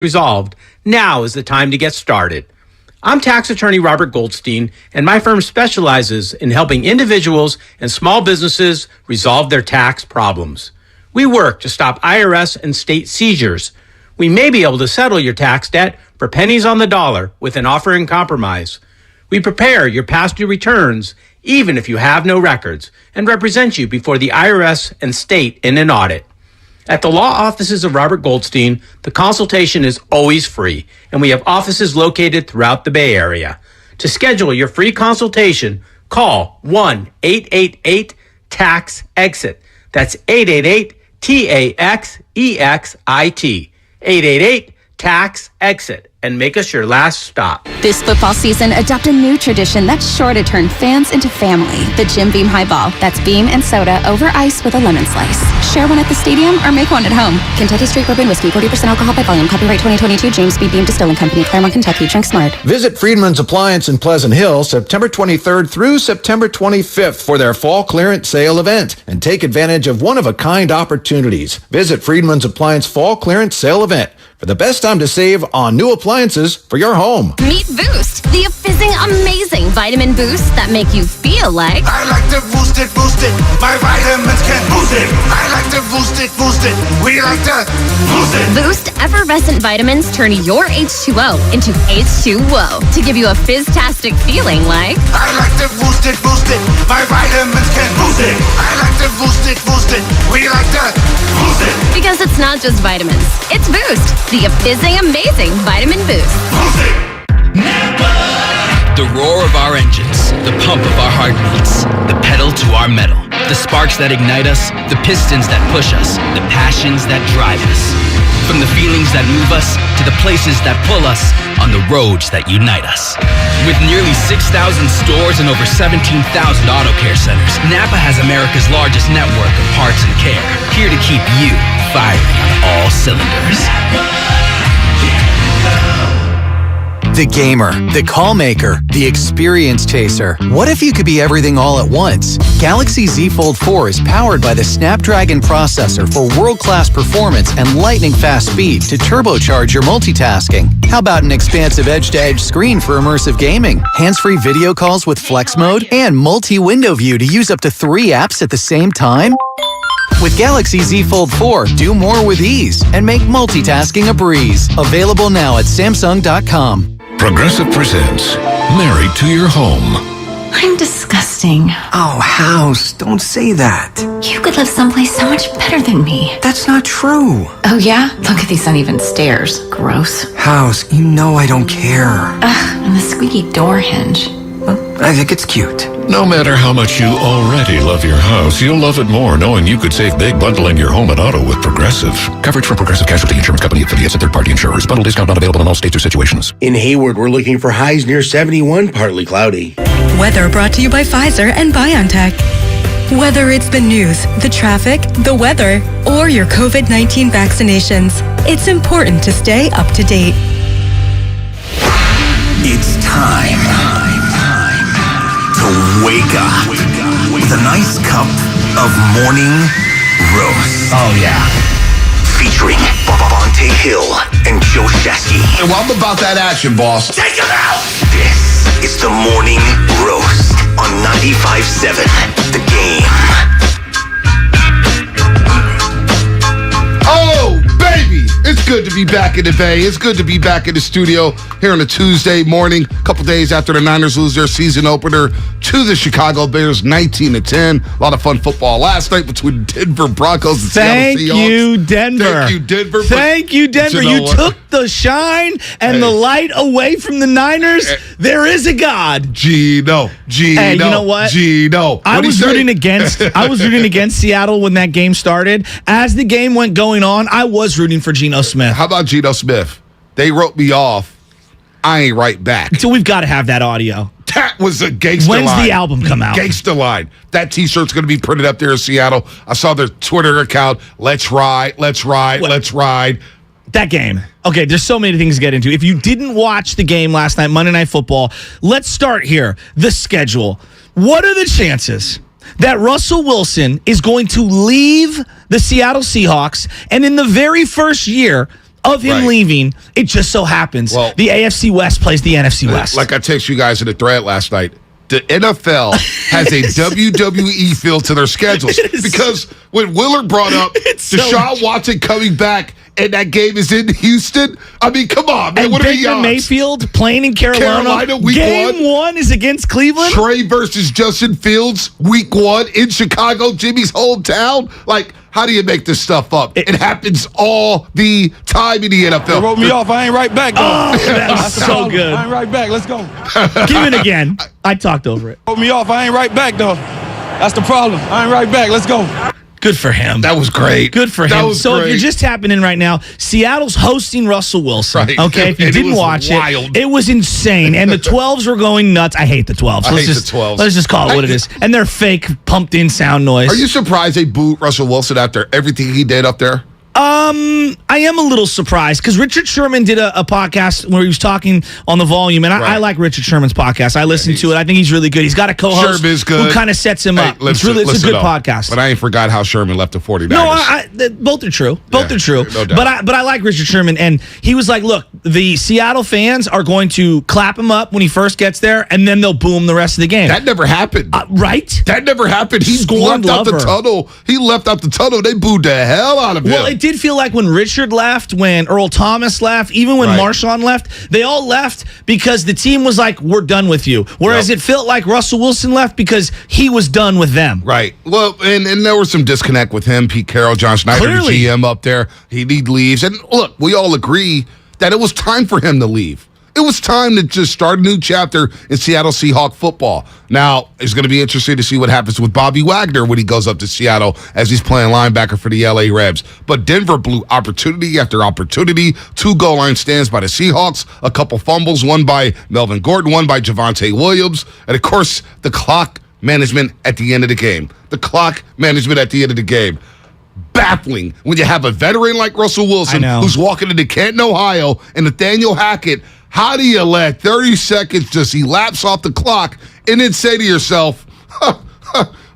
resolved, now is the time to get started. I'm tax attorney Robert Goldstein, and my firm specializes in helping individuals and small businesses resolve their tax problems. We work to stop IRS and state seizures. We may be able to settle your tax debt for pennies on the dollar with an offer in compromise. We prepare your past due returns, even if you have no records, and represent you before the IRS and state in an audit. At the law offices of Robert Goldstein, the consultation is always free, and we have offices located throughout the Bay Area. To schedule your free consultation, call 1-888-TAX-EXIT. That's 888-TAXEXIT. 888-TAX-EXIT. And make us your last stop. This football season, adopt a new tradition that's sure to turn fans into family. The Jim Beam Highball. That's beam and soda over ice with a lemon slice. Share one at the stadium or make one at home. Kentucky Straight Bourbon Whiskey, 40% alcohol by volume. Copyright 2022, James B. Beam Distilling Company, Claremont, Kentucky. Drink smart. Visit Friedman's Appliance in Pleasant Hill September 23rd through September 25th for their fall clearance sale event and take advantage of one-of-a-kind opportunities. Visit Friedman's Appliance Fall Clearance Sale event for the best time to save on new appliances for your home. Meet Boost, the fizzing, amazing vitamin boosts that make you feel like... I like to boost it, boost it. My vitamins can boost it. I like to boost it, boost it. We like to boost it. Boost effervescent vitamins turn your H2O into H2O to give you a fizztastic feeling like... I like to boost it, boost it. My vitamins can boost it. I like to boost it, boost it. We like to boost it. Because it's not just vitamins, it's Boost, the fizzing, amazing vitamin boost. Boost it. The roar of our engines, the pump of our heartbeats, the pedal to our metal, the sparks that ignite us, the pistons that push us, the passions that drive us. From the feelings that move us to the places that pull us on the roads that unite us. With nearly 6,000 stores and over 17,000 auto care centers, Napa has America's largest network of parts and care, here to keep you firing on all cylinders. The gamer, the call maker, the experience chaser. What if you could be everything all at once? Galaxy Z Fold 4 is powered by the Snapdragon processor for world-class performance and lightning-fast speed to turbocharge your multitasking. How about an expansive edge-to-edge screen for immersive gaming, hands-free video calls with flex mode, and multi-window view to use up to 3 apps at the same time? With Galaxy Z Fold 4, do more with ease and make multitasking a breeze. Available now at Samsung.com. Progressive presents Married to Your Home. I'm disgusting. Oh, House, don't say that. You could live someplace so much better than me. That's not true. Oh, yeah? Look at these uneven stairs. Gross. House, you know I don't care. Ugh, and the squeaky door hinge. Well, I think it's cute. No matter how much you already love your house, you'll love it more knowing you could save big bundling your home and auto with Progressive. Coverage from Progressive Casualty Insurance Company, affiliates, and third-party insurers. Bundle discount not available in all states or situations. In Hayward, we're looking for highs near 71, partly cloudy. Weather brought to you by Pfizer and BioNTech. Whether it's the news, the traffic, the weather, or your COVID-19 vaccinations, it's important to stay up to date. It's time to wake up with a nice cup of morning roast. Oh, yeah. Featuring Bonte Hill and Joe Shesky. Well, I'm about that action, boss. Take it out! This is the morning roast on 95.7 The Game. Oh, baby! It's good to be back in the Bay. It's good to be back in the studio here on a Tuesday morning, a couple days after the Niners lose their season opener to the Chicago Bears, 19-10. A lot of fun football last night between Denver Broncos and Seattle Seahawks. Thank you, Denver. Thank you, Denver. Thank you, Denver. You took the shine and the light away from the Niners. There is a God. Gino. Hey, you know what? Gino. I was rooting against Seattle when that game started. As the game went going on, I was rooting for Geno Smith. How about Geno Smith? They wrote me off. I ain't right back. So we've got to have that audio. That was a gangster line. When's the album come out? Gangster line. That T-shirt's going to be printed up there in Seattle. I saw their Twitter account. Let's ride, let's ride, let's ride. That game. Okay, there's so many things to get into. If you didn't watch the game last night, Monday Night Football, let's start here. The schedule. What are the chances that Russell Wilson is going to leave the Seattle Seahawks and in the very first year of him leaving. It just so happens the AFC West plays the NFC West. Like I texted you guys in the thread last night. The NFL has a WWE feel to their schedules because when Willard brought up Deshaun Watson coming back and that game is in Houston, I mean, come on, man. And what are the Baker odds? Mayfield playing in Carolina week game one is against Cleveland. Trey versus Justin Fields, week 1 in Chicago, Jimmy's hometown. Like, how do you make this stuff up? It happens all the time in the NFL. They wrote me off. I ain't right back, though. Oh, that's so good. I ain't right back. Let's go. Give it again. I talked over it. Wrote me off. I ain't right back, though. That's the problem. I ain't right back. Let's go. Good for him. That was great. Good for him. So if you're just tapping in right now, Seattle's hosting Russell Wilson. Right. Okay, if you didn't watch it was insane. And the 12s were going nuts. I hate the 12s. I hate the 12s. Let's just call it what it is. And they're fake, pumped-in sound noise. Are you surprised they booed Russell Wilson after everything he did up there? I am a little surprised because Richard Sherman did a podcast where he was talking on the volume, and I like Richard Sherman's podcast. I listen to it. I think he's really good. He's got a co-host who kind of sets him up. It's a good podcast. But I ain't forgot how Sherman left the 49ers. No, both are true. Both are true. No doubt. But I like Richard Sherman, and he was like, look, the Seattle fans are going to clap him up when he first gets there, and then they'll boo him the rest of the game. That never happened. Right? That never happened. He left out the tunnel. He left out the tunnel. They booed the hell out of him. Well, it did feel like when Richard left, when Earl Thomas left, even when Marshawn left, they all left because the team was like, we're done with you. Whereas it felt like Russell Wilson left because he was done with them. Right. Well, and there was some disconnect with him, Pete Carroll, John Schneider, the GM up there. He leaves. And look, we all agree that it was time for him to leave. It was time to just start a new chapter in Seattle Seahawk football. Now, it's going to be interesting to see what happens with Bobby Wagner when he goes up to Seattle as he's playing linebacker for the LA Rams. But Denver blew opportunity after opportunity. 2 goal line stands by the Seahawks, a couple fumbles, one by Melvin Gordon, one by Javonte Williams, and of course, the clock management at the end of the game. Baffling when you have a veteran like Russell Wilson who's walking into Canton, Ohio, and Nathaniel Hackett. How do you let 30 seconds just elapse off the clock and then say to yourself,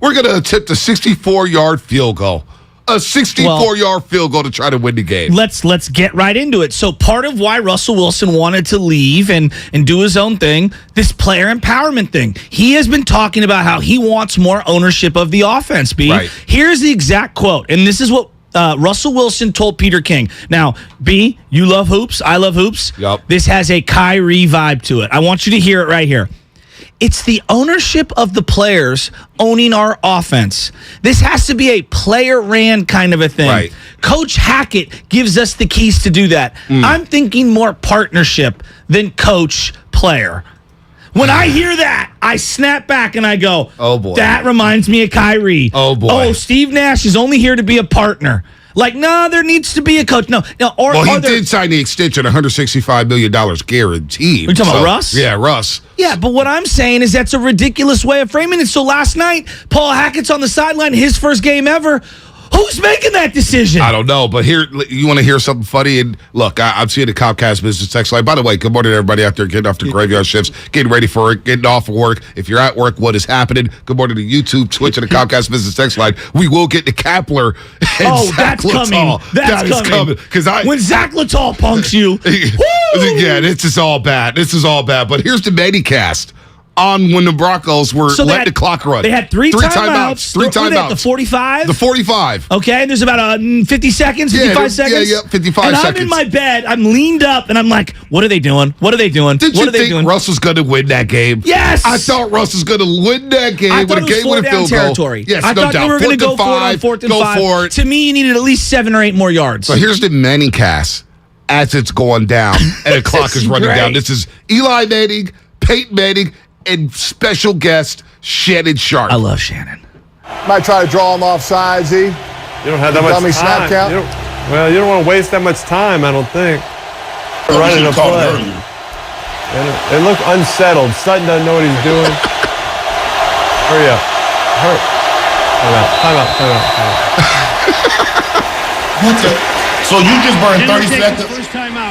we're going to attempt a 64-yard field goal? A 64-yard field goal to try to win the game. Let's get right into it. So part of why Russell Wilson wanted to leave and do his own thing, this player empowerment thing. He has been talking about how he wants more ownership of the offense, B. Right. Here's the exact quote, and this is what Russell Wilson told Peter King. Now, B, you love hoops. I love hoops. Yep. This has a Kyrie vibe to it. I want you to hear it right here. It's the ownership of the players owning our offense. This has to be a player-ran kind of a thing. Right. Coach Hackett gives us the keys to do that. I'm thinking more partnership than coach-player. When I hear that, I snap back and I go, oh, boy. That reminds me of Kyrie. Oh, boy. Oh, Steve Nash is only here to be a partner. Like, no, there needs to be a coach. No. He did sign the extension, $165 million guaranteed. You're talking about Russ? Yeah, Russ. Yeah, but what I'm saying is that's a ridiculous way of framing it. So last night, Paul Hackett's on the sideline, his first game ever. Who's making that decision? I don't know, but here, you want to hear something funny? And look, I'm seeing the Comcast Business Text line. By the way, good morning to everybody out there getting off their graveyard shifts, getting ready for it, getting off of work. If you're at work, what is happening? Good morning to YouTube, Twitch, and the Comcast Business Text line. We will get to Kapler and Zach that's Littall. coming. That's coming. Because when Zach Littall punks you, yeah, this is all bad. But here's the Medicast on when the Broncos were letting the clock run. They had three timeouts. Three timeouts. The 45? The 45. Okay, and there's about 50 seconds, 55 seconds? Yeah, 55 and seconds. I'm in my bed, I'm leaned up, and I'm like, what are they doing? Did you think Russ was going to win that game? Yes! I thought Russ was going to win that game. I thought it was 4-down territory. Yes, I thought they were going to go for it on 4th and 5. For it. To me, you needed at least 7 or 8 more yards. So here's the Manning cast as it's going down, and the clock is running down. This is Eli Manning, Peyton Manning, and special guest Shannon Sharp. I love Shannon. Might try to draw him off sides, E. You don't have that much time. Snap count. You don't want to waste that much time, I don't think. Running a play. It looked unsettled. Sutton doesn't know what he's doing. Hurry up. Time out. What the? So you just burned 30 seconds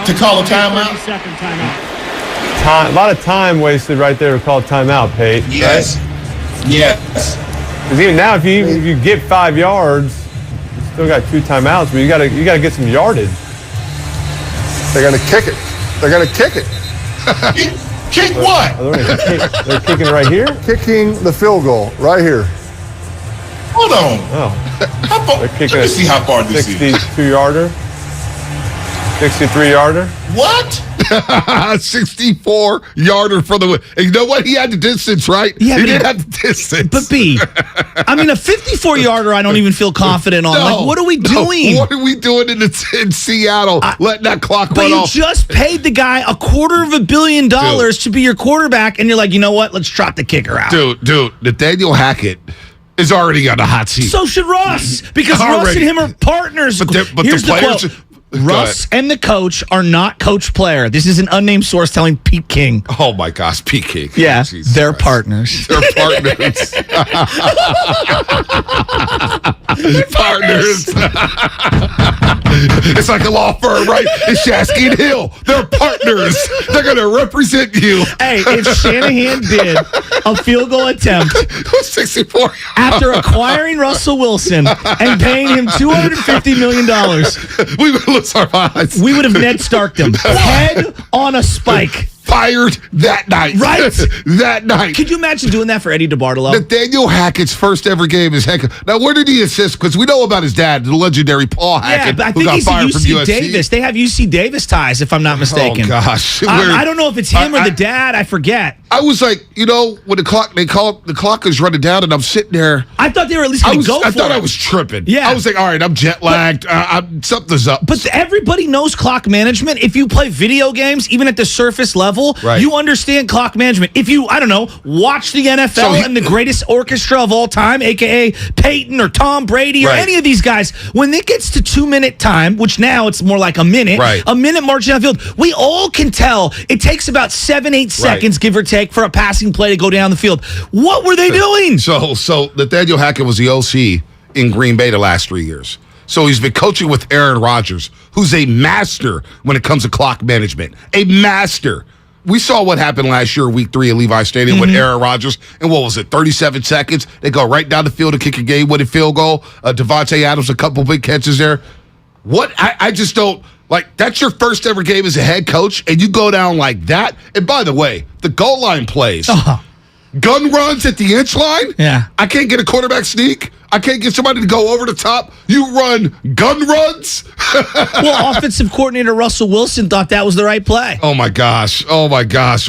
to call a timeout? A lot of time wasted right there to call a timeout, Pate. Yes. Right? Yes. Because even now, if you get 5 yards, you still got 2 timeouts, but you got to get some yardage. They're going to kick it. They're going to kick it. Kick what? They're kicking right here? Kicking the field goal right here. Hold on. Oh. How far? They're kicking Let me see how far this is. 62-yarder. 63-yarder. What? 64-yarder for the win. And you know what? He had the distance, right? Yeah, he did have the distance. But B, I mean, a 54-yarder, I don't even feel confident on. Like, what are we doing? What are we doing in Seattle? Letting that clock But run you off. just paid the guy $250 million to be your quarterback, and you're like, you know what? Let's trot the kicker out. Dude, Nathaniel Hackett is already on the hot seat. So should Russ, because Russ and him are partners. But Here's the players. quote. Russ and the coach are not coach-player. This is an unnamed source telling Pete King. Oh, my gosh, Pete King. Yeah, Jesus they're Christ. partners. They're partners. Partners. It's like a law firm, right? It's Shasky and Hill. They're partners. They're going to represent you. Hey, if Shanahan did a field goal attempt 64 after acquiring Russell Wilson and paying him $250 million, we would lose our minds. we would have Ned Starked him. Head on a spike. Fired that night. Right? That night. Could you imagine doing that for Eddie DeBartolo? Nathaniel Hackett's first ever game is Hackett. Now, where did he assist? Because we know about his dad, the legendary Paul Hackett, Yeah, but I who think got he's fired at from UC USC. Davis. They have UC Davis ties, if I'm not mistaken. Oh, gosh. I don't know if it's him or the dad. I forget. I was like, when the clock, the clock is running down, and I'm sitting there. I thought they were at least going to go for it. I thought I was tripping. Yeah. I was like, all right, I'm jet lagged. Something's up. But everybody knows clock management. If you play video games, even at the surface level, you understand clock management. If you, I don't know, watch the NFL and the greatest orchestra of all time, a.k.a. Peyton or Tom Brady or any of these guys, when it gets to 2-minute time, which now it's more like a minute marching down the field, we all can tell it takes about 7-8 seconds, give or take, for a passing play to go down the field. What were they doing? So Nathaniel Hackett was the OC in Green Bay the last 3 years. So he's been coaching with Aaron Rodgers, who's a master when it comes to clock management. A master. We saw what happened last year, week 3 at Levi Stadium with Aaron Rodgers. And what was it, 37 seconds? They go right down the field to kick a game-winning field goal. Devontae Adams, a couple big catches there. What? I just don't. Like, that's your first ever game as a head coach, and you go down like that. And by the way, the goal line plays. Gun runs at the inch line? Yeah. I can't get a quarterback sneak. I can't get somebody to go over the top. You run gun runs? Well, offensive coordinator Russell Wilson thought that was the right play. Oh, my gosh.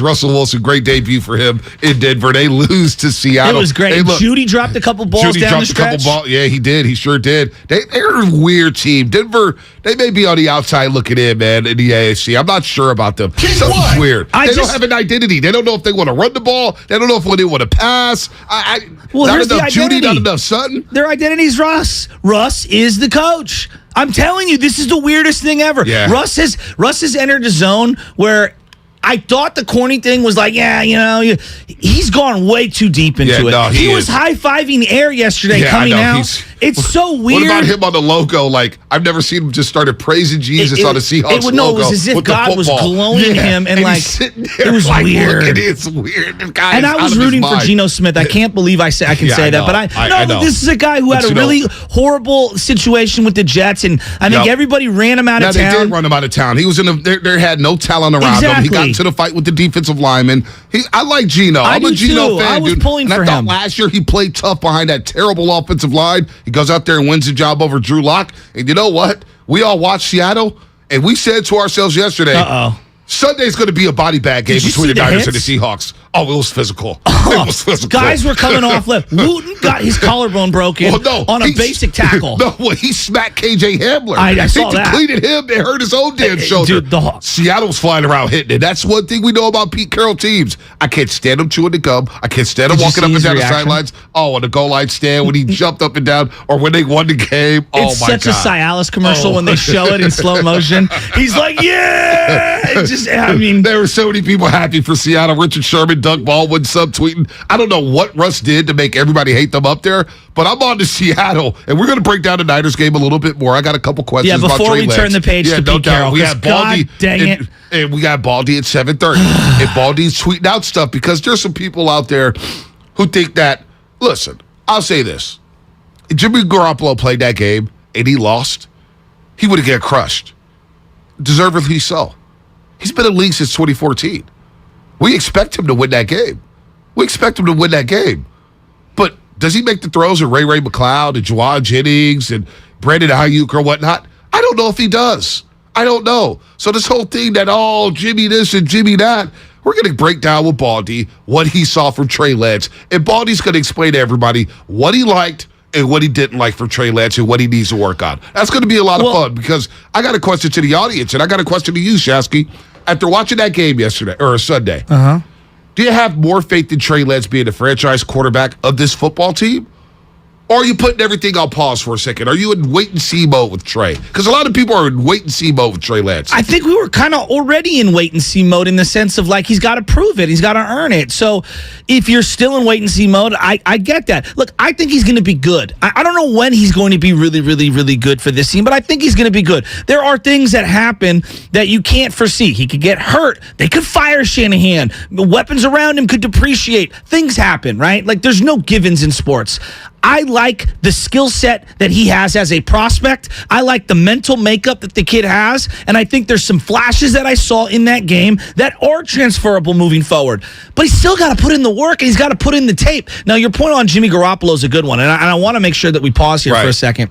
Russell Wilson, great debut for him in Denver. They lose to Seattle. It was great. Hey, look, Judy dropped a couple balls down the stretch. Yeah, he did. He sure did. They're a weird team. Denver, they may be on the outside looking in, man, in the AFC. I'm not sure about them. Something's weird. They don't have an identity. They don't know if they want to run the ball. They don't know if they want to pass. Not enough Judy, not enough Sutton. Their identity's Russ. Russ is the coach. I'm telling you, this is the weirdest thing ever. Yeah. Russ has entered a zone where I thought the corny thing was like, he's gone way too deep into it. No, he was high-fiving air yesterday coming out. It's so weird. What about him on the logo? Like, I've never seen him just started praising Jesus on the Seahawks logo. It was as if God was glowing him and like, he's sitting there it was like, weird. Look, it's weird. The guy and is I was out of his rooting for mind. Geno Smith. I can't believe I can say that, but I know. This is a guy who had a really horrible situation with the Jets, and I think everybody ran him out of town. They did run him out of town. He was they had no talent around him. He got into the fight with the defensive lineman. I like Geno. I'm a Geno fan, I was pulling for him. I thought him. last year he played tough behind that terrible offensive line. He goes out there and wins the job over Drew Lock. And you know what? We all watched Seattle, and we said to ourselves yesterday, Sunday's going to be a body bag game between the Niners and the Seahawks. Oh, it was physical. It was physical. Guys were coming off left. Wooten got his collarbone broken on a basic tackle. He smacked KJ Hamler. I saw that. He depleted him and hurt his own damn shoulder. Dude, Seattle's flying around hitting it. That's one thing we know about Pete Carroll teams. I can't stand him chewing the gum. I can't stand him walking up and down the sidelines. Oh, on the goal line stand when he jumped up and down or when they won the game. It's such a Cialis commercial when they show it in slow motion. He's like, there were so many people happy for Seattle. Richard Sherman, Doug Baldwin, subtweeting. I don't know what Russ did to make everybody hate them up there, but I'm on to Seattle, and we're going to break down the Niners game a little bit more. I got a couple questions about Trey Lance. Before we turn the page to Pete Carroll, we have Baldy, and we got Baldy at 7:30. And Baldy's tweeting out stuff because there's some people out there who think that, listen, I'll say this. If Jimmy Garoppolo played that game and he lost, he would have got crushed. deservedly so. He's been in the league since 2014. We expect him to win that game. But does he make the throws with Ray McCloud and Juwan Jennings and Brandon Ayuk or whatnot? I don't know if he does. I don't know. So this whole thing that, Jimmy this and Jimmy that, we're going to break down with Baldy what he saw from Trey Lance. And Baldy's going to explain to everybody what he liked and what he didn't like from Trey Lance and what he needs to work on. That's going to be a lot of fun because I got a question to the audience and I got a question to you, Shasky. After watching that game yesterday or Sunday, do you have more faith in Trey Lance being the franchise quarterback of this football team? Or are you putting everything on pause for a second? Are you in wait-and-see mode with Trey? Because a lot of people are in wait-and-see mode with Trey Lance. I think we were kind of already in wait-and-see mode in the sense of, he's got to prove it. He's got to earn it. So if you're still in wait-and-see mode, I get that. Look, I think he's going to be good. I don't know when he's going to be really, really, really good for this team, but I think he's going to be good. There are things that happen that you can't foresee. He could get hurt. They could fire Shanahan. The weapons around him could depreciate. Things happen, right? There's no givens in sports. I like the skill set that he has as a prospect. I like the mental makeup that the kid has. And I think there's some flashes that I saw in that game that are transferable moving forward. But he's still got to put in the work and he's got to put in the tape. Now, your point on Jimmy Garoppolo is a good one. And I want to make sure that we pause here for a second.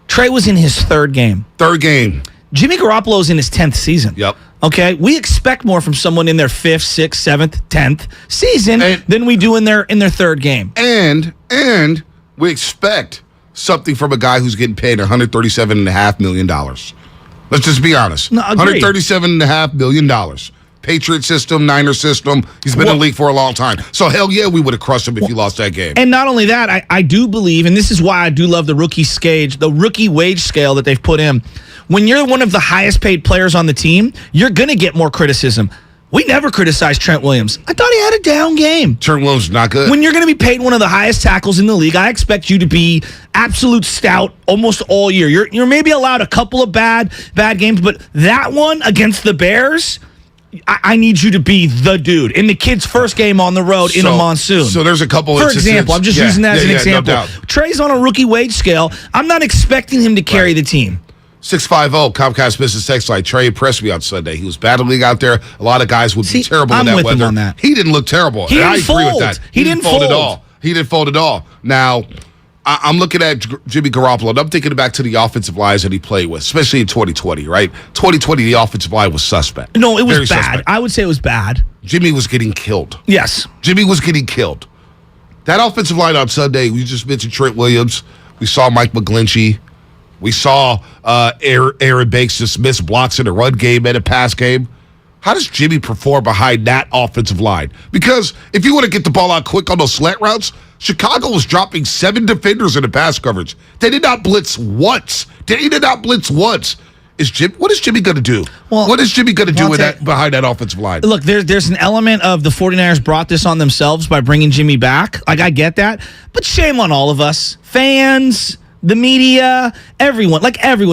Trey was in his third game. Jimmy Garoppolo is in his 10th season. Yep. Okay, we expect more from someone in their 5th, 6th, 7th, 10th season than we do in their third game. And we expect something from a guy who's getting paid $137.5 million. Let's just be honest. No, $137.5 million. Patriot system, Niner system. He's been in the league for a long time. So, hell yeah, we would have crushed him if he lost that game. And not only that, I do believe, and this is why I do love the rookie wage scale that they've put in. When you're one of the highest paid players on the team, you're going to get more criticism. We never criticized Trent Williams. I thought he had a down game. Trent Williams is not good. When you're going to be paid one of the highest tackles in the league, I expect you to be absolute stout almost all year. You're maybe allowed a couple of bad games, but that one against the Bears, I need you to be the dude. In the kid's first game on the road in a monsoon. So there's a couple For example, I'm just using that as an example. No doubt. Trey's on a rookie wage scale. I'm not expecting him to carry the team. 650 Comcast Business Text Line. Trey impressed me on Sunday. He was battling out there. A lot of guys would be terrible in that weather. Him on that. He didn't look terrible. He didn't I agree with that. He didn't fold at all. He didn't fold at all. Now, I'm looking at Jimmy Garoppolo, and I'm thinking back to the offensive lines that he played with, especially in 2020, right? 2020, the offensive line was suspect. No, it was Very bad. suspect. I would say it was bad. Jimmy was getting killed. Yes. Jimmy was getting killed. That offensive line on Sunday, we just mentioned Trent Williams. We saw Mike McGlinchey. We saw Aaron Banks just miss blocks in the run game and a pass game. How does Jimmy perform behind that offensive line? Because if you want to get the ball out quick on those slant routes, Chicago was dropping 7 defenders in the pass coverage. They did not blitz once. What is Jimmy going to do? What is Jimmy going to do behind that offensive line? Look, there's an element of the 49ers brought this on themselves by bringing Jimmy back. I get that. But shame on all of us. Fans, the media, everyone.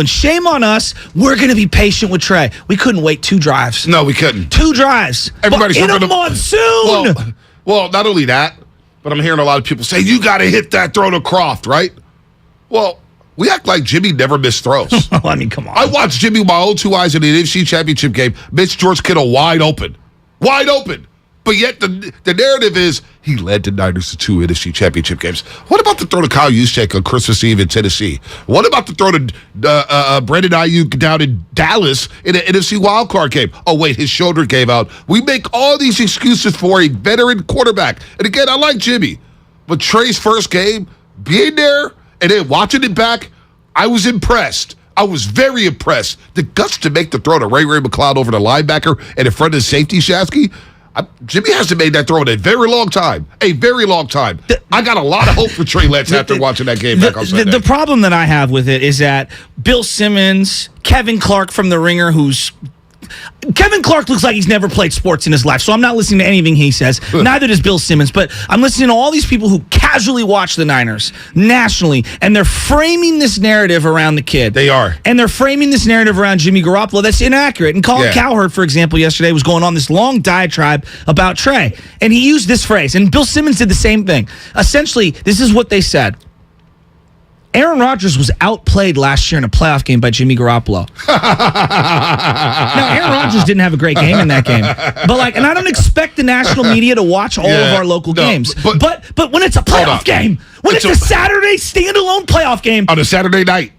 Shame on us. We're going to be patient with Trey. We couldn't wait 2 drives. No, we couldn't. 2 drives. Everybody's in a monsoon. Well, not only that, but I'm hearing a lot of people say, you got to hit that throw to Croft, right? Well, we act like Jimmy never missed throws. I mean, come on. I watched Jimmy with my own 2 eyes in the NFC Championship game. Mitch George Kittle wide open. But yet the narrative is he led the Niners to 2 NFC Championship games. What about the throw to Kyle Juszczyk on Christmas Eve in Tennessee? What about the throw to Brandon Ayuk down in Dallas in an NFC wildcard game? Oh, wait, his shoulder gave out. We make all these excuses for a veteran quarterback. And again, I like Jimmy. But Trey's first game, being there and then watching it back, I was impressed. I was very impressed. The guts to make the throw to Ray McCloud over the linebacker and in front of the safety, Shasky. Jimmy hasn't made that throw in a very long time. I got a lot of hope for Trey Lance after watching that game back on Sunday. The problem that I have with it is that Bill Simmons, Kevin Clark from The Ringer, Kevin Clark looks like he's never played sports in his life, so I'm not listening to anything he says. Neither does Bill Simmons, but I'm listening to all these people who casually watch the Niners nationally, and they're framing this narrative around the kid. They are. And they're framing this narrative around Jimmy Garoppolo that's inaccurate. And Colin Cowherd, for example, yesterday was going on this long diatribe about Trey, and he used this phrase, and Bill Simmons did the same thing. Essentially, this is what they said. Aaron Rodgers was outplayed last year in a playoff game by Jimmy Garoppolo. Now, Aaron Rodgers didn't have a great game in that game. But and I don't expect the national media to watch all of our local games. But when it's a playoff game, when it's a Saturday standalone playoff game. On a Saturday night.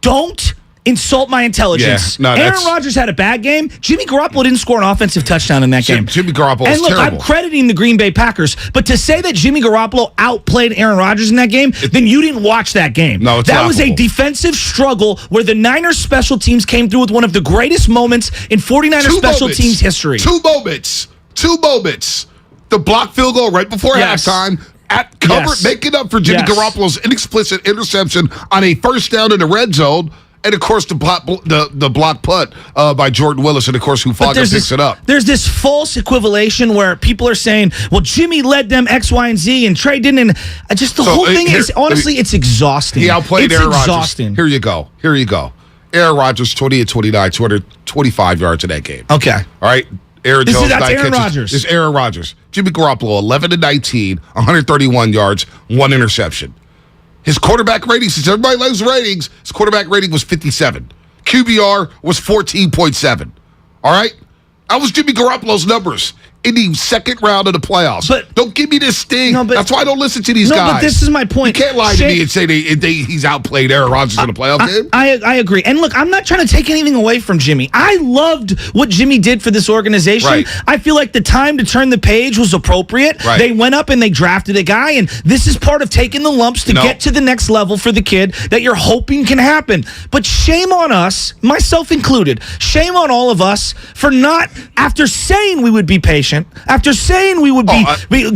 Don't insult my intelligence. Yeah, Aaron Rodgers had a bad game. Jimmy Garoppolo didn't score an offensive touchdown in that game. Jimmy Garoppolo was terrible. terrible. I'm crediting the Green Bay Packers, but to say that Jimmy Garoppolo outplayed Aaron Rodgers in that game, then you didn't watch that game. No, it's that was a laughable. defensive struggle where the Niners special teams came through with one of the greatest moments in 49ers special teams history. Two moments. The block field goal right before halftime. Making up for Jimmy Garoppolo's inexplicit interception on a first down in the red zone. And, of course, the block punt by Jordan Willis, and, of course, Hufanga picks it up. There's this false equivalation where people are saying, well, Jimmy led them X, Y, and Z, and Trey didn't. And just the whole thing is, honestly, it's exhausting. He outplayed Aaron Rodgers. Exhausting. Here you go. Aaron Rodgers, 20-29, 225 yards in that game. Okay. All right. That's Aaron Rodgers. This is Aaron Rodgers. Jimmy Garoppolo, 11-19, 131 yards, 1 interception. His quarterback rating, since everybody loves ratings, his quarterback rating was 57. QBR was 14.7. All right? That was Jimmy Garoppolo's numbers in the second round of the playoffs. But don't give me this sting. That's why I don't listen to these guys. But this is my point. You can't lie to me and say he's outplayed Aaron Rodgers in a playoff game. I agree. And look, I'm not trying to take anything away from Jimmy. I loved what Jimmy did for this organization. Right. I feel like the time to turn the page was appropriate. Right. They went up and they drafted a guy, and this is part of taking the lumps to get to the next level for the kid that you're hoping can happen. But shame on us, myself included, shame on all of us for not, after saying we would be patient, after saying we would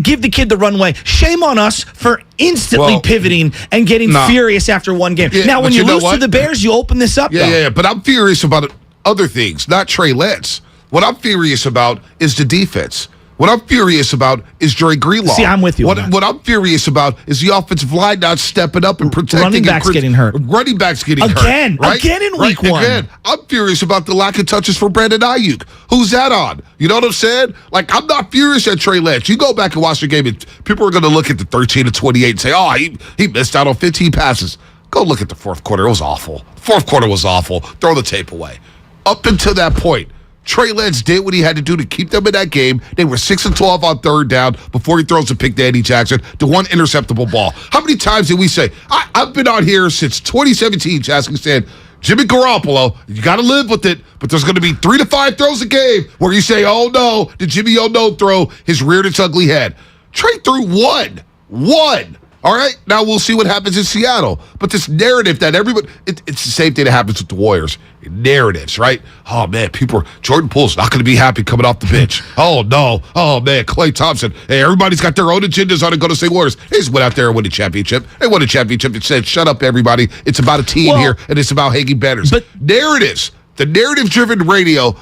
give the kid the runway, shame on us for instantly pivoting and getting furious after one game. Yeah, now, when you lose what? to the Bears, you open this up. Yeah. But I'm furious about other things, not Trey Lance. What I'm furious about is the defense. What I'm furious about is Dre Greenlaw. See, I'm with you. What I'm furious about is the offensive line not stepping up and protecting. Running backs getting hurt. Running backs getting hurt. Again in week one. Again. I'm furious about the lack of touches for Brandon Ayuk. Who's that on? You know what I'm saying? I'm not furious at Trey Lance. You go back and watch the game, and people are going to look at the 13-28 and say, oh, he missed out on 15 passes. Go look at the fourth quarter. It was awful. Fourth quarter was awful. Throw the tape away. Up until that point, Trey Lance did what he had to do to keep them in that game. They were 6-12 on third down before he throws a pick to Eddie Jackson to one interceptable ball. How many times did we say, I've been on here since 2017, Jaskin, saying, Jimmy Garoppolo, you got to live with it, but there's going to be 3 to 5 throws a game where you say, oh no, did Jimmy throw his reared its ugly head. Trey threw one. All right, now we'll see what happens in Seattle. But this narrative that everybody, it's the same thing that happens with the Warriors. Narratives, right? Oh, man, Jordan Poole's not going to be happy coming off the bench. Oh, no. Oh, man, Klay Thompson. Hey, everybody's got their own agendas on it. Go to State Warriors. They just went out there and won a championship. They won a championship and said, shut up, everybody. It's about a team here, and it's about hanging banners. But narratives, the narrative-driven radio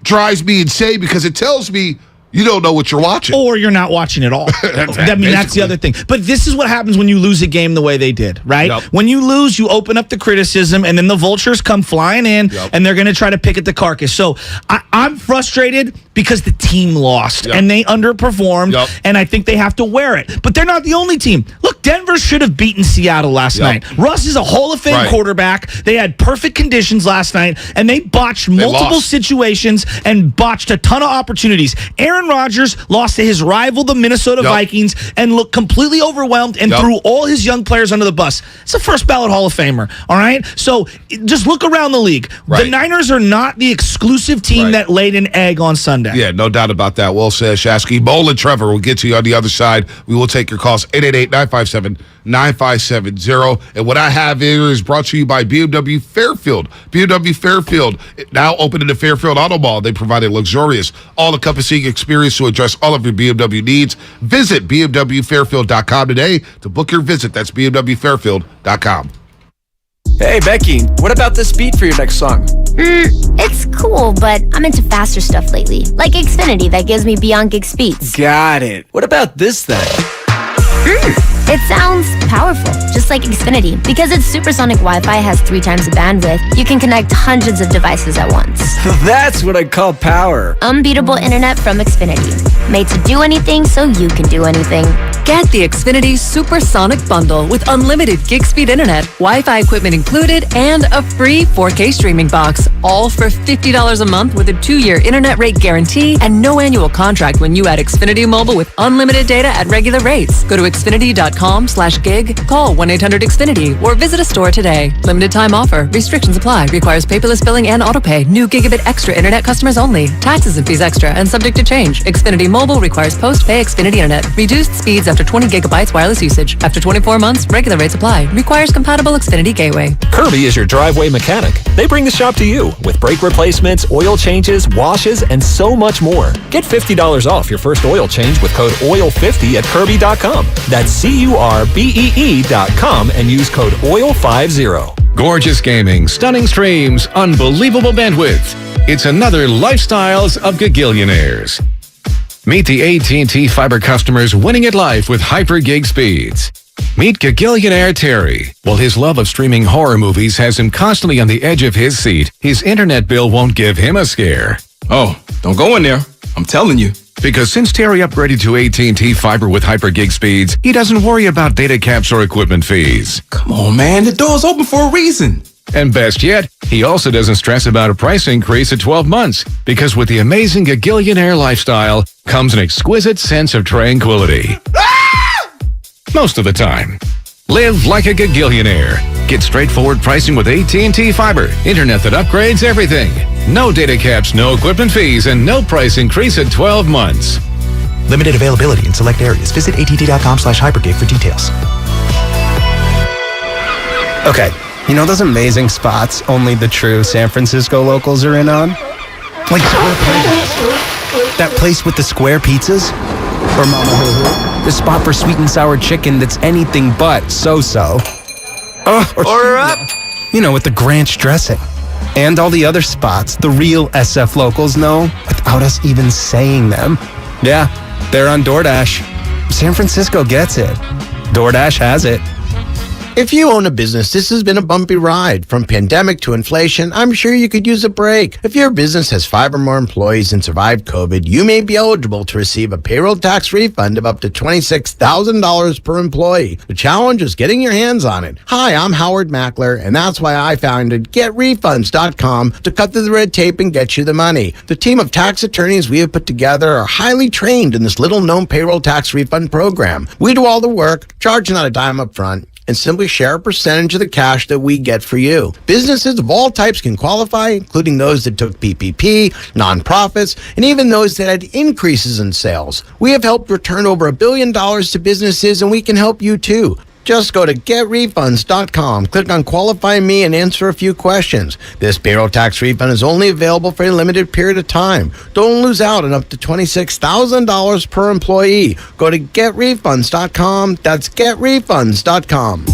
drives me insane because it tells me you don't know what you're watching. Or you're not watching at all. That's the other thing. But this is what happens when you lose a game the way they did, right? Yep. When you lose, you open up the criticism, and then the vultures come flying in, and they're going to try to pick at the carcass. So I'm frustrated because the team lost, and they underperformed, and I think they have to wear it. But they're not the only team. Look, Denver should have beaten Seattle last night. Russ is a Hall of Fame quarterback. They had perfect conditions last night, and they botched multiple situations and botched a ton of opportunities. Aaron Rodgers lost to his rival, the Minnesota Vikings, and looked completely overwhelmed and threw all his young players under the bus. It's a first ballot Hall of Famer, all right? So just look around the league. The Niners are not the exclusive team that laid an egg on Sunday. Yeah, no doubt about that. Well said, Shasky. Bowl and Trevor will get to you on the other side. We will take your calls, 888-957-9570. And what I have here is brought to you by BMW Fairfield. BMW Fairfield, now open in the Fairfield Auto Mall. They provide a luxurious, all-encompassing experience to address all of your BMW needs. Visit BMWFairfield.com today to book your visit. That's BMWFairfield.com. Hey, Becky, what about this beat for your next song? It's cool, but I'm into faster stuff lately. Like Xfinity that gives me beyond gig speeds. Got it. What about this then? It sounds powerful, just like Xfinity. Because its supersonic Wi-Fi has 3 times the bandwidth, you can connect hundreds of devices at once. That's what I call power. Unbeatable internet from Xfinity. Made to do anything so you can do anything. Get the Xfinity Supersonic Bundle with unlimited gig speed internet, Wi-Fi equipment included, and a free 4K streaming box. All for $50 a month with a 2-year internet rate guarantee and no annual contract when you add Xfinity Mobile with unlimited data at regular rates. Go to Xfinity.com/gig, call 1-800-XFINITY, or visit a store today. Limited time offer. Restrictions apply. Requires paperless billing and autopay. New Gigabit Extra internet customers only. Taxes and fees extra and subject to change. Xfinity Mobile requires post-pay Xfinity internet. Reduced speeds after 20 gigabytes wireless usage. After 24 months, regular rates apply. Requires compatible Xfinity Gateway. Kirby is your driveway mechanic. They bring the shop to you with brake replacements, oil changes, washes, and so much more. Get $50 off your first oil change with code OIL50 at Kirby.com. That's CURBEE.com and use code OIL50. Gorgeous gaming, stunning streams, unbelievable bandwidth. It's another Lifestyles of Gagillionaires. Meet the AT&T Fiber customers winning at life with hyper gig speeds. Meet Gagillionaire Terry. While his love of streaming horror movies has him constantly on the edge of his seat, his internet bill won't give him a scare. Oh, don't go in there. I'm telling you. Because since Terry upgraded to AT&T Fiber with hyper gig speeds, he doesn't worry about data caps or equipment fees. Come on, man. The door's open for a reason. And best yet, he also doesn't stress about a price increase at 12 months, because with the amazing Gagillionaire lifestyle comes an exquisite sense of tranquility. Most of the time. Live like a Gagillionaire. Get straightforward pricing with AT&T Fiber. Internet that upgrades everything. No data caps, no equipment fees, and no price increase at 12 months. Limited availability in select areas. Visit att.com/hypergig for details. Okay, you know those amazing spots only the true San Francisco locals are in on? Like Square Plaza. That place with the square pizzas? Or Mama Hoo Hoo? The spot for sweet and sour chicken that's anything but so-so. Order up! You know, with the Granch dressing. And all the other spots the real SF locals know without us even saying them. Yeah, they're on DoorDash. San Francisco gets it. DoorDash has it. If you own a business, this has been a bumpy ride. From pandemic to inflation, I'm sure you could use a break. If your business has 5 or more employees and survived COVID, you may be eligible to receive a payroll tax refund of up to $26,000 per employee. The challenge is getting your hands on it. Hi, I'm Howard Mackler, and that's why I founded GetRefunds.com to cut through the red tape and get you the money. The team of tax attorneys we have put together are highly trained in this little-known payroll tax refund program. We do all the work, charge not a dime up front, and simply share a percentage of the cash that we get for you. Businesses of all types can qualify, including those that took PPP, nonprofits, and even those that had increases in sales. We have helped return over $1 billion to businesses, and we can help you too. Just go to GetRefunds.com, click on Qualify Me, and answer a few questions. This payroll tax refund is only available for a limited period of time. Don't lose out on up to $26,000 per employee. Go to GetRefunds.com. That's GetRefunds.com.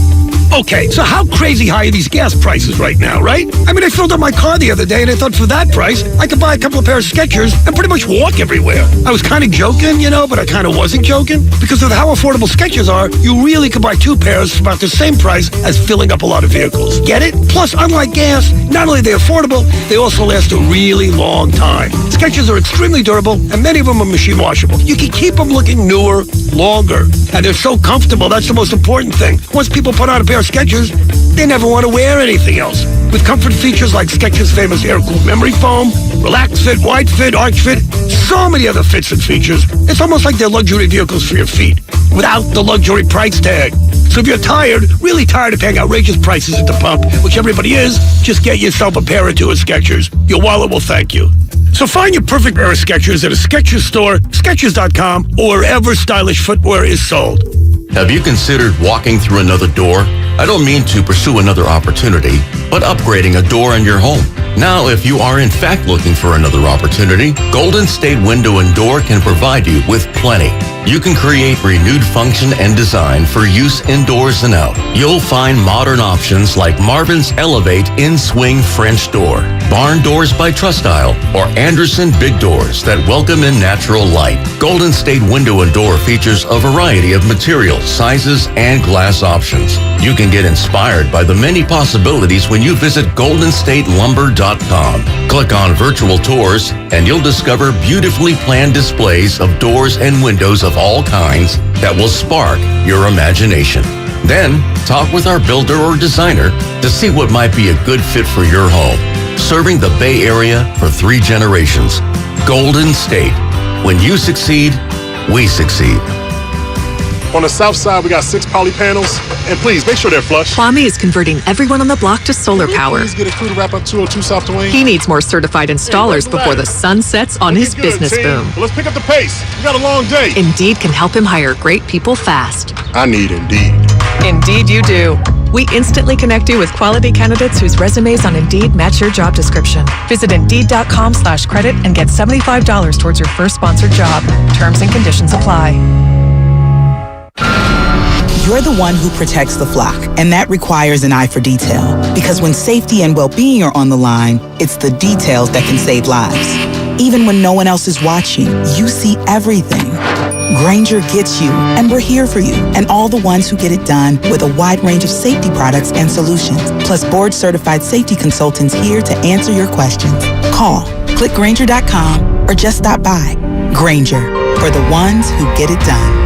Okay, so how crazy high are these gas prices right now, right? I mean, I filled up my car the other day and I thought for that price, I could buy a couple of pairs of Skechers and pretty much walk everywhere. I was kind of joking, you know, but I kind of wasn't joking. Because of how affordable Skechers are, you really could buy 2 pairs for about the same price as filling up a lot of vehicles. Get it? Plus, unlike gas, not only are they affordable, they also last a really long time. Skechers are extremely durable and many of them are machine washable. You can keep them looking newer, longer. And they're so comfortable, that's the most important thing. Once people put on a pair of Skechers, they never want to wear anything else. With comfort features like Skechers' famous air-cooled memory foam, Relax Fit, Wide Fit, Arch Fit, so many other fits and features, it's almost like they're luxury vehicles for your feet, without the luxury price tag. So if you're tired, really tired of paying outrageous prices at the pump, which everybody is, just get yourself a pair or 2 of Skechers. Your wallet will thank you. So find your perfect pair of Skechers at a Skechers store, Skechers.com, or wherever stylish footwear is sold. Have you considered walking through another door? I don't mean to pursue another opportunity, but upgrading a door in your home. Now, if you are in fact looking for another opportunity, Golden State Window and Door can provide you with plenty. You can create renewed function and design for use indoors and out. You'll find modern options like Marvin's Elevate In-Swing French Door, Barn Doors by Trustyle, or Anderson Big Doors that welcome in natural light. Golden State Window and Door features a variety of materials, sizes, and glass options. You can get inspired by the many possibilities when you visit GoldenStateLumber.com. Click on virtual tours and you'll discover beautifully planned displays of doors and windows of all kinds that will spark your imagination. Then, talk with our builder or designer to see what might be a good fit for your home. Serving the Bay Area for 3 generations. Golden State. When you succeed, we succeed. On the south side, we got 6 poly panels. And please, make sure they're flush. Kwame is converting everyone on the block to solar power. Please get a crew to wrap up 202 South Duane. He needs more certified installers before the sun sets on his business boom. Well, let's pick up the pace. We got a long day. Indeed can help him hire great people fast. I need Indeed. Indeed you do. We instantly connect you with quality candidates whose resumes on Indeed match your job description. Visit Indeed.com/credit and get $75 towards your first sponsored job. Terms and conditions apply. You're the one who protects the flock, and that requires an eye for detail. Because when safety and well-being are on the line, it's the details that can save lives. Even when no one else is watching, you see everything. Grainger gets you, and we're here for you, and all the ones who get it done with a wide range of safety products and solutions, plus board-certified safety consultants here to answer your questions. Call, click Grainger.com, or just stop by. Grainger, for the ones who get it done.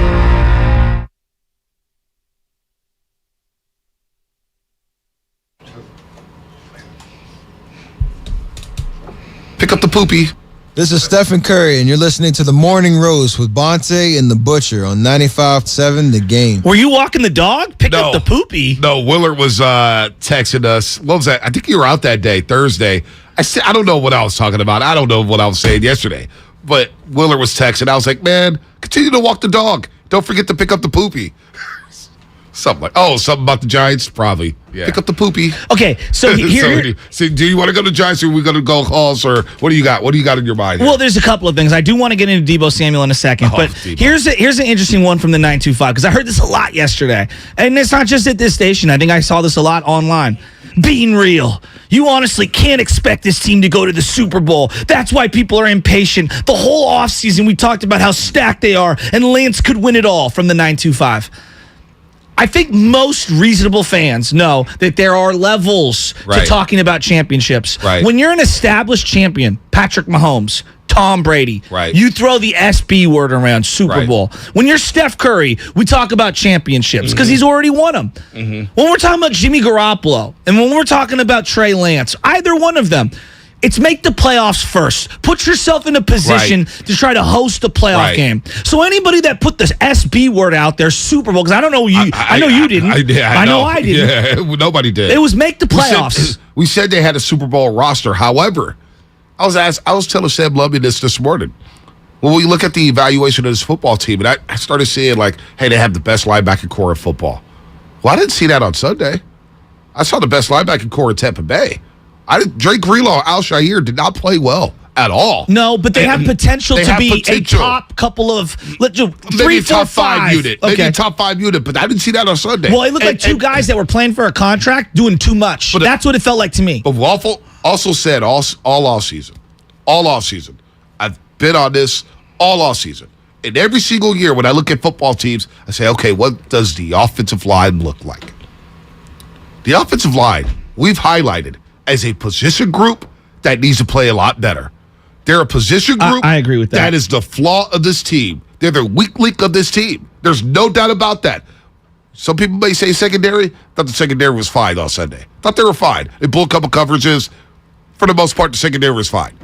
Pick up the poopy. This is Stephen Curry, and you're listening to The Morning Roast with Bonte and The Butcher on 95.7 The Game. Were you walking the dog? Pick up the poopy. No, Willard was texting us. What was that? I think you were out that day, Thursday. I don't know what I was talking about. I don't know what I was saying yesterday. But Willard was texting. I was like, man, continue to walk the dog. Don't forget to pick up the poopy. Something about the Giants? Probably. Yeah. Pick up the poopy. Okay, so here... So do you want to go to Giants, or are we going to go Halls, or what do you got? What do you got in your mind here? Well, there's a couple of things. I do want to get into Deebo Samuel in a second, but here's an interesting one from the 925, because I heard this a lot yesterday. And it's not just at this station. I think I saw this a lot online. Being real. You honestly can't expect this team to go to the Super Bowl. That's why people are impatient. The whole offseason, we talked about how stacked they are, and Lance could win it all from the 925. I think most reasonable fans know that there are levels to talking about championships. Right. When you're an established champion, Patrick Mahomes, Tom Brady, you throw the SB word around, Super Bowl. When you're Steph Curry, we talk about championships because he's already won them. When we're talking about Jimmy Garoppolo and when we're talking about Trey Lance, either one of them, it's make the playoffs first. Put yourself in a position to try to host a playoff game. So anybody that put this SB word out there, Super Bowl, because I don't know you. I know you didn't. I know I didn't. Yeah, nobody did. It was make the playoffs. We said they had a Super Bowl roster. However, I was telling Sam Lovey this morning. When we look at the evaluation of this football team, and I started seeing hey, they have the best linebacker core in football. Well, I didn't see that on Sunday. I saw the best linebacker core in Tampa Bay. Drake Greenlaw, Al Shire did not play well at all. No, but they have potential to be a top couple of 3, 4, 5 unit. Okay. Maybe a top 5 unit, but I didn't see that on Sunday. Well, it looked like two guys that were playing for a contract doing too much. But that's what it felt like to me. But we also said all offseason. All offseason. I've been on this all offseason. And every single year when I look at football teams, I say, okay, what does the offensive line look like? The offensive line, we've highlighted as a position group that needs to play a lot better. They're a position group. I agree with that. That is the flaw of this team. They're the weak link of this team. There's no doubt about that. Some people may say secondary. Thought the secondary was fine on Sunday. Thought they were fine. They blew a couple coverages. For the most part, the secondary was fine.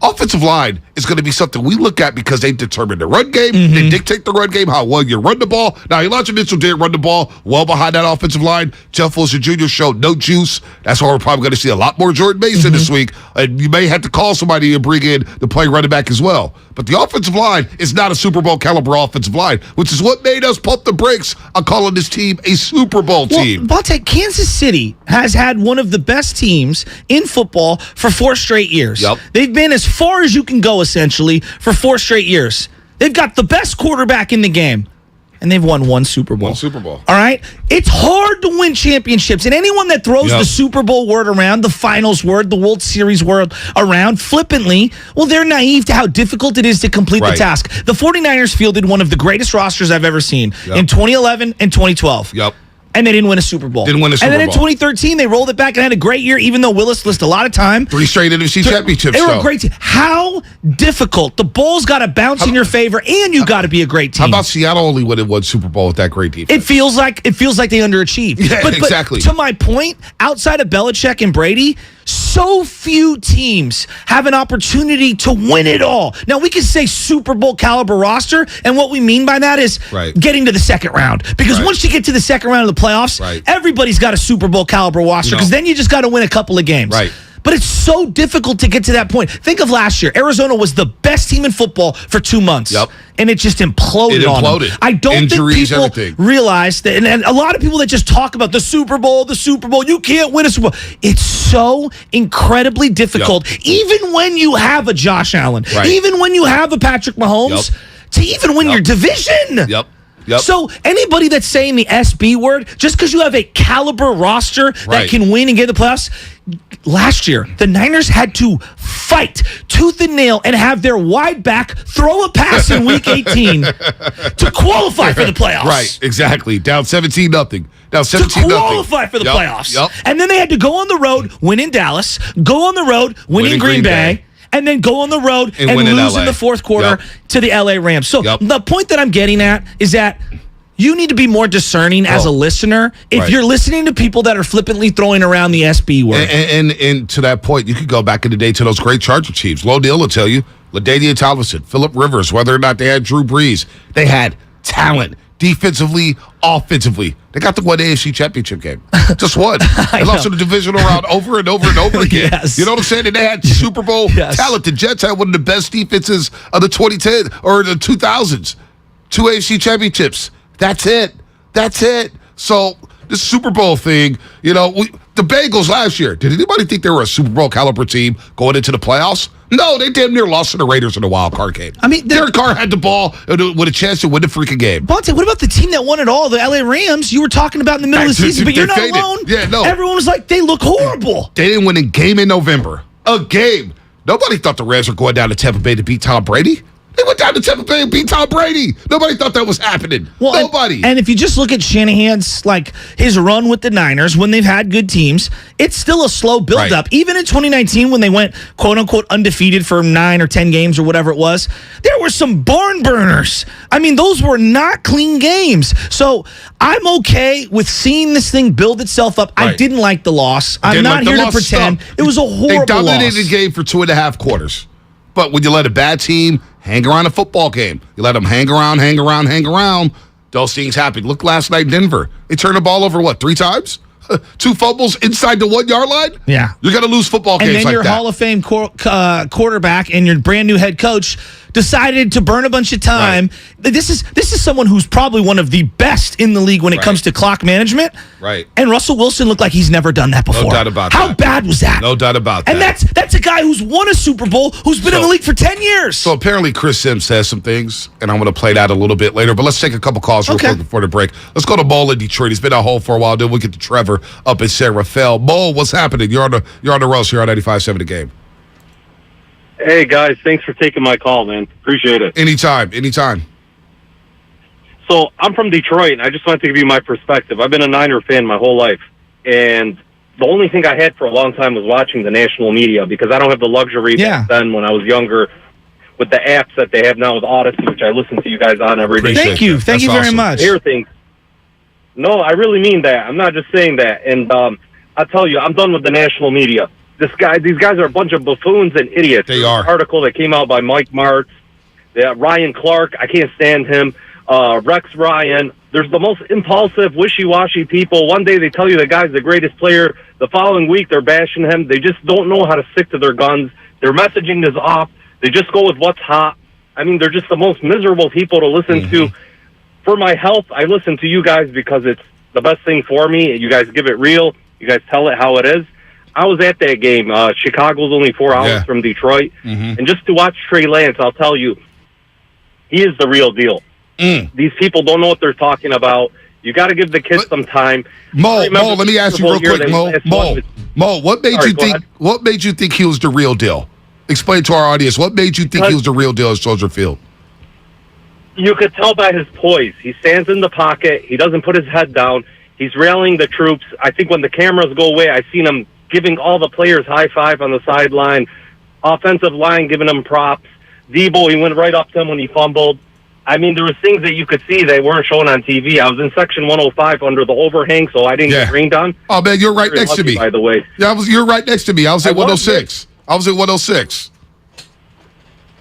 Offensive line is going to be something we look at because they determine the run game. They dictate the run game, how well you run the ball. Now, Elijah Mitchell did run the ball well behind that offensive line. Jeff Wilson Jr. showed no juice. That's why we're probably going to see a lot more Jordan Mason this week. And you may have to call somebody and bring in the play running back as well. But the offensive line is not a Super Bowl caliber offensive line, which is what made us pump the brakes on calling this team a Super Bowl team. Well, Kansas City has had one of the best teams in football for 4 straight years. Yep. They've been as far as you can go, essentially, for 4 straight years. They've got the best quarterback in the game, and they've won 1 Super Bowl. 1 Super Bowl. All right? It's hard to win championships, and anyone that throws the Super Bowl word around, the finals word, the World Series word around flippantly, well, they're naive to how difficult it is to complete the task. The 49ers fielded one of the greatest rosters I've ever seen in 2011 and 2012. Yep. and they didn't win a Super Bowl. Didn't win a Super And then Bowl. in 2013, they rolled it back and had a great year, even though Willis missed a lot of time. 3 straight NFC championships. They were though. a great team. How difficult? The Bulls got to bounce in your favor, and you got to be a great team. How about Seattle only winning one Super Bowl with that great defense? It feels like they underachieved. Yeah, but exactly. To my point, outside of Belichick and Brady, so few teams have an opportunity to win it all. Now, we can say Super Bowl caliber roster, and what we mean by that is getting to the second round. Because once you get to the second round of the playoffs, everybody's got a Super Bowl caliber roster, because then you just got to win a couple of games. Right. But it's so difficult to get to that point. Think of last year. Arizona was the best team in football for 2 months. Yep. And it just imploded on them. I don't Injuries, think people everything. realize that, and a lot of people that just talk about the Super Bowl, you can't win a Super Bowl. It's so incredibly difficult, even when you have a Josh Allen, even when you have a Patrick Mahomes, to even win your division. Yep. So anybody that's saying the SB word, just because you have a caliber roster that can win and get the playoffs, last year, the Niners had to fight tooth and nail and have their wide back throw a pass in Week 18 to qualify for the playoffs. Right, exactly. Down 17-0. Down 17-0. To qualify for the playoffs. Yep. And then they had to go on the road, win in Dallas, go on the road, win in Green Bay. And then go on the road and lose in the fourth quarter to the LA Rams. So the point that I'm getting at is that you need to be more discerning as a listener if you're listening to people that are flippantly throwing around the SB word. And to that point, you could go back in the day to those great Charger Chiefs. Low deal will tell you, LaDainian Tomlinson, Phillip Rivers, whether or not they had Drew Brees, they had talent. Defensively, offensively. They got the one AFC championship game. Just one. They lost in the divisional round over and over and over again. You know what I'm saying? And they had Super Bowl talent. The Jets had one of the best defenses of the 2010 or the 2000s. 2 AFC championships. That's it. So this Super Bowl thing, the Bengals last year, did anybody think they were a Super Bowl caliber team going into the playoffs? No, they damn near lost to the Raiders in the wild card game. I mean, Derek Carr had the ball with a chance to win the freaking game. Bonte, what about the team that won it all, the LA Rams? You were talking about in the middle of the season, but you're not alone. Yeah, no. Everyone was like, they look horrible. They didn't win a game in November. A game. Nobody thought the Rams were going down to Tampa Bay to beat Tom Brady. They went down to Tampa Bay and beat Tom Brady. Nobody thought that was happening. Nobody. And if you just look at Shanahan's, his run with the Niners when they've had good teams, it's still a slow build-up. Even in 2019 when they went, quote-unquote, undefeated for 9 or 10 games or whatever it was, there were some barn burners. I mean, those were not clean games. So I'm okay with seeing this thing build itself up. I didn't like the loss. I'm not here to pretend. It was a horrible loss. They dominated the game for 2.5 quarters. But when you let a bad team hang around a football game, you let them hang around, those things happen. Look last night in Denver. They turned the ball over, 3 times? 2 fumbles inside the 1 yard line? Yeah. You're going to lose football games like that. And then your Hall of Fame quarterback and your brand new head coach decided to burn a bunch of time. This is someone who's probably one of the best in the league when it comes to clock management. Right. And Russell Wilson looked like he's never done that before. No doubt about that. How bad was that? No doubt about that. And that's a guy who's won a Super Bowl, who's been in the league for 10 years. So apparently Chris Sims says some things, and I'm going to play that a little bit later. But let's take a couple calls real quick before the break. Let's go to Mo in Detroit. He's been on hold for a while. Then we'll get to Trevor up in San Rafael. Mo, what's happening? You're on the roast here on 95.7 The Game. Hey, guys. Thanks for taking my call, man. Appreciate it. Anytime. So I'm from Detroit, and I just wanted to give you my perspective. I've been a Niner fan my whole life, and the only thing I had for a long time was watching the national media because I don't have the luxury back then when I was younger with the apps that they have now with Odyssey, which I listen to you guys on every day. Thank you very much. Hear things. No, I really mean that. I'm not just saying that. And I'll tell you, I'm done with the national media. These guys are a bunch of buffoons and idiots. They are. An article that came out by Mike Martz, Ryan Clark. I can't stand him. Rex Ryan. There's the most impulsive, wishy-washy people. One day they tell you the guy's the greatest player. The following week they're bashing him. They just don't know how to stick to their guns. Their messaging is off. They just go with what's hot. I mean, they're just the most miserable people to listen to. For my health, I listen to you guys because it's the best thing for me. You guys give it real. You guys tell it how it is. I was at that game. Chicago's only 4 hours from Detroit. And just to watch Trey Lance, I'll tell you, he is the real deal. These people don't know what they're talking about. You got to give the kids some time. Mo, let me ask you real quick, Mo, what made you think he was the real deal? Explain to our audience, what made you think he was the real deal at Soldier Field? You could tell by his poise. He stands in the pocket. He doesn't put his head down. He's rallying the troops. I think when the cameras go away, I've seen him giving all the players high five on the sideline. Offensive line giving him props. Debo, he went right up to him when he fumbled. I mean, there was things that you could see they weren't shown on TV. I was in section 105 under the overhang, so I didn't get rained on. Oh, man, you're right next to me. By the way. Yeah, you're right next to me. I was at 106. I was at 106.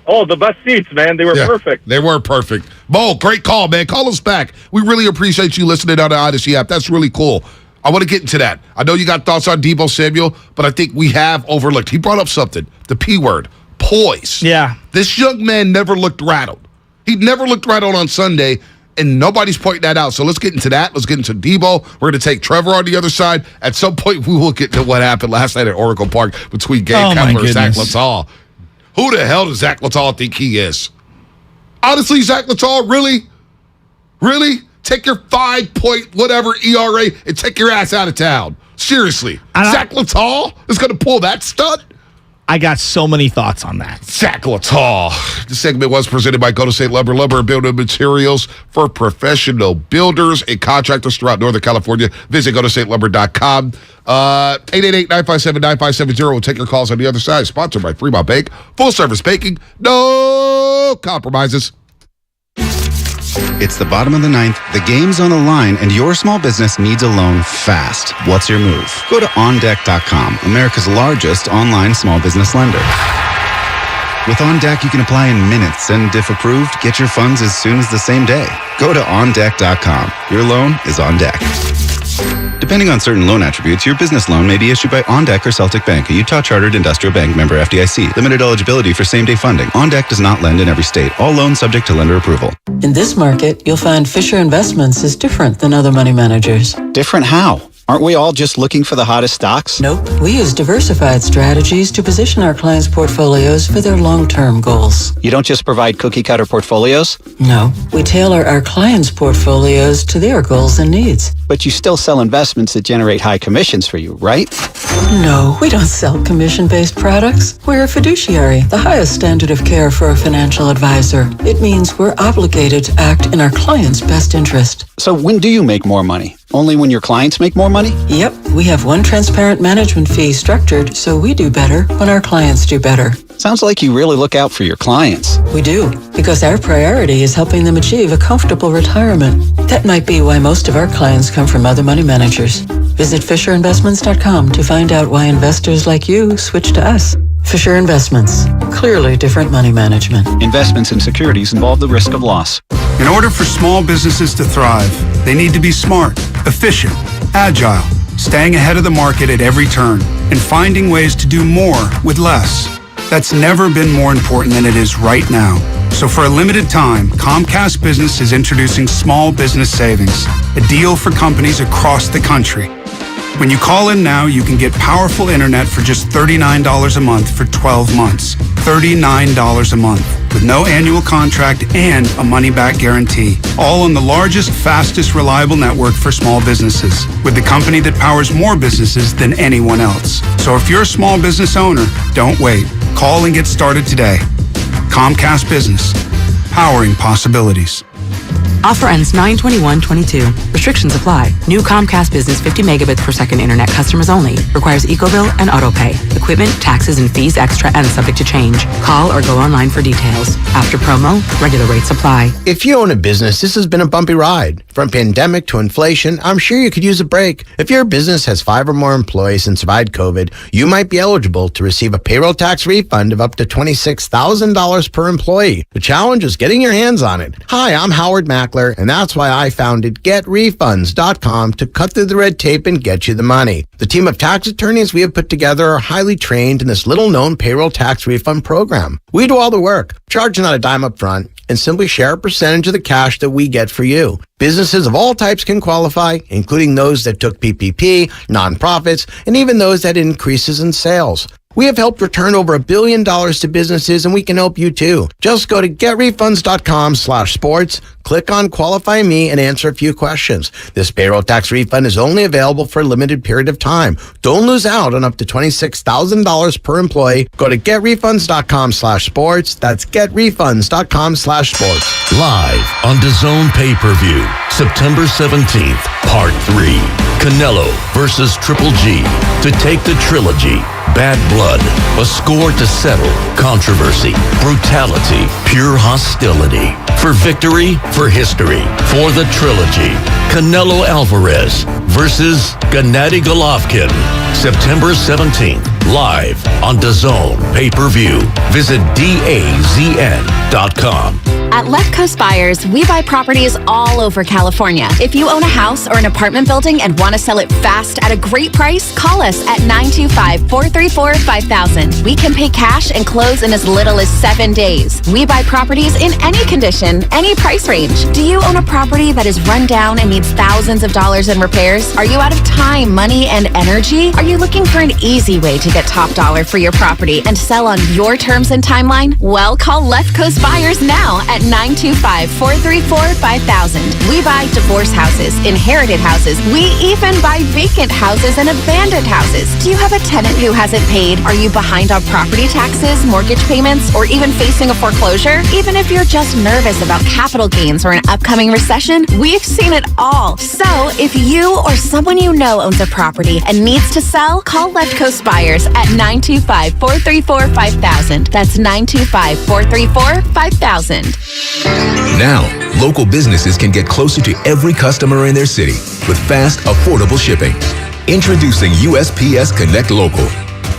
Oh, the best seats, man. They were perfect. They were perfect. Mo, great call, man. Call us back. We really appreciate you listening on the Odyssey app. That's really cool. I want to get into that. I know you got thoughts on Debo Samuel, but I think we have overlooked. He brought up something, the P word, poise. Yeah. This young man never looked rattled. He never looked rattled on Sunday, and nobody's pointing that out. So let's get into that. Let's get into Debo. We're going to take Trevor on the other side. At some point, we will get to what happened last night at Oracle Park between Gabe Kapler and Zach Littall. Who the hell does Zach Littall think he is? Honestly, Zach Littall, really? Really? Take your 5-point whatever ERA and take your ass out of town. Seriously. Zach Littall is going to pull that stunt? I got so many thoughts on that. Zach Littall. This segment was presented by Golden State Lumber and Building Materials for professional builders and contractors throughout Northern California. Visit GoldenStateLumber.com. 888-957-9570. We'll take your calls on the other side. Sponsored by Fremont Bank. Full service banking. No compromises. It's the bottom of the ninth, the game's on the line, and your small business needs a loan fast. What's your move? Go to OnDeck.com, America's largest online small business lender. With OnDeck, you can apply in minutes, and if approved, get your funds as soon as the same day. Go to OnDeck.com. Your loan is on deck. Depending on certain loan attributes, your business loan may be issued by OnDeck or Celtic Bank, a Utah-chartered industrial bank member FDIC. Limited eligibility for same-day funding. OnDeck does not lend in every state. All loans subject to lender approval. In this market, you'll find Fisher Investments is different than other money managers. Different how? Aren't we all just looking for the hottest stocks? Nope. We use diversified strategies to position our clients' portfolios for their long-term goals. You don't just provide cookie-cutter portfolios? No. We tailor our clients' portfolios to their goals and needs. But you still sell investments that generate high commissions for you, right? No, we don't sell commission-based products. We're a fiduciary, the highest standard of care for a financial advisor. It means we're obligated to act in our client's best interest. So when do you make more money? Only when your clients make more money? Yep. We have one transparent management fee structured so we do better when our clients do better. Sounds like you really look out for your clients. We do, because our priority is helping them achieve a comfortable retirement. That might be why most of our clients come from other money managers. Visit FisherInvestments.com to find out why investors like you switch to us. Fisher Investments. Clearly different money management. Investments in securities involve the risk of loss. In order for small businesses to thrive, they need to be smart, efficient, agile, staying ahead of the market at every turn, and finding ways to do more with less. That's never been more important than it is right now. So for a limited time, Comcast Business is introducing Small Business Savings, a deal for companies across the country. When you call in now, you can get powerful internet for just $39 a month for 12 months. $39 a month, with no annual contract and a money-back guarantee. All on the largest, fastest, reliable network for small businesses, with the company that powers more businesses than anyone else. So if you're a small business owner, don't wait. Call and get started today. Comcast Business, powering possibilities. Offer ends 9/21/22. Restrictions apply. New Comcast Business 50 megabits per second internet customers only. Requires EcoBill and AutoPay. Equipment, taxes, and fees extra and subject to change. Call or go online for details. After promo, regular rates apply. If you own a business, this has been a bumpy ride. From pandemic to inflation, I'm sure you could use a break. If your business has 5 or more employees and survived COVID, you might be eligible to receive a payroll tax refund of up to $26,000 per employee. The challenge is getting your hands on it. Hi, I'm Howard Mackler, and that's why I founded GetRefunds.com to cut through the red tape and get you the money. The team of tax attorneys we have put together are highly trained in this little-known payroll tax refund program. We do all the work, charge not a dime up front, and simply share a percentage of the cash that we get for you. Businesses of all types can qualify, including those that took PPP, nonprofits, and even those that had increases in sales. We have helped return over $1 billion to businesses, and we can help you too. Just go to getrefunds.com/sports, click on Qualify Me, and answer a few questions. This payroll tax refund is only available for a limited period of time. Don't lose out on up to $26,000 per employee. Go to getrefunds.com/sports. That's getrefunds.com/sports. Live on DAZN pay-per-view, September 17th, Part 3. Canelo versus Triple G to take the trilogy. Bad blood, a score to settle, controversy, brutality, pure hostility. For victory, for history, for the trilogy. Canelo Alvarez versus Gennady Golovkin. September 17th, live on DAZN pay-per-view. Visit DAZN.com. At Left Coast Buyers, we buy properties all over California. If you own a house or an apartment building and want to sell it fast at a great price, call us at 925-434-5000. We can pay cash and close in as little as 7 days. We buy properties in any condition, any price range. Do you own a property that is run down and needs thousands of dollars in repairs? Are you out of time, money, and energy? Are you looking for an easy way to get top dollar for your property and sell on your terms and timeline? Well, call Left Coast Buyers now at 925-434-5000. We buy divorce houses, inherited houses. We even buy vacant houses and abandoned houses. Do you have a tenant who hasn't paid? Are you behind on property taxes, mortgage payments, or even facing a foreclosure? Even if you're just nervous about capital gains or an upcoming recession, we've seen it all. So if you or someone you know owns a property and needs to sell, call Left Coast Buyers at 925-434-5000. That's 925-434-5000. Now, local businesses can get closer to every customer in their city with fast, affordable shipping. Introducing USPS Connect Local.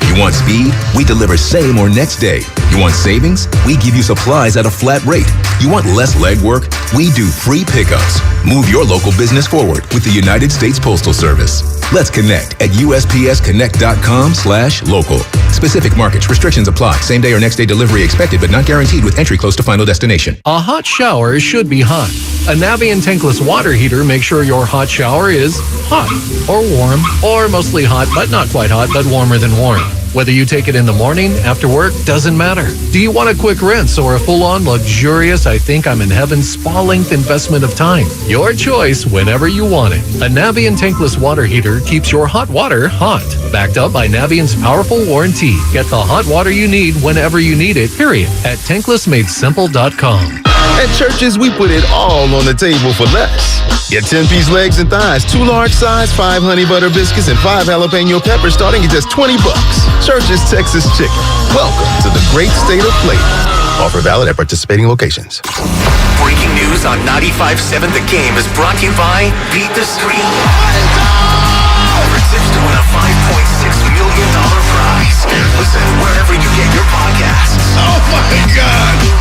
You want speed? We deliver same or next day. You want savings? We give you supplies at a flat rate. You want less legwork? We do free pickups. Move your local business forward with the United States Postal Service. Let's connect at USPSconnect.com/local. Specific markets, restrictions apply. Same day or next day delivery expected, but not guaranteed with entry close to final destination. A hot shower should be hot. A Navien tankless water heater makes sure your hot shower is hot or warm or mostly hot, but not quite hot, but warmer than warm. Whether you take it in the morning, after work, doesn't matter. Do you want a quick rinse or a full-on luxurious, I think I'm in heaven spa-length investment of time? Your choice whenever you want it. A Navien tankless water heater keeps your hot water hot. Backed up by Navien's powerful warranty. Get the hot water you need whenever you need it, period. At tanklessmadesimple.com. At Churches, we put it all on the table for less. Get 10-piece legs and thighs, 2 large size, 5 honey butter biscuits, and 5 jalapeno peppers starting at just $20. Churches Texas Chicken. Welcome to the great state of flavor. Offer valid at participating locations. Breaking news on 95.7 The Game is brought to you by Beat the Street. Tips to win a $5.6 million prize. Listen wherever you get your podcasts. Oh my God.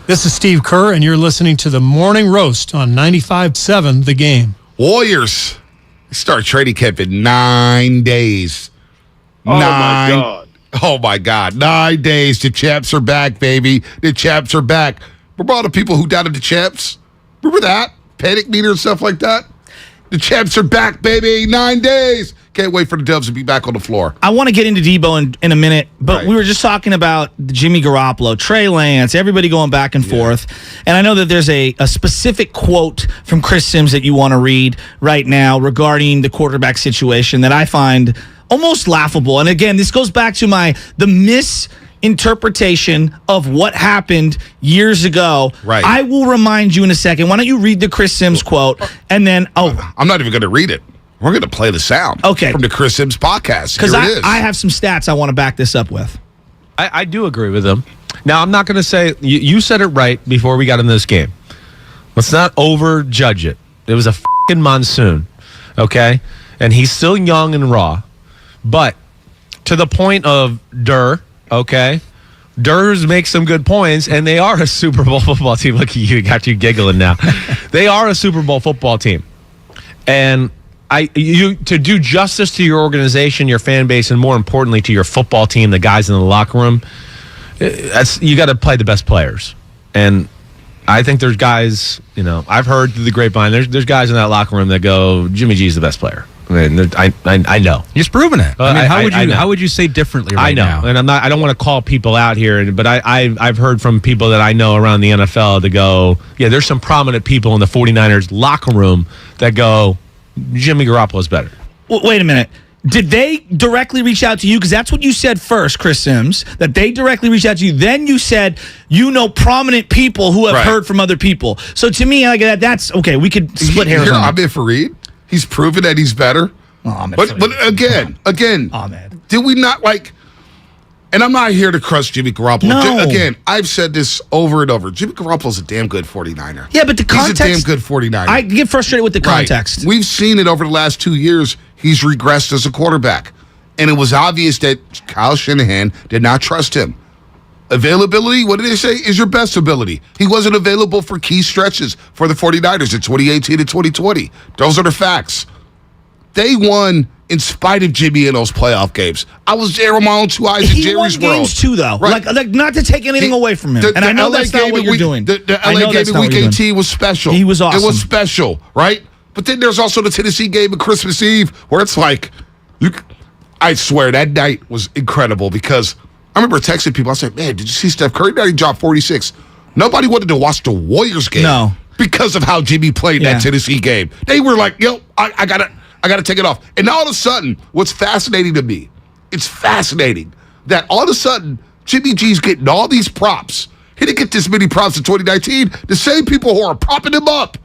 This is Steve Kerr, and you're listening to the Morning Roast on 95.7 The Game. Warriors start training camp in 9 days. Oh, my God. Oh, my God. 9 days. The Chaps are back, baby. The Chaps are back. Remember all the people who doubted the Chaps? Remember that? Panic meter and stuff like that? The Chaps are back, baby. 9 days. Can't wait for the Dubs to be back on the floor. I want to get into Debo in a minute, but we were just talking about Jimmy Garoppolo, Trey Lance, everybody going back and forth. And I know that there's a specific quote from Chris Sims that you want to read right now regarding the quarterback situation that I find almost laughable. And again, this goes back to the misinterpretation of what happened years ago. Right. I will remind you in a second. Why don't you read the Chris Sims quote, and then, I'm not even going to read it. We're going to play the sound from the Chris Sims podcast. Because I have some stats I want to back this up with. I do agree with him. Now, I'm not going to say, you said it right before we got in this game. Let's not overjudge it. It was a f***ing monsoon, okay? And he's still young and raw. But to the point of okay? Durs makes some good points, and they are a Super Bowl football team. Look at you, got you giggling now. They are a Super Bowl football team. And to do justice to your organization, your fan base, and more importantly to your football team, the guys in the locker room, you got to play the best players. And I think there's guys, I've heard through the grapevine, there's guys in that locker room that go, Jimmy G's the best player. I mean, I know. He's proven it. How would you say differently right now? I know. And I don't want to call people out here, but I've heard from people that I know around the NFL to go, yeah, there's some prominent people in the 49ers locker room that go, Jimmy Garoppolo's better. Well, wait a minute. Did they directly reach out to you? Because that's what you said first, Chris Sims, that they directly reached out to you. Then you said, prominent people who have heard from other people. So to me, that's okay. We could split hairs on that. Ahmed Fareed, he's proven that he's better. But again, did we not and I'm not here to crush Jimmy Garoppolo. No. Again, I've said this over and over. Jimmy Garoppolo's a damn good 49er. Yeah, but the context. He's a damn good 49er. I get frustrated with the context. Right. We've seen it over the last 2 years. He's regressed as a quarterback. And it was obvious that Kyle Shanahan did not trust him. Availability, what did they say, is your best ability. He wasn't available for key stretches for the 49ers in 2018 and 2020. Those are the facts. They won in spite of Jimmy in those playoff games. I was there with my own two eyes in Jerry's world. He won games too, though. Right. Like not to take anything away from him. And I know that's not what you're doing. The LA game in Week 18 was special. He was awesome. It was special, right? But then there's also the Tennessee game on Christmas Eve where it's I swear that night was incredible because I remember texting people. I said, man, did you see Steph Curry? He dropped 46. Nobody wanted to watch the Warriors game. No. Because of how Jimmy played that Tennessee game. They were like, I got to take it off. And all of a sudden, what's fascinating to me, it's fascinating that all of a sudden, Jimmy G's getting all these props. He didn't get this many props in 2019. The same people who are propping him up,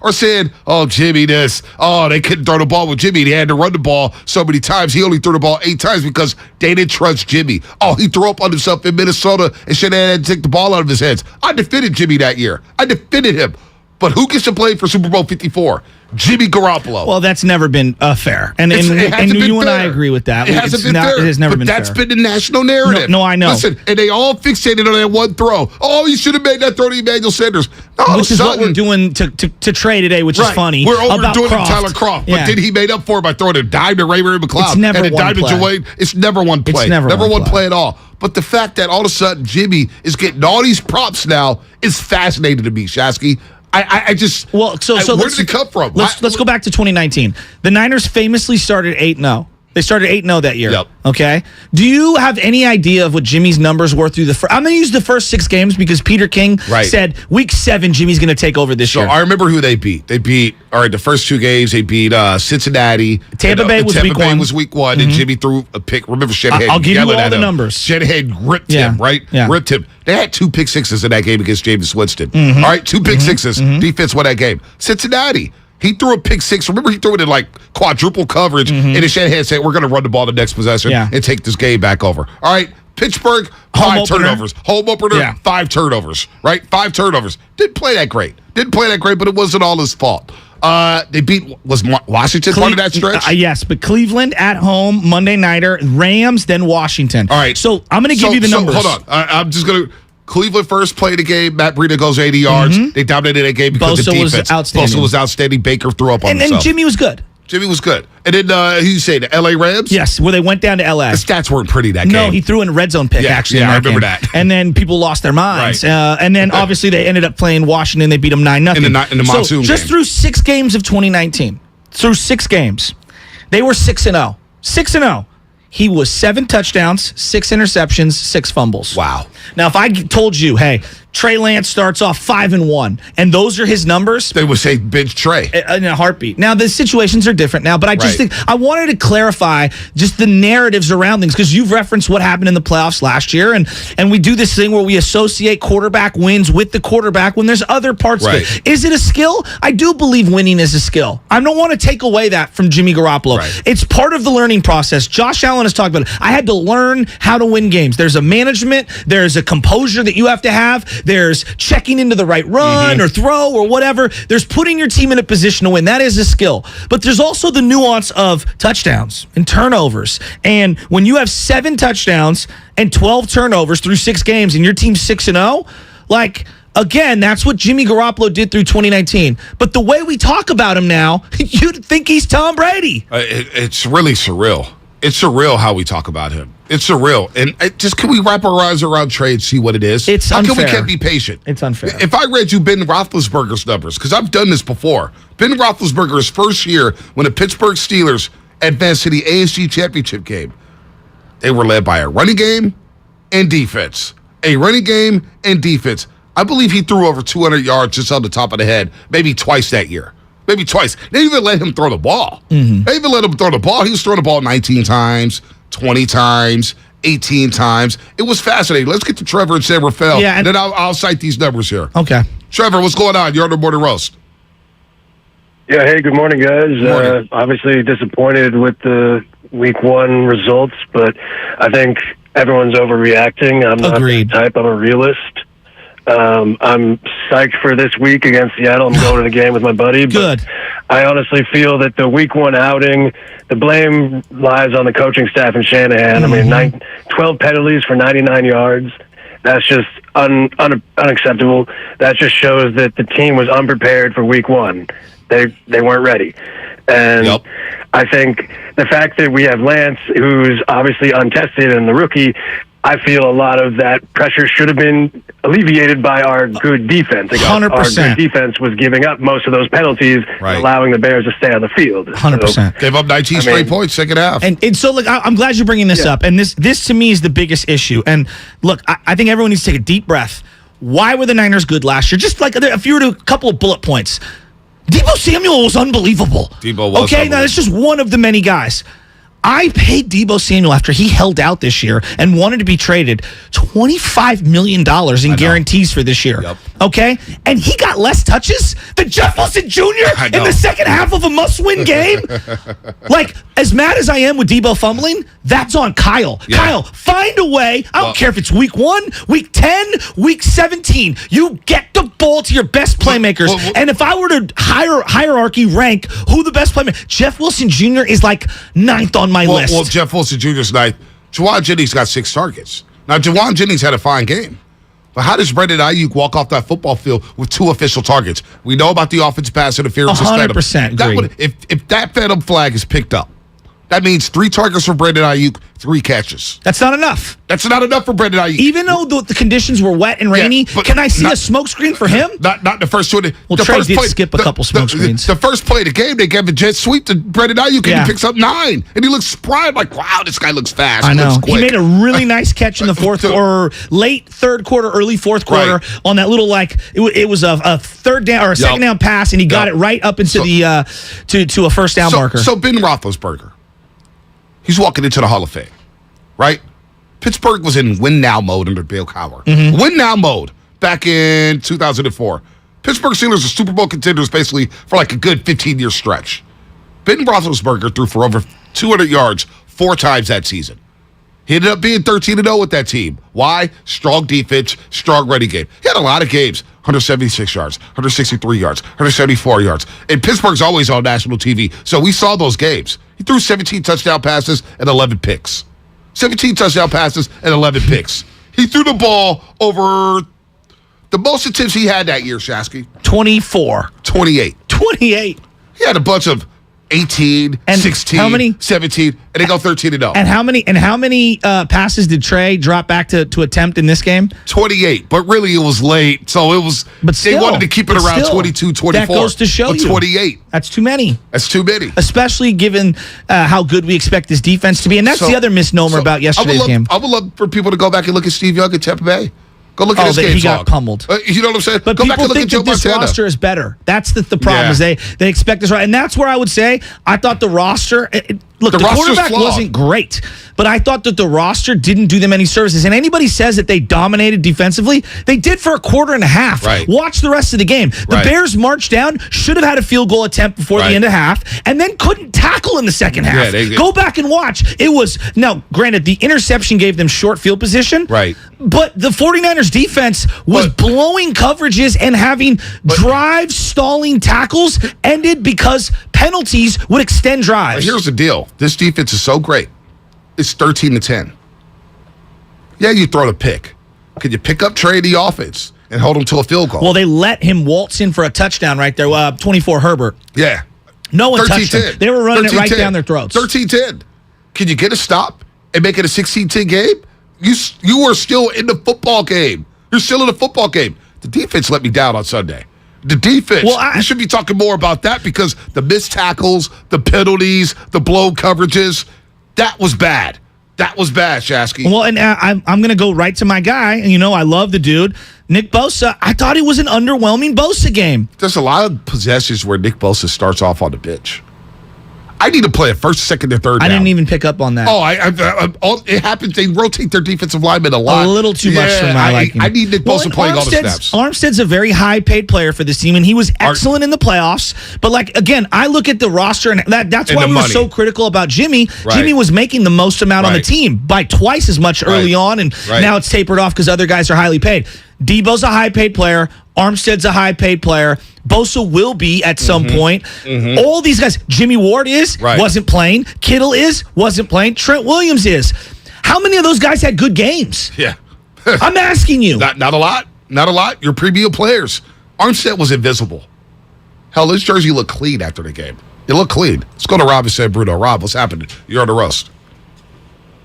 are saying, oh, Jimmy this. Oh, they couldn't throw the ball with Jimmy. They had to run the ball so many times. He only threw the ball 8 times because they didn't trust Jimmy. Oh, he threw up on himself in Minnesota and Shanahan had to take the ball out of his hands. I defended Jimmy that year. I defended him. But who gets to play for Super Bowl 54? Jimmy Garoppolo. Well, that's never been fair. And you and I agree with that. It hasn't been fair. It has never been fair. But that's been the national narrative. No, I know. Listen, and they all fixated on that one throw. Oh, you should have made that throw to Emmanuel Sanders. Which is what we're doing to trade today, which is funny. We're overdoing Tyler Kroft. But then he made up for it by throwing a dime to Ray-Ray McCloud. It's never one play. It's never one play. It's never one play at all. But the fact that all of a sudden Jimmy is getting all these props now is fascinating to me, Shasky. I just where did it come from? Let's go back to 2019. The Niners famously started 8-0. They started 8-0 that year. Yep. Okay. Do you have any idea of what Jimmy's numbers were through the first? I'm going to use the first 6 games because Peter King said week 7 Jimmy's going to take over this year. So I remember who they beat. They beat the first 2 games. They beat Cincinnati. Tampa Bay was week 1. Was week 1, and Jimmy threw a pick. Remember Shanahan? I'll give you all the numbers. Shanahan ripped him, right? Yeah. Ripped him. They had 2 pick sixes in that game against Jameis Winston. All right, 2 pick sixes. Defense won that game. Cincinnati. He threw a pick 6. Remember, he threw it in quadruple coverage, and then Shanahan said, we're going to run the ball the next possession and take this game back over. All right, Pittsburgh, 5 turnovers. Home opener, 5 turnovers, right? 5 turnovers. Didn't play that great, but it wasn't all his fault. They beat, was Washington part of that stretch? Yes, but Cleveland at home, Monday Nighter, Rams, then Washington. All right. So I'm going to give you the numbers. Hold on. I'm just going to. Cleveland first played a game. Matt Breida goes 80 yards. They dominated that game because of defense. Bosa was outstanding. Baker threw up on himself. And Jimmy was good. And then, who you say, the LA Rams? Yes, where they went down to LA. The stats weren't pretty that game. No, he threw in a red zone pick, actually. Yeah, I remember that. And then people lost their minds. Right. And then, obviously, they ended up playing Washington. They beat them 9-0. In the monsoon game. Just through 6 games of 2019, through 6 games, they were 6-0. 6-0. He was 7 touchdowns, 6 interceptions, 6 fumbles. Wow. Now, if I told you, hey, Trey Lance starts off 5-1, and those are his numbers, they would say bench Trey in a heartbeat. Now the situations are different now, but I just think I wanted to clarify just the narratives around things because you've referenced what happened in the playoffs last year, and we do this thing where we associate quarterback wins with the quarterback when there's other parts of it. Is it a skill? I do believe winning is a skill. I don't want to take away that from Jimmy Garoppolo. It's part of the learning process. Josh Allen has talked about it. I had to learn how to win games. There's a management. There's a composure that you have to have. There's checking into the right run or throw or whatever. There's putting your team in a position to win. That is a skill. But there's also the nuance of touchdowns and turnovers. And when you have 7 touchdowns and 12 turnovers through 6 games and your team's 6-0, again, that's what Jimmy Garoppolo did through 2019. But the way we talk about him now, you'd think he's Tom Brady. It's really surreal. It's surreal how we talk about him. It's surreal. And just can we wrap our eyes around trade, see what it is? It's How unfair. come we can't be patient? It's unfair. If I read you Ben Roethlisberger's numbers, because I've done this before, Ben Roethlisberger's first year when the Pittsburgh Steelers advanced to the AFC Championship game, they were led by a running game and defense. A running game and defense. I believe he threw over 200 yards just on the top of the head, maybe twice that year. Maybe twice. They didn't even let him throw the ball. Mm-hmm. They even let him throw the ball. He was throwing the ball 19 times, 20 times, 18 times. It was fascinating. Let's get to Trevor in San Rafael, and then I'll cite these numbers here. Okay. Trevor, what's going on? You're on the Morning Roast. Yeah, hey, good morning, guys. Morning. Obviously disappointed with the Week 1 results, but I think everyone's overreacting. I'm not the type. I'm a realist. I'm psyched for this week against Seattle. I'm going to the game with my buddy. Good. I honestly feel that the Week 1 outing, the blame lies on the coaching staff and Shanahan. Mm-hmm. I mean, 12 penalties for 99 yards. That's just unacceptable. That just shows that the team was unprepared for Week 1. They weren't ready. And I think the fact that we have Lance, who's obviously untested, and the rookie, I feel a lot of that pressure should have been alleviated by our good defense. 100%. Our good defense was giving up most of those penalties, allowing the Bears to stay on the field. 100%. Gave up 19 straight points, second half. And so, look, I'm glad you're bringing this up. And this to me is the biggest issue. And look, I think everyone needs to take a deep breath. Why were the Niners good last year? Just like if you were to a couple of bullet points. Deebo Samuel was unbelievable. Deebo was okay, now that's just one of the many guys. I paid Deebo Samuel after he held out this year and wanted to be traded $25 million in guarantees for this year. Okay? And he got less touches than Jeff Wilson Jr. in the second half of a must-win game. Like, as mad as I am with Deebo fumbling, that's on Kyle. Yeah. Kyle, find a way. I don't care if it's week 1, week 10, week 17. You get the ball to your best playmakers. And if I were to hierarchy rank who the best playmaker, Jeff Wilson Jr. is like 9th on my list. Well, Jeff Wilson Jr.'s ninth. Jawan Jennings got 6 targets. Now, Jawan Jennings had a fine game. But how does Brandon Ayuk walk off that football field with 2 official targets? We know about the offensive pass interference. 100% agree. If that phantom flag is picked up, that means 3 targets for Brandon Ayuk, 3 catches. That's not enough. That's not enough for Brandon Ayuk. Even though the conditions were wet and rainy, can I see a smoke screen for him? Not the first 2. Well, Trey did skip a couple smoke screens. The first play of the game, they gave a jet sweep to Brandon Ayuk, and he picks up 9. And he looks spry. I'm like, wow, this guy looks fast. I know. Looks quick. He made a really nice catch in the fourth or late third quarter, early fourth quarter on that little, like, it was a third down or a second down pass, and he got it right up into to a first down marker. So Ben Roethlisberger, he's walking into the Hall of Fame, right? Pittsburgh was in win-now mode under Bill Cowher. Mm-hmm. Win-now mode back in 2004. Pittsburgh Steelers are Super Bowl contenders basically for like a good 15-year stretch. Ben Roethlisberger threw for over 200 yards 4 times that season. He ended up being 13-0 with that team. Why? Strong defense, strong running game. He had a lot of games. 176 yards, 163 yards, 174 yards. And Pittsburgh's always on national TV, so we saw those games. He threw 17 touchdown passes and 11 picks. 17 touchdown passes and 11 picks. He threw the ball over the most attempts he had that year, Shasky. 24. 28. 28. He had a bunch of 18, and 16, how many? 17, and they go 13-0. And how many passes did Trey drop back to attempt in this game? 28, but really it was late, so it was. But still, they wanted to keep it around 22, 24. That goes to show but you 28. That's too many. That's too many, especially given how good we expect this defense to be. And that's the other misnomer about yesterday's game. I would love for people to go back and look at Steve Young at Tampa Bay. Go look at his game. He got pummeled. You know what I'm saying? But go back people and look think at Joe that this Montana. roster is better. That's the problem. Is they expect this right, and that's where I would say I thought the roster. Look, the quarterback wasn't great, but I thought that the roster didn't do them any services. And anybody says that they dominated defensively, they did for a quarter and a half. Right. Watch the rest of the game. The Bears marched down, should have had a field goal attempt before the end of half, and then couldn't tackle in the second half. Go back and watch. It was, now, granted, the interception gave them short field position. Right. But the 49ers defense was blowing coverages and having drive stalling tackles ended because penalties would extend drives. Here's the deal. This defense is so great. It's 13-10. Yeah, you throw the pick. Could you pick up Trey the offense and hold him to a field goal? Well, they let him waltz in for a touchdown right there. 24 Herbert. Yeah. No one touched him. They were running it right down their throats. 13-10. Can you get a stop and make it a 16-10 game, you are still in the football game. You're still in the football game. The defense let me down on Sunday. The defense. You should be talking more about that because the missed tackles, the penalties, the blown coverages, that was bad. That was bad, Shasky. Well, and I'm going to go right to my guy. And, I love the dude. Nick Bosa, I thought it was an underwhelming Bosa game. There's a lot of possessions where Nick Bosa starts off on the bench. I need to play a first, second, or third down. I didn't even pick up on that. It happens. They rotate their defensive linemen a lot. A little too much for my liking. I need Nick Bosa playing all the snaps. Armstead's a very high-paid player for this team, and he was excellent in the playoffs. But, again, I look at the roster, and that's why we were so critical about Jimmy. Right. Jimmy was making the most amount on the team by twice as much early on, and now it's tapered off because other guys are highly paid. Debo's a high-paid player. Armstead's a high-paid player. Bosa will be at some point. All these guys, Jimmy Ward wasn't playing. Kittle wasn't playing. Trent Williams is. How many of those guys had good games? Yeah. I'm asking you. Not a lot. Not a lot. Your premium players. Armstead was invisible. Hell, his jersey looked clean after the game. It looked clean. Let's go to Rob and San Bruno. Rob, what's happening? You're on the roast.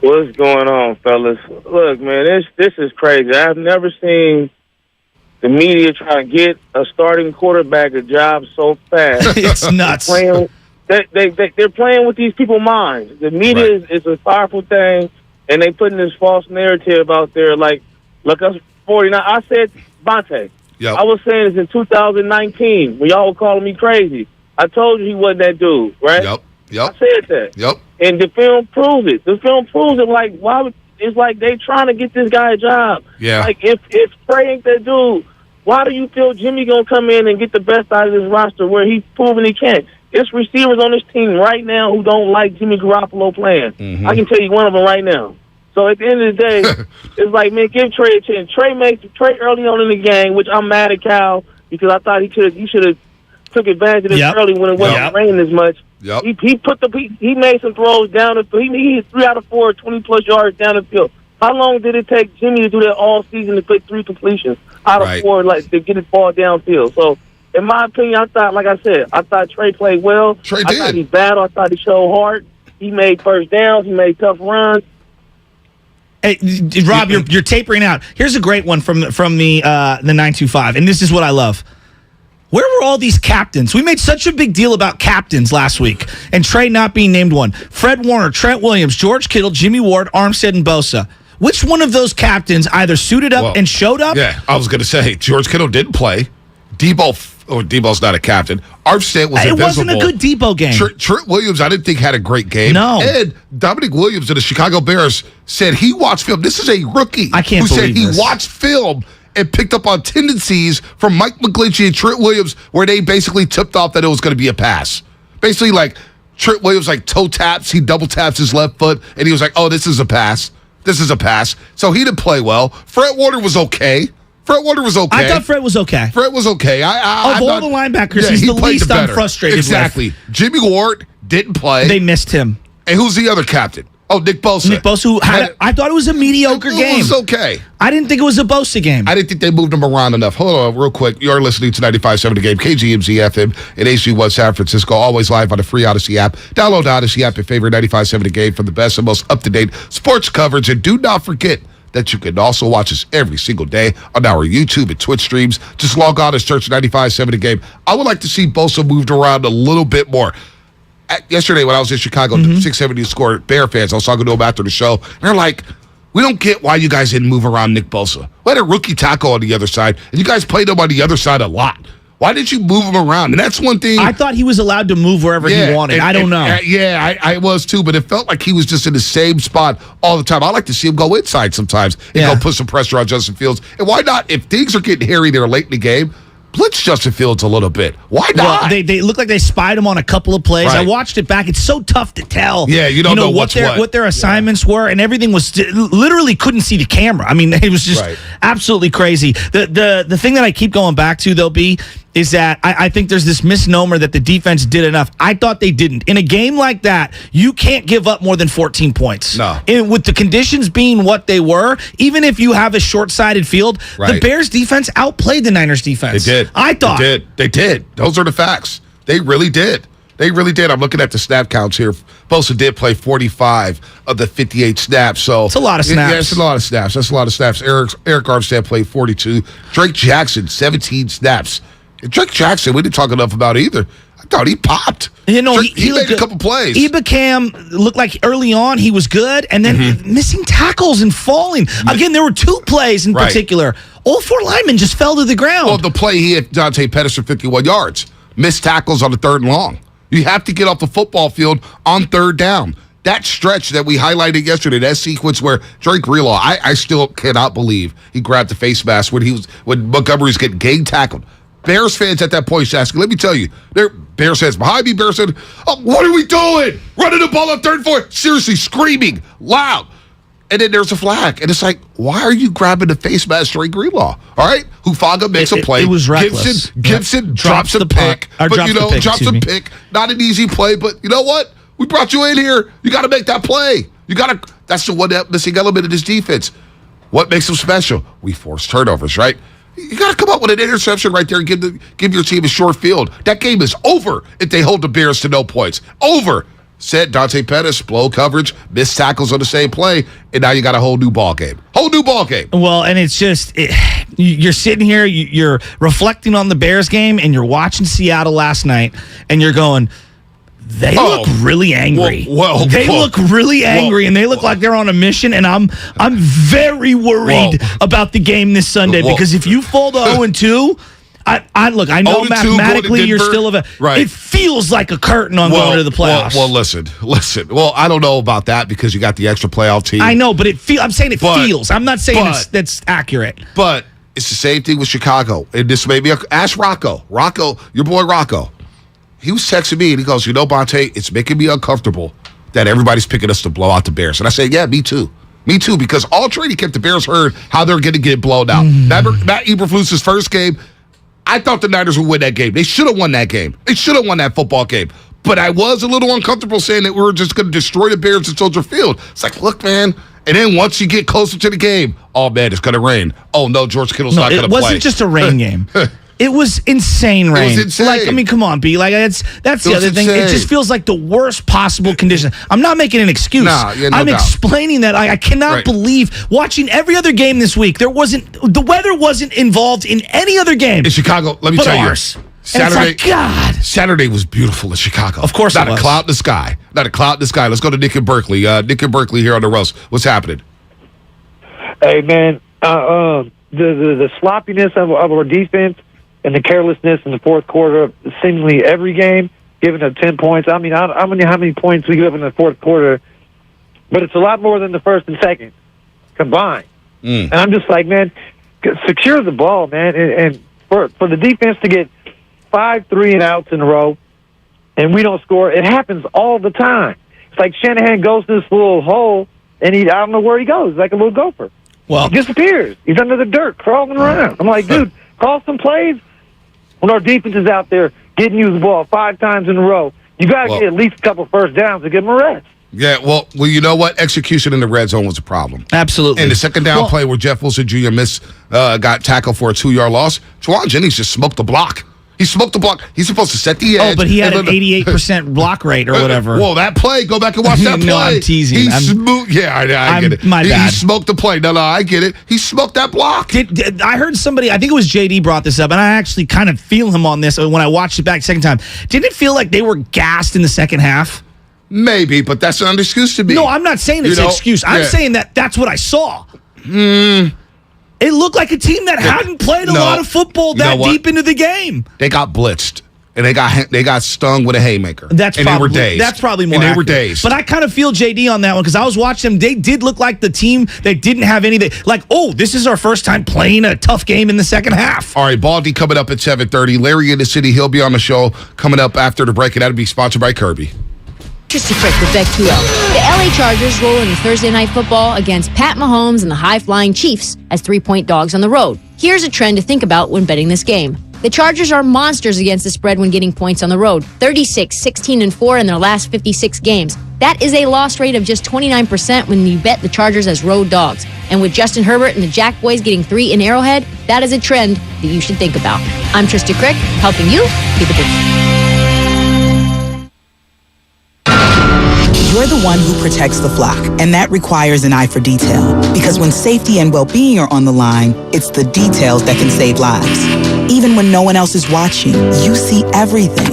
What's going on, fellas? Look, man, this is crazy. I've never seen the media try to get a starting quarterback a job so fast. It's nuts. They're playing with these people's minds. The media is a powerful thing, and they putting this false narrative out there like, look, us 49. I said, Bonte, I was saying this in 2019 when y'all were calling me crazy. I told you he wasn't that dude, right? Yep. I said that. Yep. And the film proves it. The film proves it. Like, why would, it's like they trying to get this guy a job. Yeah. Like, if Trey ain't that dude, why do you feel Jimmy going to come in and get the best out of this roster where he's proven he can't? There's receivers on this team right now who don't like Jimmy Garoppolo playing. I can tell you one of them right now. So at the end of the day, it's like, man, give Trey a chance. Trey early on in the game, which I'm mad at Cal because I thought he should have took advantage of this early when it wasn't raining as much. Yep. He made some throws down the field. He hit 3 out of 4, 20-plus yards down the field. How long did it take Jimmy to do that all season to put 3 completions out of 4, to get it ball downfield? So, in my opinion, I thought Trey played well. I thought he battled. I thought he showed heart. He made first downs. He made tough runs. Hey, Rob, you're tapering out. Here's a great one from the 925, and this is what I love. Where were all these captains? We made such a big deal about captains last week, and Trey not being named one. Fred Warner, Trent Williams, George Kittle, Jimmy Ward, Armstead, and Bosa. Which one of those captains either suited up and showed up? Yeah, I was going to say, George Kittle didn't play. Debo's not a captain. Armstead was invisible. It wasn't a good Debo game. Trent Williams, I didn't think had a great game. No. And Dominic Williams of the Chicago Bears said he watched film. This is a rookie who said he watched film and picked up on tendencies from Mike McGlinchey and Trent Williams where they basically tipped off that it was going to be a pass. Basically, like, Trent Williams, toe taps, he double taps his left foot, and he was like, oh, this is a pass. This is a pass. So he didn't play well. Fred Warner was okay. I thought Fred was okay. Fred was okay. Of all the linebackers, he's the least I'm frustrated with. Jimmy Ward didn't play. They missed him. And who's the other captain? Oh, Nick Bosa. Nick Bosa, who I thought it was a mediocre game. It was okay. I didn't think it was a Bosa game. I didn't think they moved him around enough. Hold on real quick. You are listening to 95.7 The Game, KGMZ FM and HD1 San Francisco, always live on the free Odyssey app. Download the Odyssey app and favorite 95.7 The Game for the best and most up-to-date sports coverage. And do not forget that you can also watch us every single day on our YouTube and Twitch streams. Just log on and search 95.7 The Game. I would like to see Bosa moved around a little bit more. Yesterday when I was in Chicago, 670 scored Bear fans. I was talking to them after the show. And they're like, we don't get why you guys didn't move around Nick Bosa. We had a rookie tackle on the other side, and you guys played him on the other side a lot. Why didn't you move him around? And that's one thing. I thought he was allowed to move wherever he wanted. I don't know. I was too, but it felt like he was just in the same spot all the time. I like to see him go inside sometimes and go put some pressure on Justin Fields. And why not? If things are getting hairy there late in the game, blitz Justin Fields a little bit. Why not? Well, they look like they spied him on a couple of plays. I watched it back. It's so tough to tell. Yeah, you don't know what their assignments were, and everything was literally couldn't see the camera. I mean, it was just absolutely crazy. The thing that I keep going back to, though, B, is that I think there's this misnomer that the defense did enough. I thought they didn't. In a game like that, you can't give up more than 14 points. No. And with the conditions being what they were, even if you have a short-sided field, the Bears defense outplayed the Niners defense. They did. I thought. They did. Those are the facts. They really did. They really did. I'm looking at the snap counts here. Bosa did play 45 of the 58 snaps. So it's a lot of snaps. Yeah, it's a lot of snaps. That's a lot of snaps. Eric Armstead played 42. Drake Jackson, 17 snaps. And Drake Jackson, we didn't talk enough about either. I thought he popped. You know, he made a couple plays. Ibukam looked like early on he was good, and then missing tackles and falling. Again, there were 2 plays in particular. All 4 linemen just fell to the ground. Well, the play he hit Dante Pettis for 51 yards. Missed tackles on the 3rd and long. You have to get off the football field on 3rd down. That stretch that we highlighted yesterday, that sequence where Drake Greenlaw, I still cannot believe he grabbed the face mask when Montgomery's getting gang tackled. Bears fans at that point asking, let me tell you, Bears fans behind me, Bears fans, what are we doing? Running the ball on 3rd and 4th. Seriously, screaming, loud. And then there's a flag. And it's like, why are you grabbing the face mask, Drake Greenlaw? All right? Hufanga makes a play. It was reckless. Gibson drops a pick. Drops a pick. Not an easy play, but you know what? We brought you in here. You got to make that play. That's the one missing element of this defense. What makes them special? We force turnovers, right? You got to come up with an interception right there and give your team a short field. That game is over if they hold the Bears to no points. Over. Said Dante Pettis, blow coverage, missed tackles on the same play, and now you got a whole new ball game. Well, and it's just, you're sitting here, you're reflecting on the Bears game, and you're watching Seattle last night, and you're going, they look really angry. They look really angry, and they look like they're on a mission, and I'm very worried about the game this Sunday, because if you fall to 0-2, I know mathematically you're still it feels like a curtain on going to the playoffs. Well, listen. Well, I don't know about that because you got the extra playoff team. I know, but I'm saying it feels. I'm not saying that's accurate. But it's the same thing with Chicago. And this may be ask Rocco. Rocco, your boy Rocco. He was texting me and he goes, Bonte, it's making me uncomfortable that everybody's picking us to blow out the Bears. And I said, yeah, me too. Me too, because all training camp the Bears heard how they're going to get blown out. Matt Eberflus's first game, I thought the Niners would win that game. They should have won that game. They should have won that football game. But I was a little uncomfortable saying that we were just going to destroy the Bears at Soldier Field. It's like, look, man. And then once you get closer to the game, oh, man, it's going to rain. Oh, no, George Kittle's not going to play. It wasn't just a rain game. It was insane rain. It was insane. Like, I mean, come on, B. Like, that's the other thing. It just feels like the worst possible condition. I'm not making an excuse. I'm explaining that I cannot believe watching every other game this week. The weather wasn't involved in any other game. In Chicago, let me tell you. Saturday was beautiful in Chicago. Of course, not a cloud in the sky. Not a cloud in the sky. Let's go to Nick and Berkeley. Nick and Berkeley here on the roast. What's happening? Hey, man, the sloppiness of our defense and the carelessness in the fourth quarter of seemingly every game, giving up 10 points. I mean, how many points we give up in the fourth quarter, but it's a lot more than the first and second combined. And I'm just like, man, secure the ball, man, and for the defense to get 5 3-and-outs in a row and we don't score, it happens all the time. It's like Shanahan goes to this little hole, and I don't know where he goes, like a little gopher. He disappears. He's under the dirt, crawling around. I'm like, dude, call some plays. When our defense is out there getting you the ball 5 times in a row, you got to get at least a couple first downs to give them a rest. Yeah, well, you know what? Execution in the red zone was a problem. Absolutely. And the second down play where Jeff Wilson Jr. got tackled for a 2-yard loss, Juwan Jennings just smoked the block. He smoked the block. He's supposed to set the edge. Oh, but he had an 88% block rate or whatever. Well, that play, go back and watch that play. No, I'm teasing. I get it. My bad. He smoked the play. No, I get it. He smoked that block. I heard somebody, I think it was JD brought this up, and I actually kind of feel him on this when I watched it back the second time. Didn't it feel like they were gassed in the second half? Maybe, but that's not an excuse to me. No, I'm not saying it's an excuse. I'm saying that's what I saw. It looked like a team that hadn't played a lot of football deep into the game. They got blitzed, and they got stung with a haymaker. They were dazed. That's probably more accurate. They were dazed. But I kind of feel JD on that one because I was watching them. They did look like the team that didn't have anything. Like, this is our first time playing a tough game in the second half. All right, Baldy coming up at 7:30. Larry in the city, he'll be on the show coming up after the break, and that'll be sponsored by Kirby. Tristy Frick with BetQL. The LA Chargers roll into Thursday Night Football against Pat Mahomes and the high-flying Chiefs as 3-point dogs on the road. Here's a trend to think about when betting this game. The Chargers are monsters against the spread when getting points on the road. 36, 16, and 4 in their last 56 games. That is a loss rate of just 29% when you bet the Chargers as road dogs. And with Justin Herbert and the Jack Boys getting 3 in Arrowhead, that is a trend that you should think about. I'm Tristy Crick, helping you be the best. You're the one who protects the flock, and that requires an eye for detail. Because when safety and well-being are on the line, it's the details that can save lives. Even when no one else is watching, you see everything.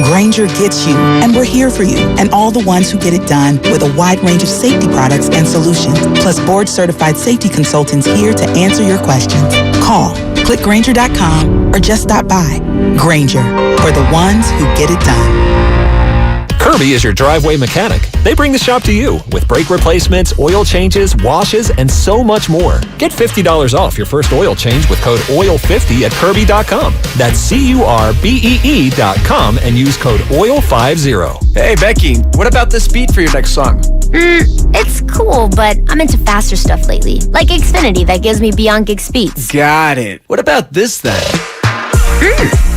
Grainger gets you, and we're here for you, and all the ones who get it done with a wide range of safety products and solutions, plus board-certified safety consultants here to answer your questions. Call, click Grainger.com, or just stop by. Grainger, for the ones who get it done. Kirby is your driveway mechanic. They bring the shop to you with brake replacements, oil changes, washes, and so much more. Get $50 off your first oil change with code OIL50 at Kirby.com. That's CURBEE.com and use code OIL50. Hey, Becky, what about this beat for your next song? It's cool, but I'm into faster stuff lately. Like Xfinity that gives me beyond gig speeds. Got it. What about this then?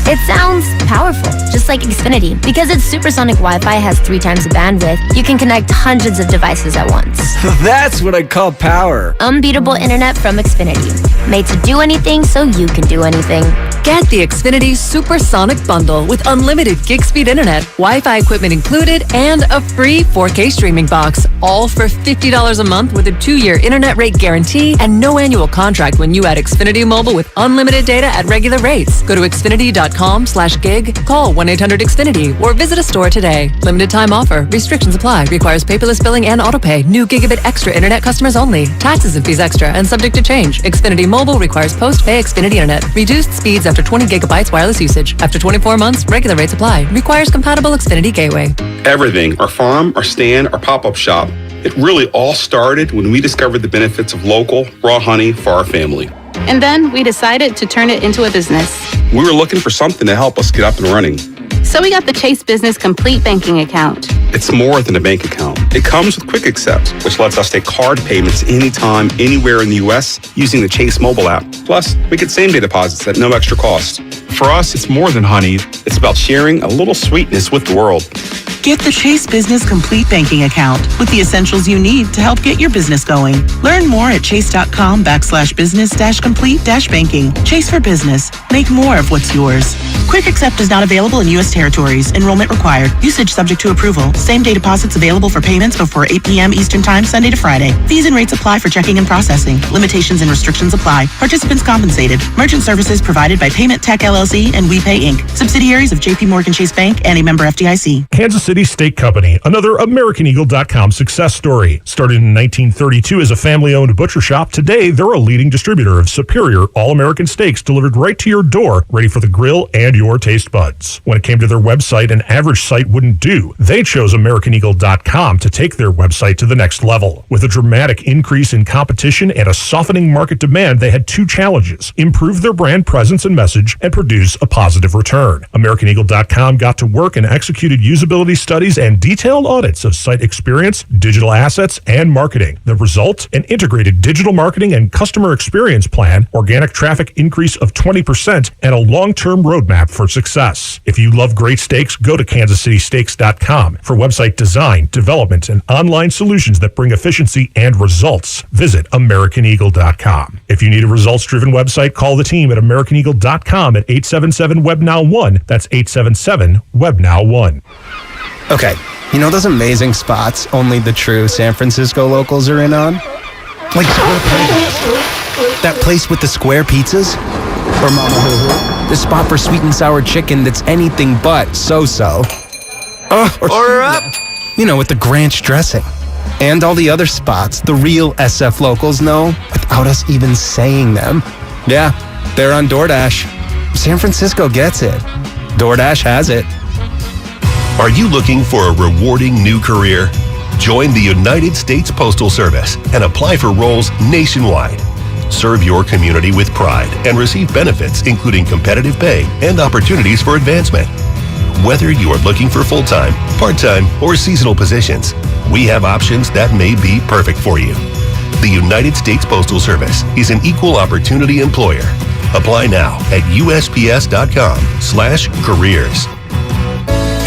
It sounds powerful, just like Xfinity. Because its supersonic Wi-Fi has 3 times the bandwidth, you can connect hundreds of devices at once. That's what I call power. Unbeatable internet from Xfinity. Made to do anything so you can do anything. Get the Xfinity Supersonic Bundle with unlimited gig speed internet, Wi-Fi equipment included, and a free 4K streaming box. All for $50 a month with a 2-year internet rate guarantee and no annual contract when you add Xfinity Mobile with unlimited data at regular rates. Go to Xfinity.com/gig, call 1-800-XFINITY, or visit a store today. Limited time offer. Restrictions apply. Requires paperless billing and autopay. New gigabit extra internet customers only. Taxes and fees extra and subject to change. Xfinity Mobile requires post-pay Xfinity internet. Reduced speeds after 20 gigabytes wireless usage. After 24 months, regular rates apply. Requires compatible Xfinity gateway. Everything, our farm, our stand, our pop-up shop, it really all started when we discovered the benefits of local, raw honey for our family. And then we decided to turn it into a business. We were looking for something to help us get up and running. So we got the Chase Business Complete Banking Account. It's more than a bank account. It comes with Quick Accept, which lets us take card payments anytime, anywhere in the U.S. using the Chase mobile app. Plus, we get same-day deposits at no extra cost. For us, it's more than honey. It's about sharing a little sweetness with the world. Get the Chase Business Complete Banking Account with the essentials you need to help get your business going. Learn more at chase.com/business-complete-banking. Chase for business. Make more of what's yours. Quick Accept is not available in U.S. territories. Enrollment required. Usage subject to approval. Same-day deposits available for payments before 8 p.m. Eastern Time, Sunday to Friday. Fees and rates apply for checking and processing. Limitations and restrictions apply. Participants compensated. Merchant services provided by Payment Tech LLC and WePay Inc. Subsidiaries of J.P. Morgan Chase Bank and a member FDIC. Kansas City Steak Company, another AmericanEagle.com success story. Started in 1932 as a family-owned butcher shop, today they're a leading distributor of superior all-American steaks delivered right to your door, ready for the grill and your taste buds. When it came to their website, an average site wouldn't do. They chose AmericanEagle.com to take their website to the next level. With a dramatic increase in competition and a softening market demand, they had 2 challenges: improve their brand presence and message, and produce a positive return. AmericanEagle.com got to work and executed usability studies and detailed audits of site experience, digital assets, and marketing. The result? An integrated digital marketing and customer experience plan, organic traffic increase of 20%, and a long-term roadmap for success. If you love great steaks, go to kansascitysteaks.com for website design, development, and online solutions that bring efficiency and results. Visit AmericanEagle.com. If you need a results-driven website, call the team at AmericanEagle.com at 877-WebNow1. That's 877-WebNow1. Okay, you know those amazing spots only the true San Francisco locals are in on? Like Square Pizzas. That place with the square pizzas? Or Mama Hoo-Hoo? The spot for sweet and sour chicken that's anything but so-so. Or you know, with the Granch dressing. And all the other spots the real SF locals know without us even saying them. Yeah, they're on DoorDash. San Francisco gets it. DoorDash has it. Are you looking for a rewarding new career? Join the United States Postal Service and apply for roles nationwide. Serve your community with pride and receive benefits including competitive pay and opportunities for advancement. Whether you are looking for full-time, part-time, or seasonal positions, we have options that may be perfect for you. The United States Postal Service is an equal opportunity employer. Apply now at USPS.com/careers.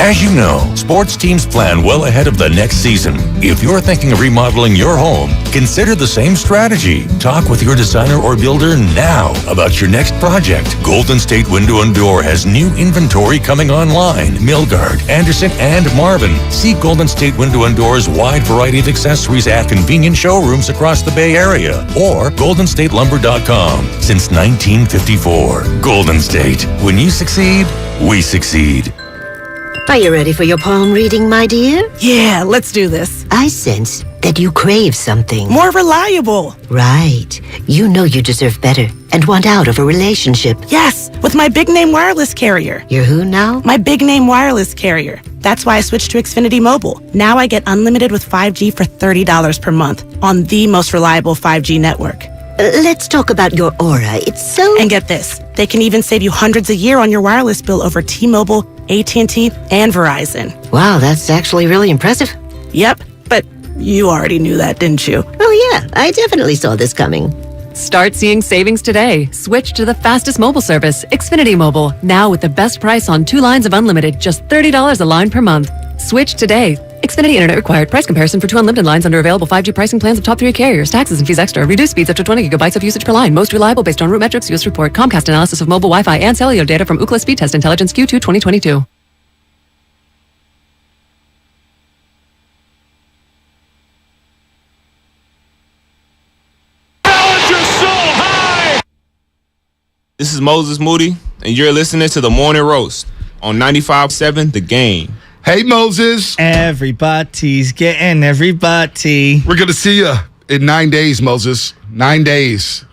As you know, sports teams plan well ahead of the next season. If you're thinking of remodeling your home, consider the same strategy. Talk with your designer or builder now about your next project. Golden State Window and Door has new inventory coming online. Milgard, Anderson, and Marvin. See Golden State Window and Door's wide variety of accessories at convenient showrooms across the Bay Area or goldenstatelumber.com. Since 1954. Golden State. When you succeed, we succeed. Are you ready for your palm reading, my dear? Yeah, let's do this. I sense that you crave something. More reliable. Right. You know you deserve better and want out of a relationship. Yes, with my big name wireless carrier. You're who now? My big name wireless carrier. That's why I switched to Xfinity Mobile. Now I get unlimited with 5G for $30 per month on the most reliable 5G network. Let's talk about your aura. It's so... And get this. They can even save you hundreds a year on your wireless bill over T-Mobile, AT&T, and Verizon. Wow, that's actually really impressive. Yep, but you already knew that, didn't you? Oh yeah, I definitely saw this coming. Start seeing savings today. Switch to the fastest mobile service, Xfinity Mobile. Now with the best price on 2 lines of unlimited, just $30 a line per month. Switch today. Xfinity Internet required. Price comparison for 2 unlimited lines under available 5G pricing plans of top 3 carriers. Taxes and fees extra. Reduced speeds up to 20 gigabytes of usage per line. Most reliable based on root metrics. US report. Comcast analysis of mobile Wi-Fi and cellular data from Ookla Speed Test Intelligence Q2 2022. This is Moses Moody, and you're listening to The Morning Roast on 95.7 The Game. Hey, Moses. Everybody's getting everybody. We're going to see you in 9 days, Moses. 9 days.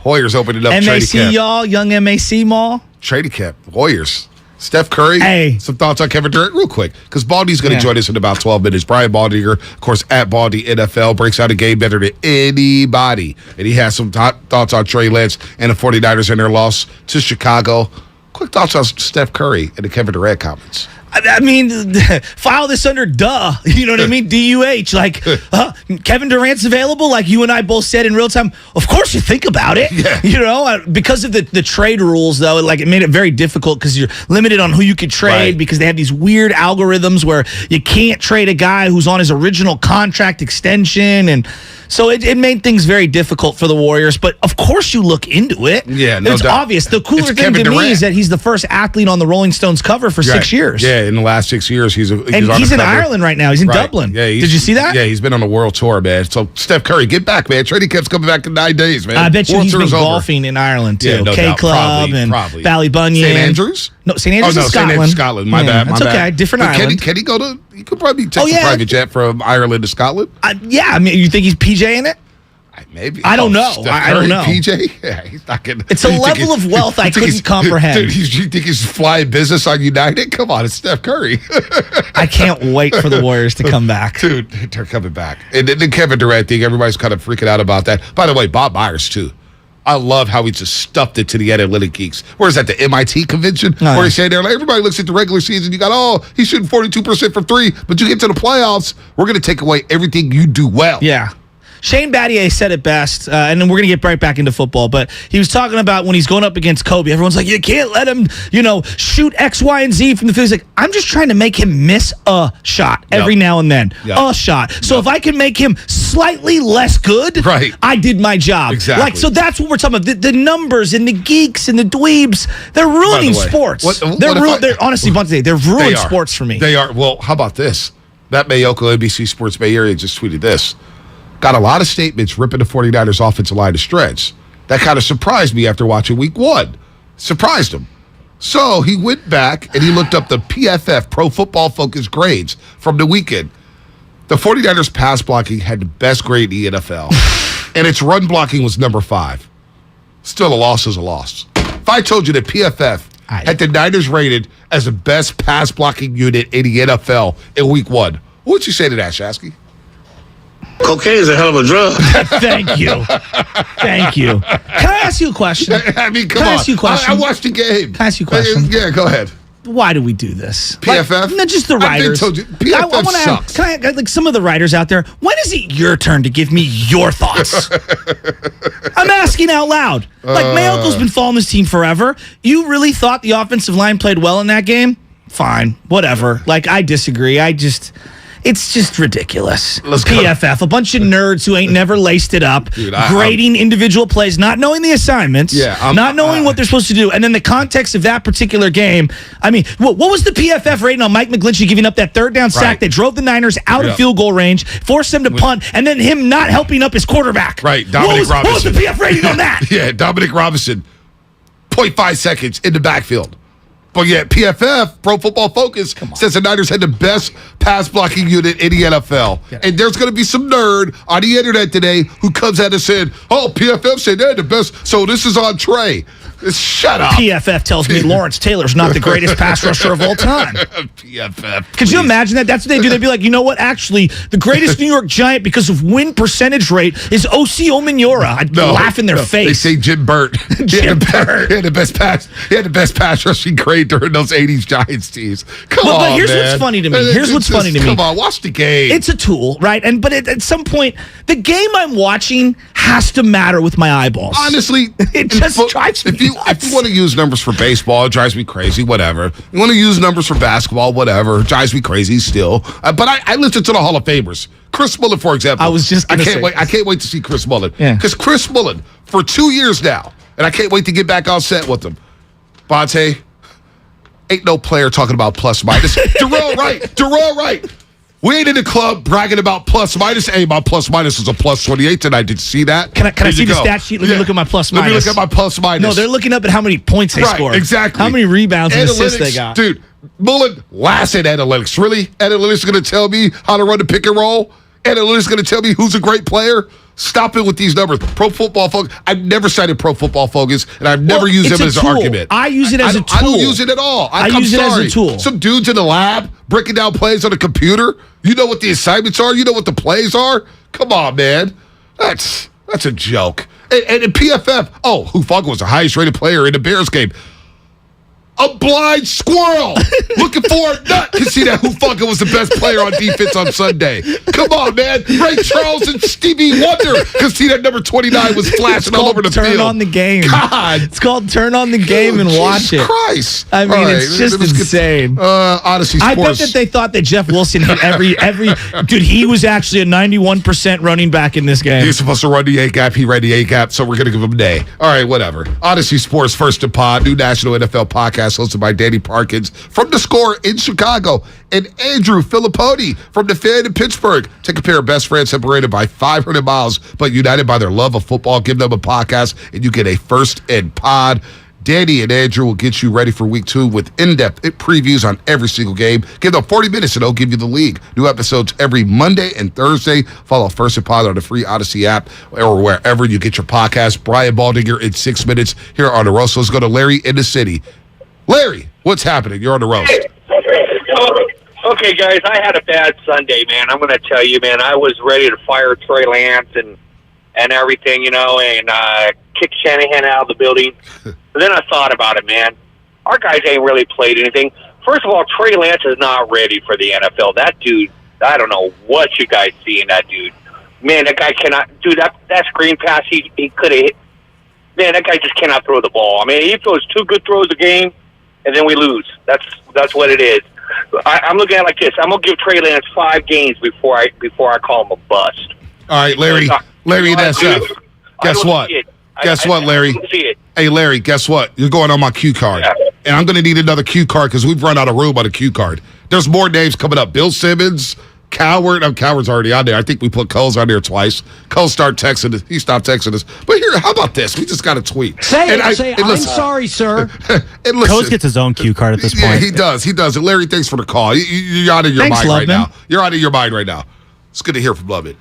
Warriors opening up trading camp. MAC, y'all. Young MAC Mall. Trading camp. Warriors. Steph Curry. Hey. Some thoughts on Kevin Durant real quick, because Baldy's going to join us in about 12 minutes. Brian Baldinger, of course, at Baldy NFL, breaks out a game better than anybody. And he has some thoughts on Trey Lance and the 49ers and their loss to Chicago. Quick thoughts on Steph Curry and the Kevin Durant comments. I mean, file this under duh. You know what I mean? DUH. Like, Kevin Durant's available, like you and I both said in real time. Of course you think about it. Yeah. You know, because of the trade rules, though, like it made it very difficult because you're limited on who you could trade because they have these weird algorithms where you can't trade a guy who's on his original contract extension. And so it made things very difficult for the Warriors. But, of course, you look into it. Yeah, no It's doubt. obvious. The cooler thing Kevin to me Durant. is that he's the first athlete on the Rolling Stones cover for 6 years. Yeah, in the last 6 years, he's And he's in Ireland right now. He's in Dublin. Yeah, Did you see that? Yeah, he's been on a world tour, man. So, Steph Curry, get back, man. Trading camp's coming back in 9 days, man. I bet you World he's been tour's over. golfing in Ireland, too. Yeah, no K doubt. Club and Probably. Ballybunion. St. Andrews? No, St. Andrews Oh, no, is St. Scotland. Andrews, Scotland. My bad. That's okay. Different But island. Can he go to, he could probably take a private jet from Ireland to Scotland? Yeah, I mean, you think he's PJ in it? Maybe. I don't know. Steph I don't Curry, know. PJ? Yeah, he's not getting. It's a level of wealth I couldn't comprehend. Dude, you think he's flying business on United? Come on, it's Steph Curry. I can't wait for the Warriors to come back. Dude, they're coming back. And then the Kevin Durant thing, everybody's kind of freaking out about that. By the way, Bob Myers, too. I love how he just stuffed it to the analytic geeks. Where's that, the MIT convention? Where he's saying there, like, everybody looks at the regular season, you got, he's shooting 42% from 3, but you get to the playoffs, we're going to take away everything you do well. Yeah. Shane Battier said it best, and then we're going to get right back into football, but he was talking about when he's going up against Kobe, everyone's like, you can't let him, shoot X, Y, and Z from the field. He's like, I'm just trying to make him miss a shot every now and then. A shot. So if I can make him slightly less good, I did my job. Exactly. Like, so that's what we're talking about. The numbers and the geeks and the dweebs, they're ruining sports. They're honestly, they're ruining sports for me. They are. Well, how about this? That Mayoko NBC Sports Bay Area just tweeted this. Got a lot of statements ripping the 49ers offensive line to stretch. That kind of surprised me after watching week 1. Surprised him. So he went back and he looked up the PFF, Pro Football Focus grades from the weekend. The 49ers pass blocking had the best grade in the NFL. And its run blocking was number 5. Still, a loss is a loss. If I told you that PFF had the Niners rated as the best pass blocking unit in the NFL in week 1, what would you say to that, Shasky? Cocaine is a hell of a drug. Thank you. Thank you. Can I ask you a question? I mean, come Can I on. ask you a question? I watched the game. Can I ask you a question? Yeah, go ahead. Why do we do this? PFF? Not just the writers. I've been told you, PFF sucks. Can I, like some of the writers out there, when is it your turn to give me your thoughts? I'm asking out loud. Like, Mayoko's been following this team forever. You really thought the offensive line played well in that game? fine, whatever. Like, I disagree. It's just ridiculous. Let's go. PFF, a bunch of nerds who ain't never laced it up, Dude, grading individual plays, not knowing the assignments, not knowing what they're supposed to do, and then the context of that particular game. I mean, what was the PFF rating on Mike McGlinchey giving up that third down sack that drove the Niners out of field goal range, forced them to punt, and then him not helping up his quarterback? Right, Dominic Robinson. What was the PFF rating on that? Yeah, Dominic Robinson, 0.5 seconds in the backfield. But yet, PFF, Pro Football Focus, says the Niners had the best pass blocking unit in the NFL. Yeah. And there's going to be some nerd on the internet today who comes at us saying, oh, PFF said they're the best, so this is on Trey. Shut up. PFF tells me Lawrence Taylor's not the greatest pass rusher of all time. PFF. Could you imagine that? That's what they do. They'd be like, you know what? Actually, the greatest New York Giant because of win percentage rate is O.C. Omenora. I'd laugh in their face. They say Jim Burt. He had the best pass. He had the best pass rushing grade during those 80s Giants teams. Come on, but here's what's funny to me. Come on, watch the game. It's a tool, right? But at some point, the game I'm watching has to matter with my eyeballs. Honestly, it just drives me nuts. If you want to use numbers for baseball, it drives me crazy, whatever. You want to use numbers for basketball, whatever. It drives me crazy still. But I listen to the Hall of Famers. Chris Mullin, for example. I was just going to say. I can't wait to see Chris Mullin. Yeah. Because Chris Mullin, for 2 years now, and I can't wait to get back on set with him. Bonte, ain't no player talking about plus minus. Darrell Wright. We ain't in the club bragging about plus minus. Hey, my plus minus was a plus 28 tonight. Did you see that? Can I see the stat sheet? Let me look at my plus minus. Let me look at my plus minus. No, they're looking up at how many points they scored. Exactly. How many rebounds and assists they got. Dude, Mullen laughs at analytics. Really? Analytics going to tell me how to run the pick and roll? Analytics going to tell me who's a great player? Stop it with these numbers. Pro Football Focus. I've never cited Pro Football Focus, and I've never used them as an argument. I use it as a tool. I don't use it at all. I use it as a tool. Some dudes in the lab breaking down plays on a computer. You know what the assignments are. You know what the plays are. Come on, man. That's a joke. And in PFF, Hufanga was the highest rated player in the Bears game. A blind squirrel looking for a nut can see that Hufanga was the best player on defense on Sunday. Come on, man. Ray Charles and Stevie Wonder can see that number 29 was flashing all over the field. Turn on the game. God. It's called turn on the game and watch it. Christ. I mean, it's just insane. Odyssey Sports. I bet that they thought that Jeff Wilson hit every dude, he was actually a 91% running back in this game. He was supposed to run the A-gap. He ran the A-gap, so we're going to give him an A. All right, whatever. Odyssey Sports First to Pod, new national NFL podcast hosted by Danny Parkins from The Score in Chicago and Andrew Filipponi from The Fan in Pittsburgh. Take a pair of best friends separated by 500 miles but united by their love of football. Give them a podcast and you get a First and Pod. Danny and Andrew will get you ready for week 2 with in-depth previews on every single game. Give them 40 minutes and they'll give you the league. New episodes every Monday and Thursday. Follow First and Pod on the free Odyssey app or wherever you get your podcast. Brian Baldinger in 6 minutes here on the roast. Let's go to Larry in the city. Larry, what's happening? You're on the roast. Okay, guys, I had a bad Sunday, man. I'm going to tell you, man, I was ready to fire Trey Lance and everything, and kick Shanahan out of the building. But then I thought about it, man. Our guys ain't really played anything. First of all, Trey Lance is not ready for the NFL. That dude, I don't know what you guys see in that dude. Man, that guy cannot – dude, that screen pass he could have hit. Man, that guy just cannot throw the ball. I mean, he throws 2 good throws a game, and then we lose. That's what it is. I'm looking at it like this. I'm gonna give Trey Lance 5 games before I call him a bust. All right, Larry and SF. Guess what? Guess what, Larry? Hey, Larry, guess what? You're going on my cue card. Yeah. And I'm going to need another cue card because we've run out of room on a cue card. There's more names coming up. Bill Simmons, Coward. Coward's already on there. I think we put Coles on there twice. Coles started texting us. He stopped texting us. But here, how about this? We just got a tweet. I'm sorry, sir. And listen, Coles gets his own cue card at this point. Yeah, he does. And Larry, thanks for the call. You're out of your mind right now. You're out of your mind right now. It's good to hear from Lovett.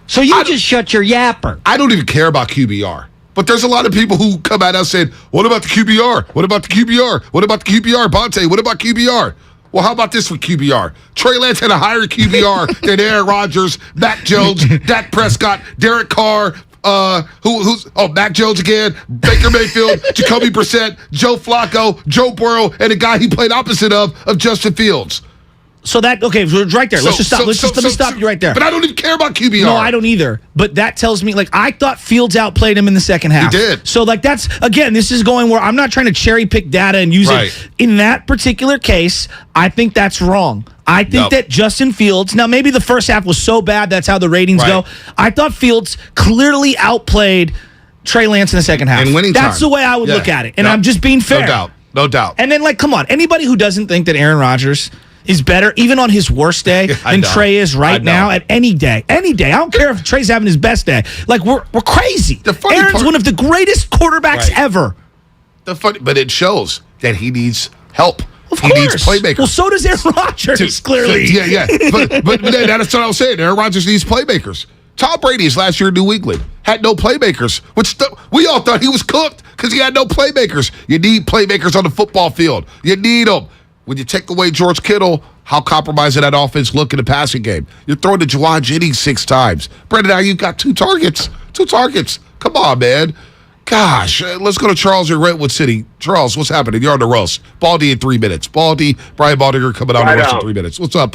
So you just shut your yapper. I don't even care about QBR. But there's a lot of people who come at us saying, what about the QBR? What about the QBR? What about the QBR? Bonte, what about QBR? Well, how about this for QBR? Trey Lance had a higher QBR than Aaron Rodgers, Mac Jones, Dak Prescott, Derek Carr, Mac Jones again, Baker Mayfield, Jacoby Brissett, Joe Flacco, Joe Burrow, and a guy he played opposite of Justin Fields. So that, okay, we're right there. Let's just stop. Let me stop you right there. But I don't even care about QBR. No, I don't either. But that tells me, like, I thought Fields outplayed him in the second half. He did. So, like, that's, again, this is going where I'm not trying to cherry pick data and use it. In that particular case, I think that's wrong. I think that Justin Fields, now maybe the first half was so bad, that's how the ratings go. I thought Fields clearly outplayed Trey Lance in the second half. In winning time. That's the way I would look at it. And I'm just being fair. No doubt. And then, like, come on. Anybody who doesn't think that Aaron Rodgers is better, even on his worst day, than Trey is right now at any day. Any day. I don't care if Trey's having his best day. Like, we're crazy. Aaron's one of the greatest quarterbacks ever. But it shows that he needs help. He needs playmakers. Well, so does Aaron Rodgers, clearly. Yeah. But that's what I was saying. Aaron Rodgers needs playmakers. Tom Brady's last year in New England had no playmakers, which we all thought he was cooked because he had no playmakers. You need playmakers on the football field. You need them. When you take away George Kittle, how compromised did that offense look in the passing game? You're throwing to Juwan Jennings 6 times. Brandon, now you've got 2 targets. 2 targets. Come on, man. Gosh, let's go to Charles in Redwood City. Charles, what's happening? You're on the roast. Baldy in 3 minutes. Brian Baldinger coming on the roast in 3 minutes. What's up,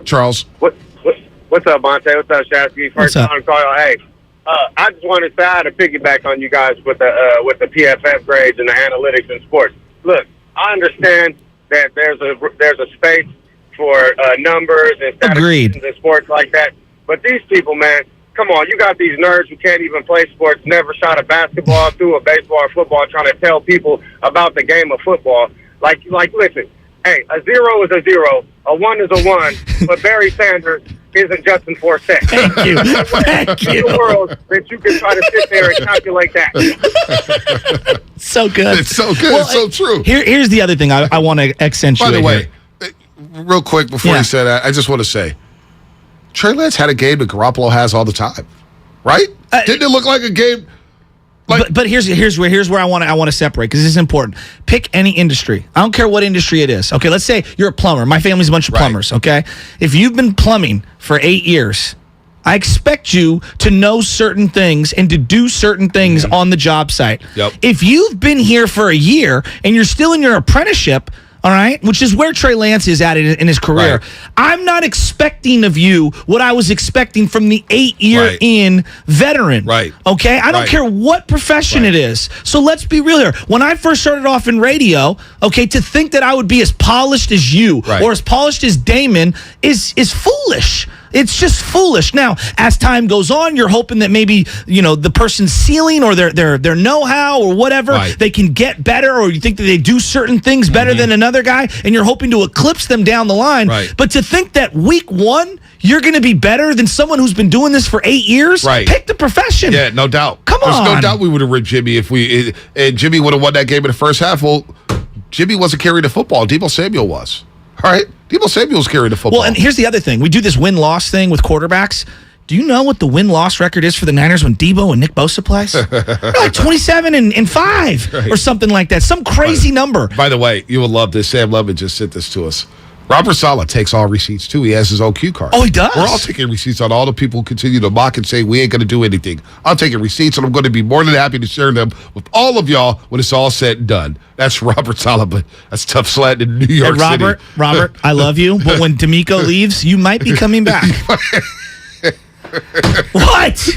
Charles? What's up, Monte? What's up, Shasky? First time call. Hey, I just wanted to say I had to piggyback on you guys with the PFF grades and the analytics in sports. Look, I understand that there's a space for numbers and statistics in sports like that, but these people, man, come on, you got these nerds who can't even play sports, never shot a basketball through a baseball or football, trying to tell people about the game of football. Like, listen, hey, a 0 is a 0, a 1 is a 1, but Barry Sanders isn't Justin Forsett. Thank you. Thank you. In the world that you can try to sit there and calculate that. So good. It's so good. Well, it's so true. Here's the other thing I want to accentuate. By the way, real quick before you say that, I just want to say, Trey Lance had a game that Garoppolo has all the time, right? Didn't it look like a game? But here's where I want to separate, because this is important. Pick any industry. I don't care what industry it is. Okay, let's say you're a plumber. My family's a bunch of plumbers. Okay, if you've been plumbing for 8 years, I expect you to know certain things and to do certain things on the job site. If you've been here for a year and you're still in your apprenticeship, all right, which is where Trey Lance is at in his career, I'm not expecting of you what I was expecting from the 8-year in veteran. Okay? I don't care what profession it is. So let's be real here. When I first started off in radio, okay, to think that I would be as polished as you or as polished as Damon is foolish. It's just foolish. Now, as time goes on, you're hoping that maybe, the person's ceiling or their know-how or whatever, they can get better, or you think that they do certain things better than another guy, and you're hoping to eclipse them down the line. But to think that week 1, you're going to be better than someone who's been doing this for 8 years, pick the profession. Yeah, no doubt. Come on. There's no doubt we would have ripped Jimmy and Jimmy would have won that game in the first half. Well, Jimmy wasn't carrying the football. Deebo Samuel was. All right? Deebo Samuel's carrying the football. Well, and here's the other thing. We do this win-loss thing with quarterbacks. Do you know what the win-loss record is for the Niners when Deebo and Nick Bosa plays? Like 27-5 or something like that. Some crazy number. By the way, you will love this. Sam Levin just sent this to us. Robert Saleh takes all receipts, too. He has his own cue card. Oh, he does? We're all taking receipts on all the people who continue to mock and say we ain't going to do anything. I'm taking receipts, and I'm going to be more than happy to share them with all of y'all when it's all said and done. That's Robert Saleh, but that's tough slat in New York City. Robert, I love you, but when D'Amico leaves, you might be coming back. What?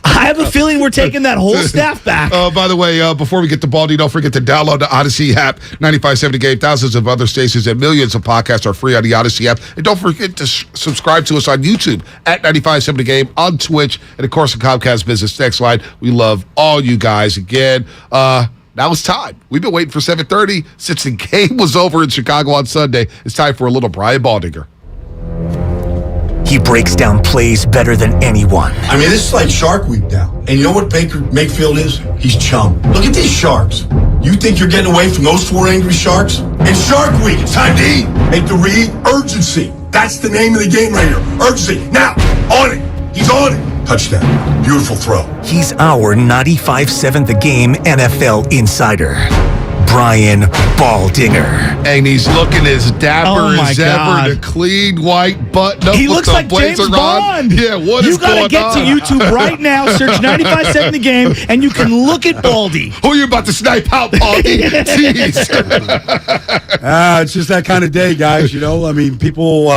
I have a feeling we're taking that whole staff back. By the way, before we get to Baldy, don't forget to download the Odyssey app. 95.7 The Game, thousands of other stations, and millions of podcasts are free on the Odyssey app. And don't forget to subscribe to us on YouTube at 95.7 The Game, on Twitch, and of course the Comcast Business Text line. We love all you guys again. Now it's time. We've been waiting for 7:30 since the game was over in Chicago on Sunday. It's time for a little Brian Baldinger. He breaks down plays better than anyone. I mean, this is like Shark Week now. And you know what Baker Mayfield is? He's chum. Look at these sharks. You think you're getting away from those 4 angry sharks? It's Shark Week. It's time to eat. Make the read urgency. That's the name of the game right here. Urgency. Now, on it. He's on it. Touchdown. Beautiful throw. He's our 95.7 The Game NFL insider. Brian Baldinger. And he's looking as dapper as ever. The clean white button up. He with looks the like James blazer Bond. On. Yeah, what is going on? You got to get to YouTube right now, search 95.7 The Game, and you can look at Baldy. Who are you about to snipe out, Baldy? Jeez. It's just that kind of day, guys. You know, I mean, people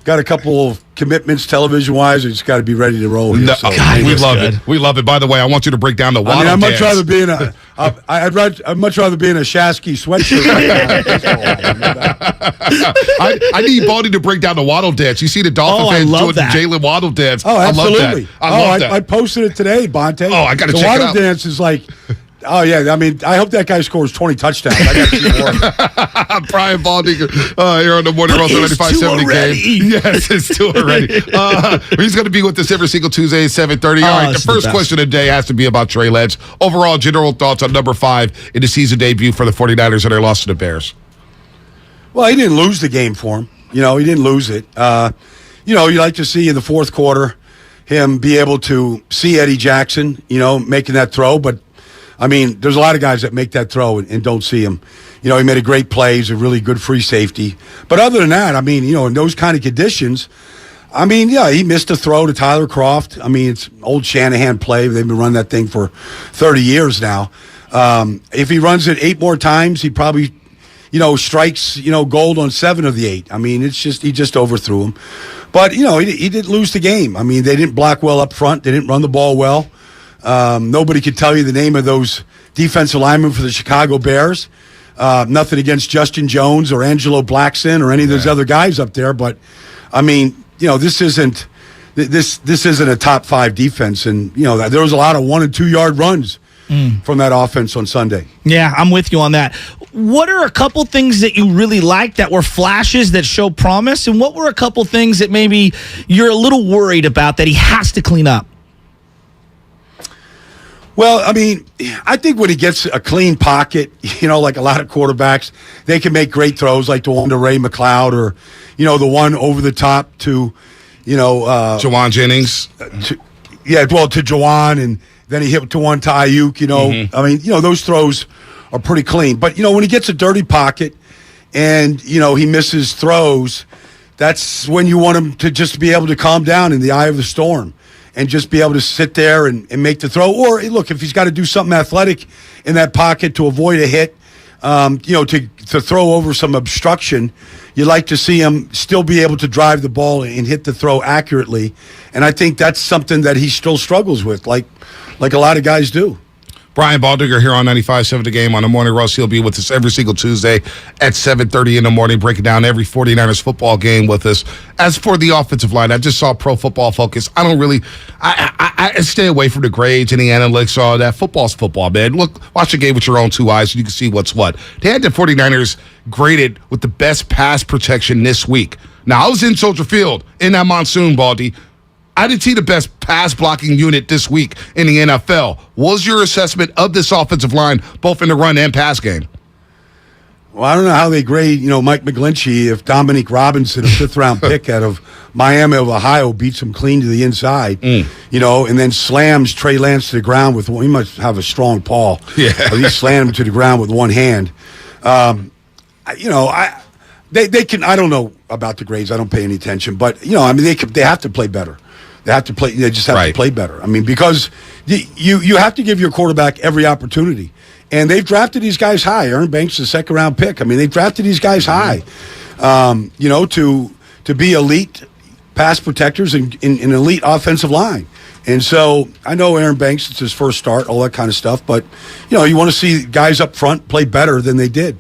got a couple of commitments television-wise. You just got to be ready to roll here. No, so, we love it. We love it. By the way, I want you to break down the waddle I'd dance. much rather be in a. I'd much rather be in a Shasky sweatshirt. I need Baldy to break down the waddle dance. You see the Dolphin fans doing the Jalen Waddle dance. Oh, absolutely. I love that. I love that. I posted it today, Bonte. Oh, I got to check it out. The waddle out. dance is like. Oh, yeah. I mean, I hope that guy scores 20 touchdowns. I got to see more. Brian Baldinger here on the Morning Roast 95.7 The Game. Yes, it's too already. He's going to be with us every single Tuesday at 7:30. All right, the first question of the day has to be about Trey Lance. Overall, general thoughts on number 5 in the season debut for the 49ers and their loss to the Bears. Well, he didn't lose the game for him. You know, he didn't lose it. You know, you like to see in the fourth quarter him be able to see Eddie Jackson, you know, making that throw, but I mean, there's a lot of guys that make that throw and don't see him. You know, he made a great play. He's a really good free safety. But other than that, I mean, you know, in those kind of conditions, I mean, yeah, he missed a throw to Tyler Kroft. I mean, it's old Shanahan play. They've been running that thing for 30 years now. If he runs it 8 more times, he probably, you know, strikes, you know, gold on 7 of the 8. I mean, it's just, he just overthrew him. But, you know, he didn't lose the game. I mean, they didn't block well up front. They didn't run the ball well. Nobody could tell you the name of those defensive linemen for the Chicago Bears. Nothing against Justin Jones or Angelo Blackson or any of those other guys up there, but I mean, you know, this isn't a top 5 defense, and you know there was a lot of 1 and 2 yard runs from that offense on Sunday. Yeah, I'm with you on that. What are a couple things that you really liked that were flashes that show promise, and what were a couple things that maybe you're a little worried about that he has to clean up? Well, I mean, I think when he gets a clean pocket, you know, like a lot of quarterbacks, they can make great throws like the one to Ray McLeod or, you know, the one over the top to, you know. Jawan Jennings. To Jawan, and then he hit to one to Ayuk, you know. I mean, you know, those throws are pretty clean. But, you know, when he gets a dirty pocket and, you know, he misses throws, that's when you want him to just be able to calm down in the eye of the storm and just be able to sit there and make the throw. Or, look, if he's got to do something athletic in that pocket to avoid a hit, you know, to throw over some obstruction, you like to see him still be able to drive the ball and hit the throw accurately. And I think that's something that he still struggles with, like a lot of guys do. Brian Baldinger here on 95.7 The Game on the Morning Roast. He'll be with us every single Tuesday at 7:30 in the morning, breaking down every 49ers football game with us. As for the offensive line, I just saw Pro Football Focus. I don't really, I stay away from the grades and the analytics, all that. Football's football, man. Look, watch the game with your own 2 eyes and you can see what's what. They had the 49ers graded with the best pass protection this week. Now, I was in Soldier Field in that monsoon, Baldy. I didn't see the best pass blocking unit this week in the NFL. What was your assessment of this offensive line, both in the run and pass game? Well, I don't know how they grade, you know, Mike McGlinchey if Dominique Robinson, a 5th-round pick out of Miami of Ohio, beats him clean to the inside, you know, and then slams Trey Lance to the ground with one. He must have a strong paw. Yeah. But he slammed him to the ground with one hand. You know, they can. I don't know about the grades. I don't pay any attention. But, you know, I mean, they have to play better. They have to play. They just have to play better. I mean, because you have to give your quarterback every opportunity, and they've drafted these guys high. Aaron Banks is a 2nd-round pick. I mean, they drafted these guys high, you know, to be elite pass protectors in an elite offensive line. And so I know Aaron Banks, it's his first start, all that kind of stuff. But you know, you want to see guys up front play better than they did.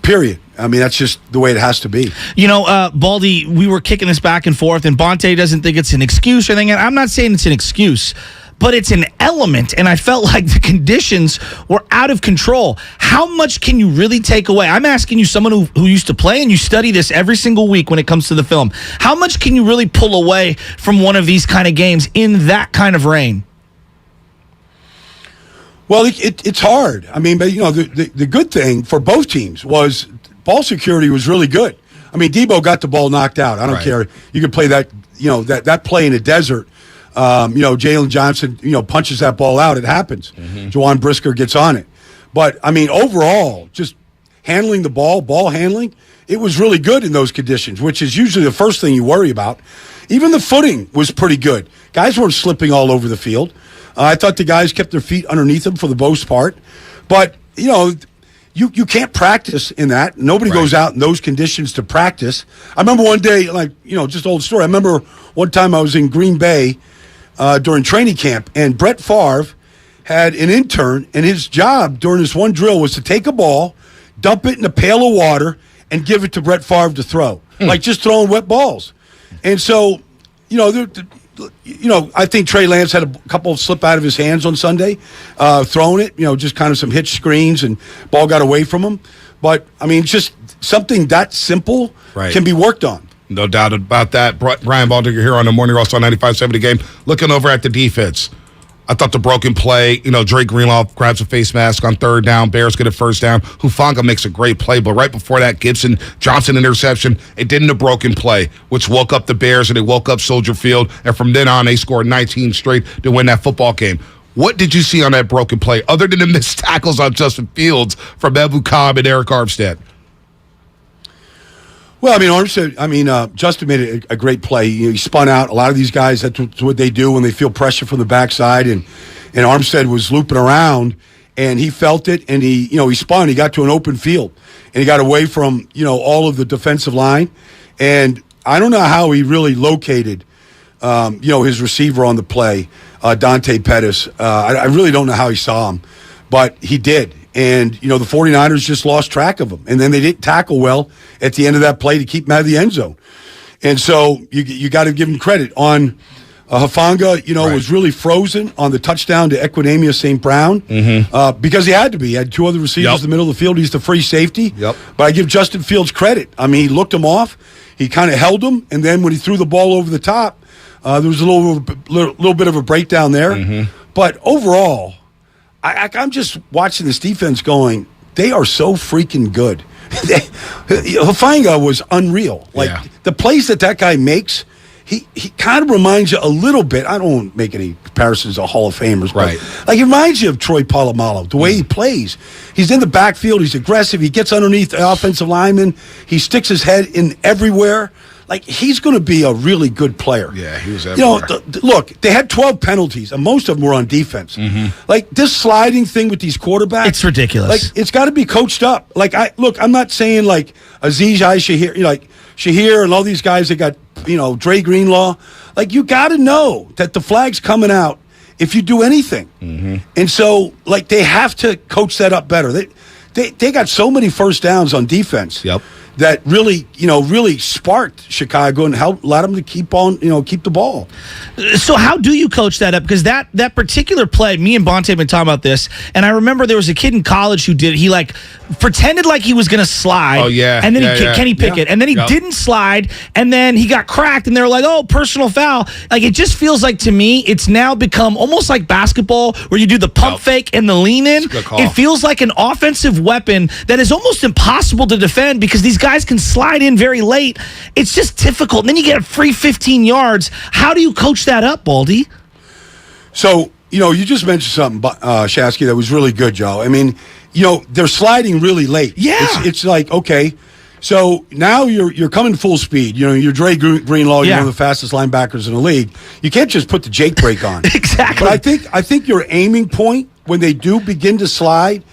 Period. I mean, that's just the way it has to be. You know, Baldy, we were kicking this back and forth, and Bonte doesn't think it's an excuse or anything. I'm not saying it's an excuse, but it's an element, and I felt like the conditions were out of control. How much can you really take away? I'm asking you, someone who used to play, and you study this every single week when it comes to the film. How much can you really pull away from one of these kind of games in that kind of rain? Well, it's hard. I mean, but you know, the good thing for both teams was ball security was really good. I mean, Debo got the ball knocked out. I don't care. You could play that, you know, that play in the desert. You know, Jalen Johnson, you know, punches that ball out. It happens. Jawan Brisker gets on it. But, I mean, overall, just handling the ball handling, it was really good in those conditions, which is usually the first thing you worry about. Even the footing was pretty good. Guys weren't slipping all over the field. I thought the guys kept their feet underneath them for the most part. But, you can't practice in that. Nobody goes out in those conditions to practice. I remember one day, just old story. I remember one time I was in Green Bay during training camp, and Brett Favre had an intern, and his job during this one drill was to take a ball, dump it in a pail of water, and give it to Brett Favre to throw, like just throwing wet balls. And so, I think Trey Lance had a couple slip out of his hands on Sunday, throwing it, just kind of some hitch screens and ball got away from him. But, I mean, just something that simple can be worked on. No doubt about that. Brian Baldinger here on the Morning Roast on 95.7 The Game. Looking over at the defense. I thought the broken play, Drake Greenlaw grabs a face mask on third down. Bears get a first down. Hufanga makes a great play, but right before that, Johnson interception. It didn't a broken play, which woke up the Bears, and it woke up Soldier Field. And from then on, they scored 19 straight to win that football game. What did you see on that broken play, other than the missed tackles on Justin Fields from Ebu Cobb and Eric Armstead? Well, Justin made a great play. He spun out. A lot of these guys, that's what they do when they feel pressure from the backside. And Armstead was looping around, and he felt it, and he spun. He got to an open field, and he got away from, all of the defensive line. And I don't know how he really located, his receiver on the play, Dante Pettis. I really don't know how he saw him, but he did. And, the 49ers just lost track of him. And then they didn't tackle well at the end of that play to keep him out of the end zone. And so you got to give him credit. On Hufanga, was really frozen on the touchdown to Equinemius St. Brown because he had to be. He had two other receivers in the middle of the field. He's the free safety. But I give Justin Fields credit. I mean, he looked him off. He kind of held him. And then when he threw the ball over the top, there was a little bit of a breakdown there. But overall, I'm just watching this defense going, they are so freaking good. Hufanga was unreal. The plays that guy makes, he kind of reminds you a little bit. I don't make any comparisons to Hall of Famers, but he reminds you of Troy Polamalu, the way he plays. He's in the backfield. He's aggressive. He gets underneath the offensive lineman. He sticks his head in everywhere. He's going to be a really good player. Yeah, he was everywhere. Look, they had 12 penalties, and most of them were on defense. This sliding thing with these quarterbacks. It's ridiculous. It's got to be coached up. I'm not saying Aziz Shahir, Shahir and all these guys that got, Dre Greenlaw. You got to know that the flag's coming out if you do anything. And so, they have to coach that up better. They got so many first downs on defense. That really, really sparked Chicago and allowed them to keep the ball. So how do you coach that up? Because that particular play, me and Bonte have been talking about this, and I remember there was a kid in college who did, he pretended like he was going to slide. Oh, yeah. And then Kenny Pickett. And then he didn't slide, and then he got cracked, and they were like, oh, personal foul. It just feels like, to me, it's now become almost like basketball where you do the pump fake and the lean in. It feels like an offensive weapon that is almost impossible to defend because these guys can slide in very late. It's just difficult. And then you get a free 15 yards. How do you coach that up, Baldy? So, you just mentioned something, Shasky, that was really good, Joe. I mean, they're sliding really late. Yeah. It's okay. So now you're coming full speed. You're Dre Greenlaw. You're one of the fastest linebackers in the league. You can't just put the Jake brake on. Exactly. But I think your aiming point when they do begin to slide,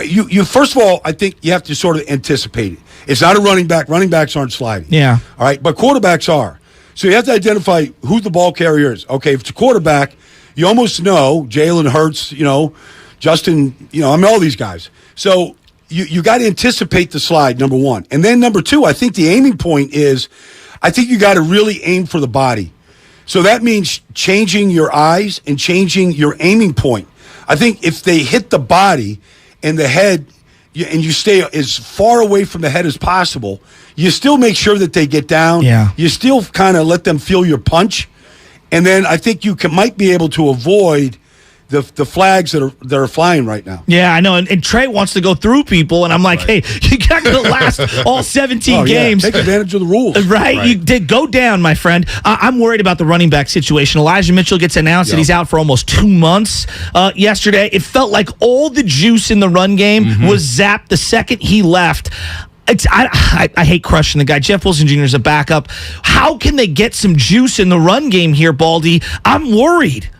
you first of all, I think you have to sort of anticipate it. It's not a running back. Running backs aren't sliding. Yeah. All right, but quarterbacks are. So you have to identify who the ball carrier is. Okay, if it's a quarterback, you almost know Jalen Hurts, Justin, all these guys. So you got to anticipate the slide, number one. And then number two, I think the aiming point is, I think you got to really aim for the body. So that means changing your eyes and changing your aiming point. I think if they hit the body and the head, and you stay as far away from the head as possible, you still make sure that they get down. Yeah. You still kind of let them feel your punch. And then I think you might be able to avoid the flags that are flying right now. Yeah, I know. And Trey wants to go through people, and I'm like, hey, you got to last all 17 games. Take advantage of the rules. Right? You did go down, my friend. I'm worried about the running back situation. Elijah Mitchell gets announced that he's out for almost 2 months yesterday. It felt like all the juice in the run game was zapped the second he left. I hate crushing the guy. Jeff Wilson Jr. is a backup. How can they get some juice in the run game here, Baldy? I'm worried.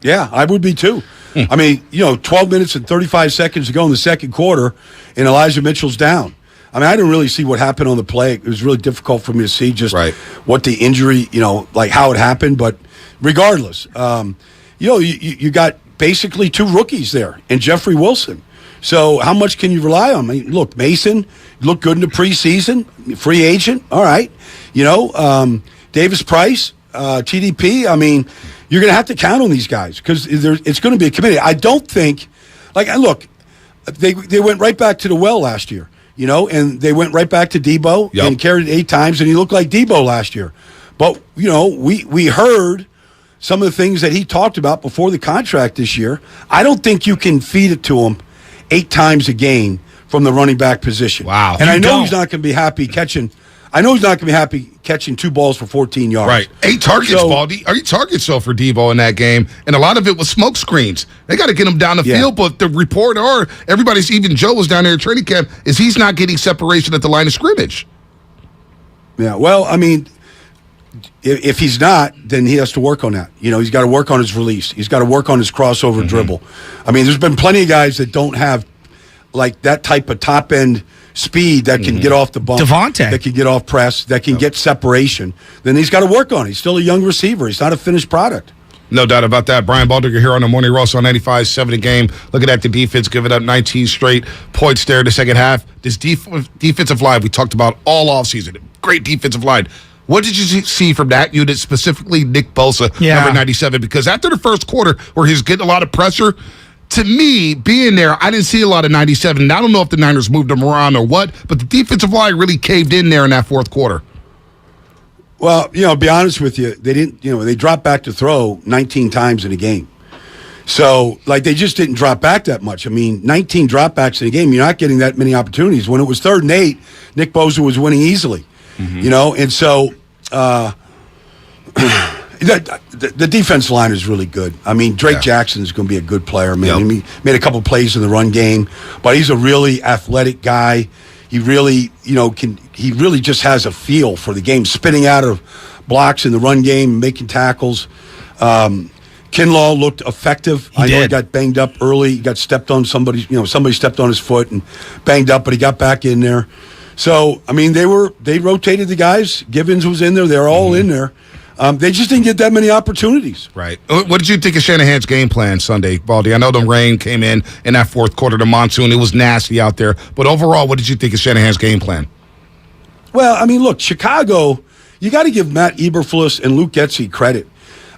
Yeah, I would be too. I mean, 12 minutes and 35 seconds to go in the second quarter, and Elijah Mitchell's down. I mean, I didn't really see what happened on the play. It was really difficult for me to see just what the injury, like how it happened. But regardless, you got basically 2 rookies there and Jeffrey Wilson. So how much can you rely on? I mean, look, Mason looked good in the preseason, free agent. All right. Davis Price, TDP. I mean, you're going to have to count on these guys because it's going to be a committee. I don't think, look, they went right back to the well last year, and they went right back to Debo and carried it 8 times, and he looked like Debo last year. But, we heard some of the things that he talked about before the contract this year. I don't think you can feed it to him 8 times a game from the running back position. Wow. And I know he's not going to be happy catching 2 balls for 14 yards. Right. 8 targets, Baldy. 8 targets, for Debo in that game. And a lot of it was smoke screens. They got to get him down the field, but the report, or everybody's, even Joe was down there at training camp, is he's not getting separation at the line of scrimmage. Yeah, well, I mean, if he's not, then he has to work on that. He's got to work on his release. He's got to work on his crossover dribble. I mean, there's been plenty of guys that don't have, that type of top-end speed that can get off the bump. Devontae. That can get off press, that can get separation. Then he's got to work on it. He's still a young receiver. He's not a finished product. No doubt about that. Brian Baldinger here on the Morning Roast on 95.7 The Game. Looking at the defense, giving up 19 straight points there in the second half. This defensive line we talked about all offseason. Great defensive line. What did you see from that unit, specifically Nick Bosa, number 97? Because after the first quarter, where he's getting a lot of pressure, to me, being there, I didn't see a lot of 97. And I don't know if the Niners moved him around or what, but the defensive line really caved in there in that fourth quarter. Well, be honest with you, they didn't. They dropped back to throw 19 times in a game. So, they just didn't drop back that much. I mean, 19 dropbacks in a game, you're not getting that many opportunities. When it was 3rd and 8, Nick Bosa was winning easily. And so the defense line is really good. I mean, Drake Jackson is going to be a good player, man. He made a couple plays in the run game, but he's a really athletic guy. He really, he really just has a feel for the game, spinning out of blocks in the run game, making tackles. Kinlaw looked effective. I know he got banged up early. He got stepped on somebody stepped on his foot and banged up, but he got back in there. So, I mean, they rotated the guys. Givens was in there. They're all in there. They just didn't get that many opportunities. Right. What did you think of Shanahan's game plan Sunday, Baldy? I know the rain came in that fourth quarter, the monsoon. It was nasty out there. But overall, what did you think of Shanahan's game plan? Well, I mean, look, Chicago, you got to give Matt Eberflus and Luke Getsy credit.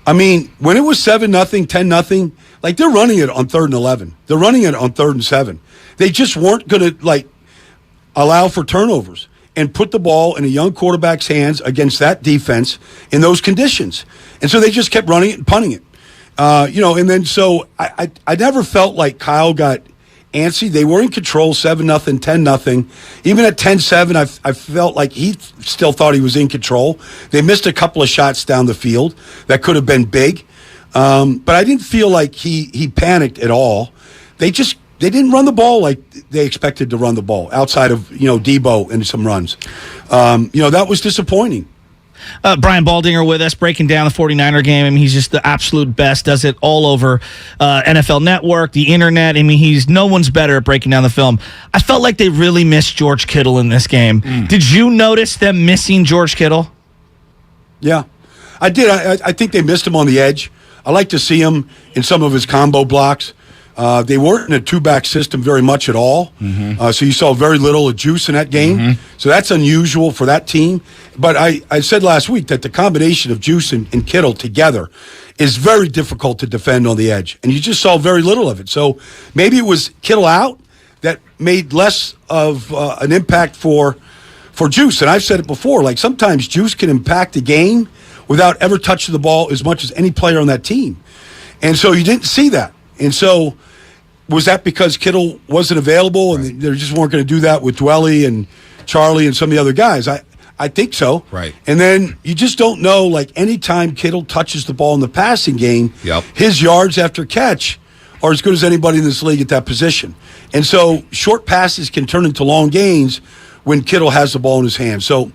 I mean, when it was 7-0, 10-0, they're running it on 3rd and 11. They're running it on 3rd and 7. They just weren't going to, allow for turnovers and put the ball in a young quarterback's hands against that defense in those conditions. And so they just kept running it and punting it. And then so I never felt like Kyle got antsy. They were in control, 7-0, 10-0. Even at 10-7, I felt like he still thought he was in control. They missed a couple of shots down the field that could have been big. But I didn't feel like he panicked at all. They didn't run the ball like they expected to run the ball outside of, Debo and some runs. That was disappointing. Brian Baldinger with us, breaking down the 49er game. I mean, he's just the absolute best, does it all over NFL Network, the internet. I mean, no one's better at breaking down the film. I felt like they really missed George Kittle in this game. Did you notice them missing George Kittle? Yeah, I did. I think they missed him on the edge. I like to see him in some of his combo blocks. They weren't in a 2-back system very much at all. So you saw very little of Juice in that game. So that's unusual for that team. But I said last week that the combination of Juice and Kittle together is very difficult to defend on the edge. And you just saw very little of it. So maybe it was Kittle out that made less of an impact for Juice. And I've said it before, sometimes Juice can impact the game without ever touching the ball as much as any player on that team. And so you didn't see that. And so was that because Kittle wasn't available and they just weren't going to do that with Dwelly and Charlie and some of the other guys? I think so. Right. And then you just don't know, like, anytime Kittle touches the ball in the passing game, his yards after catch are as good as anybody in this league at that position. And so short passes can turn into long gains when Kittle has the ball in his hands. So,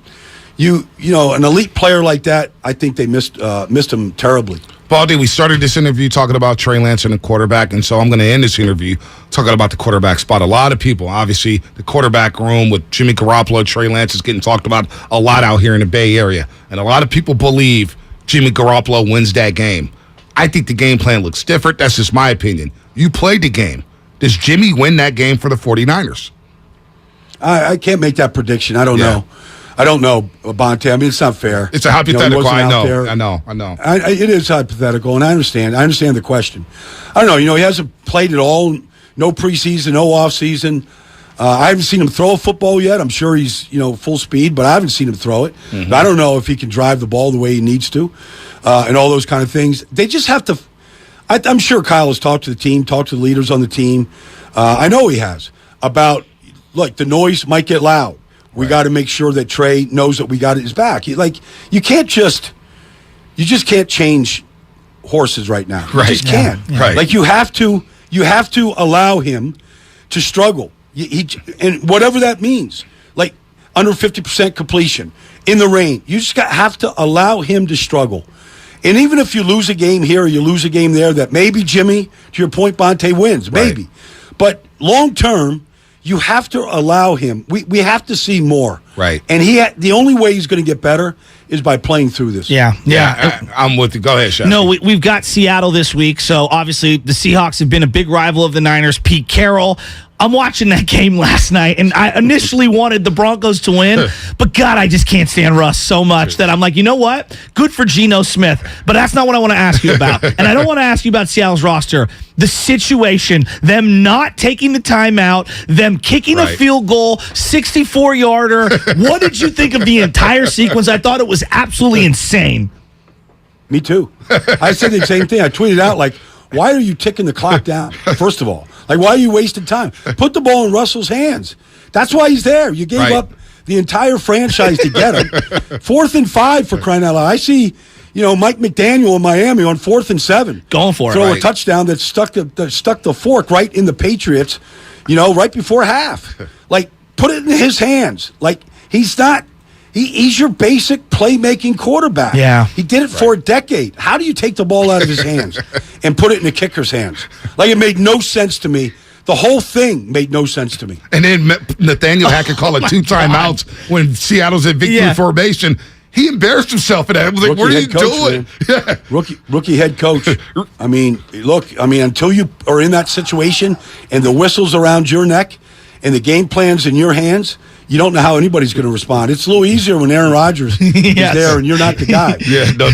you know, an elite player like that, I think they missed him terribly. Baldy, we started this interview talking about Trey Lance and the quarterback, and so I'm going to end this interview talking about the quarterback spot. A lot of people, obviously, the quarterback room with Jimmy Garoppolo, Trey Lance is getting talked about a lot out here in the Bay Area, and a lot of people believe Jimmy Garoppolo wins that game. I think the game plan looks different. That's just my opinion. You played the game. Does Jimmy win that game for the 49ers? I can't make that prediction. I don't know. I don't know, Bonte. I mean, it's not fair. It's a hypothetical. I know. It is hypothetical, and I understand. I understand the question. I don't know. You know, he hasn't played at all. No preseason, no offseason. I haven't seen him throw a football yet. I'm sure he's, full speed, but I haven't seen him throw it. Mm-hmm. I don't know if he can drive the ball the way he needs to, and all those kind of things. They just have to. I'm sure Kyle has talked to the team, talked to the leaders on the team. I know he has about, look, the noise might get loud. We got to make sure that Trey knows that we got his back. You just can't change horses right now. You just can't. Yeah. Right. Like you have to allow him to struggle. And whatever that means, like under 50% completion in the rain, you just have to allow him to struggle. And even if you lose a game here or you lose a game there, that maybe Jimmy, to your point, Bonte wins, maybe. But long term, you have to allow him. We have to see more. Right. And the only way he's going to get better is by playing through this. Yeah. I'm with you. Go ahead, Shaq. No, we've got Seattle this week, so obviously the Seahawks have been a big rival of the Niners. Pete Carroll. I'm watching that game last night, and I initially wanted the Broncos to win, but God, I just can't stand Russ so much that I'm like, you know what? Good for Geno Smith, but that's not what I want to ask you about. And I don't want to ask you about Seattle's roster. The situation, them not taking the timeout, them kicking a field goal, 64-yarder. What did you think of the entire sequence? I thought it was absolutely insane. Me too. I said the same thing. I tweeted out, like, why are you ticking the clock down, first of all? Like, why are you wasting time? Put the ball in Russell's hands. That's why he's there. You gave up the entire franchise to get him. 4th and 5 for crying out loud. I see, Mike McDaniel in Miami on 4th and 7. Going for it. Throw a touchdown that stuck the fork right in the Patriots, right before half. Like, put it in his hands. Like, he's not. He's your basic playmaking quarterback. Yeah. He did it for a decade. How do you take the ball out of his hands and put it in the kicker's hands? Like, it made no sense to me. The whole thing made no sense to me. And then Nathaniel Hackett called it 2 timeouts when Seattle's in victory formation. He embarrassed himself in that. I was like, what are you doing? Rookie head coach. I mean, until you are in that situation and the whistle's around your neck and the game plan's in your hands, you don't know how anybody's going to respond. It's a little easier when Aaron Rodgers is there and you're not the guy.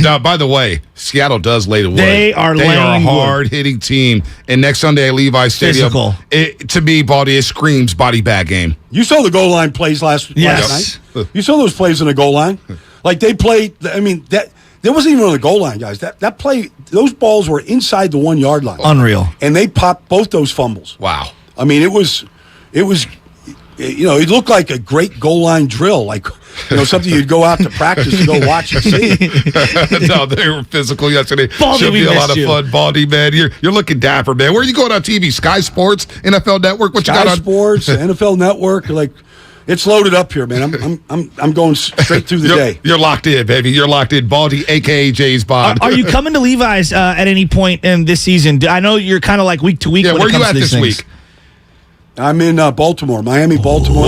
No, by the way, Seattle does lay the wood. They are a hard-hitting team. And next Sunday at Levi's Stadium, to me, Baldy, it screams body bag game. You saw the goal line plays last night. You saw those plays in the goal line. Like, they played, there wasn't even on the goal line, guys. That play, those balls were inside the 1 yard line. Unreal. And they popped both those fumbles. Wow. I mean, it was it looked like a great goal line drill, like something you'd go out to practice to go watch and see. No, they were physical yesterday. Baldy, should be a lot of fun. Baldy, man, you're looking dapper, man. Where are you going on TV? Sky Sports, NFL Network. What Sky you got on Sports, NFL Network? Like, it's loaded up here, man. I'm going straight through the day. You're locked in, baby. You're locked in. Baldy, a.k.a. Jay's Bond. Are you coming to Levi's at any point in this season? I know you're kind of like week to week. Yeah, when where it comes are you at to these this things. week? I'm in Baltimore, Miami, Baltimore.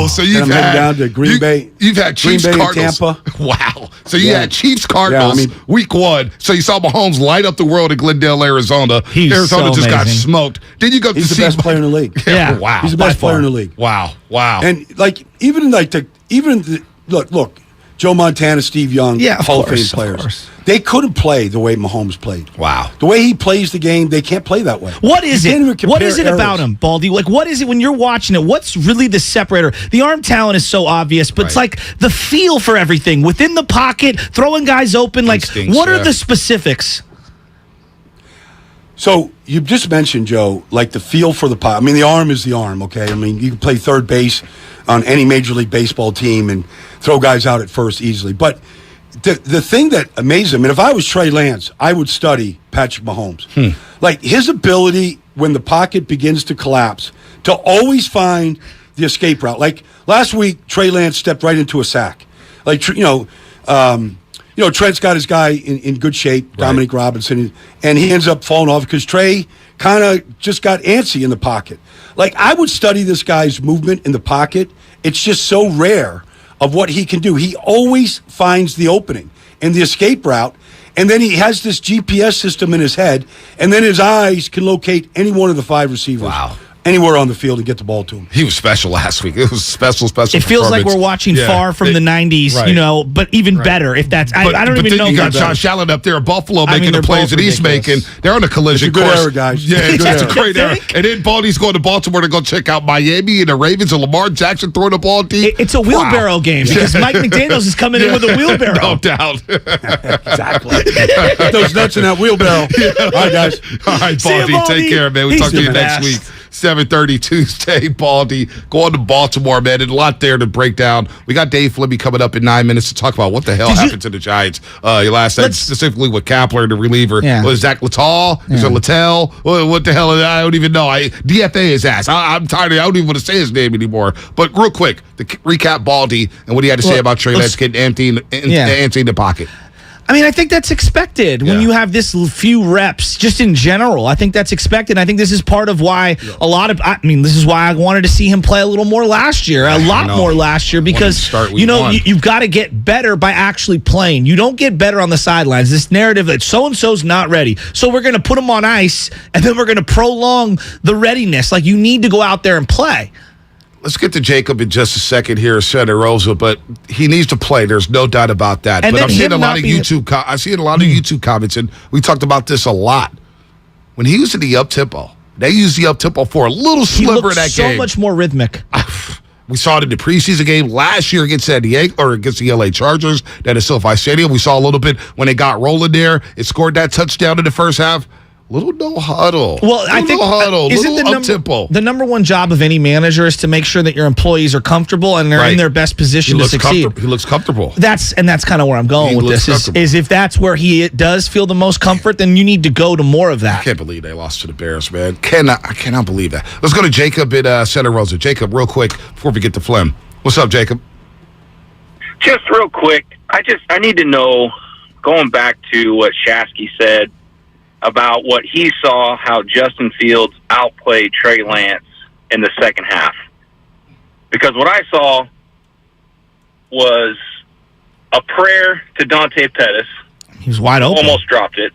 So you've I'm heading down to Green Bay. You've had Chiefs, Green Bay, Cardinals. Tampa. Wow. So you had Chiefs, Cardinals, week 1. So you saw Mahomes light up the world in Glendale, Arizona. Arizona just got smoked. Then you go to He's the best player in the league. Yeah. Wow. He's the best player in the league. Wow. And look, Joe Montana, Steve Young, Hall of Fame players. They couldn't play the way Mahomes played. Wow. The way he plays the game, they can't play that way. What is it? What is it about him, Baldy? Like, what is it when you're watching it? What's really the separator? The arm talent is so obvious, but it's like the feel for everything within the pocket, throwing guys open. Like, what are the specifics? So you just mentioned, Joe, like the feel for the pot. I mean, the arm is the arm, okay? I mean, you can play third base on any Major League Baseball team and throw guys out at first easily. But the thing that amazes him, and if I was Trey Lance, I would study Patrick Mahomes. Like his ability when the pocket begins to collapse to always find the escape route. Like last week, Trey Lance stepped right into a sack. Like, Trent's got his guy in good shape, Dominic Robinson, and he ends up falling off because Trey kind of just got antsy in the pocket. Like, I would study this guy's movement in the pocket. It's just so rare of what he can do. He always finds the opening and the escape route, and then he has this GPS system in his head, and then his eyes can locate any one of the 5 receivers. Wow. Anywhere on the field and get the ball to him. He was special last week. It was special. It feels like we're watching Far from the 90s, but even better. If that's, I don't even know. You got Josh Allen up there in Buffalo making the plays that he's making. They're on a collision course. Good era, guys. Yeah, it's a great era. And then Baldy's going to Baltimore to go check out Miami and the Ravens and Lamar Jackson throwing the ball deep. It's a wheelbarrow game because Mike McDaniels is coming in with a wheelbarrow. No doubt. Exactly. Get those nuts in that wheelbarrow. All right, guys. All right, Baldy. Take care, man. We talk to you next week. 7:30 Tuesday, Baldy. Going to Baltimore, man. And a lot there to break down. We got Dave Fleming coming up in 9 minutes to talk about what the hell happened to the Giants last night, specifically with Kapler, the reliever. Was Zach Littell? Is it Littell? What the hell? I don't even know. DFA his ass. I'm tired of it. I don't even want to say his name anymore. But real quick, to recap Baldy and what he had to say about Trey Lance getting empty in the pocket. I mean, I think that's expected when you have this few reps, just in general. I think that's expected. I think this is part of why this is why I wanted to see him play a little more last year, a lot more last year, because, you've got to get better by actually playing. You don't get better on the sidelines. This narrative that so-and-so's not ready, so we're going to put him on ice, and then we're going to prolong the readiness. Like, you need to go out there and play. Let's get to Jacob in just a second here, Santa Rosa, but he needs to play. There's no doubt about that. And but I'm seeing a lot of YouTube comments, and we talked about this a lot. When he was in the up-tempo, they used the up-tempo for a little sliver of that game. So much more rhythmic. We saw it in the preseason game last year against against the LA Chargers at SoFi Stadium. We saw a little bit when they got rolling there. It scored that touchdown in the first half. Little no huddle. Well, I think the number one job of any manager is to make sure that your employees are comfortable and they're in their best position to succeed. He looks comfortable. That's kind of where I'm going with this. Is if that's where he does feel the most comfort, then you need to go to more of that. I can't believe they lost to the Bears, man. I cannot believe that. Let's go to Jacob in Santa Rosa. Jacob, real quick before we get to Flem. What's up, Jacob? Just real quick, I need to know, going back to what Shasky said about what he saw, how Justin Fields outplayed Trey Lance in the second half. Because what I saw was a prayer to Dante Pettis. He was wide open. Almost dropped it.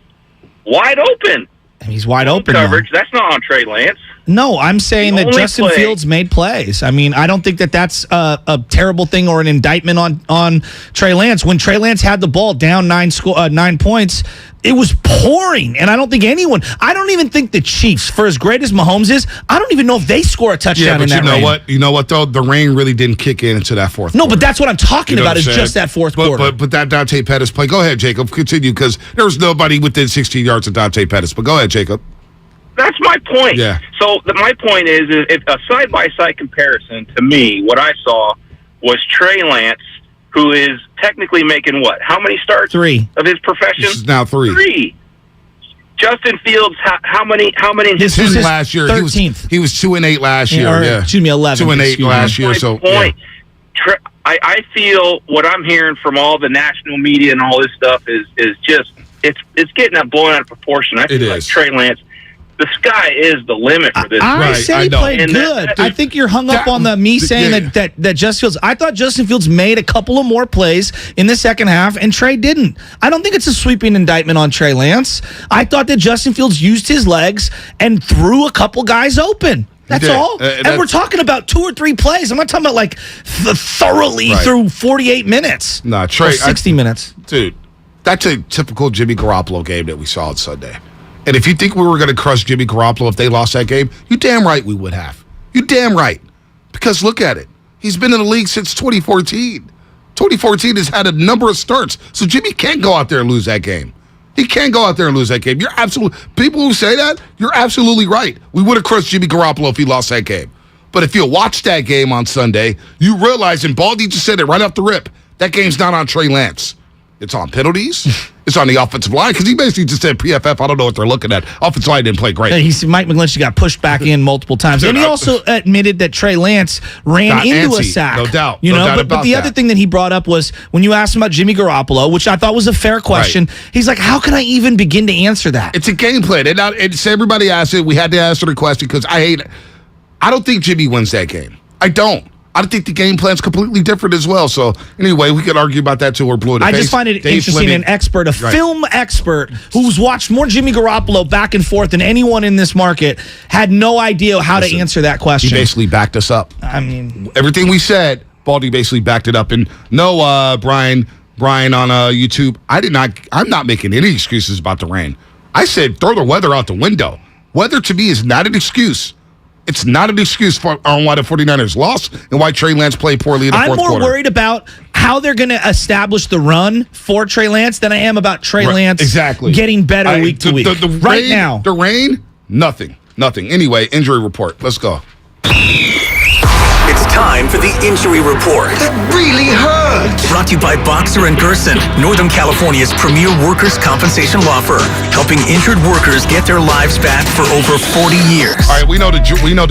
Wide open. He's wide open. Coverage. That's not on Trey Lance. No, I'm saying that Justin Fields made plays. I mean, I don't think that that's a terrible thing or an indictment on Trey Lance. When Trey Lance had the ball down 9 points, it was pouring. And I don't even think the Chiefs, for as great as Mahomes is, I don't even know if they score a touchdown in that rain. You know what, though? The rain really didn't kick in into that fourth quarter. No, but that's what I'm talking about is just that fourth quarter. But that Dante Pettis play. Go ahead, Jacob. Continue, because there was nobody within 16 yards of Dante Pettis. But go ahead, Jacob. That's my point. Yeah. So my point is, if a side-by-side comparison, to me, what I saw was Trey Lance, who is technically making what? How many starts? 3 of his profession? This is now 3. 3. Justin Fields, how many? This was his last year. 13th. He was 2-8 last year. Excuse me, 11. 2-8 last year. So point. Yeah. I feel what I'm hearing from all the national media and all this stuff is just it's getting that blown out of proportion. I feel like Trey Lance, the sky is the limit for this. I said he played good. I think you're hung up on saying that Justin Fields. I thought Justin Fields made a couple of more plays in the second half, and Trey didn't. I don't think it's a sweeping indictment on Trey Lance. I thought that Justin Fields used his legs and threw a couple guys open. That's all. And we're talking about 2 or 3 plays. I'm not talking about like thoroughly through 48 minutes. No, Trey, 60 minutes. Dude, that's a typical Jimmy Garoppolo game that we saw on Sunday. And if you think we were going to crush Jimmy Garoppolo if they lost that game, you damn right we would have. You damn right. Because look at it. He's been in the league since 2014. 2014 has had a number of starts. So Jimmy can't go out there and lose that game. He can't go out there and lose that game. People who say that, you're absolutely right. We would have crushed Jimmy Garoppolo if he lost that game. But if you watch that game on Sunday, you realize, and Baldy just said it right off the rip, that game's not on Trey Lance. It's on penalties. It's on the offensive line, because he basically just said PFF. I don't know what they're looking at. Offensive line didn't play great. Mike McGlinchey got pushed back in multiple times. And he also admitted that Trey Lance ran into a sack. No doubt. But the other thing that he brought up was when you asked him about Jimmy Garoppolo, which I thought was a fair question, he's like, how can I even begin to answer that? It's a game plan. It's everybody asked it. We had to answer the question because I hate it. I don't think Jimmy wins that game. I don't. I think the game plan's completely different as well. So, anyway, we could argue about that till we're blue in the face. I just find it interesting, an expert, a film expert, who's watched more Jimmy Garoppolo back and forth than anyone in this market, had no idea how to answer that question. He basically backed us up. I mean, everything we said, Baldy basically backed it up. And no, Brian on YouTube, I'm not making any excuses about the rain. I said throw the weather out the window. Weather to me is not an excuse. It's not an excuse on why the 49ers lost and why Trey Lance played poorly in the fourth quarter. I'm more worried about how they're going to establish the run for Trey Lance than I am about Trey Lance getting better week to week. Right now. The rain, nothing. Anyway, injury report. Let's go. It's time for the injury report. That really hurt. Brought to you by Boxer & Gerson, Northern California's premier workers' compensation law firm, helping injured workers get their lives back for over 40 years. All right, we know the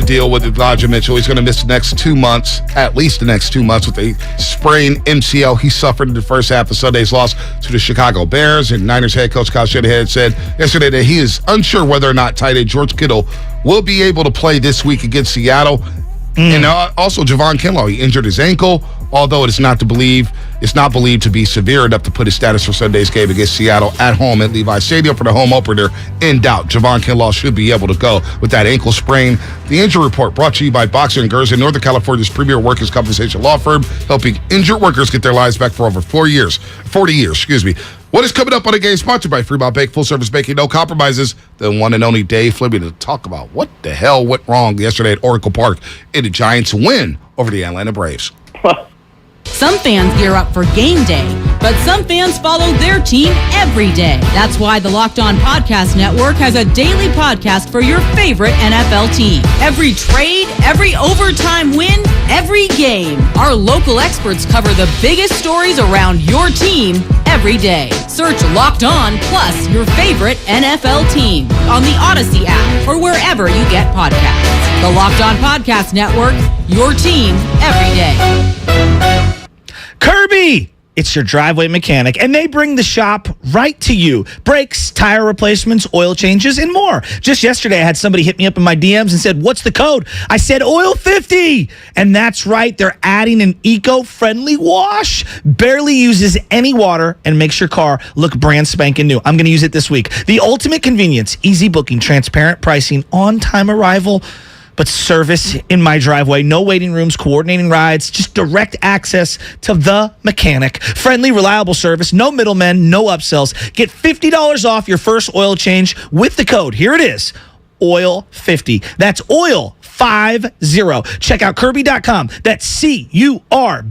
deal with Elijah Mitchell. He's going to miss the next 2 months, at least the next 2 months, with a sprained MCL he suffered in the first half of Sunday's loss to the Chicago Bears. And Niners head coach Kyle Shanahan said yesterday that he is unsure whether or not tight end George Kittle will be able to play this week against Seattle. And also Javon Kinlaw, he injured his ankle, although it's not believed to be severe enough to put his status for Sunday's game against Seattle at home at Levi Stadium for the home opener in doubt. Javon Kinlaw should be able to go with that ankle sprain. The injury report brought to you by Boxer & Gerson, Northern California's premier workers' compensation law firm, helping injured workers get their lives back for over 40 years. What is coming up on the game? Sponsored by Fremont Bake, full-service baking, no compromises. The one and only Dave Fleming to talk about what the hell went wrong yesterday at Oracle Park in the Giants' win over the Atlanta Braves. Some fans gear up for game day, but some fans follow their team every day. That's why the Locked On Podcast Network has a daily podcast for your favorite NFL team. Every trade, every overtime win, every game. Our local experts cover the biggest stories around your team every day. Search Locked On plus your favorite NFL team on the Odyssey app or wherever you get podcasts. The Locked On Podcast Network, your team every day. Kirby, it's your driveway mechanic, and they bring the shop right to you. Brakes, tire replacements, oil changes, and more. Just yesterday, I had somebody hit me up in my DMs and said, what's the code? I said, Oil 50. And that's right. They're adding an eco-friendly wash. Barely uses any water and makes your car look brand spanking new. I'm going to use it this week. The ultimate convenience, easy booking, transparent pricing, on-time arrival, but service in my driveway. No waiting rooms, coordinating rides, just direct access to the mechanic. Friendly, reliable service, no middlemen, no upsells. Get $50 off your first oil change with the code. Here it is, Oil50. That's Oil50. Check out Kirby.com. That's CURBEE.com.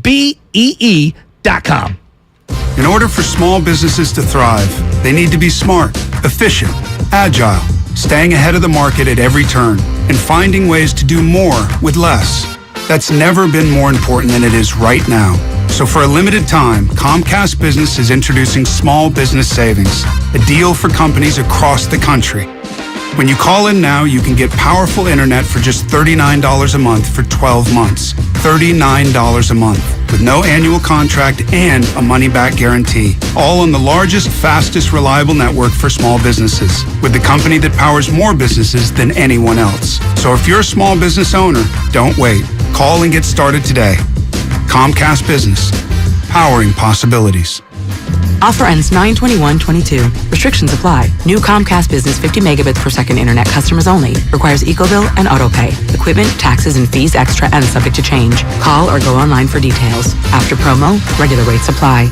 In order for small businesses to thrive, they need to be smart, efficient, agile, staying ahead of the market at every turn, and finding ways to do more with less. That's never been more important than it is right now. So for a limited time, Comcast Business is introducing Small Business Savings, a deal for companies across the country. When you call in now, you can get powerful internet for just $39 a month for 12 months. $39 a month, with no annual contract and a money-back guarantee. All on the largest, fastest, reliable network for small businesses, with the company that powers more businesses than anyone else. So if you're a small business owner, don't wait. Call and get started today. Comcast Business, powering possibilities. Offer ends 9/21/22. Restrictions apply. New Comcast Business 50 megabits per second internet customers only. Requires EcoBill and AutoPay. Equipment, taxes, and fees extra and subject to change. Call or go online for details. After promo, regular rates apply.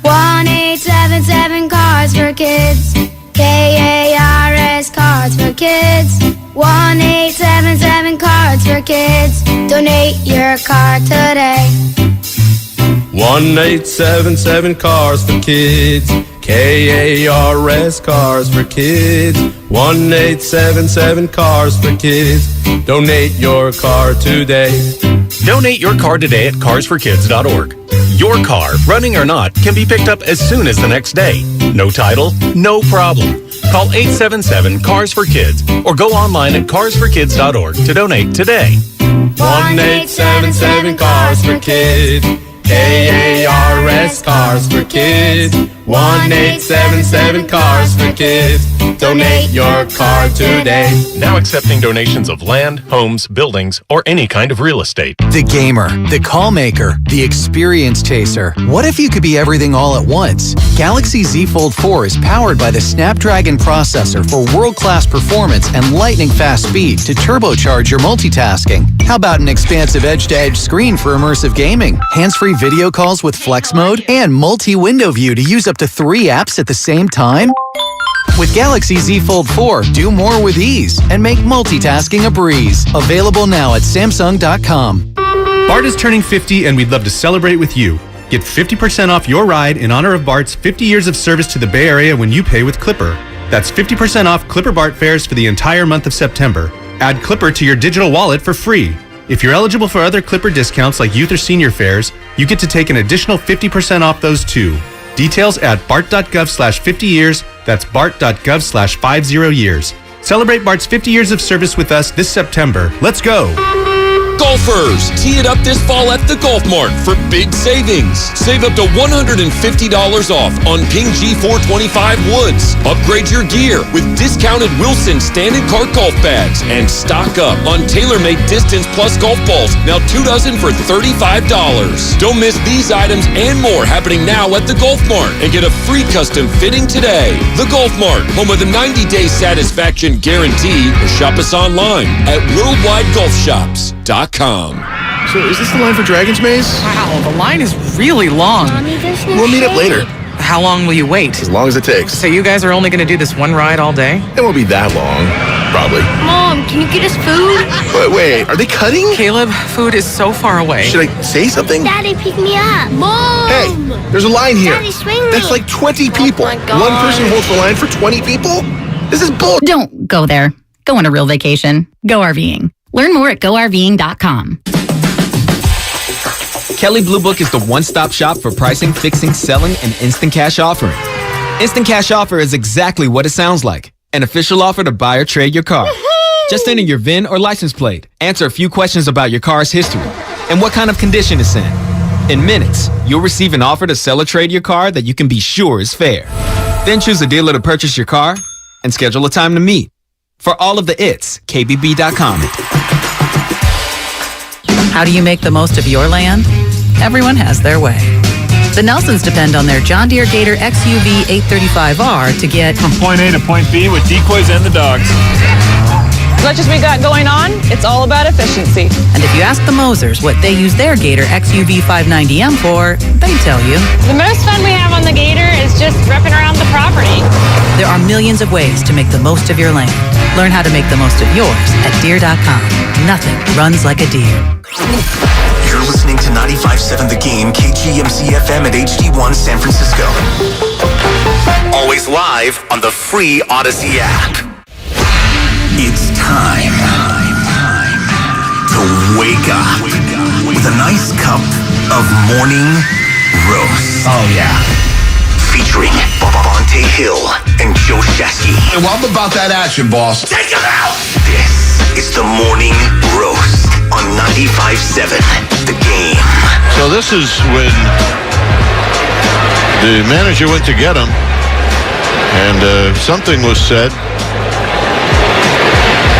One 877 Cards for Kids. KARS Cards for Kids. 1-877 Cards for Kids. Donate your card today. 1 1-877 Cars for Kids. KARS Cars for Kids. 1-877 Cars for Kids. Donate your car today. Donate your car today at carsforkids.org. Your car, running or not, can be picked up as soon as the next day. No title, no problem. Call 877-CARS-FOR-KIDS or go online at carsforkids.org to donate today. 1-877 Cars for Kids. KARS Cars for Kids. 1-877 Cars for Kids. Donate your car today. Now accepting donations of land, homes, buildings, or any kind of real estate. The gamer, the call maker, the experience chaser. What if you could be everything all at once? Galaxy Z Fold 4 is powered by the Snapdragon processor for world-class performance and lightning-fast speed to turbocharge your multitasking. How about an expansive edge-to-edge screen for immersive gaming, hands-free video calls with flex mode, and multi-window view to use up to 3 apps at the same time? With Galaxy Z Fold 4, do more with ease and make multitasking a breeze. Available now at Samsung.com. Bart is turning 50 and we'd love to celebrate with you. Get 50% off your ride in honor of Bart's 50 years of service to the Bay Area when you pay with Clipper. That's 50% off Clipper Bart fares for the entire month of September. Add Clipper to your digital wallet for free. If you're eligible for other Clipper discounts like youth or senior fares, you get to take an additional 50% off those too. Details at bart.gov/50 years. That's bart.gov/50 years. Celebrate Bart's 50 years of service with us this September. Let's go! Golfers, tee it up this fall at the Golf Mart for big savings. Save up to $150 off on Ping G425 Woods. Upgrade your gear with discounted Wilson standard cart golf bags and stock up on TaylorMade Distance Plus golf balls, now 2 dozen for $35. Don't miss these items and more happening now at the Golf Mart and get a free custom fitting today. The Golf Mart, home of the 90-day satisfaction guarantee, or shop us online at worldwidegolfshops.com. So is this the line for Dragon's Maze? Wow, the line is really long. We'll meet up later. How long will you wait? As long as it takes. So you guys are only going to do this one ride all day? It won't be that long, probably. Mom, can you get us food? Wait, are they cutting? Caleb, food is so far away. Should I say something? Daddy, pick me up. Mom! Hey, there's a line here. Daddy, swing me. That's like 20 people. Oh my God. One person holds the line for 20 people? This is bull. Don't go there. Go on a real vacation. Go RVing. Learn more at GoRVing.com. Kelley Blue Book is the one-stop shop for pricing, fixing, selling, and instant cash offering. Instant Cash Offer is exactly what it sounds like. An official offer to buy or trade your car. Just enter your VIN or license plate, answer a few questions about your car's history, and what kind of condition it's in. In minutes, you'll receive an offer to sell or trade your car that you can be sure is fair. Then choose a dealer to purchase your car and schedule a time to meet. For all of the its, KBB.com. How do you make the most of your land? Everyone has their way. The Nelsons depend on their John Deere Gator XUV 835R to get from point A to point B with decoys and the dogs. As much as we got going on, it's all about efficiency. And if you ask the Mosers what they use their Gator XUV 590M for, they tell you. The most fun we have on the Gator is just ripping around the property. There are millions of ways to make the most of your land. Learn how to make the most of yours at Deere.com. Nothing runs like a Deere. You're listening to 95.7 The Game, KGMC FM at HD1 San Francisco. Always live on the free Odyssey app. It's time to wake up with a nice cup of morning roast. Oh, yeah. Featuring Bonte Hill and Joe Shasky. Hey, well, I'm about that action, boss. Take him out! This is the morning roast on 95.7 The Game. So this is when the manager went to get him, and something was said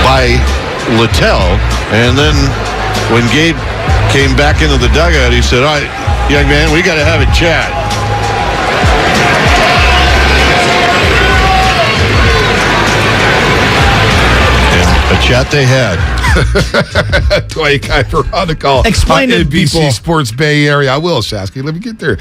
by Littell, and then when Gabe came back into the dugout, he said, "All right, young man, we got to have a chat." And a chat they had. Dwayne Kuiper on the call. Explain to NBC people. Sports Bay Area. I will, Shasky. Let me get there.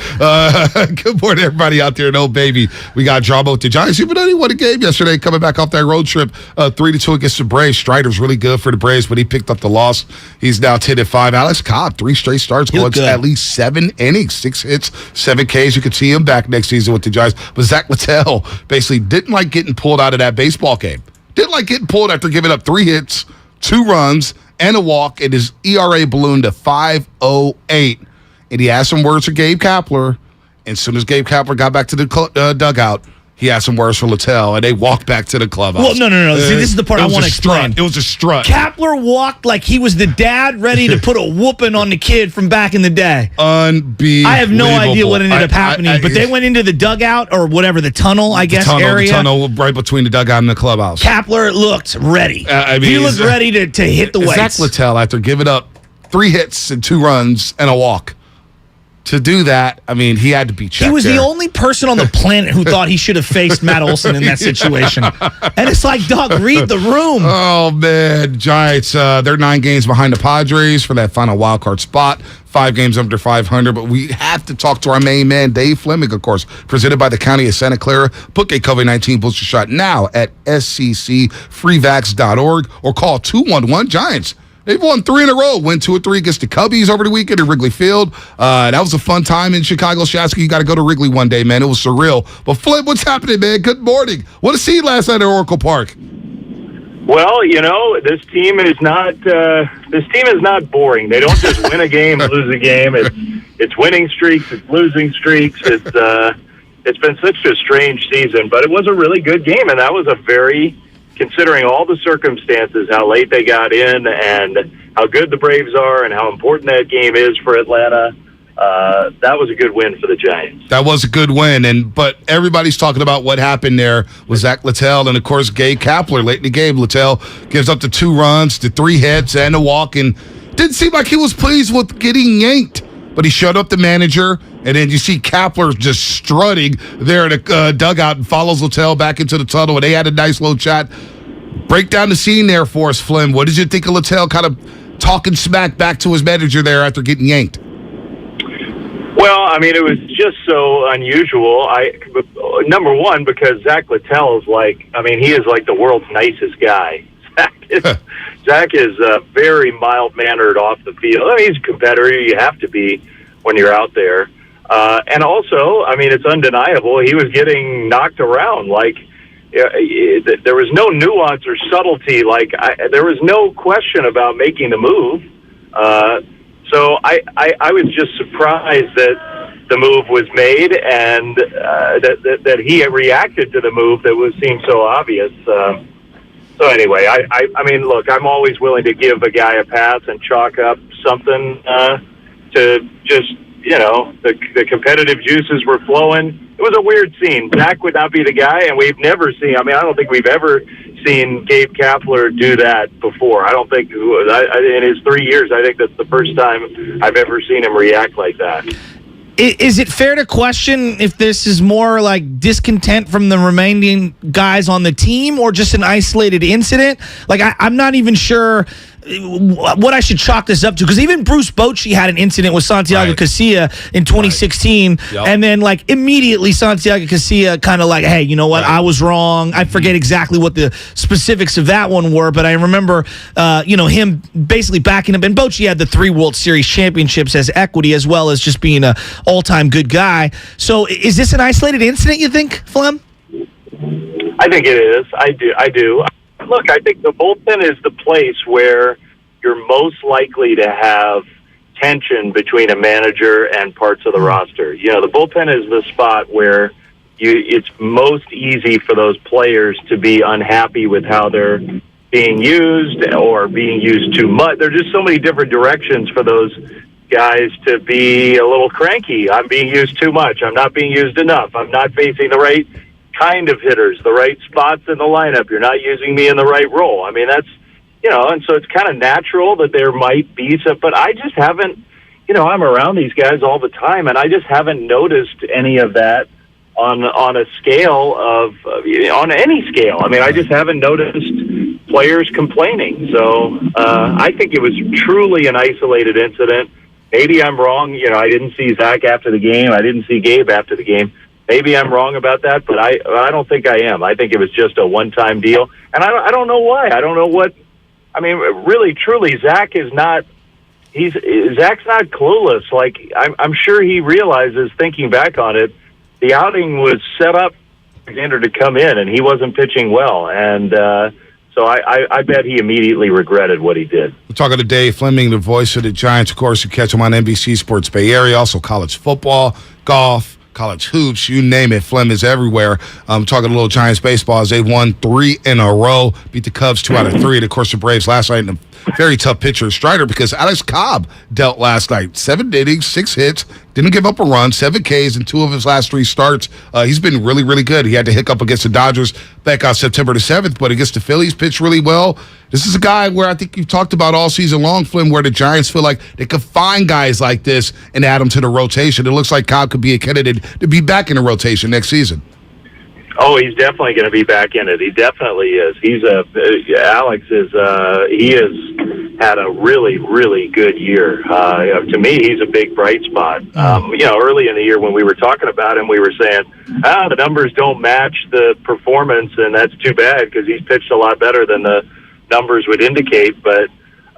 Good morning, everybody out there in Old Baby. We got drama with the Giants. Even though he won a game yesterday, coming back off that road trip, 3-2 against the Braves. Strider's really good for the Braves, but he picked up the loss. He's now 10-5. Alex Cobb, 3 straight starts, going to at least 7 innings, 6 hits, 7 Ks. You could see him back next season with the Giants. But Zach Littell basically didn't like getting pulled out of that baseball game. Didn't like getting pulled after giving up 3 hits, 2 runs, and a walk, and his ERA ballooned to 5.08. And he had some words for Gabe Kapler. And as soon as Gabe Kapler got back to the dugout, he had some words for Littell, and they walked back to the clubhouse. Well, no. See, this is the part I want to explain. It was a strut. Kapler walked like he was the dad ready to put a whooping on the kid from back in the day. Unbelievable. I have no idea what ended up happening, but they went into the dugout or whatever, the tunnel, I guess, area. The tunnel right between the dugout and the clubhouse. Kapler looked ready. He looked ready to hit the weights. Zach Littell, after giving up 3 hits and 2 runs and a walk, to do that, I mean, he had to be checked. He was the only person on the planet who thought he should have faced Matt Olson in that situation. And it's like, dog, read the room. Oh, man. Giants, they're 9 games behind the Padres for that final wild card spot. 5 games under 500. But we have to talk to our main man, Dave Fleming, of course, presented by the County of Santa Clara. Book a COVID-19 booster shot now at sccfreevax.org or call 211-GIANTS. They've won 3 in a row. Win 2 or 3 against the Cubbies over the weekend at Wrigley Field. That was a fun time in Chicago. Shasky, you got to go to Wrigley one day, man. It was surreal. But Flip, what's happening, man? Good morning. What a scene last night at Oracle Park. Well, you know, this team is not boring. They don't just win a game, lose a game. It's winning streaks, it's losing streaks. It's been such a strange season, but it was a really good game, and that was a very, considering all the circumstances, how late they got in and how good the Braves are and how important that game is for Atlanta, that was a good win for the Giants. That was a good win, but everybody's talking about what happened there with Zach Littell and, of course, Gabe Kapler late in the game. Littell gives up the 2 runs, the 3 hits, and a walk, and didn't seem like he was pleased with getting yanked. But he showed up the manager, and then you see Kapler just strutting there in the dugout and follows Littell back into the tunnel, and they had a nice little chat. Break down the scene there for us, Flynn. What did you think of Littell kind of talking smack back to his manager there after getting yanked? Well, I mean, it was just so unusual. Number one, because Zach Littell is he is like the world's nicest guy. Zach is very mild-mannered off the field. I mean, he's a competitor. You have to be when you're out there. And also, I mean, it's undeniable. He was getting knocked around. There was no nuance or subtlety. There was no question about making the move. So I was just surprised that the move was made and that he reacted to the move that seemed so obvious. So anyway, I mean, look, I'm always willing to give a guy a pass and chalk up something to just, the competitive juices were flowing. It was a weird scene. Zach would not be the guy, and we've never seen, I don't think we've ever seen Gabe Kapler do that before. I don't think, in his 3 years, I think that's the first time I've ever seen him react like that. Is it fair to question if this is more like discontent from the remaining guys on the team or just an isolated incident? I'm not even sure what I should chalk this up to, because even Bruce Bochy had an incident with Santiago Casilla in 2016, and then immediately Santiago Casilla kind of hey, you know what, I was wrong. I forget exactly what the specifics of that one were, but I remember him basically backing him, and Bochy had the 3 World Series championships as equity as well as just being an all-time good guy. So is this an isolated incident, you think, Flem? I think it is. I do. Look, I think the bullpen is the place where you're most likely to have tension between a manager and parts of the roster. The bullpen is the spot where it's most easy for those players to be unhappy with how they're being used or being used too much. There are just so many different directions for those guys to be a little cranky. I'm being used too much. I'm not being used enough. I'm not facing the right kind of hitters, the right spots in the lineup. You're not using me in the right role. I mean, that's, and so it's kind of natural that there might be some, but I just haven't, I'm around these guys all the time, and I just haven't noticed any of that on a scale of, on any scale. I mean, I just haven't noticed players complaining. So I think it was truly an isolated incident. Maybe I'm wrong. I didn't see Zach after the game. I didn't see Gabe after the game. Maybe I'm wrong about that, but I don't think I am. I think it was just a one-time deal, and I don't know why. I don't know what. I mean, really, truly, Zach's not clueless. Like I'm sure he realizes, thinking back on it, the outing was set up for Alexander to come in, and he wasn't pitching well, and so I bet he immediately regretted what he did. We're talking to Dave Fleming, the voice of the Giants. Of course, you catch him on NBC Sports Bay Area, also college football, golf, college hoops, you name it. Flem is everywhere. Talking a little Giants baseball as they won 3 in a row, beat the Cubs 2 out of 3. And of course, the Braves last night in a very tough pitcher Strider because Alex Cobb dealt last night. 7 innings, 6 hits, didn't give up a run, 7 Ks in 2 of his last 3 starts. He's been really, really good. He had to hiccup against the Dodgers back on September the 7th, but against the Phillies, pitched really well. This is a guy where I think you've talked about all season long, Flynn, where the Giants feel like they could find guys like this and add them to the rotation. It looks like Cobb could be a candidate to be back in the rotation next season. Oh, he's definitely going to be back in it. He definitely is. Alex is, he has had a really, really good year. To me, he's a big bright spot. Early in the year when we were talking about him, we were saying, the numbers don't match the performance, and that's too bad because he's pitched a lot better than the numbers would indicate. But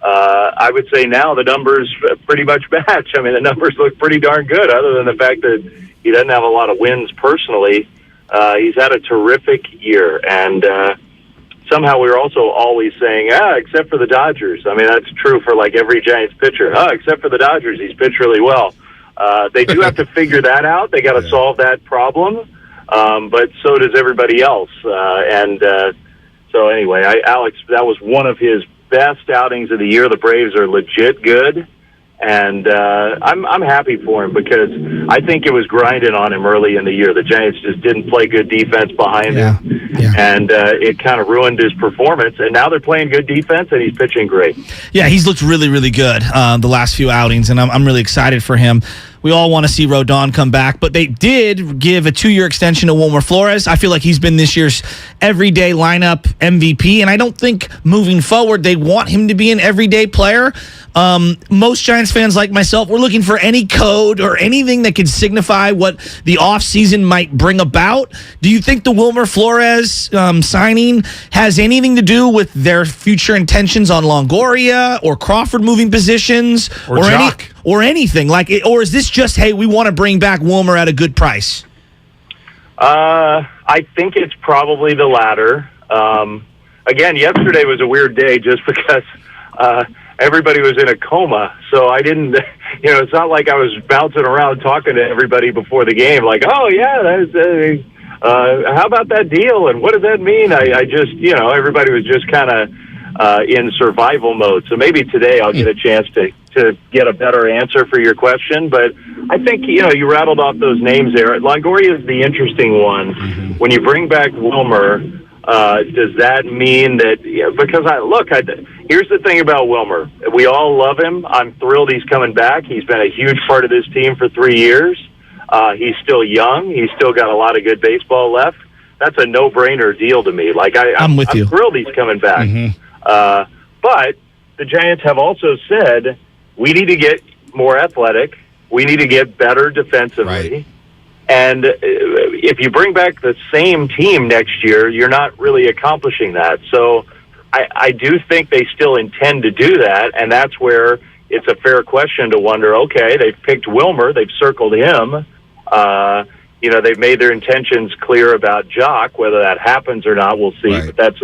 I would say now the numbers pretty much match. I mean, the numbers look pretty darn good, other than the fact that he doesn't have a lot of wins personally. He's had a terrific year, and somehow we were also always saying, except for the Dodgers. I mean, that's true for like every Giants pitcher. Except for the Dodgers, he's pitched really well. They do have to figure that out. They got to solve that problem, but so does everybody else. So anyway, Alex, that was one of his best outings of the year. The Braves are legit good. And I'm happy for him because I think it was grinding on him early in the year. The Giants just didn't play good defense behind him, and it kind of ruined his performance. And now they're playing good defense, and he's pitching great. Yeah, he's looked really, really good the last few outings, and I'm really excited for him. We all want to see Rodon come back, but they did give a 2-year extension to Wilmer Flores. I feel like he's been this year's everyday lineup MVP, and I don't think moving forward they want him to be an everyday player. Most Giants fans like myself, we're looking for any code or anything that could signify what the offseason might bring about. Do you think the Wilmer Flores signing has anything to do with their future intentions on Longoria or Crawford moving positions or anything like it, or is this just, hey, we want to bring back Wilmer at a good price? I think it's probably the latter. Again, yesterday was a weird day just because everybody was in a coma, so I didn't, it's not like I was bouncing around talking to everybody before the game, like, oh yeah, how about that deal, and what does that mean? I just, everybody was just kind of in survival mode. So maybe today I'll get a chance to get a better answer for your question. But I think, you rattled off those names there. Longoria is the interesting one. Mm-hmm. When you bring back Wilmer, does that mean that, because here's the thing about Wilmer. We all love him. I'm thrilled he's coming back. He's been a huge part of this team for 3 years. He's still young. He's still got a lot of good baseball left. That's a no-brainer deal to me. Like I'm thrilled he's coming back. Mm-hmm. But the Giants have also said, we need to get more athletic. We need to get better defensively. Right. And if you bring back the same team next year, you're not really accomplishing that. So I do think they still intend to do that, and that's where it's a fair question to wonder, okay, they've picked Wilmer, they've circled him. They've made their intentions clear about Jock. Whether that happens or not, we'll see. Right. But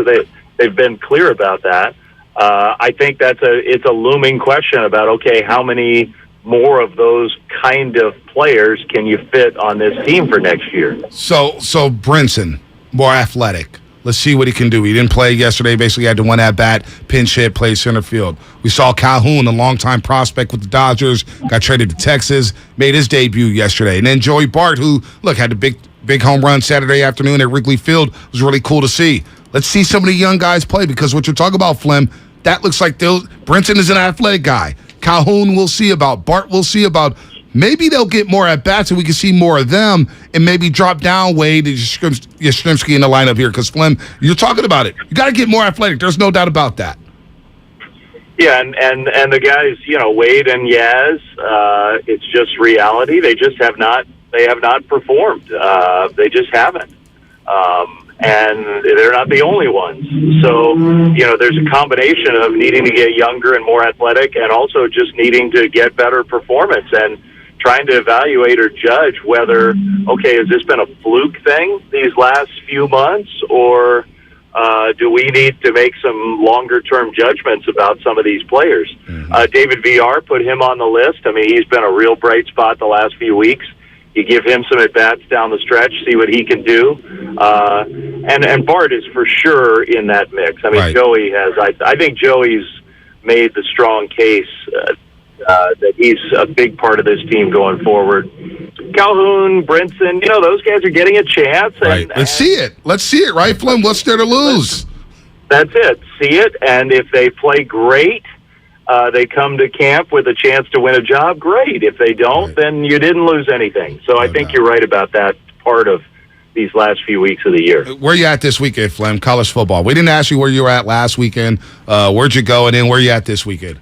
they've been clear about that. I think it's a looming question about, okay, how many more of those kind of players can you fit on this team for next year? So Brinson, more athletic. Let's see what he can do. He didn't play yesterday. Basically had to one at-bat, pinch hit, play center field. We saw Calhoun, a longtime prospect with the Dodgers, got traded to Texas, made his debut yesterday. And then Joey Bart, who, had the big home run Saturday afternoon at Wrigley Field. It was really cool to see. Let's see some of the young guys play, because what you're talking about, Flem, that looks like Brinson is an athletic guy. Calhoun we'll see about. Bart we'll see about. maybe they'll get more at-bats and we can see more of them and maybe drop down Wade and Yastrzemski in the lineup here because, Flem, you're talking about it. You got to get more athletic. There's no doubt about that. Yeah, and the guys, Wade and Yaz, it's just reality. They just have not performed. They just haven't. And they're not the only ones. So, there's a combination of needing to get younger and more athletic and also just needing to get better performance and trying to evaluate or judge whether, okay, has this been a fluke thing these last few months, or do we need to make some longer-term judgments about some of these players? David VR, put him on the list. I mean, he's been a real bright spot the last few weeks. You give him some at-bats down the stretch, see what he can do. And Bart is for sure in that mix. I mean, right. Joey has. I think Joey's made the strong case that he's a big part of this team going forward. Calhoun, Brinson, those guys are getting a chance. Right. Let's see it, right, Flem? What's there to lose? That's it. See it, and if they play great, they come to camp with a chance to win a job, great. If they don't, then you didn't lose anything. So I think you're right about that part of these last few weeks of the year. Where you at this weekend, Flem? College football. We didn't ask you where you were at last weekend. Where'd you go, and then where you at this weekend?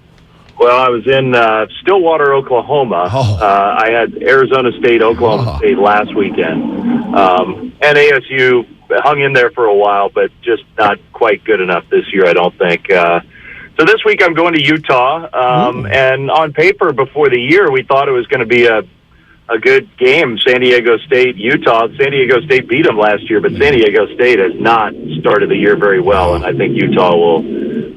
Well, I was in Stillwater, Oklahoma. I had Arizona State, Oklahoma State last weekend. And ASU hung in there for a while, but just not quite good enough this year, I don't think. So this week I'm going to Utah. And on paper before the year, we thought it was going to be a good game, San Diego State, Utah. San Diego State beat them last year, but San Diego State has not started the year very well, and I think Utah will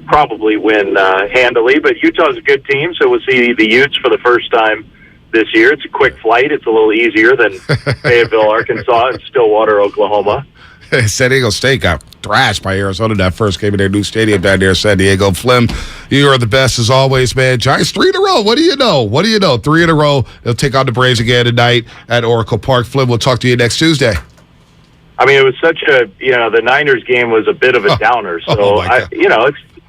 probably win handily. But Utah's a good team, so we'll see the Utes for the first time this year. It's a quick flight. It's a little easier than Fayetteville, Arkansas, and Stillwater, Oklahoma. San Diego State got thrashed by Arizona that first game in their new stadium down there in San Diego. Flem, you are the best as always, man. Giants 3 in a row. What do you know? 3 in a row. They'll take on the Braves again tonight at Oracle Park. Flem, we'll talk to you next Tuesday. I mean, it was such the Niners game was a bit of a downer. So,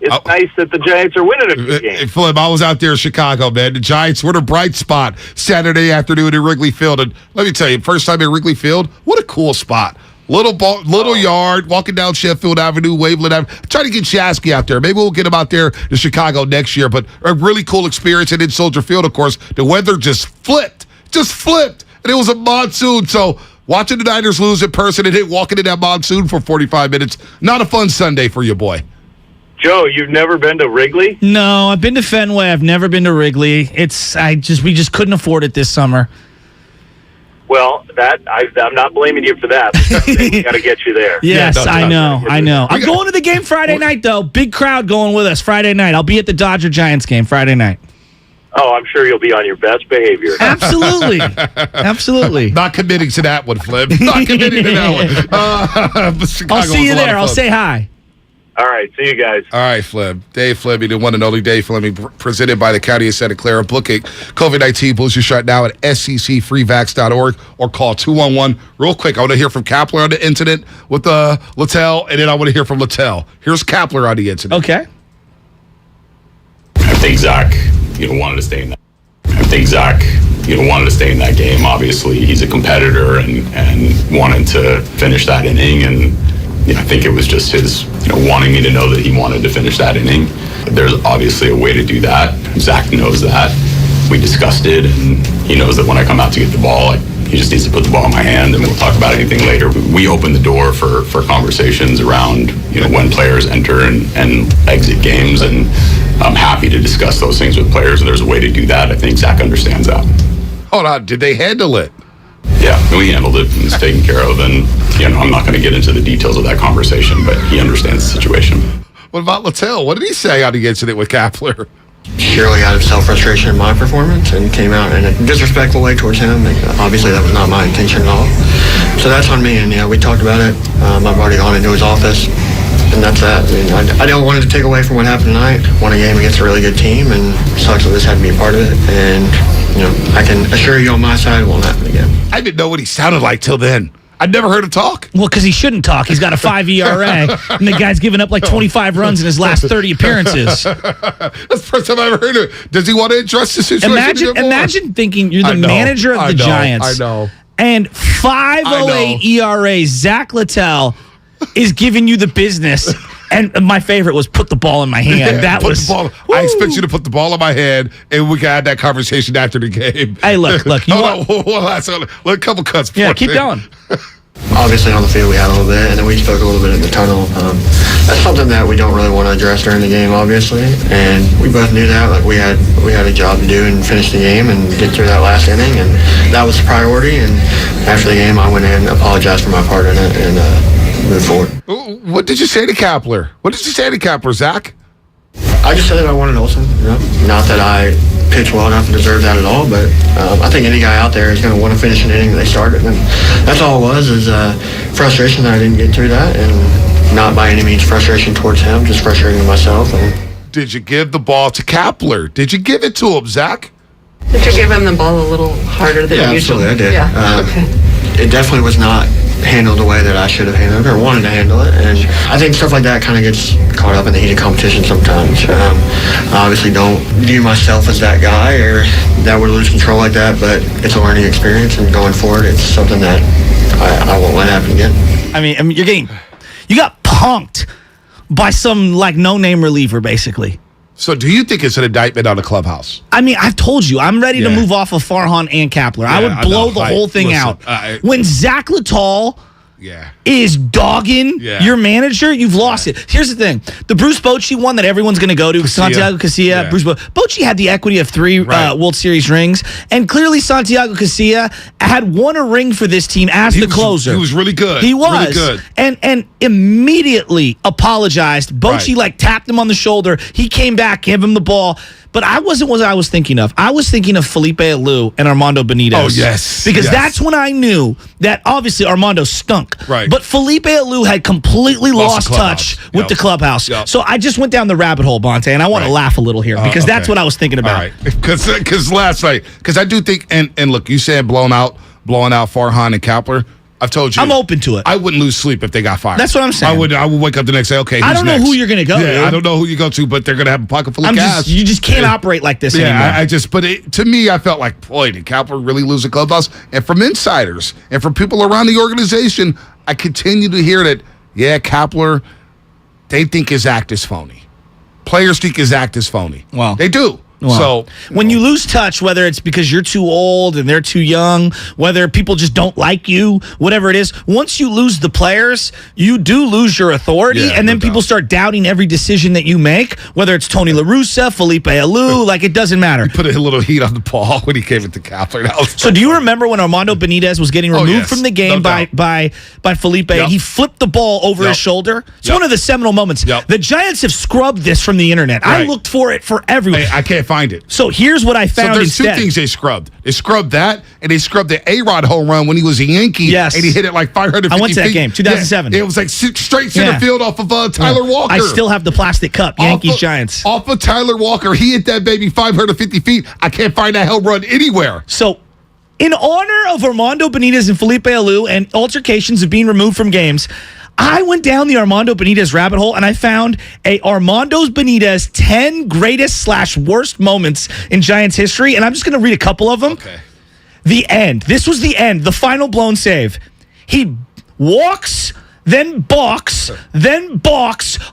it's nice that the Giants are winning a few games. Flem, I was out there in Chicago, man. The Giants were the bright spot Saturday afternoon at Wrigley Field. And let me tell you, first time at Wrigley Field, what a cool spot. Little yard, walking down Sheffield Avenue, Waveland Avenue. Try to get Shasky out there. Maybe we'll get him out there to Chicago next year. But a really cool experience. And in Soldier Field, of course, the weather just flipped. And it was a monsoon. So watching the Niners lose in person and walking in that monsoon for 45 minutes, not a fun Sunday for your boy. Joe, you've never been to Wrigley? No, I've been to Fenway. I've never been to Wrigley. We just couldn't afford it this summer. Well, I'm not blaming you for that. We got to get you there. Yes, I know. I'm going to the game Friday night, though. Big crowd going with us Friday night. I'll be at the Dodger-Giants game Friday night. Oh, I'm sure you'll be on your best behavior. Absolutely. Not committing to that one, Flem. Not committing to that one. I'll see you there. I'll say hi. All right, see you guys. All right, Flem. Dave Fleming, the one and only Dave Fleming, presented by the County of Santa Clara. Booking COVID-19 booster shot now at scfreevax.org or call 211. Real quick, I want to hear from Kapler on the incident with Littell, and then I want to hear from Littell. Here's Kapler on the incident. Okay. I think Zach, wanted to stay in that. Wanted to stay in that game. Obviously, he's a competitor and wanted to finish that inning, and I think it was just his, wanting me to know that he wanted to finish that inning. There's obviously a way to do that. Zach knows that. We discussed it, and he knows that when I come out to get the ball, he just needs to put the ball in my hand, and we'll talk about anything later. We open the door for conversations around, when players enter and exit games, and I'm happy to discuss those things with players, and there's a way to do that. I think Zach understands that. Hold on, did they handle it? Yeah, we handled it. It's taken care of, and I'm not going to get into the details of that conversation, but he understands the situation. What about Littell? What did he say on the incident with Kapler? Surely out of self-frustration in my performance and came out in a disrespectful way towards him. Obviously, that was not my intention at all. So that's on me, and we talked about it. I've already gone into his office, and that's that. I don't want it to take away from what happened tonight. Won a game against a really good team, and it sucks that this had to be a part of it. And I can assure you on my side it won't happen again. I didn't know what he sounded like till then. I never heard him talk. Well, because he shouldn't talk. He's got a 5 ERA, and the guy's given up like 25 runs in his last 30 appearances. That's the first time I ever heard of it. Does he want to address the situation? Imagine thinking you're the manager of the Giants. I know. And 5.08 ERA, Zach Littell is giving you the business. And my favorite was put the ball in my hand. I expect you to put the ball in my hand, and we can have that conversation after the game. Hey, look. A couple cuts. Yeah, keep going. Obviously, on the field, we had a little bit, and then we spoke a little bit in the tunnel. That's something that we don't really want to address during the game, obviously. And we both knew that. Like we had a job to do and finish the game and get through that last inning, and that was the priority. And after the game, I went in, apologized for my part in it, and move forward. What did you say to Kapler? Zach? I just said that I wanted Olsen. Not that I pitched well enough and deserve that at all, but I think any guy out there is going to want to finish an inning that they started, and that's all it was. Is frustration that I didn't get through that, and not by any means frustration towards him, just frustrating myself. Did you give the ball to Kapler? Did you give it to him, Zach? Did you give him the ball a little harder than usual? Absolutely, I did. Yeah. It definitely was not handled the way that I should have handled it or wanted to handle it, and I think stuff like that kind of gets caught up in the heat of competition sometimes. I obviously don't view myself as that guy or that would lose control like that, but it's a learning experience, and going forward, it's something that I won't let happen again. I mean, you got punked by some like no-name reliever, basically. So do you think it's an indictment on the clubhouse? I mean, I've told you, I'm ready to move off of Farhan and Kapler. I would blow the whole thing out. When Zach Littell is dogging your manager, you've lost it. Here's the thing. The Bruce Bochy one that everyone's going to go to, Santiago Casilla, Bruce Bochy had the equity of 3 World Series rings, and clearly Santiago Casilla had won a ring for this team as the closer. He was really good. He was. Really good. And immediately apologized. Bochy tapped him on the shoulder. He came back, gave him the ball. But I wasn't what I was thinking of. I was thinking of Felipe Alou and Armando Benitez. Oh, yes. Because that's when I knew that obviously Armando stunk. Right. But Felipe Alou had completely lost touch with the clubhouse. Yep. So I just went down the rabbit hole, Bonte, and I want to laugh a little here because that's what I was thinking about. All right. Because last night, because I do think, and look, you said blowing out Farhan and Kapler. I've told you. I'm open to it. I wouldn't lose sleep if they got fired. That's what I'm saying. I would wake up the next day, okay, I don't know who you're going to go to. I don't know who you go to, but they're going to have a pocket full of cash. You just can't operate like this anymore. To me, I felt like, boy, did Kapler really lose the clubhouse? And from insiders and from people around the organization, I continue to hear that, Kapler, they think his act is phony. Players think his act is phony. Well, they do. Well, when you lose touch, whether it's because you're too old and they're too young, whether people just don't like you, whatever it is, once you lose the players, you do lose your authority, and then people start doubting every decision that you make, whether it's Tony La Russa, Felipe Alou, like it doesn't matter. He put a little heat on the ball when he gave it to Kapler. So do you remember when Armando Benitez was getting removed from the game by Felipe? He flipped the ball over his shoulder. It's one of the seminal moments. The Giants have scrubbed this from the internet. I looked for it for everywhere. I can't find it. So here's what I found there's instead. 2 things they scrubbed. They scrubbed that, and they scrubbed the A-Rod home run when he was a Yankee. Yes. And he hit it like 550 feet. I went to that game, 2007. It was like straight center field off of Tyler Walker. I still have the plastic cup, Yankees-Giants. Off of Tyler Walker. He hit that baby 550 feet. I can't find that home run anywhere. So in honor of Armando Benitez and Felipe Alou and altercations of being removed from games, I went down the Armando Benitez rabbit hole and I found a Armando Benitez 10 greatest / worst moments in Giants history, and I'm just going to read a couple of them. Okay. The end. This was the end. The final blown save. He walks, then balks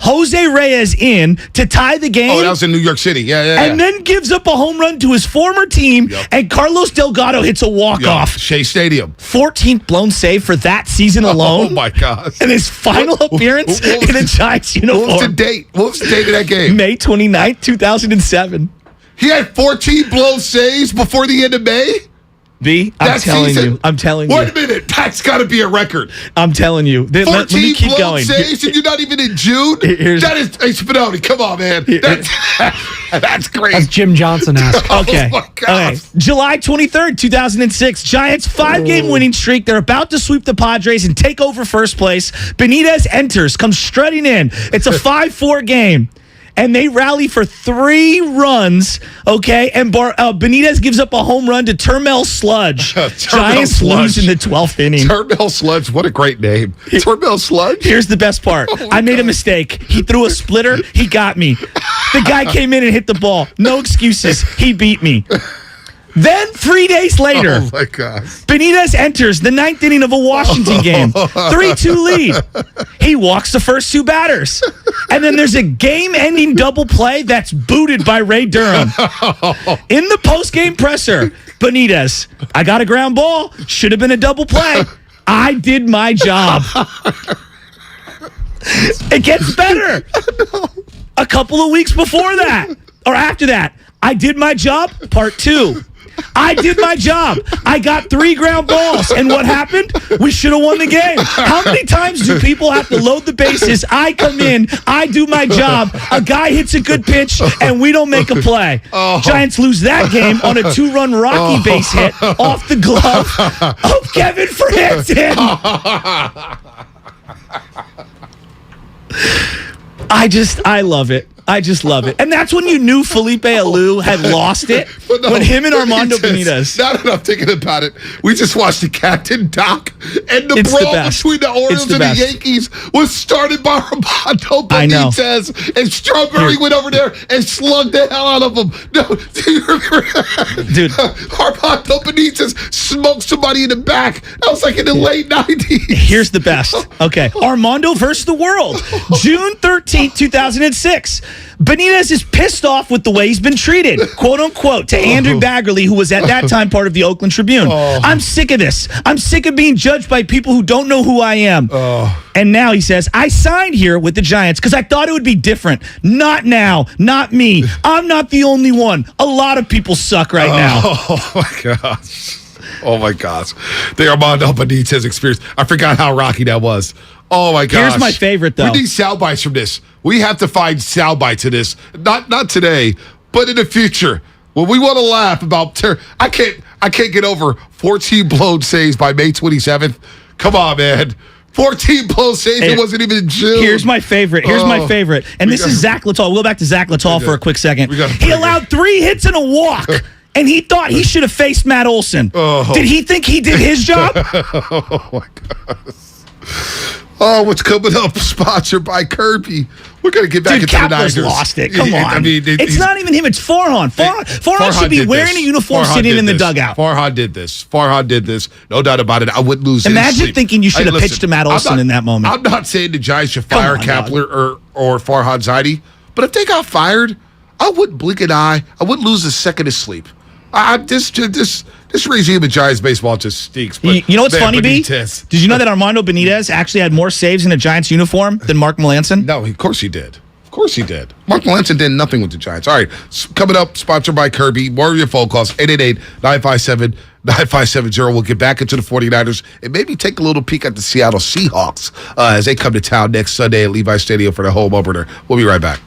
Jose Reyes in to tie the game. Oh, that was in New York City. Yeah. And then gives up a home run to his former team, and Carlos Delgado hits a walk-off. Shea Stadium. 14th blown save for that season alone. Oh, my gosh. And his final appearance in a Giants uniform. What was the date? What was the date of that game? May 29th, 2007. He had 14 blown saves before the end of May? I'm telling you. Wait a minute. That's got to be a record. I'm telling you. 14 let me keep blown going. saves and you're not even in June? That is, hey, Spinelli, come on, man. That's great. That's Jim Johnson asked. Okay. Oh, my God. Okay. July 23rd, 2006. Giants 5-game winning streak. They're about to sweep the Padres and take over first place. Benitez enters, comes strutting in. It's a 5-4 game. and they rally for 3 runs, okay? And Benitez gives up a home run to Termel Sludge. Giants lose in the 12th inning. Termel Sludge, what a great name. Termel Sludge? Here's the best part. I made a mistake. He threw a splitter. He got me. The guy came in and hit the ball. No excuses. He beat me. Then 3 days later, oh my gosh, Benitez enters the 9th inning of a Washington game, 3-2 lead. He walks the first 2 batters. And then there's a game-ending double play that's booted by Ray Durham. In the post-game presser, Benitez, I got a ground ball, should have been a double play. I did my job. It gets better. A couple of weeks before that, or after that, I did my job, part 2. I did my job. I got 3 ground balls. And what happened? We should have won the game. How many times do people have to load the bases? I come in, I do my job, a guy hits a good pitch, and we don't make a play. Giants lose that game on a 2-run Rocky base hit off the glove of Kevin Frampton. I love it. I just love it. And that's when you knew Felipe Alou had lost it, when him and Armando Benitez. Now that I'm thinking about it, we just watched the Captain Doc, and the brawl between the Orioles and the Yankees was started by Armando Benitez, and Strawberry went over there and slugged the hell out of him. No, dude, Armando Benitez smoked somebody in the back. That was like in the late 90s. Here's the best. Okay, Armando versus the world, June 13th, 2006. Benitez is pissed off with the way he's been treated, quote unquote, to Andrew Baggerly, who was at that time part of the Oakland Tribune. I'm sick of this. I'm sick of being judged by people who don't know who I am. And now he says, I signed here with the Giants because I thought it would be different. Not now. Not me. I'm not the only one. A lot of people suck right now. Oh, my gosh. Oh, my gosh. The Armando Benitez experience. I forgot how rocky that was. Oh, my gosh. Here's my favorite, though. We need sound bites from this. We have to find sound bites of this. Not today, but in the future. When we want to laugh about I can't get over 14 blown saves by May 27th. Come on, man. 14 blown saves. It wasn't even in June. Here's my favorite. And this is Zach Littell. We'll go back to Zach Littell for a quick second. He allowed 3 hits and a walk. And he thought he should have faced Matt Olson. Did he think he did his job? Oh, my gosh. Oh, what's coming up? Sponsored by Kirby. We're going to get back into the Niners. Lost it. Come on. I mean, it's not even him. It's Farhan. Farhan should be wearing a uniform sitting in the dugout. Farhan did this. No doubt about it. I wouldn't lose Imagine thinking you should have pitched to Matt Olson in that moment. I'm not saying the Giants should fire Kapler or Farhan Zaidi, but if they got fired, I wouldn't blink an eye. I wouldn't lose a second of sleep. This regime of Giants baseball just stinks. But you know what's funny, B? Did you know that Armando Benitez actually had more saves in a Giants uniform than Mark Melancon? No, of course he did. Mark Melancon did nothing with the Giants. All right, coming up, sponsored by Kirby. More of your phone calls, 888-957-9570. We'll get back into the 49ers and maybe take a little peek at the Seattle Seahawks as they come to town next Sunday at Levi Stadium for the home opener. We'll be right back.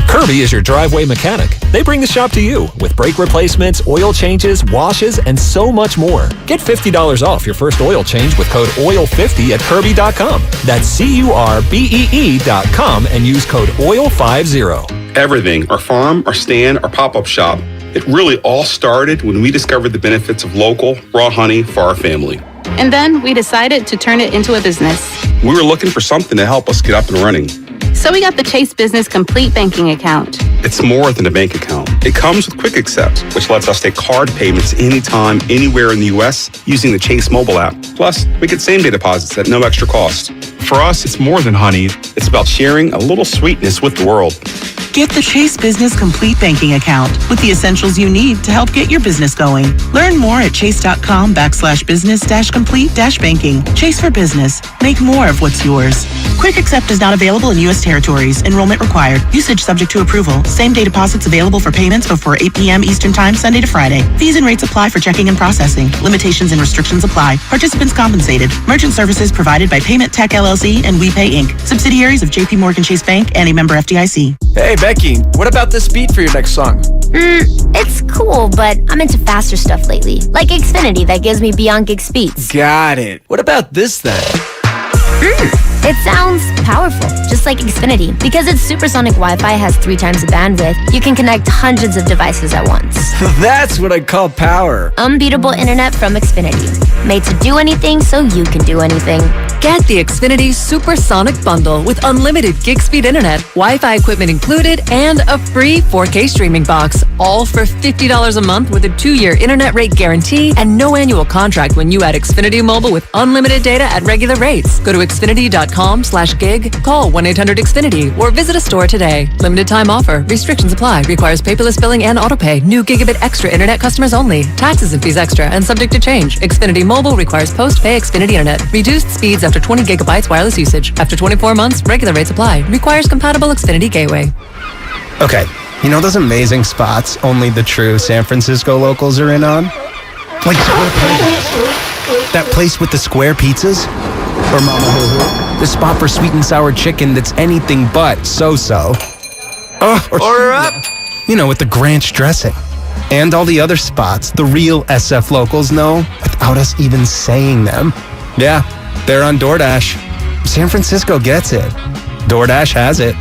Kirby is your driveway mechanic. They bring the shop to you with brake replacements, oil changes, washes, and so much more. Get $50 off your first oil change with code OIL50 at Kirby.com. That's CURBEE.com and use code OIL50. Everything, our farm, our stand, our pop-up shop, it really all started when we discovered the benefits of local, raw honey for our family. And then we decided to turn it into a business. We were looking for something to help us get up and running. So we got the Chase Business Complete Banking Account. It's more than a bank account. It comes with Quick Accept, which lets us take card payments anytime, anywhere in the U.S. using the Chase mobile app. Plus, we get same-day deposits at no extra cost. For us, it's more than honey. It's about sharing a little sweetness with the world. Get the Chase Business Complete Banking Account with the essentials you need to help get your business going. Learn more at chase.com/business-complete-banking. Chase for business. Make more of what's yours. Quick Accept is not available in U.S. territories. Enrollment required. Usage subject to approval. Same-day deposits available for payments before 8 p.m. Eastern Time, Sunday to Friday. Fees and rates apply for checking and processing. Limitations and restrictions apply. Participants compensated. Merchant services provided by Payment Tech LLC and WePay Inc. Subsidiaries of J.P. Morgan Chase Bank and a member FDIC. Hey, Becky, what about this beat for your next song? It's cool, but I'm into faster stuff lately. Like Xfinity that gives me beyond gig speeds. Got it. What about this then? It sounds powerful, just like Xfinity. Because its supersonic Wi-Fi has 3 times the bandwidth, you can connect hundreds of devices at once. That's what I call power. Unbeatable internet from Xfinity. Made to do anything so you can do anything. Get the Xfinity Supersonic Bundle with unlimited gig speed internet, Wi-Fi equipment included, and a free 4K streaming box. All for $50 a month with a 2-year internet rate guarantee and no annual contract when you add Xfinity Mobile with unlimited data at regular rates. Go to Xfinity.com/gig, call 1-800-XFINITY, or visit a store today. Limited time offer. Restrictions apply. Requires paperless billing and autopay. New Gigabit Extra internet customers only. Taxes and fees extra and subject to change. Xfinity Mobile requires post-pay Xfinity internet. Reduced speeds after 20 gigabytes wireless usage. After 24 months, regular rates apply. Requires compatible Xfinity gateway. Okay, you know those amazing spots only the true San Francisco locals are in on? Like Square Pizza. That place with the square pizzas? Or Mama Hoo-Hoo. The spot for sweet and sour chicken that's anything but so-so. Oh, Order up! You know, with the Granch dressing. And all the other spots the real SF locals know without us even saying them. Yeah, they're on DoorDash. San Francisco gets it. DoorDash has it.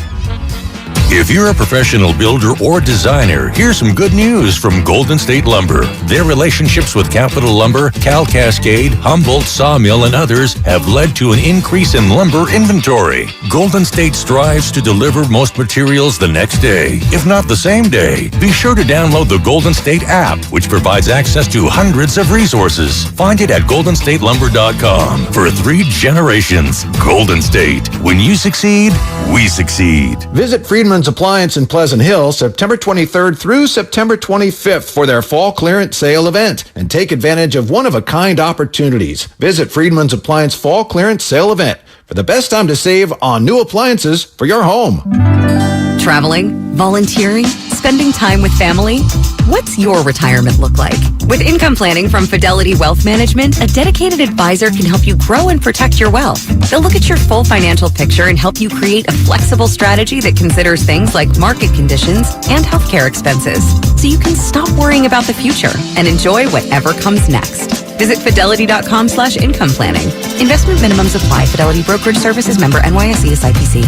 If you're a professional builder or designer, here's some good news from Golden State Lumber. Their relationships with Capital Lumber, Cal Cascade, Humboldt Sawmill, and others have led to an increase in lumber inventory. Golden State strives to deliver most materials the next day, if not the same day. Be sure to download the Golden State app, which provides access to hundreds of resources. Find it at goldenstatelumber.com. For 3 generations, Golden State. When you succeed, we succeed. Visit Friedman's Appliance in Pleasant Hill September 23rd through September 25th for their fall clearance sale event and take advantage of one-of-a-kind opportunities. Visit Friedman's Appliance Fall Clearance Sale event for the best time to save on new appliances for your home. Traveling, volunteering, spending time with family. What's your retirement look like? With income planning from Fidelity Wealth Management, a dedicated advisor can help you grow and protect your wealth. They'll look at your full financial picture and help you create a flexible strategy that considers things like market conditions and healthcare expenses, so you can stop worrying about the future and enjoy whatever comes next. Visit fidelity.com/income planning. Investment minimums apply. Fidelity Brokerage Services member NYSE SIPC.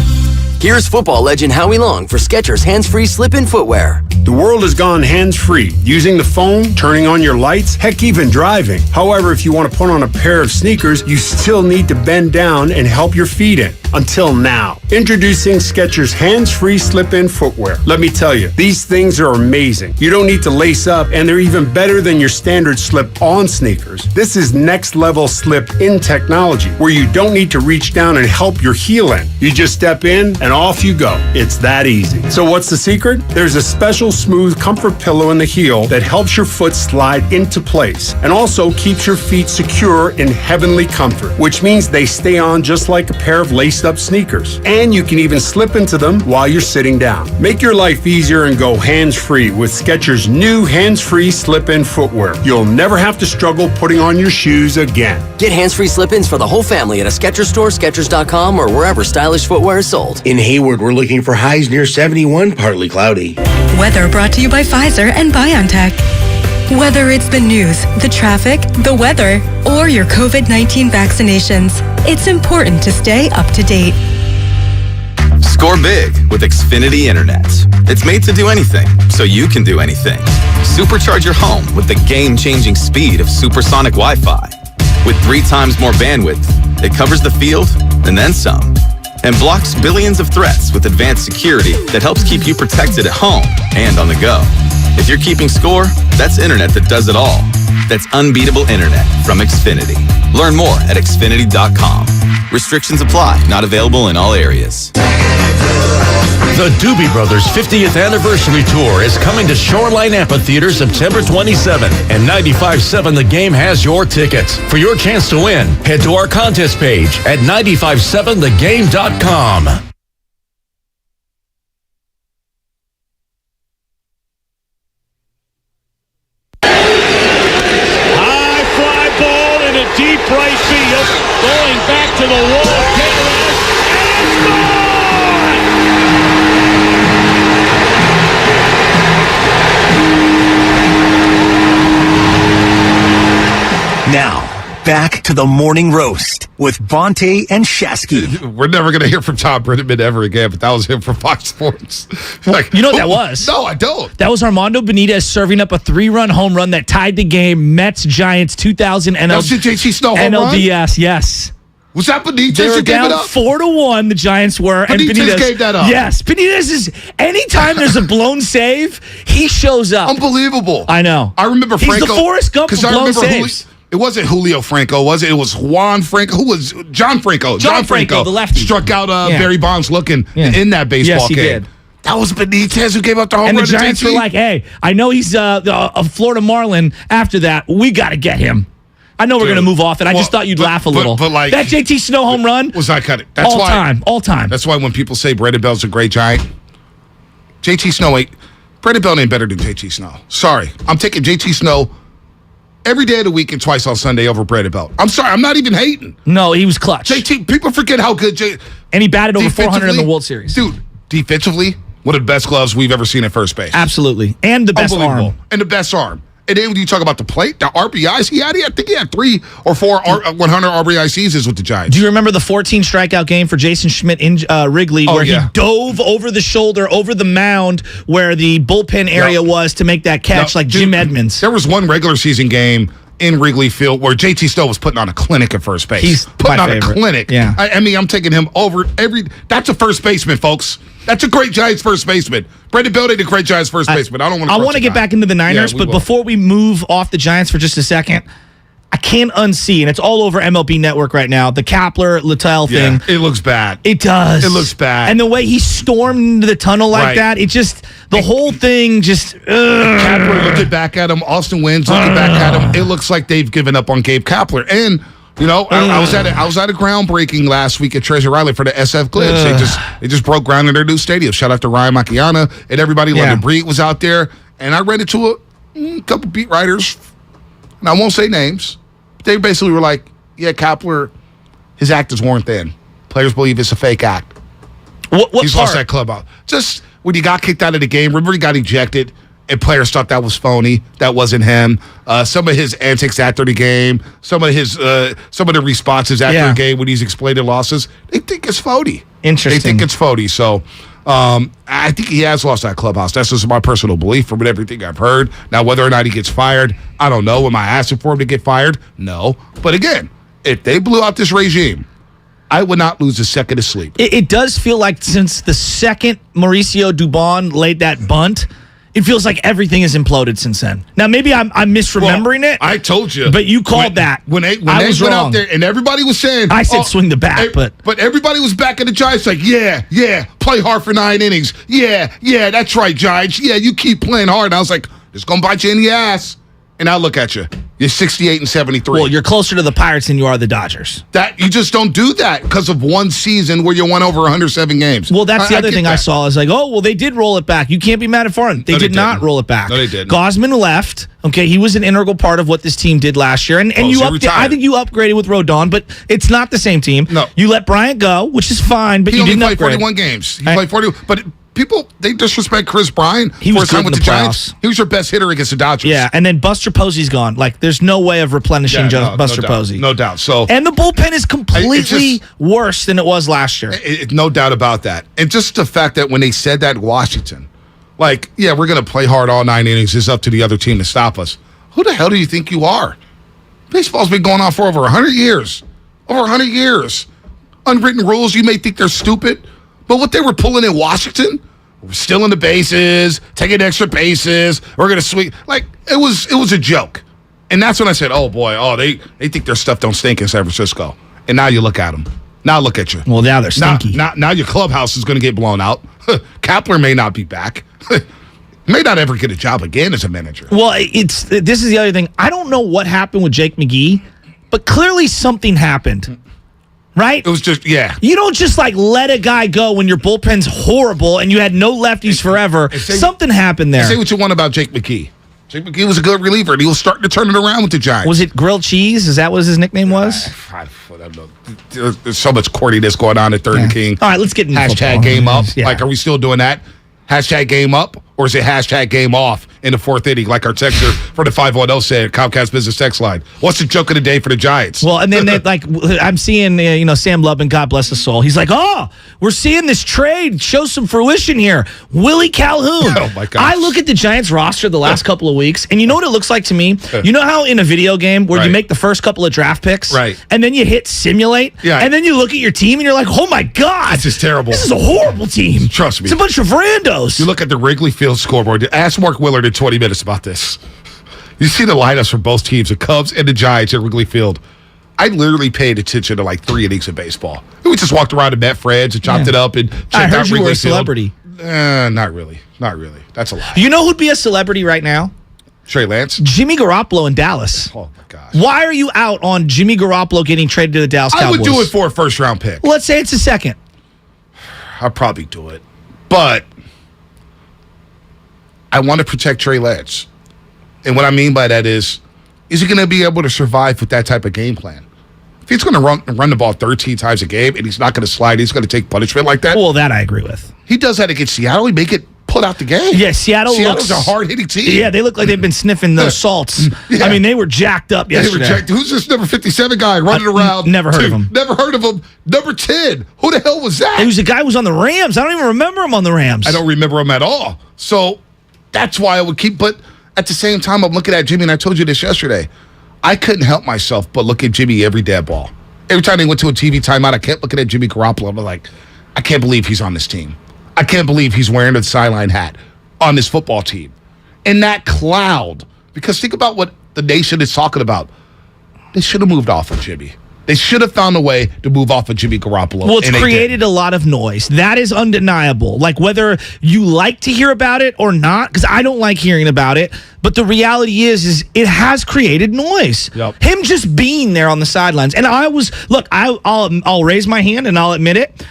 Here's football legend Howie Long for Skechers hands-free slip-in footwear. The world has gone hands-free. Using the phone, turning on your lights, heck, even driving. However, if you want to put on a pair of sneakers, you still need to bend down and help your feet in. Until now. Introducing Skechers hands-free slip-in footwear. Let me tell you, these things are amazing. You don't need to lace up, and they're even better than your standard slip-on sneakers. This is next-level slip-in technology, where you don't need to reach down and help your heel in. You just step in, and off you go. It's that easy. So what's the secret? There's a special smooth comfort pillow in the heel that helps your foot slide into place and also keeps your feet secure in heavenly comfort, which means they stay on just like a pair of laced-up sneakers. And you can even slip into them while you're sitting down. Make your life easier and go hands-free with Skechers' new hands-free slip-in footwear. You'll never have to struggle putting on your shoes again. Get hands-free slip-ins for the whole family at a Skechers store, Skechers.com, or wherever stylish footwear is sold. In Hayward, we're looking for highs near 71, partly cloudy. Weather brought to you by Pfizer and BioNTech. Whether it's the news, the traffic, the weather, or your COVID-19 vaccinations, it's important to stay up to date. Score big with Xfinity Internet. It's made to do anything, so you can do anything. Supercharge your home with the game-changing speed of supersonic Wi-Fi. With 3 times more bandwidth, it covers the field and then some. And blocks billions of threats with advanced security that helps keep you protected at home and on the go. If you're keeping score, that's internet that does it all. That's unbeatable internet from Xfinity. Learn more at Xfinity.com. Restrictions apply. Not available in all areas. The Doobie Brothers 50th Anniversary Tour is coming to Shoreline Amphitheater September 27th, and 95.7 The Game has your tickets. For your chance to win, head to our contest page at 957thegame.com. High fly ball in a deep right field, going back to the wall. Now, back to the morning roast with Bonte and Shasky. We're never going to hear from Tom Brenneman ever again, but that was him from Fox Sports. You know what that was? No, I don't. That was Armando Benitez serving up a 3-run home run that tied the game. Mets-Giants 2000 NL- That was the JT Snow home run? NLDS, yes. Was that Benitez They were who gave down it up? 4-1, the Giants were. Benitez gave that up? Yes. Benitez is, anytime there's a blown save, he shows up. Unbelievable. I know. I remember Franco. He's the Forrest Gump of blown saves. It wasn't Julio Franco, was it? It was Juan Franco. Who was John Franco? John Franco, the lefty. Struck out Barry Bonds looking in that baseball yes, he game. Did. That was Benitez who gave up the home and run. And the Giants were like, hey, I know he's a Florida Marlin. After that, we got to get him. I know we're going to move off it. I just thought you'd laugh a little. But like, that JT Snow home run was I cut it. That's all time. That's why when people say Brandon Bell's a great Giant, JT Snow ain't. Brandon Bell ain't better than JT Snow. Sorry. I'm taking JT Snow every day of the week and twice on Sunday over Brandon Bell. I'm sorry. I'm not even hating. No, he was clutch. JT, people forget how good and he batted over 400 in the World Series. Dude, defensively, one of the best gloves we've ever seen at first base. Absolutely. And the best arm. And the best arm. And then when you talk about the plate, the RBIs I think he had 3 or 4 100 RBI seasons with the Giants. Do you remember the 14 strikeout game for Jason Schmidt in Wrigley where he dove over the shoulder, over the mound where the bullpen area was to make that catch Jim Edmonds? There was one regular season game in Wrigley Field where JT Snow was putting on a clinic at first base. He's putting on favorite. a clinic. Yeah. I mean, I'm taking him over that's a first baseman, folks. That's a great Giants first baseman. Brandon Bell ain't a great Giants first baseman. I don't want to. I want to get back into the Niners, but before we move off the Giants for just a second, I can't unsee, and it's all over MLB Network right now, the Kapler-Littell thing. It looks bad. It does. It looks bad. And the way he stormed into the tunnel like that, it just, the whole thing just... Kapler looking back at him. Austin Wynn's looking back at him. It looks like they've given up on Gabe Kapler. And... You know, I was at a groundbreaking last week at Treasure Island for the SF Glitch. They just broke ground in their new stadium. Shout out to Ryan Macchiana and everybody. London Breed was out there, and I ran into a couple beat writers, and I won't say names. But they basically were like, "Yeah, Kapler, his act is worn thin. Players believe it's a fake act. He's lost that club out. Just when he got kicked out of the game, remember he got ejected." And players thought that was phony. That wasn't him. Some of his antics after the game, some of the responses after the game when he's explained losses, they think it's phony. Interesting. They think it's phony. So I think he has lost that clubhouse. That's just my personal belief from everything I've heard. Now, whether or not he gets fired, I don't know. Am I asking for him to get fired? No. But again, if they blew out this regime, I would not lose a second of sleep. It does feel like since the second Mauricio Dubon laid that bunt, it feels like everything has imploded since then. Now, maybe I'm misremembering it. I told you. But you called that. When they was went wrong. out there and everybody was saying... I said swing the bat, but everybody was back at the Giants like, yeah, play hard for 9 innings. Yeah, that's right, Giants. Yeah, you keep playing hard. And I was like, it's going to bite you in the ass. And now look at you. You're 68 and 73. Well, you're closer to the Pirates than you are the Dodgers. That you just don't do that because of one season where you won over 107 games. Well, that's the other thing I saw. Is like, oh, well, they did roll it back. You can't be mad at foreign. They did not roll it back. No, they didn't. Gosman left. Okay, he was an integral part of what this team did last year. And I think you upgraded with Rodon, but it's not the same team. No. You let Bryant go, which is fine, but you didn't only played upgrade. 41 games. He played 41, but people, they disrespect Chris Bryant He for was his time good with in the the Giants. playoffs. He was your best hitter against the Dodgers. Yeah, and then Buster Posey's gone. Like, there's no way of replenishing Buster Posey. No doubt. So, and the bullpen is completely worse than it was last year. No doubt about that. And just the fact that when they said that in Washington, like, yeah, we're going to play hard all 9 innings. It's up to the other team to stop us. Who the hell do you think you are? Baseball's been going on for over 100 years. Over 100 years. Unwritten rules, you may think they're stupid, but what they were pulling in Washington, we're stealing the bases, taking extra bases, we're going to swing. Like, it was a joke. And that's when I said, oh, boy, they think their stuff don't stink in San Francisco. And now you look at them. Now look at you. Well, now they're stinky. Now your clubhouse is going to get blown out. Kapler may not be back. May not ever get a job again as a manager. Well, this is the other thing. I don't know what happened with Jake McGee, but clearly something happened. Right? It was just, yeah. You don't just like let a guy go when your bullpen's horrible and you had no lefties forever. Something happened there. Say what you want about Jake McGee. Jake McGee was a good reliever, and he was starting to turn it around with the Giants. Was it Grilled Cheese? Is that what his nickname was? I don't know. There's so much corniness going on at Third and King. All right, let's get into Hashtag football. game up. Yeah. Like, are we still doing that? Hashtag game up. Or is it hashtag game off in the fourth inning, like our texter for the 510 said, Comcast Business Text Line? What's the joke of the day for the Giants? Well, and then I'm seeing, Sam Lubin, God bless his soul. He's like, we're seeing this trade show some fruition here. Willie Calhoun. Oh, my gosh. I look at the Giants roster the last couple of weeks, and you know what it looks like to me? You know how in a video game where you make the first couple of draft picks? Right. And then you hit simulate? Yeah. And then you look at your team, and you're like, oh, my God. This is terrible. This is a horrible team. Trust me. It's a bunch of randos. You look at the Wrigley Field scoreboard. Ask Mark Willard in 20 minutes about this. You see the lineups for both teams, the Cubs and the Giants at Wrigley Field. I literally paid attention to like 3 innings of baseball. We just walked around and met friends and chopped it up and checked I heard out you Wrigley were a Field. celebrity. Not really. Not really. That's a lie. You know who'd be a celebrity right now? Trey Lance? Jimmy Garoppolo in Dallas. Oh, my gosh. Why are you out on Jimmy Garoppolo getting traded to the Dallas Cowboys? I would do it for a first-round pick. Well, let's say it's a second. I'd probably do it. But I want to protect Trey Lance. And what I mean by that is he going to be able to survive with that type of game plan? If he's going to run the ball 13 times a game and he's not going to slide, he's going to take punishment like that. Well, that I agree with. He does that against Seattle. He make it put out the game. Yeah, Seattle's a hard-hitting team. Yeah, they look like they've been sniffing those salts. Yeah. I mean, they were jacked up yesterday. Who's this number 57 guy running around? Never heard of him. Never heard of him. Number 10. Who the hell was that? It was a guy who was on the Rams. I don't even remember him on the Rams. I don't remember him at all. So that's why I would keep. But at the same time, I'm looking at Jimmy, and I told you this yesterday. I couldn't help myself but look at Jimmy every dead ball. Every time they went to a TV timeout, I kept looking at Jimmy Garoppolo. I'm like, I can't believe he's on this team. I can't believe he's wearing a sideline hat on this football team. And that cloud, because think about what the nation is talking about. They should have moved off of Jimmy. They should have found a way to move off of Jimmy Garoppolo. Well, it's created a lot of noise. That is undeniable. Like, whether you like to hear about it or not, because I don't like hearing about it, but the reality is it has created noise. Yep. Him just being there on the sidelines. And I'll raise my hand and I'll admit it.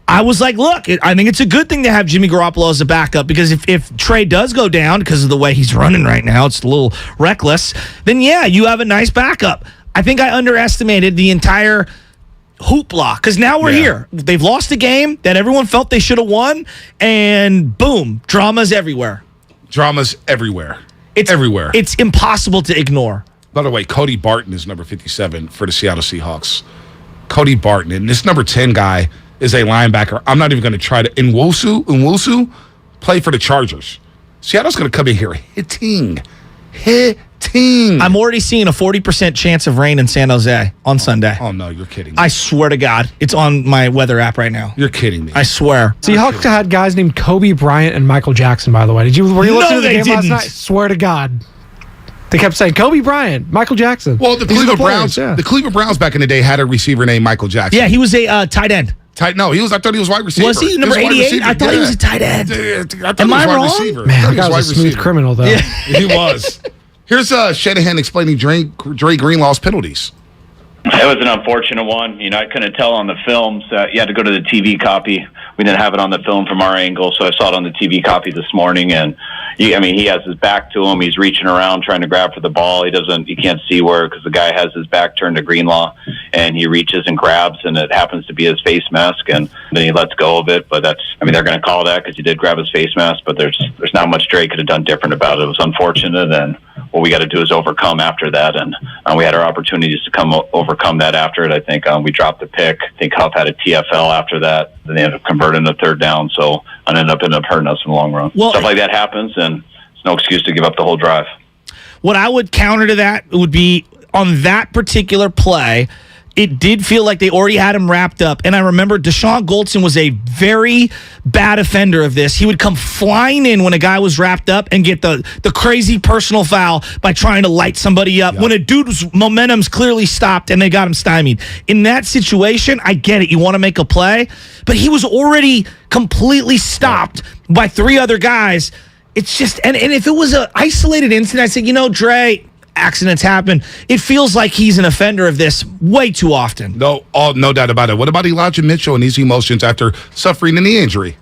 I was like, look, I think it's a good thing to have Jimmy Garoppolo as a backup, because if Trey does go down because of the way he's running right now, it's a little reckless, then yeah, you have a nice backup. I think I underestimated the entire hoopla, because now we're here. They've lost a game that everyone felt they should have won, and boom, drama's everywhere. Drama's everywhere. It's everywhere. It's impossible to ignore. By the way, Cody Barton is number 57 for the Seattle Seahawks. Cody Barton, and this number 10 guy is a linebacker. I'm not even going to try to. Nwusu play for the Chargers. Seattle's going to come in here hitting. I'm already seeing a 40% chance of rain in San Jose on Sunday. Oh, no, you're kidding me. I swear to God. It's on my weather app right now. You're kidding me. I swear. Seahawks had guys named Kobe Bryant and Michael Jackson, by the way. Were you listening to the game last night? Swear to God. They kept saying Kobe Bryant, Michael Jackson. Well, the Cleveland Browns, the Cleveland Browns back in the day had a receiver named Michael Jackson. Yeah, he was a tight end. No, I thought he was wide receiver. Was he number 88? I thought he was a tight end. Am I wrong? Receiver. Man, that guy was a smooth criminal, though. Yeah. He was. Here's Shanahan explaining Dre Greenlaw's penalties. It was an unfortunate one. I couldn't tell on the films. You had to go to the TV copy. We didn't have it on the film from our angle, so I saw it on the TV copy this morning. And he has his back to him. He's reaching around trying to grab for the ball. He can't see where, because the guy has his back turned to Greenlaw, and he reaches and grabs, and it happens to be his face mask, and then he lets go of it. But they're going to call that because he did grab his face mask. But there's not much Dre could have done different about it. It was unfortunate, and what we got to do is overcome after that. And we had our opportunities to overcome that after it. I think we dropped the pick. I think Huff had a TFL after that. Then they ended up converting the third down, so it ended up hurting us in the long run. Stuff like that happens, and it's no excuse to give up the whole drive. What I would counter to that would be, on that particular play, it did feel like they already had him wrapped up. And I remember Deshaun Goldson was a very bad offender of this. He would come flying in when a guy was wrapped up and get the crazy personal foul by trying to light somebody up when a dude's momentum's clearly stopped and they got him stymied. In that situation, I get it. You want to make a play, but he was already completely stopped by three other guys. It's just, and if it was an isolated incident, I'd say, Dre, accidents happen. It feels like he's an offender of this way too often. No doubt about it. What about Elijah Mitchell and his emotions after suffering a knee injury?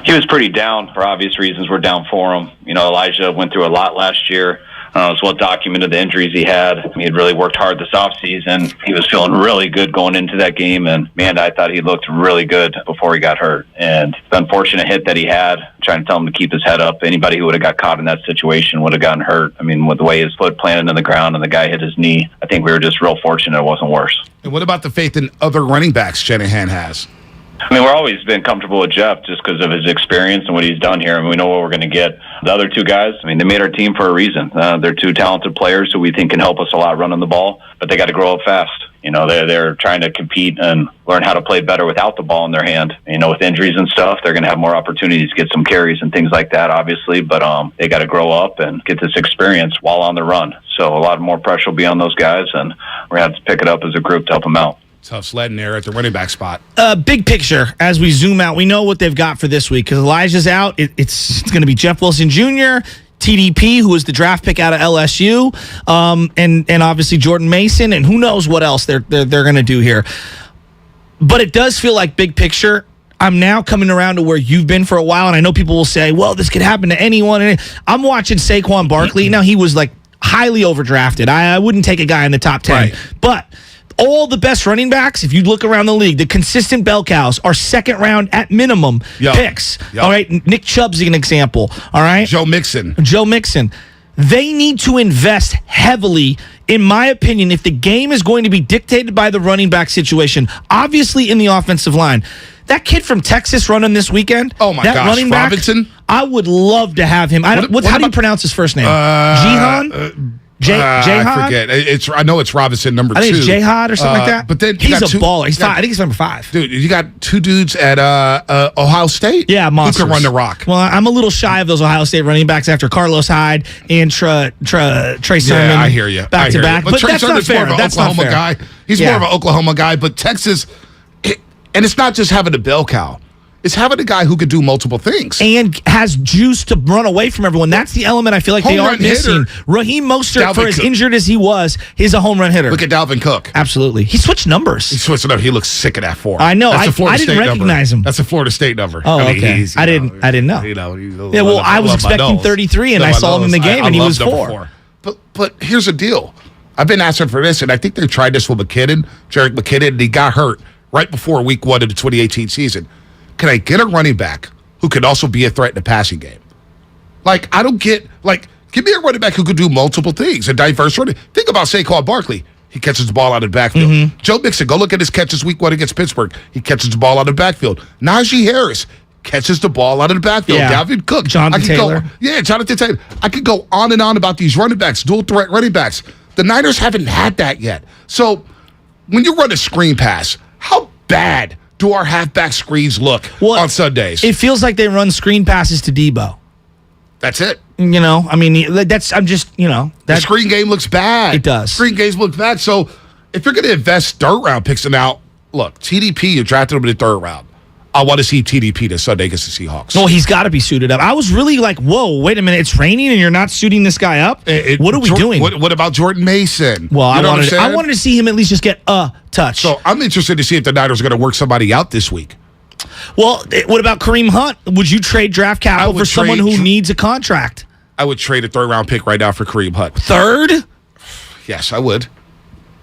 He was pretty down for obvious reasons. We're down for him. Elijah went through a lot last year. It's well documented the injuries he had. He had really worked hard this offseason. He was feeling really good going into that game, and man, I thought he looked really good before he got hurt. And the unfortunate hit that he had, trying to tell him to keep his head up. Anybody who would have got caught in that situation would have gotten hurt. I mean, with the way his foot planted in the ground and the guy hit his knee, I think we were just real fortunate it wasn't worse. And what about the faith in other running backs Shanahan has? I mean, we're always been comfortable with Jeff just because of his experience and what he's done here, and we know what we're going to get. The other two guys, I mean, they made our team for a reason. They're two talented players who we think can help us a lot running the ball, but they got to grow up fast. You know, they're trying to compete and learn how to play better without the ball in their hand. You know, with injuries and stuff, they're going to have more opportunities to get some carries and things like that, obviously, but they got to grow up and get this experience while on the run. So a lot more pressure will be on those guys, and we're going to have to pick it up as a group to help them out. Tough sledding there at the running back spot. Big picture, as we zoom out, we know what they've got for this week because Elijah's out. It's going to be Jeff Wilson Jr., TDP, who is the draft pick out of LSU, and obviously Jordan Mason, and who knows what else they're going to do here. But it does feel like big picture. I'm now coming around to where you've been for a while, and I know people will say, well, this could happen to anyone. And I'm watching Saquon Barkley. Now, he was like highly overdrafted. I wouldn't take a guy in the top 10. Right. But all the best running backs, if you look around the league, the consistent bell cows are second round at minimum picks. All right, Nick Chubb's an example. All right, Joe Mixon. They need to invest heavily, in my opinion, if the game is going to be dictated by the running back situation, obviously in the offensive line. That kid from Texas running this weekend. Oh, my gosh. Running back, Robinson? I would love to have him. How do you pronounce his first name? Jihan? I forget. I know it's Robinson, number 2. I think it's Jihad or something like that. But then he's a baller. I think he's number 5. Dude, you got two dudes at Ohio State. Yeah, monsters. Who can run the rock. Well, I'm a little shy of those Ohio State running backs after Carlos Hyde and Trey Sermon. Yeah, I hear you. Back to back. But that's not fair. That's more of an Oklahoma guy. He's more of an Oklahoma guy. But Texas, and it's not just having a bell cow. It's having a guy who could do multiple things. And has juice to run away from everyone. That's the element I feel like they are missing. Raheem Mostert, for as injured as he was, he's a home run hitter. Look at Dalvin Cook. Absolutely. He switched numbers. He switched it up. He looks sick at that 4. I know. I didn't recognize him. That's a Florida State number. Oh, okay. I didn't know. Yeah, well, I was expecting 33, and I saw him in the game, and he was 4. But here's the deal. I've been asking for this, and I think they tried this with McKinnon, Jerick McKinnon, and he got hurt right before week 1 of the 2018 season. Can I get a running back who could also be a threat in the passing game? Like, I don't get, give me a running back who could do multiple things, a diverse running. Think about Saquon Barkley. He catches the ball out of the backfield. Mm-hmm. Joe Mixon, go look at his catches week 1 against Pittsburgh. He catches the ball out of the backfield. Najee Harris catches the ball out of the backfield. Yeah. Dalvin Cook. Jonathan Taylor. Jonathan Taylor. I could go on and on about these running backs, dual threat running backs. The Niners haven't had that yet. So when you run a screen pass, how bad do our halfback screens look on Sundays? It feels like they run screen passes to Debo. That's it. You know, I mean, the screen game looks bad. It does. Screen games look bad. So if you're going to invest third round picks, and now, look, TDP, you drafted him in the third round. I want to see TDP this Sunday against the Seahawks. Well, he's got to be suited up. I was really like, whoa, wait a minute. It's raining and you're not suiting this guy up? What are we doing? What about Jordan Mason? Well, I wanted to see him at least just get a touch. So I'm interested to see if the Niners are going to work somebody out this week. Well, what about Kareem Hunt? Would you trade draft capital for someone who needs a contract? I would trade a third round pick right now for Kareem Hunt. Third? Yes, I would.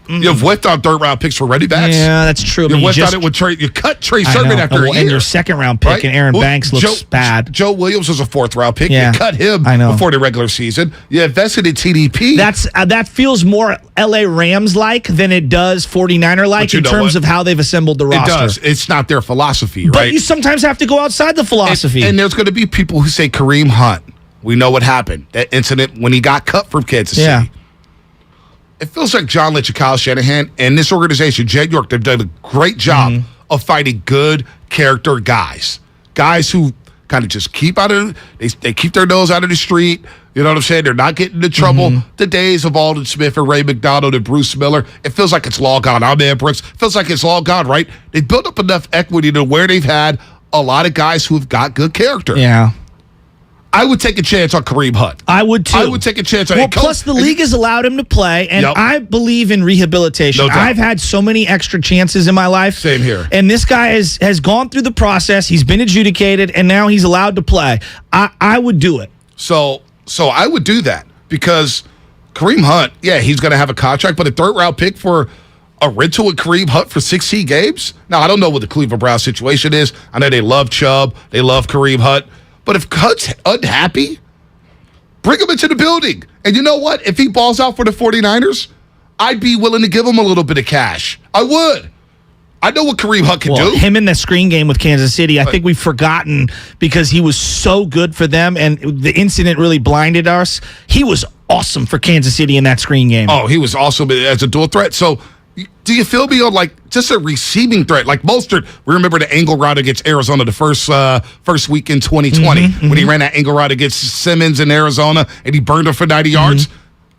You've whiffed on third round picks for running backs. Yeah, that's true. You whiffed on it with Trey. You cut Trey Sermon after a year. And your second round pick, right? And Aaron Banks looks bad. Joe Williams was a 4th round pick. Yeah. You cut him before the regular season. You invested in TDP. That feels more LA Rams like than it does 49er like in terms of how they've assembled the roster. It does. It's not their philosophy, right? But you sometimes have to go outside the philosophy. And there's going to be people who say Kareem Hunt. We know what happened. That incident when he got cut from Kansas City. It feels like John Lynch and Kyle Shanahan and this organization, Jed York, they've done a great job of finding good character guys. Guys who kind of just keep they keep their nose out of the street. You know what I'm saying? They're not getting into trouble. The days of Alden Smith and Ray McDonald and Bruce Miller, it feels like it's long gone. Ahmed Brooks, it feels like it's long gone, right? They've built up enough equity to where they've had a lot of guys who've got good character. Yeah. I would take a chance on Kareem Hunt. I would too. I would take a chance on him. Well, plus the league has allowed him to play, and I believe in rehabilitation. No doubt. I've had so many extra chances in my life. Same here. And this guy has gone through the process. He's been adjudicated, and now he's allowed to play. I would do it. So I would do that because Kareem Hunt, yeah, he's going to have a contract, but a third-round pick for a rental with Kareem Hunt for 16 games? Now, I don't know what the Cleveland Browns situation is. I know they love Chubb. They love Kareem Hunt. But if Hunt's unhappy, bring him into the building. And you know what? If he balls out for the 49ers, I'd be willing to give him a little bit of cash. I would. I know what Kareem Hunt can do. Him in the screen game with Kansas City, I think we've forgotten because he was so good for them and the incident really blinded us. He was awesome for Kansas City in that screen game. Oh, he was awesome as a dual threat. So do you feel me on like just a receiving threat? Like Mostert, we remember the angle route against Arizona the first week in 2020 when he ran that angle route against Simmons in Arizona and he burned him for 90 yards.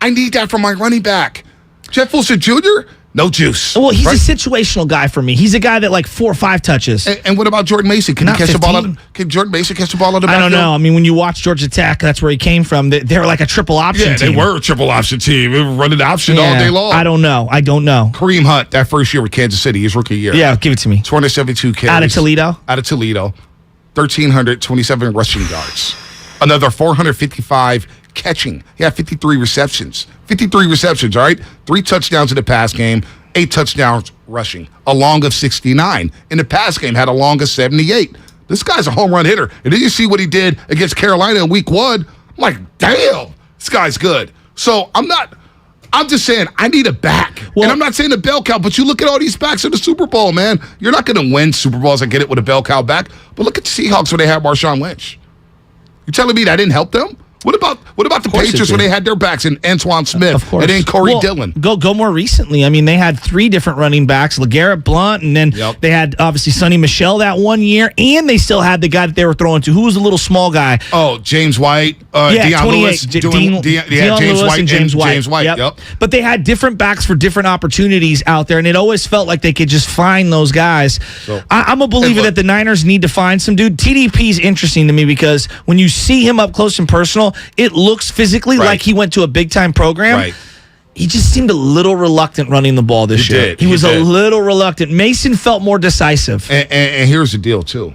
I need that from my running back. Jeff Wilson Jr., no juice. Well, he's a situational guy for me. He's a guy that like 4 or 5 touches. And what about Jordan Mason? Can he catch the ball? Can Jordan Mason catch the ball out of the backfield? I don't know. I mean, when you watch Georgia Tech, that's where he came from. They were like a triple option team. Yeah, they were a triple option team. They were running the option all day long. I don't know. Kareem Hunt, that first year with Kansas City, his rookie year. Yeah, give it to me. 272 carries. Out of Toledo? Out of Toledo. 1,327 rushing yards. Another 455 catching. He had 53 receptions. 53 receptions, all right? 3 touchdowns in the pass game, 8 touchdowns rushing, a long of 69. In the pass game, had a long of 78. This guy's a home run hitter. And then you see what he did against Carolina in week 1. I'm like, damn, this guy's good. So I'm just saying I need a back. Well, and I'm not saying a bell cow, but you look at all these backs in the Super Bowl, man. You're not going to win Super Bowls and get it with a bell cow back. But look at the Seahawks when they had Marshawn Lynch. You telling me that didn't help them? What about the Patriots when they had their backs in Antoine Smith and then Corey Dillon? Go more recently. I mean, they had 3 different running backs, LeGarrette Blount, and then they had obviously Sonny Michel that one year, and they still had the guy that they were throwing to, who was a little small guy. Oh, James White, Deion Lewis, James White. Yep. But they had different backs for different opportunities out there, and it always felt like they could just find those guys. So, I'm a believer that the Niners need to find some dude. TDP is interesting to me because when you see him up close and personal, it looks physically like he went to a big-time program. Right. He just seemed a little reluctant running the ball this year. He was a little reluctant. Mason felt more decisive. And here's the deal, too.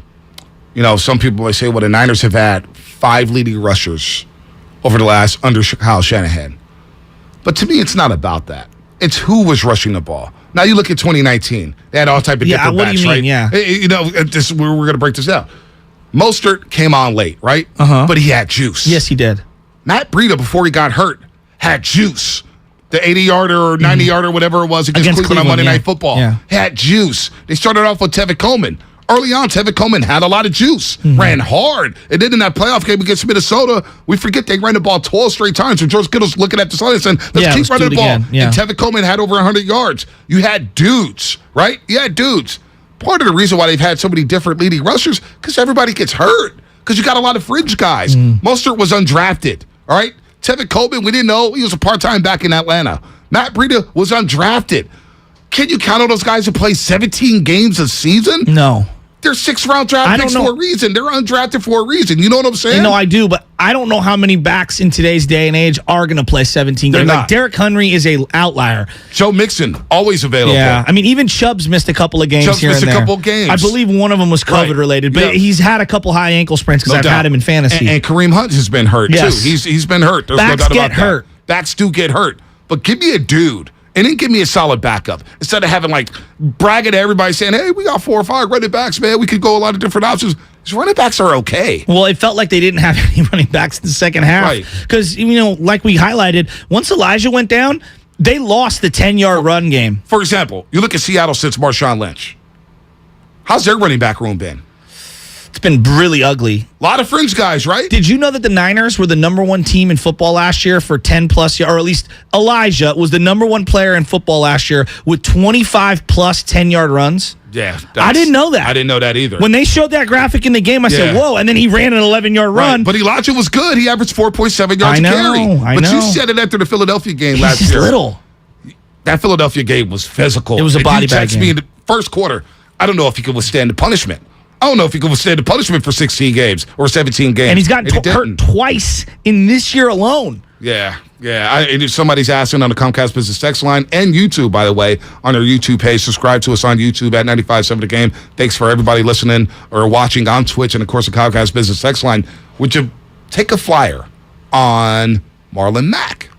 You know, some people may say, well, the Niners have had 5 leading rushers over the last under Kyle Shanahan. But to me, it's not about that. It's who was rushing the ball. Now, you look at 2019. They had all type of different backs, what do you mean? right? Yeah. You know, we're going to break this down. Mostert came on late, right? But he had juice. Yes, he did. Matt Breida, before he got hurt, had juice. The 80-yarder or 90-yarder, whatever it was, against Cleveland on Monday Night Football. Had juice. They started off with Tevin Coleman. Early on, Tevin Coleman had a lot of juice. Ran hard. And then in that playoff game against Minnesota, we forget they ran the ball 12 straight times. And George Kittle's looking at the side and saying, let's keep running the ball. And Tevin Coleman had over 100 yards. You had dudes, right? You had dudes. Part of the reason why they've had so many different leading rushers, because everybody gets hurt. Because you got a lot of fringe guys. Mostert was undrafted. All right? Tevin Coleman, we didn't know. He was a part-time back in Atlanta. Matt Breida was undrafted. Can you count on those guys to play 17 games a season? No. They're 6th-round draft picks for a reason. They're undrafted for a reason. You know what I'm saying? No, I do, but I don't know how many backs in today's day and age are going to play 17 games. Like Derrick Henry is an outlier. Joe Mixon, always available. Yeah, I mean, even Chubb's missed a couple of games here and there. Chubb's missed a couple games. I believe one of them was COVID-related, but he's had a couple high ankle sprains because I've had him in fantasy. And Kareem Hunt has been hurt, too. He's been hurt. There's backs no doubt get about hurt. That. Backs do get hurt. But give me a dude. And then give me a solid backup. Instead of having, like, bragging to everybody saying, hey, we got 4 or 5 running backs, man. We could go a lot of different options. These running backs are okay. Well, it felt like they didn't have any running backs in the second half. Right. Because, you know, like we highlighted, once Elijah went down, they lost the 10-yard run game. For example, you look at Seattle since Marshawn Lynch. How's their running back room been? It's been really ugly. A lot of fringe guys, right? Did you know that the Niners were the #1 team in football last year for 10-plus yards, or at least Elijah was the #1 player in football last year with 25-plus 10-yard runs? Yeah. I didn't know that. I didn't know that either. When they showed that graphic in the game, I said, whoa, and then he ran an 11-yard run. Right. But Elijah was good. He averaged 4.7 yards a carry. But you said it after the Philadelphia game last year. He's little. That Philadelphia game was physical. It was a body bag game. Me in the first quarter, I don't know if he could withstand the punishment. I don't know if he could withstand the punishment for 16 games or 17 games. And he's gotten hurt twice in this year alone. Yeah. Somebody's asking on the Comcast Business Text line and YouTube, by the way, on our YouTube page. Subscribe to us on YouTube at 95.7 The Game. Thanks for everybody listening or watching on Twitch and, of course, the Comcast Business Text line. Would you take a flyer on Marlon Mack?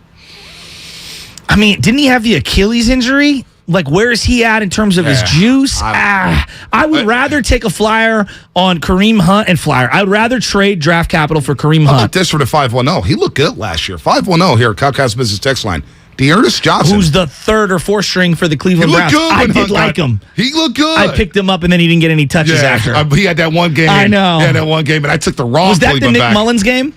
I mean, didn't he have the Achilles injury? Like, where is he at in terms of his juice? I would rather take a flyer on Kareem Hunt and flyer. I would rather trade draft capital for Kareem Hunt. How about this for the 510? He looked good last year. 510 here at Comcast Business Text Line. Dearness Johnson. Who's the third or fourth string for the Cleveland Browns. I did like him. He looked good. I picked him up, and then he didn't get any touches after. He had that one game. I know. He had that one game, and I took the wrong Was that Cleveland the Nick back. Mullins game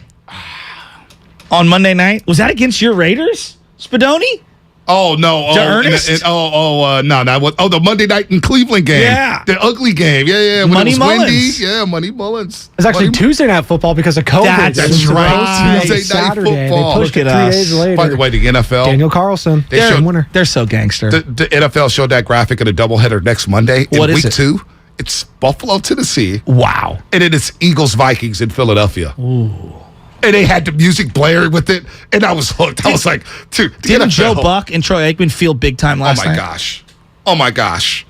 on Monday night? Was that against your Raiders, Spadoni? Oh, no. Ernest? No. That was, the Monday night in Cleveland game. Yeah. The ugly game. Yeah. When Money it was Mullins. windy. Yeah, Money Mullins. It's actually Tuesday Night Football because of COVID. That's It was right. supposed to be Tuesday Night Saturday. Football. They pushed Look it at 3 us. days later. By the way, the NFL. Daniel Carlson. Winner. They're so gangster. The NFL showed that graphic of a doubleheader next Monday. What in is week it? 2. It's Buffalo, Tennessee. Wow. And it is Eagles-Vikings in Philadelphia. Ooh. And they had the music blaring with it, and I was hooked. I was like, dude, Didn't Joe Buck and Troy Aikman feel big time last night? Oh my gosh.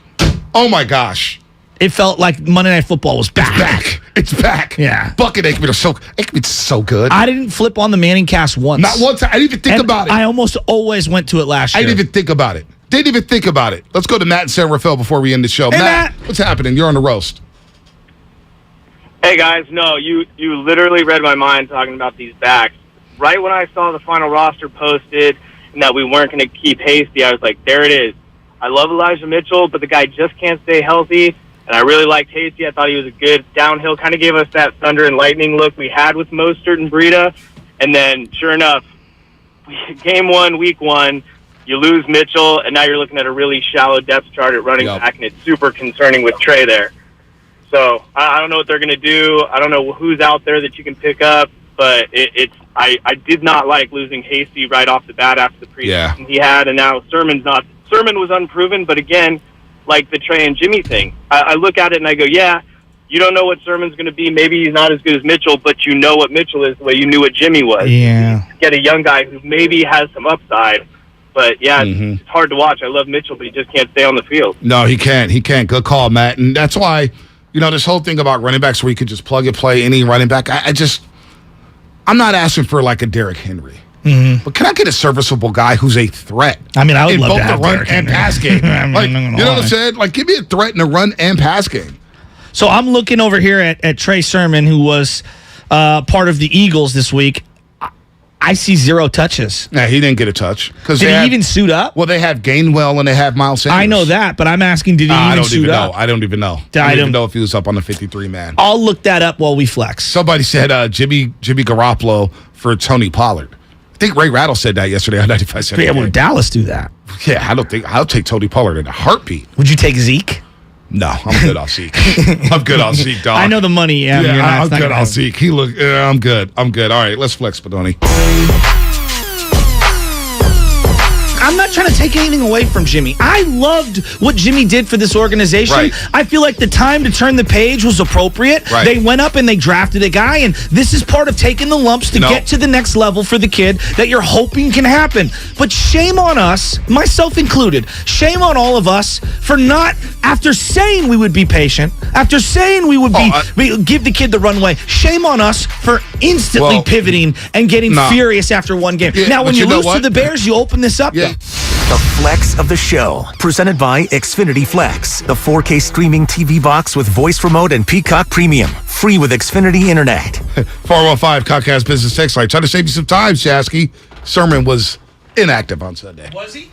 It felt like Monday Night Football was back. It's back. Yeah. Buck and Aikman are Aikman's so good. I didn't flip on the Manning cast once. Not one time. I didn't even think about it. I almost always went to it last year. I didn't even think about it. Let's go to Matt and San Rafael before we end the show. Hey, Matt, what's happening? You're on the roast. Hey guys, no, you literally read my mind talking about these backs. Right when I saw the final roster posted and that we weren't going to keep Hasty, I was like, there it is. I love Elijah Mitchell, but the guy just can't stay healthy. And I really liked Hasty. I thought he was a good downhill, kind of gave us that thunder and lightning look we had with Mostert and Breida. And then, sure enough, game 1, week 1, you lose Mitchell, and now you're looking at a really shallow depth chart at running back, and it's super concerning with Trey there. So I don't know what they're going to do. I don't know who's out there that you can pick up, but I did not like losing Hasty right off the bat after the preseason he had, and now Sermon was unproven, but again, like the Trey and Jimmy thing, I look at it and I go, yeah, you don't know what Sermon's going to be. Maybe he's not as good as Mitchell, but you know what Mitchell is the way you knew what Jimmy was. Yeah. Get a young guy who maybe has some upside. But, yeah, it's hard to watch. I love Mitchell, but he just can't stay on the field. No, he can't. Good call, Matt. And that's why, this whole thing about running backs where you could just plug and play any running back, I'm not asking for like a Derrick Henry. Mm-hmm. But can I get a serviceable guy who's a threat? I mean, I would in love both to have the run Derrick and Henry. pass game. I'm You know what I'm saying? Like, give me a threat in the run and pass game. So I'm looking over here at Trey Sermon, who was part of the Eagles this week. I see 0 touches. Yeah, he didn't get a touch. Did he even suit up? Well, they have Gainwell and they have Miles Sanders. I know that, but I'm asking, did he even suit up? I don't even know. I don't even know if he was up on the 53-man. I'll look that up while we flex. Somebody said Jimmy Garoppolo for Tony Pollard. I think Ray Rattle said that yesterday on 95.7. Yeah, would Dallas do that? Yeah, I'll take Tony Pollard in a heartbeat. Would you take Zeke? No, I'm good off Zeke. I'm good off Zeke, dog. I know the money. Yeah, I'm good off Zeke. I'm good. I'm good. All right, let's flex, Spadoni. I'm not trying to take anything away from Jimmy. I loved what Jimmy did for this organization. Right. I feel like the time to turn the page was appropriate. Right. They went up and they drafted a guy, and this is part of taking the lumps to get to the next level for the kid that you're hoping can happen. But shame on us, myself included, shame on all of us for not, after saying we would be patient, after saying we would give the kid the runway, shame on us for instantly pivoting and getting furious after one game. Yeah, now, when but you you know lose to what? the Bears, you open this up. Yeah. The Flex of the Show, presented by Xfinity Flex, the 4K streaming TV box with voice remote and Peacock Premium, free with Xfinity Internet. 415 Comcast Business Text Line. Trying to save you some time, Shasky. Sermon was inactive on Sunday. Was he?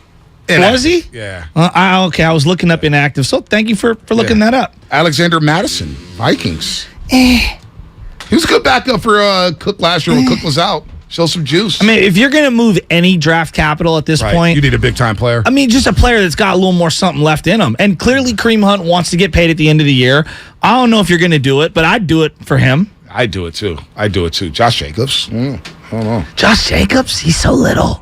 Inactive. Was he? Yeah. Okay, I was looking up inactive, so thank you for looking that up. Alexander Madison, Vikings. He was a good backup for Cook last year when Cook was out. Show some juice. I mean, if you're going to move any draft capital at this point, you need a big-time player. I mean, just a player that's got a little more something left in him. And clearly, Kareem Hunt wants to get paid at the end of the year. I don't know if you're going to do it, but I'd do it for him. I'd do it, too. Josh Jacobs? I don't know. Josh Jacobs? He's so little.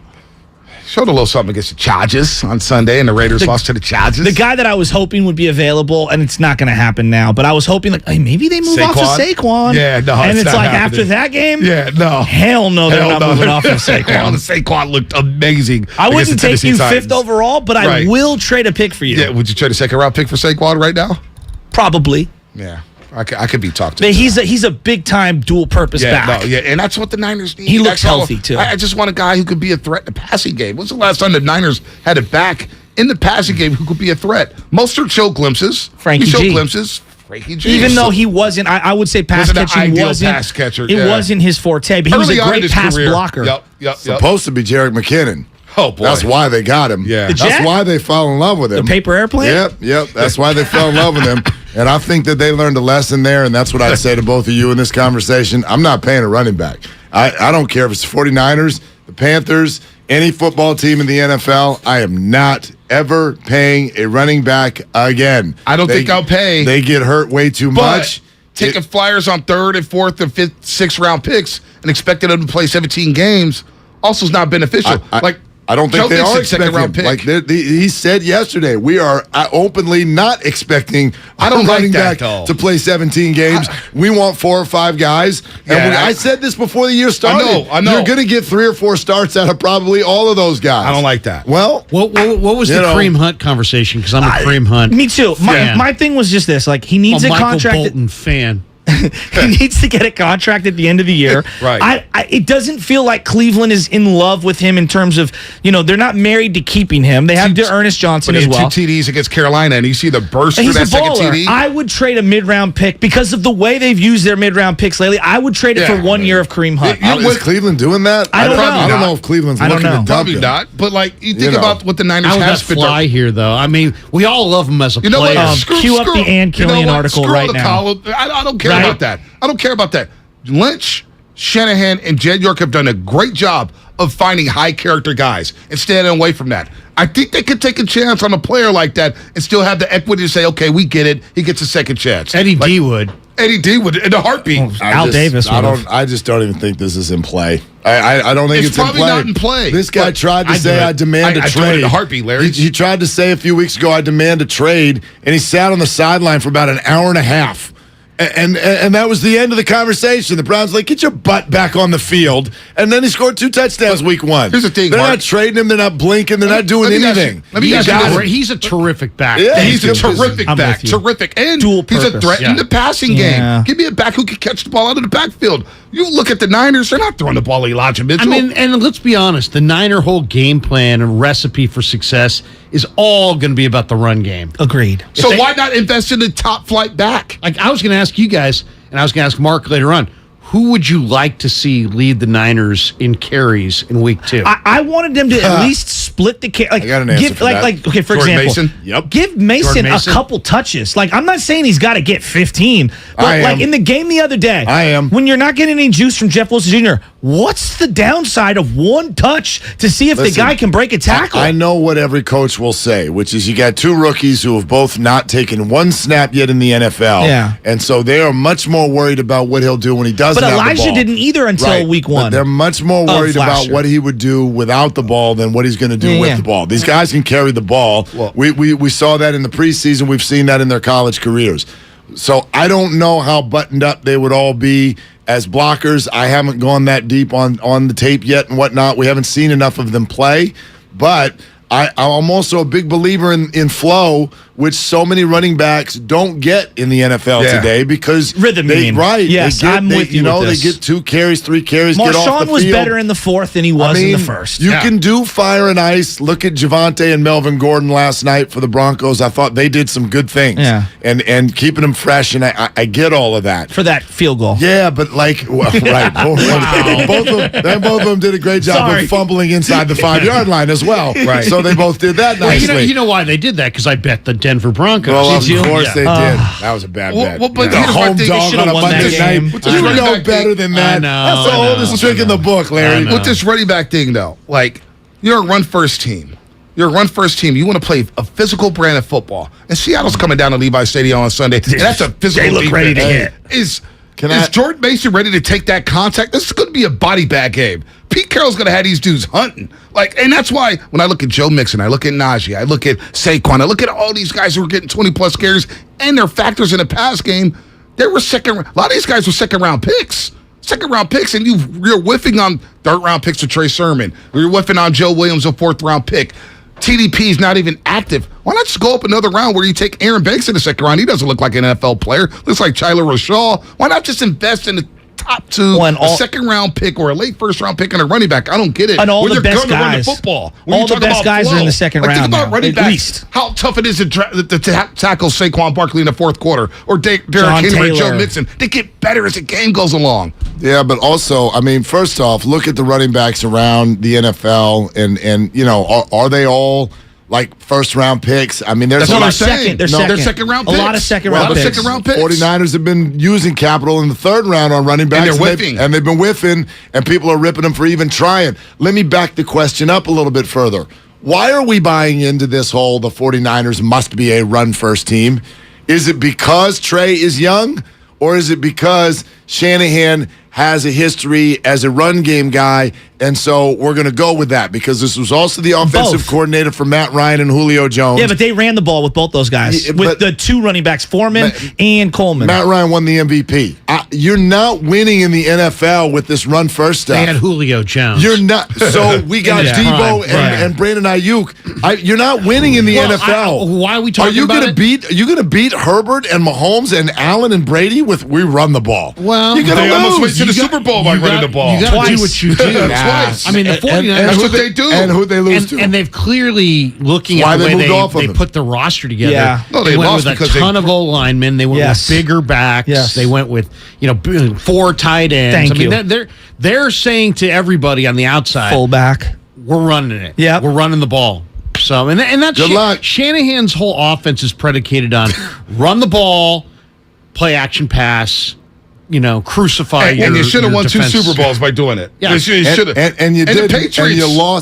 Showed a little something against the Chargers on Sunday, and the Raiders lost to the Chargers. The guy that I was hoping would be available, and it's not going to happen now, but I was hoping, like, hey, maybe they move off of Saquon. Yeah, no, and it's not like, happening. after that game? Yeah, no. Hell no, they're not moving off of Saquon. Saquon looked amazing. I against wouldn't the take Tennessee you Titans. 5th overall, but I will trade a pick for you. Yeah, would you trade a second-round pick for Saquon right now? Probably. Yeah. I could be talked to. But he's a big time dual purpose back. And that's what the Niners need. He looks healthy too. I just want a guy who could be a threat in the passing game. When's the last time the Niners had a back in the passing game who could be a threat? Mostert showed glimpses. Frankie He showed G. glimpses. Frankie G. Even though he wasn't, I would say pass catching wasn't. Pass catcher. It wasn't his forte, but he was a great pass blocker. Yep. Supposed to be Jerick McKinnon. Oh boy, that's why they got him. Yeah, that's why they fell in love with him. The paper airplane. Yep. That's why they fell in love with him. And I think that they learned a lesson there, and that's what I'd say to both of you in this conversation. I'm not paying a running back. I don't care if it's the 49ers, the Panthers, any football team in the NFL. I am not ever paying a running back again. I don't think I'll pay. They get hurt way too much. Taking flyers on 3rd and 4th and 5th, 6th round picks and expecting them to play 17 games also is not beneficial. I don't think Joe they are Mixon, expecting second-round pick. Like he said yesterday, we are openly not expecting running back to play 17 games. We want 4 or 5 guys. And I said this before the year started. I know. You're going to get 3 or 4 starts out of probably all of those guys. I don't like that. Well, what was the Kareem Hunt conversation? Because I'm a Kareem Hunt. Me too. My thing was just this: like he needs a contract. Michael Bolton fan. He needs to get a contract at the end of the year. Right. It doesn't feel like Cleveland is in love with him in terms of, they're not married to keeping him. They have Ernest Johnson as well. 2 TDs against Carolina, and you see the burst And for he's that a baller. second TD. I would trade a mid-round pick because of the way they've used their mid-round picks lately. I would trade it for 1 year of Kareem Hunt. Is Cleveland doing that? I don't know. I don't know if Cleveland's looking to dump Probably him. not. But you think about what the Niners I would have not fly here, though. I mean, we all love him as a player. Cue up the Ann Killian article right now. I don't care about that. I don't care about that. Lynch, Shanahan, and Jed York have done a great job of finding high-character guys and staying away from that. I think they could take a chance on a player like that and still have the equity to say, okay, we get it. He gets a second chance. Eddie D would. Eddie D would in a heartbeat. Al Davis would have. I just don't even think this is in play. I don't think it's in play. It's probably not in play. This guy tried to say, I demand a trade. I do it in a heartbeat, Larry. He tried to say a few weeks ago, I demand a trade, and he sat on the sideline for about an hour and a half. And that was the end of the conversation. The Browns get your butt back on the field. And then he scored 2 touchdowns week 1. Here's the thing, they're Mark. not trading him. They're not blinking. They're not doing anything. He's a terrific back. Yeah, he's a terrific back. Terrific. And he's a threat in the passing game. Give me a back who can catch the ball out of the backfield. You look at the Niners, they're not throwing the ball to Elijah Mitchell. I mean, and let's be honest, the Niner whole game plan and recipe for success is all going to be about the run game. Agreed. So why not invest in a top flight back? Like I was going to ask you guys, and I was going to ask Mark later on, who would you like to see lead the Niners in carries in week 2? I wanted them to at least split the carry. I got an answer for that. Okay, for Jordan example, Mason? Yep. give Mason a couple touches. I'm not saying he's got to get 15, but in the game the other day, when you're not getting any juice from Jeff Wilson Jr., what's the downside of 1 touch to see if the guy can break a tackle? I know what every coach will say, which is you got 2 rookies who have both not taken 1 snap yet in the NFL. Yeah. And so they are much more worried about what he'll do when he doesn't But have Elijah the ball. didn't either until week 1. But they're much more worried about what he would do without the ball than what he's going to do with the ball. These guys can carry the ball. Well, we saw that in the preseason. We've seen that in their college careers. So I don't know how buttoned up they would all be as blockers. I haven't gone that deep on the tape yet and whatnot. We haven't seen enough of them play. But I'm also a big believer in flow, which so many running backs don't get in the NFL today because rhythm. Yes, I'm with you. They get 2 carries, 3 carries. Marshawn get off the field. was better in the 4th than he was in the 1st. You can do fire and ice. Look at Javonte and Melvin Gordon last night for the Broncos. I thought they did some good things. Yeah. And keeping them fresh, and I get all of that. For that field goal. Yeah, but right. both of them did a great job of fumbling inside the 5-yard line as well. Right. So they both did that nicely. Well, you know why they did that? Because I bet the Denver Broncos. Well, of course they did. That was a bad bet. But The home dog on a Monday night. You know better than that. That's the oldest trick in the book, Larry. With this running back thing, though, you're a run-first team. You want to play a physical brand of football. And Seattle's coming down to Levi Stadium on Sunday. And that's a physical They look ready to hit. Is Jordan Mason ready to take that contact? This is going to be a body bag game. Pete Carroll's going to have these dudes hunting. And that's why when I look at Joe Mixon, I look at Najee, I look at Saquon, I look at all these guys who are getting 20-plus carries and their factors in the pass game, a lot of these guys were second-round picks. And you're whiffing on third-round picks with Trey Sermon. You're whiffing on Joe Williams, a 4th-round pick. TDP's not even active. Why not just go up another round where you take Aaron Banks in the second round? He doesn't look like an NFL player. Looks like Tyler Rashaw. Why not just invest in the top two, a second-round pick or a late first-round pick and a running back? I don't get it. And all when the you're best gonna run the guys. football. When All you the talk best about guys flow, are in the second think round about now, running at backs. least. How tough it is to tackle Saquon Barkley in the fourth quarter or Derrick John Henry or Taylor. Joe Mixon. They get better as the game goes along. Yeah, but also, I mean, first off, look at the running backs around the NFL, and you know, are they all like first-round picks? I mean, there's That's what I'm saying. They're second-round picks. A lot of second-round picks. 49ers have been using capital in the third round on running backs. And they're whiffing. And they've been whiffing, and people are ripping them for even trying. Let me back the question up a little bit further. Why are we buying into this whole the 49ers must be a run-first team? Is it because Trey is young, or is it because Shanahan has a history as a run game guy, and so we're going to go with that because this was also the offensive coordinator for Matt Ryan and Julio Jones. Yeah, but they ran the ball with both those guys, Yeah, with the two running backs, Foreman and Coleman. Matt Ryan won the MVP. You're not winning in the NFL with this run first stuff. They had Julio Jones. You're not. So we got Yeah. Debo Prime. and Brandon Ayuk. You're not winning in the NFL. Why are we talking about it? Are you going to beat Herbert and Mahomes and Allen and Brady with we run the ball? Well, you're going They to almost went lose. to the Super Bowl by running the ball. You got to do Twice. what you do. Twice. I mean, the 49ers. That's what they do. And who they lose to. And they've clearly, looking Why at the they way moved off of they him. put the roster together, Yeah. No, they they went lost with a because ton of O-linemen. They went Yes. with bigger backs. Yes. They went with, 4 tight ends. Thank I mean, you. they're saying to everybody on the outside, Fullback. we're running it. Yeah. We're running the ball. So, and that's Good luck. Shanahan's whole offense is predicated on run the ball, play action pass, crucify And you should have your won 2 defense. Super Bowls by doing it. Yeah. You should have. And you did. The Patriots.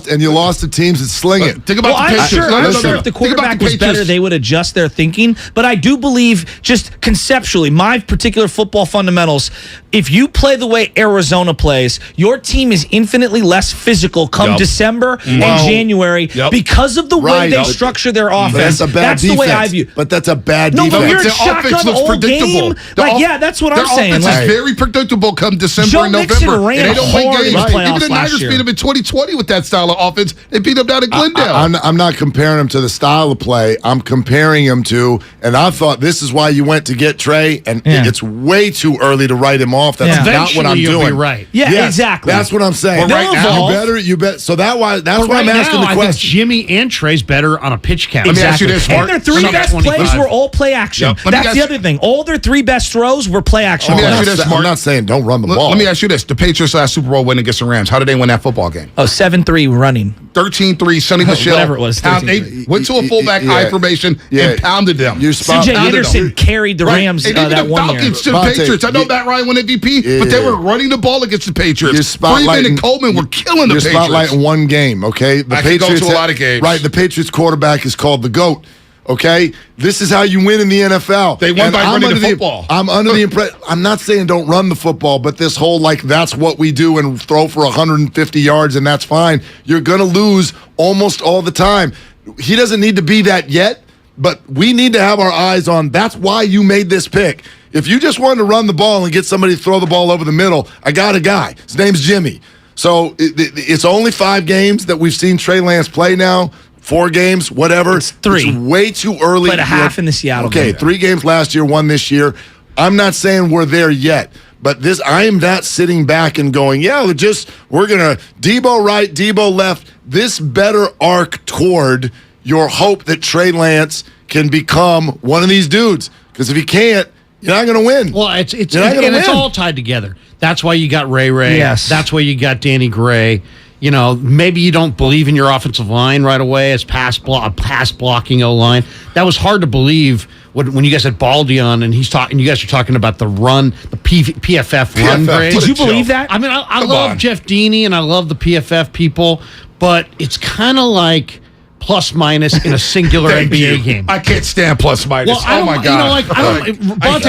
And you lost to teams that sling it. Think about Well, the I'm Patriots. sure, No, I'm no, sure no. if the Think about quarterback was Patriots. better, they would adjust their thinking. But I do believe, just conceptually, my particular football fundamentals, if you play the way Arizona plays, your team is infinitely less physical come Yup. December and January Yup. because of the way Right. they Yup. structure their But offense. that's a bad That's defense. the way I view. But that's a bad No, defense. but you're Their shotgun offense looks all predictable. game. That's what I'm saying. Their offense Like, is very predictable come December Joe and Mixon November. ran And they don't win hard in games. the playoffs Even the last Niners year. beat them in 2020 with that style of offense. They beat them down in Glendale. I'm not comparing him to the style of play. I'm comparing him to, and I thought this is why you went to get Trey, and Yeah. it's way too early to write him off. That's Yeah. not what I'm Eventually you'll be doing. right. Yeah, Yes, exactly. That's what I'm saying. Well, right now- you bet. So that's why But I'm right asking now, the I think question. Jimmy and Trey's better on a pitch count. Let me ask you this, And Mark. their 3 Let me best ask- plays were all play action. Yep. Let me That's ask the you- other thing. All their 3 best throws were play action. Let me ask you I'm this, not- Mark. I'm not saying don't run the ball. Let me ask you this. The Patriots last Super Bowl win against the Rams. How did they win that football game? 7-3 running. 13-3, Sonny Michel. Whatever it was, They 13-3. went to a fullback Yeah. I formation Yeah. and pounded them. You're spot- CJ pounded Anderson them. carried the Right. Rams And even that the one year. Falcons to the Vontae, Patriots. I know you- Matt Ryan won MVP, but they Yeah. were running the ball against the Patriots. You're Freeman and spotlighting- Coleman were killing the You're Patriots. spotlighting one game, okay? The I could go to a lot of games. Right, the Patriots quarterback is called the GOAT. Okay, this is how you win in the NFL. They won And by I'm running under the football. I'm under the impression. I'm not saying don't run the football, but this whole that's what we do and throw for 150 yards and that's fine. You're gonna lose almost all the time. He doesn't need to be that yet, but we need to have our eyes on. That's why you made this pick. If you just wanted to run the ball and get somebody to throw the ball over the middle, I got a guy. His name's Jimmy. So it's only 5 games that we've seen Trey Lance play now. 4 games, whatever. It's 3. It's way too early. Played a half in the Seattle Okay, game. 3 games last year, 1 this year. I'm not saying we're there yet, but I am not sitting back and going, we're gonna Debo right, Debo left. This better arc toward your hope that Trey Lance can become one of these dudes. Because if he can't, you're not gonna win. Well, it's You're not gonna and it's win. all tied together. That's why you got Ray. Yes. That's why you got Danny Gray. Maybe you don't believe in your offensive line right away as pass blocking O-line. That was hard to believe when you guys had Baldy on and he's talking. You guys are talking about the run, the PFF run grade. Did you believe that? I mean, I Come love on. Jeff Deeney and I love the PFF people, but it's kind of like plus minus in a singular Thank NBA you. game. I can't stand plus minus. Well, I oh don't, my god!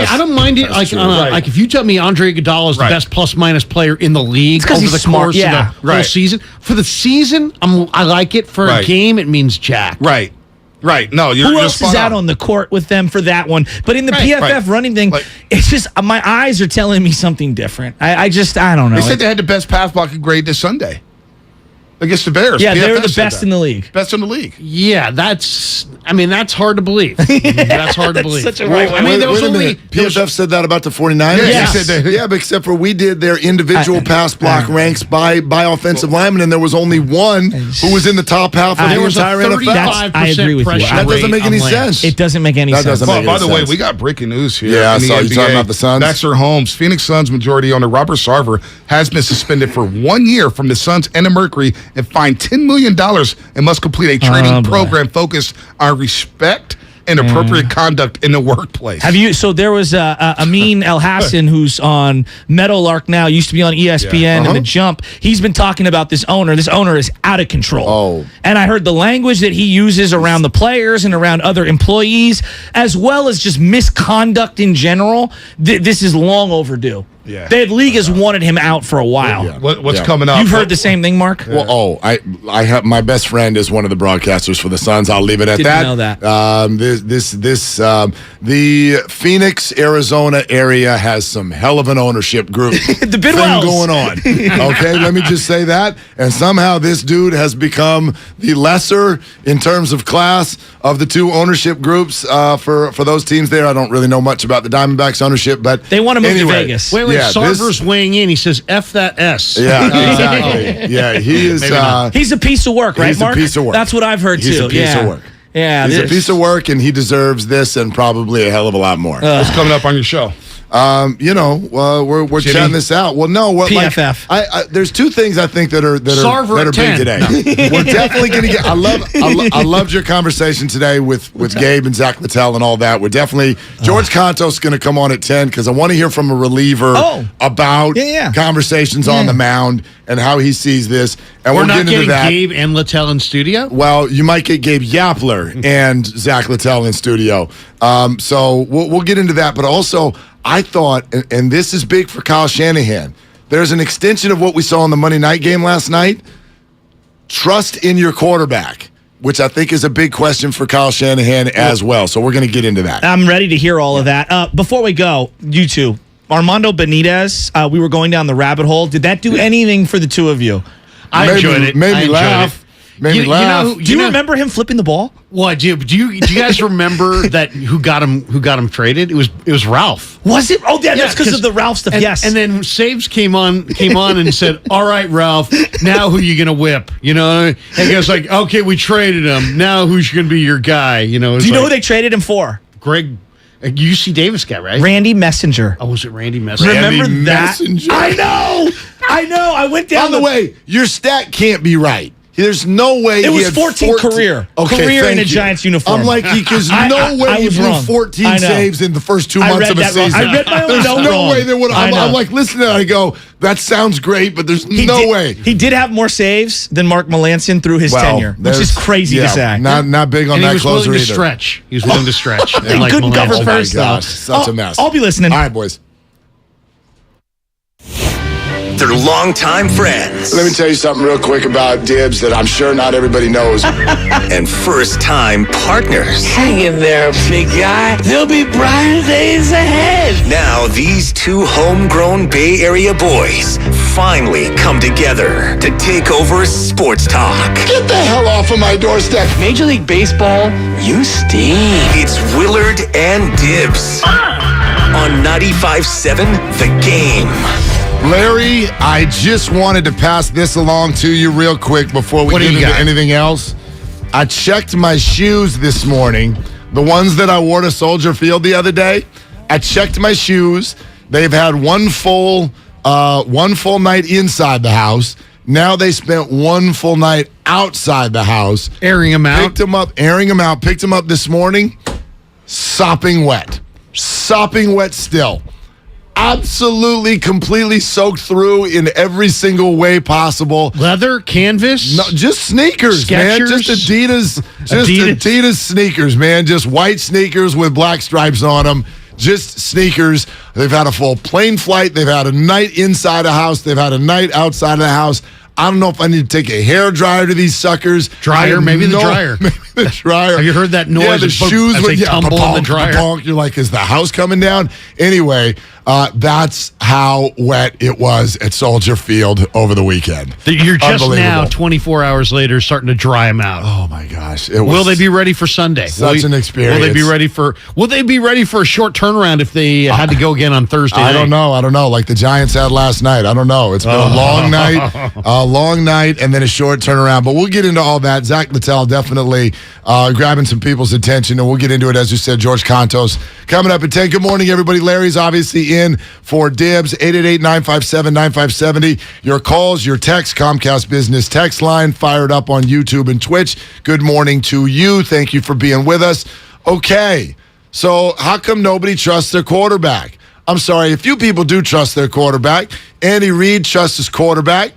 I don't mind it. Like, like if you tell me Andre Iguodala is the Right. best plus minus player in the league 'cause over he's the smart, course yeah. of the whole season, for the season, I like it. For a Right. game, it means jack. Right. No, you're Who you're else spot is out on the court with them for that one? But in the Right, PFF right. running thing, Like- it's just my eyes are telling me something different. I don't know. They said they had the best pass blocking grade this Sunday. against the Bears. Yeah, they're PFF the said best that. in the league. Best in the league. Yeah, that's hard to believe. That's hard to believe. Such a right I mean, there was only PFF said that about the 49ers? Yes. They said that, but except for we did their individual pass block ranks by offensive linemen, and there was only one who was in the top half of the entire NFL. I agree with you. That doesn't make any sense. It doesn't make any sense. By the way, we got breaking news here. Yeah, I in the saw you NBA. talking about the Suns. Baxter Holmes, Phoenix Suns majority owner Robert Sarver, has been suspended for 1 year from the Suns and the Mercury and fined $10 million and must complete a training program focused on respect and appropriate conduct in the workplace. So there was Amin El Hassan, who's on Meadowlark now, used to be on ESPN and The Jump. He's been talking about this owner. This owner is out of control. Oh. And I heard the language that he uses around the players and around other employees, as well as just misconduct in general. This is long overdue. Yeah. The league has wanted him out for a while. Yeah. What's coming up? You've heard the same thing, Mark? Well, I have my best friend is one of the broadcasters for the Suns. I'll leave it at Didn't that. know that. The Phoenix, Arizona area has some hell of an ownership group The thing Bidwells. going on. Okay, let me just say that. And somehow this dude has become the lesser in terms of class of the two ownership groups for those teams there. I don't really know much about the Diamondbacks ownership, but They want to move anyway, to Vegas. Wait, Sarver's weighing in. He says, F that S. Yeah, exactly. Yeah, he is. He's a piece of work, right, he's Mark? a piece of work. That's what I've heard, He's too. a piece of work. Yeah, He's a piece of work, and he deserves this and probably a hell of a lot more. What's coming up on your show? We're chatting this out. Well, no, PFF. I there's two things I think that are Sarver big 10. today. We're definitely going to get. I loved your conversation today with Gabe and Zach Littell and all that. We're definitely George Contos going to come on at 10 because I want to hear from a reliever about conversations on the mound and how he sees this. And We're we'll not get into getting that. Gabe and Littell in studio? Well, you might get Gabe Yapler and Zach Littell in studio. So we'll get into that. But also, I thought, and this is big for Kyle Shanahan, there's an extension of what we saw in the Monday night game last night. Trust in your quarterback, which I think is a big question for Kyle Shanahan as well. So we're going to get into that. I'm ready to hear all of that. Before we go, you two, Armando Benitez, we were going down the rabbit hole. Did that do anything for the two of you? I enjoyed it. Made me laugh. Made me laugh. Do you remember him flipping the ball? What do you guys remember that who got him traded? It was Ralph. Was it? Oh, yeah, that's because of the Ralph stuff. Yes. And then Saves came on and said, "All right, Ralph, now who you gonna whip?" You know, and he goes like, "Okay, we traded him. Now who's gonna be your guy?" You know. Do you know who they traded him for? Greg. UC Davis guy, right? Randy Messenger. Oh, was it Randy Messenger? Remember Randy that? Messenger. I know. I went down. By the way, your stat can't be right. There's no way It he was had 14 career. Okay, career in thank a you. Giants uniform. I'm like, because no way he was blew wrong. 14 I know. saves in the first 2 I months read of a that wrong. season. I read my own There's note no wrong. way they would. I know. I'm like, listening to that, I go, that sounds great, but there's no way. He did have more saves than Mark Melanson through his tenure, which is crazy to say. Not big on And that he was closer willing to either. stretch. He was willing to stretch. He couldn't cover Oh first, my though. gosh, such a mess. I'll be listening. All right, boys. They're longtime friends. Let me tell you something real quick about Dibs that I'm sure not everybody knows. And first-time partners. Hang in there, big guy. There'll be brighter days ahead. Now, these two homegrown Bay Area boys finally come together to take over sports talk. Get the hell off of my doorstep. Major League Baseball, you stink. It's Willard and Dibs on 95.7 The Game. Larry, I just wanted to pass this along to you real quick before we get into anything else. I checked my shoes this morning, the ones that I wore to Soldier Field the other day. I checked my shoes. They've had one full night inside the house. Now they spent one full night outside the house. Airing them out. Airing them out. Picked them up this morning. Sopping wet. Sopping wet still. Absolutely, completely soaked through in every single way possible. Leather, canvas? No, just sneakers, man. Just Adidas. Adidas sneakers, man. Just white sneakers with black stripes on them. Just sneakers. They've had a full plane flight. They've had a night inside a house. They've had a night outside of the house. I don't know if I need to take a hair dryer to these suckers. Dryer, maybe the dryer. Maybe the dryer. Have you heard that noise? Yeah, the shoes as would they tumble in the dryer. You're like, is the house coming down? Anyway, That's how wet it was at Soldier Field over the weekend. You're just now, 24 hours later, starting to dry them out. Oh my gosh! Will they be ready for Sunday? Such an experience. Will they be ready for a short turnaround if they had to go again on Thursday? I don't know. Like the Giants had last night. I don't know. It's been a long night, and then a short turnaround. But we'll get into all that. Zach Littell definitely grabbing some people's attention, and we'll get into it, as you said. George Contos coming up at 10. Good morning, everybody. Larry's obviously in for Dibs. 888-957-9570. Your calls, your texts, Comcast Business text line fired up on YouTube and Twitch. Good morning to you. Thank you for being with us. Okay, so how come nobody trusts their quarterback? I'm sorry, a few people do trust their quarterback. Andy Reid trusts his quarterback.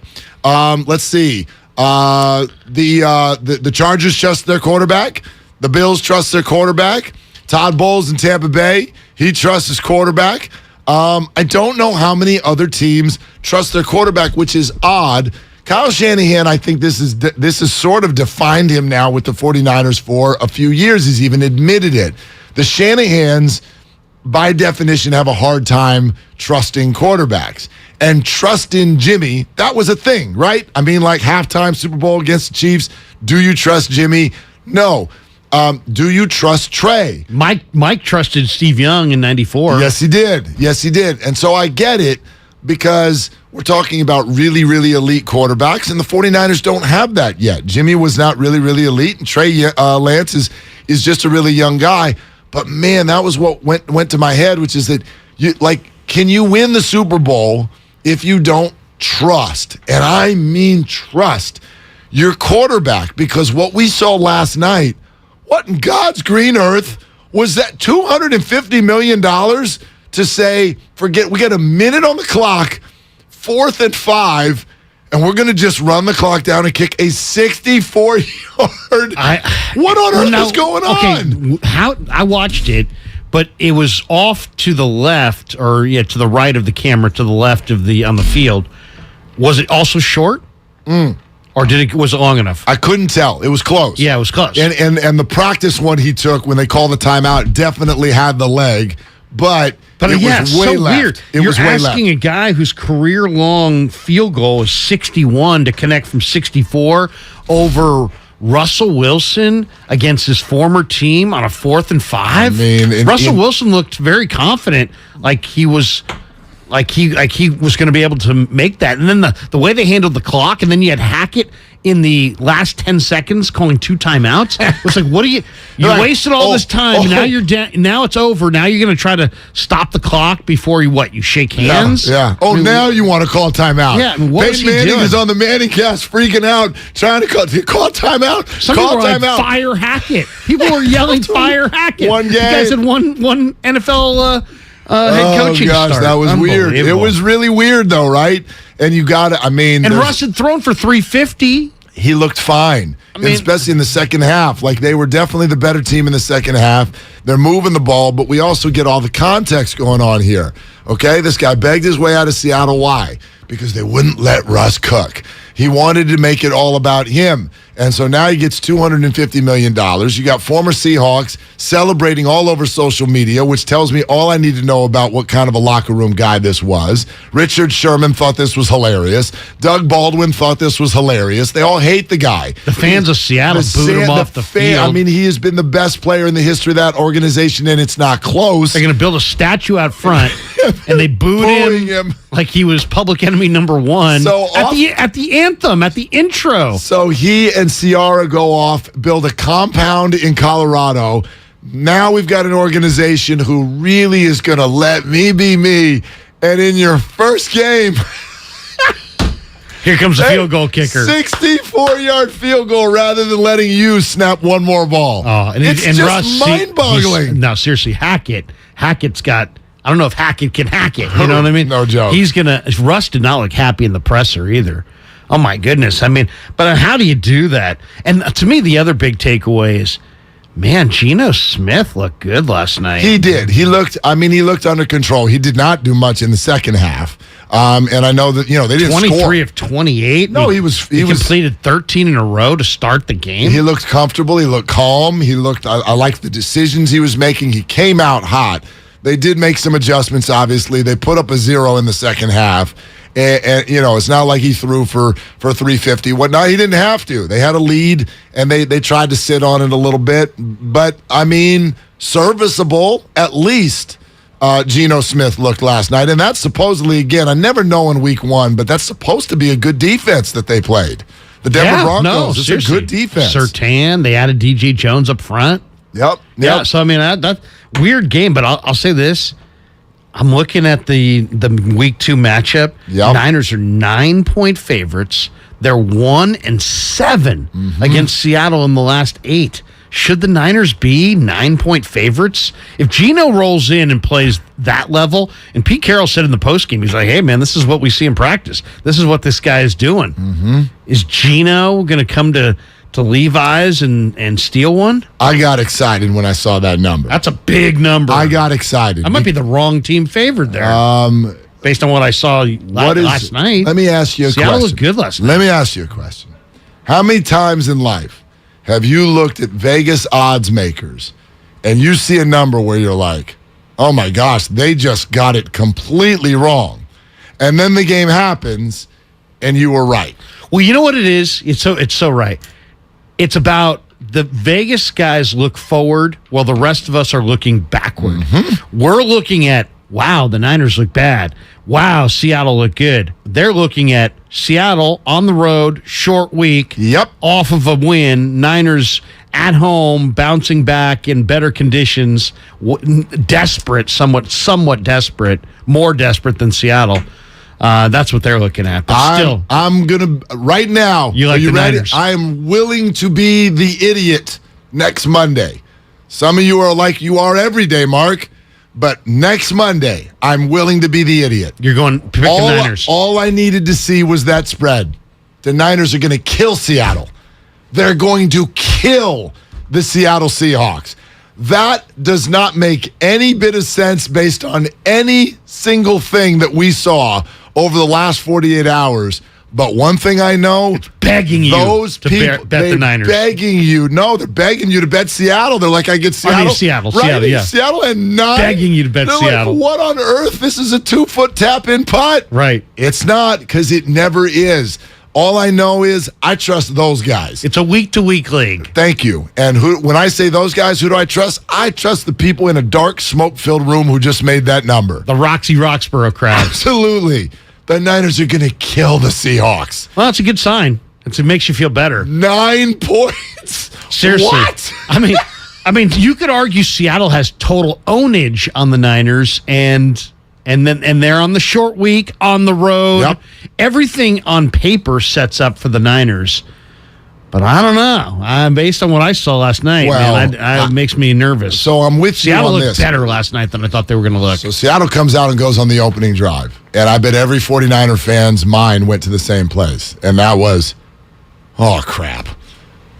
Let's see. The Chargers trust their quarterback. The Bills trust their quarterback. Todd Bowles in Tampa Bay, he trusts his quarterback. I don't know how many other teams trust their quarterback, which is odd. Kyle Shanahan, I think this is sort of defined him now with the 49ers for a few years. He's even admitted it. The Shanahans, by definition, have a hard time trusting quarterbacks. And trusting Jimmy, that was a thing, right? I mean, like halftime Super Bowl against the Chiefs. Do you trust Jimmy? No. Do you trust Trey? Mike trusted Steve Young in 94. Yes, he did. And so I get it because we're talking about really, really elite quarterbacks, and the 49ers don't have that yet. Jimmy was not really, really elite, and Trey Lance is just a really young guy. But, man, that was what went to my head, which is that, can you win the Super Bowl if you don't trust, and I mean trust, your quarterback? Because what we saw last night, what in God's green earth was that $250 million to say, forget, we got a minute on the clock, 4th and 5, and we're going to just run the clock down and kick a 64-yard. What on earth is going on? I watched it, but it was off to the left, to the right of the camera, to the left of on the field. Was it also short? Or was it long enough? I couldn't tell. It was close. Yeah, it was close. And the practice one he took when they called the timeout definitely had the leg, but it was way left. Weird. You're asking a guy whose career-long field goal is 61 to connect from 64 over Russell Wilson against his former team on a 4th and 5. I mean, Russell Wilson looked very confident, like he was going to be able to make that. And then the way they handled the clock, and then you had Hackett in the last 10 seconds calling 2 timeouts. It's like, what are you wasted all this time. Now you're now it's over. Now you're going to try to stop the clock before you shake hands? Yeah. Now you want to call timeout. Yeah. What Peyton Manning is on the Manning cast freaking out, trying to call timeout. Some people were like, fire Hackett. People were yelling, fire Hackett. One game. You guys had one NFL head coaching start. That was weird. It was really weird, though, right? And you got it. And Russ had thrown for 350. He looked fine, especially in the second half. Like, they were definitely the better team in the second half. They're moving the ball, but we also get all the context going on here. Okay, this guy begged his way out of Seattle. Why? Because they wouldn't let Russ cook. He wanted to make it all about him. And so now he gets $250 million. You got former Seahawks celebrating all over social media, which tells me all I need to know about what kind of a locker room guy this was. Richard Sherman thought this was hilarious. Doug Baldwin thought this was hilarious. They all hate the guy. The fans of Seattle booed him off the field. I mean, he has been the best player in the history of that organization, and it's not close. They're going to build a statue out front, and they booed him like he was public enemy number 1 at the anthem, at the intro. So he and Ciara go off, build a compound in Colorado. Now we've got an organization who really is going to let me be me. And in your first game, here comes the field goal kicker. 64-yard field goal rather than letting you snap one more ball. It's just Russ, mind-boggling. No, seriously, Hackett's got... I don't know if Hackett can hack it. You know what I mean? No joke. Russ did not look happy in the presser either. Oh, my goodness. I mean, but how do you do that? And to me, the other big takeaway is, man, Geno Smith looked good last night. He did. He looked under control. He did not do much in the second half. And I know that, they didn't 23 score. of 28. No, he completed 13 in a row to start the game. He looked comfortable. He looked calm. I liked the decisions he was making. He came out hot. They did make some adjustments, obviously. They put up a 0 in the second half. And it's not like he threw for 350. Whatnot. He didn't have to. They had a lead, and they tried to sit on it a little bit. But, serviceable, at least, Geno Smith looked last night. And that's supposedly, again, I never know in week 1, but that's supposed to be a good defense that they played. The Denver Broncos, it's a good defense. Surtain, they added DJ Jones up front. Yep. Yeah, so, that weird game, but I'll say this. I'm looking at the week 2 matchup. Yep. Niners are 9-point favorites. They're 1-7 against Seattle in the last 8. Should the Niners be 9-point favorites? If Geno rolls in and plays that level, and Pete Carroll said in the postgame, he's like, hey, man, this is what we see in practice. This is what this guy is doing. Is Geno going to come to Levi's and steal one? I got excited when I saw that number. That's a big number. I got excited. I might be the wrong team favored there. Based on what I saw last night. Let me ask you a question. Seattle was good last night. Let me ask you a question. How many times in life have you looked at Vegas odds makers and you see a number where you're like, oh my gosh, they just got it completely wrong. And then the game happens and you were right. Well, you know what it is? It's so right. It's about the Vegas guys look forward while the rest of us are looking backward. We're looking at, wow, the Niners look bad. Wow, Seattle look good. They're looking at Seattle on the road, short week, off of a win. Niners at home, bouncing back in better conditions, desperate, somewhat desperate, more desperate than Seattle. That's what they're looking at. But still, I'm going to, right now, you like are you the ready? Niners? I am willing to be the idiot next Monday. Some of you are like you are every day, Mark. But next Monday, I'm willing to be the idiot. You're going to pick the Niners. All I needed to see was that spread. The Niners are going to kill Seattle. They're going to kill the Seattle Seahawks. That does not make any bit of sense based on any single thing that we saw over the last 48 hours. But one thing I know, it's begging you those to people, bet the Niners. Begging you. No, they're begging you to bet Seattle. They're like, I get Seattle. Seattle. Right? Seattle, yeah. Seattle and 9. Begging you to bet they're Seattle. Like, what on earth? This is a 2-foot tap-in putt. Right. It's not, because it never is. All I know is I trust those guys. It's a week-to-week league. Thank you. And when I say those guys, who do I trust? I trust the people in a dark, smoke-filled room who just made that number. The Roxy Roxborough crowd. Absolutely. The Niners are going to kill the Seahawks. Well, that's a good sign. It makes you feel better. 9 points? Seriously. What? I mean, you could argue Seattle has total ownage on the Niners, and they're on the short week, on the road. Yep. Everything on paper sets up for the Niners. But I don't know. Based on what I saw last night, it makes me nervous. So I'm with Seattle you on looked this. better last night than I thought they were going to look. So Seattle comes out and goes on the opening drive. And I bet every 49er fan's mind went to the same place. And that was, oh, crap.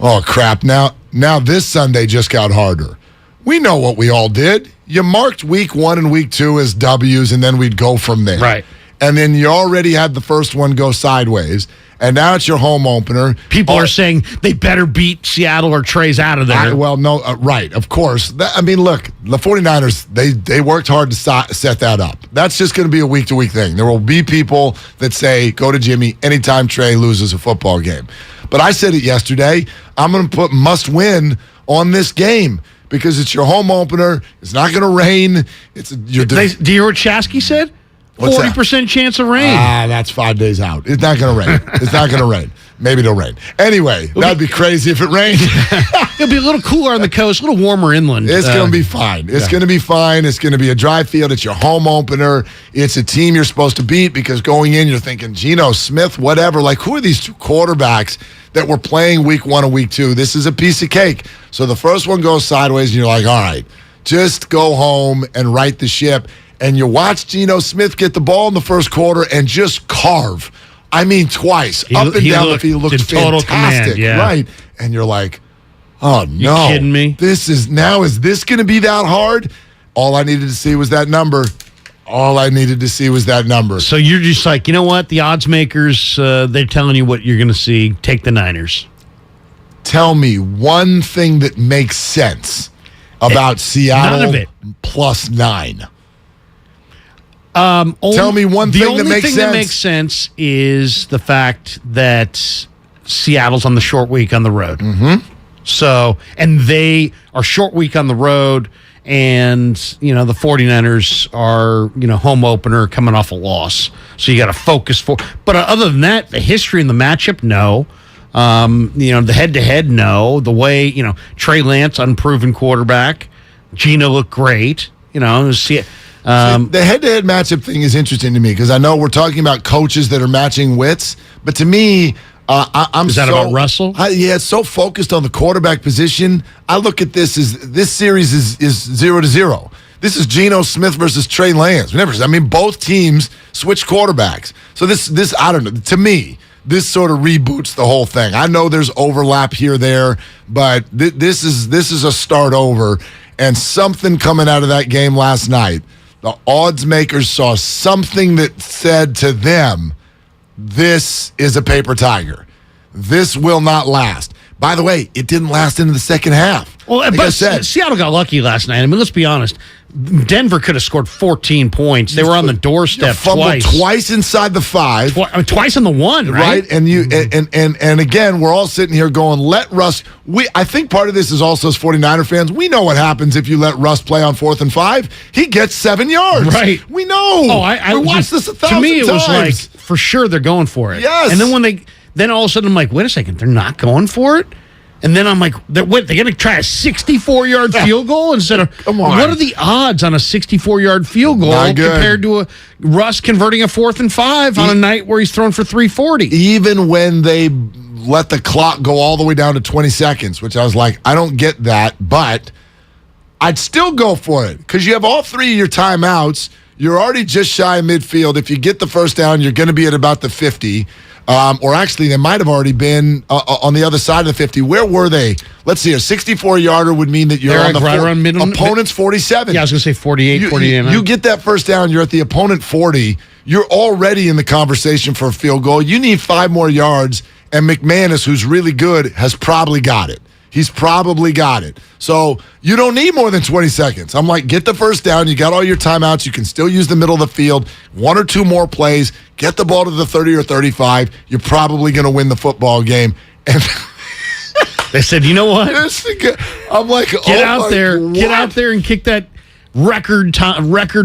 Oh, crap. Now this Sunday just got harder. We know what we all did. You marked week 1 and week 2 as W's, and then we'd go from there. Right. And then you already had the first one go sideways. And now it's your home opener. People are saying they better beat Seattle or Trey's out of there. Right, of course. Look, the 49ers, they worked hard to set that up. That's just going to be a week-to-week thing. There will be people that say, go to Jimmy anytime Trey loses a football game. But I said it yesterday, I'm going to put must-win on this game because it's your home opener. It's not going to rain. Do you hear what Chasky said? 40% chance of rain. That's 5 days out. It's not going to rain. It's not going to rain. Maybe it'll rain. Anyway, that'd be crazy if it rained. It'll be a little cooler on the coast, a little warmer inland. It's going to be fine. It's going to be fine. It's going to be a dry field. It's your home opener. It's a team you're supposed to beat because going in, you're thinking, Geno Smith, whatever. Like, who are these two quarterbacks that were playing week 1 and week 2? This is a piece of cake. So the first one goes sideways, and you're like, all right, just go home and right the ship. And you watch Geno Smith get the ball in the first quarter and just carve. I mean, twice. Up and down the field. He looked fantastic. Command, yeah. Right. And you're like, oh, no. You kidding me? Is this going to be that hard? All I needed to see was that number. So you're just like, you know what? The odds makers, they're telling you what you're going to see. Take the Niners. Tell me one thing that makes sense about Seattle none of it. plus 9. Tell me one thing that makes sense. The only thing that makes sense is the fact that Seattle's on the short week on the road. Mm-hmm. So, and they are short week on the road, and, the 49ers are, home opener coming off a loss. So you got to focus but other than that, the history in the matchup, no. The head-to-head, no. The way, Trey Lance, unproven quarterback. Gino looked great. The head-to-head matchup thing is interesting to me because I know we're talking about coaches that are matching wits, but to me, Is that about Russell? It's so focused on the quarterback position. I look at this as this series is 0-0. This is Geno Smith versus Trey Lance. Both teams switch quarterbacks. So this I don't know. To me, this sort of reboots the whole thing. I know there's overlap here there, but this is a start over. And something coming out of that game last night, the odds makers saw something that said to them, this is a paper tiger. This will not last. By the way, it didn't last into the second half. Well, but Seattle got lucky last night. Let's be honest. Denver could have scored 14 points. They were on the doorstep twice inside the 5. Twice on the 1, right? And you and again, we're all sitting here going, let Russ. I think part of this is also as 49er fans, we know what happens if you let Russ play on 4th and 5. He gets 7 yards. Right. We know. I we watched this 1,000 times. To me, it was like, for sure they're going for it. Yes. And then all of a sudden I'm like, wait a second, they're not going for it? And then I'm like, they're going to try a 64-yard field goal instead of... Come on. What are the odds on a 64-yard field goal compared to a Russ converting a 4th and 5 on a night where he's thrown for 340? Even when they let the clock go all the way down to 20 seconds, which I was like, I don't get that, but I'd still go for it because you have all 3 of your timeouts. You're already just shy of midfield. If you get the first down, you're going to be at about the 50. Or actually, they might have already been on the other side of the 50. Where were they? Let's see. A 64-yarder would mean that you're on the opponent's 47. Yeah, I was going to say 48, 49. You get that first down, you're at the opponent 40. You're already in the conversation for a field goal. You need 5 more yards, and McManus, who's really good, has probably got it. He's probably got it. So you don't need more than 20 seconds. I'm like, get the first down. You got all your timeouts. You can still use the middle of the field. 1 or 2 more plays. Get the ball to the 30 or 35. You're probably going to win the football game. And they said, you know what? I'm like, get out there and kick that record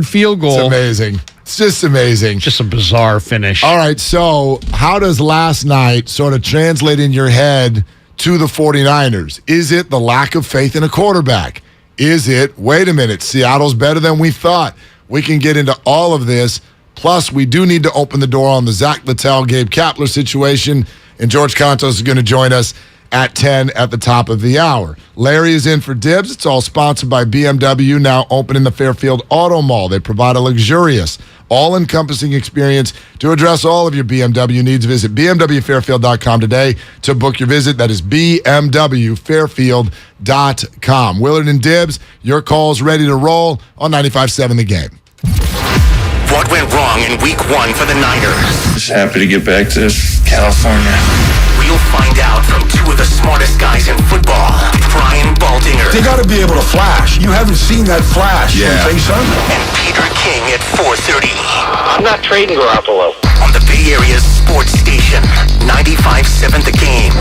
field goal. It's amazing. It's just amazing. Just a bizarre finish. All right, so how does last night sort of translate in your head to the 49ers? Is it the lack of faith in a quarterback? Is it, wait a minute, Seattle's better than we thought? We can get into all of this. Plus, we do need to open the door on the Zach Littell, Gabe Kapler situation. And George Contos is going to join us at 10 at the top of the hour. Larry is in for Dibs. It's all sponsored by BMW, now open in the Fairfield Auto Mall. They provide a luxurious, all-encompassing experience to address all of your BMW needs. Visit BMWFairfield.com today to book your visit. That is BMWFairfield.com. Willard and Dibs, your call's ready to roll on 95.7 The Game. What went wrong in week 1 for the Niners? Just happy to get back to California. We'll find out from 2 of the smartest guys in football, Brian Baldinger. They got to be able to flash. You haven't seen that flash. Yeah. Face son? And Peter King at 4:30. I'm not trading Garoppolo. On the Bay Area's sports station, 95.7 The Game.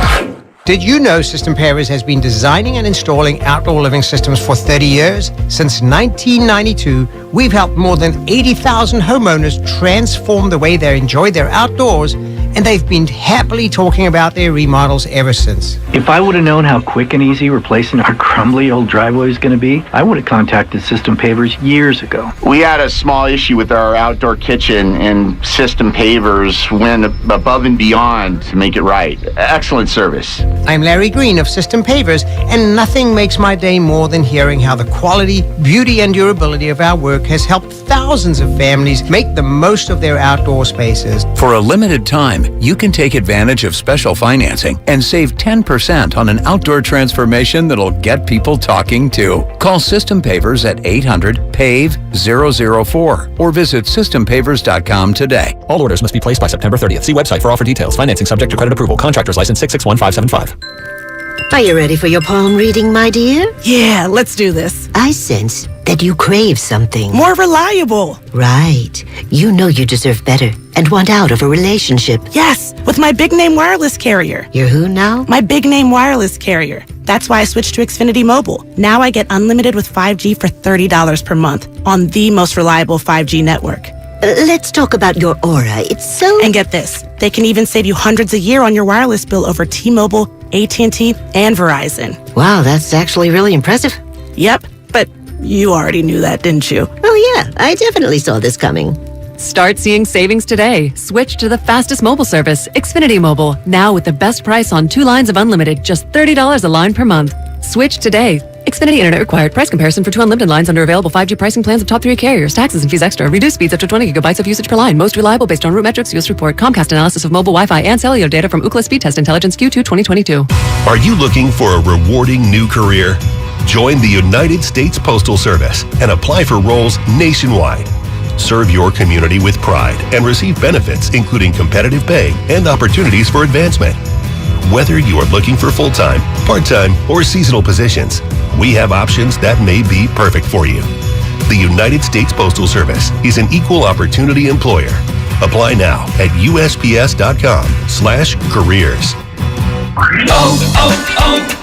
Did you know System Pavers has been designing and installing outdoor living systems for 30 years? Since 1992, we've helped more than 80,000 homeowners transform the way they enjoy their outdoors, and they've been happily talking about their remodels ever since. If I would have known how quick and easy replacing our crumbly old driveway was going to be, I would have contacted System Pavers years ago. We had a small issue with our outdoor kitchen, and System Pavers went above and beyond to make it right. Excellent service. I'm Larry Green of System Pavers, and nothing makes my day more than hearing how the quality, beauty, and durability of our work has helped thousands of families make the most of their outdoor spaces. For a limited time, you can take advantage of special financing and save 10% on an outdoor transformation that'll get people talking too. Call System Pavers at 800-PAVE-004 or visit systempavers.com today. All orders must be placed by September 30th. See website for offer details. Financing subject to credit approval. Contractor's license 661575. Are you ready for your palm reading, my dear? Yeah, let's do this. I sense that you crave something. More reliable. Right. You know you deserve better and want out of a relationship. Yes, with my big name wireless carrier. You're who now? My big name wireless carrier. That's why I switched to Xfinity Mobile. Now I get unlimited with 5G for $30 per month on the most reliable 5G network. Let's talk about your aura. It's so... And get this. They can even save you hundreds a year on your wireless bill over T-Mobile, AT&T, and Verizon. Wow, that's actually really impressive. Yep, but you already knew that, didn't you? Oh yeah, I definitely saw this coming. Start seeing savings today. Switch to the fastest mobile service, Xfinity Mobile. Now with the best price on 2 lines of unlimited, just $30 a line per month. Switch today. Xfinity Internet required. Price comparison for 2 unlimited lines under available 5G pricing plans of top 3 carriers. Taxes and fees extra. Reduced speeds up to 20 gigabytes of usage per line. Most reliable based on root metrics. US report. Comcast analysis of mobile Wi-Fi and cellular data from Ookla Speed Test Intelligence Q2 2022. Are you looking for a rewarding new career? Join the United States Postal Service and apply for roles nationwide. Serve your community with pride and receive benefits including competitive pay and opportunities for advancement. Whether you are looking for full-time, part-time, or seasonal positions, we have options that may be perfect for you. The United States Postal Service is an equal opportunity employer. Apply now at USPS.com/careers.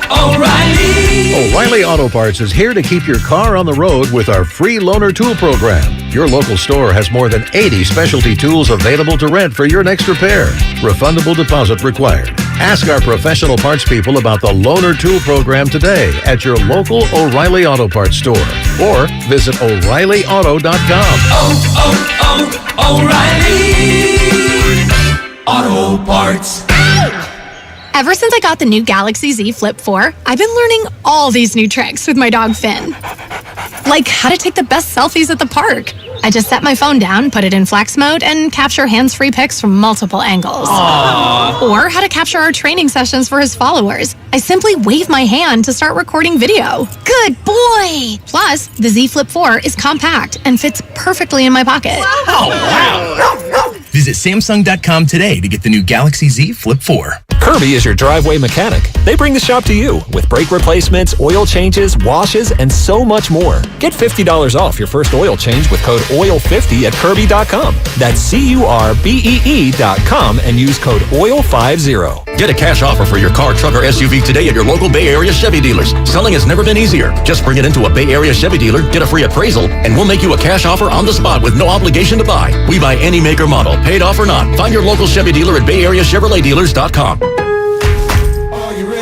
O'Reilly! O'Reilly Auto Parts is here to keep your car on the road with our free loaner tool program. Your local store has more than 80 specialty tools available to rent for your next repair. Refundable deposit required. Ask our professional parts people about the loaner tool program today at your local O'Reilly Auto Parts store or visit O'ReillyAuto.com. O'Reilly Auto Parts. Ever since I got the new Galaxy Z Flip 4, I've been learning all these new tricks with my dog Finn. Like how to take the best selfies at the park. I just set my phone down, put it in flex mode, and capture hands-free pics from multiple angles. Aww. Or how to capture our training sessions for his followers. I simply wave my hand to start recording video. Good boy! Plus, the Z Flip 4 is compact and fits perfectly in my pocket. Wow! Visit Samsung.com today to get the new Galaxy Z Flip 4. Kirby is your driveway mechanic. They bring the shop to you with brake replacements, oil changes, washes, and so much more. Get $50 off your first oil change with code OIL50 at Kirby.com. That's CURBEE.com and use code OIL50. Get a cash offer for your car, truck, or SUV today at your local Bay Area Chevy dealers. Selling has never been easier. Just bring it into a Bay Area Chevy dealer, get a free appraisal, and we'll make you a cash offer on the spot with no obligation to buy. We buy any make or model, paid off or not. Find your local Chevy dealer at BayAreaChevroletDealers.com.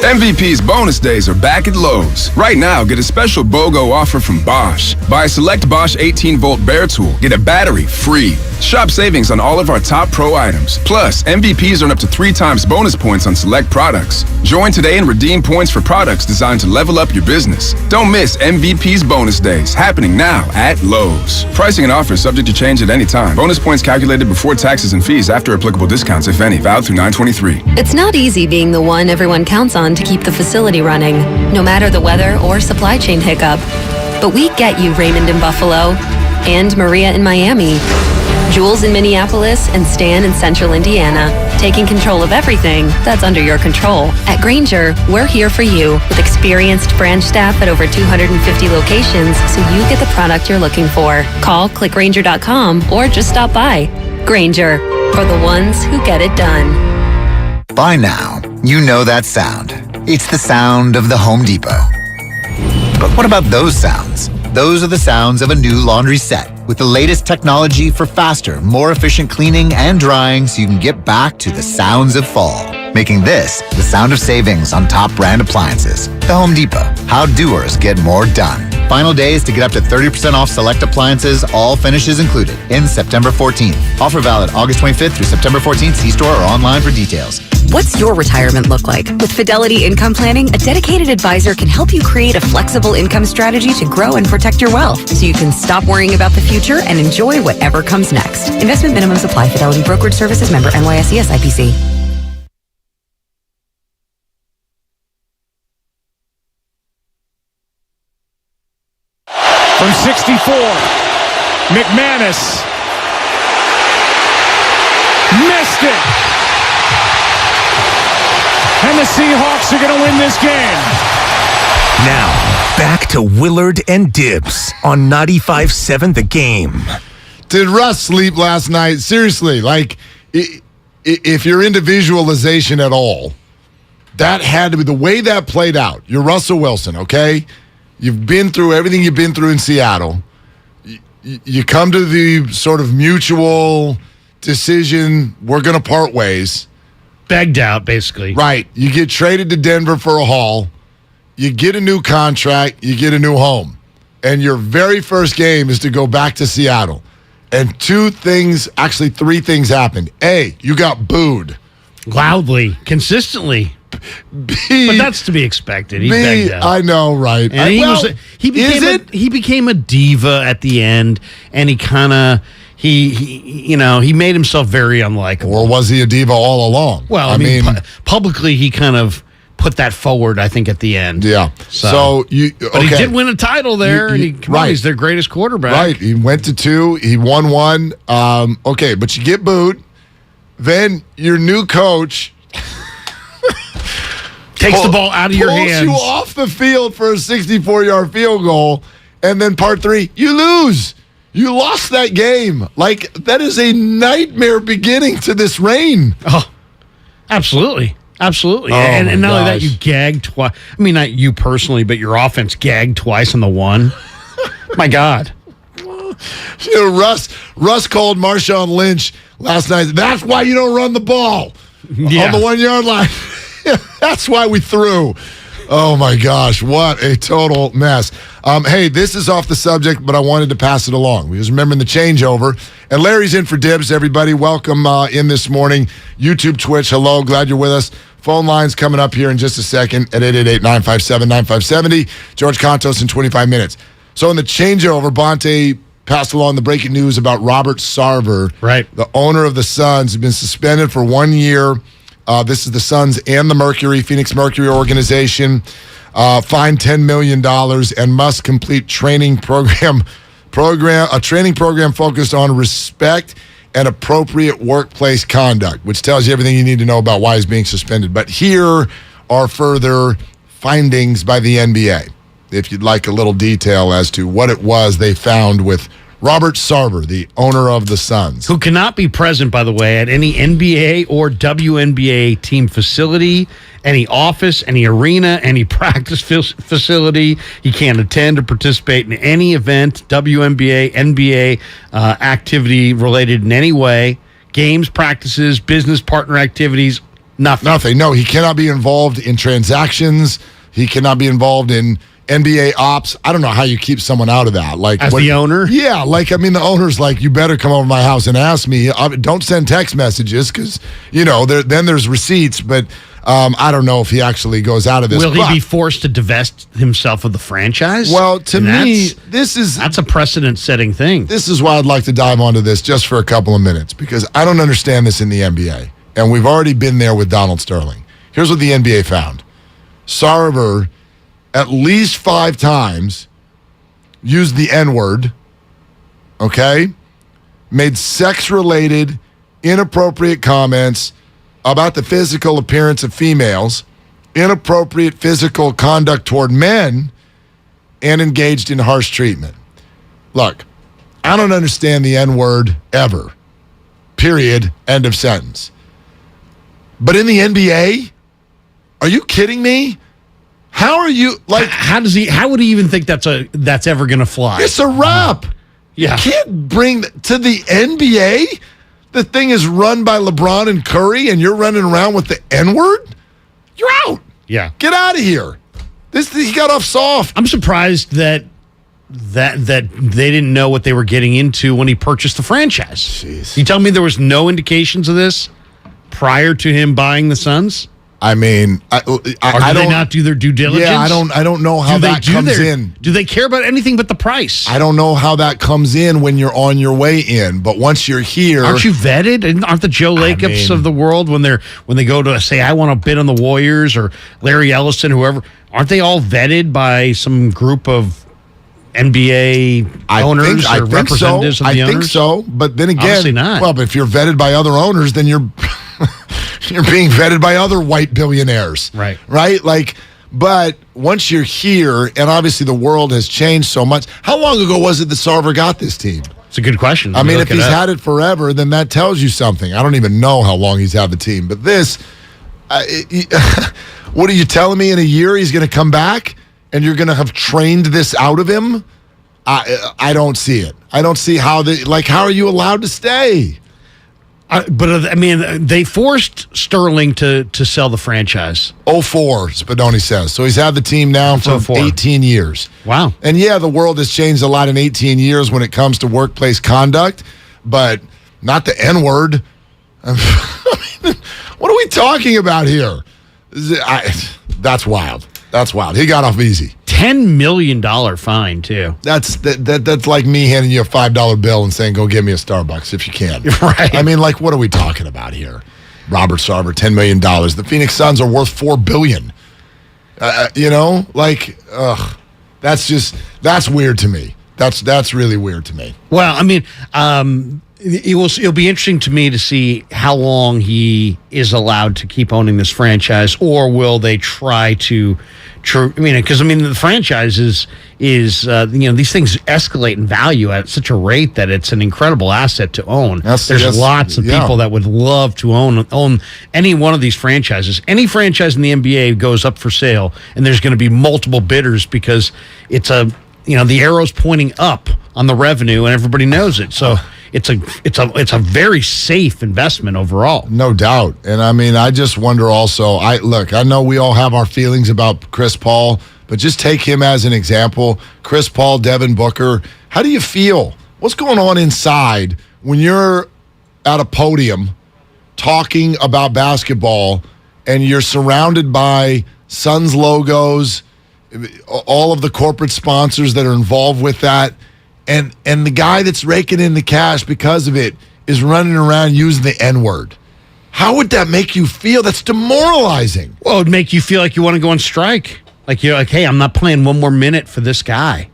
MVP's bonus days are back at Lowe's. Right now, get a special BOGO offer from Bosch. Buy a select Bosch 18-volt Bear Tool. Get a battery free. Shop savings on all of our top pro items. Plus, MVPs earn up to 3 times bonus points on select products. Join today and redeem points for products designed to level up your business. Don't miss MVP's bonus days, happening now at Lowe's. Pricing and offers subject to change at any time. Bonus points calculated before taxes and fees after applicable discounts, if any. Valid through 9/23. It's not easy being the one everyone counts on to keep the facility running, no matter the weather or supply chain hiccup. But we get you, Raymond in Buffalo, and Maria in Miami, Jules in Minneapolis, and Stan in Central Indiana, taking control of everything that's under your control. At Grainger, we're here for you with experienced branch staff at over 250 locations so you get the product you're looking for. Call, click Grainger.com, or just stop by. Grainger, for the ones who get it done. By now, you know that sound. It's the sound of the Home Depot. But what about those sounds? Those are the sounds of a new laundry set with the latest technology for faster, more efficient cleaning and drying so you can get back to the sounds of fall. Making this the sound of savings on top brand appliances. The Home Depot. How doers get more done. Final days to get up to 30% off select appliances, all finishes included, in September 14th. Offer valid August 25th through September 14th. See store or online for details. What's your retirement look like? With Fidelity Income Planning, a dedicated advisor can help you create a flexible income strategy to grow and protect your wealth so you can stop worrying about the future and enjoy whatever comes next. Investment minimums apply. Fidelity Brokerage Services member NYSE SIPC. From 64, McManus missed it. And the Seahawks are going to win this game. Now, back to Willard and Dibs on 95.7 The Game. Did Russ sleep last night? Seriously, like, if you're into visualization at all, that had to be the way that played out. You're Russell Wilson, okay? You've been through everything you've been through in Seattle. You come to the sort of mutual decision, we're going to part ways. Begged out, basically. Right. You get traded to Denver for a haul. You get a new contract. You get a new home. And your very first game is to go back to Seattle. And three things happened. A, you got booed. Loudly, consistently. B, but that's to be expected. He B, begged out. I know, right? And he became a diva at the end, and he kind of he made himself very unlikable. Or was he a diva all along? Well, I mean publicly he kind of put that forward, I think, at the end. Yeah. But he did win a title there, and he's their greatest quarterback. Right. He went to 2. He won 1. Okay, but you get booed. Then your new coach takes the ball out of your hands. Pulls you off the field for a 64-yard field goal. And then part 3, you lose. You lost that game. Like, that is a nightmare beginning to this reign. Oh, absolutely. Absolutely. Oh, and not only that, you gagged twice. I mean, not you personally, but your offense gagged twice on the one. My God. You know, Russ called Marshawn Lynch last night. That's why you don't run the ball on the 1 yard line. That's why we threw. Oh, my gosh. What a total mess. Hey, this is off the subject, but I wanted to pass it along. We was remembering the changeover. And Larry's in for Dibs, everybody. Welcome in this morning. YouTube, Twitch, hello. Glad you're with us. Phone lines coming up here in just a second at 888-957-9570. George Contos in 25 minutes. So in the changeover, Bonte passed along the breaking news about Robert Sarver. Right. The owner of the Suns has been suspended for 1 year. This is the Suns and the Phoenix Mercury organization. Fined $10 million and must complete a training program focused on respect and appropriate workplace conduct, which tells you everything you need to know about why he's being suspended. But here are further findings by the NBA, if you'd like a little detail as to what it was they found with Robert Sarver, the owner of the Suns. Who cannot be present, by the way, at any NBA or WNBA team facility, any office, any arena, any practice facility. He can't attend or participate in any event, WNBA, NBA activity related in any way, games, practices, business partner activities, nothing. Nothing. No, he cannot be involved in transactions. He cannot be involved in NBA ops. I don't know how you keep someone out of that. Like, as the owner? Yeah, the owner's like, you better come over to my house and ask me. Don't send text messages because, then there's receipts, but I don't know if he actually goes out of this. Will he be forced to divest himself of the franchise? Well, to me, that's a precedent-setting thing. This is why I'd like to dive onto this just for a couple of minutes because I don't understand this in the NBA, and we've already been there with Donald Sterling. Here's what the NBA found. Sarver at least 5 times used the N-word, okay? Made sex-related, inappropriate comments about the physical appearance of females, inappropriate physical conduct toward men, and engaged in harsh treatment. Look, I don't understand the N-word ever. Period. End of sentence. But in the NBA, are you kidding me? How are you how would he even think that's ever going to fly? It's a wrap. Yeah. You can't bring to the NBA. The thing is run by LeBron and Curry, and you're running around with the N-word? You're out. Yeah. Get out of here. He got off soft. I'm surprised that they didn't know what they were getting into when he purchased the franchise. Jeez. You tell me there was no indications of this prior to him buying the Suns? I mean, do they not do their due diligence? Yeah, I don't know how that comes in. Do they care about anything but the price? I don't know how that comes in when you're on your way in. But once you're here, aren't you vetted? And aren't the Joe Lacobs of the world when they go to say I want to bid on the Warriors or Larry Ellison, whoever? Aren't they all vetted by some group of NBA owners or representatives of the owners? I think so. But then again, obviously not. Well, but if you're vetted by other owners, then you're You're being vetted by other white billionaires. Right. Right? Like, but once you're here, and obviously the world has changed so much. How long ago was it that Sarver got this team? It's a good question. I mean, if he's had it forever, then that tells you something. I don't even know how long he's had the team. But this, what are you telling me? In a year he's going to come back and you're going to have trained this out of him? I don't see it. I don't see how how are you allowed to stay? But I mean, they forced Sterling to sell the franchise. 04, Spadoni says. So he's had the team now for 18 years. Wow. And yeah, the world has changed a lot in 18 years when it comes to workplace conduct, but not the N-word. I mean, what are we talking about here? That's wild. That's wild. He got off easy. $10 million fine, too. That's like me handing you a $5 bill and saying, go get me a Starbucks if you can. Right. I mean, what are we talking about here? Robert Sarver, $10 million. The Phoenix Suns are worth $4 billion. That's weird to me. That's really weird to me. Well, I mean, it'll be interesting to me to see how long he is allowed to keep owning this franchise, or will they try to? Because the franchise is these things escalate in value at such a rate that it's an incredible asset to own. There's lots of people that would love to own any one of these franchises. Any franchise in the NBA goes up for sale, and there's going to be multiple bidders because it's the arrow's pointing up on the revenue, and everybody knows it. So. It's a very safe investment overall. No doubt. And I mean, I just wonder also, I know we all have our feelings about Chris Paul, but just take him as an example. Chris Paul, Devin Booker, how do you feel? What's going on inside when you're at a podium talking about basketball and you're surrounded by Suns logos, all of the corporate sponsors that are involved with that, and the guy that's raking in the cash because of it is running around using the N-word? How would that make you feel? That's demoralizing. Well, it would make you feel like you want to go on strike. Like you're like, hey, I'm not playing one more minute for this guy.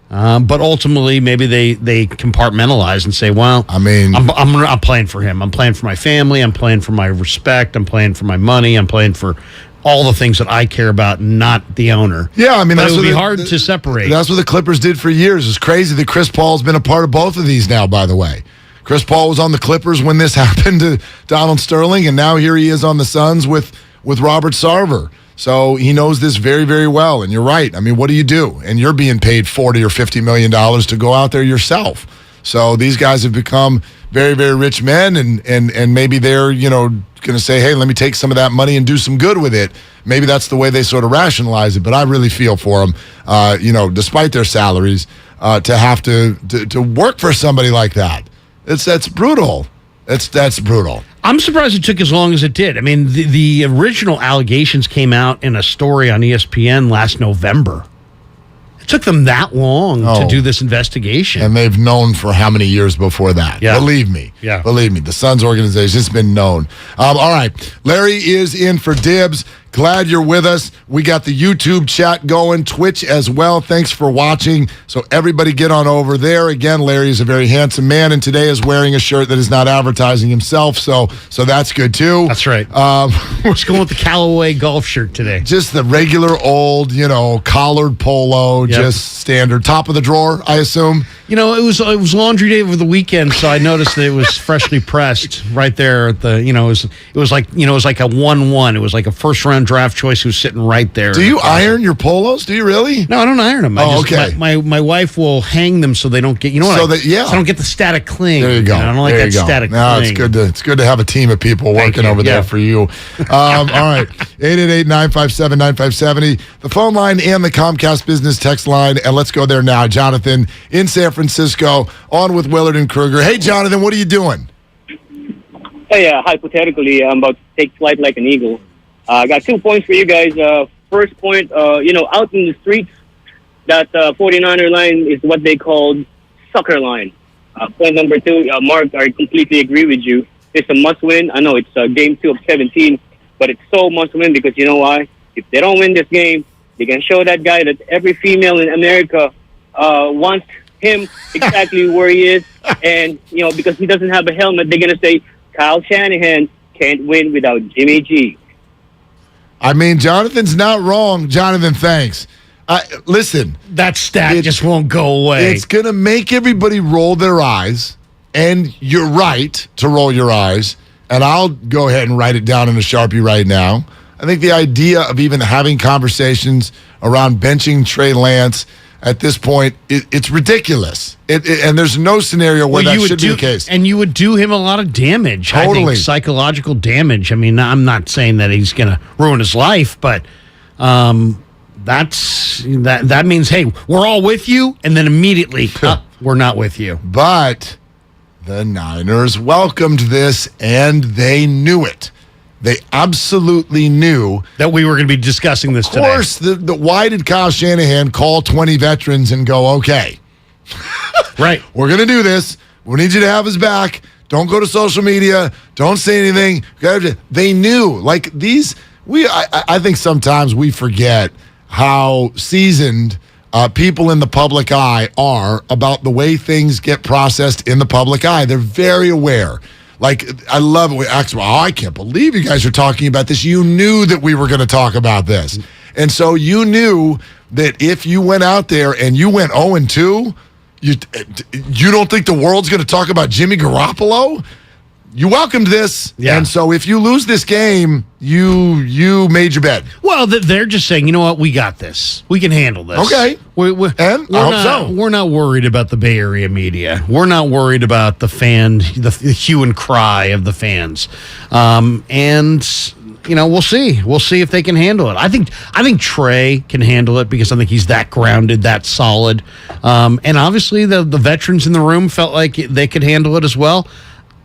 But ultimately, maybe they compartmentalize and say, well, I mean, I'm playing for him. I'm playing for my family. I'm playing for my respect. I'm playing for my money. I'm playing for all the things that I care about, not the owner. Yeah, I mean, it would be hard to separate. That's what the Clippers did for years. It's crazy that Chris Paul's been a part of both of these now, by the way. Chris Paul was on the Clippers when this happened to Donald Sterling, and now here he is on the Suns with Robert Sarver. So he knows this very, very well. And you're right. I mean, what do you do? And you're being paid $40 or $50 million to go out there yourself. So these guys have become very, very rich men, and maybe they're, going to say, hey, let me take some of that money and do some good with it. Maybe that's the way they sort of rationalize it. But I really feel for them, despite their salaries, to have to work for somebody like that. That's brutal. That's brutal. I'm surprised it took as long as it did. I mean, the original allegations came out in a story on ESPN last November. It took them that long to do this investigation. And they've known for how many years before that? Yeah. Believe me. Yeah. Believe me. The Suns organization has been known. All right. Larry is in for Dibs. Glad you're with us. We got the YouTube chat going, Twitch as well. Thanks for watching. So everybody get on over there. Again, Larry is a very handsome man, and today is wearing a shirt that is not advertising himself, so that's good too. That's right. We're just going with the Callaway golf shirt today. Just the regular old, collared polo, just standard. Top of the drawer, I assume. It was laundry day over the weekend, so I noticed that it was freshly pressed right there at the, it was like a 1-1. It was like a first round draft choice who was sitting right there. Do you iron your polos? Do you really? No, I don't iron them. Okay. My wife will hang them so they don't get, so I don't get the static cling. There you go. I don't like that static cling. It's good to have a team of people working over there for you. All right. 888-957-9570. The phone line and the Comcast business text line. And let's go there now. Jonathan in San Francisco on with Willard and Kruger. Hey, Jonathan, what are you doing? Hey, hypothetically, I'm about to take flight like an eagle. I got 2 points for you guys. First point, out in the streets, that 49er line is what they call sucker line. Point number 2, Mark, I completely agree with you. It's a must-win. I know it's game 2 of 17, but it's so must-win because you know why? If they don't win this game, they can show that guy that every female in America wants him exactly where he is. And, because he doesn't have a helmet, they're going to say, Kyle Shanahan can't win without Jimmy G. I mean, Jonathan's not wrong. Jonathan, thanks. Listen. That stat just won't go away. It's going to make everybody roll their eyes, and you're right to roll your eyes, and I'll go ahead and write it down in a Sharpie right now. I think the idea of even having conversations around benching Trey Lance at this point, it's ridiculous. And there's no scenario where that should be the case. And you would do him a lot of damage. Totally. I think psychological damage. I mean, I'm not saying that he's going to ruin his life, but that means, hey, we're all with you, and then immediately, we're not with you. But the Niners welcomed this, and they knew it. They absolutely knew that we were going to be discussing this today. Of course, why did Kyle Shanahan call 20 veterans and go, okay, right, we're going to do this. We need you to have his back. Don't go to social media. Don't say anything. They knew. Like these, I think sometimes we forget how seasoned people in the public eye are about the way things get processed in the public eye. They're very aware. Like, I love it. I can't believe you guys are talking about this. You knew that we were going to talk about this. And so you knew that if you went out there and you went 0-2, you don't think the world's going to talk about Jimmy Garoppolo? You welcomed this. Yeah. And so if you lose this game, you made your bed. Well, they're just saying, you know what? We got this. We can handle this. Okay. I hope so. We're not worried about the Bay Area media. We're not worried about the hue and cry of the fans. And, you know, we'll see. We'll see if they can handle it. I think Trey can handle it because I think he's that grounded, that solid. And obviously the veterans in the room felt like they could handle it as well.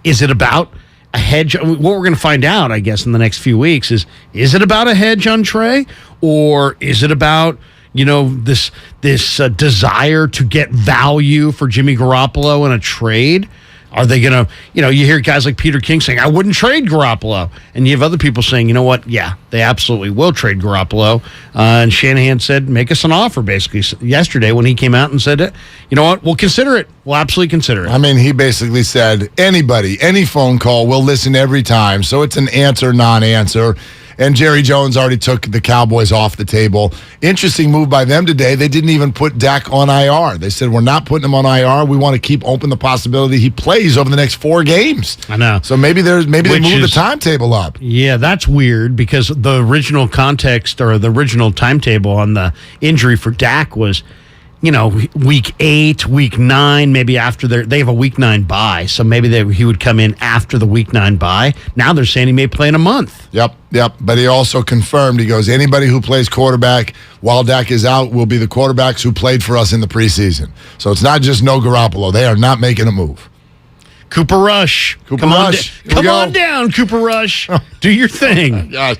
Is it about a hedge? What we're going to find out, I guess, in the next few weeks is it about a hedge on Trey, or is it about, you know, this desire to get value for Jimmy Garoppolo in a trade? Are they going to, you know, you hear guys like Peter King saying, I wouldn't trade Garoppolo. And you have other people saying, you know what? Yeah, they absolutely will trade Garoppolo. And Shanahan said, make us an offer, basically, yesterday when he came out and said, you know what? We'll consider it. We'll absolutely consider it. I mean, he basically said, anybody, any phone call, we'll listen every time. So it's an answer, non-answer. And Jerry Jones already took the Cowboys off the table. Interesting move by them today. They didn't even put Dak on IR. They said, we're not putting him on IR. We want to keep open the possibility he plays over the next 4 games. I know. So maybe they move the timetable up. Yeah, that's weird because the original context or the original timetable on the injury for Dak was, you know, week 8, week 9, maybe after they have a week 9 bye. So maybe he would come in after the week 9 bye. Now they're saying he may play in a month. Yep. But he also confirmed, he goes, anybody who plays quarterback while Dak is out will be the quarterbacks who played for us in the preseason. So it's not just no Garoppolo. They are not making a move. Cooper Rush. Come on down, Cooper Rush. Do your thing. Gosh.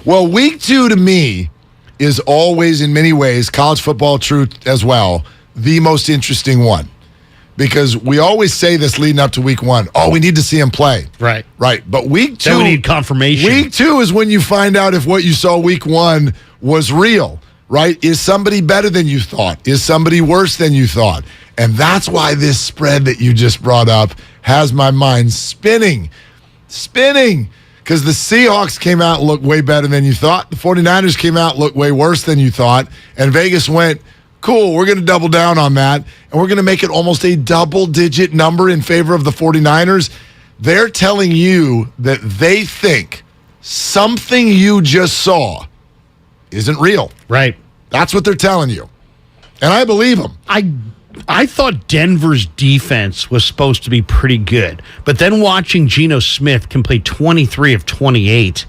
Well, week 2 to me is always, in many ways, college football truth as well, the most interesting one. Because we always say this leading up to week 1. Oh, we need to see him play. Right. But week 2... Then we need confirmation. Week 2 is when you find out if what you saw week 1 was real, right? Is somebody better than you thought? Is somebody worse than you thought? And that's why this spread that you just brought up has my mind spinning. Because the Seahawks came out and looked way better than you thought. The 49ers came out and looked way worse than you thought. And Vegas went, cool, we're going to double down on that. And we're going to make it almost a double-digit number in favor of the 49ers. They're telling you that they think something you just saw isn't real. Right. That's what they're telling you. And I believe them. I thought Denver's defense was supposed to be pretty good. But then watching Geno Smith complete 23 of 28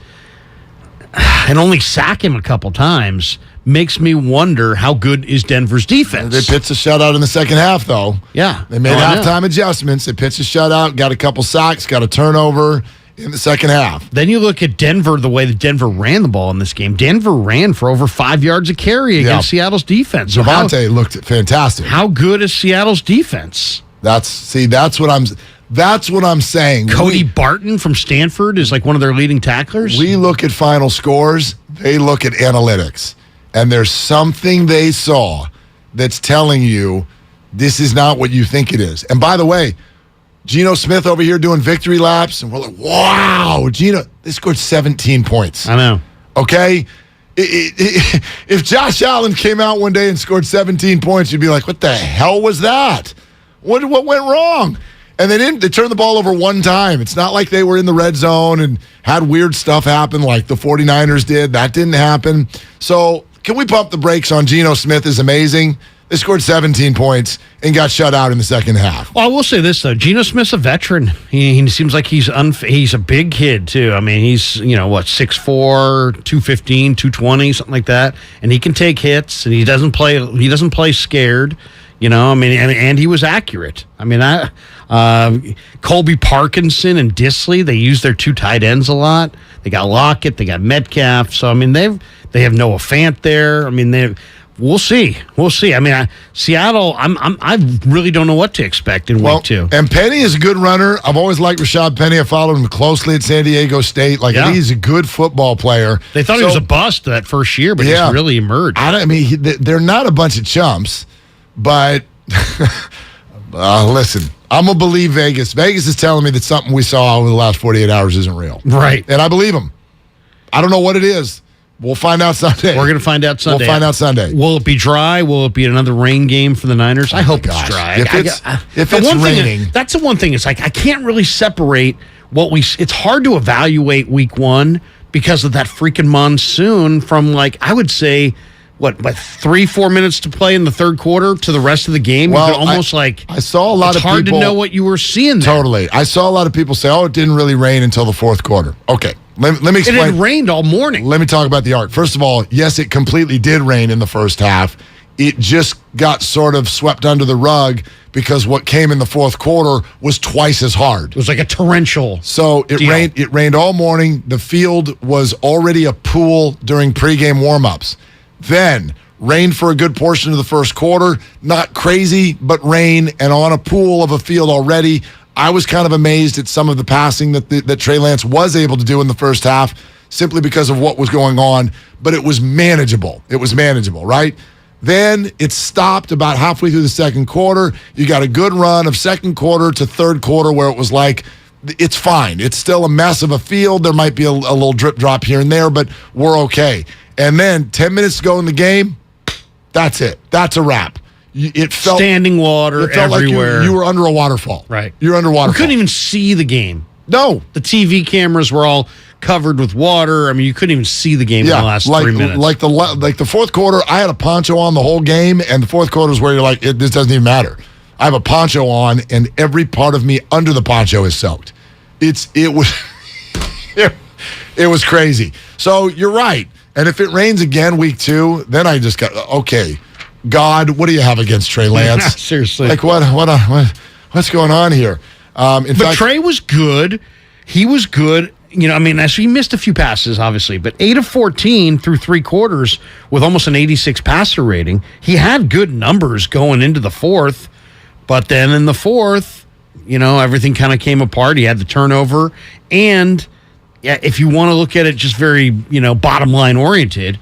and only sack him a couple times makes me wonder how good is Denver's defense. They pitched a shutout in the second half, though. Yeah. They made halftime adjustments. They pitched a shutout, got a couple sacks, got a turnover in the second half. Then you look at Denver, the way that Denver ran the ball in this game. Denver ran for over 5 yards a carry against Seattle's defense. So Javonte looked fantastic. How good is Seattle's defense? That's what I'm saying. Cody Barton from Stanford is like one of their leading tacklers. We look at final scores. They look at analytics. And there's something they saw that's telling you this is not what you think it is. And by the way, Geno Smith over here doing victory laps, and we're like, wow, Geno. They scored 17 points. I know. Okay? If Josh Allen came out one day and scored 17 points, you'd be like, what the hell was that? What went wrong? And they turned the ball over one time. It's not like they were in the red zone and had weird stuff happen like the 49ers did. That didn't happen. So can we pump the brakes on Geno Smith is amazing? They scored 17 points and got shut out in the second half. Well, I will say this, though. Geno Smith's a veteran. He seems like he's a big kid, too. I mean, he's, 6'4", 215, 220, something like that. And he can take hits, and he doesn't play scared. And he was accurate. I mean, Colby Parkinson and Disley, they use their two tight ends a lot. They got Lockett, they got Metcalf. So, I mean, they have Noah Fant there. I mean, we'll see. I mean, Seattle, I really don't know what to expect in week 2. And Penny is a good runner. I've always liked Rashad Penny. I followed him closely at San Diego State. He's a good football player. They thought he was a bust that first year, but he's really emerged. They're not a bunch of chumps, but listen, I'm going to believe Vegas. Vegas is telling me that something we saw over the last 48 hours isn't real. Right. And I believe them. I don't know what it is. We'll find out Sunday. We're going to find out Sunday. We'll find out Sunday. Will it be dry? Will it be another rain game for the Niners? I hope it's dry. If it's raining. That's the one thing. It's like I can't really separate it's hard to evaluate week 1 because of that freaking monsoon from I would say, 3-4 minutes to play in the third quarter to the rest of the game? Well, I saw a lot of people. It's hard to know what you were seeing there. Totally. I saw a lot of people say, it didn't really rain until the fourth quarter. Okay. Let me explain. It had rained all morning. Let me talk about the arc. First of all, yes, it completely did rain in the first half. It just got sort of swept under the rug because what came in the fourth quarter was twice as hard. It was like a torrential. So it rained all morning. The field was already a pool during pregame warmups. Then rained for a good portion of the first quarter. Not crazy, but rain and on a pool of a field already. I was kind of amazed at some of the passing that Trey Lance was able to do in the first half simply because of what was going on, but it was manageable. It was manageable, right? Then it stopped about halfway through the second quarter. You got a good run of second quarter to third quarter where it was like, it's fine. It's still a mess of a field. There might be a little drip drop here and there, but we're okay. And then 10 minutes to go in the game, that's it. That's a wrap. It felt standing water it felt everywhere. Like you were under a waterfall. Right. You're under a waterfall. You couldn't even see the game. No. The TV cameras were all covered with water. I mean, you couldn't even see the game in the last 3 minutes. Like the fourth quarter, I had a poncho on the whole game, and the fourth quarter is where you're like, this doesn't even matter. I have a poncho on, and every part of me under the poncho is soaked. It was it was crazy. So you're right. And if it rains again week 2, then I just got okay. God, what do you have against Trey Lance? Seriously. Like what's going on here? But Trey was good. He was good. He missed a few passes, obviously, but 8 of 14 through 3 quarters with almost an 86 passer rating. He had good numbers going into the fourth, but then in the fourth, everything kind of came apart. He had the turnover, and if you want to look at it just very, bottom line oriented,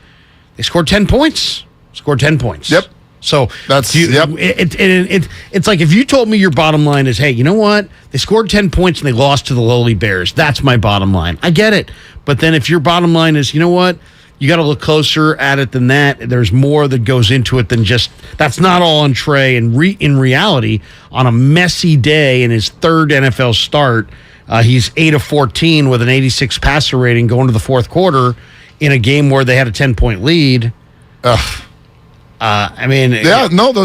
they scored 10 points. Yep. So that's it's like if you told me your bottom line is, hey, you know what? They scored 10 points and they lost to the lowly Bears. That's my bottom line. I get it. But then if your bottom line is, you know what? You got to look closer at it than that. There's more that goes into it than just that's not all on Trey. And in reality, on a messy day in his third NFL start, he's 8 of 14 with an 86 passer rating going to the fourth quarter in a game where they had a 10-point lead. Those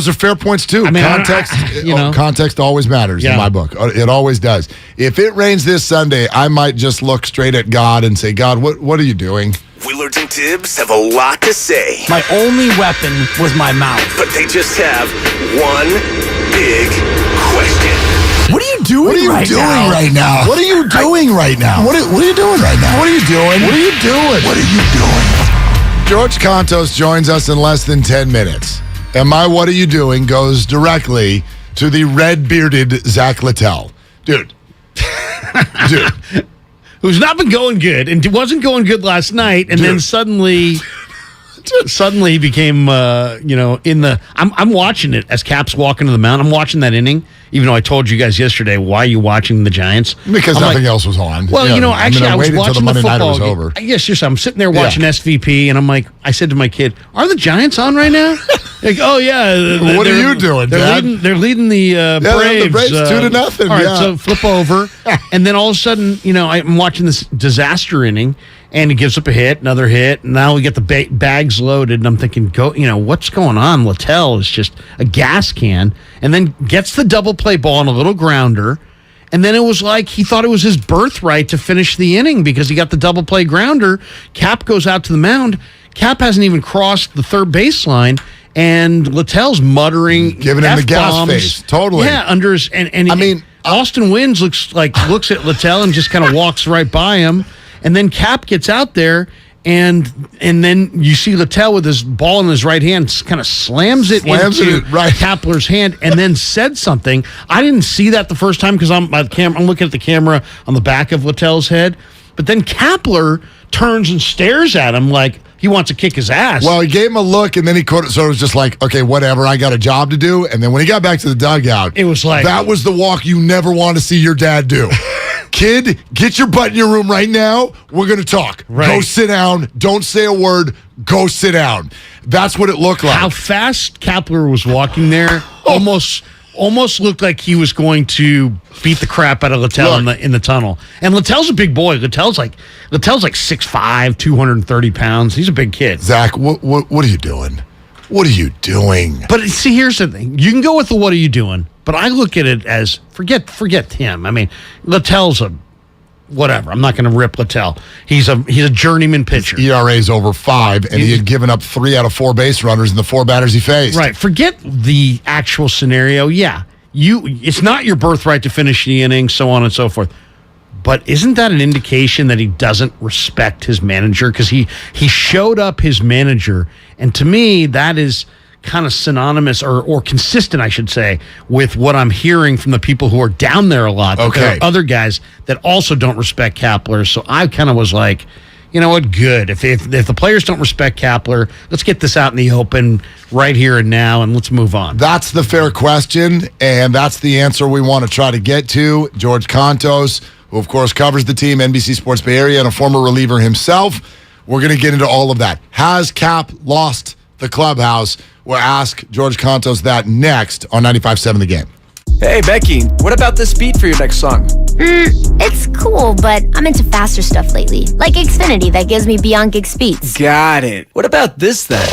are fair points too. Context always matters in my book. It always does. If it rains this Sunday, I might just look straight at God and say, God, what are you doing? Willard and Dibs have a lot to say. My only weapon was my mouth. But they just have one big question. What are you doing right now? What are you doing right now? What are you doing right now? What are you doing? What are you doing? What are you doing? George Contos joins us in less than 10 minutes. And my what are you doing goes directly to the red-bearded Zach Littell. Dude. Who's not been going good and wasn't going good last night, and then suddenly Suddenly he became, in the. I'm watching it as Cap's walking to the mound. I'm watching that inning, even though I told you guys yesterday, why are you watching the Giants? Because nothing else was on. Well, actually, I was waited watching till the Monday nighter football. was over. Yes, seriously, I'm sitting there watching SVP, and I said to my kid, "Are the Giants on right now?" Like, oh yeah. What are you doing, Dad? They're leading the Braves. The Braves 2-0. All right, so flip over, and then all of a sudden, I'm watching this disaster inning, and he gives up a hit, another hit, and now we get the bags loaded, and I'm thinking, what's going on? Littell is just a gas can, and then gets the double play ball on a little grounder, and then it was like he thought it was his birthright to finish the inning because he got the double play grounder. Cap goes out to the mound. Cap hasn't even crossed the third baseline. And Littell's muttering, giving him the gas F-bombs. face. Totally. Yeah, under his and Austin Wynns looks at Littell and just kind of walks right by him. And then Cap gets out there, and then you see Littell with his ball in his right hand, kind of slams it into Kapler's hand, and then said something. I didn't see that the first time because I'm looking at the camera on the back of Littell's head. But then Kapler turns and stares at him like he wants to kick his ass. Well, he gave him a look, and then he caught it, so it was just like, okay, whatever, I got a job to do. And then when he got back to the dugout, it was like, that was the walk you never want to see your dad do. Kid, get your butt in your room right now. We're going to talk. Right. Go sit down. Don't say a word. Go sit down. That's what it looked like. How fast Kapler was walking there almost looked like he was going to beat the crap out of Littell in the tunnel. And Littell's a big boy. Littell's like 6'5", 230 pounds. He's a big kid. Zach, what are you doing? What are you doing? But see, here's the thing. You can go with the what are you doing, but I look at it as forget him. I mean, Littell's a whatever. I'm not going to rip Littell. He's a journeyman pitcher. His ERA's over 5, and he had given up 3 out of 4 base runners in the 4 batters he faced. Right. Forget the actual scenario. Yeah, it's not your birthright to finish the inning, so on and so forth. But isn't that an indication that he doesn't respect his manager? Because he showed up his manager, and to me, that is kind of synonymous or consistent, I should say, with what I'm hearing from the people who are down there a lot. Okay. There are other guys that also don't respect Kapler. So I kind of was like, you know what, good. If the players don't respect Kapler, let's get this out in the open right here and now, and let's move on. That's the fair question, and that's the answer we want to try to get to. George Contos, who, of course, covers the team, NBC Sports Bay Area, and a former reliever himself. We're going to get into all of that. Has Cap lost the clubhouse? We'll ask George Contos that next on 95.7 The Game. Hey, Becky, what about this beat for your next song? It's cool, but I'm into faster stuff lately. Like Xfinity that gives me beyond gig speeds. Got it. What about this then?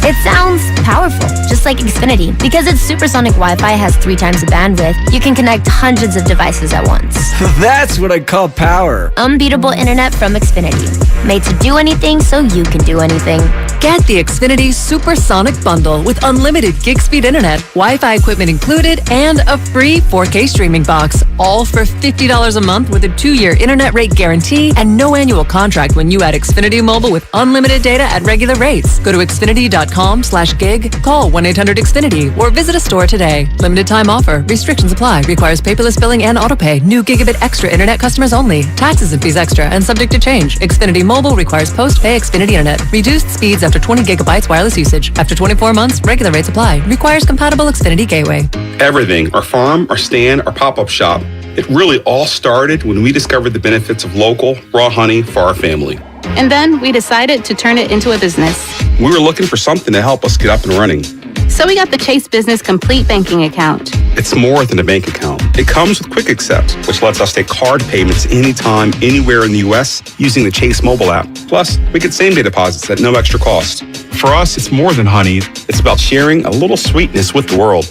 It sounds powerful, just like Xfinity. Because its supersonic Wi-Fi has 3 times the bandwidth, you can connect hundreds of devices at once. That's what I call power. Unbeatable internet from Xfinity. Made to do anything so you can do anything. Get the Xfinity Supersonic Bundle with unlimited gig speed internet, Wi-Fi equipment included, and a free 4K streaming box. All for $50 a month with a 2-year internet rate guarantee and no annual contract when you add Xfinity Mobile with unlimited data at regular rates. Go to Xfinity.com/gig, call 1-800-XFINITY, or visit a store today. Limited time offer. Restrictions apply. Requires paperless billing and autopay. New gigabit extra internet customers only. Taxes and fees extra and subject to change. Xfinity Mobile requires post-pay Xfinity internet. Reduced speeds after 20 gigabytes wireless usage. After 24 months, regular rates apply. Requires compatible Xfinity gateway. Everything, our farm, our stand, our pop-up shop, it really all started when we discovered the benefits of local, raw honey for our family. And then we decided to turn it into a business. We were looking for something to help us get up and running. So we got the Chase Business Complete Banking Account. It's more than a bank account. It comes with Quick Accept, which lets us take card payments anytime, anywhere in the U.S. using the Chase mobile app. Plus, we get same-day deposits at no extra cost. For us, it's more than honey. It's about sharing a little sweetness with the world.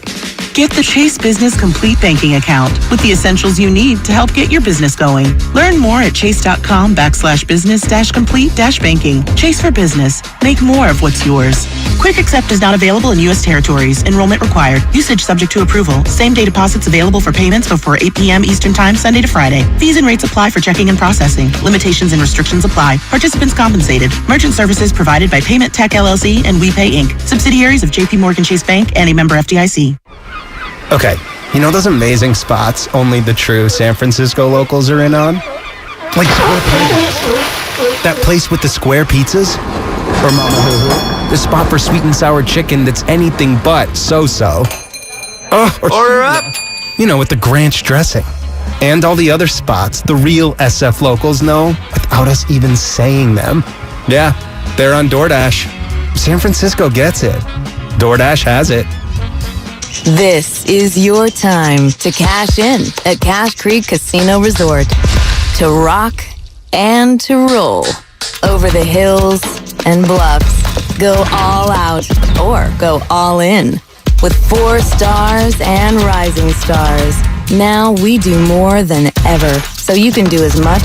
Get the Chase Business Complete Banking Account with the essentials you need to help get your business going. Learn more at chase.com/business-complete-banking. Chase for business. Make more of what's yours. Quick Accept is not available in U.S. territories. Enrollment required. Usage subject to approval. Same-day deposits available for payments before 8 p.m. Eastern Time, Sunday to Friday. Fees and rates apply for checking and processing. Limitations and restrictions apply. Participants compensated. Merchant services provided by Payment Tech LLC and WePay Inc. Subsidiaries of J.P. Morgan Chase Bank and a member FDIC. Okay, you know those amazing spots only the true San Francisco locals are in on? Like Square Planet. That place with the square pizzas? Or Mama Hoo Hoo. The spot for sweet and sour chicken that's anything but so-so. Order up! You know, with the Granch dressing. And all the other spots the real SF locals know without us even saying them. Yeah, they're on DoorDash. San Francisco gets it. DoorDash has it. This is your time to cash in at Cash Creek Casino Resort. To rock and to roll. Over the hills and bluffs. Go all out or go all in. With 4 stars and rising stars. Now we do more than ever, so you can do as much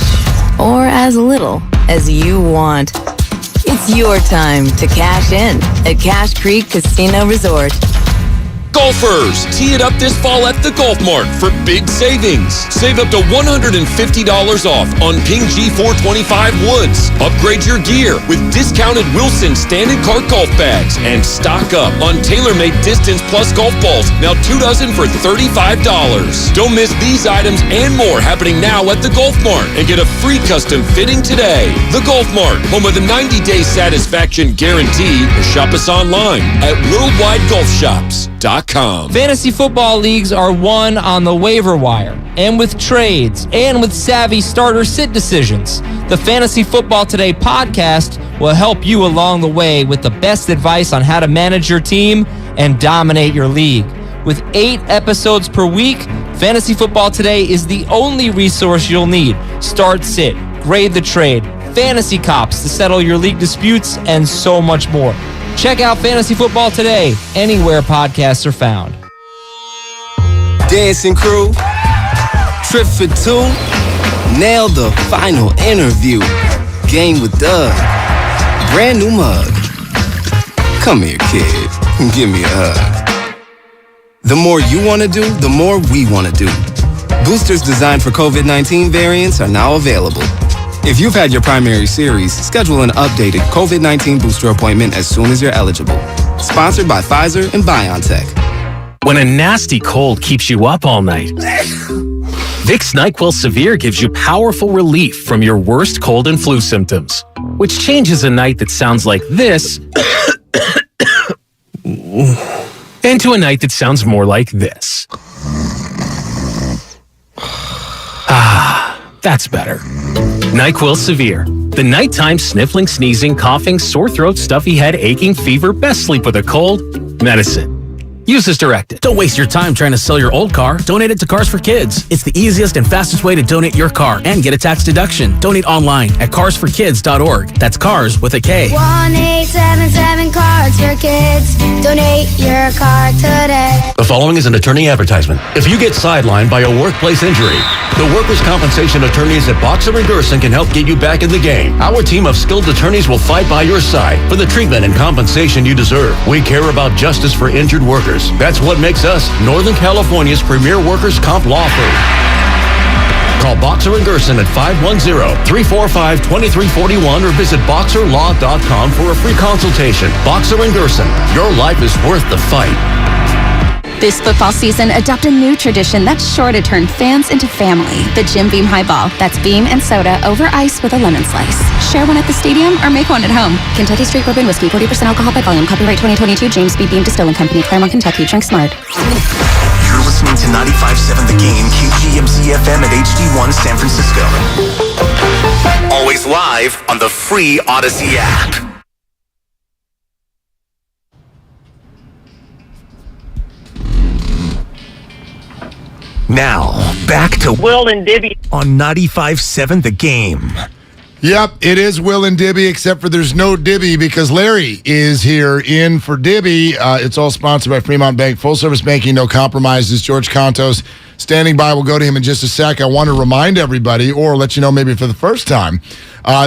or as little as you want. It's your time to cash in at Cash Creek Casino Resort. Golfers, tee it up this fall at the Golf Mart for big savings. Save up to $150 off on Ping G425 woods. Upgrade your gear with discounted Wilson standard cart golf bags and stock up on TaylorMade Distance Plus golf balls, now 2 dozen for $35. Don't miss these items and more happening now at the Golf Mart and get a free custom fitting today. The Golf Mart, home of the 90-day satisfaction guarantee. Or shop us online at worldwidegolfshops.com. Fantasy football leagues are won on the waiver wire, and with trades, and with savvy starter sit decisions. The Fantasy Football Today podcast will help you along the way with the best advice on how to manage your team and dominate your league. With 8 episodes per week, Fantasy Football Today is the only resource you'll need. Start sit, grade the trade, fantasy cops to settle your league disputes, and so much more. Check out Fantasy Football Today, anywhere podcasts are found. Dancing crew, trip for 2, nailed the final interview. Game with Doug, brand new mug. Come here, kid, give me a hug. The more you want to do, the more we want to do. Boosters designed for COVID-19 variants are now available. If you've had your primary series, schedule an updated COVID-19 booster appointment as soon as you're eligible. Sponsored by Pfizer and BioNTech. When a nasty cold keeps you up all night, Vicks NyQuil Severe gives you powerful relief from your worst cold and flu symptoms, which changes a night that sounds like this into a night that sounds more like this. That's better. NyQuil Severe. The nighttime sniffling, sneezing, coughing, sore throat, stuffy head, aching, fever, best sleep with a cold medicine. Use as directed. Don't waste your time trying to sell your old car. Donate it to Cars for Kids. It's the easiest and fastest way to donate your car and get a tax deduction. Donate online at carsforkids.org. That's cars with a K. 1-877 Cards for Kids. Donate your car today. The following is an attorney advertisement. If you get sidelined by a workplace injury, the workers' compensation attorneys at Boxer & Gerson can help get you back in the game. Our team of skilled attorneys will fight by your side for the treatment and compensation you deserve. We care about justice for injured workers. That's what makes us Northern California's premier workers' comp law firm. Call Boxer & Gerson at 510-345-2341 or visit boxerlaw.com for a free consultation. Boxer & Gerson, your life is worth the fight. This football season, adopt a new tradition that's sure to turn fans into family. The Jim Beam Highball. That's beam and soda over ice with a lemon slice. Share one at the stadium or make one at home. Kentucky Straight Bourbon Whiskey, 40% alcohol by volume. Copyright 2022, James B. Beam Distilling Company, Claremont, Kentucky. Drink smart. You're listening to 95.7 The Game, KGMZ FM at HD1 San Francisco. Always live on the free Odyssey app. Now, back to Will and Dibby on 95.7 The Game. Yep, it is Will and Dibby, except for there's no Dibby because Larry is here in for Dibby. It's all sponsored by Fremont Bank. Full service banking, no compromises. George Contos standing by. We'll go to him in just a sec. I want to remind everybody, or let you know maybe for the first time,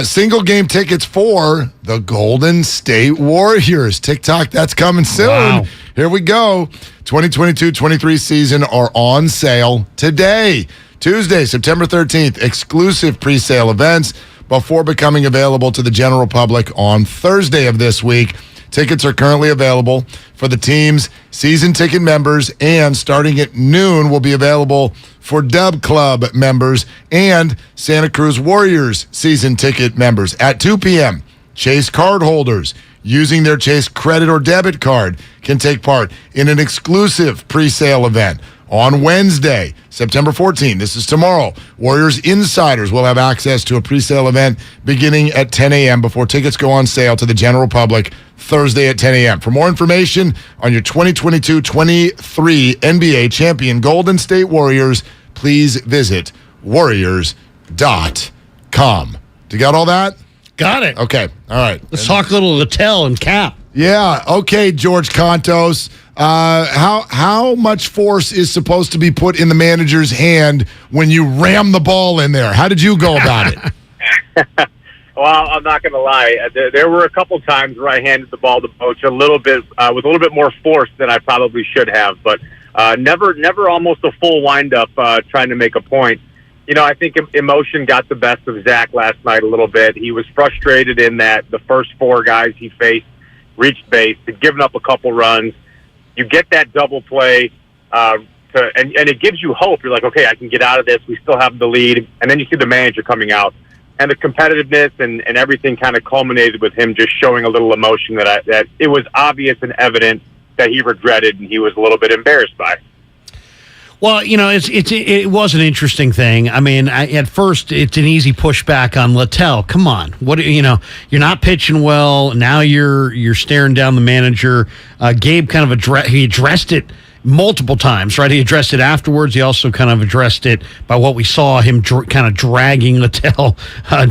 single game tickets for the Golden State Warriors. TikTok, that's coming soon. Wow. Here we go. 2022-23 season are on sale today, Tuesday, September 13th. Exclusive pre-sale events before becoming available to the general public on Thursday of this week. Tickets are currently available for the team's season ticket members, and starting at noon will be available for Dub Club members and Santa Cruz Warriors season ticket members. At 2 p.m., Chase card holders using their Chase credit or debit card can take part in an exclusive pre-sale event on Wednesday, September 14th. This is tomorrow. Warriors insiders will have access to a pre-sale event beginning at 10 a.m. before tickets go on sale to the general public Thursday at 10 a.m. For more information on your 2022-23 NBA champion Golden State Warriors, please visit warriors.com. You got all that? Got it. Okay. All right. Let's talk a little Littell and Cap. Yeah. Okay, George Kontos. How much force is supposed to be put in the manager's hand when you ram the ball in there? How did you go about it? Well, I'm not going to lie. There were a couple times where I handed the ball to Boch a little bit with a little bit more force than I probably should have, but never almost a full windup trying to make a point. You know, I think emotion got the best of Zach last night a little bit. He was frustrated in that the first four guys he faced reached base, had given up a couple runs. You get that double play, and it gives you hope. You're like, okay, I can get out of this. We still have the lead. And then you see the manager coming out. And the competitiveness and everything kind of culminated with him just showing a little emotion that it was obvious and evident that he regretted and he was a little bit embarrassed by. Well, you know, it was an interesting thing. I mean, at first, it's an easy pushback on Littell. Come on, you're not pitching well. Now you're staring down the manager. Gabe kind of addressed it multiple times, right? He addressed it afterwards. He also kind of addressed it by what we saw him kind of dragging Littell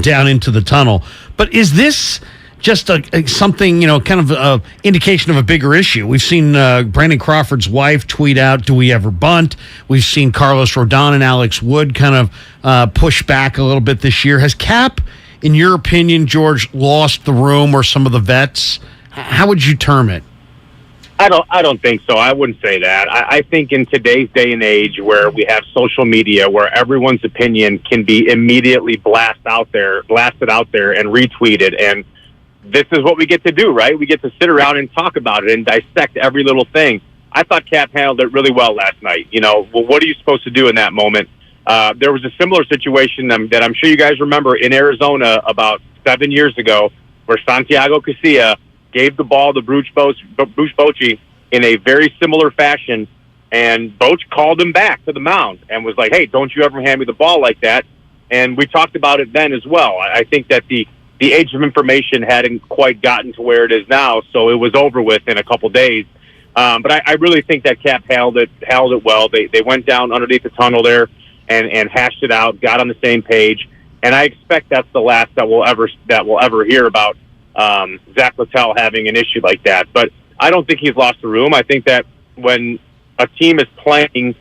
down into the tunnel. But is this just something, kind of an indication of a bigger issue? We've seen Brandon Crawford's wife tweet out, "Do we ever bunt?" We've seen Carlos Rodon and Alex Wood kind of push back a little bit this year. Has Cap, in your opinion, George, lost the room or some of the vets? How would you term it? I don't think so. I wouldn't say that. I think in today's day and age where we have social media, where everyone's opinion can be immediately blasted out there and retweeted, and this is what we get to do, right? We get to sit around and talk about it and dissect every little thing. I thought Cap handled it really well last night. Well, what are you supposed to do in that moment? There was a similar situation that I'm sure you guys remember in Arizona about 7 years ago, where Santiago Casilla gave the ball to Bruce Bochy in a very similar fashion, and Boch called him back to the mound and was like, "Hey, don't you ever hand me the ball like that." And we talked about it then as well. I think that the age of information hadn't quite gotten to where it is now, so it was over with in a couple days. But I really think that Cap handled it well. They went down underneath the tunnel there and hashed it out, got on the same page, and I expect that's the last that we'll ever hear about Zach Littell having an issue like that. But I don't think he's lost the room. I think that when a team is playing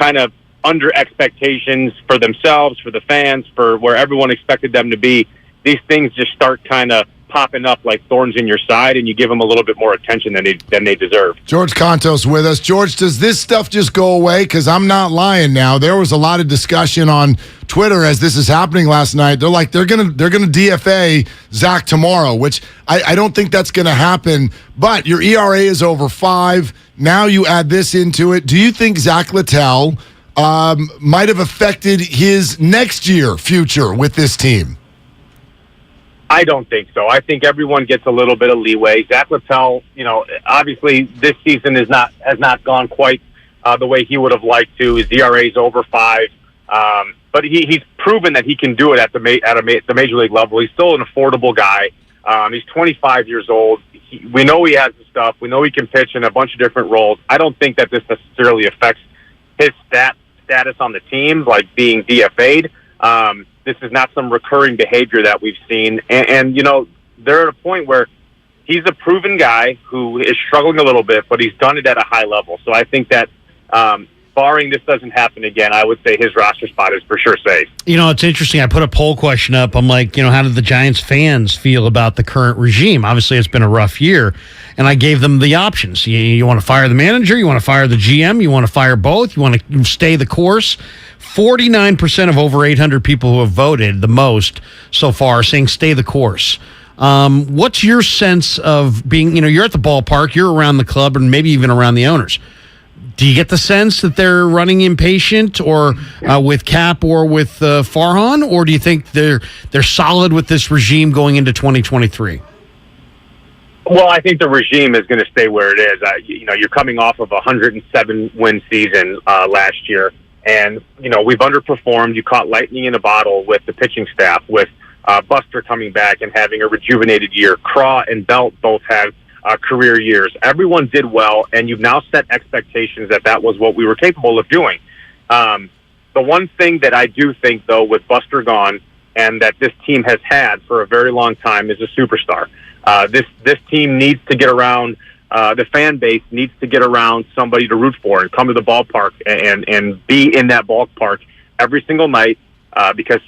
kind of under expectations for themselves, for the fans, for where everyone expected them to be, these things just start kind of popping up like thorns in your side, and you give them a little bit more attention than they deserve. George Kontos with us. George, does this stuff just go away? Because I'm not lying now. There was a lot of discussion on Twitter as this is happening last night. They're like, they're gonna DFA Zach tomorrow, which I don't think that's going to happen. But your ERA is over 5. Now you add this into it. Do you think Zach Littell might have affected his next year future with this team? I don't think so. I think everyone gets a little bit of leeway. Zach Littell, obviously this season has not gone quite the way he would have liked to. His ERA is over 5, but he's proven that he can do it at the major league level. He's still an affordable guy. He's 25 years old. We know he has the stuff. We know he can pitch in a bunch of different roles. I don't think that this necessarily affects his status on the team, like being DFA'd. This is not some recurring behavior that we've seen. And they're at a point where he's a proven guy who is struggling a little bit, but he's done it at a high level. So I think that barring this doesn't happen again, I would say his roster spot is for sure safe. It's interesting. I put a poll question up. I'm like, how did the Giants fans feel about the current regime? Obviously, it's been a rough year. And I gave them the options. You want to fire the manager? You want to fire the GM? You want to fire both? You want to stay the course? 49% of over 800 people who have voted, the most so far, saying stay the course. What's your sense of being, you're at the ballpark, you're around the club, and maybe even around the owners. Do you get the sense that they're running impatient, or with Cap or with Farhan, or do you think they're solid with this regime going into 2023? Well, I think the regime is going to stay where it is. You're coming off of a 107-win season last year, and we've underperformed. You caught lightning in a bottle with the pitching staff, with Buster coming back and having a rejuvenated year. Craw and Belt both have career years. Everyone did well, and you've now set expectations that was what we were capable of doing. The one thing that I do think, though, with Buster gone, and that this team has had for a very long time, is a superstar. This team needs to get around, the fan base needs to get around somebody to root for and come to the ballpark and be in that ballpark every single night, because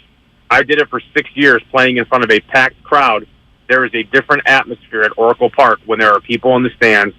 I did it for 6 years playing in front of a packed crowd. There is a different atmosphere at Oracle Park when there are people in the stands.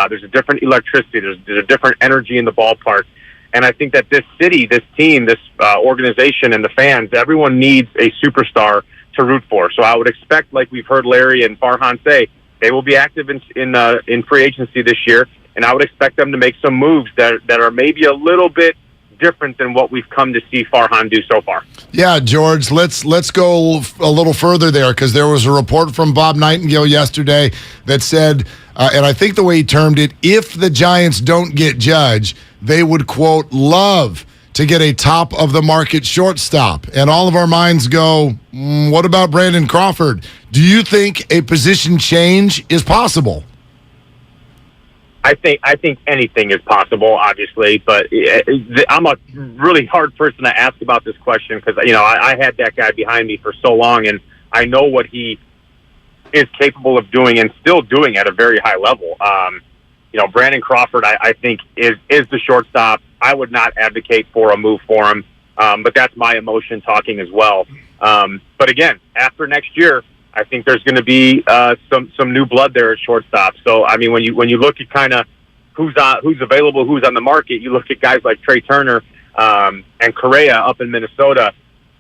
There's a different electricity. There's a different energy in the ballpark. And I think that this city, this team, this organization, and the fans, everyone needs a superstar to root for. So I would expect, like we've heard Larry and Farhan say, they will be active in free agency this year, and I would expect them to make some moves that are maybe a little bit different than what we've come to see Farhan do so far. Yeah, George, let's go a little further there, because there was a report from Bob Nightingale yesterday that said, and I think the way he termed it, if the Giants don't get Judge, they would, quote, love to get a top-of-the-market shortstop. And all of our minds go, what about Brandon Crawford? Do you think a position change is possible? I think anything is possible, obviously, but I'm a really hard person to ask about this question because, I had that guy behind me for so long, and I know what he is capable of doing and still doing at a very high level. Brandon Crawford, I think, is the shortstop. I would not advocate for a move for him, but that's my emotion talking as well. But again, after next year, I think there's going to be some new blood there at shortstop. So I mean, when you look at kind of who's available, who's on the market, you look at guys like Trey Turner and Correa up in Minnesota.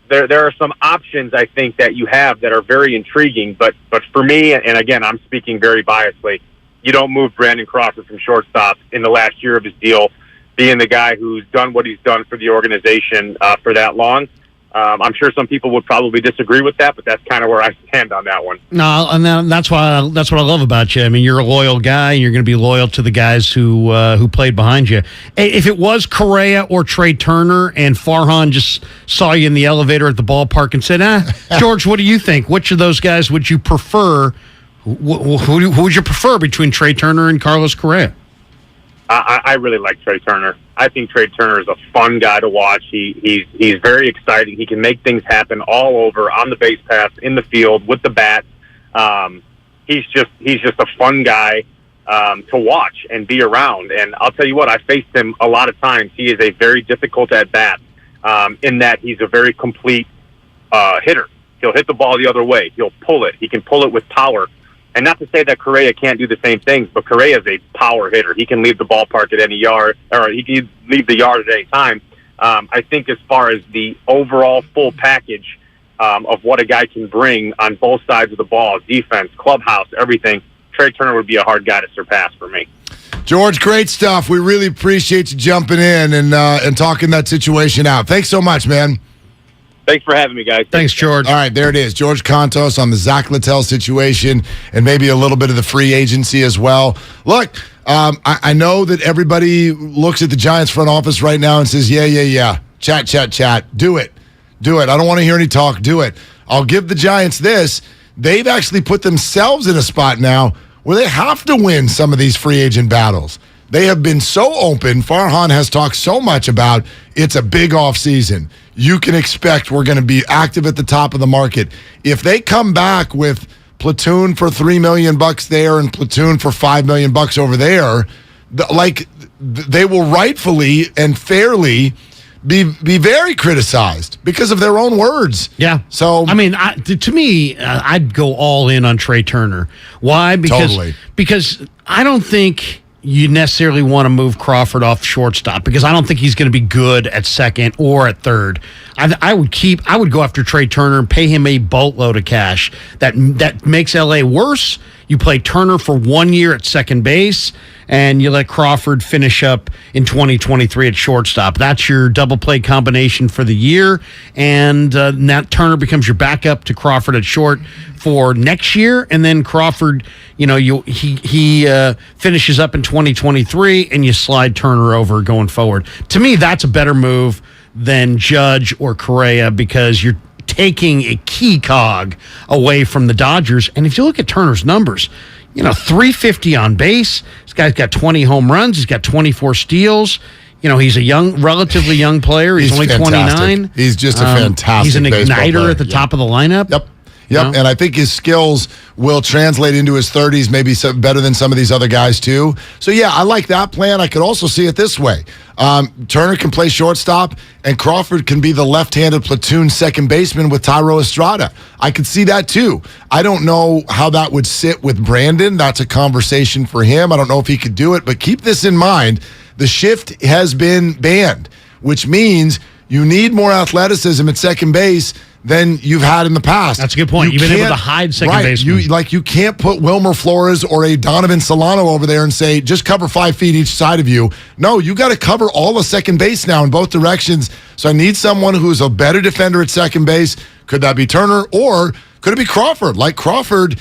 There are some options I think that you have that are very intriguing. But for me, and again, I'm speaking very biasedly, you don't move Brandon Crawford from shortstop in the last year of his deal, being the guy who's done what he's done for the organization for that long. I'm sure some people would probably disagree with that, but that's kind of where I stand on that one. No, and that's what I love about you. I mean, you're a loyal guy, and you're going to be loyal to the guys who played behind you. If it was Correa or Trey Turner, and Farhan just saw you in the elevator at the ballpark and said, George, what do you think? Which of those guys would you prefer? Who would you prefer between Trey Turner and Carlos Correa? I really like Trey Turner. I think Trey Turner is a fun guy to watch. He's very exciting. He can make things happen all over, on the base paths, in the field, with the bat. He's just a fun guy to watch and be around. And I'll tell you what, I faced him a lot of times. He is a very difficult at bat in that he's a very complete hitter. He'll hit the ball the other way. He'll pull it. He can pull it with power. And not to say that Correa can't do the same things, but Correa is a power hitter. He can leave the ballpark at any yard, or he can leave the yard at any time. I think as far as the overall full package of what a guy can bring on both sides of the ball, defense, clubhouse, everything, Trey Turner would be a hard guy to surpass for me. George, great stuff. We really appreciate you jumping in and talking that situation out. Thanks so much, man. Thanks for having me, guys. Thanks, George. All right, there it is. George Contos on the Zach Littell situation and maybe a little bit of the free agency as well. Look, I know that everybody looks at the Giants front office right now and says, yeah. Chat. Do it. I don't want to hear any talk. Do it. I'll give the Giants this. They've actually put themselves in a spot now where they have to win some of these free agent battles. They have been so open. Farhan has talked so much about it's a big offseason. You can expect we're going to be active at the top of the market. If they come back with Platoon for $3 million there and Platoon for $5 million over there, they will rightfully and fairly be very criticized because of their own words. Yeah. So I mean, to me, I'd go all in on Trey Turner. Why? Because I don't think you necessarily want to move Crawford off shortstop because I don't think he's going to be good at second or at third. I would go after Trey Turner and pay him a boatload of cash. That makes LA worse. You play Turner for 1 year at second base, and you let Crawford finish up in 2023 at shortstop. That's your double play combination for the year, and now Turner becomes your backup to Crawford at short for next year, and then Crawford, he finishes up in 2023, and you slide Turner over going forward. To me, that's a better move than Judge or Correa, because you're taking a key cog away from the Dodgers. And if you look at Turner's numbers, 350 on base. This guy's got 20 home runs. He's got 24 steals. He's a relatively young player. He's only fantastic. 29. He's just a fantastic He's an baseball igniter player. at the top of the lineup. Yep, and I think his skills will translate into his 30s, maybe better than some of these other guys too. So yeah, I like that plan. I could also see it this way. Turner can play shortstop, and Crawford can be the left-handed platoon second baseman with Thairo Estrada. I could see that too. I don't know how that would sit with Brandon. That's a conversation for him. I don't know if he could do it, but keep this in mind. The shift has been banned, which means you need more athleticism at second base than you've had in the past. That's a good point. You've been able to hide second baseman. You can't put Wilmer Flores or a Donovan Solano over there and say, just cover 5 feet each side of you. No, you got to cover all of second base now in both directions. So I need someone who's a better defender at second base. Could that be Turner, or could it be Crawford? Like Crawford,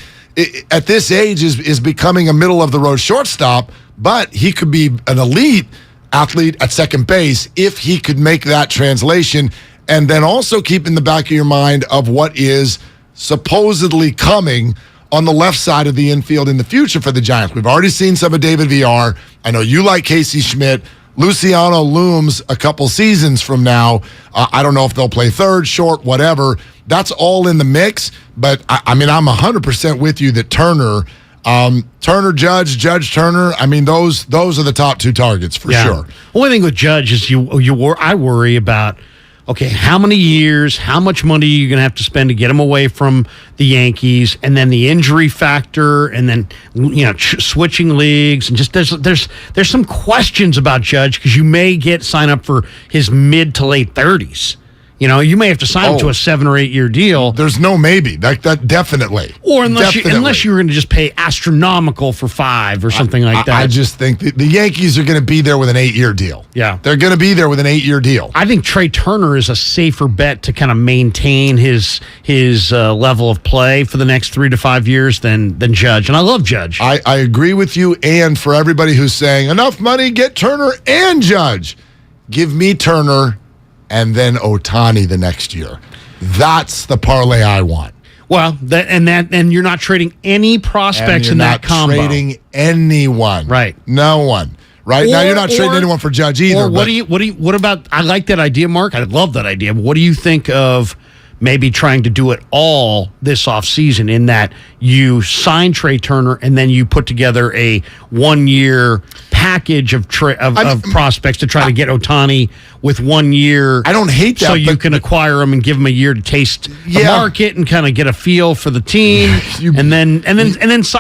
at this age, is becoming a middle-of-the-road shortstop, but he could be an elite athlete at second base if he could make that translation. And then also keep in the back of your mind of what is supposedly coming on the left side of the infield in the future for the Giants. We've already seen some of David Villar. I know you like Casey Schmidt. Luciano looms a couple seasons from now. I don't know if they'll play third, short, whatever. That's all in the mix. But, I'm 100% with you that Turner, Judge, Turner, those are the top two targets for sure. Only thing with Judge is I worry about, okay, how many years, how much money are you going to have to spend to get him away from the Yankees, and then the injury factor, and then switching leagues, and just there's some questions about Judge, because you may sign up for his mid to late 30s. You may have to sign him to a 7 or 8 year deal. There's no maybe. That definitely. Or unless you were going to just pay astronomical for 5 or something like that. I just think the Yankees are going to be there with an 8 year deal. Yeah. They're going to be there with an 8 year deal. I think Trey Turner is a safer bet to kind of maintain his level of play for the next 3 to 5 years than Judge. And I love Judge. I agree with you. And for everybody who's saying, enough money, get Turner and Judge. Give me Turner and then Ohtani the next year. That's the parlay I want. Well, and you're not trading any prospects in that combo. You're not trading anyone. Right. No one. Right? Now you're not trading anyone for Judge either. Or what about, I like that idea, Mark. I love that idea. But what do you think of maybe trying to do it all this offseason, in that you sign Trey Turner and then you put together a 1 year package of prospects to try to get Ohtani with 1 year. I don't hate that. So you can acquire him and give him a year to taste the market and kind of get a feel for the team, and then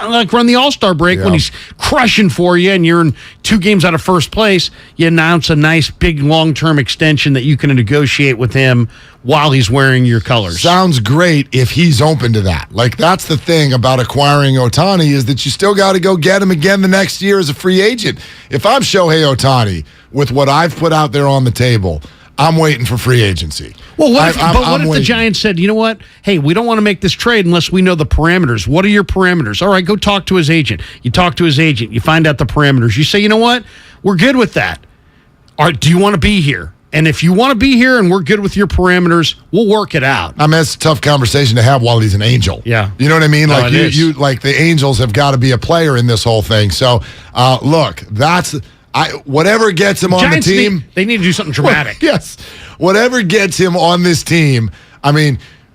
like run the All-Star break when he's crushing for you and you're in 2 games out of first place. You announce a nice big long-term extension that you can negotiate with him while he's wearing your colors. Sounds great if he's open to that. Like, that's the thing about acquiring Ohtani, is that you still got to go get him again the next year as a free agent. If I'm Shohei Ohtani, with what I've put out there on the table, I'm waiting for free agency. Well, what if the Giants said, you know what? Hey, we don't want to make this trade unless we know the parameters. What are your parameters? All right, go talk to his agent. You talk to his agent. You find out the parameters. You say, you know what? We're good with that. All right, do you want to be here? And if you want to be here and we're good with your parameters, we'll work it out. That's a tough conversation to have while he's an Angel. Yeah. You know what I mean? No, like you like the Angels have got to be a player in this whole thing. So, look, whatever gets him on the team. They need to do something dramatic. Yes. Whatever gets him on this team.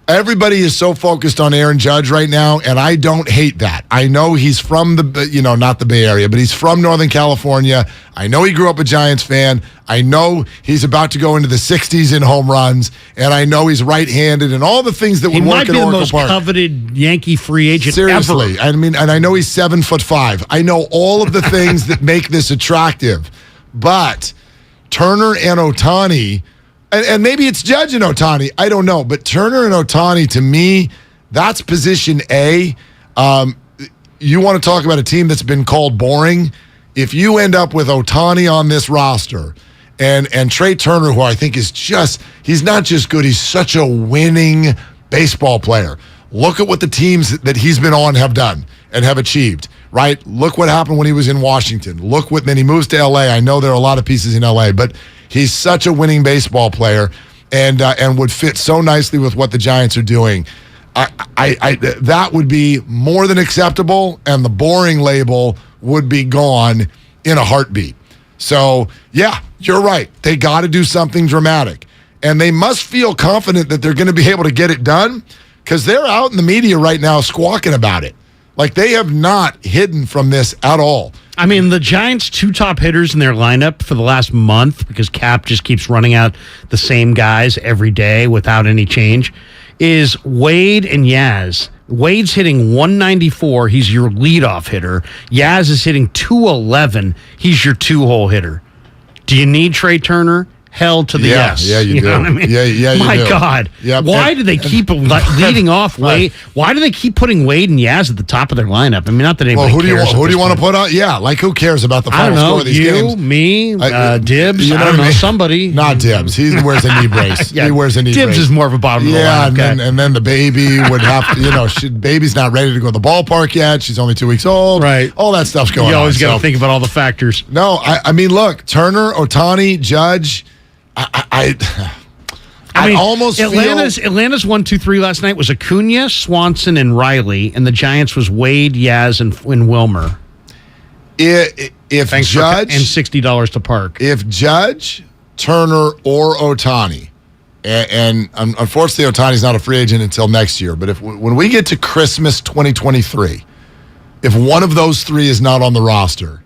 Everybody is so focused on Aaron Judge right now, and I don't hate that. I know he's from not the Bay Area, but he's from Northern California. I know he grew up a Giants fan. I know he's about to go into the 60s in home runs, and I know he's right-handed and all the things that would work at Oracle Park. He might be the most coveted Yankee free agent Seriously. ever. And I know he's 7'5". I know all of the things that make this attractive, but Turner and Ohtani. And maybe it's Judge and Ohtani. I don't know. But Turner and Ohtani, to me, that's position A. you want to talk about a team that's been called boring? If you end up with Ohtani on this roster and Trey Turner, who I think is he's not just good, he's such a winning baseball player. Look at what the teams that he's been on have done and have achieved, right? Look what happened when he was in Washington. Then he moves to L.A. I know there are a lot of pieces in L.A., but he's such a winning baseball player and would fit so nicely with what the Giants are doing. That would be more than acceptable, and the boring label would be gone in a heartbeat. So, yeah, you're right. They got to do something dramatic. And they must feel confident that they're going to be able to get it done because they're out in the media right now squawking about it. Like, they have not hidden from this at all. I mean, the Giants' 2 top hitters in their lineup for the last month, because Cap just keeps running out the same guys every day without any change, is Wade and Yaz. Wade's hitting 194. He's your leadoff hitter. Yaz is hitting 211. He's your 2-hole hitter. Do you need Trey Turner? Hell to the yes. Yeah, you do. Know what I mean? Yeah, you My do. God. Yep. Why do they keep leading off Wade? Why do they keep putting Wade and Yaz at the top of their lineup? I mean, not that anybody who do you cares. who do you want to put out? Yeah, like who cares about the I don't final know. score of these games? Me, Dibs. You I don't know. Somebody. Not Dibs. He wears a knee brace. Yeah, he wears a knee brace. Dibs is more of a bottom of the line. and then the baby would have to, baby's not ready to go to the ballpark yet. She's only 2 weeks old. Right. All that stuff's going on. You always got to think about all the factors. No, I mean, look, Turner, Ohtani, Judge. I almost Atlanta's 1-2-3 last night was Acuna, Swanson, and Riley, and the Giants was Wade, Yaz, and Wilmer. If Thanks Judge and $60 to park. If Judge, Turner, or Ohtani, and unfortunately Ohtani's not a free agent until next year, but when we get to Christmas 2023, if one of those 3 is not on the roster,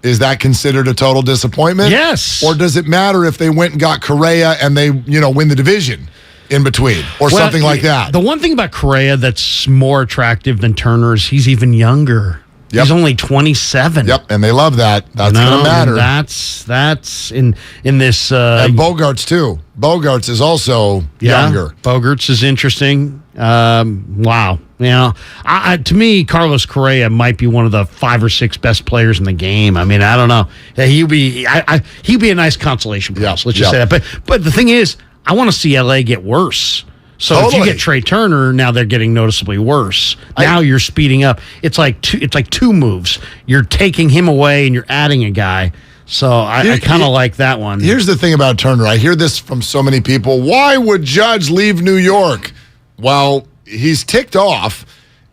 is that considered a total disappointment? Yes. Or does it matter if they went and got Correa and they, win the division in between or something like that? The one thing about Correa that's more attractive than Turner is he's even younger. Yep. He's only 27. Yep, and they love that. That's going to matter. That's in this. And Bogarts too. Bogarts is also younger. Bogarts is interesting. Wow. To me, Carlos Correa might be one of the 5 or 6 best players in the game. I mean, I don't know. He'd be a nice consolation prize. Let's just say that. But the thing is, I want to see LA get worse. So if you get Trey Turner, now they're getting noticeably worse. Now you're speeding up. It's like two moves. You're taking him away and you're adding a guy. So I kind of like that one. Here's the thing about Turner. I hear this from so many people. Why would Judge leave New York? Well, he's ticked off,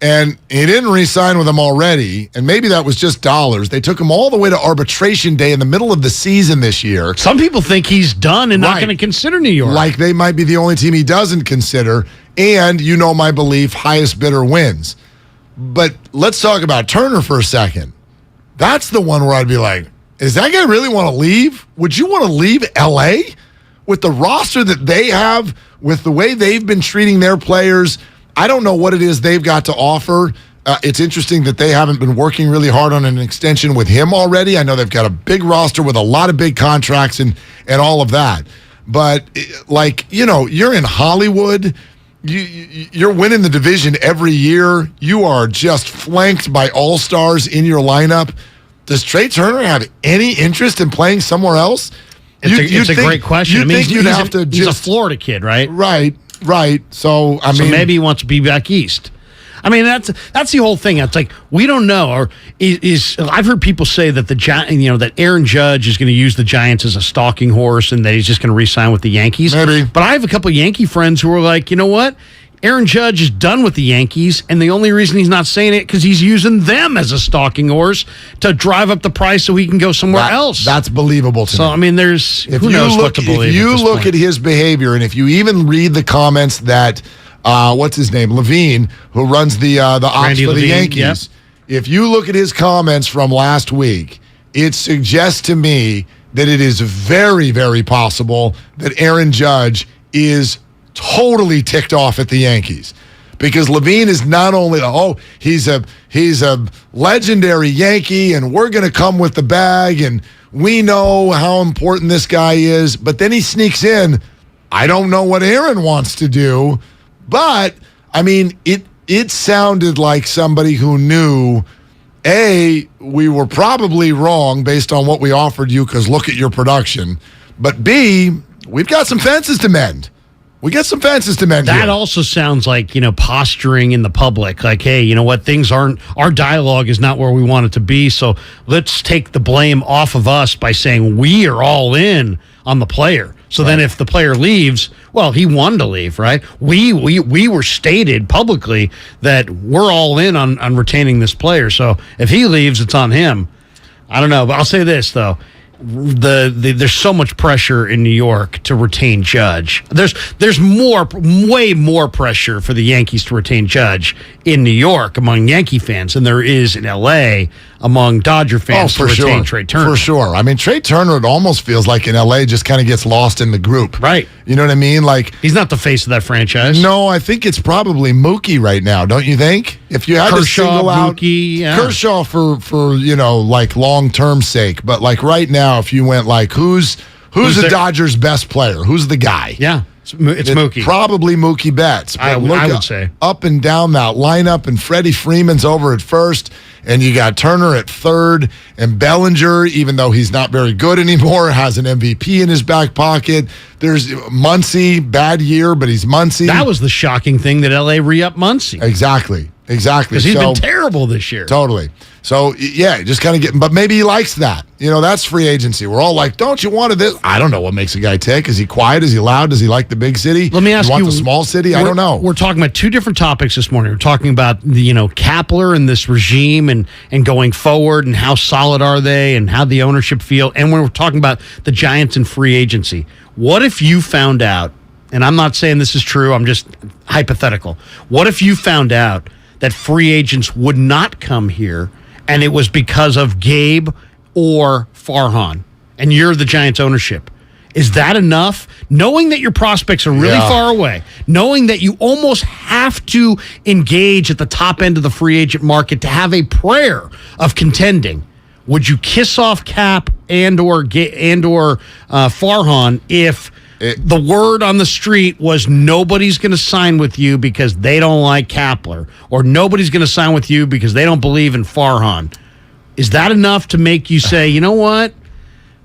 and he didn't re-sign with them already, and maybe that was just dollars. They took him all the way to arbitration day in the middle of the season this year. Some people think he's done and not going to consider New York. Like they might be the only team he doesn't consider, and my belief, highest bidder wins. But let's talk about Turner for a second. That's the one where I'd be like, is that guy really want to leave? Would you want to leave L.A.? With the roster that they have, with the way they've been treating their players, I don't know what it is they've got to offer. It's interesting that they haven't been working really hard on an extension with him already. I know they've got a big roster with a lot of big contracts and all of that. But, you're in Hollywood. You're winning the division every year. You are just flanked by all-stars in your lineup. Does Trey Turner have any interest in playing somewhere else? It's a great question. He's a Florida kid, right? Right. So maybe he wants to be back east. I mean, that's the whole thing. It's like we don't know. Or I've heard people say that that Aaron Judge is going to use the Giants as a stalking horse, and that he's just going to re-sign with the Yankees. Maybe. But I have a couple of Yankee friends who are like, you know what? Aaron Judge is done with the Yankees, and the only reason he's not saying it because he's using them as a stalking horse to drive up the price so he can go somewhere else. That's believable to me. So, I mean, who knows what to believe. If you look point. at his behavior, and if you even read the comments that, what's his name, Levine, who runs the ops for the Yankees, if you look at his comments from last week, it suggests to me that it is very, very possible that Aaron Judge is totally ticked off at the Yankees, because Levine is not only he's a legendary Yankee and we're going to come with the bag and we know how important this guy is, but then he sneaks in, I don't know what Aaron wants to do, but I mean it sounded like somebody who knew we were probably wrong based on what we offered you because look at your production. But B, we've got some fences to mend. We got some fences to mend. That here. also sounds like, posturing in the public. Like, hey, you know what? Our dialogue is not where we want it to be. So let's take the blame off of us by saying we are all in on the player. So then if the player leaves, well, he wanted to leave, right? We were stated publicly that we're all in on retaining this player. So if he leaves, it's on him. I don't know, but I'll say this, though. There's so much pressure in New York to retain Judge. There's way more pressure for the Yankees to retain Judge in New York among Yankee fans than there is in L.A. among Dodger fans to retain Trey Turner. For sure. I mean, Trey Turner, it almost feels like in L.A. just kind of gets lost in the group. Right. You know what I mean? Like he's not the face of that franchise. No, I think it's probably Mookie right now, don't you think? If you had Kershaw, to single out Mookie, yeah. Kershaw for like long-term sake, but like right now, if you went like who's the Dodgers' best player? Who's the guy? Yeah, it's Mookie. Probably Mookie Betts. But I look would say up and down that lineup, and Freddie Freeman's over at first, and you got Turner at third, and Bellinger, even though he's not very good anymore, has an MVP in his back pocket. There's Muncy, bad year, but he's Muncy. That was the shocking thing that LA re-upped Muncy. Exactly. Because he's been terrible this year. Totally. So, yeah, just kind of getting, but maybe he likes that. That's free agency. We're all like, don't you want this? I don't know what makes a guy tick. Is he quiet? Is he loud? Does he like the big city? Let me ask you. Want the small city? I don't know. We're talking about two different topics this morning. We're talking about, Kapler and this regime and going forward and how solid are they and how the ownership feel. And we're talking about the Giants and free agency. What if you found out, and I'm not saying this is true, I'm just hypothetical. What if you found out that free agents would not come here, and it was because of Gabe or Farhan, and you're the Giants ownership? Is that enough? Knowing that your prospects are really far away, knowing that you almost have to engage at the top end of the free agent market to have a prayer of contending, would you kiss off Cap and or Farhan if the word on the street was nobody's going to sign with you because they don't like Kapler, or nobody's going to sign with you because they don't believe in Farhan? Is that enough to make you say, you know what?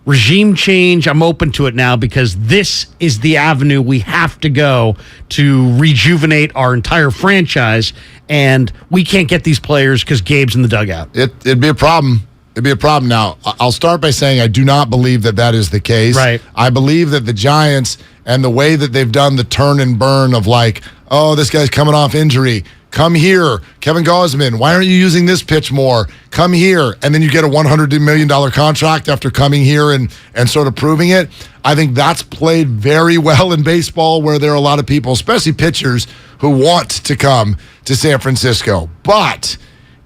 Regime change, I'm open to it now because this is the avenue we have to go to rejuvenate our entire franchise, and we can't get these players because Gabe's in the dugout. It'd be a problem. It'd be a problem. Now, I'll start by saying I do not believe that is the case. Right. I believe that the Giants and the way that they've done the turn and burn of like, oh, this guy's coming off injury. Come here. Kevin Gausman, why aren't you using this pitch more? Come here. And then you get a $100 million contract after coming here and sort of proving it. I think that's played very well in baseball where there are a lot of people, especially pitchers, who want to come to San Francisco. But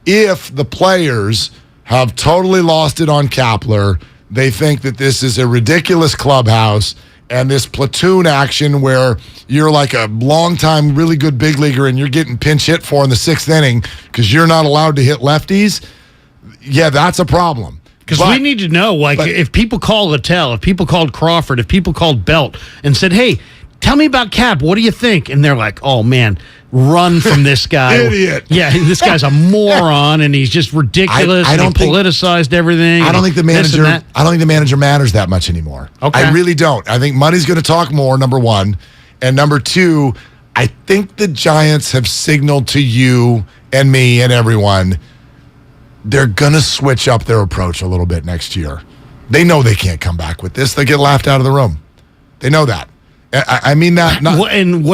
if the players have totally lost it on Kapler, they think that this is a ridiculous clubhouse and this platoon action where you're like a long-time, really good big leaguer and you're getting pinch hit for in the sixth inning because you're not allowed to hit lefties, yeah, that's a problem. Because we need to know, if people called Littell, if people called Crawford, if people called Belt and said, hey, tell me about Cap, what do you think? And they're like, oh, man, run from this guy. Idiot. Yeah, this guy's a moron, and he's just ridiculous. He politicized everything. I don't think the manager matters that much anymore. Okay. I really don't. I think money's going to talk more, number one. And number two, I think the Giants have signaled to you and me and everyone they're going to switch up their approach a little bit next year. They know they can't come back with this. They get laughed out of the room. They know that. I mean that. And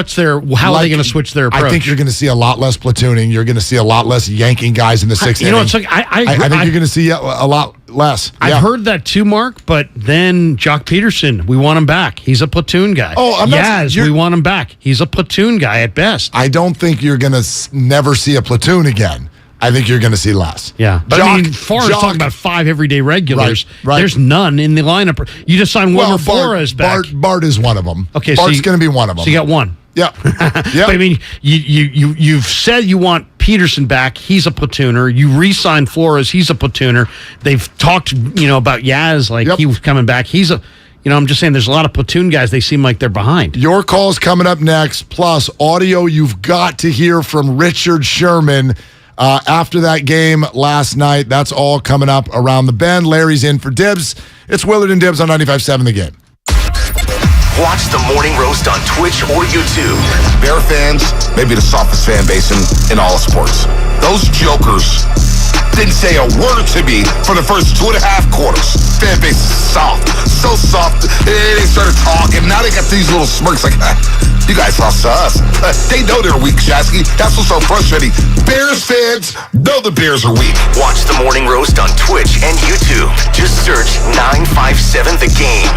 how are they going to switch their approach? I think you're going to see a lot less platooning. You're going to see a lot less yanking guys in the sixth inning. It's like I think you're going to see a lot less. I've heard that too, Mark. But then Jock Peterson, we want him back. He's a platoon guy. Oh, we want him back. He's a platoon guy at best. I don't think you're going to never see a platoon again. I think you're going to see less. Yeah. But Forrest talking about 5 everyday regulars. Right. There's none in the lineup. You just signed Wilmer Flores back. Bart is one of them. Okay, Bart's going to be one of them. So you got one. Yeah. But I mean, you've said you want Peterson back. He's a platooner. You re-signed Flores. He's a platooner. They've talked, about Yaz he was coming back. He's a. I'm just saying there's a lot of platoon guys. They seem like they're behind. Your call's coming up next, plus audio you've got to hear from Richard Sherman After that game last night, that's all coming up around the bend. Larry's in for Dibs. It's Willard and Dibs on 95.7 The Game. Watch the Morning Roast on Twitch or YouTube. Bear fans, maybe the softest fan base in all of sports. Those jokers didn't say a word to me for the first 2.5 quarters. Fan base is soft, so soft. They started talking. Now they got these little smirks like, you guys lost to us. They know they're weak, Shasky. That's what's so frustrating. Bears fans know the Bears are weak. Watch the Morning Roast on Twitch and YouTube. Just search 957 The Game.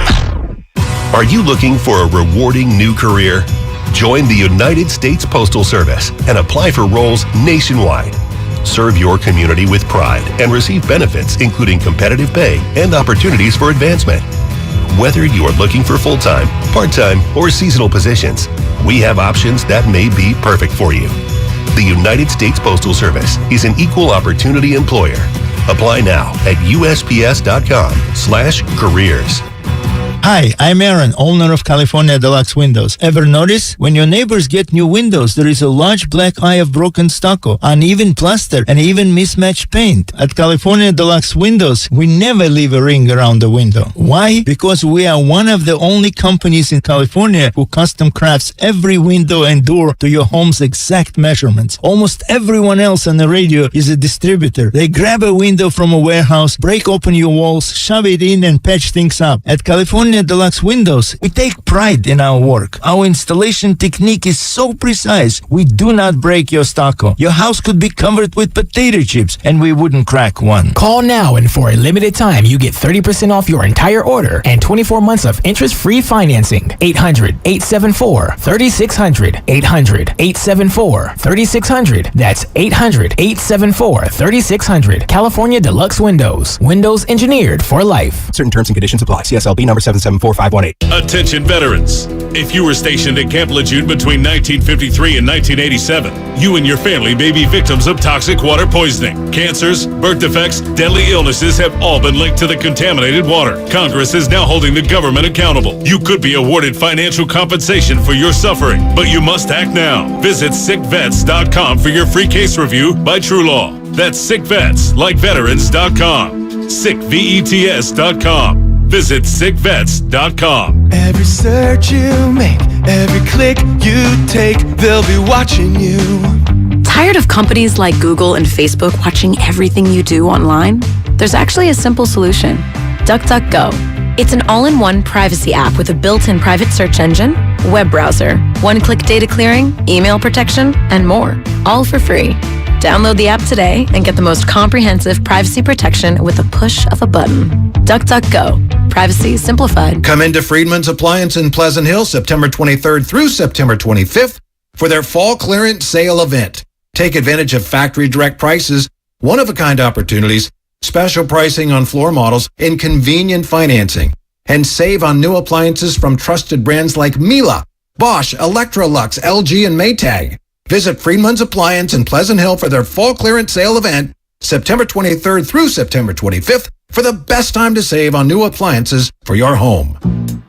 Are you looking for a rewarding new career? Join the United States Postal Service and apply for roles nationwide. Serve your community with pride and receive benefits including competitive pay and opportunities for advancement. Whether you are looking for full-time, part-time, or seasonal positions, we have options that may be perfect for you. The United States Postal Service is an equal opportunity employer. Apply now at USPS.com/careers. Hi, I'm Aaron, owner of California Deluxe Windows. Ever notice? When your neighbors get new windows, there is a large black eye of broken stucco, uneven plaster, and even mismatched paint. At California Deluxe Windows, we never leave a ring around the window. Why? Because we are one of the only companies in California who custom crafts every window and door to your home's exact measurements. Almost everyone else on the radio is a distributor. They grab a window from a warehouse, break open your walls, shove it in, and patch things up. At California Deluxe Windows, we take pride in our work. Our installation technique is so precise, we do not break your stucco. Your house could be covered with potato chips, and we wouldn't crack one. Call now, and for a limited time, you get 30% off your entire order and 24 months of interest-free financing. 800-874-3600. 800-874-3600. That's 800-874-3600. California Deluxe Windows. Windows engineered for life. Certain terms and conditions apply. CSLB number 774518. Attention veterans. If you were stationed at Camp Lejeune between 1953 and 1987, you and your family may be victims of toxic water poisoning. Cancers, birth defects, deadly illnesses have all been linked to the contaminated water. Congress is now holding the government accountable. You could be awarded financial compensation for your suffering, but you must act now. Visit sickvets.com for your free case review by True Law. That's sickvets.com. sickvets.com. Visit sickvets.com. Every search you make, every click you take, they'll be watching you. Tired of companies like Google and Facebook watching everything you do online? There's actually a simple solution. DuckDuckGo. It's an all-in-one privacy app with a built-in private search engine, web browser, one-click data clearing, email protection, and more. All for free. Download the app today and get the most comprehensive privacy protection with a push of a button. DuckDuckGo. Privacy simplified. Come into Friedman's Appliance in Pleasant Hill September 23rd through September 25th for their fall clearance sale event. Take advantage of factory direct prices, one-of-a-kind opportunities, special pricing on floor models, and convenient financing. And save on new appliances from trusted brands like Miele, Bosch, Electrolux, LG, and Maytag. Visit Friedman's Appliance in Pleasant Hill for their fall clearance sale event, September 23rd through September 25th, for the best time to save on new appliances for your home.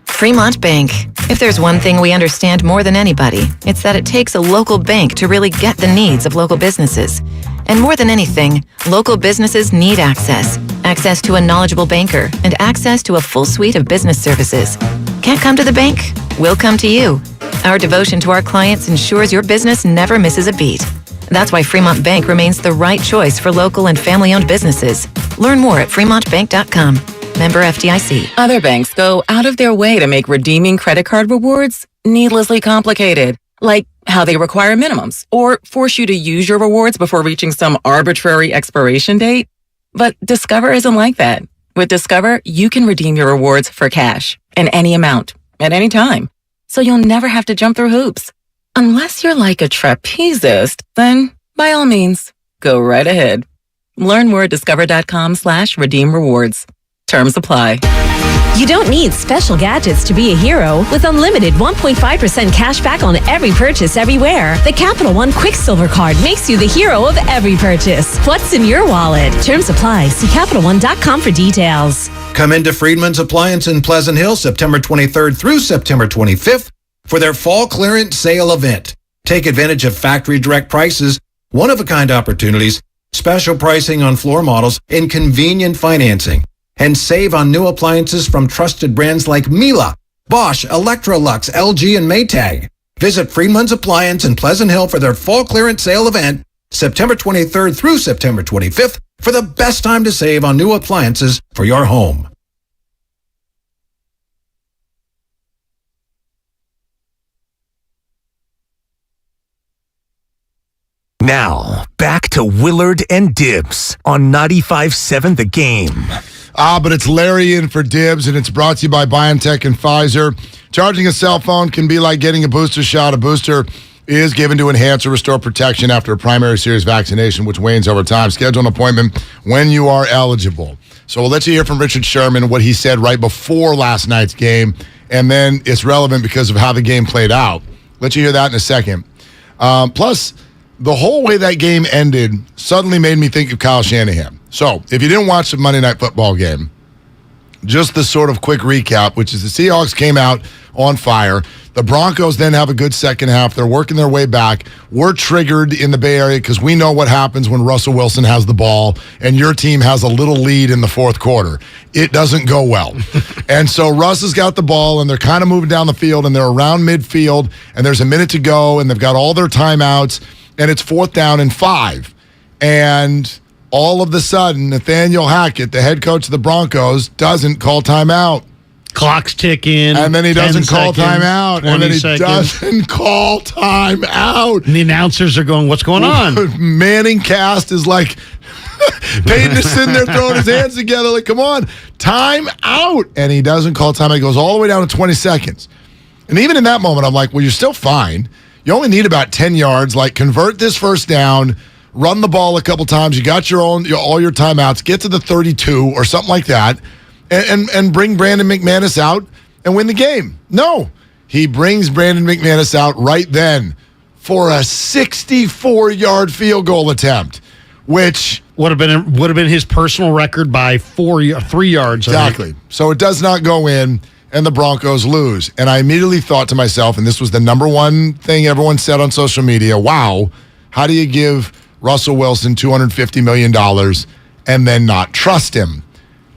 Fremont Bank. If there's one thing we understand more than anybody, it's that it takes a local bank to really get the needs of local businesses. And more than anything, local businesses need access. Access to a knowledgeable banker and access to a full suite of business services. Can't come to the bank? We'll come to you. Our devotion to our clients ensures your business never misses a beat. That's why Fremont Bank remains the right choice for local and family-owned businesses. Learn more at fremontbank.com. Member FDIC. Other banks go out of their way to make redeeming credit card rewards needlessly complicated, like how they require minimums or force you to use your rewards before reaching some arbitrary expiration date. But Discover isn't like that. With Discover, you can redeem your rewards for cash in any amount at any time, so you'll never have to jump through hoops. Unless you're like a trapezist, then by all means, go right ahead. Learn more at discover.com/redeem rewards. Terms apply. You don't need special gadgets to be a hero with unlimited 1.5% cash back on every purchase everywhere. The Capital One Quicksilver Card makes you the hero of every purchase. What's in your wallet? Terms apply. See CapitalOne.com for details. Come into Friedman's Appliance in Pleasant Hill September 23rd through September 25th for their fall clearance sale event. Take advantage of factory direct prices, one-of-a-kind opportunities, special pricing on floor models, and convenient financing. And save on new appliances from trusted brands like Miele, Bosch, Electrolux, LG, and Maytag. Visit Friedman's Appliance in Pleasant Hill for their fall clearance sale event, September 23rd through September 25th, for the best time to save on new appliances for your home. Now, back to Willard and Dibs on 95.7 The Game. But it's Larry in for Dibs, and it's brought to you by BioNTech and Pfizer. Charging a cell phone can be like getting a booster shot. A booster is given to enhance or restore protection after a primary series vaccination, which wanes over time. Schedule an appointment when you are eligible. So we'll let you hear from Richard Sherman, what he said right before last night's game, and then it's relevant because of how the game played out. Let you hear that in a second. Plus, the whole way that game ended suddenly made me think of Kyle Shanahan. So, if you didn't watch the Monday Night Football game, just the sort of quick recap, which is the Seahawks came out on fire. The Broncos then have a good second half. They're working their way back. We're triggered in the Bay Area because we know what happens when Russell Wilson has the ball and your team has a little lead in the fourth quarter. It doesn't go well. And so Russ has got the ball, and they're kind of moving down the field, and they're around midfield, and there's a minute to go, and they've got all their timeouts, and it's 4th down and 5. And all of a sudden, Nathaniel Hackett, the head coach of the Broncos, doesn't call timeout. Clock's ticking. And then he doesn't call timeout. And then he seconds. doesn't call timeout. And the announcers are going, what's going on? Manning cast is like, Peyton is sitting there throwing his hands together like, come on, timeout. And he doesn't call timeout. He goes all the way down to 20 seconds. And even in that moment, I'm like, well, you're still fine. You only need about 10 yards. Like, convert this first down, run the ball a couple times. You got all your timeouts. Get to the 32 or something like that, and bring Brandon McManus out and win the game. No, he brings Brandon McManus out right then for a 64-yard field goal attempt, which would have been his personal record by 3 yards. Exactly. So it does not go in, and the Broncos lose. And I immediately thought to myself, and this was the number one thing everyone said on social media, wow, how do you give Russell Wilson $250 million and then not trust him?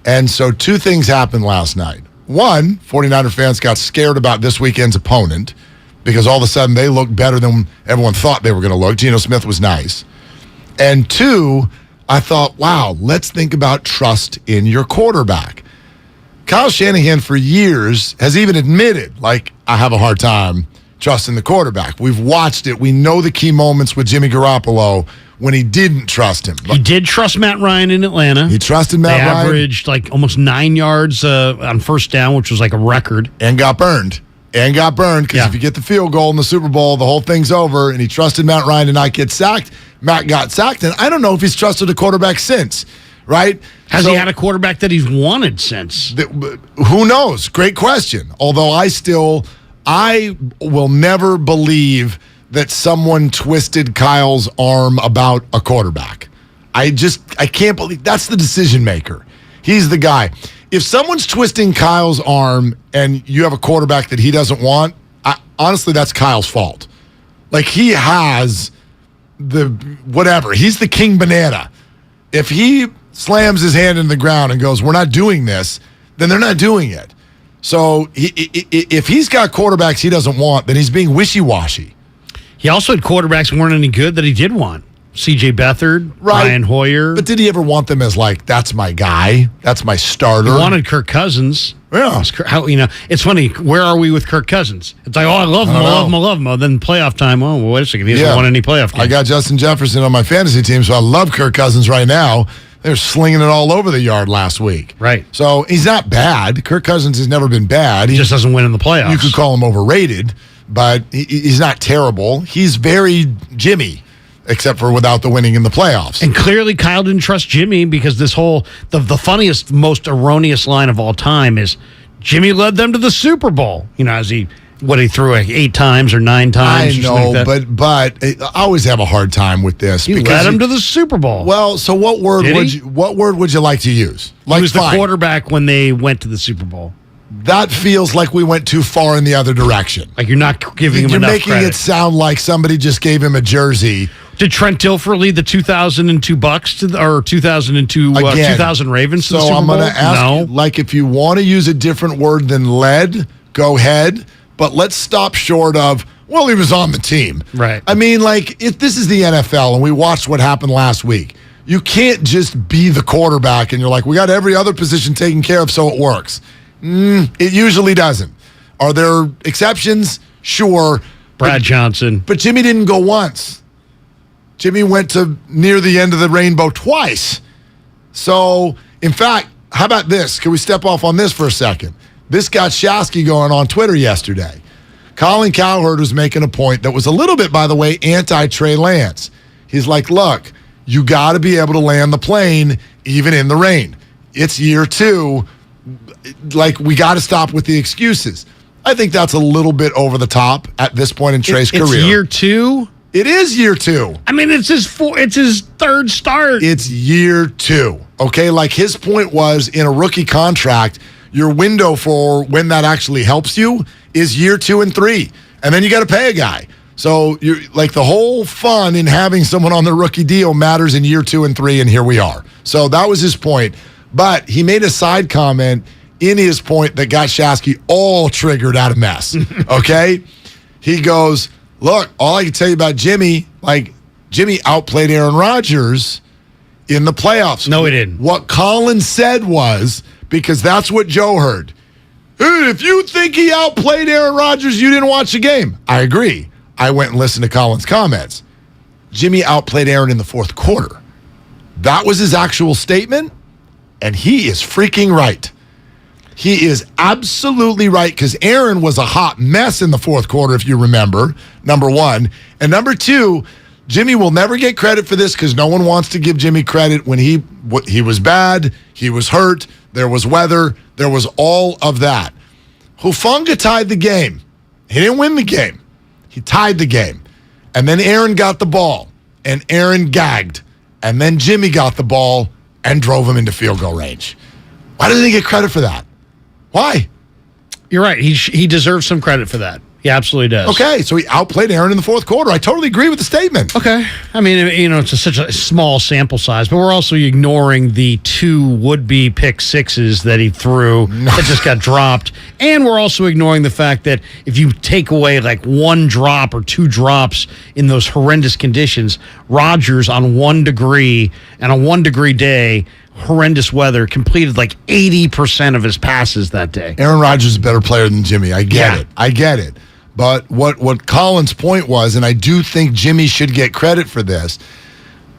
And so 2 things happened last night. One, 49er fans got scared about this weekend's opponent because all of a sudden they looked better than everyone thought they were going to look. Geno Smith was nice. And 2, I thought, wow, let's think about trust in your quarterback. Kyle Shanahan for years has even admitted, like, I have a hard time trusting the quarterback. We've watched it. We know the key moments with Jimmy Garoppolo when he didn't trust him. He did trust Matt Ryan in Atlanta. He trusted Matt Ryan. They averaged like almost 9 yards on first down, which was like a record. And got burned. Because if you get the field goal in the Super Bowl, the whole thing's over. And he trusted Matt Ryan to not get sacked. Matt got sacked. And I don't know if he's trusted a quarterback since, right? Has he had a quarterback that he's wanted since? Who knows? Great question. Although I will never believe that someone twisted Kyle's arm about a quarterback. I can't believe that's the decision maker. He's the guy. If someone's twisting Kyle's arm and you have a quarterback that he doesn't want, honestly, that's Kyle's fault. Like, he has he's the king banana. If he slams his hand in the ground and goes, we're not doing this, then they're not doing it. So if he's got quarterbacks he doesn't want, then he's being wishy-washy. He also had quarterbacks who weren't any good that he did want. C.J. Beathard, Ryan Hoyer. But did he ever want them as, like, that's my guy, that's my starter? He wanted Kirk Cousins. Yeah. It's funny, where are we with Kirk Cousins? It's like, I love him. Oh, then playoff time, wait a second, he hasn't won any playoff games. I got Justin Jefferson on my fantasy team, so I love Kirk Cousins right now. They're slinging it all over the yard last week. Right. So he's not bad. Kirk Cousins has never been bad. He just doesn't win in the playoffs. You could call him overrated, but he's not terrible. He's very Jimmy, except for without the winning in the playoffs. And clearly Kyle didn't trust Jimmy because this whole, the funniest, most erroneous line of all time is Jimmy led them to the Super Bowl. As he threw 8 times or 9 times. I know, but I always have a hard time with this. He led him to the Super Bowl. Well, so what word would you like to use? Like, he was the quarterback when they went to the Super Bowl. That feels like we went too far in the other direction. Like, you're not giving him enough credit. You're making it sound like somebody just gave him a jersey Did Trent Dilfer lead the 2002 Bucks or 2002 2000 Ravens to the Super I'm Bowl? going to ask you, like, if you want to use a different word than led, go ahead. But let's stop short of, well, he was on the team. Right. I mean, like, if this is the NFL and we watched what happened last week, you can't just be the quarterback and you're like, we got every other position taken care of, so it works. It usually doesn't. Are there exceptions? Sure. Brad Johnson. But Jimmy didn't go once. Jimmy went to near the end of the rainbow twice. So, in fact, how about this? Can we step off on this for a second? This got Shasky going on Twitter yesterday. Colin Cowherd was making a point that was a little bit, by the way, anti-Trey Lance. He's like, look, you got to be able to land the plane even in the rain. It's year 2. Like, we got to stop with the excuses. I think that's a little bit over the top at this point in Trey's career. It's year 2? It is year 2. I mean, it's his third start. It's year 2. Okay, like his point was in a rookie contract, your window for when that actually helps you is year 2 and 3. And then you got to pay a guy. So you're like the whole fun in having someone on the rookie deal matters in year 2 and 3, and here we are. So that was his point. But he made a side comment in his point that got Shasky all triggered out of mess. Okay? He goes, look, all I can tell you about Jimmy, like Jimmy outplayed Aaron Rodgers in the playoffs. No, he didn't. What Colin said was, because that's what Joe heard, hey, if you think he outplayed Aaron Rodgers, you didn't watch the game. I agree. I went and listened to Colin's comments. Jimmy outplayed Aaron in the fourth quarter. That was his actual statement, and he is freaking right. He is absolutely right, because Aaron was a hot mess in the fourth quarter, if you remember, number one. And number two, Jimmy will never get credit for this because no one wants to give Jimmy credit when he was bad, he was hurt, there was weather, there was all of that. Hufanga tied the game. He didn't win the game. He tied the game. And then Aaron got the ball, and Aaron gagged. And then Jimmy got the ball and drove him into field goal range. Why doesn't he get credit for that? Why? You're right. He deserves some credit for that. He absolutely does. Okay, so he outplayed Aaron in the fourth quarter. I totally agree with the statement. Okay. I mean, it's such a small sample size, but we're also ignoring the 2 would-be pick sixes that he threw that just got dropped. And we're also ignoring the fact that if you take away like 1 drop or 2 drops in those horrendous conditions, Rodgers on 1 degree and a 1 degree day, horrendous weather, completed like 80% of his passes that day. Aaron Rodgers is a better player than Jimmy. I get it. But what Colin's point was, and I do think Jimmy should get credit for this,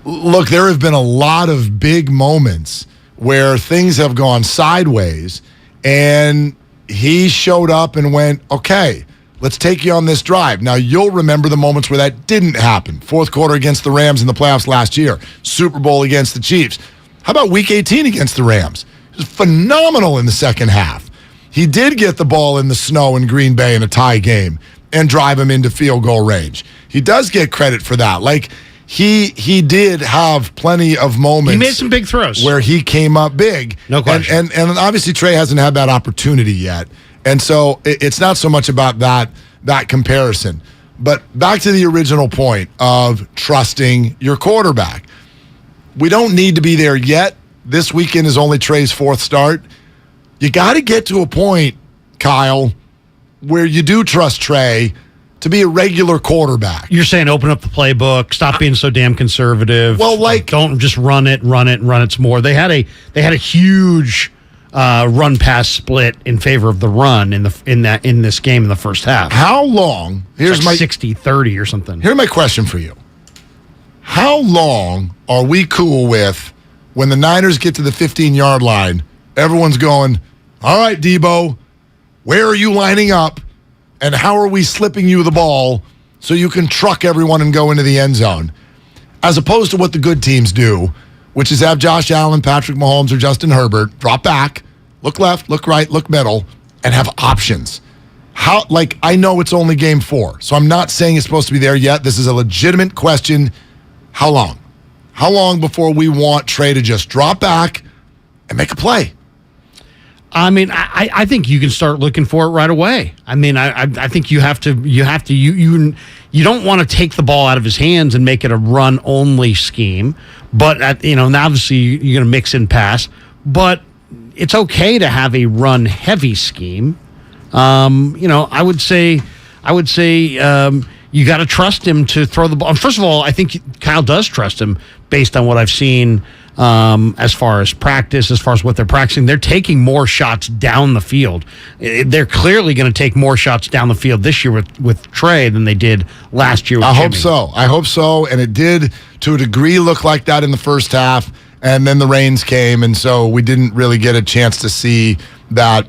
look, there have been a lot of big moments where things have gone sideways, and he showed up and went, okay, let's take you on this drive. Now, you'll remember the moments where that didn't happen. Fourth quarter against the Rams in the playoffs last year. Super Bowl against the Chiefs. How about Week 18 against the Rams? It was phenomenal in the second half. He did get the ball in the snow in Green Bay in a tie game and drive him into field goal range. He does get credit for that. Like, he did have plenty of moments. He made some big throws. Where he came up big. No question. And obviously Trey hasn't had that opportunity yet. And so it's not so much about that comparison. But back to the original point of trusting your quarterback. We don't need to be there yet. This weekend is only Trey's 4th start. You got to get to a point, Kyle, where you do trust Trey to be a regular quarterback. You're saying open up the playbook, stop being so damn conservative. Well, like, don't just run it some more. They had a huge run pass split in favor of the run in this game in the first half. How long? Here's like 60-30 or something. Here's my question for you. How long are we cool with when the Niners get to the 15-yard line, everyone's going, all right, Debo, where are you lining up, and how are we slipping you the ball so you can truck everyone and go into the end zone, as opposed to what the good teams do, which is have Josh Allen, Patrick Mahomes, or Justin Herbert drop back, look left, look right, look middle, and have options. How? Like, I know it's only game 4, so I'm not saying it's supposed to be there yet. This is a legitimate question. How long? How long before we want Trey to just drop back and make a play? I mean, I think you can start looking for it right away. I mean, I think you don't want to take the ball out of his hands and make it a run only scheme. But and obviously you're going to mix in pass. But it's okay to have a run heavy scheme. I would say you got to trust him to throw the ball. And first of all, I think Kyle does trust him based on what I've seen. As far as practice, as far as what they're practicing, they're taking more shots down the field. They're clearly going to take more shots down the field this year with Trey than they did last year with I Jimmy. hope so. And it did, to a degree, look like that in the first half. And then the rains came, and so we didn't really get a chance to see that,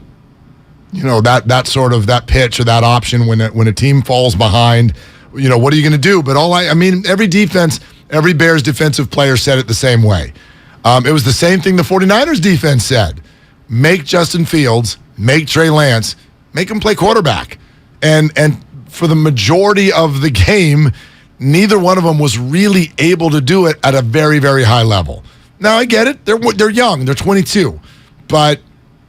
that sort of that pitch or that option when a team falls behind. What are you going to do? But every Bears defensive player said it the same way. It was the same thing the 49ers defense said. Make Justin Fields, make Trey Lance, make him play quarterback. And for the majority of the game, neither one of them was really able to do it at a very, very high level. Now, I get it. They're young. They're 22. But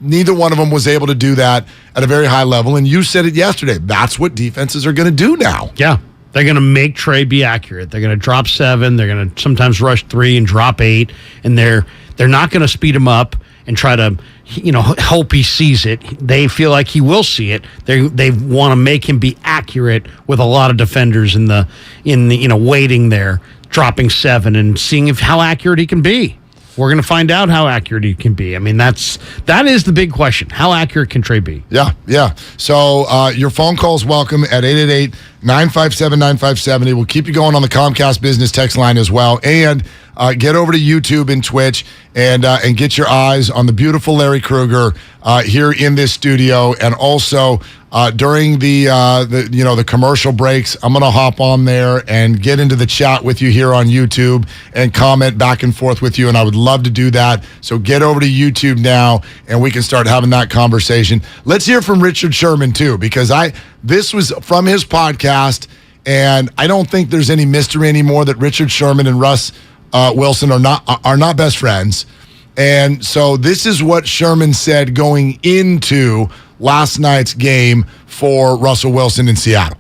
neither one of them was able to do that at a very high level. And you said it yesterday. That's what defenses are going to do now. Yeah. They're going to make Trey be accurate. They're going to drop 7. They're going to sometimes rush 3 and drop 8. And they're not going to speed him up and try to, hope he sees it. They feel like he will see it. They want to make him be accurate with a lot of defenders in the waiting there, dropping 7 and seeing how accurate he can be. We're going to find out how accurate he can be. I mean, that is the big question. How accurate can Trey be? Yeah. So your phone call's welcome at 888-957-9570. We'll keep you going on the Comcast Business text line as well. And get over to YouTube and Twitch and get your eyes on the beautiful Larry Krueger here in this studio. And also during the commercial breaks, I'm going to hop on there and get into the chat with you here on YouTube and comment back and forth with you. And I would love to do that. So get over to YouTube now and we can start having that conversation. Let's hear from Richard Sherman too, because this was from his podcast, and I don't think there's any mystery anymore that Richard Sherman and Russ Wilson are not best friends. And so this is what Sherman said going into last night's game for Russell Wilson in Seattle.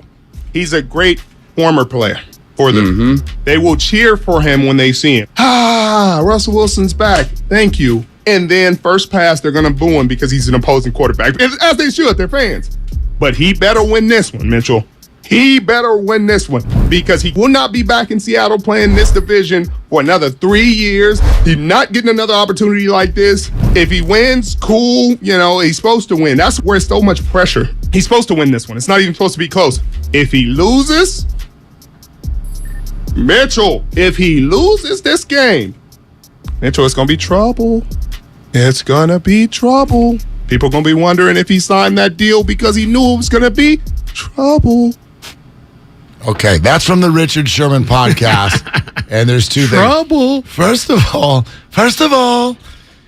He's a great former player for them. They will cheer for him when they see him. Russell Wilson's back. Thank you. And then first pass, they're going to boo him because he's an opposing quarterback. As they should, they're fans. But he better win this one, Mitchell. He better win this one because he will not be back in Seattle playing this division for another 3 years. He's not getting another opportunity like this. If he wins, cool. He's supposed to win. That's where it's so much pressure. He's supposed to win this one. It's not even supposed to be close. If he loses, Mitchell, if he loses this game, Mitchell, it's going to be trouble. It's going to be trouble. People are going to be wondering if he signed that deal because he knew it was going to be trouble. Okay, that's from the Richard Sherman podcast. And there's two Trouble. things. First of all,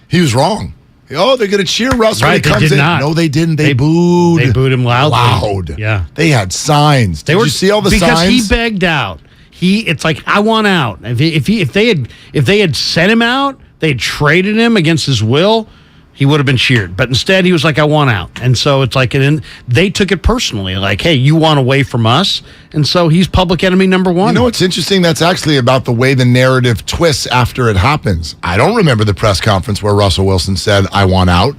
he was wrong. Oh, they're going to cheer Russ when he comes in. Not. No, they didn't. They booed. They booed him loudly. Loud. Yeah. They had signs. Did you see all the signs? Because he begged out. It's like, I want out. If they had sent him out, they had traded him against his will, he would have been cheered. But instead, he was like, I want out. And so it's like, they took it personally. Like, hey, you want away from us? And so he's public enemy number 1. You know what's interesting? That's actually about the way the narrative twists after it happens. I don't remember the press conference where Russell Wilson said, I want out.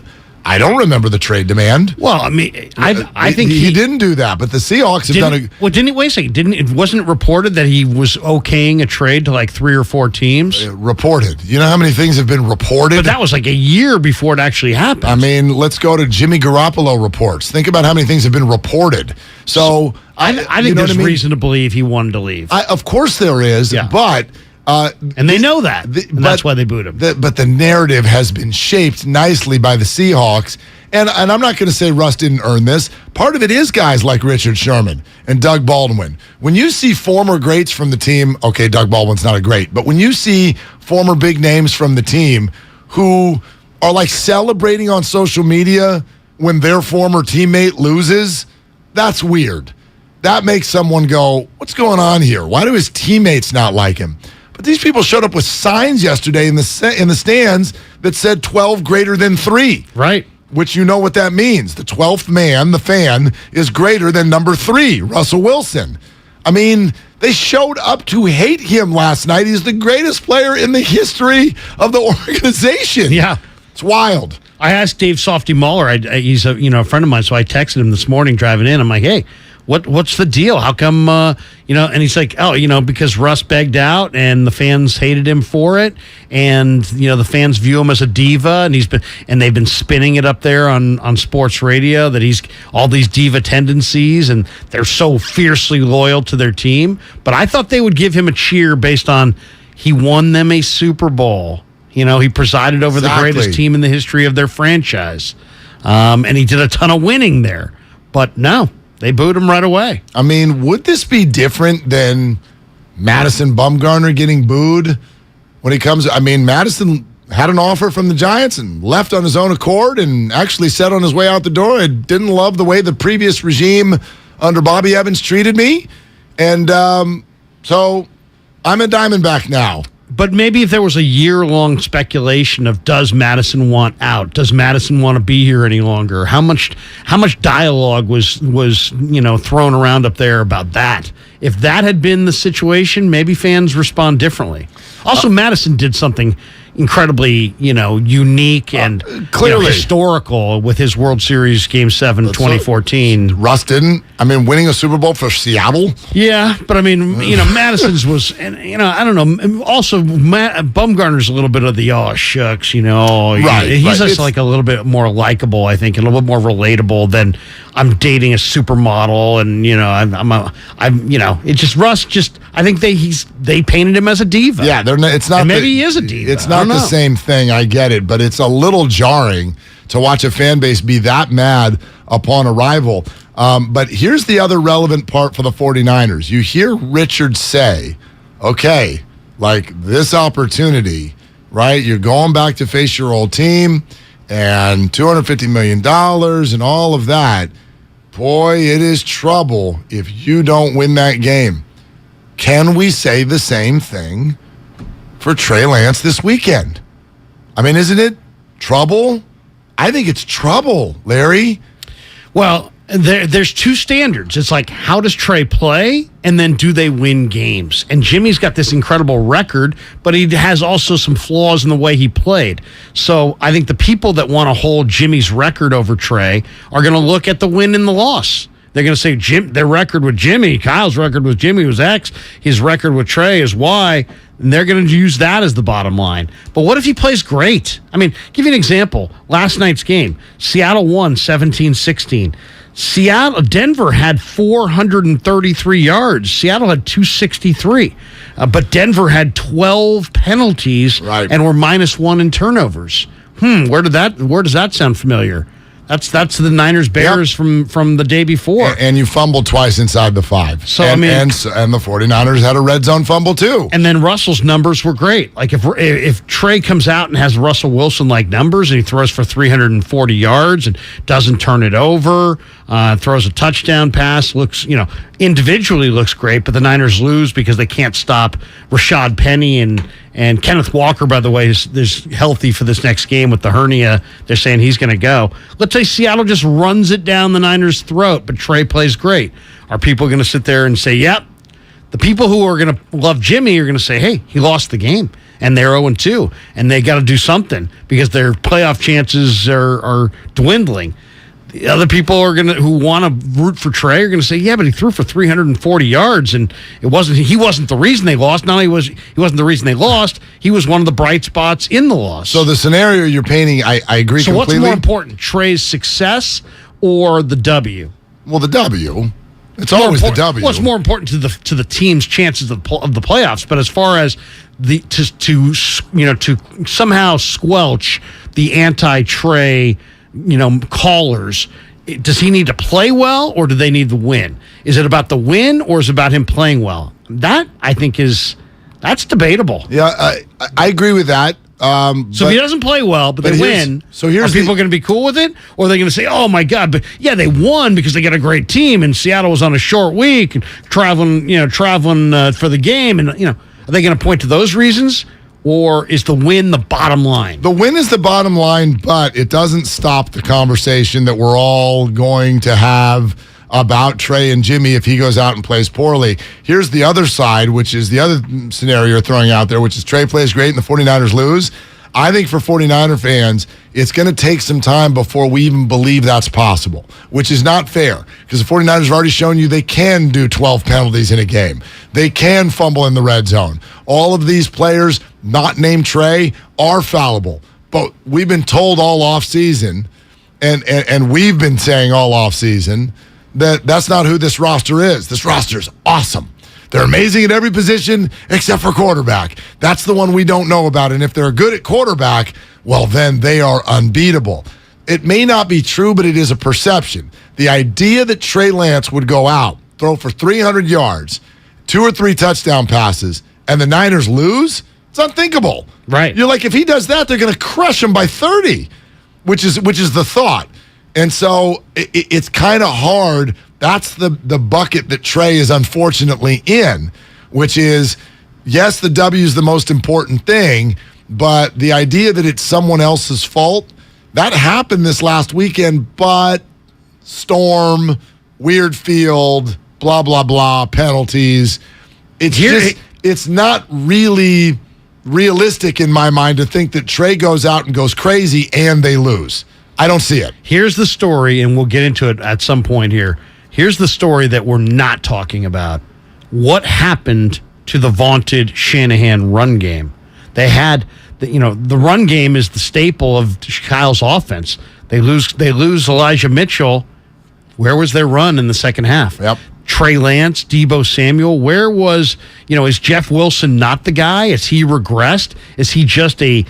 I don't remember the trade demand. Well, I mean, I think he didn't do that, but the Seahawks have done a... Well, wait a second. It wasn't reported that he was okaying a trade to like 3 or 4 teams? Reported. You know how many things have been reported? But that was like a year before it actually happened. I mean, let's go to Jimmy Garoppolo reports. Think about how many things have been reported. So I think there's reason to believe he wanted to leave. Of course there is, but... and they know that. That's why they booed him. But the narrative has been shaped nicely by the Seahawks. And I'm not going to say Russ didn't earn this. Part of it is guys like Richard Sherman and Doug Baldwin. When you see former greats from the team, okay, Doug Baldwin's not a great, but when you see former big names from the team who are like celebrating on social media when their former teammate loses, that's weird. That makes someone go, what's going on here? Why do his teammates not like him? But these people showed up with signs yesterday in the stands that said 12 greater than 3. Right. which you know what that means. The 12th man, the fan, is greater than number 3, Russell Wilson. I mean, they showed up to hate him last night. He's the greatest player in the history of the organization. Yeah. It's wild. I asked Dave Softy Muller. He's a friend of mine, so I texted him this morning driving in. I'm like, hey, what's the deal? How come, and he's like, because Russ begged out and the fans hated him for it. And, the fans view him as a diva, and they've been spinning it up there on sports radio that he's all these diva tendencies and they're so fiercely loyal to their team. But I thought they would give him a cheer based on he won them a Super Bowl. He presided over the greatest team in the history of their franchise. And he did a ton of winning there. But no. They booed him right away. I mean, would this be different than Madison Bumgarner getting booed when he comes? I mean, Madison had an offer from the Giants and left on his own accord and actually said on his way out the door, I didn't love the way the previous regime under Bobby Evans treated me. And so I'm a Diamondback now. But maybe if there was a year-long speculation of does Madison want out? Does Madison want to be here any longer? How much dialogue was thrown around up there about that? If that had been the situation, maybe fans respond differently. Also, Madison did something incredibly, unique and clearly historical with his World Series Game 7 2014. Russ didn't. I mean, winning a Super Bowl for Seattle. Yeah, but I mean, Madison's was, and I don't know. Also, Bumgarner's a little bit of the shucks, Right. He's just like a little bit more likable, I think, and a little bit more relatable than I'm dating a supermodel, and it's just Russ. I think they painted him as a diva. Yeah, it's not. And maybe he is a diva. It's not the same thing. I get it, but it's a little jarring to watch a fan base be that mad upon arrival. But here's the other relevant part for the 49ers. You hear Richard say, okay, like this opportunity, right? You're going back to face your old team and $250 million and all of that. Boy, it is trouble if you don't win that game. Can we say the same thing for Trey Lance this weekend? I mean, isn't it trouble? I think it's trouble, Larry. Well, there's two standards. It's like, how does Trey play? And then do they win games? And Jimmy's got this incredible record, but he has also some flaws in the way he played. So I think the people that want to hold Jimmy's record over Trey are going to look at the win and the loss. They're going to say their record with Jimmy, Kyle's record with Jimmy was X, his record with Trey is Y, and they're going to use that as the bottom line. But what if he plays great? I mean, give you an example. Last night's game, Seattle won 17-16. Denver had 433 yards. Seattle had 263. But Denver had 12 penalties and were -1 in turnovers. Where does that sound familiar? That's the Niners Bears from the day before. And you fumbled twice inside the 5. So and the 49ers had a red zone fumble too. And then Russell's numbers were great. Like if Trey comes out and has Russell Wilson like numbers and he throws for 340 yards and doesn't turn it over, throws a touchdown pass, individually looks great, but the Niners lose because they can't stop Rashad Penny and Kenneth Walker, by the way, is healthy for this next game with the hernia. They're saying he's going to go. Let's say Seattle just runs it down the Niners' throat, but Trey plays great. Are people going to sit there and say, yep? The people who are going to love Jimmy are going to say, hey, he lost the game, and they're 0-2, and they got to do something because their playoff chances are dwindling. The other people who want to root for Trey are going to say, yeah, but he threw for 340 yards, and he wasn't the reason they lost. Not only was he wasn't the reason they lost, he was one of the bright spots in the loss. So the scenario you're painting, I agree completely. So what's more important, Trey's success or the W? Well, the W. It's always the W. What's more important to the team's chances of the playoffs? But as far as to somehow squelch the anti-Trey callers, does he need to play well or do they need the win? Is it about the win or is it about him playing well? That, I think, that's debatable. Yeah, I agree with that. So if he doesn't play well, but they win, are people going to be cool with it? Or are they going to say, oh my God, but yeah, they won because they got a great team and Seattle was on a short week and traveling for the game. And, are they going to point to those reasons? or is the win the bottom line? The win is the bottom line, but it doesn't stop the conversation that we're all going to have about Trey and Jimmy if he goes out and plays poorly. Here's the other side, which is the other scenario you're throwing out there, which is Trey plays great and the 49ers lose. I think for 49er fans, it's going to take some time before we even believe that's possible, which is not fair because the 49ers have already shown you they can do 12 penalties in a game. They can fumble in the red zone. All of these players, not named Trey, are fallible. But we've been told all offseason, and we've been saying all offseason, that that's not who this roster is. This roster is awesome. They're amazing at every position except for quarterback. That's the one we don't know about. And if they're good at quarterback, well, then they are unbeatable. It may not be true, but it is a perception. The idea that Trey Lance would go out, throw for 300 yards, 2 or 3 touchdown passes, and the Niners lose, it's unthinkable. Right. You're like, if he does that, they're going to crush him by 30, which is the thought. And so it's kind of hard. That's the bucket that Trey is unfortunately in, which is, yes, the W is the most important thing, but the idea that it's someone else's fault, that happened this last weekend, but storm, weird field, blah, blah, blah, penalties. It's not really realistic in my mind to think that Trey goes out and goes crazy and they lose. I don't see it. Here's the story, and we'll get into it at some point here. Here's the story that we're not talking about. What happened to the vaunted Shanahan run game? They had, the run game is the staple of Kyle's offense. They lose Elijah Mitchell. Where was their run in the second half? Yep. Trey Lance, Deebo Samuel. Where was, is Jeff Wilson not the guy? Is he regressed? Is he just a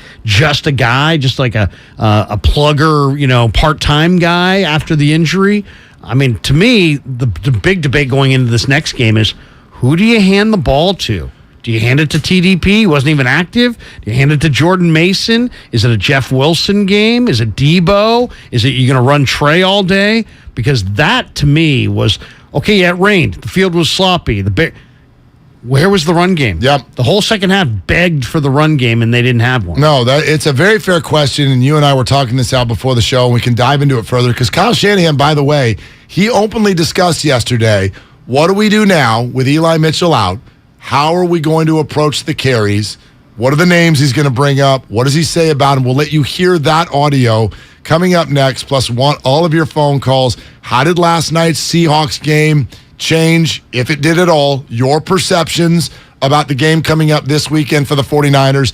guy, just like a plugger, part-time guy after the injury? I mean, to me, the big debate going into this next game is, who do you hand the ball to? Do you hand it to TDP? He wasn't even active. Do you hand it to Jordan Mason? Is it a Jeff Wilson game? Is it Deebo? Is it you going to run Trey all day? Because that, to me, was, okay, yeah, it rained. The field was sloppy. Where was the run game? Yep. The whole second half begged for the run game, and they didn't have one. No, it's a very fair question, and you and I were talking this out before the show, and we can dive into it further, because Kyle Shanahan, by the way, he openly discussed yesterday, what do we do now with Eli Mitchell out? How are we going to approach the carries? What are the names he's going to bring up? What does he say about him? We'll let you hear that audio coming up next, plus want all of your phone calls. How did last night's Seahawks game change, if it did at all, your perceptions about the game coming up this weekend for the 49ers?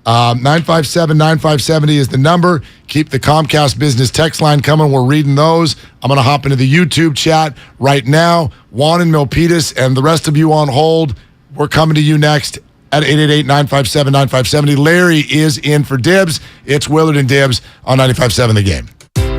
888-957-9570 is the number. Keep the Comcast business text line coming. We're reading those. I'm going to hop into the YouTube chat right now. Juan and Milpitas and the rest of you on hold. We're coming to you next at 888-957-9570. Larry is in for Dibs. It's Willard and Dibs on 95.7 The Game.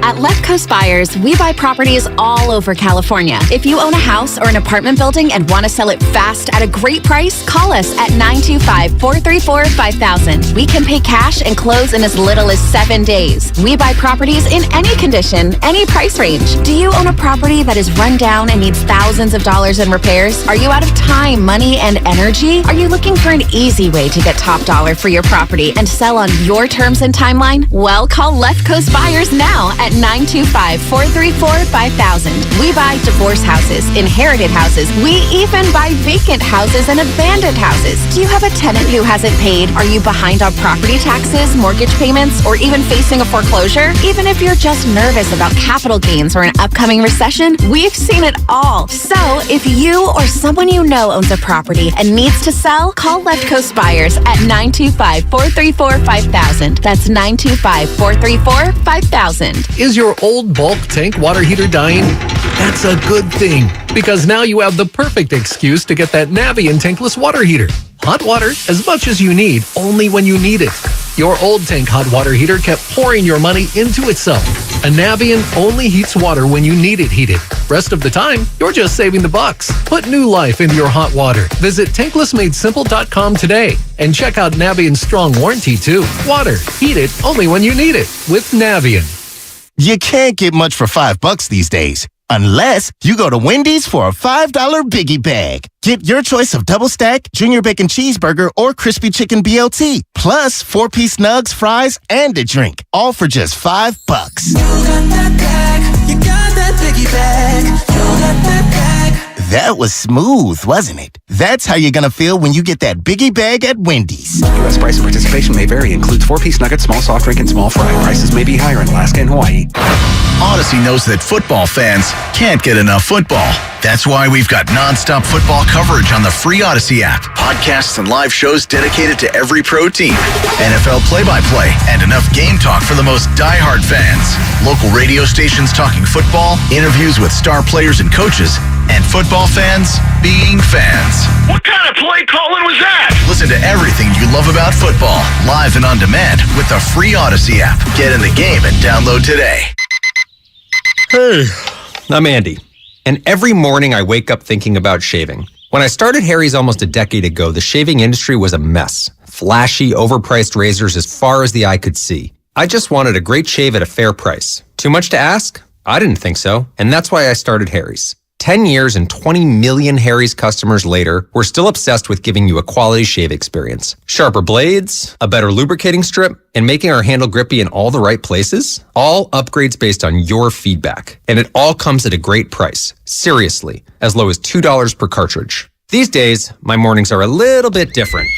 At Left Coast Buyers, we buy properties all over California. If you own a house or an apartment building and want to sell it fast at a great price, call us at 925-434-5000. We can pay cash and close in as little as 7 days. We buy properties in any condition, any price range. Do you own a property that is run down and needs thousands of dollars in repairs? Are you out of time, money, and energy? Are you looking for an easy way to get top dollar for your property and sell on your terms and timeline? Well, call Left Coast Buyers now at 925-434-5000. We buy divorce houses, inherited houses. We even buy vacant houses and abandoned houses. Do you have a tenant who hasn't paid? Are you behind on property taxes, mortgage payments, or even facing a foreclosure? Even if you're just nervous about capital gains or an upcoming recession, we've seen it all. So if you or someone you know owns a property and needs to sell, call Left Coast Buyers at 925-434-5000. That's 925-434-5000. Is your old bulk tank water heater dying? That's a good thing, because now you have the perfect excuse to get that Navien tankless water heater. Hot water as much as you need, only when you need it. Your old tank hot water heater kept pouring your money into itself. A Navien only heats water when you need it heated. Rest of the time, you're just saving the bucks. Put new life into your hot water. Visit tanklessmadesimple.com today and check out Navien's strong warranty too. Water, heat it only when you need it with Navien. You can't get much for $5 these days. Unless you go to Wendy's for a $5 Biggie Bag. Get your choice of double stack, junior bacon cheeseburger, or crispy chicken BLT. Plus 4-piece nugs, fries, and a drink. All for just $5. You got that bag. You got that Biggie Bag. You got that bag. That was smooth, wasn't it? That's how you're gonna feel when you get that Biggie Bag at Wendy's. U.S. price and participation may vary. Includes 4-piece nuggets, small soft drink, and small fry. Prices may be higher in Alaska and Hawaii. Odyssey knows that football fans can't get enough football. That's why we've got nonstop football coverage on the free Odyssey app. Podcasts and live shows dedicated to every pro team. NFL play-by-play and enough game talk for the most diehard fans. Local radio stations talking football, interviews with star players and coaches, and football fans being fans. What kind of play calling was that? Listen to everything you love about football, live and on demand with the free Odyssey app. Get in the game and download today. Hey, I'm Andy. And every morning I wake up thinking about shaving. When I started Harry's almost a decade ago, the shaving industry was a mess. Flashy, overpriced razors as far as the eye could see. I just wanted a great shave at a fair price. Too much to ask? I didn't think so. And that's why I started Harry's. 10 years and 20 million Harry's customers later, we're still obsessed with giving you a quality shave experience. Sharper blades, a better lubricating strip, and making our handle grippy in all the right places. All upgrades based on your feedback. And it all comes at a great price. Seriously, as low as $2 per cartridge. These days, my mornings are a little bit different.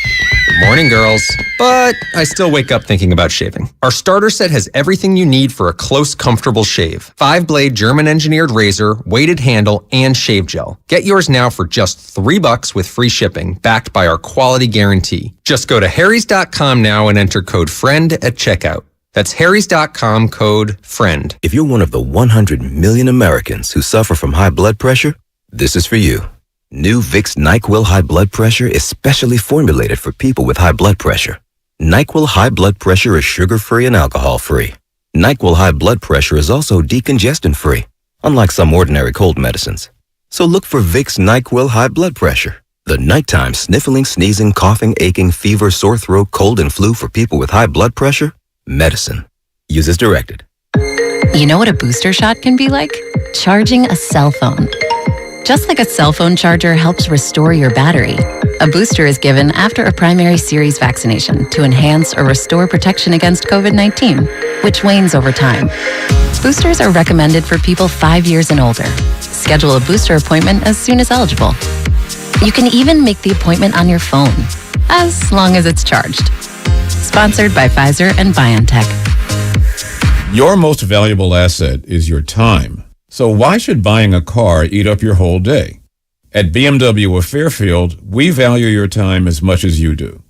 Morning, girls. But I still wake up thinking about shaving. Our starter set has everything you need for a close, comfortable shave. 5-blade German-engineered razor, weighted handle, and shave gel. Get yours now for just $3 with free shipping, backed by our quality guarantee. Just go to harrys.com now and enter code FRIEND at checkout. That's harrys.com, code FRIEND. If you're one of the 100 million Americans who suffer from high blood pressure, this is for you. New Vicks NyQuil High Blood Pressure is specially formulated for people with high blood pressure. NyQuil High Blood Pressure is sugar-free and alcohol-free. NyQuil High Blood Pressure is also decongestant-free, unlike some ordinary cold medicines. So look for Vicks NyQuil High Blood Pressure, the nighttime sniffling, sneezing, coughing, aching, fever, sore throat, cold, and flu for people with high blood pressure medicine. Use as directed. You know what a booster shot can be like? Charging a cell phone. Just like a cell phone charger helps restore your battery, a booster is given after a primary series vaccination to enhance or restore protection against COVID-19, which wanes over time. Boosters are recommended for people 5 years and older. Schedule a booster appointment as soon as eligible. You can even make the appointment on your phone, as long as it's charged. Sponsored by Pfizer and BioNTech. Your most valuable asset is your time. So why should buying a car eat up your whole day? At BMW of Fairfield, we value your time as much as you do.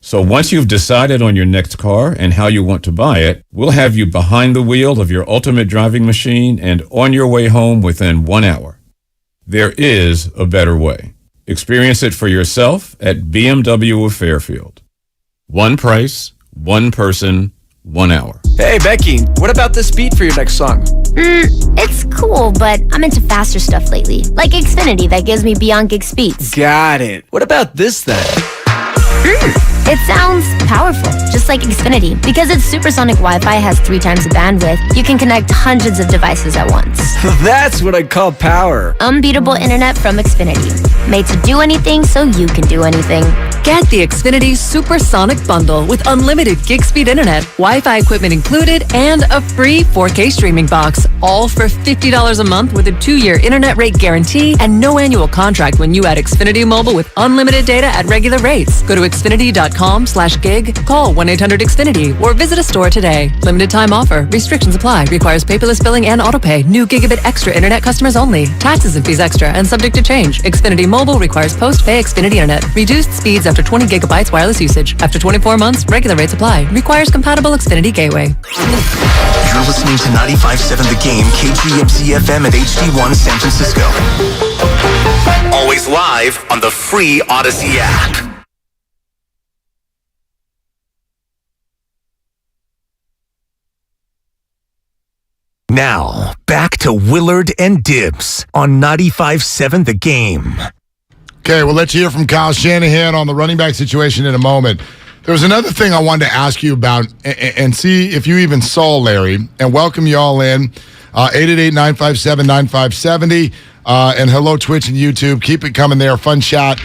So once you've decided on your next car and how you want to buy it, we'll have you behind the wheel of your ultimate driving machine and on your way home within 1 hour. There is a better way. Experience it for yourself at BMW of Fairfield. One price, one person, 1 hour. Hey, Becky, what about this beat for your next song? It's cool, but I'm into faster stuff lately. Like Xfinity that gives me beyond gig speeds. Got it. What about this then? It sounds powerful, just like Xfinity. Because its supersonic Wi-Fi has 3 times the bandwidth, you can connect hundreds of devices at once. That's what I call power. Unbeatable internet from Xfinity. Made to do anything so you can do anything. Get the Xfinity Supersonic Bundle with unlimited gig speed internet, Wi-Fi equipment included, and a free 4K streaming box. All for $50 a month with a 2-year internet rate guarantee and no annual contract when you add Xfinity Mobile with unlimited data at regular rates. Go to Xfinity.com/gig, call 1-800-XFINITY, or visit a store today. Limited time offer. Restrictions apply. Requires paperless billing and autopay. New Gigabit Extra internet customers only. Taxes and fees extra and subject to change. Xfinity Mobile requires post-pay Xfinity internet. Reduced speeds after 20 gigabytes wireless usage. After 24 months, regular rates apply. Requires compatible Xfinity gateway. You're listening to 95.7 The Game, KGMZ FM at HD1 San Francisco. Always live on the free Odyssey app. Now, back to Willard and Dibs on 95.7 The Game. Okay, well, let's hear from Kyle Shanahan on the running back situation in a moment. There was another thing I wanted to ask you about and see if you even saw, Larry, and welcome you all in. 888-957-9570. And hello, Twitch and YouTube. Keep it coming there. Fun chat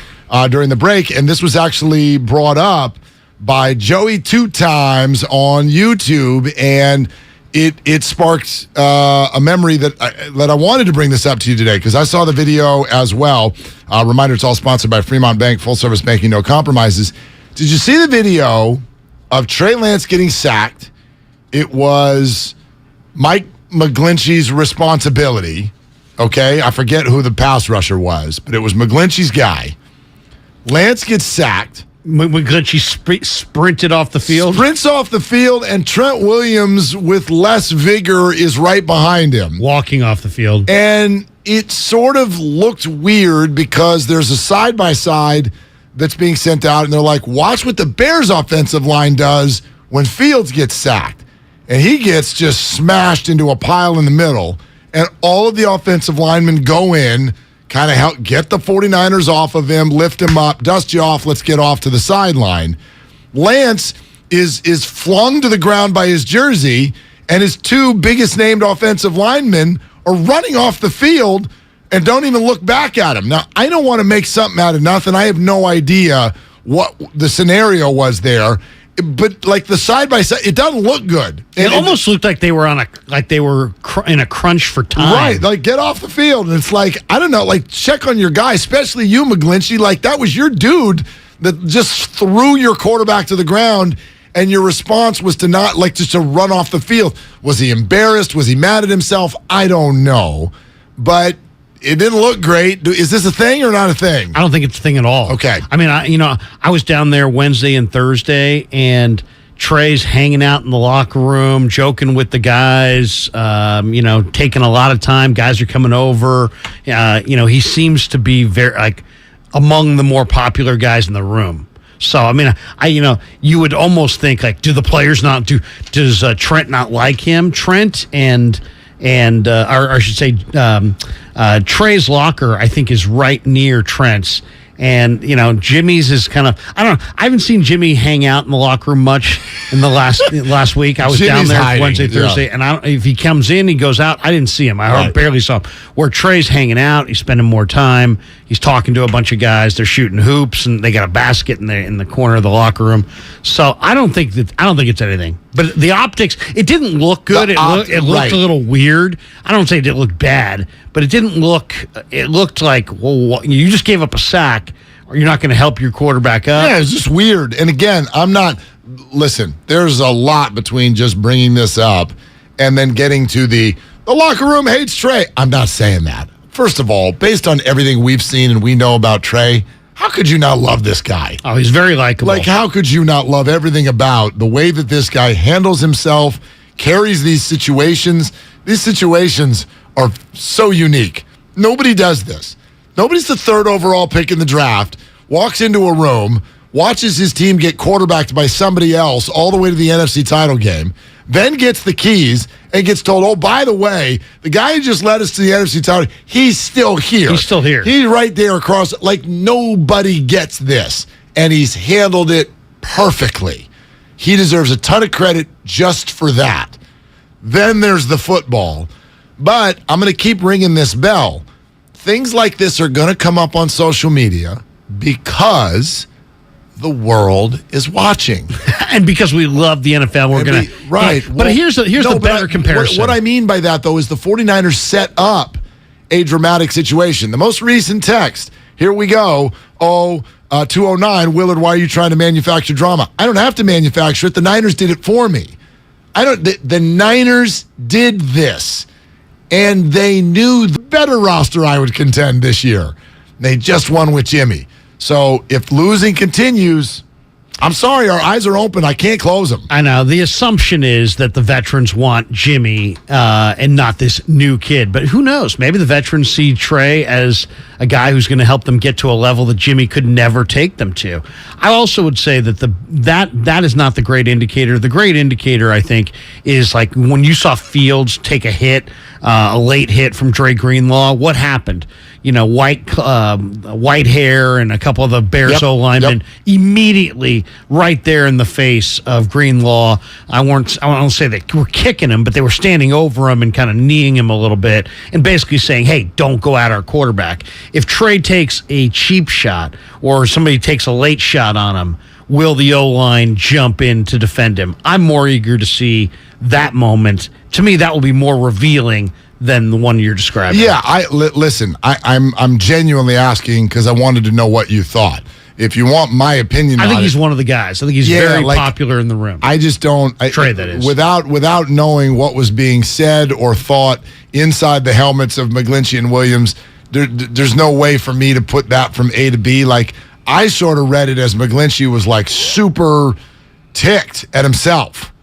during the break. And this was actually brought up by Joey 2 times on YouTube. And it sparked a memory that I wanted to bring this up to you today because I saw the video as well. Reminder, it's all sponsored by Fremont Bank, full service banking, no compromises. Did you see the video of Trey Lance getting sacked? It was Mike McGlinchey's responsibility. Okay, I forget who the pass rusher was, but it was McGlinchey's guy. Lance gets sacked. McGlinchey sprinted off the field. Sprints off the field, and Trent Williams, with less vigor, is right behind him. Walking off the field. And it sort of looked weird because there's a side-by-side that's being sent out, and they're like, watch what the Bears' offensive line does when Fields gets sacked. And he gets just smashed into a pile in the middle, and all of the offensive linemen go in, kind of help get the 49ers off of him, lift him up, dust you off, let's get off to the sideline. Lance is flung to the ground by his jersey, and his 2 biggest named offensive linemen are running off the field and don't even look back at him. Now, I don't want to make something out of nothing. I have no idea what the scenario was there. But like the side by side, it doesn't look good. It almost looked like they were in a crunch for time. Right, like get off the field, and it's like I don't know, like check on your guy, especially you, McGlinchey. Like that was your dude that just threw your quarterback to the ground, and your response was to not just to run off the field. Was he embarrassed? Was he mad at himself? I don't know, but it didn't look great. Is this a thing or not a thing? I don't think it's a thing at all. Okay. I mean, I was down there Wednesday and Thursday, and Trey's hanging out in the locker room, joking with the guys, taking a lot of time. Guys are coming over. He seems to be very, among the more popular guys in the room. So, I mean, you would almost think, do the players does Trent not like him? Trent or I should say, Trey's locker, I think, is right near Trent's. And, Jimmy's is kind of, I don't know. I haven't seen Jimmy hang out in the locker room much in the last week. I was Jimmy's down there hiding, Wednesday, Thursday, and if he comes in, he goes out. I didn't see him. I barely saw him. Where Trey's hanging out, he's spending more time. He's talking to a bunch of guys. They're shooting hoops, and they got a basket in the corner of the locker room. So I don't think it's anything. But the optics, it didn't look good. It looked a little weird. I don't say it didn't look bad, but it didn't look. It looked like, well, you just gave up a sack, or you're not going to help your quarterback up. Yeah, it's just weird. And again, listen, there's a lot between just bringing this up and then getting to the locker room hates Trey. I'm not saying that. First of all, based on everything we've seen and we know about Trey, how could you not love this guy? Oh, he's very likable. How could you not love everything about the way that this guy handles himself, carries these situations? These situations are so unique. Nobody does this. Nobody's the 3rd overall pick in the draft, walks into a room, watches his team get quarterbacked by somebody else all the way to the NFC title game, then gets the keys and gets told, oh, by the way, the guy who just led us to the NFC title, he's still here. He's still here. He's right there across. Nobody gets this. And he's handled it perfectly. He deserves a ton of credit just for that. Then there's the football. But I'm going to keep ringing this bell. Things like this are going to come up on social media because the world is watching. And because we love the NFL, we're going to... Right. But here's the better comparison. What I mean by that, though, is the 49ers set up a dramatic situation. The most recent text, here we go, 209, Willard, why are you trying to manufacture drama? I don't have to manufacture it. The Niners did it for me. The Niners did this, and they knew the better roster, I would contend, this year. They just won with Jimmy. So if losing continues, I'm sorry, our eyes are open. I can't close them. I know. The assumption is that the veterans want Jimmy and not this new kid. But who knows? Maybe the veterans see Trey as a guy who's going to help them get to a level that Jimmy could never take them to. I also would say that that is not the great indicator. The great indicator, I think, is like when you saw Fields take a hit, a late hit from Dre Greenlaw. What happened? white hair and a couple of the Bears O-linemen immediately right there in the face of Greenlaw. I don't say they were kicking him, but they were standing over him and kind of kneeing him a little bit and basically saying, hey, don't go at our quarterback. If Trey takes a cheap shot or somebody takes a late shot on him, will the O-line jump in to defend him? I'm more eager to see that moment. To me, that will be more revealing than the one you're describing. Yeah, listen, I'm genuinely asking because I wanted to know what you thought. If you want my opinion, I think he's one of the guys. I think he's very popular in the room. I just don't. Trey, that is. Without knowing what was being said or thought inside the helmets of McGlinchey and Williams, there's no way for me to put that from A to B. Like, I sort of read it as McGlinchey was like super ticked at himself.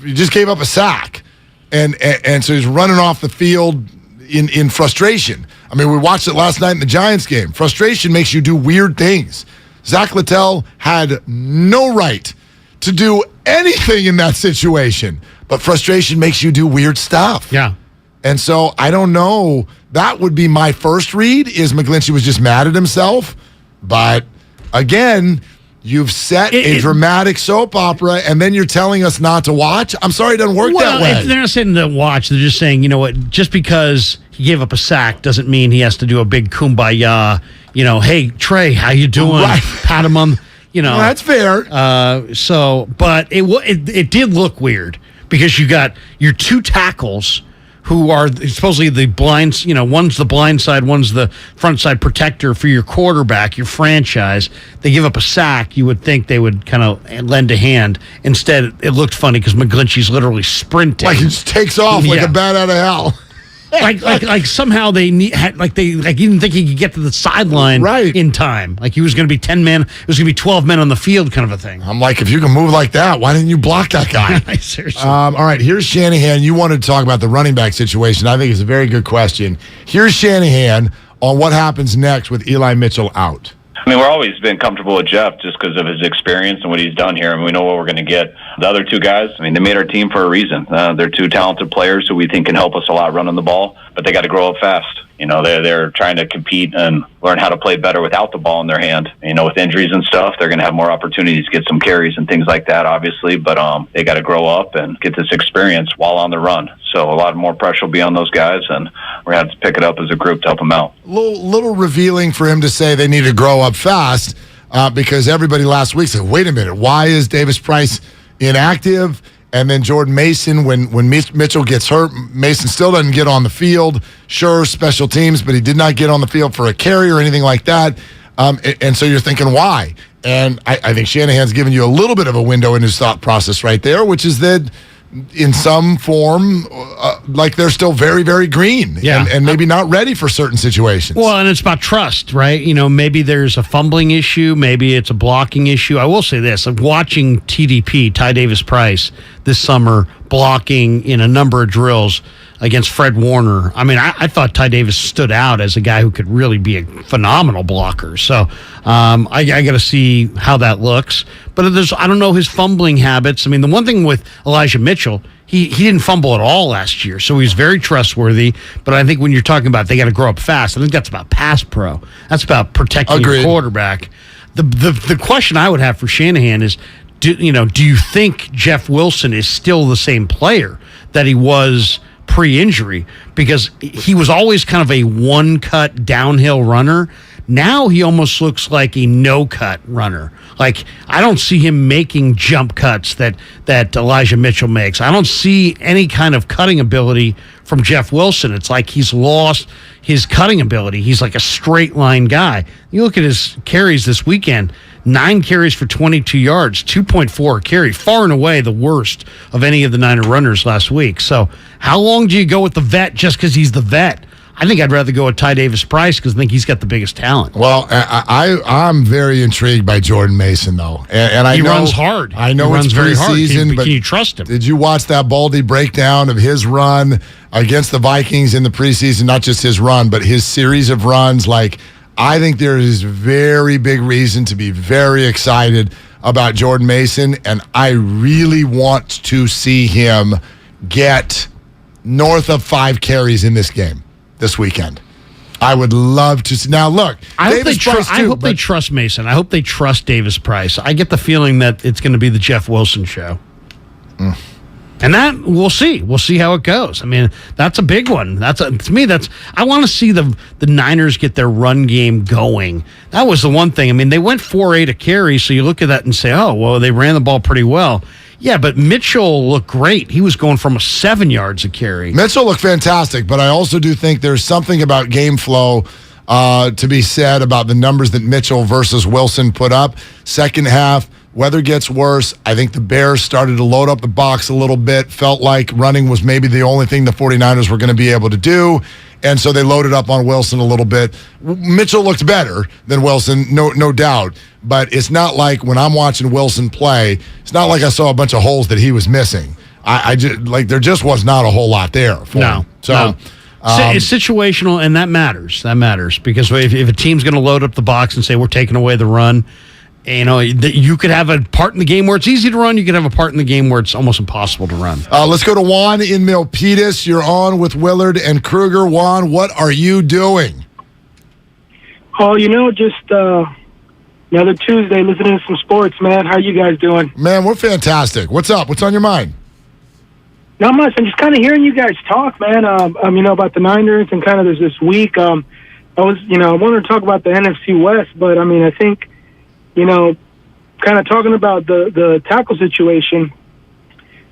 He just gave up a sack. And so he's running off the field in frustration. I mean, we watched it last night in the Giants game. Frustration makes you do weird things. Zach Littell had no right to do anything in that situation, but frustration makes you do weird stuff. Yeah. And so I don't know. That would be my first read, is McGlinchey was just mad at himself. But again, you've set a dramatic soap opera, and then you're telling us not to watch? I'm sorry, it doesn't work that way. They're not saying to watch. They're just saying, you know what, just because he gave up a sack doesn't mean he has to do a big kumbaya, hey, Trey, how you doing? Right. Pat him on, Well, that's fair. But it did look weird because you got your two tackles who are supposedly the blinds, one's the blind side, one's the front side protector for your quarterback, your franchise. They give up a sack, you would think they would kind of lend a hand. Instead, it looked funny because McGlinchey's literally sprinting. Like he just takes off like a bat out of hell. like somehow they he didn't think he could get to the sideline in time. Like he was going to be 10 men, it was going to be 12 men on the field, kind of a thing. I'm like, if you can move like that, why didn't you block that guy? Seriously. All right, here's Shanahan. You wanted to talk about the running back situation. I think it's a very good question. Here's Shanahan on what happens next with Eli Mitchell out. I mean, we're always been comfortable with Jeff just because of his experience and what he's done here, and we know what we're going to get. The other two guys, I mean, they made our team for a reason. They're two talented players who we think can help us a lot running the ball, but they got to grow up fast. They're trying to compete and learn how to play better without the ball in their hand. With injuries and stuff, they're going to have more opportunities to get some carries and things like that, obviously, but they got to grow up and get this experience while on the run. So a lot more pressure will be on those guys, and we're going to have to pick it up as a group to help them out. Little revealing for him to say they need to grow up fast because everybody last week said, wait a minute, why is Davis Price inactive? And then Jordan Mason, when Mitchell gets hurt, Mason still doesn't get on the field. Sure, special teams, but he did not get on the field for a carry or anything like that. And so you're thinking, why? And I think Shanahan's given you a little bit of a window in his thought process right there, which is that in some form, like they're still very, very green and maybe not ready for certain situations. Well, and it's about trust, right? Maybe there's a fumbling issue. Maybe it's a blocking issue. I will say this. I'm watching TDP, Ty Davis Price, this summer blocking in a number of drills against Fred Warner. I mean, I thought Ty Davis stood out as a guy who could really be a phenomenal blocker. So I got to see how that looks. But I don't know his fumbling habits. I mean, the one thing with Elijah Mitchell, he didn't fumble at all last year, so he's very trustworthy. But I think when you're talking about they got to grow up fast, I think that's about pass pro. That's about protecting your quarterback. The question I would have for Shanahan is, do you think Jeff Wilson is still the same player that he was pre-injury? Because he was always kind of a one-cut downhill runner. Now he almost looks like a no-cut runner. Like, I don't see him making jump cuts that Elijah Mitchell makes. I don't see any kind of cutting ability from Jeff Wilson. It's like he's lost his cutting ability. He's like a straight-line guy. You look at his carries this weekend, 9 carries for 22 yards, 2.4 a carry, far and away the worst of any of the Niner runners last week. So how long do you go with the vet just because he's the vet? I think I'd rather go with Ty Davis Price because I think he's got the biggest talent. Well, I'm very intrigued by Jordan Mason, though. And I know, runs hard. I know he runs it's very hard. preseason, but can you trust him? Did you watch that Baldy breakdown of his run against the Vikings in the preseason? Not just his run, but his series of runs. Like, I think there is very big reason to be very excited about Jordan Mason, and I really want to see him get north of 5 carries in this game this weekend. I would love to see. Now, look, I hope, Davis Price I too, hope they but- trust Mason. I hope they trust Davis Price. I get the feeling that it's going to be the Jeff Wilson show. And that, we'll see. We'll see how it goes. I mean, that's a big one. To me, I want to see the Niners get their run game going. That was the one thing. I mean, they went 4-8 a carry, so you look at that and say, oh, well, they ran the ball pretty well. Yeah, but Mitchell looked great. He was going from 7 yards a carry. Mitchell looked fantastic, but I also do think there's something about game flow to be said about the numbers that Mitchell versus Wilson put up. Second half, weather gets worse. I think the Bears started to load up the box a little bit, felt like running was maybe the only thing the 49ers were going to be able to do, and so they loaded up on Wilson a little bit. Mitchell looked better than Wilson, no doubt, but it's not like when I'm watching Wilson play, it's not like I saw a bunch of holes that he was missing. I just, like, there just was not a whole lot there for him. So, it's situational, and that matters. That matters because if a team's going to load up the box and say we're taking away the run, you could have a part in the game where it's easy to run. You could have a part in the game where it's almost impossible to run. Let's go to Juan in Milpitas. You're on with Willard and Kruger. Juan, what are you doing? Oh, just another Tuesday listening to some sports, man. How you guys doing? Man, we're fantastic. What's up? What's on your mind? Not much. I'm just kind of hearing you guys talk, man, about the Niners and kind of there's this week. I wanted to talk about the NFC West, but, I think, kind of talking about the tackle situation,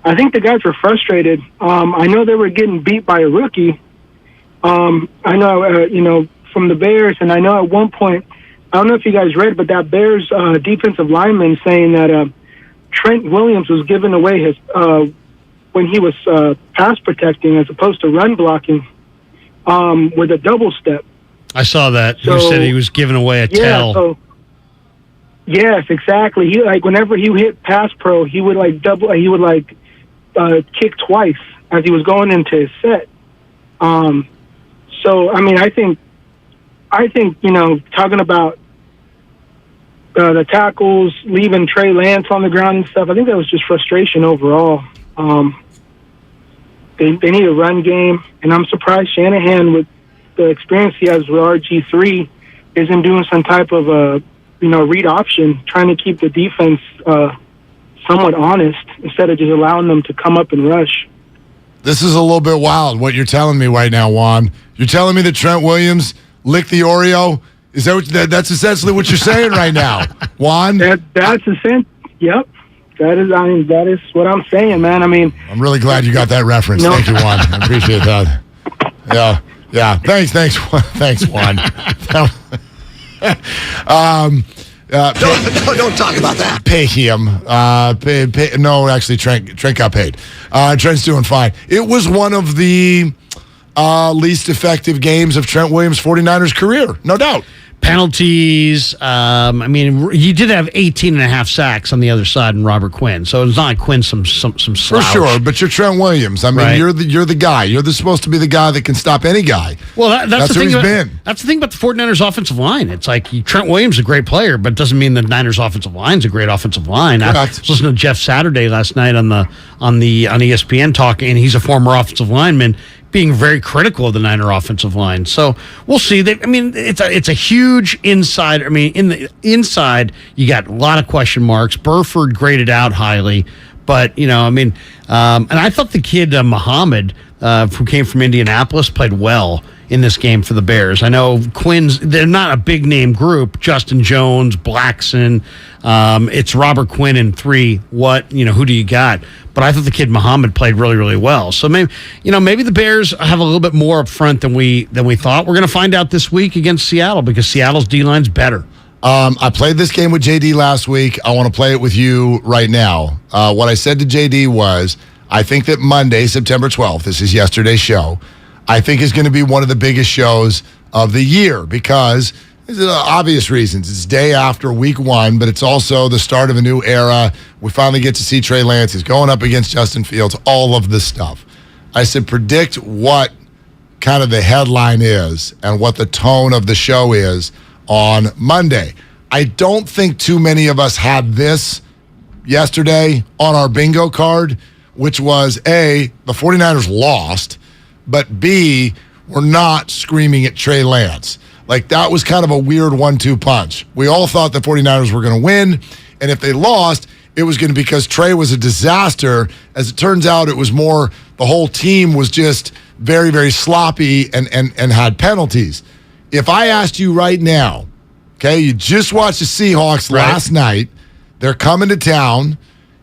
I think the guys were frustrated. I know they were getting beat by a rookie. I know, from the Bears, and I know at one point, I don't know if you guys read, but that Bears defensive lineman saying that Trent Williams was giving away his when he was pass protecting as opposed to run blocking with a double step. I saw that. So, you said he was giving away a tell. Yes, exactly. He whenever he hit pass pro, he would kick twice as he was going into his set. I think talking about the tackles, leaving Trey Lance on the ground and stuff, I think that was just frustration overall. They need a run game, and I'm surprised Shanahan, with the experience he has with RG3, isn't doing some type of read option, trying to keep the defense somewhat honest instead of just allowing them to come up and rush. This is a little bit wild, what you're telling me right now, Juan. You're telling me that Trent Williams licked the Oreo? Is that that's essentially what you're saying right now, Juan? That's essentially, yep. That is what I'm saying, man. I'm really glad you got that reference. Thank you, Juan. I appreciate that. Yeah. Thanks, Juan. Don't talk about that. Pay him. No, actually, Trent got paid. Trent's doing fine. It was one of the least effective games of Trent Williams' 49ers career, no doubt. Penalties. He did have 18 and a half sacks on the other side in Robert Quinn. So it's not like Quinn's some slouch. For sure, but you're Trent Williams. Right. You're the guy. You're supposed to be the guy that can stop any guy. Well, that's the who thing. he's been. That's the thing about the 49ers offensive line. It's like Trent Williams is a great player, but it doesn't mean the Niners offensive line's a great offensive line. I was listening to Jeff Saturday last night on ESPN talking, and he's a former offensive lineman, being very critical of the Niner offensive line. So we'll see. It's a huge inside. In the inside, you got a lot of question marks. Burford graded out highly, but and I thought the kid Muhammad, who came from Indianapolis, played well in this game for the Bears. I know they're not a big name group. Justin Jones, Blackson, it's Robert Quinn and 3. Who do you got? But I thought the kid Muhammad played really, really well. So maybe the Bears have a little bit more up front than we thought. We're going to find out this week against Seattle because Seattle's D-line's better. I played this game with JD last week. I want to play it with you right now. What I said to JD was, I think that Monday, September 12th, this is yesterday's show, I think is going to be one of the biggest shows of the year because obvious reasons. It's day after week 1, but it's also the start of a new era. We finally get to see Trey Lance. He's going up against Justin Fields, all of this stuff. I said, predict what kind of the headline is and what the tone of the show is on Monday. I don't think too many of us had this yesterday on our bingo card, which was A, the 49ers lost, but B, were not screaming at Trey Lance. Like, that was kind of a weird 1-2 punch. We all thought the 49ers were going to win, and if they lost, it was going to be because Trey was a disaster. As it turns out, it was more the whole team was just very, very sloppy and had penalties. If I asked you right now, okay, you just watched the Seahawks last night. They're coming to town,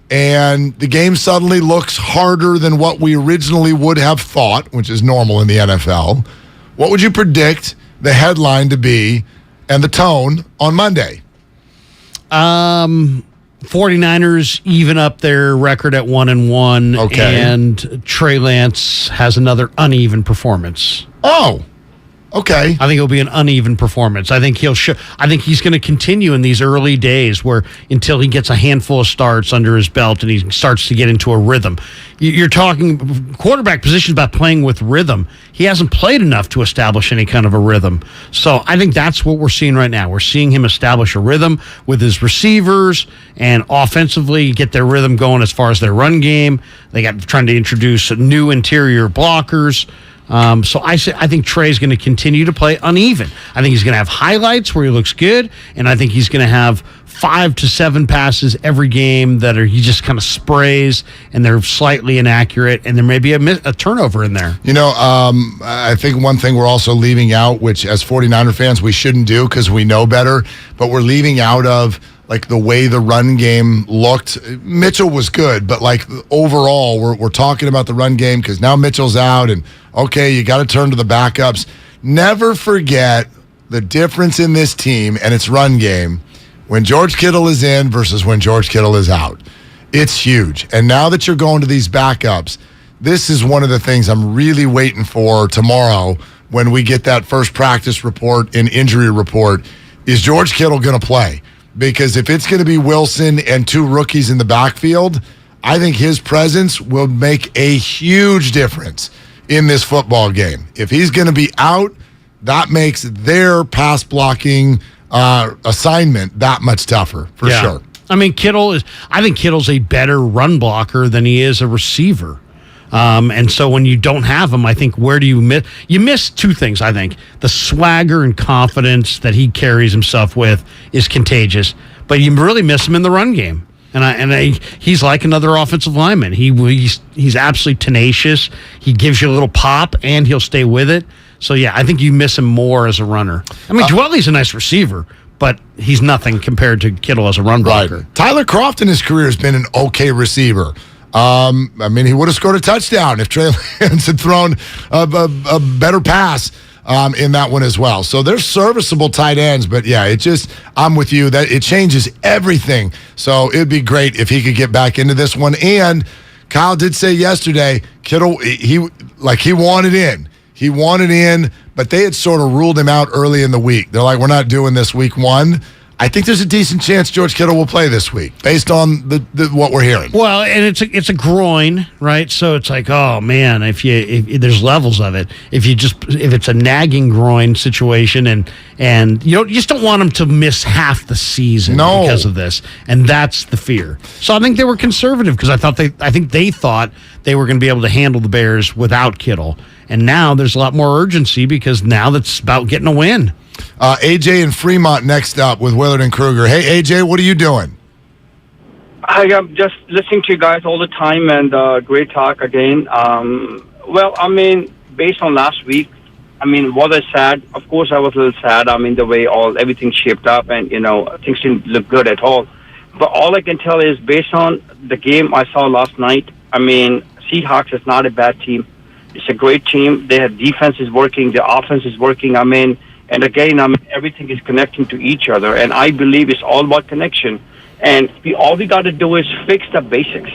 and the game suddenly looks harder than what we originally would have thought, which is normal in the NFL. What would you predict the headline to be and the tone on Monday? 49ers even up their record at 1-1, and Trey Lance has another uneven performance. Oh, okay. I think it'll be an uneven performance. I think I think he's going to continue in these early days where until he gets a handful of starts under his belt and he starts to get into a rhythm. You're talking quarterback position about playing with rhythm. He hasn't played enough to establish any kind of a rhythm. So I think that's what we're seeing right now. We're seeing him establish a rhythm with his receivers and offensively get their rhythm going as far as their run game. They got trying to introduce new interior blockers. So I think Trey's going to continue to play uneven. I think he's going to have highlights where he looks good, and I think he's going to have 5 to 7 passes every game that he just kind of sprays, and they're slightly inaccurate, and there may be a turnover in there. You know, I think one thing we're also leaving out, which as 49er fans we shouldn't do because we know better, but we're leaving out of like the way the run game looked. Mitchell was good, but like overall, we're talking about the run game because now Mitchell's out, and okay, you got to turn to the backups. Never forget the difference in this team and its run game when George Kittle is in versus when George Kittle is out. It's huge. And now that you're going to these backups, this is one of the things I'm really waiting for tomorrow when we get that first practice report and injury report. Is George Kittle going to play? Because if it's going to be Wilson and 2 rookies in the backfield, I think his presence will make a huge difference in this football game. If he's going to be out, that makes their pass blocking assignment that much tougher, for sure. I mean, I think Kittle's a better run blocker than he is a receiver. And so when you don't have him, I think where do you miss? You miss 2 things, I think. The swagger and confidence that he carries himself with is contagious, but you really miss him in the run game. And he's like another offensive lineman. He's absolutely tenacious. He gives you a little pop, and he'll stay with it. So, yeah, I think you miss him more as a runner. I mean, Dwelly's a nice receiver, but he's nothing compared to Kittle as a run blocker. Right. Tyler Kroft in his career has been an okay receiver. I mean, he would have scored a touchdown if Trey Lance had thrown a better pass in that one as well. So they're serviceable tight ends, but yeah, I'm with you that it changes everything. So it'd be great if he could get back into this one. And Kyle did say yesterday, Kittle, he wanted in. He wanted in, but they had sort of ruled him out early in the week. They're like, we're not doing this week 1. I think there's a decent chance George Kittle will play this week based on the what we're hearing. Well, and it's a groin, right? So it's like, oh man, if there's levels of it. If it's a nagging groin situation, and you just don't want him to miss half the season because of this, and that's the fear. So I think they were conservative because I think they thought they were going to be able to handle the Bears without Kittle, and now there's a lot more urgency because now that's about getting a win. AJ in Fremont next up with Willard and Kruger. Hey, AJ, what are you doing? I'm just listening to you guys all the time, and great talk again. Well, I mean, based on last week, I mean, was I sad? Of course I was a little sad. I mean, the way everything shaped up and, things didn't look good at all. But all I can tell is based on the game I saw last night, I mean, Seahawks is not a bad team. It's a great team. Their defense is working. Their offense is working. I mean, and again, everything is connecting to each other. And I believe it's all about connection. And all we got to do is fix the basics.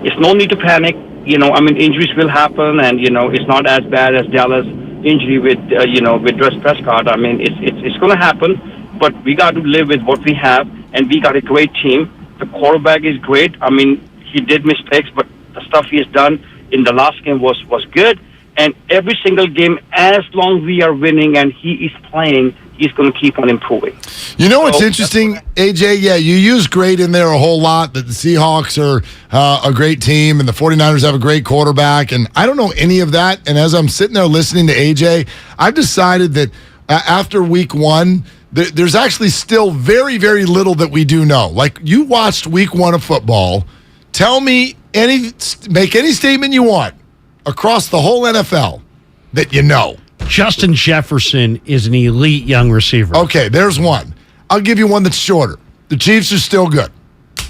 It's no need to panic. Injuries will happen. And, it's not as bad as Dallas injury with Russ Prescott. I mean, it's going to happen. But we got to live with what we have. And we got a great team. The quarterback is great. I mean, he did mistakes, but the stuff he has done in the last game was good. And every single game, as long as we are winning and he is playing, he's going to keep on improving. You know what's interesting, AJ? Yeah, you use great in there a whole lot, that the Seahawks are a great team and the 49ers have a great quarterback, and I don't know any of that. And as I'm sitting there listening to AJ, I've decided that after week one, there's actually still very, very little that we do know. Like, you watched week one of football. Tell me make any statement you want across the whole NFL that you know. Justin Jefferson is an elite young receiver. Okay, there's one. I'll give you one that's shorter. The Chiefs are still good.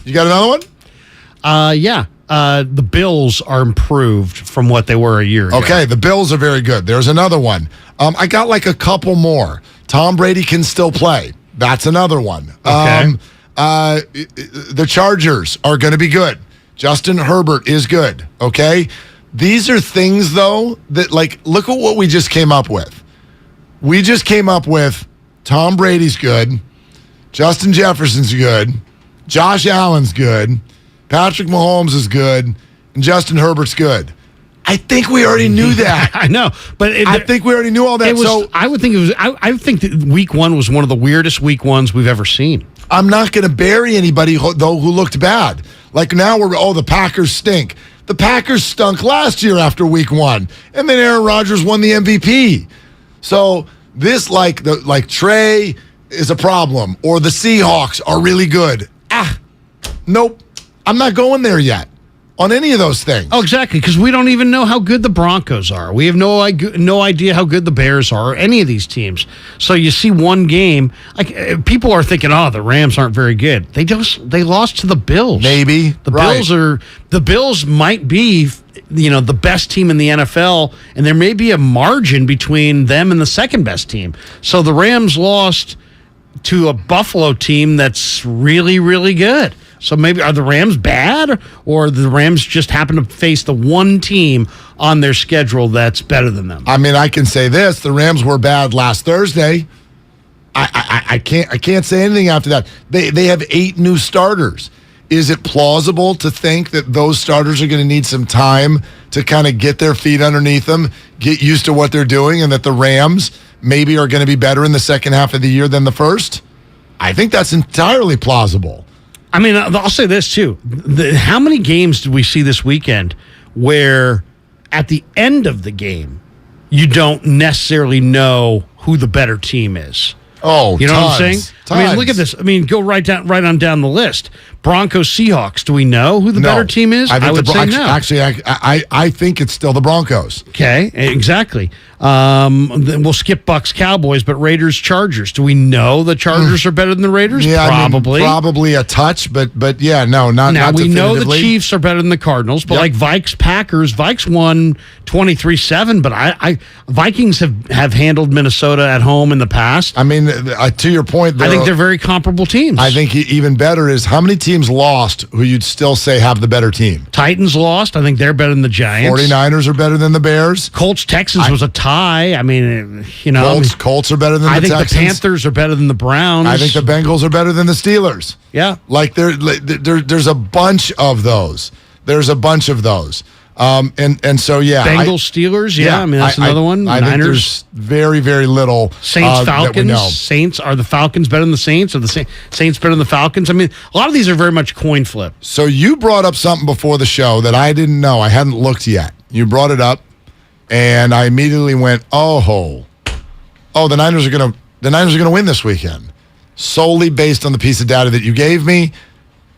You got another one? Yeah. The Bills are improved from what they were a year ago. Okay, the Bills are very good. There's another one. I got like a couple more. Tom Brady can still play. That's another one. Okay. The Chargers are going to be good. Justin Herbert is good. Okay? These are things, though, that, like, look at what we just came up with. We just came up with Tom Brady's good, Justin Jefferson's good, Josh Allen's good, Patrick Mahomes is good, and Justin Herbert's good. I think we already knew that. I know, but I think we already knew all that. I would think it was. I think that week one was one of the weirdest week ones we've ever seen. I'm not going to bury anybody though who looked bad. Like, now the Packers stink. The Packers stunk last year after week one, and then Aaron Rodgers won the MVP. So this, like Trey is a problem, or the Seahawks are really good. Nope, I'm not going there yet on any of those things. Oh, exactly, because we don't even know how good the Broncos are. We have no idea how good the Bears are, or any of these teams. So you see one game, like, people are thinking, oh, the Rams aren't very good. They lost to the Bills. Maybe. The Bills might be, the best team in the NFL, and there may be a margin between them and the second best team. So the Rams lost to a Buffalo team that's really, really good. So maybe, are the Rams bad, or the Rams just happen to face the one team on their schedule that's better than them? I mean, I can say this: the Rams were bad last Thursday. I can't say anything after that. They have 8 new starters. Is it plausible to think that those starters are going to need some time to kind of get their feet underneath them, get used to what they're doing, and that the Rams maybe are going to be better in the second half of the year than the first? I think that's entirely plausible. I mean, I'll say this, too. How many games did we see this weekend where at the end of the game, you don't necessarily know who the better team is? Oh, you know tons, what I'm saying? Tons. I mean, look at this. I mean, go right on down the list. Broncos, Seahawks. Do we know who the better team is? I would say no. Actually, I think it's still the Broncos. Okay, exactly. Then we'll skip Bucks, Cowboys, but Raiders, Chargers. Do we know the Chargers are better than the Raiders? Yeah, probably. Probably a touch, but yeah, no, not. Now, not we know the definitively. Chiefs are better than the Cardinals, but like Vikes, Packers, Vikes won 23-7, but Vikings have handled Minnesota at home in the past. I mean, to your point, I think they're very comparable teams. I think even better is how many teams lost who you'd still say have the better team. Titans lost. I think they're better than the Giants. 49ers are better than the Bears. Colts, Texans was a tie. I mean, Colts are better than the Texans. I think the Panthers are better than the Browns. I think the Bengals are better than the Steelers. Yeah. Like there's a bunch of those. There's a bunch of those. And so, yeah. Bengals, Steelers, yeah. I mean, that's another one. I think there's very, very little. Saints, Falcons. Saints, are the Falcons better than the Saints? Are the Saints better than the Falcons? I mean, a lot of these are very much coin flip. So you brought up something before the show that I didn't know. I hadn't looked yet. You brought it up, and I immediately went, the Niners are gonna win this weekend, solely based on the piece of data that you gave me.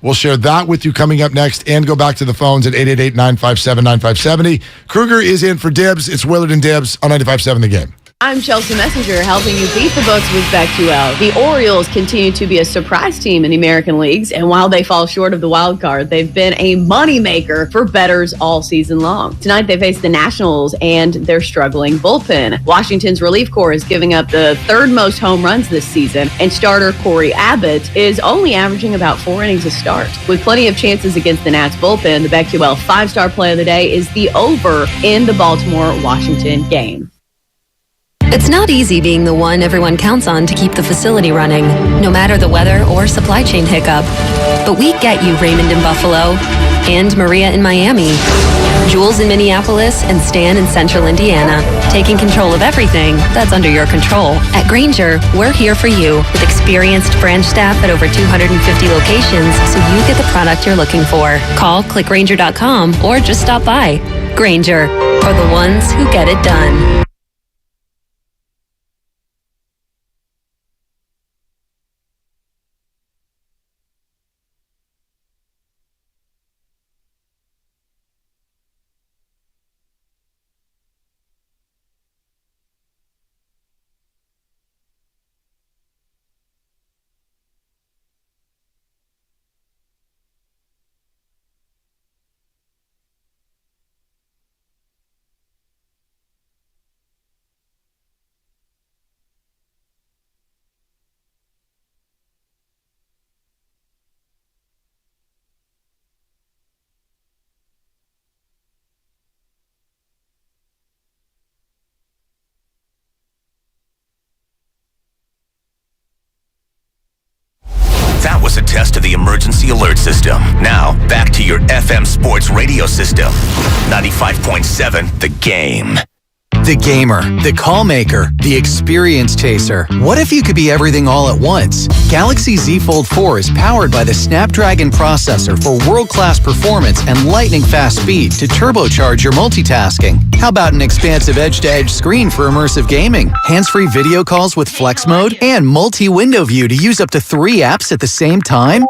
We'll share that with you coming up next and go back to the phones at 888-957-9570. Kruger is in for Dibs. It's Willard and Dibs on 95.7 The Game. I'm Chelsea Messenger, helping you beat the books with BetQL. The Orioles continue to be a surprise team in the American Leagues, and while they fall short of the wild card, they've been a moneymaker for bettors all season long. Tonight they face the Nationals and their struggling bullpen. Washington's relief corps is giving up the third most home runs this season, and starter Corey Abbott is only averaging about 4 innings a start. With plenty of chances against the Nats bullpen, the BetQL 5-star play of the day is the over in the Baltimore-Washington game. It's not easy being the one everyone counts on to keep the facility running, no matter the weather or supply chain hiccup. But we get you, Raymond in Buffalo, and Maria in Miami, Jules in Minneapolis, and Stan in Central Indiana, taking control of everything that's under your control. At Grainger, we're here for you with experienced branch staff at over 250 locations so you get the product you're looking for. Call, click Grainger.com, or just stop by. Grainger, for the ones who get it done. That was a test of the emergency alert system. Now, back to your FM sports radio system. 95.7 The Game. The gamer, the call maker, the experience chaser. What if you could be everything all at once? Galaxy Z Fold 4 is powered by the Snapdragon processor for world-class performance and lightning-fast speed to turbocharge your multitasking. How about an expansive edge-to-edge screen for immersive gaming, hands-free video calls with flex mode, and multi-window view to use up to 3 apps at the same time?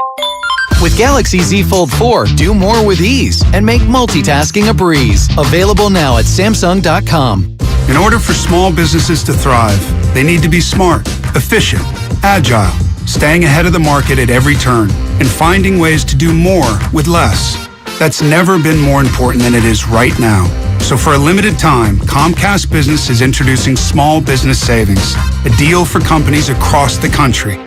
With Galaxy Z Fold 4, do more with ease and make multitasking a breeze. Available now at Samsung.com. In order for small businesses to thrive, they need to be smart, efficient, agile, staying ahead of the market at every turn, and finding ways to do more with less. That's never been more important than it is right now. So for a limited time, Comcast Business is introducing Small Business Savings, a deal for companies across the country.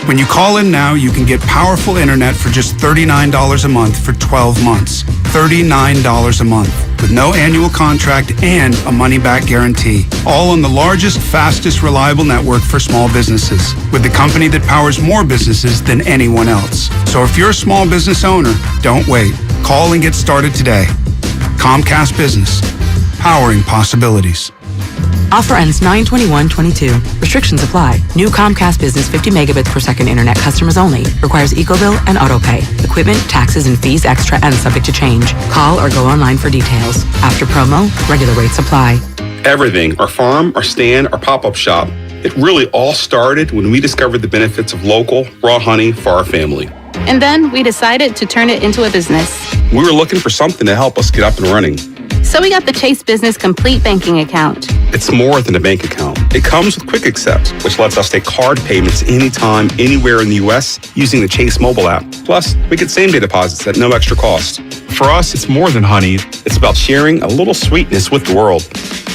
When you call in now, you can get powerful internet for just $39 a month for 12 months. $39 a month with no annual contract and a money-back guarantee. All on the largest, fastest, reliable network for small businesses with the company that powers more businesses than anyone else. So if you're a small business owner, don't wait. Call and get started today. Comcast Business, powering possibilities. Offer ends 9/21/22. Restrictions apply. New Comcast Business 50 megabits per second internet customers only. Requires EcoBill and AutoPay. Equipment, taxes, and fees extra and subject to change. Call or go online for details. After promo, regular rates apply. Everything, our farm, our stand, our pop-up shop. It really all started when we discovered the benefits of local, raw honey for our family. And then we decided to turn it into a business. We were looking for something to help us get up and running. So we got the Chase Business Complete Banking Account. It's more than a bank account. It comes with Quick Accept, which lets us take card payments anytime, anywhere in the U.S. using the Chase mobile app. Plus, we get same-day deposits at no extra cost. For us, it's more than honey. It's about sharing a little sweetness with the world.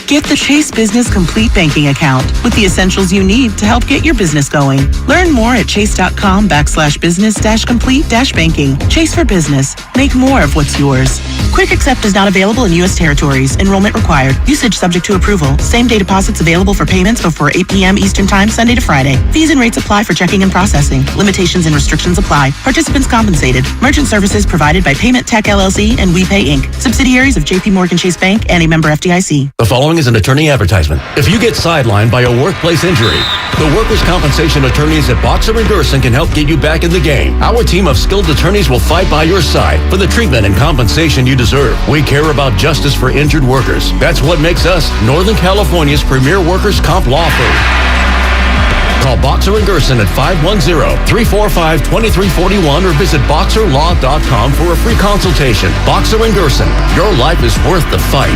Get the Chase Business Complete Banking Account with the essentials you need to help get your business going. Learn more at chase.com/business-complete-banking. Chase for business. Make more of what's yours. Quick Accept is not available in U.S. territories. Enrollment required. Usage subject to approval. Same-day deposits available for payments before 8 p.m. Eastern Time, Sunday to Friday. Fees and rates apply for checking and processing. Limitations and restrictions apply. Participants compensated. Merchant services provided by Payment Tech LLC and WePay Inc. Subsidiaries of J.P. Morgan Chase Bank and a member FDIC. The following is an attorney advertisement. If you get sidelined by a workplace injury, the workers' compensation attorneys at Boxer & Gerson can help get you back in the game. Our team of skilled attorneys will fight by your side for the treatment and compensation you deserve. We care about justice for injured workers. That's what makes us Northern California's premier workers' comp law firm. Call Boxer & Gerson at 510-345-2341 or visit boxerlaw.com for a free consultation. Boxer & Gerson, your life is worth the fight.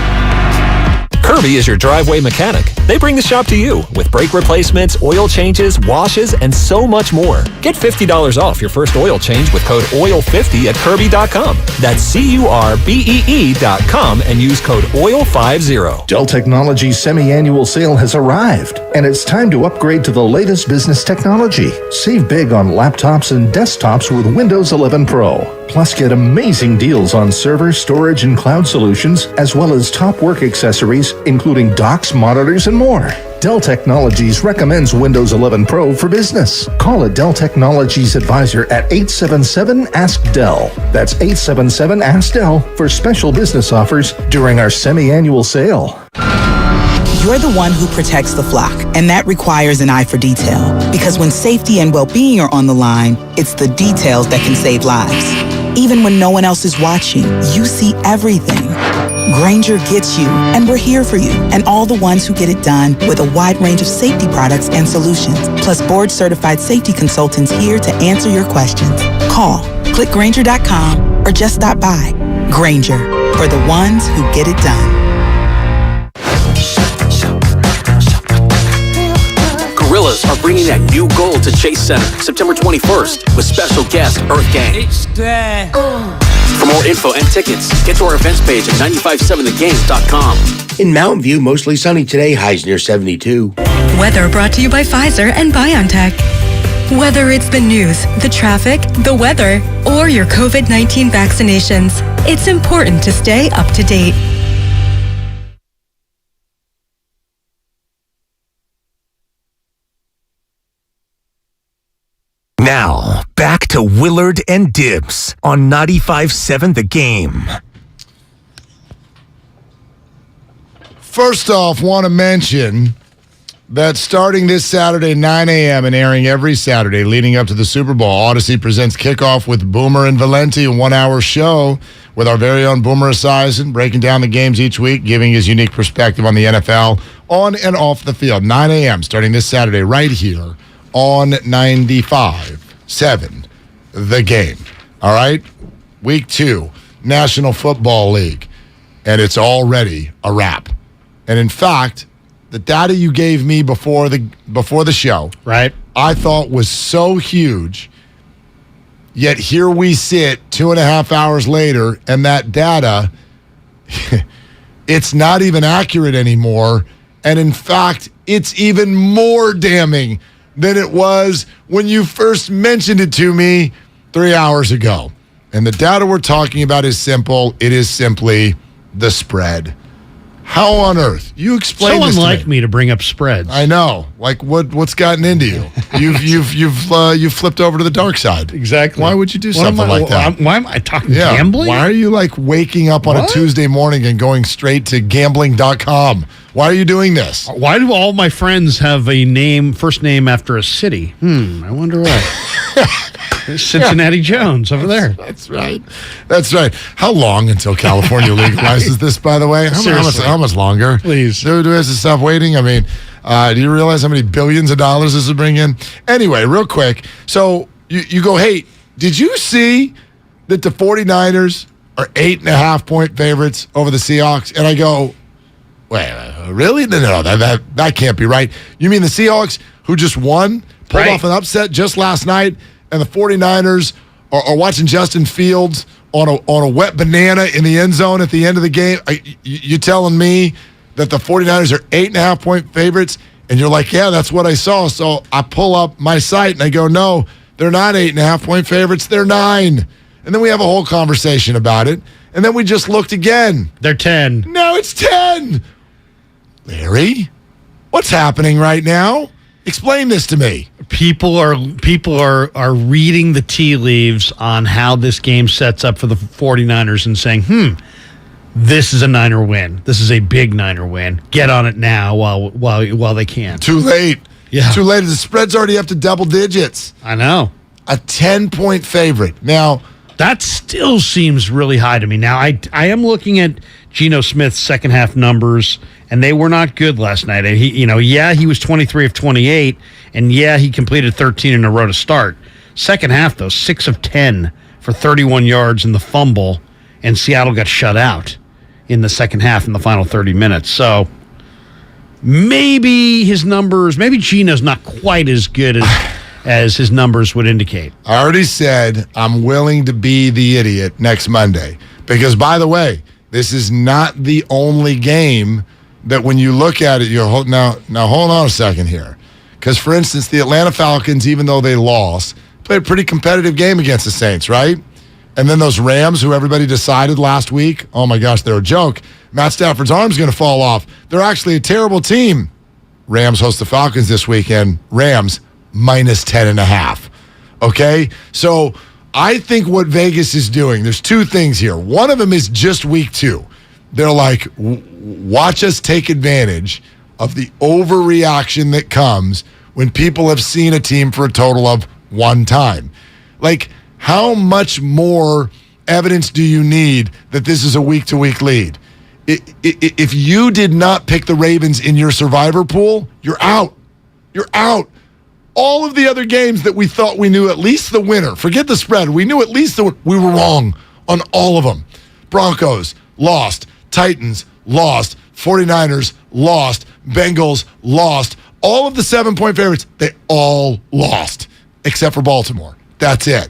Kirby is your driveway mechanic. They bring the shop to you with brake replacements, oil changes, washes, and so much more. Get $50 off your first oil change with code OIL50 at Kirby.com. That's CURBEE.com and use code OIL50. Dell Technologies semi-annual sale has arrived, and it's time to upgrade to the latest business technology. Save big on laptops and desktops with Windows 11 Pro. Plus, get amazing deals on server, storage, and cloud solutions, as well as top work accessories, including docks, monitors, and more. Dell Technologies recommends Windows 11 Pro for business. Call a Dell Technologies advisor at 877-ASK-DELL. That's 877-ASK-DELL for special business offers during our semi-annual sale. You're the one who protects the flock, and that requires an eye for detail. Because when safety and well-being are on the line, it's the details that can save lives. Even when no one else is watching, you see everything. Grainger gets you, and we're here for you, and all the ones who get it done with a wide range of safety products and solutions, plus board-certified safety consultants here to answer your questions. Call, click Grainger.com, or just stop by. Grainger, for the ones who get it done. Gorillas are bringing that new goal to Chase Center September 21st with special guest Earth Gang. For more info and tickets, get to our events page at 957thegame.com. In Mountain View, mostly sunny today, highs near 72. Weather brought to you by Pfizer and BioNTech. Whether it's the news, the traffic, the weather, or your COVID-19 vaccinations, it's important to stay up to date. Now, back to Willard and Dibs on 95.7 The Game. First off, want to mention that starting this Saturday, 9 a.m. and airing every Saturday leading up to the Super Bowl, Odyssey presents Kickoff with Boomer and Valenti, a one-hour show with our very own Boomer Esiason, breaking down the games each week, giving his unique perspective on the NFL on and off the field. 9 a.m. starting this Saturday right here on 95.7 The Game. All right? Week 2, National Football League. And it's already a wrap. And in fact, the data you gave me before the show, right, I thought was so huge. Yet here we sit 2.5 hours later, and that data, it's not even accurate anymore. And in fact, it's even more damning than it was when you first mentioned it to me 3 hours ago. And the data we're talking about is simple. It is simply the spread. How on earth? You explain this to me. So unlike me to bring up spreads. I know. Like what's gotten into you? You've flipped over to the dark side. Exactly. Why would you do something like that? Why am I talking gambling? Why are you like waking up on a Tuesday morning and going straight to gambling.com? Why are you doing this? Why do all my friends have a first name after a city? I wonder why. There's Cincinnati Jones over there. That's right. How long until California legalizes this, by the way? How much longer? Please. Do we have to stop waiting? I mean, do you realize how many billions of dollars this would bring in? Anyway, real quick. So you go, hey, did you see that the 49ers are 8.5-point favorites over the Seahawks? And I go, wait, really? No, that can't be right. You mean the Seahawks, who just pulled off an upset just last night, and the 49ers are watching Justin Fields on a wet banana in the end zone at the end of the game? You telling me that the 49ers are 8.5-point favorites? And you're like, yeah, that's what I saw. So I pull up my site and I go, no, they're not 8.5-point favorites. They're 9. And then we have a whole conversation about it. And then we just looked again. They're 10. No, it's 10. Larry, what's happening right now? Explain this to me. People are reading the tea leaves on how this game sets up for the 49ers and saying, this is a Niner win. This is a big Niner win. Get on it now while they can. Too late. Yeah. Too late. The spread's already up to double digits. I know. A 10-point favorite. Now, that still seems really high to me. Now, I am looking at Geno Smith's second half numbers, and they were not good last night. He was 23 of 28, and he completed 13 in a row to start. Second half, though, 6 of 10 for 31 yards in the fumble, and Seattle got shut out in the second half in the final 30 minutes. So maybe Geno's not quite as good as his numbers would indicate. I already said I'm willing to be the idiot next Monday. Because, by the way, this is not the only game that when you look at it, you're now hold on a second here. Because, for instance, the Atlanta Falcons, even though they lost, played a pretty competitive game against the Saints, right? And then those Rams, who everybody decided last week, oh my gosh, they're a joke. Matt Stafford's arm's going to fall off. They're actually a terrible team. Rams host the Falcons this weekend. Rams minus 10.5. Okay? So I think what Vegas is doing, there's two things here. One of them is just week 2. They're like, watch us take advantage of the overreaction that comes when people have seen a team for a total of one time. Like, how much more evidence do you need that this is a week-to-week lead? If you did not pick the Ravens in your survivor pool, you're out. You're out. All of the other games that we thought we knew at least the winner, forget the spread, we knew at least we were wrong on all of them. Broncos, lost. Titans, lost. 49ers, lost. Bengals, lost. All of the 7-point favorites, they all lost, except for Baltimore. That's it.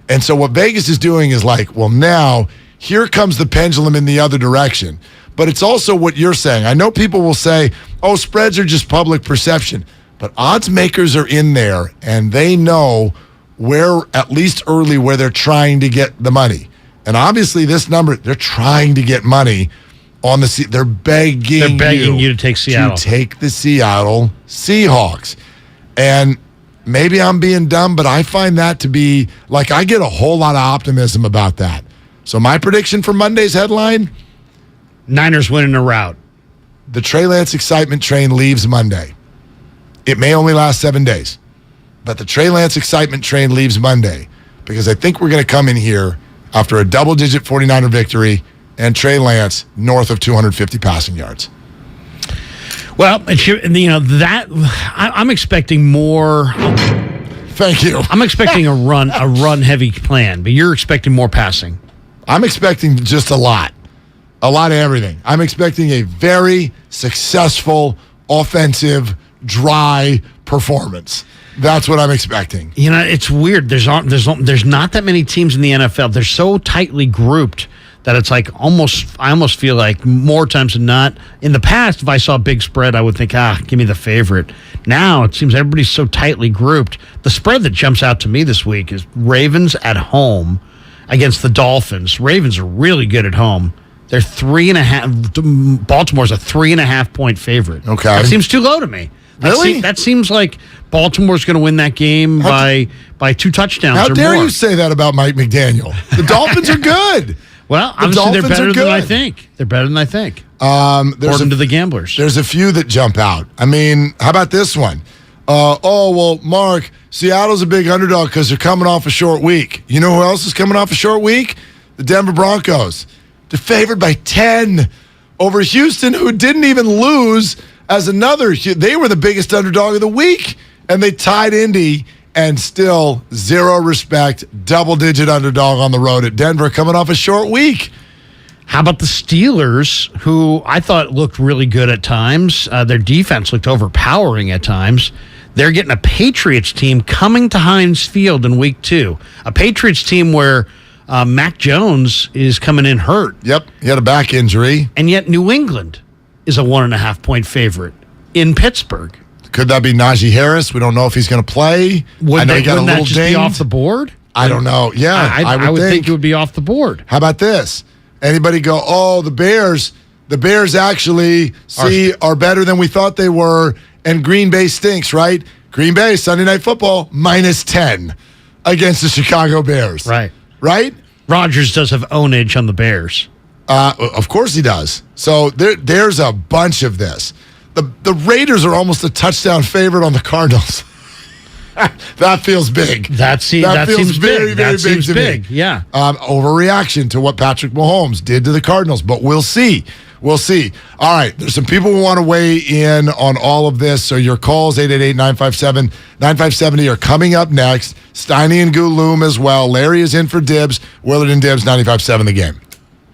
And so what Vegas is doing is like, well, now here comes the pendulum in the other direction. But it's also what you're saying. I know people will say, oh, spreads are just public perception. But odds makers are in there, and they know where, at least early, where they're trying to get the money. And obviously this number, they're trying to get money on the they're begging you to take Seattle. To take the Seattle Seahawks. And maybe I'm being dumb, but I find that to be, like, I get a whole lot of optimism about that. So my prediction for Monday's headline, Niners winning a rout. The Trey Lance excitement train leaves Monday. It may only last 7 days, but the Trey Lance excitement train leaves Monday because I think we're going to come in here after a double-digit 49er victory and Trey Lance north of 250 passing yards. Well, I'm expecting more. Thank you. I'm expecting a run-heavy plan, but you're expecting more passing. I'm expecting just a lot of everything. I'm expecting a very successful, offensive, dry performance. That's what I'm expecting. You know, it's weird. There's not that many teams in the NFL. They're so tightly grouped that it's like I almost feel like more times than not, in the past, if I saw a big spread, I would think, give me the favorite. Now it seems everybody's so tightly grouped. The spread that jumps out to me this week is Ravens at home against the Dolphins. Ravens are really good at home. They're 3.5. Baltimore's a 3.5 point favorite. Okay. That seems too low to me. Really? That seems like Baltimore's going to win that game by 2 touctouchdowns or more. How dare you say that about Mike McDaniel? The Dolphins are good. Well, obviously they're better than I think. They're better than I think. According to the gamblers. There's a few that jump out. I mean, how about this one? Mark, Seattle's a big underdog because they're coming off a short week. You know who else is coming off a short week? The Denver Broncos. They're favored by 10 over Houston, who didn't even lose as another. They were the biggest underdog of the week, and they tied Indy. And still, zero respect, double-digit underdog on the road at Denver coming off a short week. How about the Steelers, who I thought looked really good at times? Their defense looked overpowering at times. They're getting a Patriots team coming to Heinz Field in week 2. A Patriots team where Mac Jones is coming in hurt. Yep, he had a back injury. And yet New England is a 1.5 point favorite in Pittsburgh. Could that be Najee Harris? We don't know if he's going to play. Wouldn't that just be off the board? I don't know. Yeah, I would think it would be off the board. How about this? Anybody go, the Bears actually are better than we thought they were, and Green Bay stinks, right? Green Bay, Sunday Night Football, minus 10 against the Chicago Bears. Right? Rodgers does have ownage on the Bears. Of course he does. So there's a bunch of this. The Raiders are almost a touchdown favorite on the Cardinals. That feels big. That seems very, big. very big to me. Yeah. Overreaction to what Patrick Mahomes did to the Cardinals, but we'll see. All right, there's some people who want to weigh in on all of this, so your calls, 888-957-9570, are coming up next. Steiny and Guru as well. Larry is in for Dibs. Willard and Dibs, 95.7 The Game.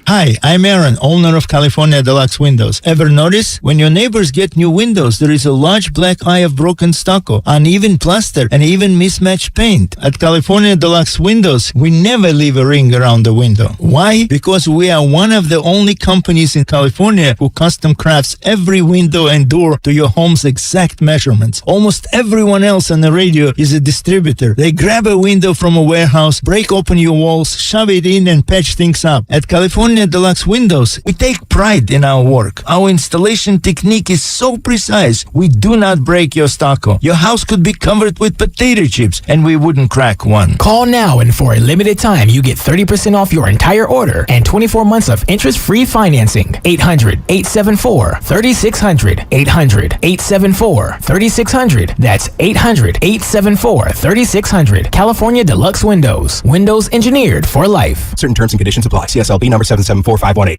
Hi, I'm Aaron, owner of California Deluxe Windows. Ever notice? When your neighbors get new windows, there is a large black eye of broken stucco, uneven plaster, and even mismatched paint. At California Deluxe Windows, we never leave a ring around the window. Why? Because we are one of the only companies in California who custom crafts every window and door to your home's exact measurements. Almost everyone else on the radio is a distributor. They grab a window from a warehouse, break open your walls, shove it in, and patch things up. At California California Deluxe Windows, we take pride in our work. Our installation technique is so precise, we do not break your stucco. Your house could be covered with potato chips, and we wouldn't crack one. Call now, and for a limited time, you get 30% off your entire order and 24 months of interest-free financing. 800-874-3600. 800-874-3600. That's 800-874-3600. California Deluxe Windows. Windows engineered for life. Certain terms and conditions apply. CSLB number 774518.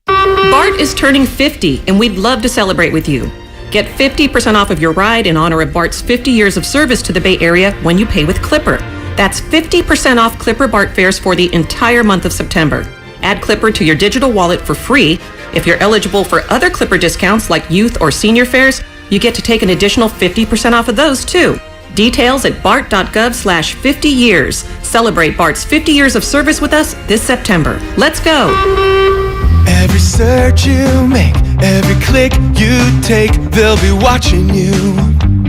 Bart is turning 50, and we'd love to celebrate with you. Get 50% off of your ride in honor of Bart's 50 years of service to the Bay Area when you pay with Clipper. That's 50% off Clipper Bart fares for the entire month of September. Add Clipper to your digital wallet for free. If you're eligible for other Clipper discounts like youth or senior fares, you get to take an additional 50% off of those too. Details at bart.gov/50 years. Celebrate Bart's 50 years of service with us this September. Let's go. Every search you make, every click you take, they'll be watching you.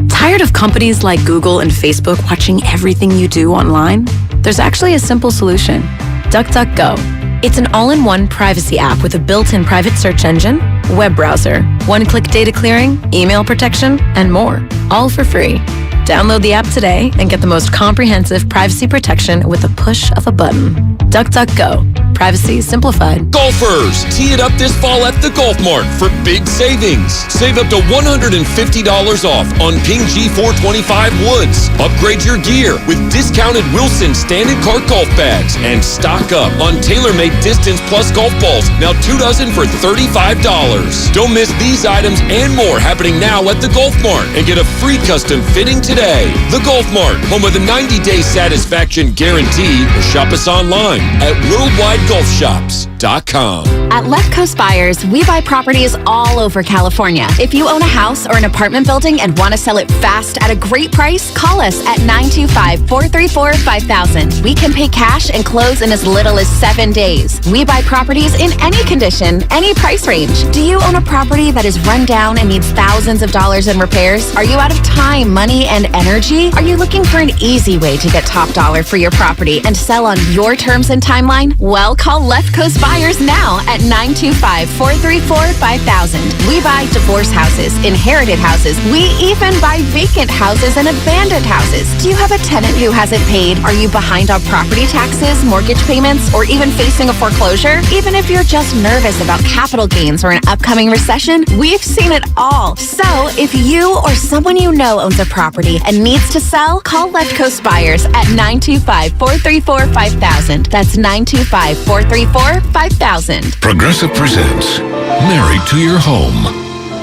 Tired of companies like Google and Facebook watching everything you do online? There's actually a simple solution. DuckDuckGo. It's an all-in-one privacy app with a built-in private search engine, web browser, one-click data clearing, email protection, and more, all for free. Download the app today and get the most comprehensive privacy protection with the push of a button. DuckDuckGo. Privacy simplified. Golfers, tee it up this fall at the Golf Mart for big savings. Save up to $150 off on Ping G425 woods. Upgrade your gear with discounted Wilson standard cart golf bags and stock up on TaylorMade Distance Plus golf balls. Now 2 dozen for $35. Don't miss these items and more happening now at the Golf Mart and get a free custom fitting today. The Golf Mart, home of the 90-day satisfaction guarantee, or shop us online at worldwidegolfshops.com. At Left Coast Buyers, we buy properties all over California. If you own a house or an apartment building and want to sell it fast at a great price, call us at 925-434-5000. We can pay cash and close in as little as 7 days. We buy properties in any condition, any price range. Do you own a property that is run down and needs thousands of dollars in repairs? Are you out of time, money, and energy? Are you looking for an easy way to get top dollar for your property and sell on your terms and timeline? Well, call Left Coast Buyers now at 925-434-5000. We buy divorce houses, inherited houses. We even buy vacant houses and abandoned houses. Do you have a tenant who hasn't paid? Are you behind on property taxes, mortgage payments, or even facing a foreclosure? Even if you're just nervous about capital gains or an upcoming recession, we've seen it all. So if you or someone you know owns a property and needs to sell, call Left Coast Buyers at 925-434-5000. That's 925-434-5000. Progressive presents Married to Your Home.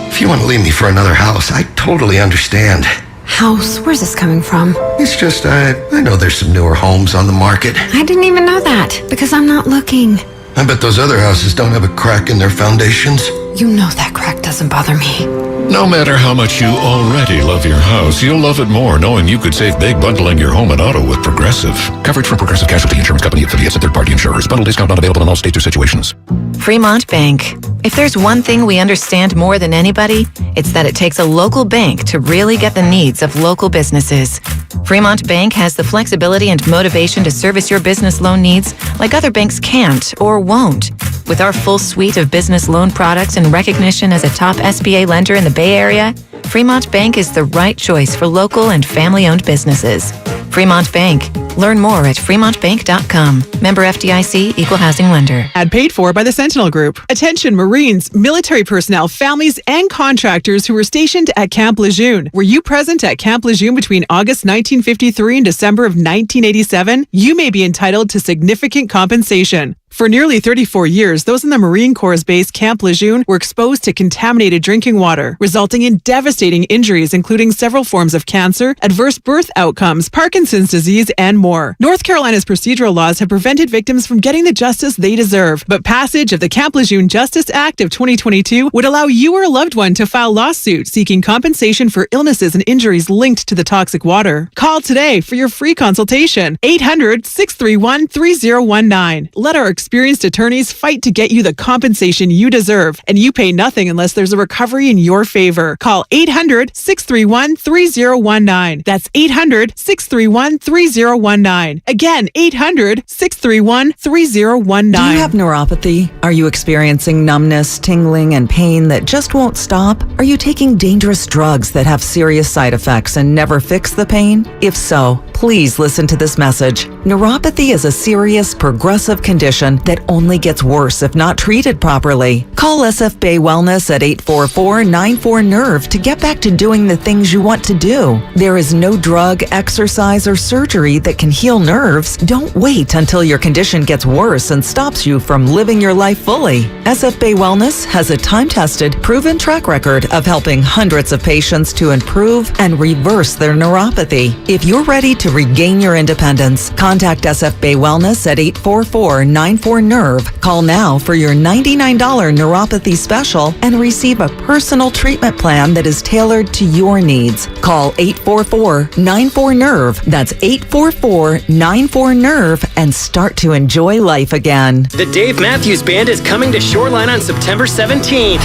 If you want to leave me for another house, I totally understand. House? Where's this coming from? It's just, I know there's some newer homes on the market. I didn't even know that, because I'm not looking. I bet those other houses don't have a crack in their foundations. You know that crack doesn't bother me. No matter how much you already love your house, you'll love it more knowing you could save big bundling your home and auto with Progressive. Coverage from Progressive Casualty Insurance Company, affiliates, and third-party insurers. Bundle discount not available in all states or situations. Fremont Bank. If there's one thing we understand more than anybody, it's that it takes a local bank to really get the needs of local businesses. Fremont Bank has the flexibility and motivation to service your business loan needs like other banks can't or won't. With our full suite of business loan products and recognition as a top SBA lender in the Bay Area, Fremont Bank is the right choice for local and family-owned businesses. Fremont Bank. Learn more at fremontbank.com. Member FDIC, Equal Housing Lender. Ad paid for by the Sentinel Group. Attention Marines, military personnel, families, and contractors who were stationed at Camp Lejeune. Were you present at Camp Lejeune between August 1953 and December of 1987? You may be entitled to significant compensation. For nearly 34 years, those in the Marine Corps' base Camp Lejeune were exposed to contaminated drinking water, resulting in devastating injuries, including several forms of cancer, adverse birth outcomes, Parkinson's disease, and more. North Carolina's procedural laws have prevented victims from getting the justice they deserve, but passage of the Camp Lejeune Justice Act of 2022 would allow you or a loved one to file lawsuit seeking compensation for illnesses and injuries linked to the toxic water. Call today for your free consultation. 800-631-3019. Let our experienced attorneys fight to get you the compensation you deserve, and you pay nothing unless there's a recovery in your favor. Call 800-631-3019. That's 800-631-3019. Again, 800-631-3019. Do you have neuropathy? Are you experiencing numbness, tingling, and pain that just won't stop? Are you taking dangerous drugs that have serious side effects and never fix the pain? If so, please listen to this message. Neuropathy is a serious, progressive condition that only gets worse if not treated properly. Call SF Bay Wellness at 844-94-NERVE to get back to doing the things you want to do. There is no drug, exercise, or surgery that can heal nerves. Don't wait until your condition gets worse and stops you from living your life fully. SF Bay Wellness has a time-tested, proven track record of helping hundreds of patients to improve and reverse their neuropathy. If you're ready to regain your independence, contact SF Bay Wellness at 844-94-NERVE. Call now for your $99 neuropathy special and receive a personal treatment plan that is tailored to your needs. Call 844-94-NERVE. That's 844-94-NERVE and start to enjoy life again. The Dave Matthews Band is coming to Shoreline on September 17th.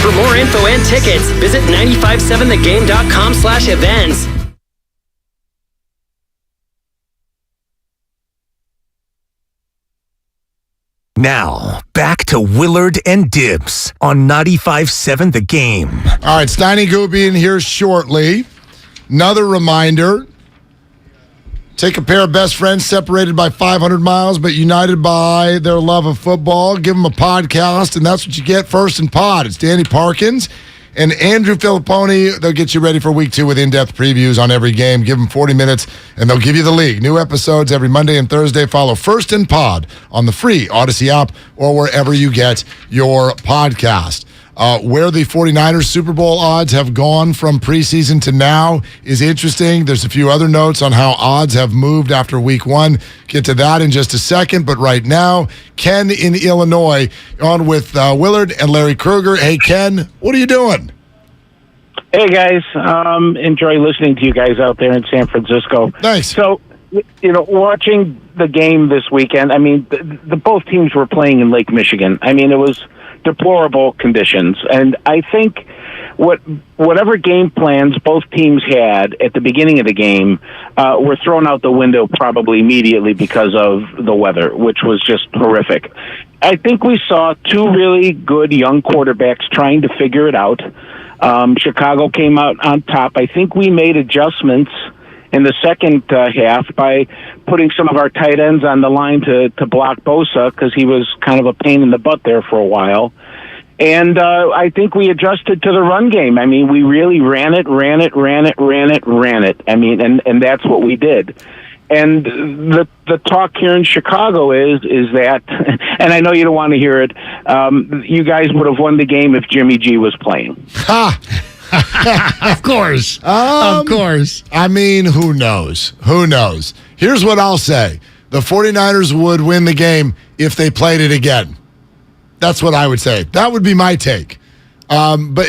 For more info and tickets, visit 957thegame.com/events. Now, back to Willard and Dibs on 95.7 The Game. All right, Steiny Guru being here shortly. Another reminder. Take a pair of best friends separated by 500 miles but united by their love of football. Give them a podcast, and that's what you get. First and Pod. It's Danny Parkins and Andrew Filipponi. They'll get you ready for week 2 with in-depth previews on every game. Give them 40 minutes, and they'll give you the league. New episodes every Monday and Thursday. Follow First and Pod on the free Odyssey app or wherever you get your podcast. Where the 49ers Super Bowl odds have gone from preseason to now is interesting. There's a few other notes on how odds have moved after week 1. Get to that in just a second. But right now, Ken in Illinois on with Willard and Larry Kruger. Hey, Ken, what are you doing? Hey, guys. Enjoy listening to you guys out there in San Francisco. Nice. So, watching the game this weekend, I mean, the both teams were playing in Lake Michigan. I mean, it was deplorable conditions, and I think whatever game plans both teams had at the beginning of the game were thrown out the window probably immediately because of the weather, which was just horrific. I think we saw two really good young quarterbacks trying to figure it out. Chicago came out on top. I think we made adjustments in the second half by putting some of our tight ends on the line to block Bosa because he was kind of a pain in the butt there for a while. And I think we adjusted to the run game. I mean, we really ran it. I mean, and that's what we did. And the talk here in Chicago is that, and I know you don't want to hear it, you guys would have won the game if Jimmy G was playing. Ha! Of course. Of course. I mean, who knows? Who knows? Here's what I'll say. The 49ers would win the game if they played it again. That's what I would say. That would be my take. But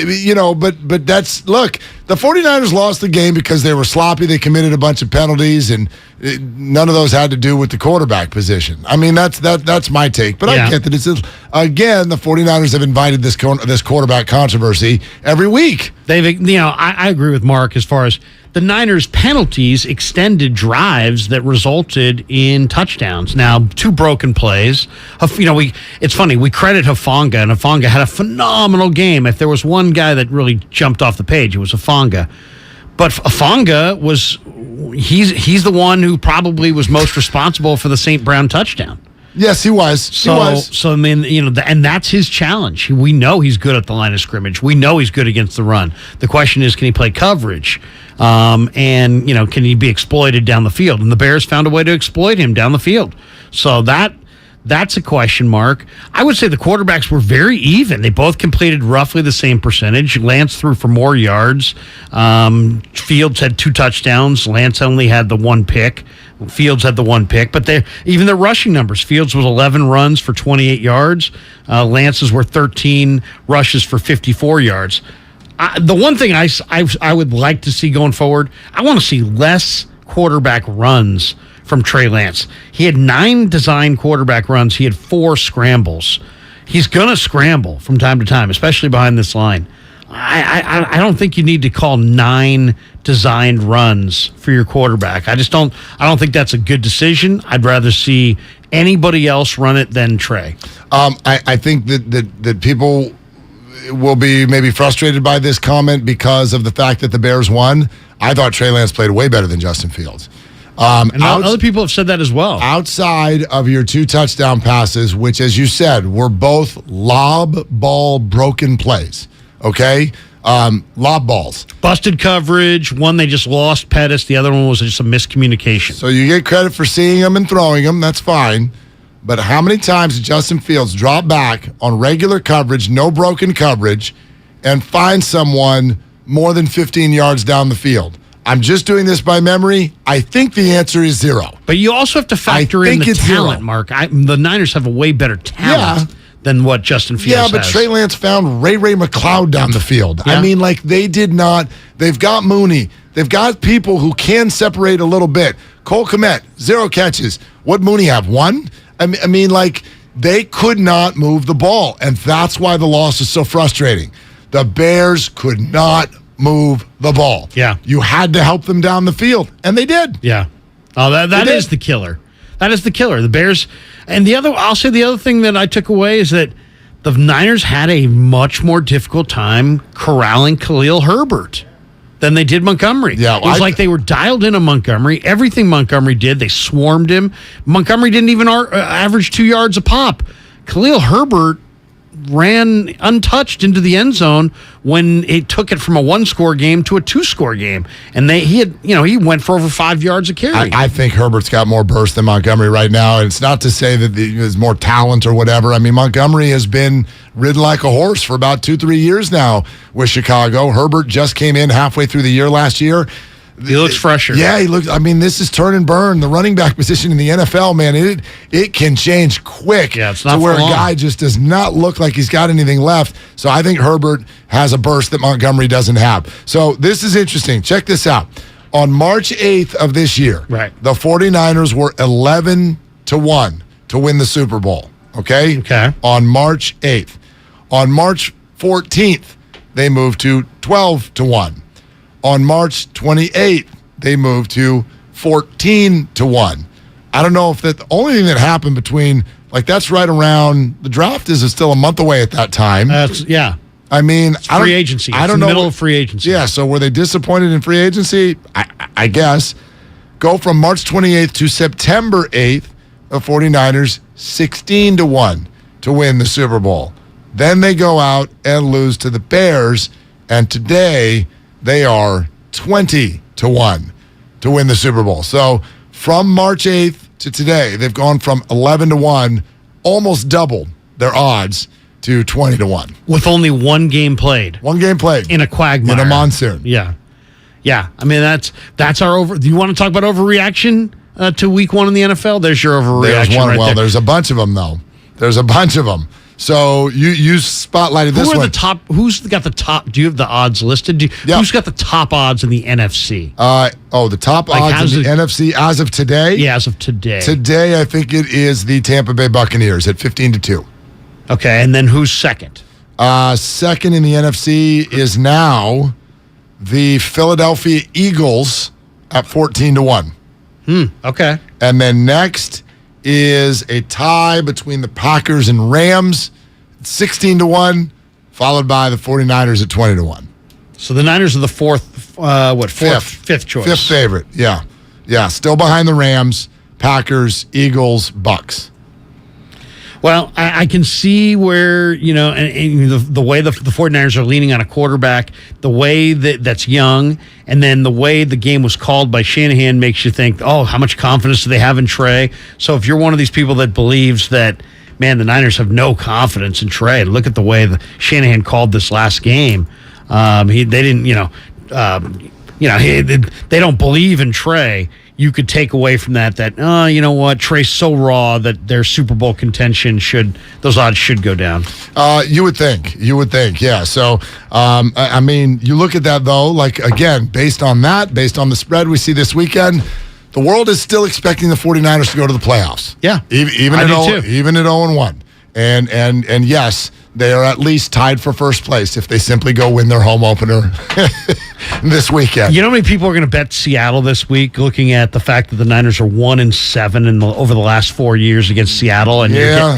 that's, look, the 49ers lost the game because they were sloppy. They committed a bunch of penalties, and none of those had to do with the quarterback position. I mean, that's my take. But I get that it's, again, the 49ers have invited this quarterback controversy every week. I agree with Mark as far as the Niners' penalties extended drives that resulted in touchdowns. Now, 2 broken plays. It's funny, we credit Hufanga, and Hufanga had a phenomenal game. If there was one guy that really jumped off the page, it was Hufanga. But Hufanga he's the one who probably was most responsible for the St. Brown touchdown. Yes, he was. So I mean, and that's his challenge. We know he's good at the line of scrimmage. We know he's good against the run. The question is, can he play coverage? And can he be exploited down the field? And the Bears found a way to exploit him down the field. So that's a question mark. I would say the quarterbacks were very even. They both completed roughly the same percentage. Lance threw for more yards. Fields had 2 touchdowns. Lance only had the 1 pick. Fields had the 1 pick. But even the rushing numbers, Fields was 11 runs for 28 yards. Lance's were 13 rushes for 54 yards. The one thing I would like to see going forward, I want to see less quarterback runs from Trey Lance. He had 9 designed quarterback runs. He had 4 scrambles. He's going to scramble from time to time, especially behind this line. I don't think you need to call 9 designed runs for your quarterback. I don't think that's a good decision. I'd rather see anybody else run it than Trey. I think that people will be maybe frustrated by this comment because of the fact that the Bears won. I thought Trey Lance played way better than Justin Fields. And other people have said that as well. Outside of your 2 touchdown passes, which, as you said, were both lob ball broken plays. Okay? Lob balls. Busted coverage. One, they just lost Pettis. The other one was just a miscommunication. So you get credit for seeing them and throwing them. That's fine. But how many times did Justin Fields drop back on regular coverage, no broken coverage, and find someone more than 15 yards down the field? I'm just doing this by memory. I think the answer is 0. But you also have to factor in the talent, 0. Mark. The Niners have a way better talent than what Justin Fields has. Yeah, but Trey Lance found Ray McLeod down the field. Yeah. I mean, they did not. They've got Mooney. They've got people who can separate a little bit. Cole Kmet, 0 catches. What'd Mooney have, 1? I mean, they could not move the ball, and that's why the loss is so frustrating. The Bears could not move the ball. Yeah. You had to help them down the field, and they did. Yeah. Oh, that is the killer. That is the killer. The Bears, and I'll say the other thing that I took away is that the Niners had a much more difficult time corralling Khalil Herbert than they did Montgomery. Yeah, it was like they were dialed in on Montgomery. Everything Montgomery did, they swarmed him. Montgomery didn't even average 2 yards a pop. Khalil Herbert ran untouched into the end zone when it took it from a 1-score game to a 2-score game, and he went for over 5 yards a carry. I think Herbert's got more burst than Montgomery right now, and it's not to say that there's more talent or whatever. I mean, Montgomery has been ridden like a horse for about 2-3 years now with Chicago. Herbert just came in halfway through the year last year. He looks fresher. Yeah, he looks. I mean, this is turn and burn. The running back position in the NFL, man, it can change quick. Yeah, it's not to where a long. guy just does not look like he's got anything left. So I think Herbert has a burst that Montgomery doesn't have. So this is interesting. Check this out. On March 8th of this year, right, the 49ers were 11-1 to win the Super Bowl. Okay? Okay. On March 8th. On March 14th, they moved to 12-1. On March 28th, they moved to 14-1. I don't know if the only thing that happened between, that's right around, the draft is still a month away at that time. Yeah. I mean, it's free agency. I don't know. Middle of free agency. Yeah, so were they disappointed in free agency? I guess. Go from March 28th to September 8th, the 49ers 16-1 to win the Super Bowl. Then they go out and lose to the Bears, and today they are 20-1 to win the Super Bowl. So from March 8th to today, they've gone from 11-1, almost doubled their odds to 20-1. With only one game played. One game played. In a quagmire. In a monsoon. Yeah. Yeah. I mean, that's our over. Do you want to talk about overreaction to week 1 in the NFL? There's your overreaction. There's one. Right there. There's a bunch of them, though. There's a bunch of them. So you spotlighted this one. Who's got the top? Do you have the odds listed? Who's got the top odds in the NFC? The top odds in the NFC as of today? Yeah, as of today. Today, I think it is the Tampa Bay Buccaneers at 15-2. Okay, and then who's second? Second in the NFC is now the Philadelphia Eagles at 14-1. Okay. And then next is a tie between the Packers and Rams, 16-1, followed by the 49ers at 20-1. So the Niners are the fifth choice. Fifth favorite, yeah. Yeah, still behind the Rams, Packers, Eagles, Bucks. Well, I can see where, and the way the 49ers are leaning on a quarterback, the way that's young, and then the way the game was called by Shanahan makes you think, oh, how much confidence do they have in Trey? So if you're one of these people that believes that, man, the Niners have no confidence in Trey, look at the way Shanahan called this last game. They didn't, they don't believe in Trey, you could take away from that, you know what, Trey's so raw that their Super Bowl contention those odds should go down. You would think, yeah. So, I mean, you look at that, though, like, again, based on the spread we see this weekend, the world is still expecting the 49ers to go to the playoffs. Yeah. Even at 0-1. And yes, they are at least tied for first place if they simply go win their home opener this weekend. You know how many people are going to bet Seattle this week, looking at the fact that the Niners are 1-7 over the last 4 years against Seattle, and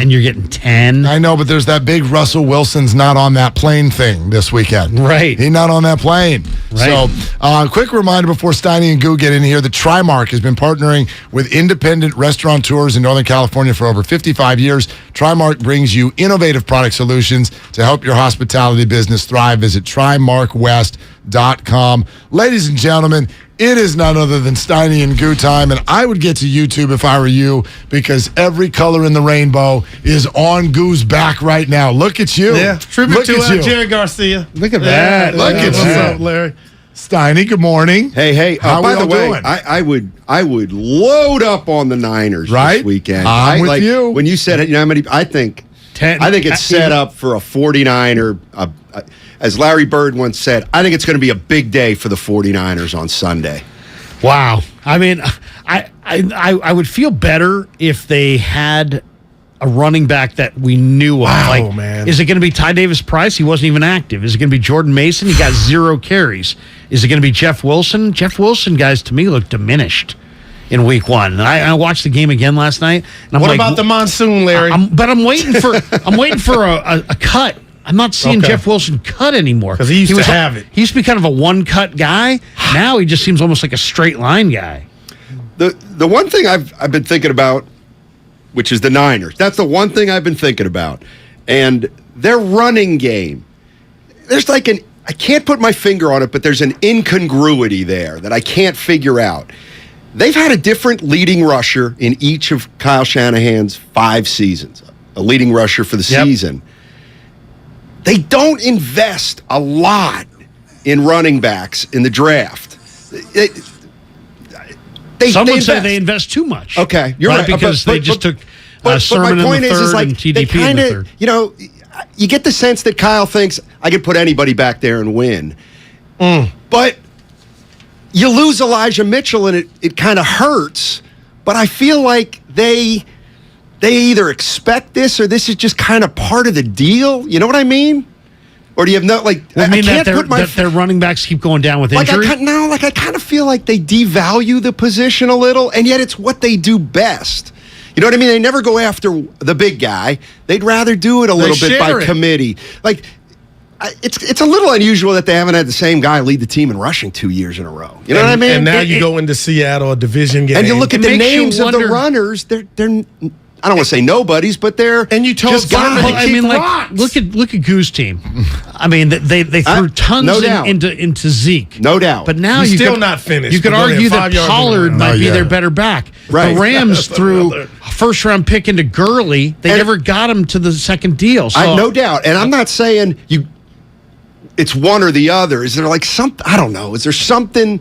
you're getting 10. I know, but there's that big Russell Wilson's not on that plane thing this weekend. Right. He's not on that plane. Right. So, quick reminder before Steiny and Goo get in here, the Trimark has been partnering with independent restaurateurs in Northern California for over 55 years. Trimark brings you innovative product solutions to help your hospitality business thrive. Visit TrimarkWest.com. Ladies and gentlemen, it is none other than Steiny and Goo time, and I would get to YouTube if I were you, because every color in the rainbow is on Goo's back right now. Look at you. Yeah, tribute to Jerry Garcia. Look at that. Look at What's you. up, Larry? Steiny, good morning. Hey. How by we the way, doing? I would load up on the Niners Right? this weekend. I'm with you. When you said it, how many? I think it's set up for a 49er. As Larry Bird once said, I think it's going to be a big day for the 49ers on Sunday. Wow. I mean, I would feel better if they had a running back that we knew of. Wow, man. Is it going to be Ty Davis-Price? He wasn't even active. Is it going to be Jordan Mason? He got 0 carries. Is it going to be Jeff Wilson? Jeff Wilson, guys, to me, looked diminished in week 1. And I watched the game again last night. And I'm What like, about the monsoon, Larry? I'm waiting for a cut. I'm not seeing Jeff Wilson cut anymore. Because he used to have it. He used to be kind of a one-cut guy. Now he just seems almost like a straight line guy. The one thing I've been thinking about, which is the Niners. That's the one thing I've been thinking about. And their running game, there's like I can't put my finger on it, but there's an incongruity there that I can't figure out. They've had a different leading rusher in each of Kyle Shanahan's 5 seasons, a leading rusher for the season. They don't invest a lot in running backs in the draft. Some would say they invest too much. Okay, you're right. Because they just took Sermon in the third and TDP in the third. You know, you get the sense that Kyle thinks I could put anybody back there and win. But you lose Elijah Mitchell and it kind of hurts. But I feel like they either expect this or this is just kind of part of the deal. You know what I mean? Or do you have that their running backs keep going down with injury? I kind of feel like they devalue the position a little, and yet it's what they do best. You know what I mean? They never go after the big guy. They'd rather do it a little bit by committee. Like, it's a little unusual that they haven't had the same guy lead the team in rushing 2 years in a row. You know what I mean? And now you go into Seattle, a division game. And you look at the names of the runners, they're I don't want to say nobodies, but they're just guys. I mean, like, look at Goo's team. I mean, they threw tons into Zeke, no doubt. But now He's still not finished. You could argue that Pollard might be their better back. Right. The Rams threw a first-round pick into Gurley. They never got him to the second deal. So. No doubt. And I'm not saying it's one or the other. Is there like something? I don't know. Is there something?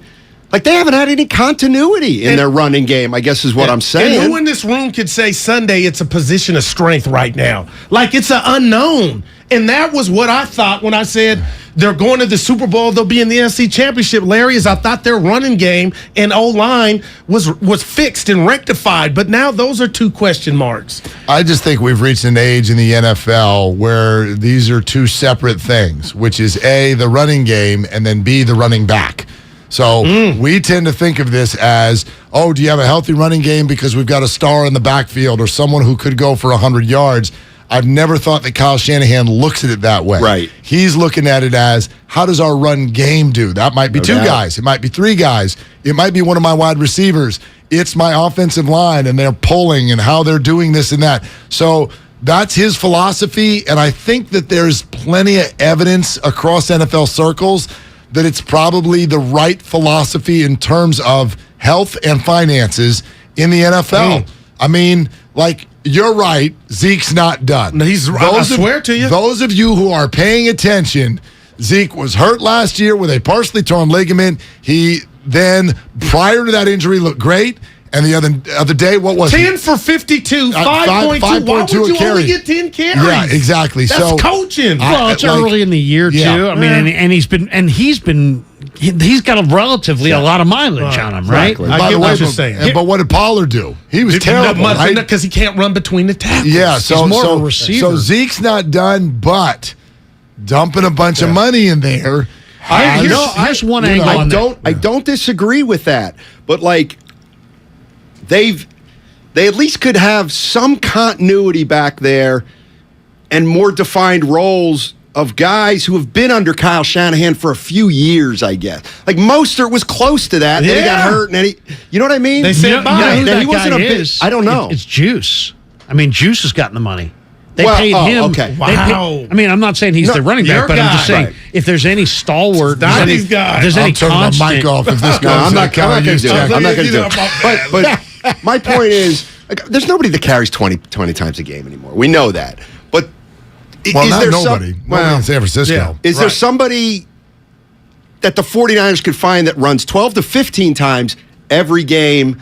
Like, they haven't had any continuity in their running game, I guess is what I'm saying. And who in this room could say Sunday it's a position of strength right now? Like, it's an unknown. And that was what I thought when I said they're going to the Super Bowl, they'll be in the NFC Championship, Larry, is I thought their running game and O-line was fixed and rectified. But now those are 2 question marks. I just think we've reached an age in the NFL where these are 2 separate things, which is A, the running game, and then B, the running back. So we tend to think of this as, do you have a healthy running game because we've got a star in the backfield or someone who could go for 100 yards. I've never thought that Kyle Shanahan looks at it that way. Right. He's looking at it as, how does our run game do? That might be 2 guys. It might be 3 guys. It might be one of my wide receivers. It's my offensive line, and they're pulling and how they're doing this and that. So that's his philosophy, and I think that there's plenty of evidence across NFL circles that it's probably the right philosophy in terms of health and finances in the NFL. I mean, like, you're right. Zeke's not done. I swear to you. Those of you who are paying attention, Zeke was hurt last year with a partially torn ligament. He then, prior to that injury, looked great. And the other day, what was 10 for 52, 5.2. Why would you only get 10 carries? Yeah, exactly. That's coaching. Well, it's early in the year too. Yeah. I mean, and he's got a relatively a lot of mileage on him, right? Exactly. I get what you're saying. But what did Pollard do? He was terrible, right? Because he can't run between the tackles. Yeah, He's more of a receiver. So Zeke's not done, but dumping a bunch of money in there. Here's one angle. I don't disagree with that, but like they at least could have some continuity back there and more defined roles of guys who have been under Kyle Shanahan for a few years, I guess. Like Mostert was close to that, and then he got hurt, and then you know what I mean? They said bye. Who that he wasn't guy a bit. is? I don't know. It's Juice. I mean, Juice has gotten the money. They Well, paid him. okay. Wow. I mean, I'm not saying he's the running back, your but I'm just guy. saying if there's any stalwart, Steiny's guy. there's any I'm turning my constant. mic off if this goes. I'm not to going to do it. I'm not going to do it. But my point is, like, there's nobody that carries 20 times a game anymore. We know that. But Well, is not there nobody. Nobody in San Francisco. Is there somebody that the 49ers could find that runs 12 to 15 times every game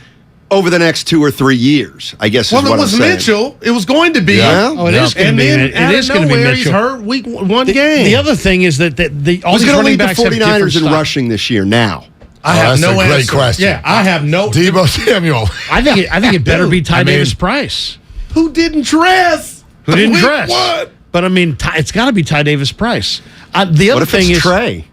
over the next 2 or 3 years? I guess. Well, is what it was I'm saying. Mitchell. It was going to be. Yeah. Oh, it is going And to be. then It is going to be nowhere, he's Mitchell. hurt week one game. The other thing is that all Who's these going to running lead the backs have different 49ers in styles. rushing this year now? I have that's no a great answer. question. Yeah, I have no. Debo Samuel. I think it better be Ty I mean- Davis Price. Who didn't dress? Who didn't Week dress? one. But I mean, it's got to be Ty Davis Price. The other What if thing it's is Trey?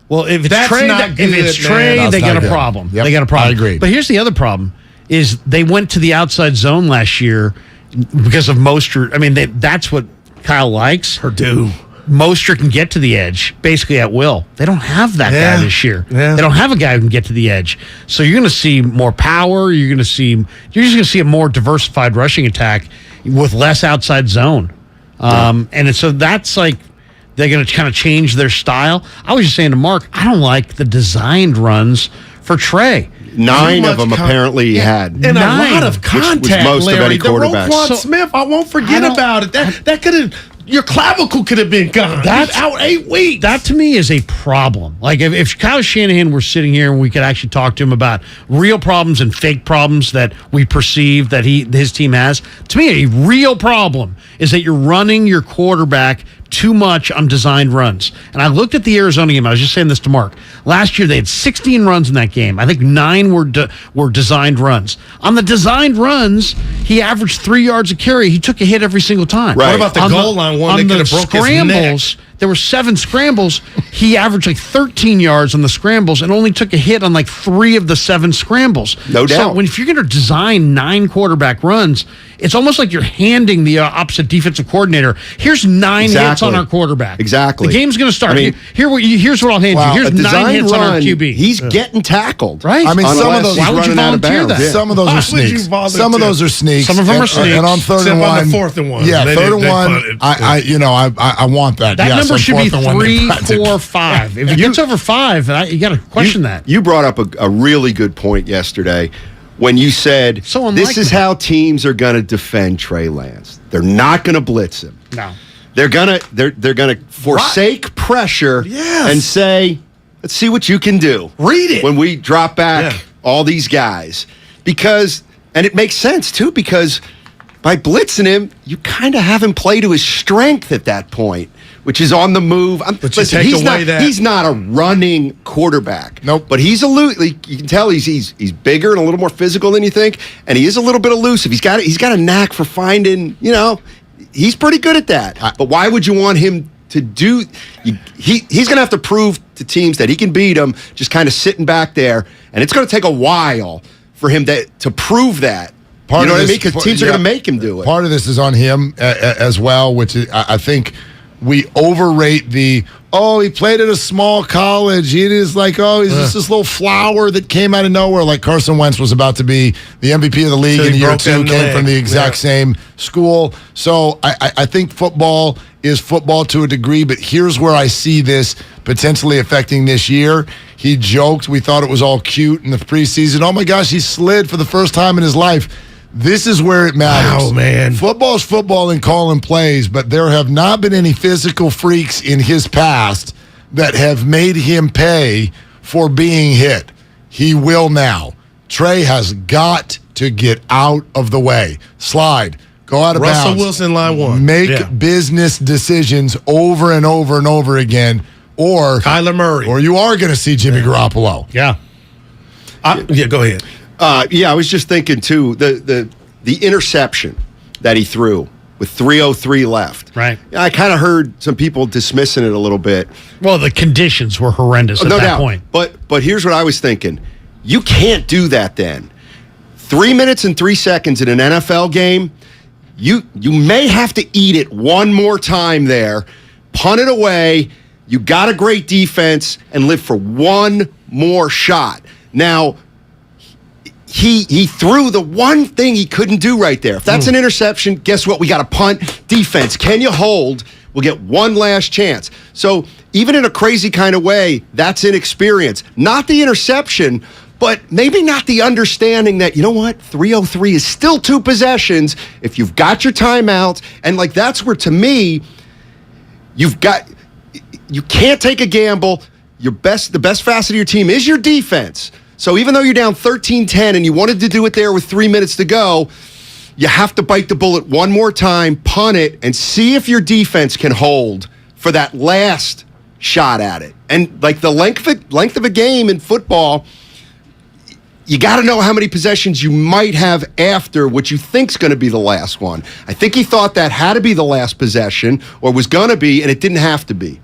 Well, if it's That's Trey, not if good, it's man. Trey, That's they not got a good. problem. Yep. They got a problem. I agree. But here's the other problem: is they went to the outside zone last year because of Mostert. I mean, that's what Kyle likes. Purdue. Mostert can get to the edge basically at will. They don't have that guy this year. Yeah. They don't have a guy who can get to the edge. So you're going to see more power. You're just going to see a more diversified rushing attack with less outside zone. So that's like they're going to kind of change their style. I was just saying to Mark, I don't like the designed runs for Trey. 9 of them apparently he had. And 9, a lot of which was contact, most of Larry. any The quarterback. Roquan Smith, I won't forget about it. That could have, your clavicle could have been gone. That's out 8 weeks. That to me is a problem. Like if Kyle Shanahan were sitting here and we could actually talk to him about real problems and fake problems that we perceive that his team has, to me a real problem is that you're running your quarterback too much on designed runs. And I looked at the Arizona game. I was just saying this to Mark. Last year they had 16 runs in that game. I think 9 were designed runs. On the designed runs, he averaged 3 yards a carry. He took a hit every single time. Right. What about the On goal line one? On They the could have broke scrambles, his neck. there were 7 scrambles. He averaged like 13 yards on the scrambles and only took a hit on like 3 of the 7 scrambles. No doubt. So if you're going to design 9 quarterback runs, it's almost like you're handing the opposite defensive coordinator, here's 9 hits on our quarterback. Exactly. The game's going to start. I mean, here's what I'll hand you. Here's a 9 hits on our run, QB. He's getting tackled. Right? I mean, Unless some of those. he's Why would you running out of volunteer bounds. that? Yeah. Some of those Why are would you sneaks. volunteer? Some of those are sneaks. Some of them are sneaks. And on third Except and on one, the fourth and one. Yeah, They third and they one. punted. I want that. That Yes, number on should be fourth and one, they 3, punted. 4, 5. If it gets over 5, you got to question that. You brought up a really good point yesterday when you said So this is unlikely. how teams are going to defend Trey Lance. They're not going to blitz him. No. They're gonna forsake pressure Yes. and say, let's see what you can do. Read it. When we drop back all these guys. And it makes sense too, because by blitzing him, you kind of have him play to his strength at that point, which is on the move. Listen, he's not a running quarterback. Nope. But he's you can tell he's bigger and a little more physical than you think, and he is a little bit elusive. He's got a knack for finding, he's pretty good at that. But why would you want him to do? He's going to have to prove to teams that he can beat them just kind of sitting back there, and it's going to take a while for him to prove that. You know what I mean? Because teams are going to make him do it. Part of this is on him as well, which is, I think we overrate he played at a small college. He is like, he's just this little flower that came out of nowhere, like Carson Wentz was about to be the MVP of the league in year 2, came from the exact same school. So I think football is football to a degree, but here's where I see this potentially affecting this year. He joked, we thought it was all cute in the preseason. Oh my gosh, he slid for the first time in his life. This is where it matters. Wow, man. Football's football and calling plays, but there have not been any physical freaks in his past that have made him pay for being hit. He will now. Trey has got to get out of the way. Slide. Go out of bounds. Russell Wilson, line one. Make business decisions over and over and over again. Or Kyler Murray. Or you are going to see Jimmy Garoppolo. Yeah. Go ahead. I was just thinking, too, the interception that he threw with 3:03 left. Right. I kind of heard some people dismissing it a little bit. Well, the conditions were horrendous at that point. But here's what I was thinking. You can't do that then. 3 minutes and 3 seconds in an NFL game, you may have to eat it one more time there, punt it away. You got a great defense and live for one more shot. Now, he threw the one thing he couldn't do right there. If that's an interception, guess what? We got a punt. Defense, can you hold? We'll get one last chance. So even in a crazy kind of way, that's inexperience. Not the interception, but maybe not the understanding that, you know what, 3:03 is still 2 possessions. If you've got your timeouts, and like that's where, to me, you can't take a gamble. The best facet of your team is your defense. So even though you're down 13-10 and you wanted to do it there with 3 minutes to go, you have to bite the bullet one more time, punt it, and see if your defense can hold for that last shot at it. And like the length of a game in football, you got to know how many possessions you might have after what you think's going to be the last one. I think he thought that had to be the last possession or was going to be, and it didn't have to be.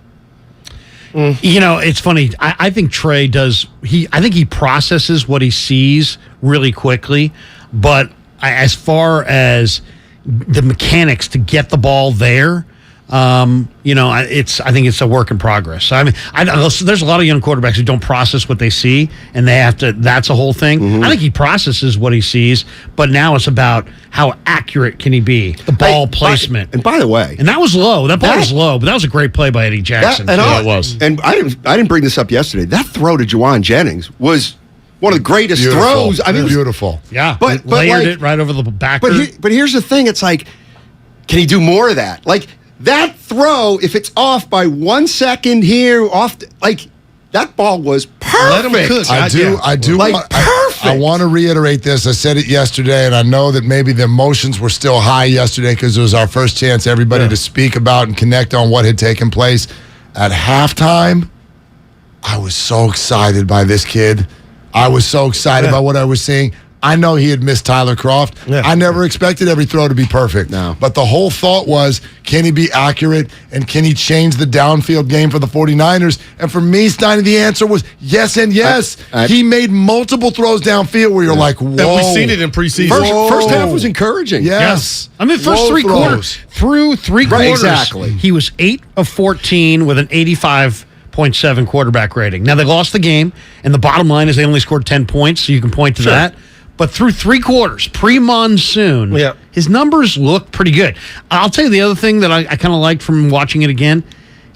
You know, it's funny. I think Trey does. I think he processes what he sees really quickly. But as far as the mechanics to get the ball there, I think it's a work in progress. I mean, there's a lot of young quarterbacks who don't process what they see, and they have to. That's a whole thing. Mm-hmm. I think he processes what he sees, but now it's about how accurate can he be, the ball placement. And by the way, and that was low. That ball was low, but that was a great play by Eddie Jackson. It was. And I didn't bring this up yesterday. That throw to Juwan Jennings was one of the greatest throws. I mean, beautiful. Yeah, but layered it right over the back. But here's the thing. It's like, can he do more of that? Like. That throw, if it's off by 1 second here, that ball was perfect. Let him cook. I do. Perfect. I want to reiterate this. I said it yesterday, and I know that maybe the emotions were still high yesterday because it was our first chance, everybody, to speak about and connect on what had taken place. At halftime, I was so excited by this kid. I was so excited by what I was seeing. I know he had missed Tyler Kroft. Yeah. I never expected every throw to be perfect. No. But the whole thought was, can he be accurate and can he change the downfield game for the 49ers? And for me, Steiny, the answer was yes and yes. He made multiple throws downfield where you're like, whoa. And we've seen it in preseason. First half was encouraging. Yes. I mean, first three quarters. Through 3 quarters, exactly. He was 8 of 14 with an 85.7 quarterback rating. Now, they lost the game, and the bottom line is they only scored 10 points, so you can point to that. But through 3 quarters, pre-monsoon, his numbers look pretty good. I'll tell you the other thing that I kind of liked from watching it again.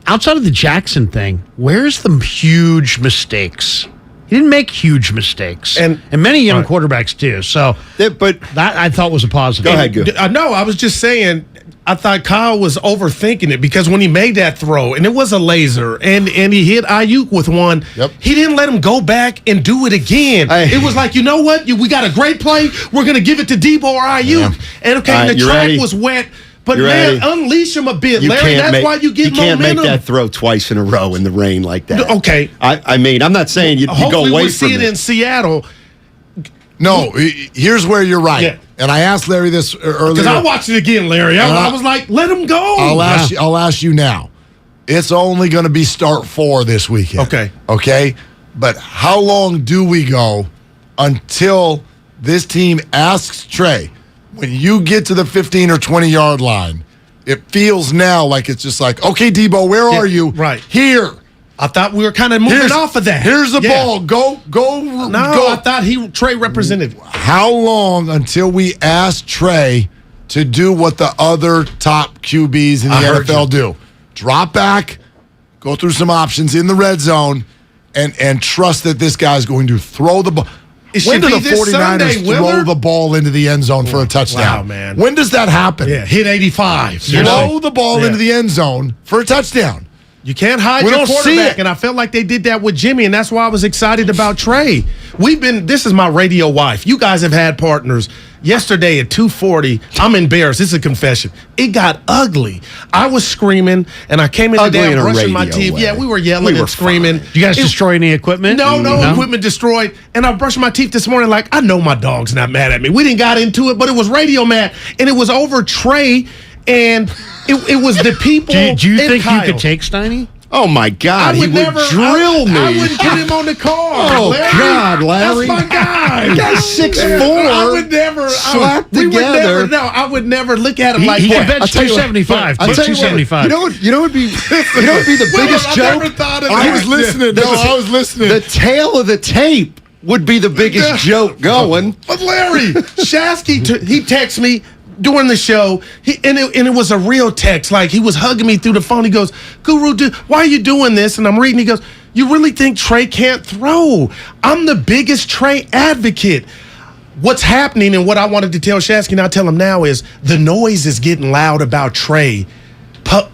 Outside of the Jackson thing, where's the huge mistakes? He didn't make huge mistakes. And many young quarterbacks do. So but that I thought was a positive. Go ahead, Gu. No, I was just saying, I thought Kyle was overthinking it because when he made that throw, and it was a laser, and he hit Ayuk with one, he didn't let him go back and do it again. It was like, you know what? We got a great play. We're going to give it to Debo or Ayuk. And the track was wet. But unleash him a bit, Larry. That's why you get momentum. You can't make that throw twice in a row in the rain like that. Okay. I mean, I'm not saying you go away from it. Hopefully we see it in Seattle. No, here's where you're right. Yeah. And I asked Larry this earlier. Because I watched it again, Larry. I was like, let him go. I'll ask you now. It's only going to be start 4 this weekend. Okay? But how long do we go until this team asks Trey, when you get to the 15 or 20-yard line, it feels now like it's just like, okay, Debo, where are you? Right. Here. I thought we were kind of moving off of that. Here's the ball. Go. I thought Trey represented. How long until we ask Trey to do what the other top QBs in the NFL do? Drop back, go through some options in the red zone, and trust that this guy's going to throw the ball. When do the 49ers throw the ball into the end zone for a touchdown? Wow, man. When does that happen? Yeah, hit 85. Throw the ball into the end zone for a touchdown. You can't hide We your don't see quarterback, it. and I felt like they did that with Jimmy, and that's why I was excited about Trey. This is my radio wife. You guys have had partners. Yesterday at 2:40, I'm embarrassed. This is a confession. It got ugly. I was screaming, and I came in the day brushing my teeth. way. Yeah, we were yelling and screaming. Did you guys destroy any equipment? No equipment destroyed. And I brushed my teeth this morning like, I know my dog's not mad at me. We didn't got into it, but it was radio mad. And it was over Trey, and it was the people. Do you and think Kyle. you could take Steiny? Oh, my God. He would drill me. I wouldn't put him on the car. Oh, Larry. God, Larry. That's my guy. The guy's 6'4". I would never. Slapped we would together. never. No, I would never look at him like He that. can bench 275. I'll tell you what, 275. You know what would be the biggest I joke? never thought of I that. was listening. No, I was listening. The tail of the tape would be the biggest joke going. But Larry, Shasky, he texted me during the show, and it was a real text. Like, he was hugging me through the phone. He goes, Guru, why are you doing this? And I'm reading. He goes, you really think Trey can't throw? I'm the biggest Trey advocate. What's happening and what I wanted to tell Shasky, and I'll tell him now, is the noise is getting loud about Trey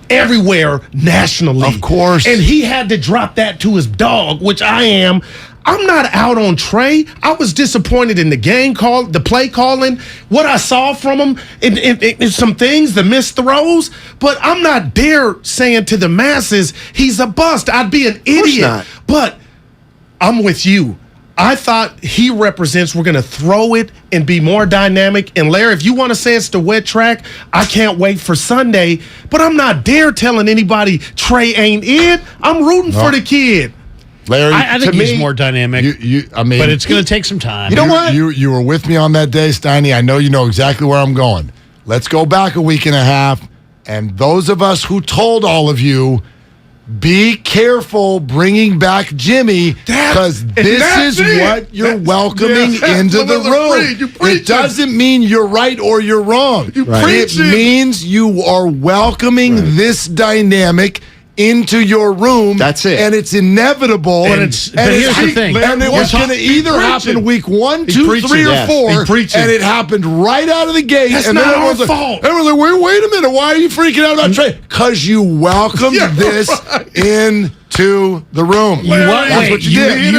everywhere nationally. Of course. And he had to drop that to his dog, which I am. I'm not out on Trey. I was disappointed in the game call, the play calling, what I saw from him, and some things, the missed throws. But I'm not there saying to the masses he's a bust. I'd be an idiot. Not. But I'm with you. I thought he represents, we're going to throw it and be more dynamic. And Larry, if you want to say it's the wet track, I can't wait for Sunday. But I'm not there telling anybody Trey ain't it. I'm rooting for the kid. Larry, I think to he's me, more dynamic. But it's going to take some time. You know what? You were with me on that day, Steiny. I know you know exactly where I'm going. Let's go back a week and a half. And those of us who told all of you, be careful bringing back Jimmy, because this is what you're welcoming into the room. It doesn't mean you're right or you're wrong. It means you are welcoming this dynamic into your room. That's it. And it's inevitable. But here's the thing. And it was going to either happen week 1, 2, 3, or 4. And it happened right out of the gate. That's and not then our everyone's like, fault. everyone's like, wait a minute. Why are you freaking out about Trey? Because you welcomed this into the room. That's what you did.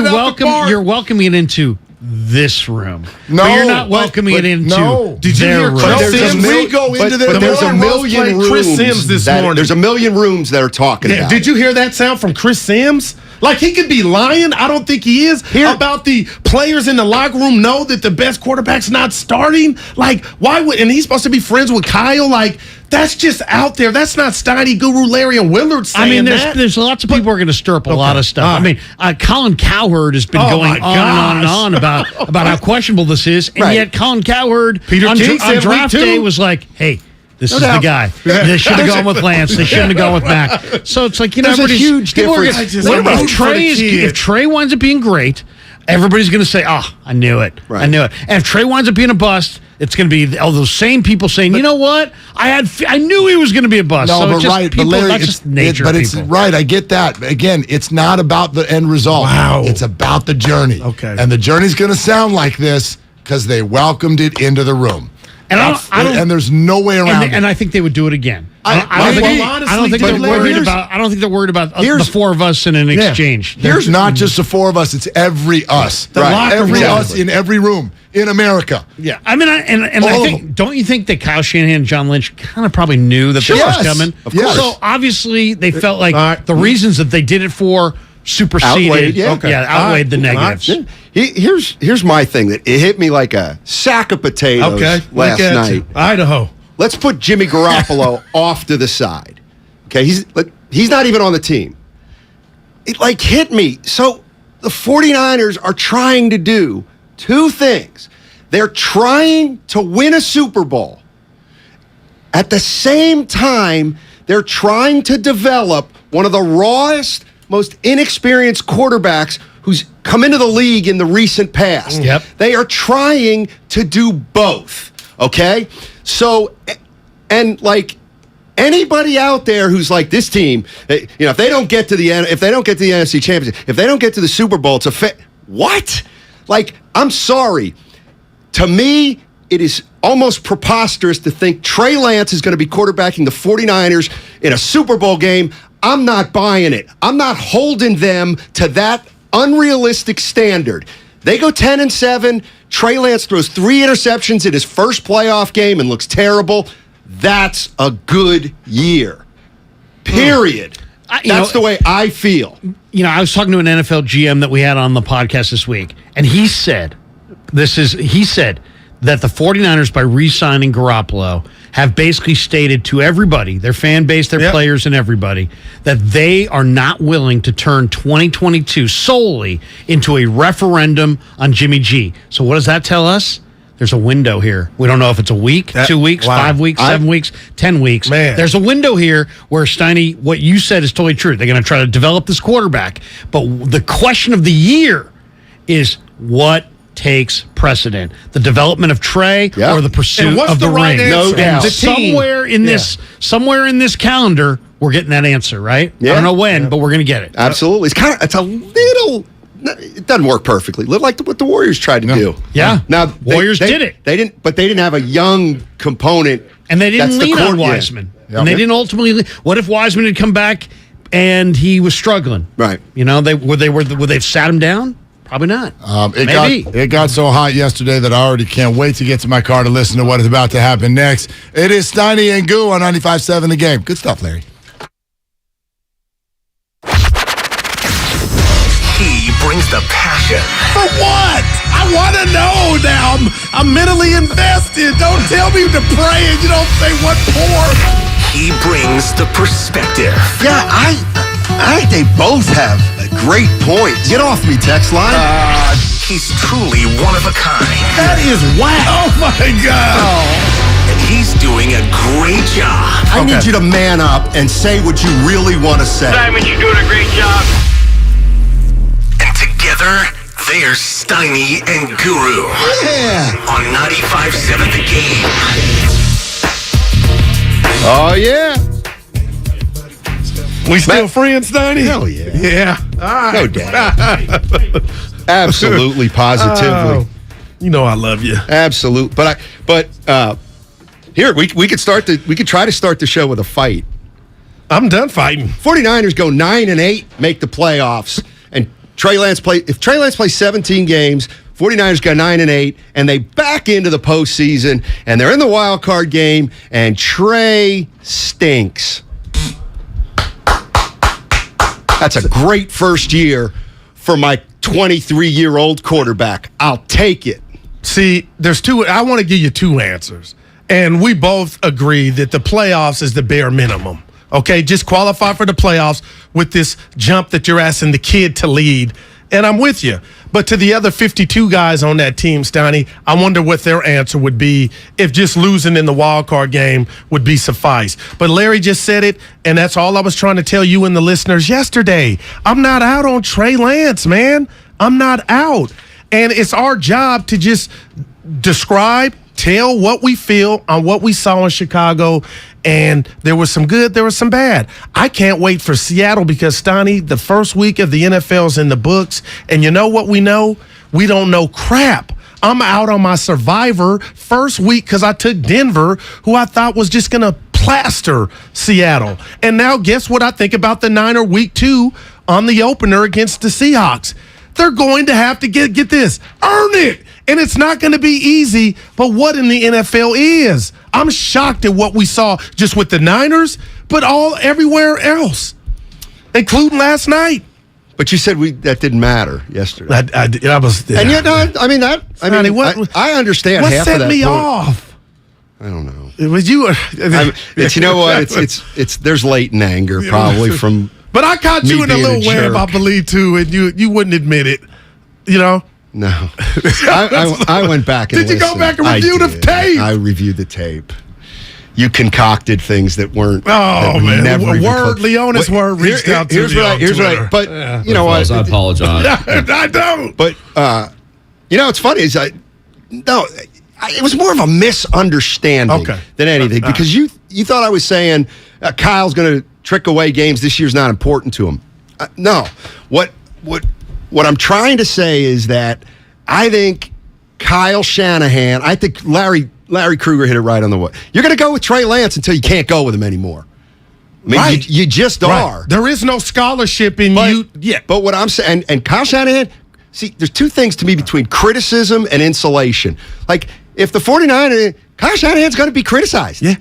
You're welcoming it into this room. No, but you're not welcoming it into Did you their hear room. Chris Sims? We go into But there's a Royals million played rooms. Chris Sims this morning. There's a million rooms that are talking about. Did you hear that sound from Chris Sims? Like, he could be lying. I don't think he is. About the players in the locker room know that the best quarterback's not starting. Like, why would? And he's supposed to be friends with Kyle. Like, that's just out there. That's not Steiny, Guru, Larry, and Willard saying I mean, that. there's lots of people who are going to stir up a lot of stuff. I mean, Colin Cowherd has been going on and on about how questionable this is, and yet Colin Cowherd Peter on King said draft week 2. day was like, "Hey, this is the guy. They should have gone with Lance. They shouldn't have gone with Mac." So it's like, There's a huge difference. If Trey winds up being great, everybody's going to say, "Oh, I knew it. I knew it." And if Trey winds up being a bust, it's going to be all those same people saying, "You know what? I knew he was going to be a bust." No, so but it's just right, people, but Larry, that's just nature. but of it's people. right. I get that. Again, it's not about the end result. Wow. It's about the journey. Okay. And the journey's going to sound like this because they welcomed it into the room. And and there's no way around it. And I think they would do it again. I don't think they're worried about the four of us in an exchange. Here's not just the four of us; it's every us. Every us in every room in America. Yeah, I mean, I think, don't you think that Kyle Shanahan and John Lynch kind of probably knew that this was coming? Of course. So obviously they felt like the reasons that they did it for superseded, outweighed the negatives. Here's my thing that it hit me like a sack of potatoes last night. Idaho. Let's put Jimmy Garoppolo off to the side. Okay, he's not even on the team. It like hit me. So the 49ers are trying to do two things. They're trying to win a Super Bowl. At the same time, they're trying to develop one of the rawest, most inexperienced quarterbacks who's come into the league in the recent past. Yep. They are trying to do both. Okay? So, and like anybody out there who's like this team, if they don't get to the NFC Championship, if they don't get to the Super Bowl, it's what? Like, I'm sorry. To me, it is almost preposterous to think Trey Lance is going to be quarterbacking the 49ers in a Super Bowl game. I'm not buying it. I'm not holding them to that unrealistic standard. They go 10-7. Trey Lance throws 3 interceptions in his first playoff game and looks terrible. That's a good year. Period. That's the way I feel. I was talking to an NFL GM that we had on the podcast this week, and he said that the 49ers, by re-signing Garoppolo, have basically stated to everybody, their fan base, their players, and everybody, that they are not willing to turn 2022 solely into a referendum on Jimmy G. So what does that tell us? There's a window here. We don't know if it's a week, 2 weeks, 5 weeks, 7 weeks, 10 weeks. Man. There's a window here where, Steiny, what you said is totally true. They're going to try to develop this quarterback. But the question of the year is what takes precedent, the development of Trey or the pursuit of the ring? No doubt. Somewhere in this calendar, we're getting that answer, right? I don't know when, but we're going to get it. Absolutely. It's a little. It doesn't work perfectly. Like what the Warriors tried to do. Yeah. Now Warriors did it. They didn't have a young component, and they didn't lean on Wiseman. And they didn't ultimately. What if Wiseman had come back and he was struggling? Right. Would they have sat him down? Probably not. Maybe. It got so hot yesterday that I already can't wait to get to my car to listen to what is about to happen next. It is Steiny and Guru on 95.7 The Game. Good stuff, Larry. He brings the passion. For what? I want to know now. I'm mentally invested. Don't tell me to pray and you don't say what for. He brings the perspective. Yeah, I think they both have great points. Get off me, text line. He's truly one of a kind. That is whack. Oh, my God. And he's doing a great job. I need you to man up and say what you really want to say. Simon, you're doing a great job. And together, they're Steiny and Guru. Yeah. On 95.7 The Game. Oh, yeah. We still friends, Steiny? Hell yeah. Yeah. All right. No doubt. Absolutely, positively. Oh, you know I love you. Absolute. But here we could try to start the show with a fight. I'm done fighting. 49ers go 9-8, make the playoffs, and if Trey Lance plays 17 games, 49ers go 9-8, and they back into the postseason, and they're in the wild card game, and Trey stinks. That's a great first year for my 23-year-old quarterback. I'll take it. See, I want to give you two answers. And we both agree that the playoffs is the bare minimum. Okay, just qualify for the playoffs with this jump that you're asking the kid to lead. And I'm with you. But to the other 52 guys on that team, Steiny, I wonder what their answer would be if just losing in the wild card game would be suffice. But Larry just said it, and that's all I was trying to tell you and the listeners yesterday. I'm not out on Trey Lance, man. I'm not out. And it's our job to just tell what we feel on what we saw in Chicago. And there was some good, there was some bad. I can't wait for Seattle because, Steiny, the first week of the NFL's in the books. And you know what we know? We don't know crap. I'm out on my Survivor first week because I took Denver, who I thought was just going to plaster Seattle. And now guess what I think about the Niner week 2 on the opener against the Seahawks. They're going to have to get this, earn it. And it's not going to be easy, but what in the NFL is? I'm shocked at what we saw just with the Niners, but everywhere else, including last night. But you said that didn't matter yesterday. I was, and yet, I understand. What half set of that me point. off? I don't know. It was you. You know what? It's there's latent anger probably from. But I caught you in a little web, I believe, too, and you wouldn't admit it. You know. No, I went back and Did you go back and review the tape? I reviewed the tape. You concocted things that weren't. Oh, man. Leonis word reached out to me. Here's what I. But you know what? I apologize. I don't. But it's funny. It was more of a misunderstanding than anything because you thought I was saying Kyle's going to trick away games. This year's not important to him. No, what I'm trying to say is that I think Kyle Shanahan, I think Larry Krueger hit it right on the way. You're going to go with Trey Lance until you can't go with him anymore. I mean, Right. you just are. There is no scholarship in you. Yeah. But what I'm saying, and Kyle Shanahan, see, there's two things to me between criticism and insulation. Like, if the 49ers, Kyle Shanahan's going to be criticized. Yeah.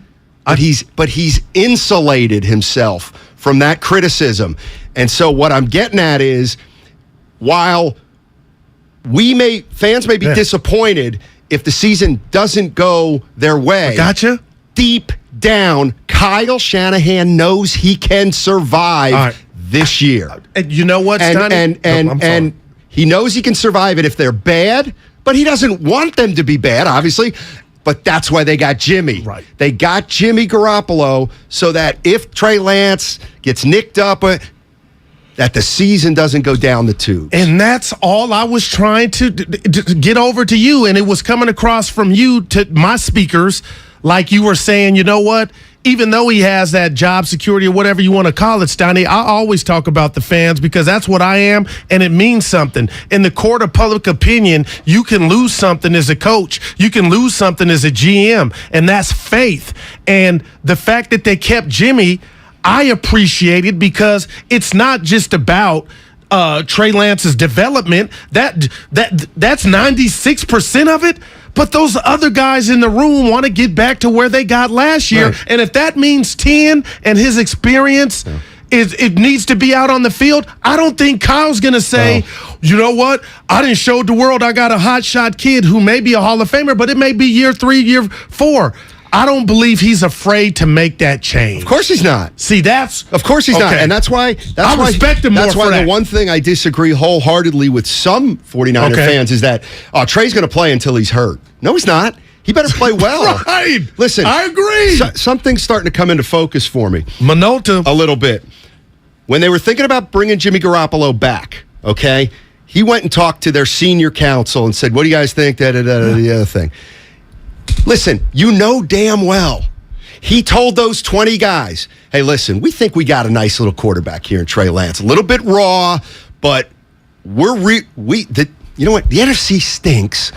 But he's insulated himself from that criticism. And so what I'm getting at is, while fans may be disappointed if the season doesn't go their way. Gotcha. Deep down, Kyle Shanahan knows he can survive this year. And you know what, Steiny? And he knows he can survive it if they're bad, but he doesn't want them to be bad, obviously. But that's why they got Jimmy. Right. They got Jimmy Garoppolo so that if Trey Lance gets nicked up, that the season doesn't go down the tubes. And that's all I was trying to get over to you. And it was coming across from you to my speakers like you were saying, you know what? Even though he has that job security or whatever you want to call it, Steiny, I always talk about the fans because that's what I am, and it means something. In the court of public opinion, you can lose something as a coach. You can lose something as a GM, and that's faith. And the fact that they kept Jimmy, I appreciate it because it's not just about Trey Lance's development. That's 96% of it. But those other guys in the room want to get back to where they got last year. Right. And if that means 10 and his experience it needs to be out on the field, I don't think Kyle's going to say, you know what? I didn't show the world I got a hotshot kid who may be a Hall of Famer, but it may be year 3, year 4. I don't believe he's afraid to make that change. Of course he's not. See, of course he's not. And that's why I respect him more That's for why that. the one thing I disagree wholesheartedly with some 49er fans is that Trey's going to play until he's hurt. No, he's not. He better play well. Right. Listen, I agree. Something's starting to come into focus for me. Minolta. A little bit. When they were thinking about bringing Jimmy Garoppolo back, okay, he went and talked to their senior counsel and said, what do you guys think? The other thing. Listen, you know damn well he told those 20 guys, hey, listen, we think we got a nice little quarterback here in Trey Lance. A little bit raw, but you know what? The NFC stinks.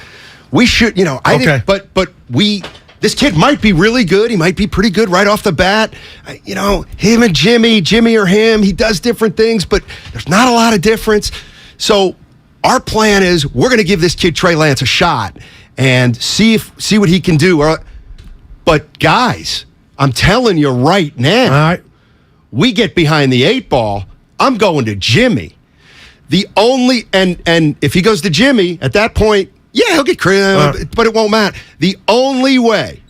We should, this kid might be really good. He might be pretty good right off the bat. Him and Jimmy or him, he does different things, but there's not a lot of difference. So our plan is we're going to give this kid Trey Lance a shot and see what he can do. But guys, I'm telling you right now, we get behind the 8 ball, I'm going to Jimmy. The only and if he goes to Jimmy at that point, yeah, he'll get credit, but it won't matter. The only way,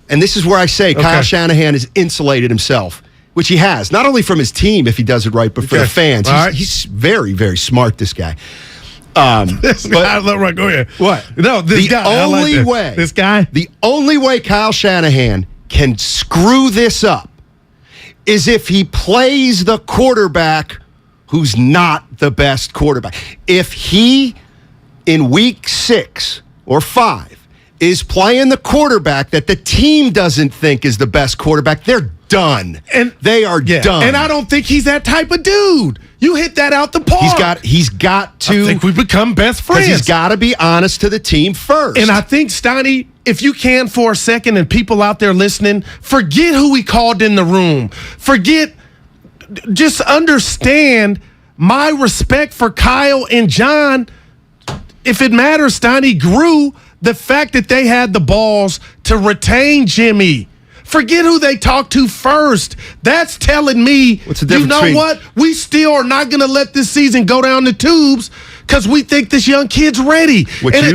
and this is where I say Kyle Shanahan has insulated himself, which he has, not only from his team if he does it right, but for the fans. He's very, very smart, this guy. This guy, go ahead. What? No, this guy. The only way Kyle Shanahan can screw this up is if he plays the quarterback who's not the best quarterback. If he, in week 6 or 5, is playing the quarterback that the team doesn't think is the best quarterback, they're done. And they are done. And I don't think he's that type of dude. You hit that out the park. He's got to. I think we become best friends. He's got to be honest to the team first. And I think, Steiny, if you can for a second, and people out there listening, forget who we called in the room. Just understand my respect for Kyle and John. If it matters, Steiny grew the fact that they had the balls to retain Jimmy. Forget who they talked to first. That's telling me, what's the difference you know what? We still are not going to let this season go down the tubes because we think this young kid's ready. That's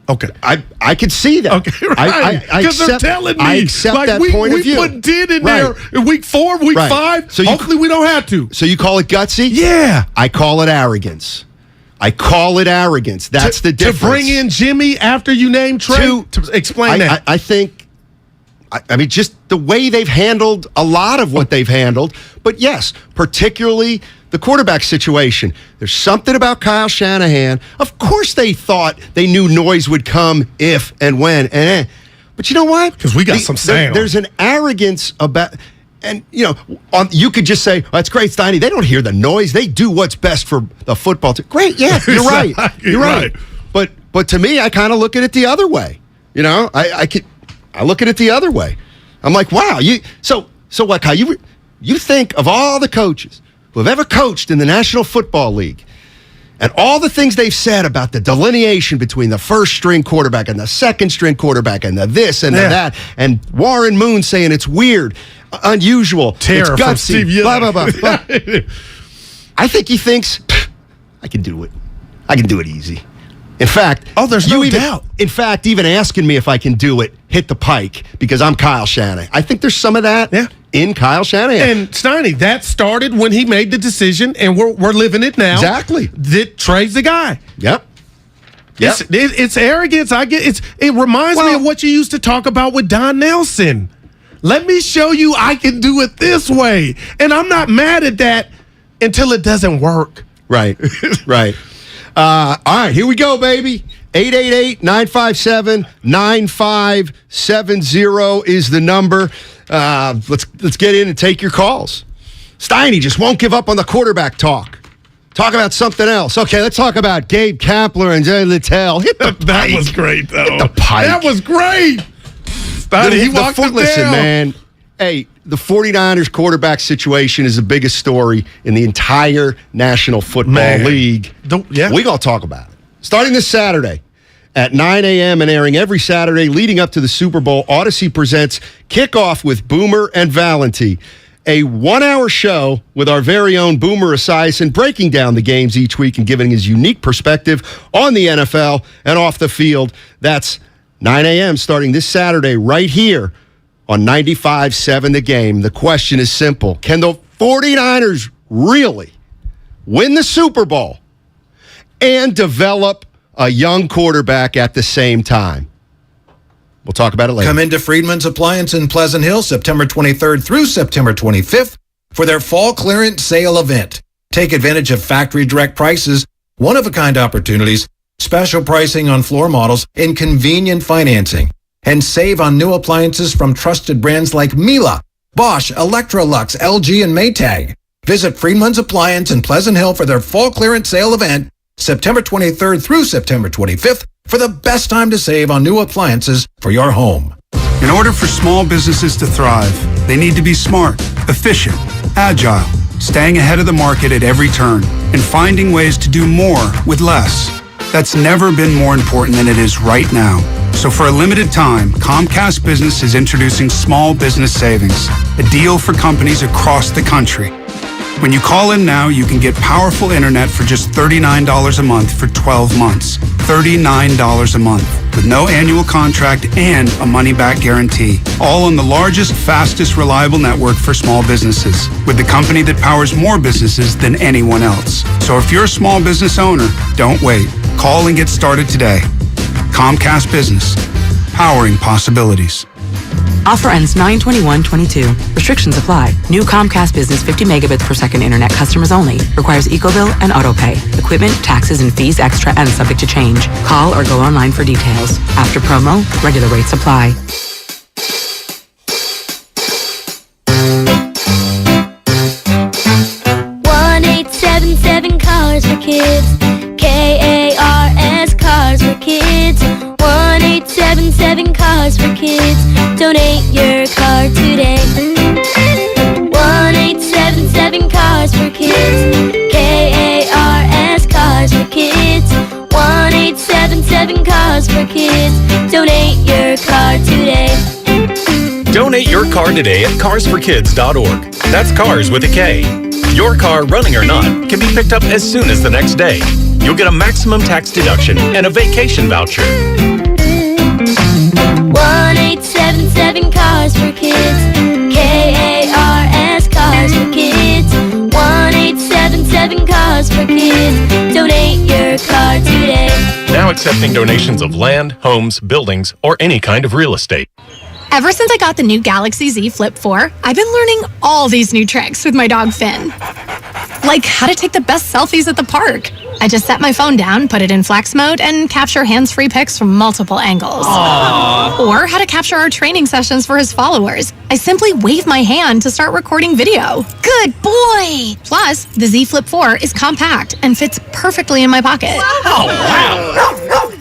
okay. I could see that. Okay, right. Because they're telling me. I accept that point of view. We put 10 in there in week 4, week 5. So hopefully we don't have to. So you call it gutsy? Yeah. I call it arrogance. That's the difference. To bring in Jimmy after you name Trey? To explain that. I think, just the way they've handled a lot of what they've handled. But yes, particularly the quarterback situation. There's something about Kyle Shanahan. Of course they knew noise would come if and when. But you know what? Because we got some sound. There's an arrogance about... And, you could just say, that's great, Steiny. They don't hear the noise. They do what's best for the football team. Great, yeah, you're right. You're right. But to me, I kind of look at it the other way. You know, I look at it the other way. I'm like, wow, so what, Kyle? You think of all the coaches who have ever coached in the National Football League and all the things they've said about the delineation between the first-string quarterback and the second-string quarterback and the this and the that, and Warren Moon saying it's weird, unusual, Terror it's gutsy, blah, blah, blah, blah. I think he thinks, I can do it. I can do it easy. In fact, there's no doubt. In fact, even asking me if I can do it hit the pike because I'm Kyle Shanahan. I think there's some of that in Kyle Shanahan. And Steiny, that started when he made the decision, and we're living it now. Exactly. That Trey's the guy. Yep. It's arrogance. It reminds me of what you used to talk about with Don Nelson. Let me show you I can do it this way. And I'm not mad at that until it doesn't work. Right. Right. All right, here we go, baby. 888-957-9570 is the number. Let's get in and take your calls. Steiny just won't give up on the quarterback talk. Talk about something else. Okay, let's talk about Gabe Kapler and Jay Littell. Hit the pike. That was great, though. Hit the pike. That was great. Steiny, he walked it down. Listen, man. Hey, the 49ers quarterback situation is the biggest story in the entire National Football League. We're going to talk about it. Starting this Saturday at 9 a.m. and airing every Saturday leading up to the Super Bowl, Odyssey presents Kickoff with Boomer and Valenti, a 1-hour show with our very own Boomer Esiason breaking down the games each week and giving his unique perspective on the NFL and off the field. That's 9 a.m. starting this Saturday right here on 95.7 The Game. The question is simple. Can the 49ers really win the Super Bowl and develop a young quarterback at the same time? We'll talk about it later. Come into Friedman's Appliance in Pleasant Hill September 23rd through September 25th for their fall clearance sale event. Take advantage of factory direct prices, one-of-a-kind opportunities, special pricing on floor models, and convenient financing. And save on new appliances from trusted brands like Miele, Bosch, Electrolux, LG, and Maytag. Visit Friedman's Appliance in Pleasant Hill for their fall clearance sale event, September 23rd through September 25th, for the best time to save on new appliances for your home. In order for small businesses to thrive, they need to be smart, efficient, agile, staying ahead of the market at every turn, and finding ways to do more with less. That's never been more important than it is right now. So for a limited time, Comcast Business is introducing Small Business Savings, a deal for companies across the country. When you call in now, you can get powerful internet for just $39 a month for 12 months. $39 a month with no annual contract and a money-back guarantee. All on the largest, fastest, reliable network for small businesses with the company that powers more businesses than anyone else. So if you're a small business owner, don't wait. Call and get started today. Comcast Business, powering possibilities. Offer ends 9/21/22. Restrictions apply. New Comcast Business 50 megabits per second internet customers only. Requires EcoBill and AutoPay. Equipment, taxes, and fees extra and subject to change. Call or go online for details. After promo, regular rates apply. Cars for Kids. KARS Cars for Kids. 1-877 Cars for Kids. Donate your car today. 1-877 Cars for Kids. KARS Cars for Kids. 1-877 Cars for Kids. Donate your car today. Donate your car today at carsforkids.org. That's cars with a K. Your car, running or not, can be picked up as soon as the next day. You'll get a maximum tax deduction and a vacation voucher. 1-877 Cars for Kids. KARS Cars for Kids. 1-877 Cars for Kids. Donate your car today. Now accepting donations of land, homes, buildings, or any kind of real estate. Ever since I got the new Galaxy Z Flip 4, I've been learning all these new tricks with my dog Finn. Like how to take the best selfies at the park. I just set my phone down, put it in flex mode, and capture hands-free pics from multiple angles. Aww. Or how to capture our training sessions for his followers. I simply wave my hand to start recording video. Good boy! Plus, the Z Flip 4 is compact and fits perfectly in my pocket. Oh, wow!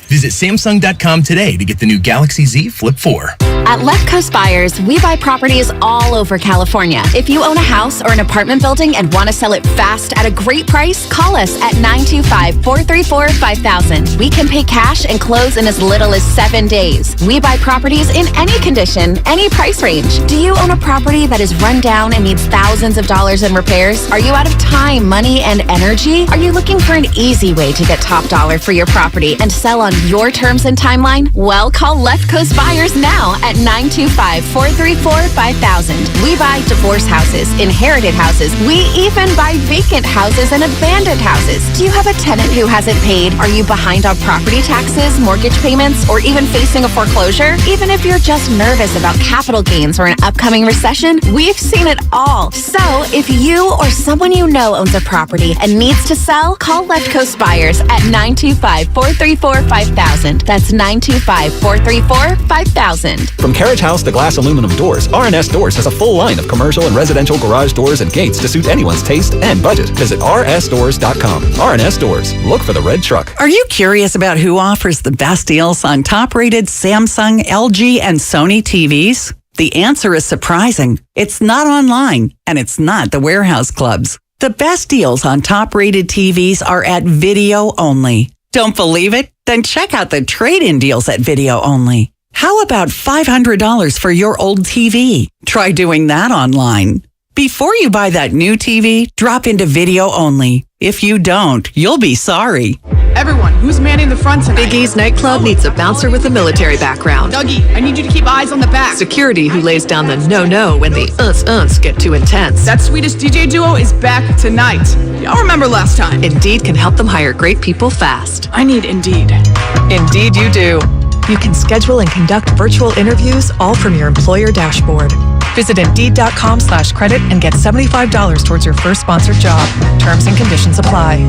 Visit Samsung.com today to get the new Galaxy Z Flip 4. At Left Coast Buyers, we buy properties all over California. If you own a house or an apartment building and want to sell it fast at a great price, call us at 925-434-5000. We can pay cash and close in as little as 7 days. We buy properties in any condition, any price range. Do you own a property that is run down and needs thousands of dollars in repairs? Are you out of time, money, and energy? Are you looking for an easy way to get top dollar for your property and sell on your terms and timeline? Well, call Left Coast Buyers now at 925-434-5000. We buy divorce houses, inherited houses. We even buy vacant houses and abandoned houses. Do you have a tenant who hasn't paid? Are you behind on property taxes, mortgage payments, or even facing a foreclosure? Even if you're just nervous about capital gains or an upcoming recession, we've seen it all. So if you or someone you know owns a property and needs to sell, call Left Coast Buyers at 925-434-5000. That's 925-434-5000. From carriage house to glass aluminum doors, R&S Doors has a full line of commercial and residential garage doors and gates to suit anyone's taste and budget. Visit rsdoors.com. R&S Doors. Look for the red truck. Are you curious about who offers the best deals on top-rated Samsung, LG, and Sony TVs? The answer is surprising. It's not online, and it's not the warehouse clubs. The best deals on top-rated TVs are at Video Only. Don't believe it? Then check out the trade-in deals at Video Only. How about $500 for your old TV? Try doing that online. Before you buy that new TV, drop into Video Only. If you don't, you'll be sorry. Everyone, who's manning the front tonight? Big E's nightclub needs a bouncer with a military background. Dougie, I need you to keep eyes on the back. Security who lays down the no-no when the uns get too intense. That Swedish DJ duo is back tonight. Y'all remember last time. Indeed can help them hire great people fast. I need Indeed. Indeed you do. You can schedule and conduct virtual interviews all from your employer dashboard. Visit Indeed.com/credit and get $75 towards your first sponsored job. Terms and conditions apply.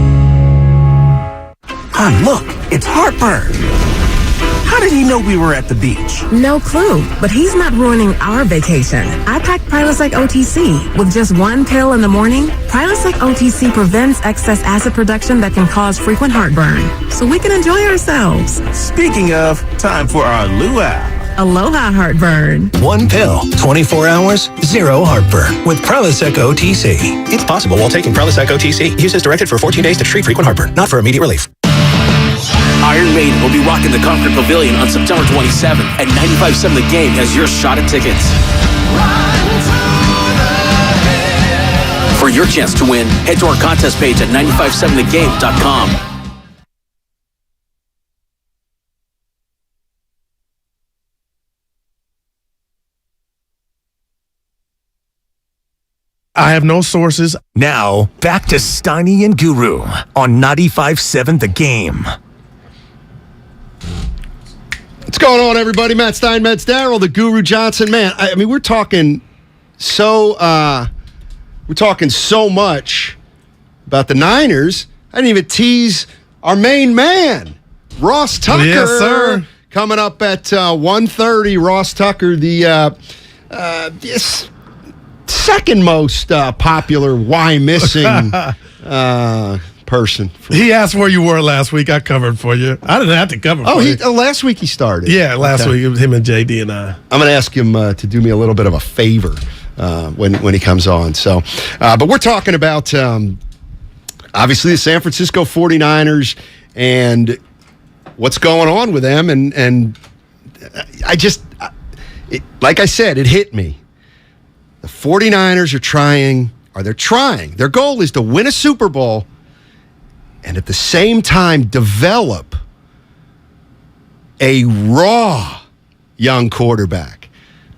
Ah, look, it's heartburn. How did he know we were at the beach? No clue, but he's not ruining our vacation. I packed Prilosec OTC. With just one pill in the morning, Prilosec OTC prevents excess acid production that can cause frequent heartburn, so we can enjoy ourselves. Speaking of, time for our luau. Aloha heartburn. One pill, 24 hours, zero heartburn with Prilosec OTC. It's possible while taking Prilosec OTC. Use as directed for 14 days to treat frequent heartburn, not for immediate relief. Iron Maiden will be rocking the Concord Pavilion on September 27th, and 95.7 The Game has your shot at tickets. For your chance to win, head to our contest page at 957thegame.com. I have no sources. Now, back to Steiny and Guru on 95.7 The Game. What's going on, everybody? Matt Stein, Matt Darrell, the Guru Johnson. Man, I mean, we're talking so much about the Niners. I didn't even tease our main man, Ross Tucker. Yes, sir. Coming up at 1:30. Ross Tucker, the second most popular Why Missing person. He asked where you were last week. I covered for you. I didn't have to cover for you. Last week he started. Yeah, last week it was him and JD and I. I'm going to ask him to do me a little bit of a favor when he comes on. So, but we're talking about obviously the San Francisco 49ers and what's going on with them. And like I said, it hit me. The 49ers are trying. Their goal is to win a Super Bowl and at the same time develop a raw young quarterback.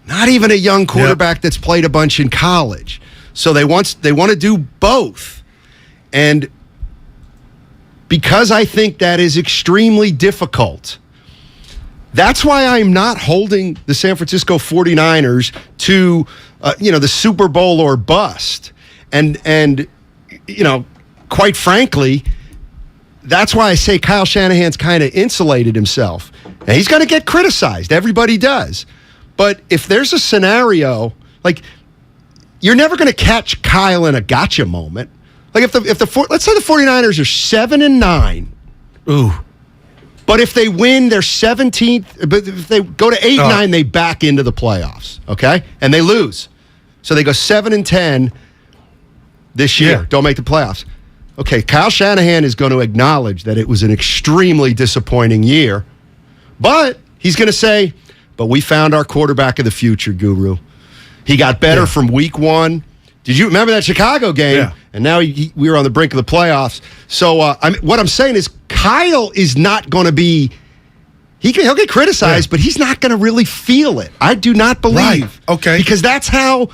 Not even a young quarterback that's played a bunch in college. So they want to do both. And because I think that is extremely difficult, that's why I'm not holding the San Francisco 49ers to the Super Bowl or bust. And quite frankly, that's why I say Kyle Shanahan's kind of insulated himself. Now, he's going to get criticized. Everybody does. But if there's a scenario, like, you're never going to catch Kyle in a gotcha moment. Like, let's say the 49ers are 7-9. Ooh. But if they win their 17th, but if they go to 8-9, they back into the playoffs, okay? And they lose. So they go 7-10 this year, don't make the playoffs. Okay, Kyle Shanahan is going to acknowledge that it was an extremely disappointing year, but he's going to say, but we found our quarterback of the future, Guru. He got better from week 1. Did you remember that Chicago game? Yeah. And now we were on the brink of the playoffs. So what I'm saying is Kyle is not going to be – he'll get criticized, but he's not going to really feel it. I do not believe. Right. Okay. Because that's how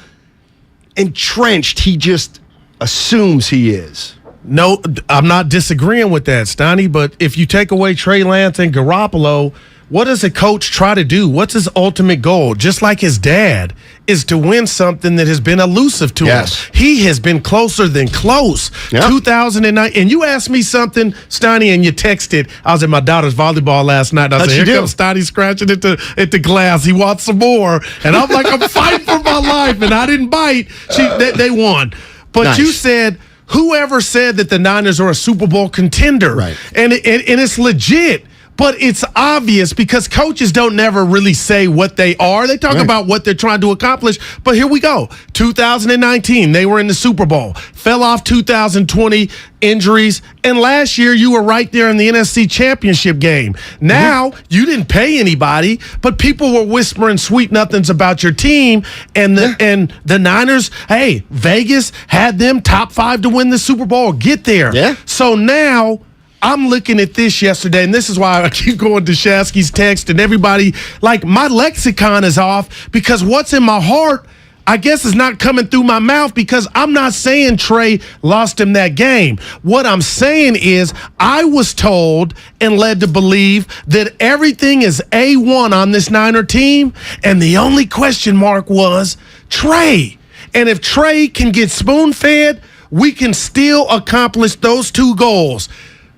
entrenched he just assumes he is. No, I'm not disagreeing with that, Steiny, but if you take away Trey Lance and Garoppolo, what does a coach try to do? What's his ultimate goal? Just like his dad, is to win something that has been elusive to him. He has been closer than close. 2009, and you asked me something, Steiny, and you texted. I was at my daughter's volleyball last night, and I said, here comes Steiny scratching at the glass. He wants some more. And I'm like, I'm fighting for my life, and I didn't bite. They won. But you said, whoever said that the Niners are a Super Bowl contender. Right. And it's legit. But it's obvious because coaches don't never really say what they are. They talk about what they're trying to accomplish. But here we go. 2019, they were in the Super Bowl. Fell off 2020, injuries. And last year, you were right there in the NFC Championship game. Now, you didn't pay anybody, but people were whispering sweet nothings about your team. And the Niners, hey, Vegas had them top 5 to win the Super Bowl. Get there. Yeah. So now I'm looking at this yesterday, and this is why I keep going to Shasky's text and everybody. Like, my lexicon is off because what's in my heart, I guess, is not coming through my mouth because I'm not saying Trey lost him that game. What I'm saying is I was told and led to believe that everything is A1 on this Niner team, and the only question mark was Trey. And if Trey can get spoon-fed, we can still accomplish those 2 goals.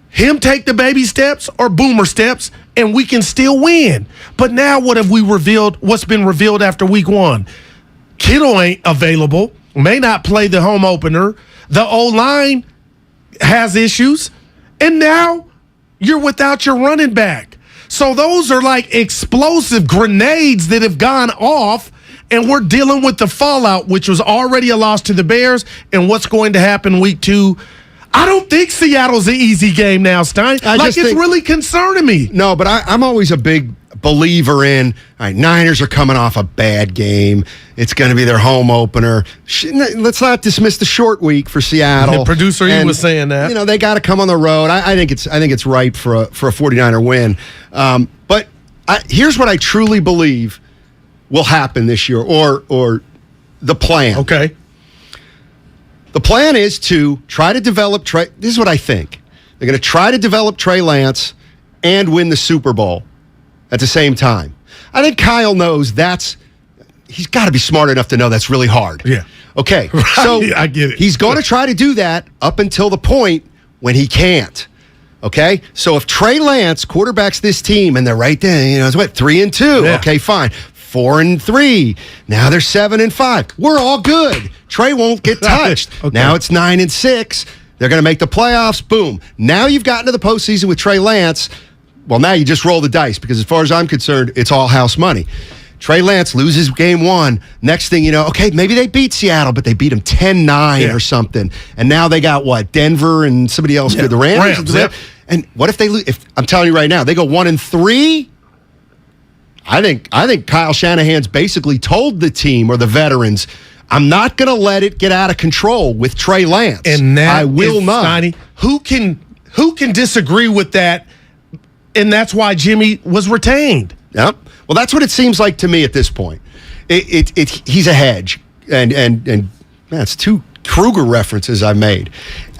Him take the baby steps or boomer steps, and we can still win. But now what have we revealed? What's been revealed after week 1? Kittle ain't available, may not play the home opener. The O-line has issues, and now you're without your running back. So those are like explosive grenades that have gone off, and we're dealing with the fallout, which was already a loss to the Bears, and what's going to happen week 2. I don't think Seattle's an easy game now, Stein. It's really concerning me. No, but I'm always a big believer in, all right, Niners are coming off a bad game. It's going to be their home opener. Let's not dismiss the short week for Seattle. The producer, he was saying that. You know, they got to come on the road. I think it's ripe for a 49er win. But here's what I truly believe will happen this year, or the plan. Okay. The plan is to try to develop Trey. This is what I think. They're going to try to develop Trey Lance and win the Super Bowl at the same time. I think Kyle knows he's got to be smart enough to know that's really hard. Yeah. Okay. Right. So I get it. He's going to try to do that up until the point when he can't. Okay. So if Trey Lance quarterbacks this team and they're right there, it's what, 3-2. Yeah. Okay, fine. 4-3. Now they're 7-5. We're all good. Trey won't get touched. Okay. Now it's 9-6. They're going to make the playoffs. Boom. Now you've gotten to the postseason with Trey Lance. Well, now you just roll the dice because as far as I'm concerned, it's all house money. Trey Lance loses game 1. Next thing you know, okay, maybe they beat Seattle, but they beat them 10-9 or something. And now they got what? Denver and somebody else. The Rams. And what if they lose? I'm telling you right now, they go 1-3. I think Kyle Shanahan's basically told the team or the veterans, I'm not going to let it get out of control with Trey Lance. And that I will not. Steiny, who can disagree with that? And that's why Jimmy was retained. Yep. Well, that's what it seems like to me at this point. He's a hedge, and that's 2 Kruger references I made.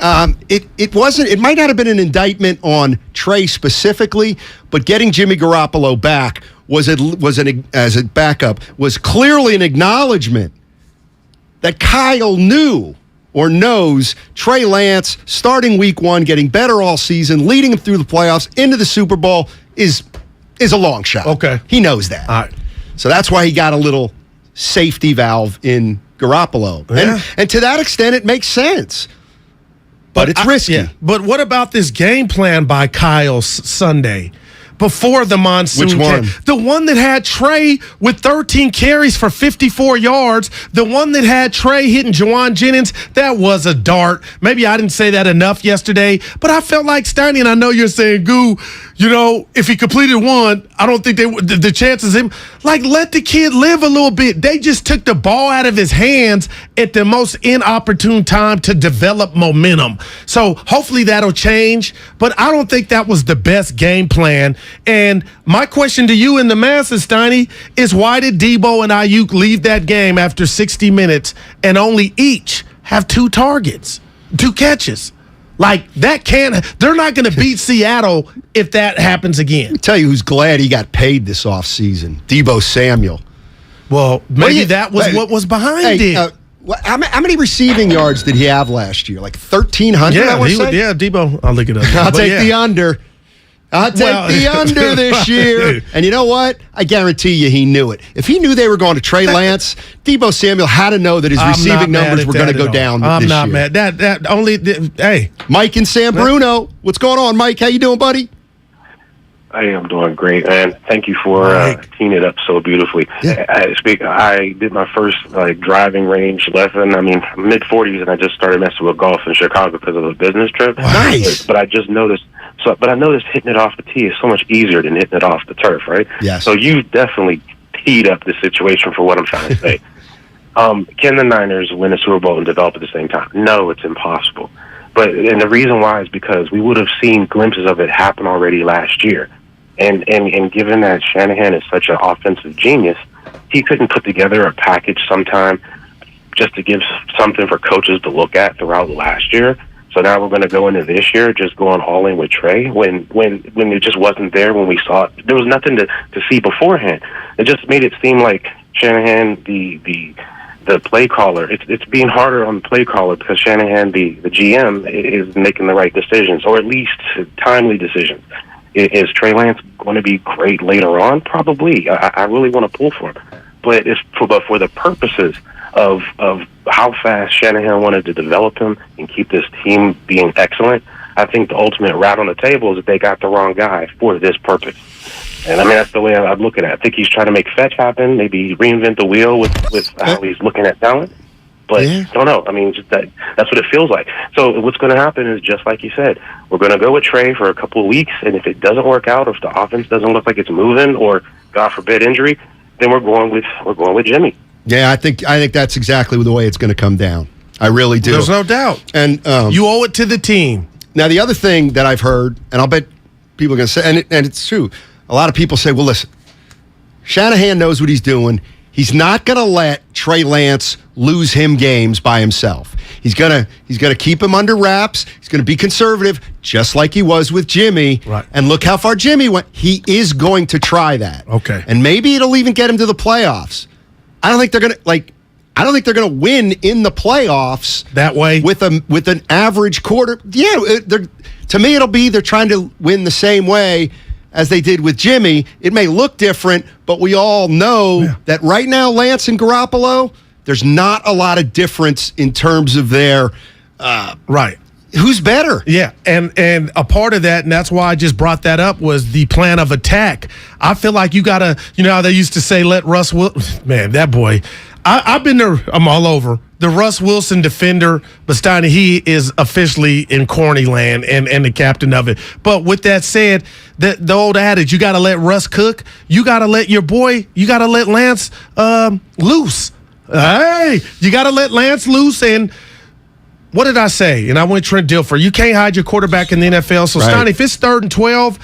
It might not have been an indictment on Trey specifically, but getting Jimmy Garoppolo back as a backup was clearly an acknowledgement that Kyle knew or knows Trey Lance starting week 1, getting better all season, leading him through the playoffs into the Super Bowl is a long shot. Okay. He knows that. All right. So that's why he got a little safety valve in Garoppolo. Yeah. And to that extent, it makes sense. But it's risky. But what about this game plan by Kyle Sunday? before the monsoon. Which one? The one that had Trey with 13 carries for 54 yards. The one that had Trey hitting Juwan Jennings. That was a dart. Maybe I didn't say that enough yesterday, but I felt like Steiny, and I know you're saying, Goo, if he completed one, I don't think the chances of him, let the kid live a little bit. They just took the ball out of his hands at the most inopportune time to develop momentum. So hopefully that'll change, but I don't think that was the best game plan. And my question to you in the masses, Steiny, is why did Debo and Ayuk leave that game after 60 minutes and only each have 2 targets, 2 catches? They're not going to beat Seattle if that happens again. Let me tell you who's glad he got paid this offseason. Debo Samuel. Well, maybe that was what was behind it. How many receiving yards did he have last year? 1,300, Yeah, Debo. I'll look it up. I'll take the under. I'll take the under this year. And you know what? I guarantee you he knew it. If he knew they were going to Trey Lance, Debo Samuel had to know that his receiving numbers were going to go down this year. I'm not mad. That only hey. Mike in San Bruno. What's going on, Mike? How you doing, buddy? I am doing great, man. Thank you for teeing it up so beautifully. Yeah. I did my first driving range lesson. I mean, mid-40s, and I just started messing with golf in Chicago because of a business trip. Nice. But I just noticed. But I noticed hitting it off the tee is so much easier than hitting it off the turf, right? Yes. So you definitely teed up the situation for what I'm trying to say. Can the Niners win a Super Bowl and develop at the same time? No, it's impossible. And the reason why is because we would have seen glimpses of it happen already last year. And given that Shanahan is such an offensive genius, he couldn't put together a package sometime just to give something for coaches to look at throughout last year. So now we're going to go into this year just going all in with Trey when it just wasn't there when we saw it. There was nothing to see beforehand. It just made it seem like Shanahan, the play caller, it's being harder on the play caller because Shanahan, the GM, is making the right decisions, or at least timely decisions. Is Trey Lance going to be great later on? Probably. I really want to pull for him. But for the purposes of how fast Shanahan wanted to develop him and keep this team being excellent, I think the ultimate rat on the table is that they got the wrong guy for this purpose. And I mean, that's the way I'd look at it. I think he's trying to make fetch happen, maybe reinvent the wheel with how he's looking at talent. But I don't know. I mean, just that's what it feels like. So what's going to happen is, just like you said, we're going to go with Trey for a couple of weeks, and if it doesn't work out, if the offense doesn't look like it's moving, or God forbid injury, then we're going with Jimmy. Yeah, I think that's exactly the way it's going to come down. I really do. There's no doubt. And you owe it to the team. Now, the other thing that I've heard, and I'll bet people are going to say, and it's true, a lot of people say, well, listen, Shanahan knows what he's doing. He's not going to let Trey Lance lose him games by himself. He's gonna keep him under wraps. He's going to be conservative, just like he was with Jimmy. Right. And look how far Jimmy went. He is going to try that. Okay. And maybe it'll even get him to the playoffs. I don't think they're going to win in the playoffs that way with an average quarter. Yeah, to me it'll be they're trying to win the same way as they did with Jimmy. It may look different, but we all know that right now, Lance and Garoppolo, there's not a lot of difference in terms of their right. Who's better? Yeah, and a part of that, and that's why I just brought that up, was the plan of attack. I feel like you got to, you know how they used to say, let Russ Wilson, man, that boy, I've been there, I'm all over. The Russ Wilson defender, but Steiny, he is officially in corny land and the captain of it. But with that said, the old adage, you got to let Russ cook. You got to let your boy, you got to let Lance loose. Hey, you got to let Lance loose. And what did I say? And I went Trent Dilfer. You can't hide your quarterback in the NFL. So, Steiny, if it's 3rd and 12,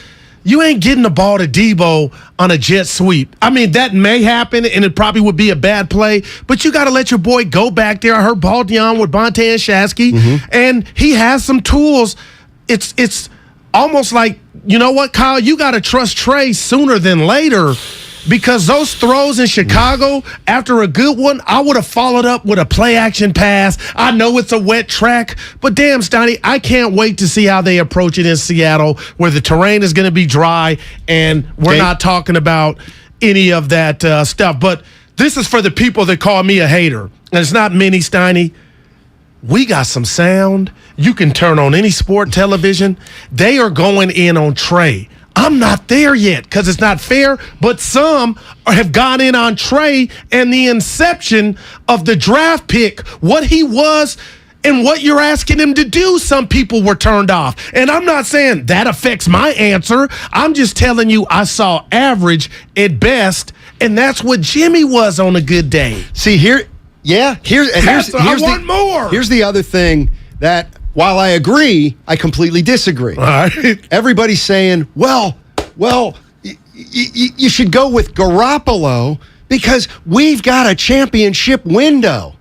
you ain't getting the ball to Debo on a jet sweep. I mean, that may happen, and it probably would be a bad play, but you got to let your boy go back there. I heard Baldion with Bonte and Shasky, and he has some tools. It's almost like, you know what, Kyle? You got to trust Trey sooner than later, because those throws in Chicago, after a good one, I would have followed up with a play-action pass. I know it's a wet track, but damn, Steiny, I can't wait to see how they approach it in Seattle, where the terrain is going to be dry, and we're not talking about any of that stuff. But this is for the people that call me a hater, and it's not many, Steiny. We got some sound. You can turn on any sport television. They are going in on Trey. I'm not there yet because it's not fair, but some have gone in on Trey and the inception of the draft pick, what he was and what you're asking him to do. Some people were turned off. And I'm not saying that affects my answer. I'm just telling you I saw average at best, and that's what Jimmy was on a good day. See, here's I want more. Here's the other thing that, while I agree, I completely disagree. All right. Everybody's saying, well, you should go with Garoppolo because we've got a championship window.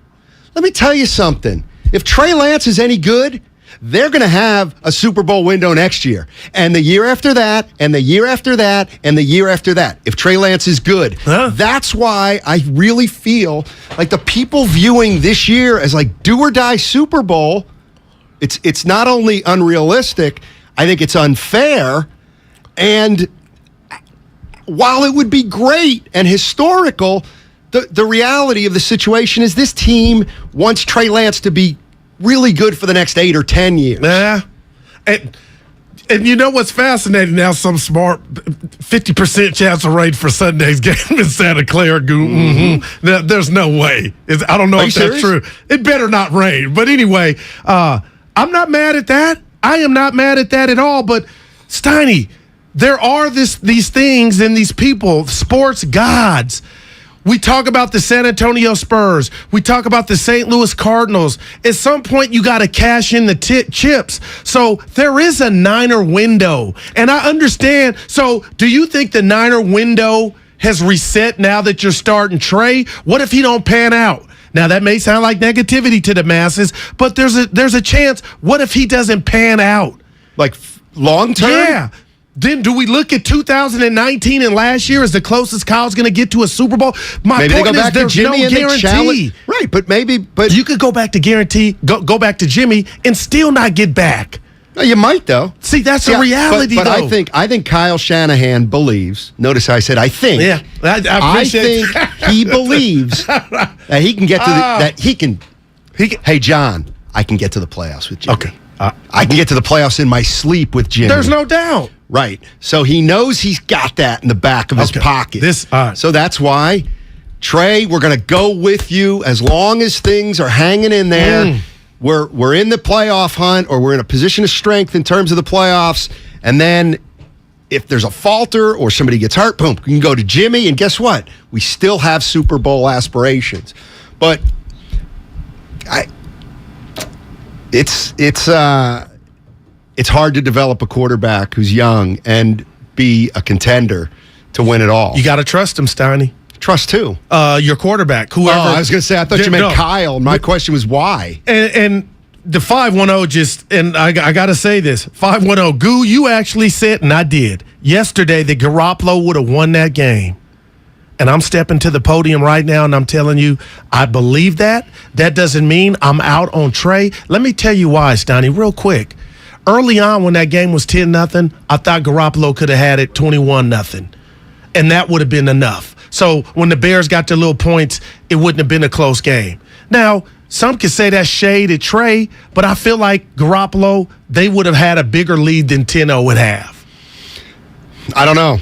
Let me tell you something. If Trey Lance is any good, they're going to have a Super Bowl window next year. And the year after that, and the year after that, and the year after that. If Trey Lance is good. That's why I really feel like the people viewing this year as like do or die Super Bowl, it's not only unrealistic, I think it's unfair. And while it would be great and historical, the reality of the situation is this team wants Trey Lance to be really good for the next 8 or 10 years. Yeah. And you know what's fascinating now? Some smart 50% chance of rain for Sunday's game in Santa Clara. Now, there's no way. I don't know if that's true. It better not rain. But anyway, I'm not mad at that. I am not mad at that at all. But Steiny, there are these things and these people, sports gods. We talk about the San Antonio Spurs. We talk about the St. Louis Cardinals. At some point, you got to cash in the chips. So there is a Niner window. And I understand. So do you think the Niner window has reset now that you're starting Trey? What if he don't pan out? Now, that may sound like negativity to the masses, but there's a chance. What if he doesn't pan out? Like long term? Yeah. Then do we look at 2019 and last year as the closest Kyle's going to get to a Super Bowl? Maybe point they go back is there's to Jimmy no and guarantee. Right, but you could go back to go back to Jimmy and still not get back. No, you might though. See, that's a reality. But though. I think Kyle Shanahan believes. Notice I said I think. Yeah, I think he believes that he can get to that he can. Hey, John, I can get to the playoffs with Jimmy. Okay, I can get to the playoffs in my sleep with Jimmy. There's no doubt. Right. So he knows he's got that in the back of his pocket. So that's why, Trey, we're going to go with you as long as things are hanging in there. We're in the playoff hunt, or we're in a position of strength in terms of the playoffs. And then if there's a falter or somebody gets hurt, boom, we can go to Jimmy. And guess what? We still have Super Bowl aspirations. But it's hard to develop a quarterback who's young and be a contender to win it all. You got to trust him, Steiny. Trust who? Your quarterback. Whoever. I was going to say, I thought you meant Kyle. My question was why. And the 510 and I got to say this, 510, Goo, you actually said, and I did, yesterday that Garoppolo would have won that game. And I'm stepping to the podium right now, and I'm telling you, I believe that. That doesn't mean I'm out on Trey. Let me tell you why, Steiny, real quick. Early on when that game was 10-0, I thought Garoppolo could have had it 21-0. And that would have been enough. So when the Bears got their little points, it wouldn't have been a close game. Now, some could say that's shade at Trey, but I feel like Garoppolo, they would have had a bigger lead than 10-0 would have. I don't know.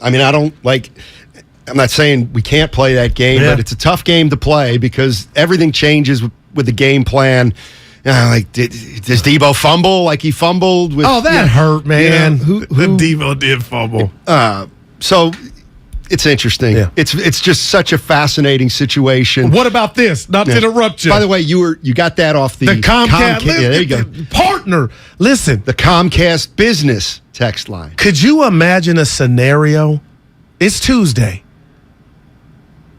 I mean, I'm not saying we can't play that game, but it's a tough game to play because everything changes with the game plan. Like, does Debo fumble like he fumbled? That hurt, man. Debo did fumble. So it's interesting. Yeah. It's just such a fascinating situation. What about this? Not to interrupt you. By the way, you got that off the Comcast. Yeah, there you go. Partner, listen. The Comcast business text line. Could you imagine a scenario? It's Tuesday.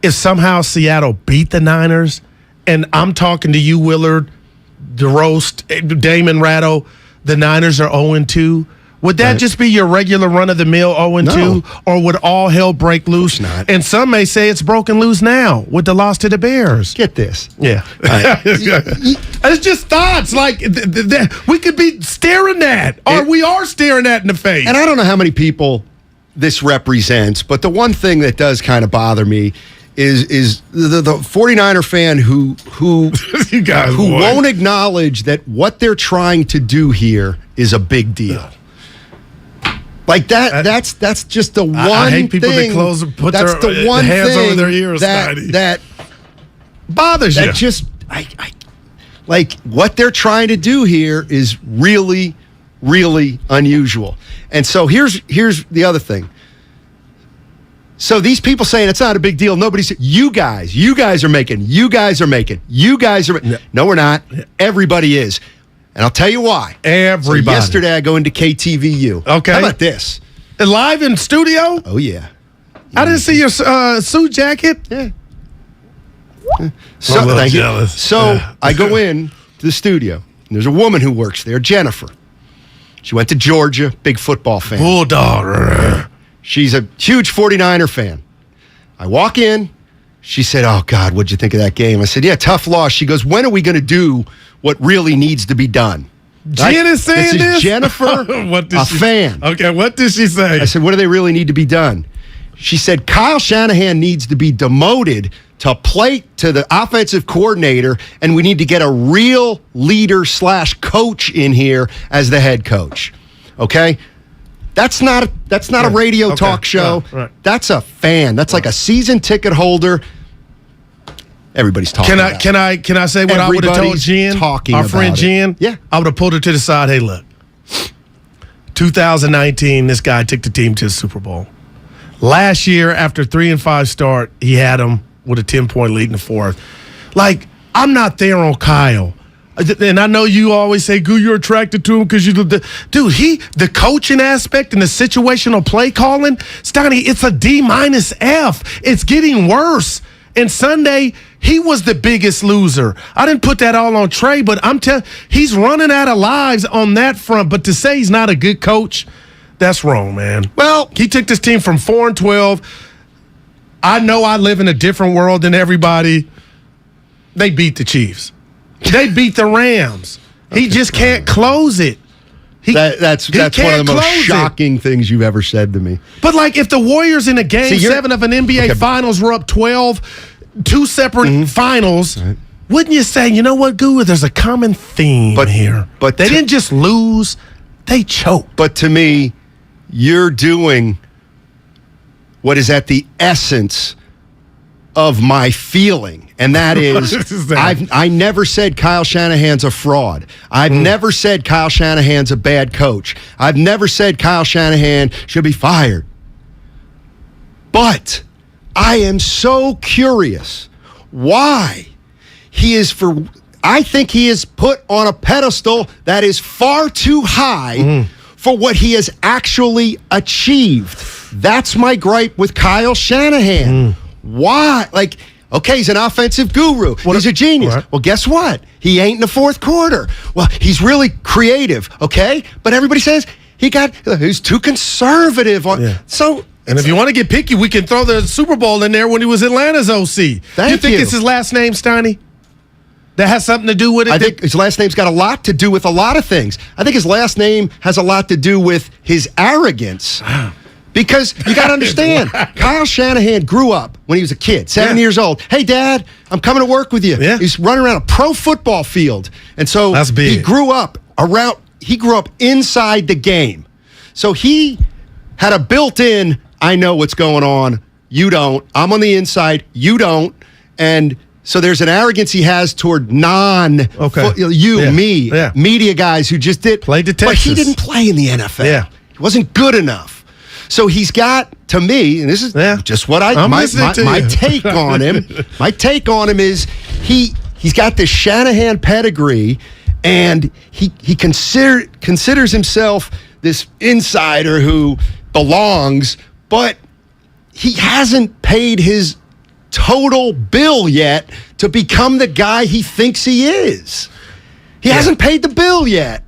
If somehow Seattle beat the Niners, and I'm talking to you, Willard, DeRoast, Damon Ratto, the Niners are 0-2, would that just be your regular run-of-the-mill 0-2, or would all hell break loose? Not. And some may say it's broken loose now with the loss to the Bears. Get this. Yeah. It's just thoughts. Like, we could be staring at, or we are staring at in the face. And I don't know how many people this represents, but the one thing that does kind of bother me is the 49er fan who won't acknowledge that what they're trying to do here is a big deal. Like that. That's just the one. I hate people thing, that put that's their the one hands thing over their ears. that bothers you. That just I like what they're trying to do here is really, really unusual. And so here's the other thing. So these people saying it's not a big deal. Nobody's you guys are making. No, we're not. Everybody is. And I'll tell you why. Everybody. So yesterday I go into KTVU. Okay. How about this? Live in studio? Oh, yeah. I didn't see your suit jacket. Yeah. So, thank you. So I go in to the studio, and there's a woman who works there, Jennifer. She went to Georgia, big football fan. Bulldog. She's a huge 49er fan. I walk in. She said, oh, God, what'd you think of that game? I said, yeah, tough loss. She goes, when are we going to do what really needs to be done? Jen is saying this? This is Jennifer, fan. Okay, what did she say? I said, what do they really need to be done? She said, Kyle Shanahan needs to be demoted to the offensive coordinator, and we need to get a real leader/coach in here as the head coach. Okay? That's not a radio talk show. Right. That's a fan. That's like a season ticket holder. Everybody's talking about it. Can I say what I would have told Jen, our friend Jen? Yeah. I would have pulled her to the side. Hey, look, 2019, this guy took the team to the Super Bowl. Last year, after 3-5 start, he had them with a 10-point lead in the fourth. Like, I'm not there on Kyle. And I know you always say, Goo, you're attracted to him because the coaching aspect and the situational play calling, Steiny, it's a D-F. It's getting worse. And Sunday, he was the biggest loser. I didn't put that all on Trey, but I'm telling he's running out of lives on that front. But to say he's not a good coach, that's wrong, man. Well, he took this team from 4-12. I know I live in a different world than everybody. They beat the Chiefs. They beat the Rams. He just can't close it. That's one of the most shocking things you've ever said to me. But like if the Warriors in a game 7 of an NBA Finals were up 12, two separate finals, wouldn't you say, you know what, Goo, there's a common theme here. But they didn't just lose, they choked. But to me, you're doing what is at the essence of my feeling, and that is I never said Kyle Shanahan's a fraud. I've never said Kyle Shanahan's a bad coach. I've never said Kyle Shanahan should be fired. But I am so curious why I think he is put on a pedestal that is far too high for what he has actually achieved. That's my gripe with Kyle Shanahan. Why? Like, okay, he's an offensive guru. He's a genius. Right. Well, guess what? He ain't in the fourth quarter. Well, he's really creative, okay? But everybody says he's too conservative. So, and if you want to get picky, we can throw the Super Bowl in there when he was Atlanta's OC. You think it's his last name, Steiny? That has something to do with it? I think his last name's got a lot to do with a lot of things. I think his last name has a lot to do with his arrogance. Because you got to understand, Kyle Shanahan grew up when he was a kid, 7 years old. Hey, Dad, I'm coming to work with you. Yeah. He's running around a pro football field. And so he grew up inside the game. So he had a built-in, I know what's going on, you don't. I'm on the inside, you don't. And so there's an arrogance he has toward media guys who just played to Texas. But he didn't play in the NFL. Yeah. He wasn't good enough. So he's got, to me, and this is just what my take on him. My take on him is he's got this Shanahan pedigree, and he considers himself this insider who belongs, but he hasn't paid his total bill yet to become the guy he thinks he is. He hasn't paid the bill yet.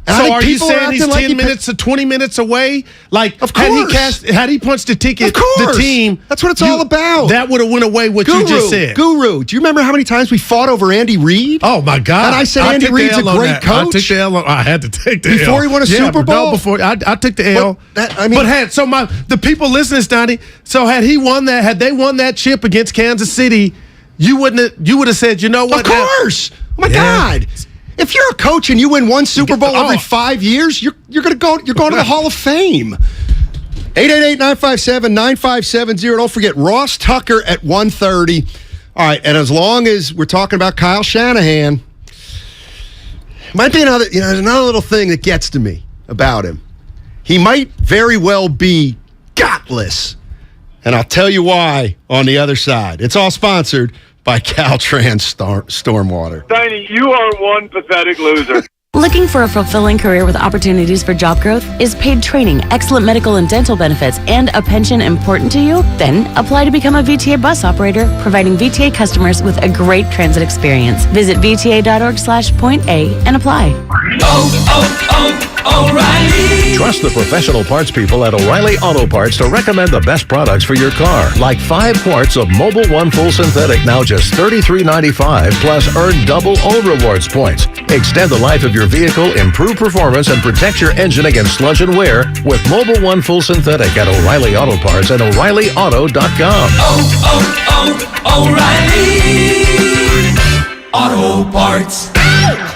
So are you saying he's 10 minutes to 20 minutes away? Like, of course. Had he punched the ticket, the team. That's what it's all about. That would have went away what you just said. Guru, do you remember how many times we fought over Andy Reid? Oh, my God. And I said Andy Reid's a great coach. I took the L. I had to take the L. Before he won a Super Bowl? No, before. I took the L. The people listening, Steiny, so had they won that chip against Kansas City, you would have said, you know what? Of course. Oh, my God. If you're a coach and you win one Super Bowl every 5 years, you're going to the Hall of Fame. 888-957-9570. Don't forget Ross Tucker at 1:30. All right, and as long as we're talking about Kyle Shanahan, might be another, there's another little thing that gets to me about him. He might very well be gutless. And I'll tell you why on the other side. It's all sponsored by Caltrans Stormwater. Steiny, you are one pathetic loser. Looking for a fulfilling career with opportunities for job growth? Is paid training, excellent medical and dental benefits, and a pension important to you? Then apply to become a VTA bus operator, providing VTA customers with a great transit experience. Visit VTA.org/point-A and apply. O'Reilly. Trust the professional parts people at O'Reilly Auto Parts to recommend the best products for your car. Like 5 quarts of Mobile One Full Synthetic, now just $33.95, plus earn double O Rewards points. Extend the life of your vehicle, improve performance, and protect your engine against sludge and wear with Mobile One Full Synthetic at O'Reilly Auto Parts and O'ReillyAuto.com. O'Reilly Auto Parts.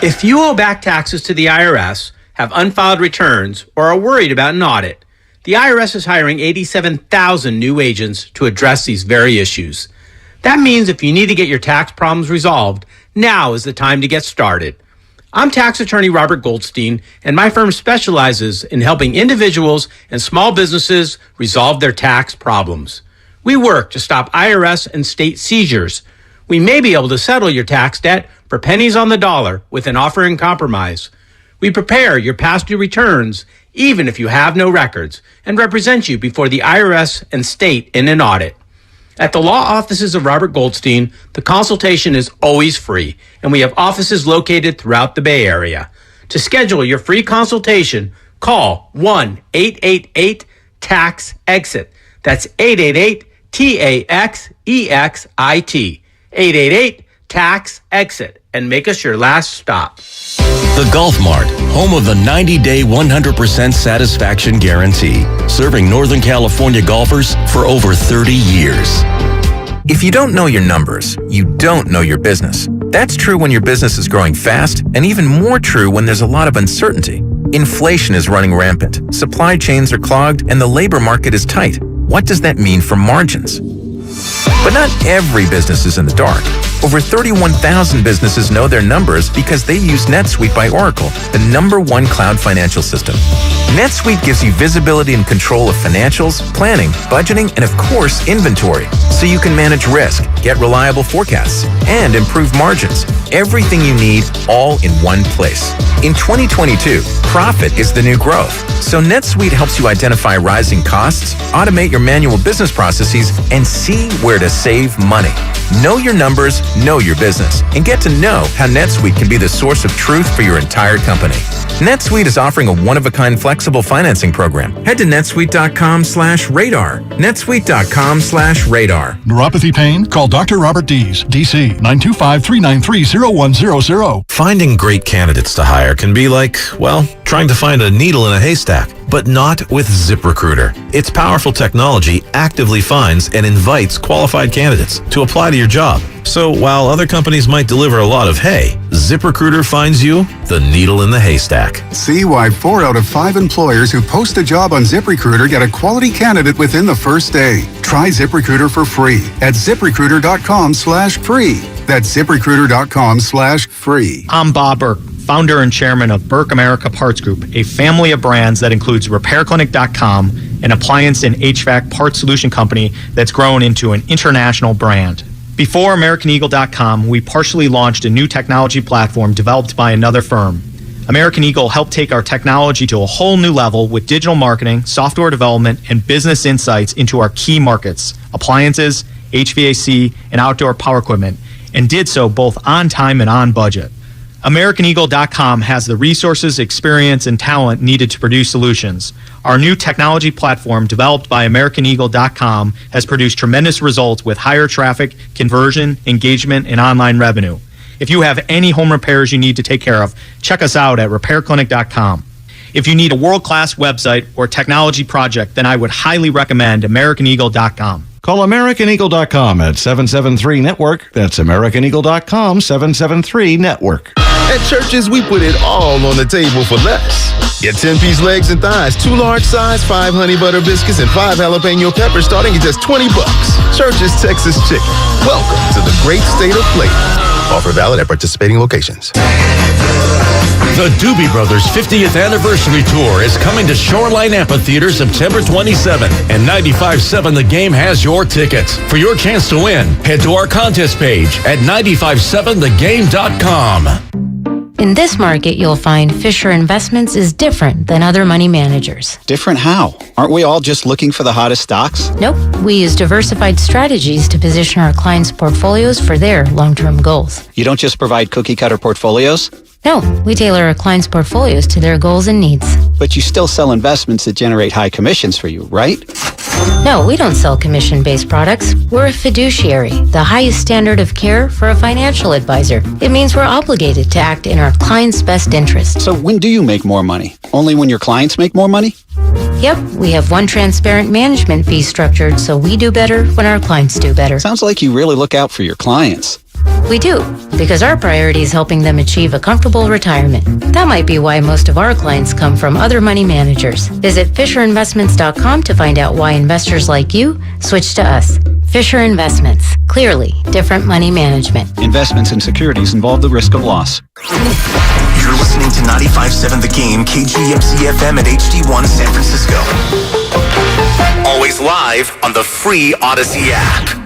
If you owe back taxes to the IRS, have unfiled returns, or are worried about an audit, the IRS is hiring 87,000 new agents to address these very issues. That means if you need to get your tax problems resolved, now is the time to get started. I'm tax attorney Robert Goldstein, and my firm specializes in helping individuals and small businesses resolve their tax problems. We work to stop IRS and state seizures. We may be able to settle your tax debt for pennies on the dollar with an offer in compromise. We prepare your past due returns, even if you have no records, and represent you before the IRS and state in an audit. At the law offices of Robert Goldstein, the consultation is always free, and we have offices located throughout the Bay Area. To schedule your free consultation, call 1-888-TAX-EXIT. That's 888-TAXEXIT. 888-TAX-EXIT, and make us your last stop. The Golf Mart, home of the 90-day 100% satisfaction guarantee, serving Northern California golfers for over 30 years. If you don't know your numbers, you don't know your business. That's true when your business is growing fast, and even more true when there's a lot of uncertainty. Inflation is running rampant, supply chains are clogged, and the labor market is tight. What does that mean for margins? But not every business is in the dark. Over 31,000 businesses know their numbers because they use NetSuite by Oracle, the #1 cloud financial system. NetSuite gives you visibility and control of financials, planning, budgeting, and of course, inventory, so you can manage risk, get reliable forecasts, and improve margins. Everything you need, all in one place. In 2022, profit is the new growth. So NetSuite helps you identify rising costs, automate your manual business processes, and see where to save money. Know your numbers, know your business, and get to know how NetSuite can be the source of truth for your entire company. NetSuite is offering a one-of-a-kind flexible financing program. Head to netsuite.com/radar. netsuite.com/radar. Neuropathy pain? Call Dr. Robert Dees, DC, 925-393-0100. Finding great candidates to hire can be like, well, trying to find a needle in a haystack. But not with ZipRecruiter. Its powerful technology actively finds and invites qualified candidates to apply to your job. So while other companies might deliver a lot of hay, ZipRecruiter finds you the needle in the haystack. See why 4 out of 5 employers who post a job on ZipRecruiter get a quality candidate within the first day. Try ZipRecruiter for free at ZipRecruiter.com/free. That's ZipRecruiter.com/free. I'm Bob Burke, founder and chairman of Burke America Parts Group, a family of brands that includes RepairClinic.com, an appliance and HVAC parts solution company that's grown into an international brand. Before AmericanEagle.com, we partially launched a new technology platform developed by another firm. American Eagle helped take our technology to a whole new level with digital marketing, software development, and business insights into our key markets, appliances, HVAC, and outdoor power equipment, and did so both on time and on budget. AmericanEagle.com has the resources, experience, and talent needed to produce solutions. Our new technology platform, developed by AmericanEagle.com, has produced tremendous results with higher traffic, conversion, engagement, and online revenue. If you have any home repairs you need to take care of, check us out at RepairClinic.com. If you need a world-class website or technology project, then I would highly recommend AmericanEagle.com. Call AmericanEagle.com at 773-NETWORK. That's AmericanEagle.com, 773-NETWORK. At Churches, we put it all on the table for less. Get 10-piece legs and thighs, 2 large size, 5 honey butter biscuits, and 5 jalapeno peppers starting at just $20. Churches Texas Chicken. Welcome to the great state of flavor. Offer valid at participating locations. The Doobie Brothers 50th Anniversary Tour is coming to Shoreline Amphitheater September 27th, and 95.7 The Game has your tickets. For your chance to win, head to our contest page at 957thegame.com. In this market, you'll find Fisher Investments is different than other money managers. Different how? Aren't we all just looking for the hottest stocks? Nope. We use diversified strategies to position our clients' portfolios for their long-term goals. You don't just provide cookie-cutter portfolios? No, we tailor our clients' portfolios to their goals and needs. But you still sell investments that generate high commissions for you, right? No, we don't sell commission-based products. We're a fiduciary, the highest standard of care for a financial advisor. It means we're obligated to act in our client's best interest. So when do you make more money? Only when your clients make more money? Yep, we have one transparent management fee structured, so we do better when our clients do better. Sounds like you really look out for your clients. We do, because our priority is helping them achieve a comfortable retirement. That might be why most of our clients come from other money managers. Visit FisherInvestments.com to find out why investors like you switch to us. Fisher Investments. Clearly, different money management. Investments in securities involve the risk of loss. You're listening to 95.7 The Game, KGMC FM and HD1 San Francisco. Always live on the free Odyssey app.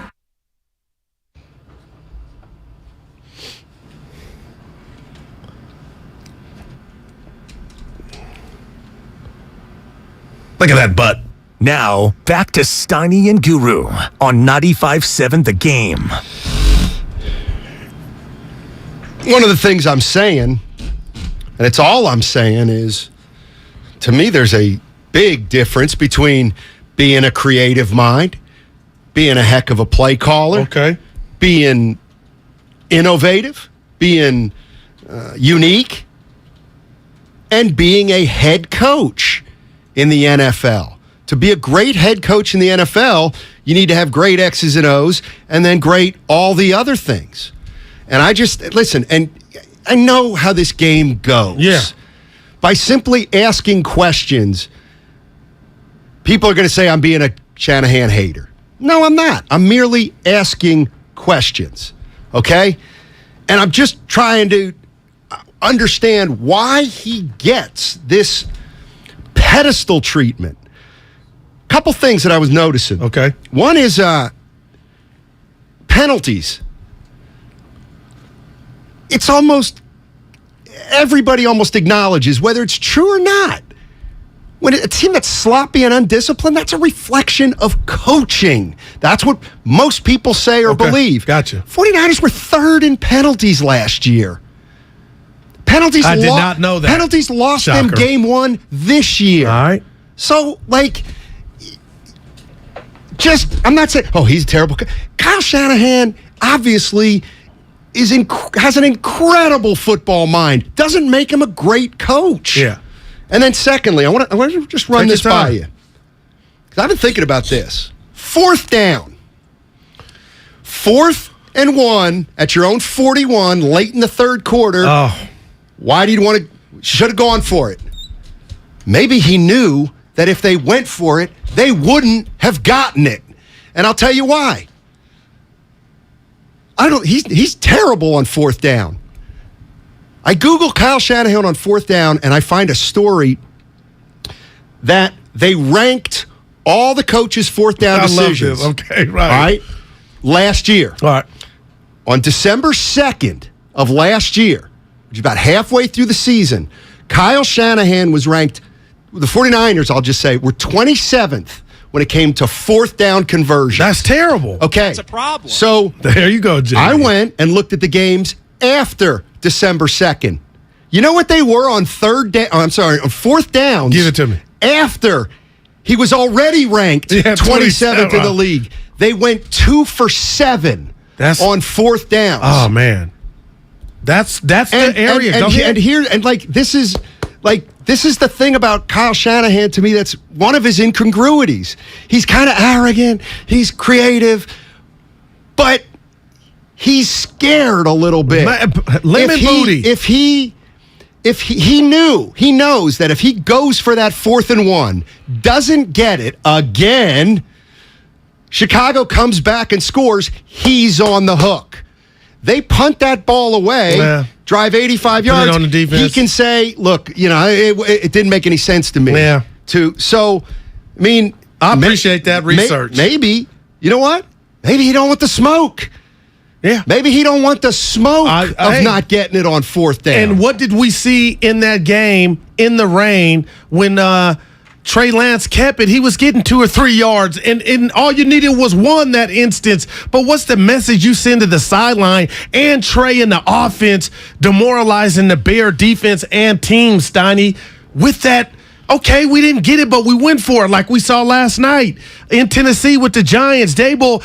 Look at that butt. Now, back to Steiny and Guru on 95.7 The Game. One of the things I'm saying, and it's all I'm saying, is to me there's a big difference between being a creative mind, being a heck of a play caller, being innovative, being unique, and being a head coach in the NFL. To be a great head coach in the NFL, you need to have great X's and O's and then great all the other things. And I just, listen, and I know how this game goes. Yeah. By simply asking questions, people are going to say I'm being a Shanahan hater. No, I'm not. I'm merely asking questions, okay? And I'm just trying to understand why he gets this pedestal treatment. Couple things that I was noticing. Okay. One is penalties. It's almost everybody almost acknowledges, whether it's true or not, when a team that's sloppy and undisciplined, that's a reflection of coaching. That's what most people say or believe. Gotcha. 49ers were third in penalties last year. Penalties. I did not know that. Penalties lost Shocker. them game one this year. All right. So, like, just, I'm not saying, oh, he's terrible. Kyle Shanahan obviously has an incredible football mind. Doesn't make him a great coach. Yeah. And then secondly, I want to just run this by you. Because I've been thinking about this. 4th down. 4th and 1 at your own 41 late in the third quarter. Oh. Why do you want to? Should have gone for it. Maybe he knew that if they went for it, they wouldn't have gotten it. And I'll tell you why. He's terrible on 4th down. I Google Kyle Shanahan on 4th down, and I find a story that they ranked all the coaches' 4th down decisions. I love this. Okay, right. All right. Last year. All right. On December 2nd of last year, which is about halfway through the season, Kyle Shanahan was ranked, the 49ers, I'll just say, were 27th when it came to 4th down conversion. That's terrible. Okay. That's a problem. So there you go, Jimmy. I went and looked at the games after December 2nd. You know what they were on 4th downs? Give it to me. After he was already ranked 27th in the league. They went 2 for 7 on 4th downs. Oh, man. That's the area. This is the thing about Kyle Shanahan to me that's one of his incongruities. He's kind of arrogant, he's creative, but he's scared a little bit. Lemon booty. If he knows that if he goes for that 4th and 1, doesn't get it again, Chicago comes back and scores, he's on the hook. They punt that ball away, drive 85 yards. On the defense. He can say, look, it didn't make any sense to me. Yeah. I appreciate that research. Maybe, you know what? Maybe he don't want the smoke. Yeah. Maybe he don't want the smoke of not getting it on 4th down. And what did we see in that game in the rain when Trey Lance kept it? He was getting 2 or 3 yards, and all you needed was one that instance. But what's the message you send to the sideline and Trey in the offense, demoralizing the Bear defense and team, Steiny, with that? Okay, we didn't get it, but we went for it like we saw last night in Tennessee with the Giants. Dable,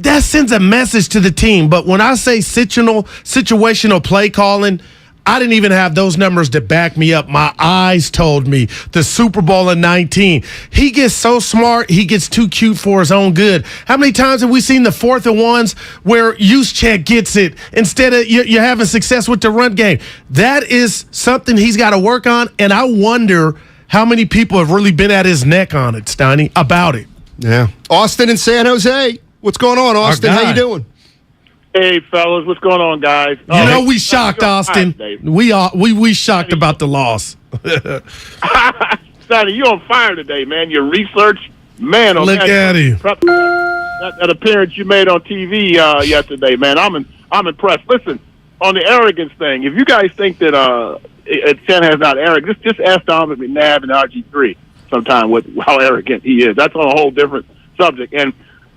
that sends a message to the team. But when I say situational play calling, I didn't even have those numbers to back me up. My eyes told me the Super Bowl in 19. He gets so smart, he gets too cute for his own good. How many times have we seen the 4th and 1s where Juszczyk gets it instead of you're having success with the run game? That is something he's got to work on, and I wonder how many people have really been at his neck on it, Steiny, about it. Yeah. Austin in San Jose. What's going on, Austin? How you doing? Hey, fellas, what's going on, guys? We shocked, Austin. We shocked about the loss. Sonny, you're on fire today, man. Your research, man. Look at you. That appearance you made on TV yesterday, man. I'm impressed. Listen, on the arrogance thing, if you guys think that Shanahan's not arrogant, just ask Donovan McNabb and RG3 sometime with how arrogant he is. That's on a whole different subject. And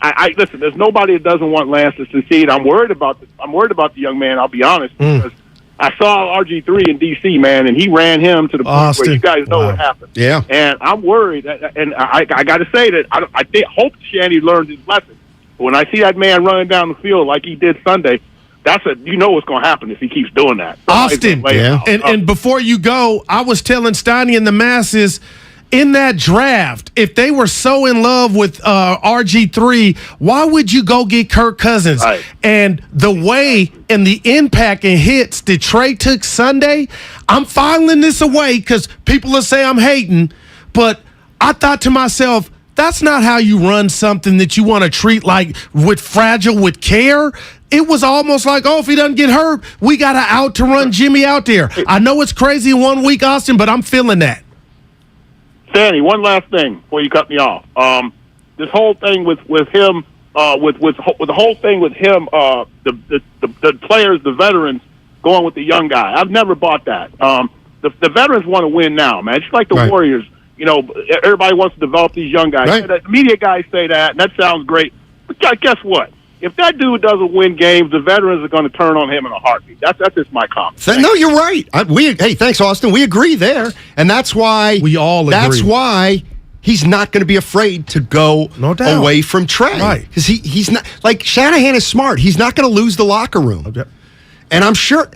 I listen. There's nobody that doesn't want Lance to succeed. I'm worried about the young man. I'll be honest, because I saw RG3 in DC, man, and he ran him to the point where you guys know what happened. Yeah, and I'm worried. And I got to say that I hope Shanny learned his lesson. But when I see that man running down the field like he did Sunday, what's going to happen if he keeps doing that. Austin, and before you go, I was telling Steiny and the masses, in that draft, if they were so in love with RG3, why would you go get Kirk Cousins? Right. And the way and the impact and hits that Trey took Sunday, I'm filing this away because people will say I'm hating, but I thought to myself, that's not how you run something that you want to treat like with care. It was almost like, if he doesn't get hurt, we got to run Jimmy out there. I know it's crazy in 1 week, Austin, but I'm feeling that. Danny, one last thing before you cut me off. This whole thing with him, the whole thing with him, the players, the veterans going with the young guy. I've never bought that. The veterans want to win now, man. Just like the Warriors. Everybody wants to develop these young guys. Right. The media guys say that, and that sounds great. But guess what? If that dude doesn't win games, the veterans are going to turn on him in a heartbeat. That's just my comment. No, you're right. Thanks, Austin. We agree there, and that's why we all agree. That's why he's not going to be afraid to go away from Trey, right? Because he's not like Shanahan is smart. He's not going to lose the locker room, and I'm sure.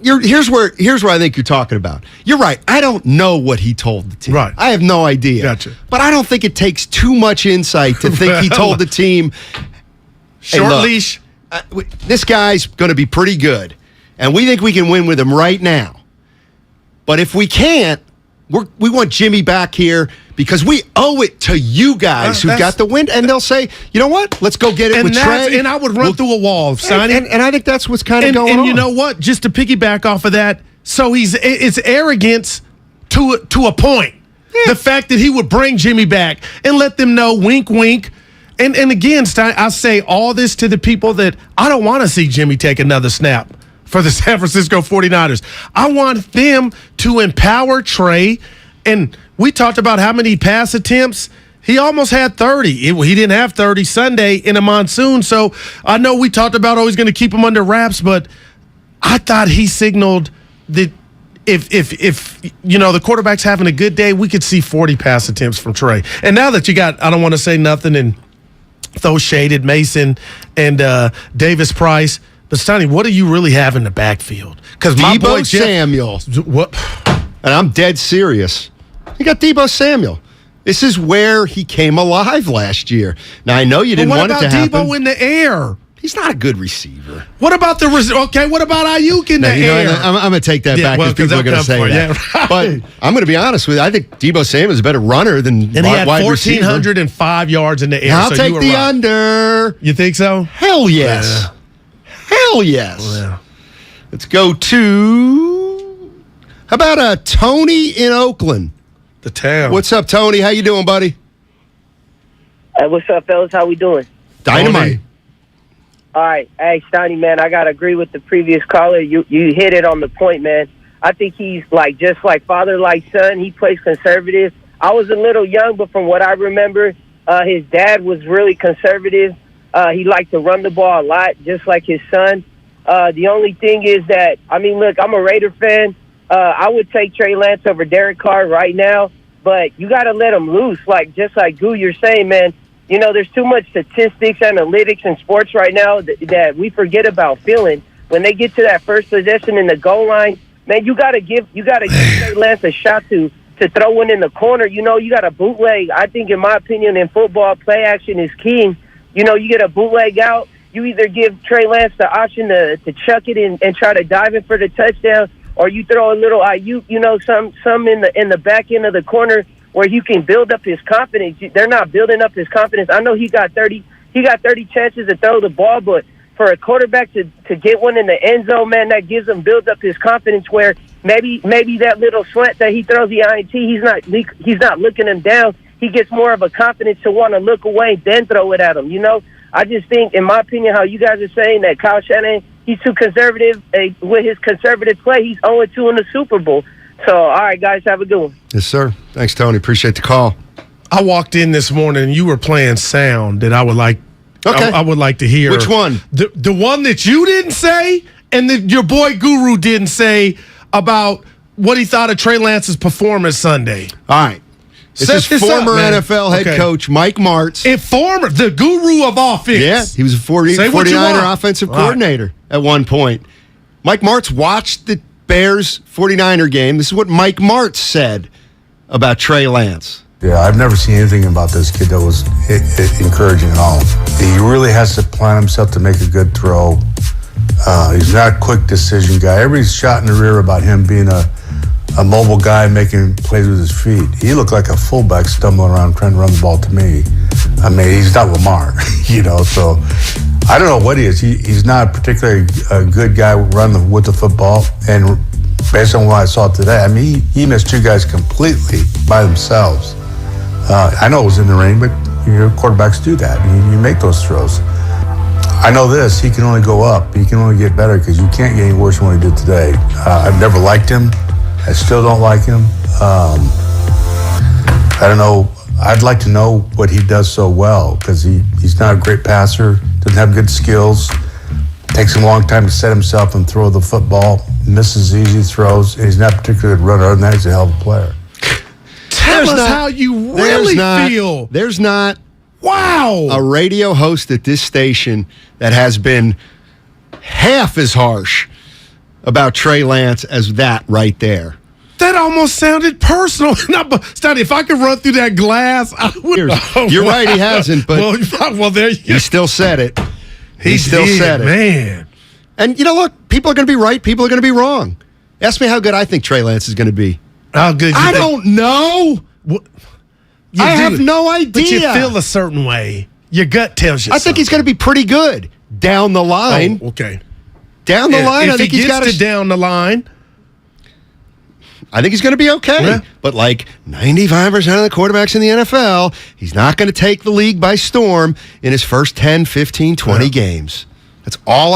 Here's where I think you're talking about. You're right. I don't know what he told the team. Right. I have no idea. Gotcha. But I don't think it takes too much insight to think he told the team. Short leash. This guy's going to be pretty good, and we think we can win with him right now. But if we can't, we want Jimmy back here because we owe it to you guys who got the win. And they'll say, you know what? Let's go get it with Trey. And I would run through a wall, Sonny. And I think that's what's kind of going on. And you know what? Just to piggyback off of that, so it's arrogance to a point. Yeah. The fact that he would bring Jimmy back and let them know, wink, wink. And again, Stein, I say all this to the people that I don't want to see Jimmy take another snap for the San Francisco 49ers. I want them to empower Trey. And we talked about how many pass attempts. He almost had 30. He didn't have 30 Sunday in a monsoon. So I know we talked about always going to keep him under wraps, but I thought he signaled that if the quarterback's having a good day, we could see 40 pass attempts from Trey. And now that you got, I don't want to say nothing and throw shaded Mason and Davis Price, but Steiny, what do you really have in the backfield? Because my boy Samuel. What? And I'm dead serious. You got Deebo Samuel. This is where he came alive last year. Now I know you didn't want it to happen. What about Deebo in the air? He's not a good receiver. What about what about Ayuk in the air? I'm going to take that back because people are going to say that. Yeah, right. But I'm going to be honest with you. I think Deebo Samuel is a better runner than and he had wide receiver. 1,405 yards in the air. I'll take the under. You think so? Hell yes. Hell yes. Yeah. Let's go to, how about Tony in Oakland? The town. What's up, Tony? How you doing, buddy? Hey, what's up, fellas? How we doing? Dynamite. All right. Hey, Steiny, man, I got to agree with the previous caller. You hit it on the point, man. I think he's just like father, like son. He plays conservative. I was a little young, but from what I remember, his dad was really conservative. He liked to run the ball a lot, just like his son. The only thing is that, look, I'm a Raider fan. I would take Trey Lance over Derek Carr right now, but you got to let him loose. Just like Goo, you're saying, man. There's too much statistics, analytics in sports right now that we forget about feeling. When they get to that first possession in the goal line, man, you got to give Trey Lance a shot to throw one in the corner. You got a bootleg. I think, in my opinion, in football, play action is king. You get a bootleg out. You either give Trey Lance the option to chuck it and try to dive in for the touchdown, or you throw a little Ayuk, some in the back end of the corner, where you can build up his confidence. They're not building up his confidence. I know he got 30 chances to throw the ball, but for a quarterback to get one in the end zone, man, that builds up his confidence, where maybe that little slant that he throws the INT, he's not looking him down. He gets more of a confidence to want to look away, then throw it at him. I just think, in my opinion, how you guys are saying that Kyle Shanahan, he's too conservative with his conservative play. He's 0-2 in the Super Bowl. So, all right, guys, have a good one. Yes, sir. Thanks, Tony. Appreciate the call. I walked in this morning and you were playing sound that I would like. Okay. I would like to hear. Which one? The one that you didn't say and that your boy Guru didn't say about what he thought of Trey Lance's performance Sunday. All right. This is former NFL head coach Mike Martz. The guru of offense. Yeah, he was a 49er offensive coordinator at one point. Mike Martz watched the Bears 49er game. This is what Mike Martz said about Trey Lance. Yeah, I've never seen anything about this kid that was encouraging at all. He really has to plan himself to make a good throw. He's not a quick decision guy. Everybody's shot in the rear about him being a mobile guy making plays with his feet. He looked like a fullback stumbling around trying to run the ball to me. He's not Lamar, so I don't know what he is. He's not particularly a good guy running with the football. And based on what I saw today, he missed two guys completely by themselves. I know it was in the rain, but quarterbacks do that. You make those throws. I know this, he can only go up. He can only get better because you can't get any worse than what he did today. I've never liked him. I still don't like him. I don't know. I'd like to know what he does so well, because he's not a great passer, doesn't have good skills, takes him a long time to set himself and throw the football, misses easy throws, and he's not particularly a good runner. Other than that, he's a hell of a player. Tell us how you really feel. There's not a radio host at this station that has been half as harsh about Trey Lance as that right there. That almost sounded personal. Steiny, if I could run through that glass, I would. You're right, he hasn't, but there you go. He still said it. He still said it. Man. And, look, people are going to be right. People are going to be wrong. Ask me how good I think Trey Lance is going to be. How good? I don't know. I have no idea. But you feel a certain way. Your gut tells you I think he's going to be pretty good down the line. Oh, okay. Down the line, I think he's got to down the line. I think he's going to be okay. Yeah. But 95% of the quarterbacks in the NFL, he's not going to take the league by storm in his first 10, 15, 20 games. That's all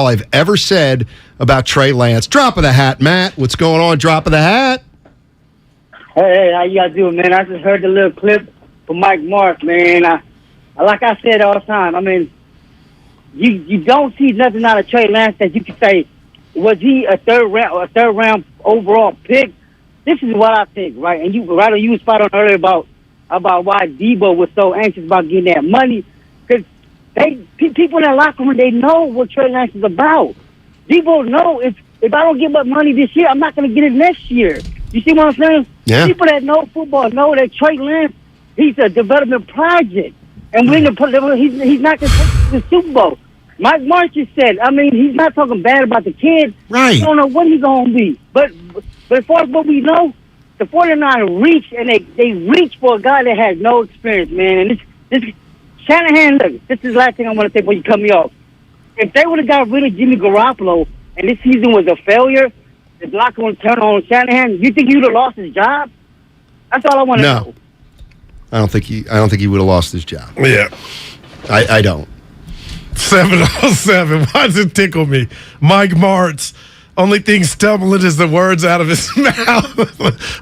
I've ever said about Trey Lance. Drop of the hat, Matt. What's going on? Drop of the hat. Hey, how you guys doing, man? I just heard the little clip from Mike Martz, man. Like I said all the time, you don't see nothing out of Trey Lance that you can say, was he a third round overall pick? This is what I think, right? And you was spot on earlier about why Debo was so anxious about getting that money, because people in that locker room, they know what Trey Lance is about. Debo know if I don't give up money this year, I'm not going to get it next year. You see what I'm saying? Yeah. People that know football know that Trey Lance, he's a development project, and he's not going to take the Super Bowl. Mike March just said, I mean, he's not talking bad about the kids. Right. We don't know what he's going to be. But as far as what we know, the 49ers reach, and they reach for a guy that has no experience, man. And this Shanahan, look, this is the last thing I want to say before you cut me off. If they would have got rid of Jimmy Garoppolo and this season was a failure, the block would turn on Shanahan, you think he would have lost his job? That's all I want to know. I don't think he would have lost his job. Yeah. I don't. 707. Why does it tickle me? Mike Martz. Only thing stumbling is the words out of his mouth.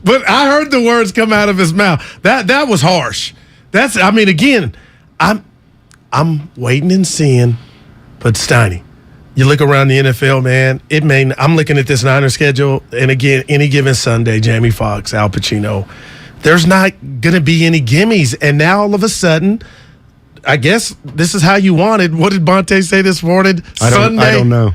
But I heard the words come out of his mouth. That was harsh. Again, I'm waiting and seeing. But Steiny, you look around the NFL, man. I'm looking at this Niners schedule, and again, any given Sunday, Jamie Foxx, Al Pacino, there's not going to be any gimmies. And now all of a sudden, I guess this is how you wanted. What did Bonte say this morning? Sunday? I don't know.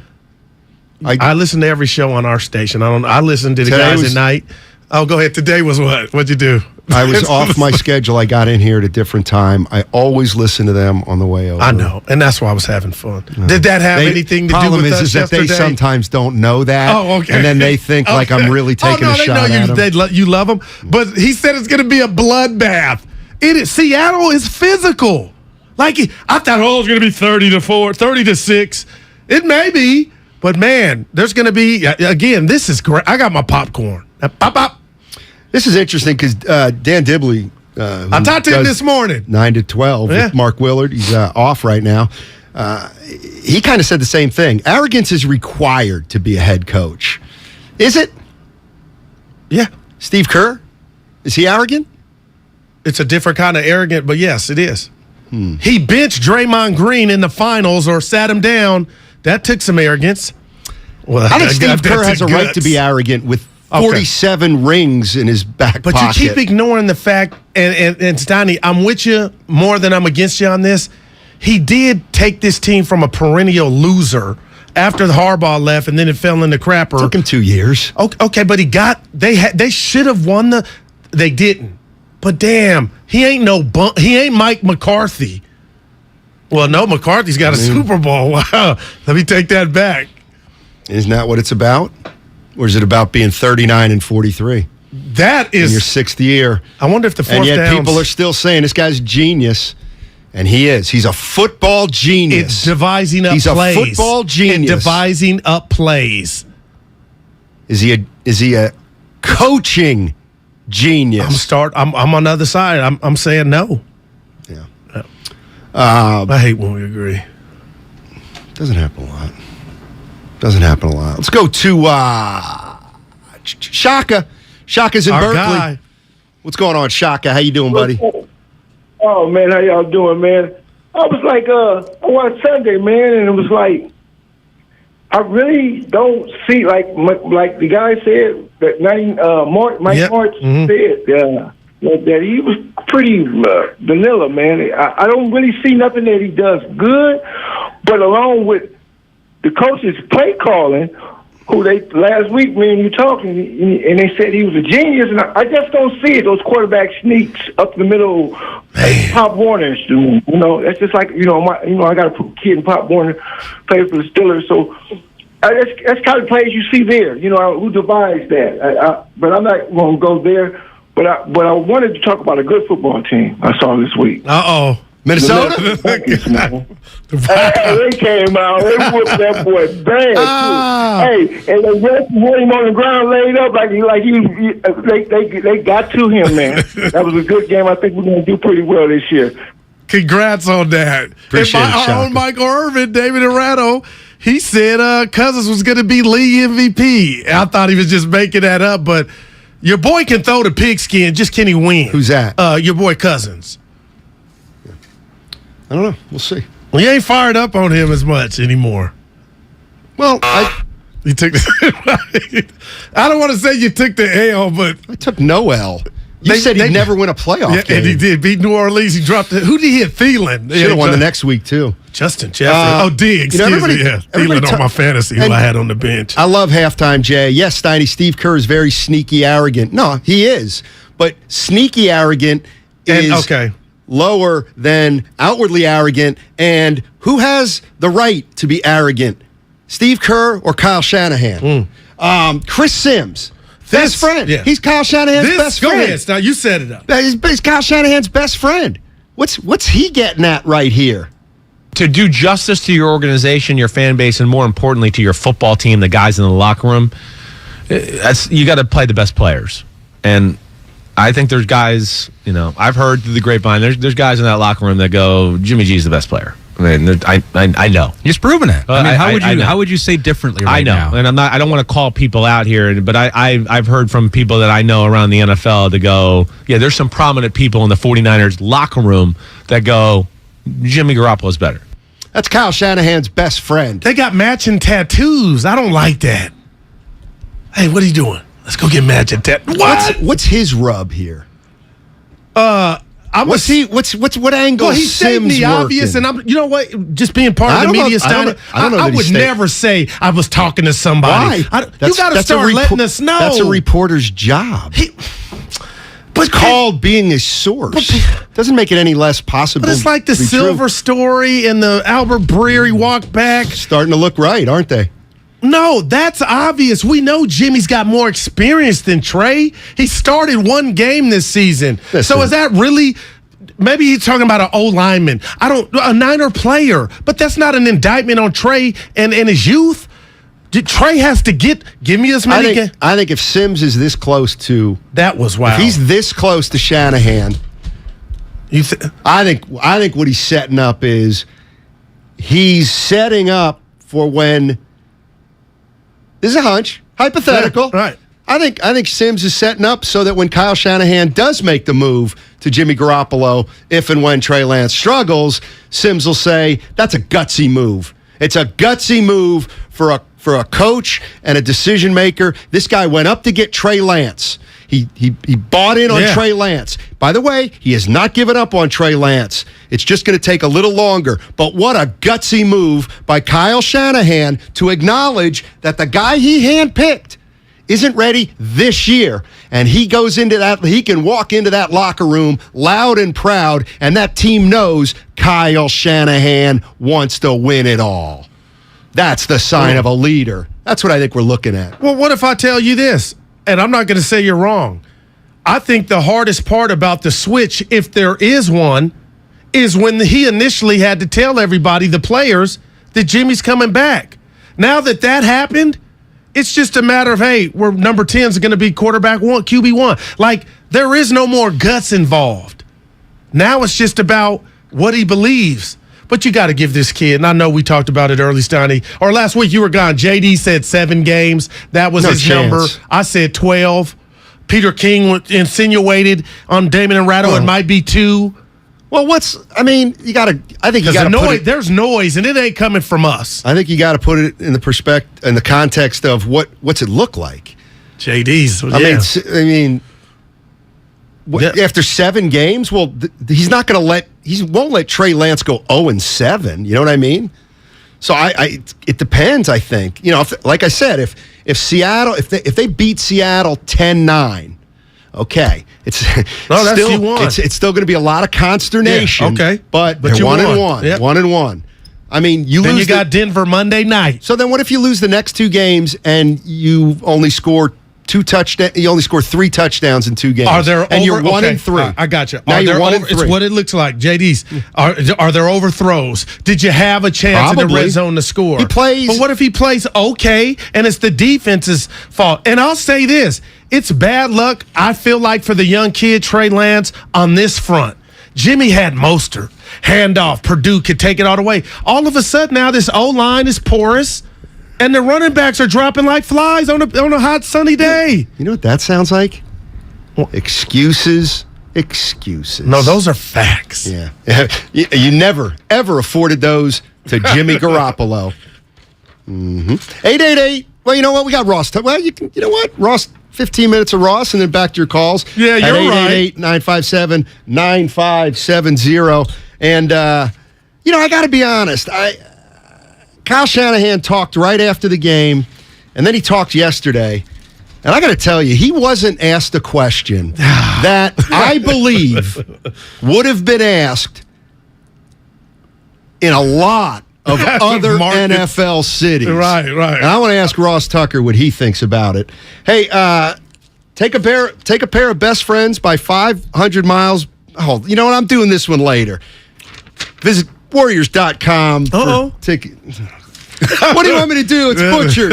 I listen to every show on our station. I listened to the guys at night. Oh, go ahead. Today was what? What'd you do? I was off my schedule. I got in here at a different time. I always listen to them on the way over. I know, and that's why I was having fun. Did that have anything to do with us is that yesterday? they sometimes don't know that. Oh, okay. And then they think like I'm really taking a shot at them. You love them, but he said it's going to be a bloodbath. Seattle is physical. Like I thought, it's going to be 30-4, 30-6. It may be. But, man, there's going to be, again, this is great. I got my popcorn. Pop. This is interesting because Dan Dibley. I talked to him this morning. 9 to 12 with Mark Willard. He's off right now. He kind of said the same thing. Arrogance is required to be a head coach. Is it? Yeah. Steve Kerr? Is he arrogant? It's a different kind of arrogant, but yes, it is. He benched Draymond Green in the finals or sat him down. That took some arrogance. Well, I think Steve Kerr has a right to be arrogant with 47 rings in his back pocket. But you keep ignoring the fact, and Steiny, I'm with you more than I'm against you on this. He did take this team from a perennial loser after the Harbaugh left, and then it fell in the crapper. Took him 2 years. Okay, but they should have won they didn't. But damn, he ain't Mike McCarthy. Well, no, McCarthy's got a Super Bowl. Wow. Let me take that back. Isn't that what it's about? Or is it about being 39-43? That is. In your sixth year. I wonder if the fourth And yet downs, people are still saying this guy's a genius. And he is. He's a football genius. It's devising up He's plays. He's a football genius. And devising up plays. Is he a coaching genius? I'm on the other side. I'm saying no. Yeah. I hate when we agree. Doesn't happen a lot. Let's go to Shaka. Shaka's in Our Berkeley. guy. What's going on, Shaka? How you doing, buddy? Oh, man, how y'all doing, man? I was like, I watched Sunday, man, and it was like, I really don't see, like the guy said, that Mike Martz said, that he was pretty vanilla, man. I don't really see nothing that he does good, but along with the coach's play calling, who last week, me and you talking, and they said he was a genius, and I just don't see it. Those quarterback sneaks up the middle, like Pop Warner, that's just like I got a kid in Pop Warner, played for the Steelers, so that's kind of plays you see there. Who devised that? But I'm not going to go there. But I wanted to talk about a good football team I saw this week. Minnesota? Hey, they came out. They whooped that boy bad. Hey, and they put him on the ground laid up they got to him, man. That was a good game. I think we're going to do pretty well this year. Congrats on that. Appreciate it, our own Michael Irvin, David Ratto, he said Cousins was going to be league MVP. I thought he was just making that up, but your boy can throw the pigskin, just can he win? Who's that? Your boy Cousins. I don't know. We'll see. Well, you ain't fired up on him as much anymore. Well, you took I don't want to say you took the L, but I took no L. You said he'd never win a playoff game. And he did. Beat New Orleans. He dropped it. Who did he hit? Thielen. Should have won the next week, too. Justin Jefferson. Diggs. Thielen on my fantasy who I had on the bench. I love halftime, Jay. Yes, Steiny, Steve Kerr is very sneaky arrogant. No, he is. But sneaky arrogant is... Okay. lower than outwardly arrogant. And who has the right to be arrogant? Steve Kerr or Kyle Shanahan? Chris Sims. Best friend. Yeah. He's Kyle Shanahan's best friend. Go ahead, now you set it up. He's Kyle Shanahan's best friend. What's he getting at right here? To do justice to your organization, your fan base, and more importantly to your football team, the guys in the locker room, you got to play the best players. And I think there's guys, I've heard through the grapevine, there's guys in that locker room that go, Jimmy G's the best player. I mean, I know. He's proven it. How would you say differently right now? I know, and I don't want to call people out here, but I've heard from people that I know around the NFL to go, yeah, there's some prominent people in the 49ers locker room that go, Jimmy Garoppolo's better. That's Kyle Shanahan's best friend. They got matching tattoos. I don't like that. Hey, what are you doing? Let's go get matching tattoos. What's his rub here? What angle? Well, he's stating the obvious, and you know what? Just being part of the media style, I would never say I was talking to somebody. Why? You got to start letting us know. That's a reporter's job. But called being a source doesn't make it any less possible. But it's like the Silver story and the Albert Breer walk back. Starting to look right, aren't they? No, that's obvious. We know Jimmy's got more experience than Trey. He started one game this season. So is that really... Maybe he's talking about an O lineman. A Niner player. But that's not an indictment on Trey and his youth. Trey has to give me as many games. I think if Sims is this close to... That was wild. If he's this close to Shanahan, I think what he's setting up is he's setting up for when... This is a hunch. Hypothetical. Yeah, right. I think Sims is setting up so that when Kyle Shanahan does make the move to Jimmy Garoppolo, if and when Trey Lance struggles, Sims will say, that's a gutsy move. It's a gutsy move for a coach and a decision maker. This guy went up to get Trey Lance. He bought in on Trey Lance. By the way, he has not given up on Trey Lance. It's just going to take a little longer. But what a gutsy move by Kyle Shanahan to acknowledge that the guy he handpicked isn't ready this year. And he goes into that, he can walk into that locker room loud and proud, and that team knows Kyle Shanahan wants to win it all. That's the sign of a leader. That's what I think we're looking at. Well, what if I tell you this? And I'm not going to say you're wrong. I think the hardest part about the switch, if there is one, is when he initially had to tell everybody, the players, that Jimmy's coming back. Now that happened, it's just a matter of, hey, we're number 10 is going to be quarterback one, QB1. Like, there is no more guts involved. Now it's just about what he believes. But you got to give this kid, and I know we talked about it early, Steiny, or last week you were gone. JD said 7 games. That was his number. I said 12. Peter King insinuated on Damon and Ratto it might be 2. Well, I think you got to there's noise, and it ain't coming from us. I think you got to put it in the context of what's it look like. JD's. After 7 games, he's not going to he won't let Trey Lance go 0-7. You know what I mean? So it depends. I think like I said, if Seattle if they beat Seattle 10-9. Okay, it's still going to be a lot of consternation. Yeah, okay, but they're 1-1, 1-1. I mean, you got Denver Monday night. So then, what if you lose the next 2 games and you only score 2 touchdowns? You only score 3 touchdowns in 2 games. You're 1-3. I got you. Now you're 1-3. It's what it looks like. JD's. Are there overthrows? Did you have a chance in the red zone to score? He plays. But what if he plays okay and it's the defense's fault? And I'll say this. It's bad luck, I feel like, for the young kid, Trey Lance, on this front. Jimmy had Mostert. Handoff. Purdue could take it all the way. All of a sudden, now this O-line is porous, and the running backs are dropping like flies on a hot, sunny day. You know what that sounds like? Excuses. No, those are facts. Yeah. You never, ever afforded those to Jimmy Garoppolo. 888. Well, you know what? We got Ross. Well, you know what? Ross, 15 minutes of Ross, and then back to your calls. Yeah, you're right. 888-957-9570. And, I got to be honest. Kyle Shanahan talked right after the game, and then he talked yesterday. And I got to tell you, he wasn't asked a question that I believe would have been asked in a lot of other NFL cities. Right. And I want to ask Ross Tucker what he thinks about it. Hey, take a pair of best friends by 500 miles. Oh, you know what? I'm doing this one later. Visit Warriors.com for ticket. What do you want me to do? It's butchered.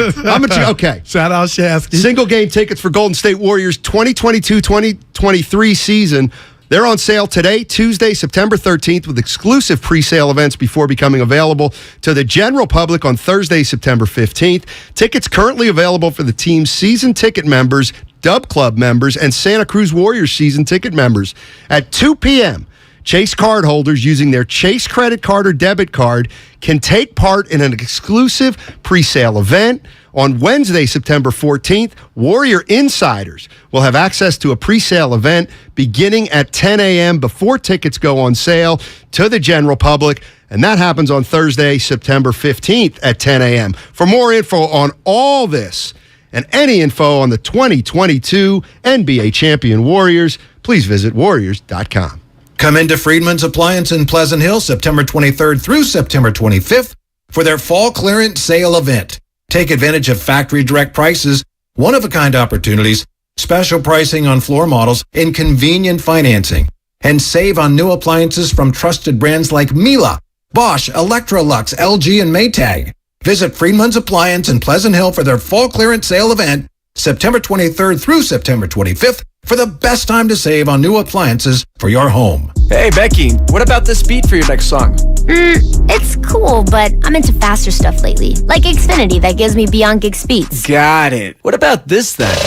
Okay. Shout out Shafty. Single game tickets for Golden State Warriors 2022-2023 season. They're on sale today, Tuesday, September 13th, with exclusive pre-sale events before becoming available to the general public on Thursday, September 15th. Tickets currently available for the team's season ticket members, Dub Club members, and Santa Cruz Warriors season ticket members. At 2 p.m., Chase card holders using their Chase credit card or debit card can take part in an exclusive pre-sale event. On Wednesday, September 14th, Warrior Insiders will have access to a pre-sale event beginning at 10 a.m. before tickets go on sale to the general public, and that happens on Thursday, September 15th at 10 a.m. For more info on all this and any info on the 2022 NBA champion Warriors, please visit Warriors.com. Come into Friedman's Appliance in Pleasant Hill September 23rd through September 25th for their fall clearance sale event. Take advantage of factory direct prices, one-of-a-kind opportunities, special pricing on floor models, and convenient financing. And save on new appliances from trusted brands like Miele, Bosch, Electrolux, LG, and Maytag. Visit Friedman's Appliance in Pleasant Hill for their fall clearance sale event September 23rd through September 25th for the best time to save on new appliances for your home. Hey, Becky, what about this beat for your next song? It's cool, but I'm into faster stuff lately. Like Xfinity that gives me beyond gig speeds. Got it. What about this then?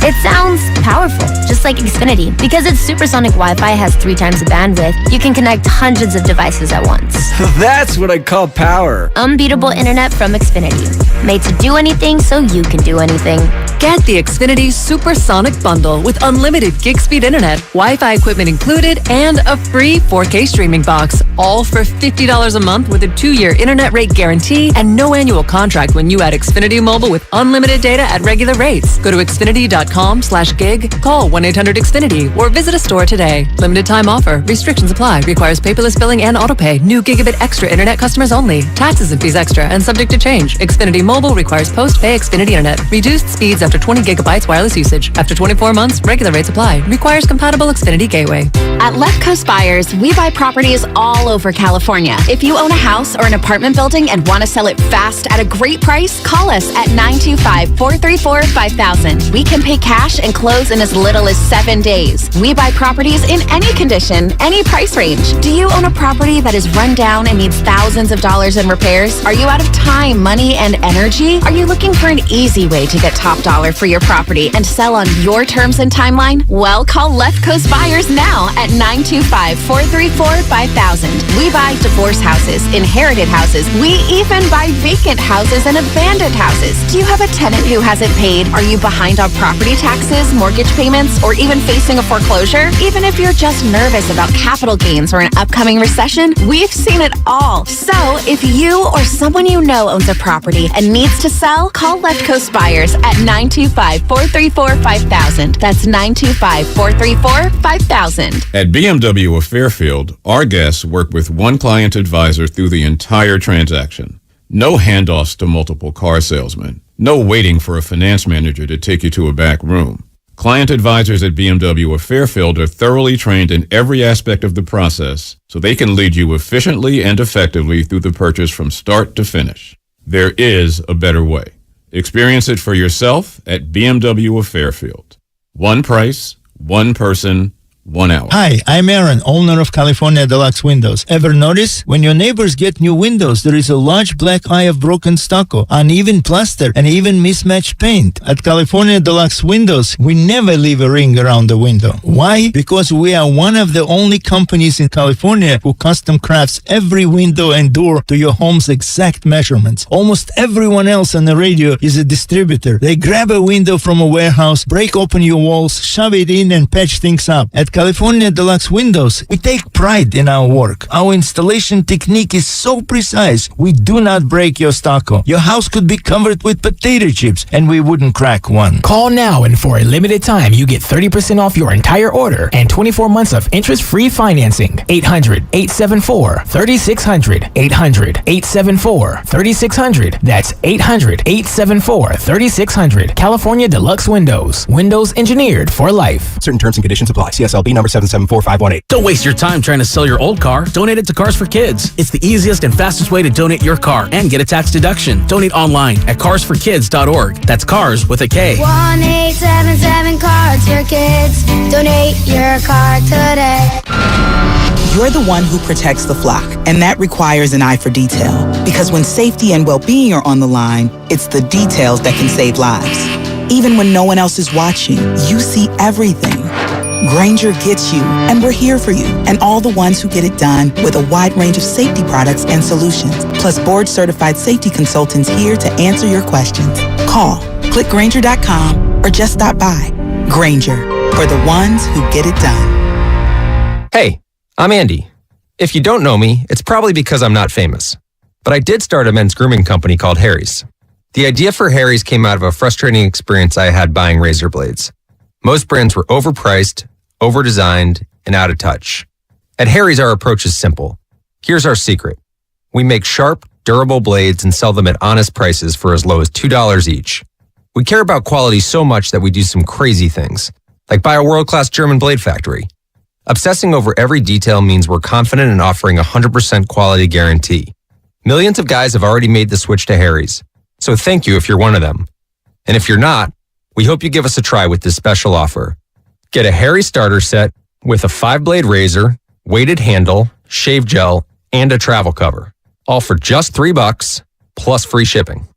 It sounds powerful, just like Xfinity. Because its supersonic Wi-Fi has 3 times the bandwidth, you can connect hundreds of devices at once. That's what I call power. Unbeatable internet from Xfinity. Made to do anything so you can do anything. Get the Xfinity Supersonic Bundle with unlimited gig speed internet, Wi-Fi equipment included, and a free 4K streaming box. All for $50 a month with a 2-year internet rate guarantee and no annual contract when you add Xfinity Mobile with unlimited data at regular rates. Go to Xfinity.com/gig, call 1-800-XFINITY, or visit a store today. Limited time offer. Restrictions apply. Requires paperless billing and autopay. New gigabit extra internet customers only. Taxes and fees extra and subject to change. Xfinity Mobile requires post-pay Xfinity internet. Reduced speeds after 20 gigabytes wireless usage. After 24 months, regular rates apply. Requires compatible Xfinity gateway. At Left Coast Buyers, we buy properties all over California. If you own a house or an apartment building and want to sell it fast at a great price, call us at 925-434-5000. We can pay cash and close in as little as 7 days. We buy properties in any condition, any price range. Do you own a property that is run down and needs thousands of dollars in repairs? Are you out of time, money, and energy? Are you looking for an easy way to get top dollar for your property and sell on your terms and timeline? Well, call Left Coast Buyers now at 925-434-5000. We buy divorce houses, inherited houses. We even buy vacant houses and abandoned houses. Do you have a tenant who hasn't paid? Are you behind on property taxes, mortgage payments, or even facing a foreclosure? Even if you're just nervous about capital gains or an upcoming recession, we've seen it all. So if you or someone you know owns a property and needs to sell, call Left Coast Buyers at 925-434-5000. That's 925-434-5000. At BMW of Fairfield, our guests work with one client advisor through the entire transaction. No handoffs to multiple car salesmen. No waiting for a finance manager to take you to a back room. Client advisors at BMW of Fairfield are thoroughly trained in every aspect of the process, so they can lead you efficiently and effectively through the purchase from start to finish. There is a better way. Experience it for yourself at BMW of Fairfield. One price, one person, 1 hour. Hi, I'm Aaron, owner of California Deluxe Windows. Ever notice? When your neighbors get new windows, there is a large black eye of broken stucco, uneven plaster, and even mismatched paint. At California Deluxe Windows, we never leave a ring around the window. Why? Because we are one of the only companies in California who custom crafts every window and door to your home's exact measurements. Almost everyone else on the radio is a distributor. They grab a window from a warehouse, break open your walls, shove it in, and patch things up. At California Deluxe Windows, we take pride in our work. Our installation technique is so precise, we do not break your stucco. Your house could be covered with potato chips, and we wouldn't crack one. Call now, and for a limited time, you get 30% off your entire order and 24 months of interest-free financing. 800-874-3600. 800-874-3600. That's 800-874-3600. California Deluxe Windows. Windows engineered for life. Certain terms and conditions apply. CSLB number 774518. Don't waste your time trying to sell your old car. Donate it to Cars for Kids. It's the easiest and fastest way to donate your car and get a tax deduction. Donate online at carsforkids.org. That's cars with a K. 1-877 Cars for Kids. Donate your car today. You're the one who protects the flock, and that requires an eye for detail. Because when safety and well-being are on the line, it's the details that can save lives. Even when no one else is watching, you see everything. Grainger gets you, and we're here for you, and all the ones who get it done with a wide range of safety products and solutions, plus board-certified safety consultants here to answer your questions. Call, click Grainger.com, or just stop by. Grainger, for the ones who get it done. Hey, I'm Andy. If you don't know me, it's probably because I'm not famous. But I did start a men's grooming company called Harry's. The idea for Harry's came out of a frustrating experience I had buying razor blades. Most brands were overpriced, overdesigned, and out of touch. At Harry's, our approach is simple. Here's our secret. We make sharp, durable blades and sell them at honest prices for as low as $2 each. We care about quality so much that we do some crazy things, like buy a world-class German blade factory. Obsessing over every detail means we're confident in offering a 100% quality guarantee. Millions of guys have already made the switch to Harry's, so thank you if you're one of them. And if you're not, we hope you give us a try with this special offer. Get a Harry's starter set with a 5-blade razor, weighted handle, shave gel, and a travel cover, all for just $3 plus free shipping.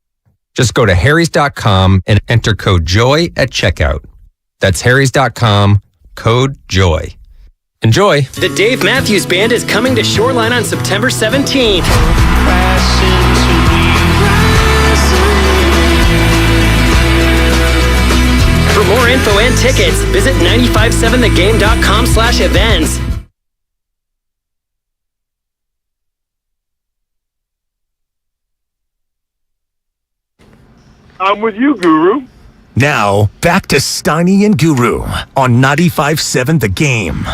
Just go to harrys.com and enter code JOY at checkout. That's harrys.com, code JOY. Enjoy. The Dave Matthews Band is coming to Shoreline on September 17th. For more info and tickets, visit 957thegame.com/events. I'm with you, Guru. Now, back to Steiny and Guru on 95.7 The Game.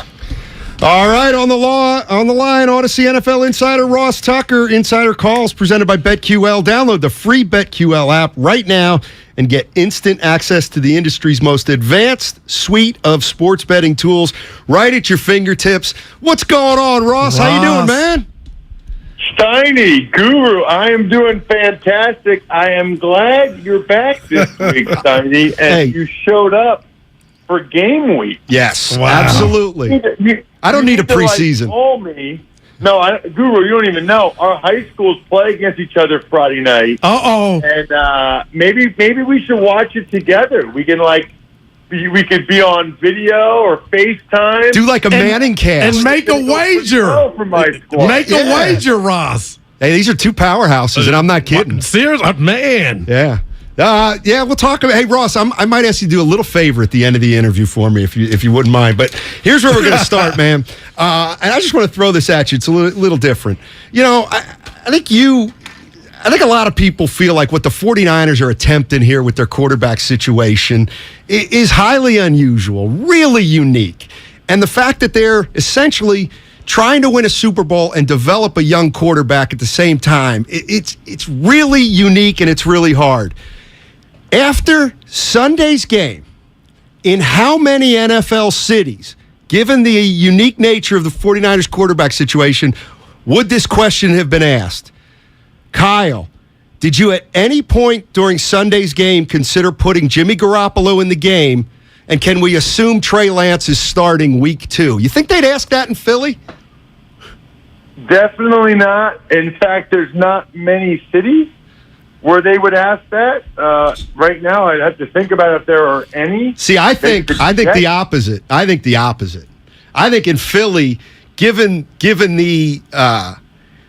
All right, on the line, Odyssey NFL insider Ross Tucker. Insider Calls presented by BetQL. Download the free BetQL app right now and get instant access to the industry's most advanced suite of sports betting tools right at your fingertips. What's going on, Ross? How you doing, man? Steiny, Guru, I am doing fantastic. I am glad you're back this week, Steiny, and you showed up for game week. Yes, wow. Absolutely. I don't need a preseason. Call me. No, Guru, you don't even know. Our high schools play against each other Friday night. Uh-oh. And maybe we should watch it together. We can, we could be on video or FaceTime. Do like a Manning cast. And make a wager. For my squad. Make a wager, Ross. Hey, these are two powerhouses, and I'm not kidding. Seriously? Man. Yeah. We'll talk about. Hey, Ross, I might ask you to do a little favor at the end of the interview for me, if you wouldn't mind. But here's where we're going to start, man. And I just want to throw this at you. It's a little different. You know, I think a lot of people feel like what the 49ers are attempting here with their quarterback situation is highly unusual, really unique. And the fact that they're essentially trying to win a Super Bowl and develop a young quarterback at the same time, it's really unique and it's really hard. After Sunday's game, in how many NFL cities, given the unique nature of the 49ers quarterback situation, would this question have been asked? Kyle, did you at any point during Sunday's game consider putting Jimmy Garoppolo in the game? And can we assume Trey Lance is starting week 2? You think they'd ask that in Philly? Definitely not. In fact, there's not many cities where they would ask that. Right now, I'd have to think about if there are any. See, I think the opposite. I think in Philly, given the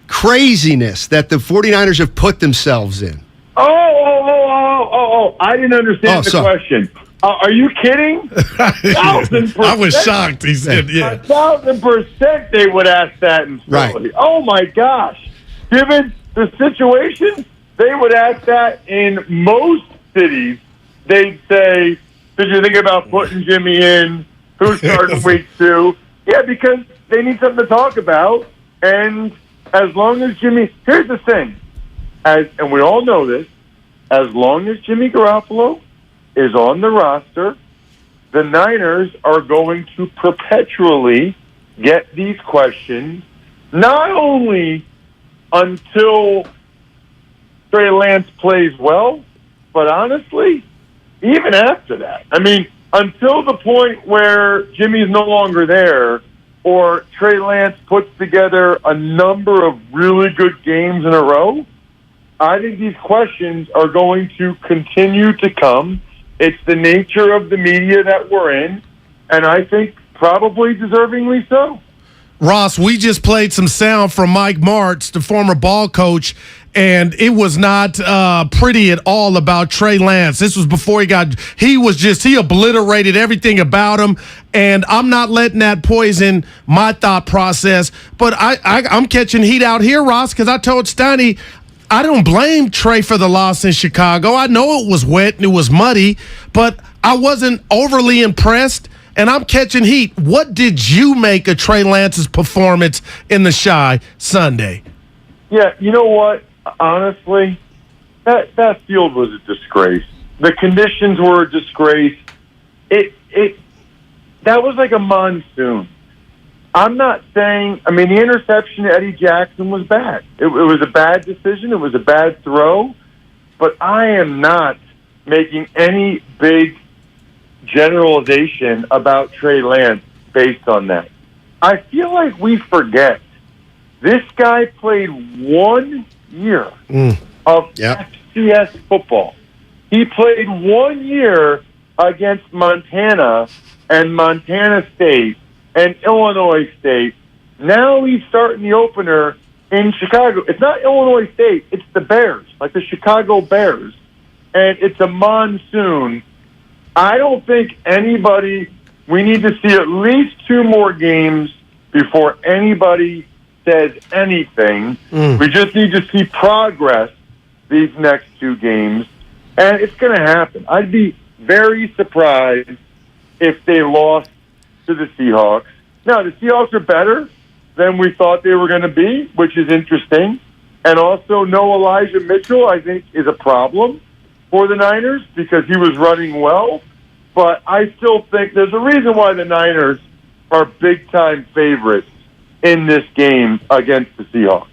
craziness that the 49ers have put themselves in. Oh, I didn't understand the question. Are you kidding? 1,000%. I was shocked. He said, yeah. 1,000% they would ask that in Philly. Right. Oh, my gosh. Given the situation, they would ask that in most cities. They'd say, did you think about putting Jimmy in? Who's starting week 2? Yeah, because they need something to talk about. And as long as Jimmy... Here's the thing. And we all know this. As long as Jimmy Garoppolo is on the roster, the Niners are going to perpetually get these questions, not only until Trey Lance plays well, but honestly, even after that. I mean, until the point where Jimmy's no longer there or Trey Lance puts together a number of really good games in a row, I think these questions are going to continue to come. It's the nature of the media that we're in, and I think probably deservingly so. Ross, we just played some sound from Mike Martz, the former ball coach, and it was not pretty at all about Trey Lance. This was before he obliterated everything about him, and I'm not letting that poison my thought process. But I'm catching heat out here, Ross, because I told Steiny, I don't blame Trey for the loss in Chicago. I know it was wet and it was muddy, but I wasn't overly impressed, and I'm catching heat. What did you make of Trey Lance's performance in the Chi Sunday? Yeah, you know what? Honestly, that field was a disgrace. The conditions were a disgrace. That was like a monsoon. I'm not saying, I mean, the interception to Eddie Jackson was bad. It was a bad decision. It was a bad throw. But I am not making any big generalization about Trey Lance based on that. I feel like we forget this guy played 1 year of FCS football. He played 1 year against Montana and Montana State and Illinois State. Now he's starting the opener in Chicago. It's not Illinois State. It's the Bears, like the Chicago Bears. And it's a monsoon. I don't think we need to see at least 2 more games before anybody says anything. We just need to see progress these next 2 games. And it's going to happen. I'd be very surprised if they lost to the Seahawks. Now, the Seahawks are better than we thought they were going to be, which is interesting. And also, no Elijah Mitchell, I think, is a problem for the Niners because he was running well. But I still think there's a reason why the Niners are big-time favorites in this game against the Seahawks.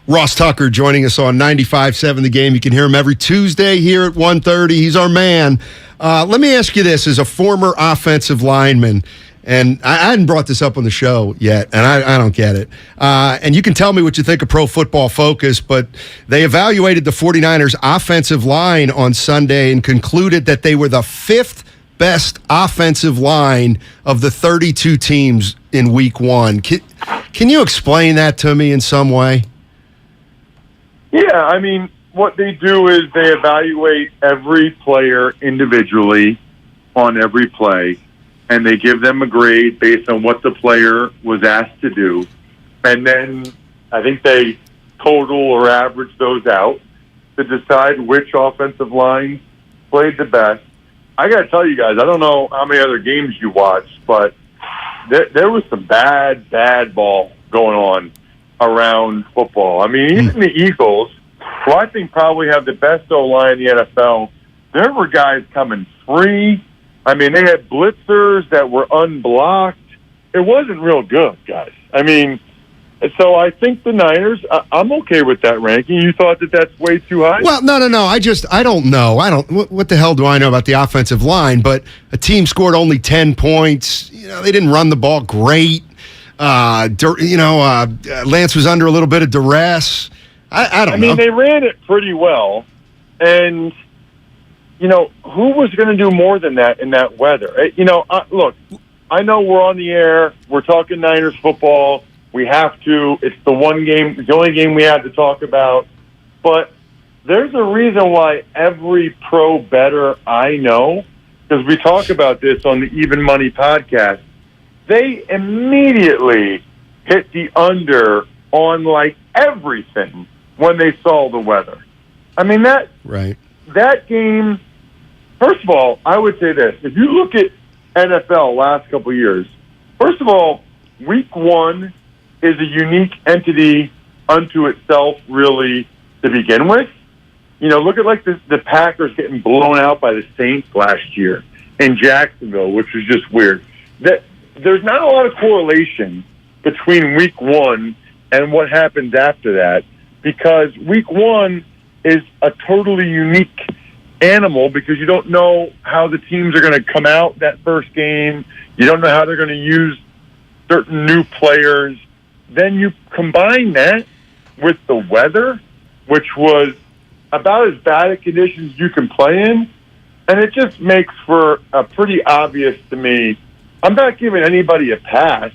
Ross Tucker joining us on 95.7 The Game. You can hear him every Tuesday here at 1:30. He's our man. Let me ask you this, as a former offensive lineman, and I hadn't brought this up on the show yet, and I don't get it. And you can tell me what you think of Pro Football Focus, but they evaluated the 49ers offensive line on Sunday and concluded that they were the 5th best offensive line of the 32 teams in week 1. Can you explain that to me in some way? Yeah, I mean, what they do is they evaluate every player individually on every play, and they give them a grade based on what the player was asked to do. And then I think they total or average those out to decide which offensive line played the best. I got to tell you guys, I don't know how many other games you watched, but there was some bad ball going on around football. I mean, even the Eagles, who I think probably have the best O-line in the NFL, there were guys coming free. I mean, they had blitzers that were unblocked. It wasn't real good, guys. I mean, so I think the Niners, I'm okay with that ranking. You thought that that's way too high? Well, no. I don't know. What the hell do I know about the offensive line? But a team scored only 10 points. You know, they didn't run the ball great. Lance was under a little bit of duress. I don't know. I mean, they ran it pretty well. And, who was going to do more than that in that weather? Look, I know we're on the air. We're talking Niners football. We have to. It's the one game. It's the only game we have to talk about. But there's a reason why every pro bettor I know because we talk about this on the Even Money podcast. They immediately hit the under on like everything when they saw the weather. I mean, that game, first of all, I would say this. If you look at NFL last couple of years, first of all, week one is a unique entity unto itself, really, to begin with. You know, look at like the Packers getting blown out by the Saints last year in Jacksonville, which was just weird. There's not a lot of correlation between week one and what happens after that, because week one is a totally unique animal because you don't know how the teams are going to come out that first game. You don't know how they're going to use certain new players. Then you combine that with the weather, which was about as bad a conditions you can play in, and it just makes for a pretty obvious to me. I'm not giving anybody a pass.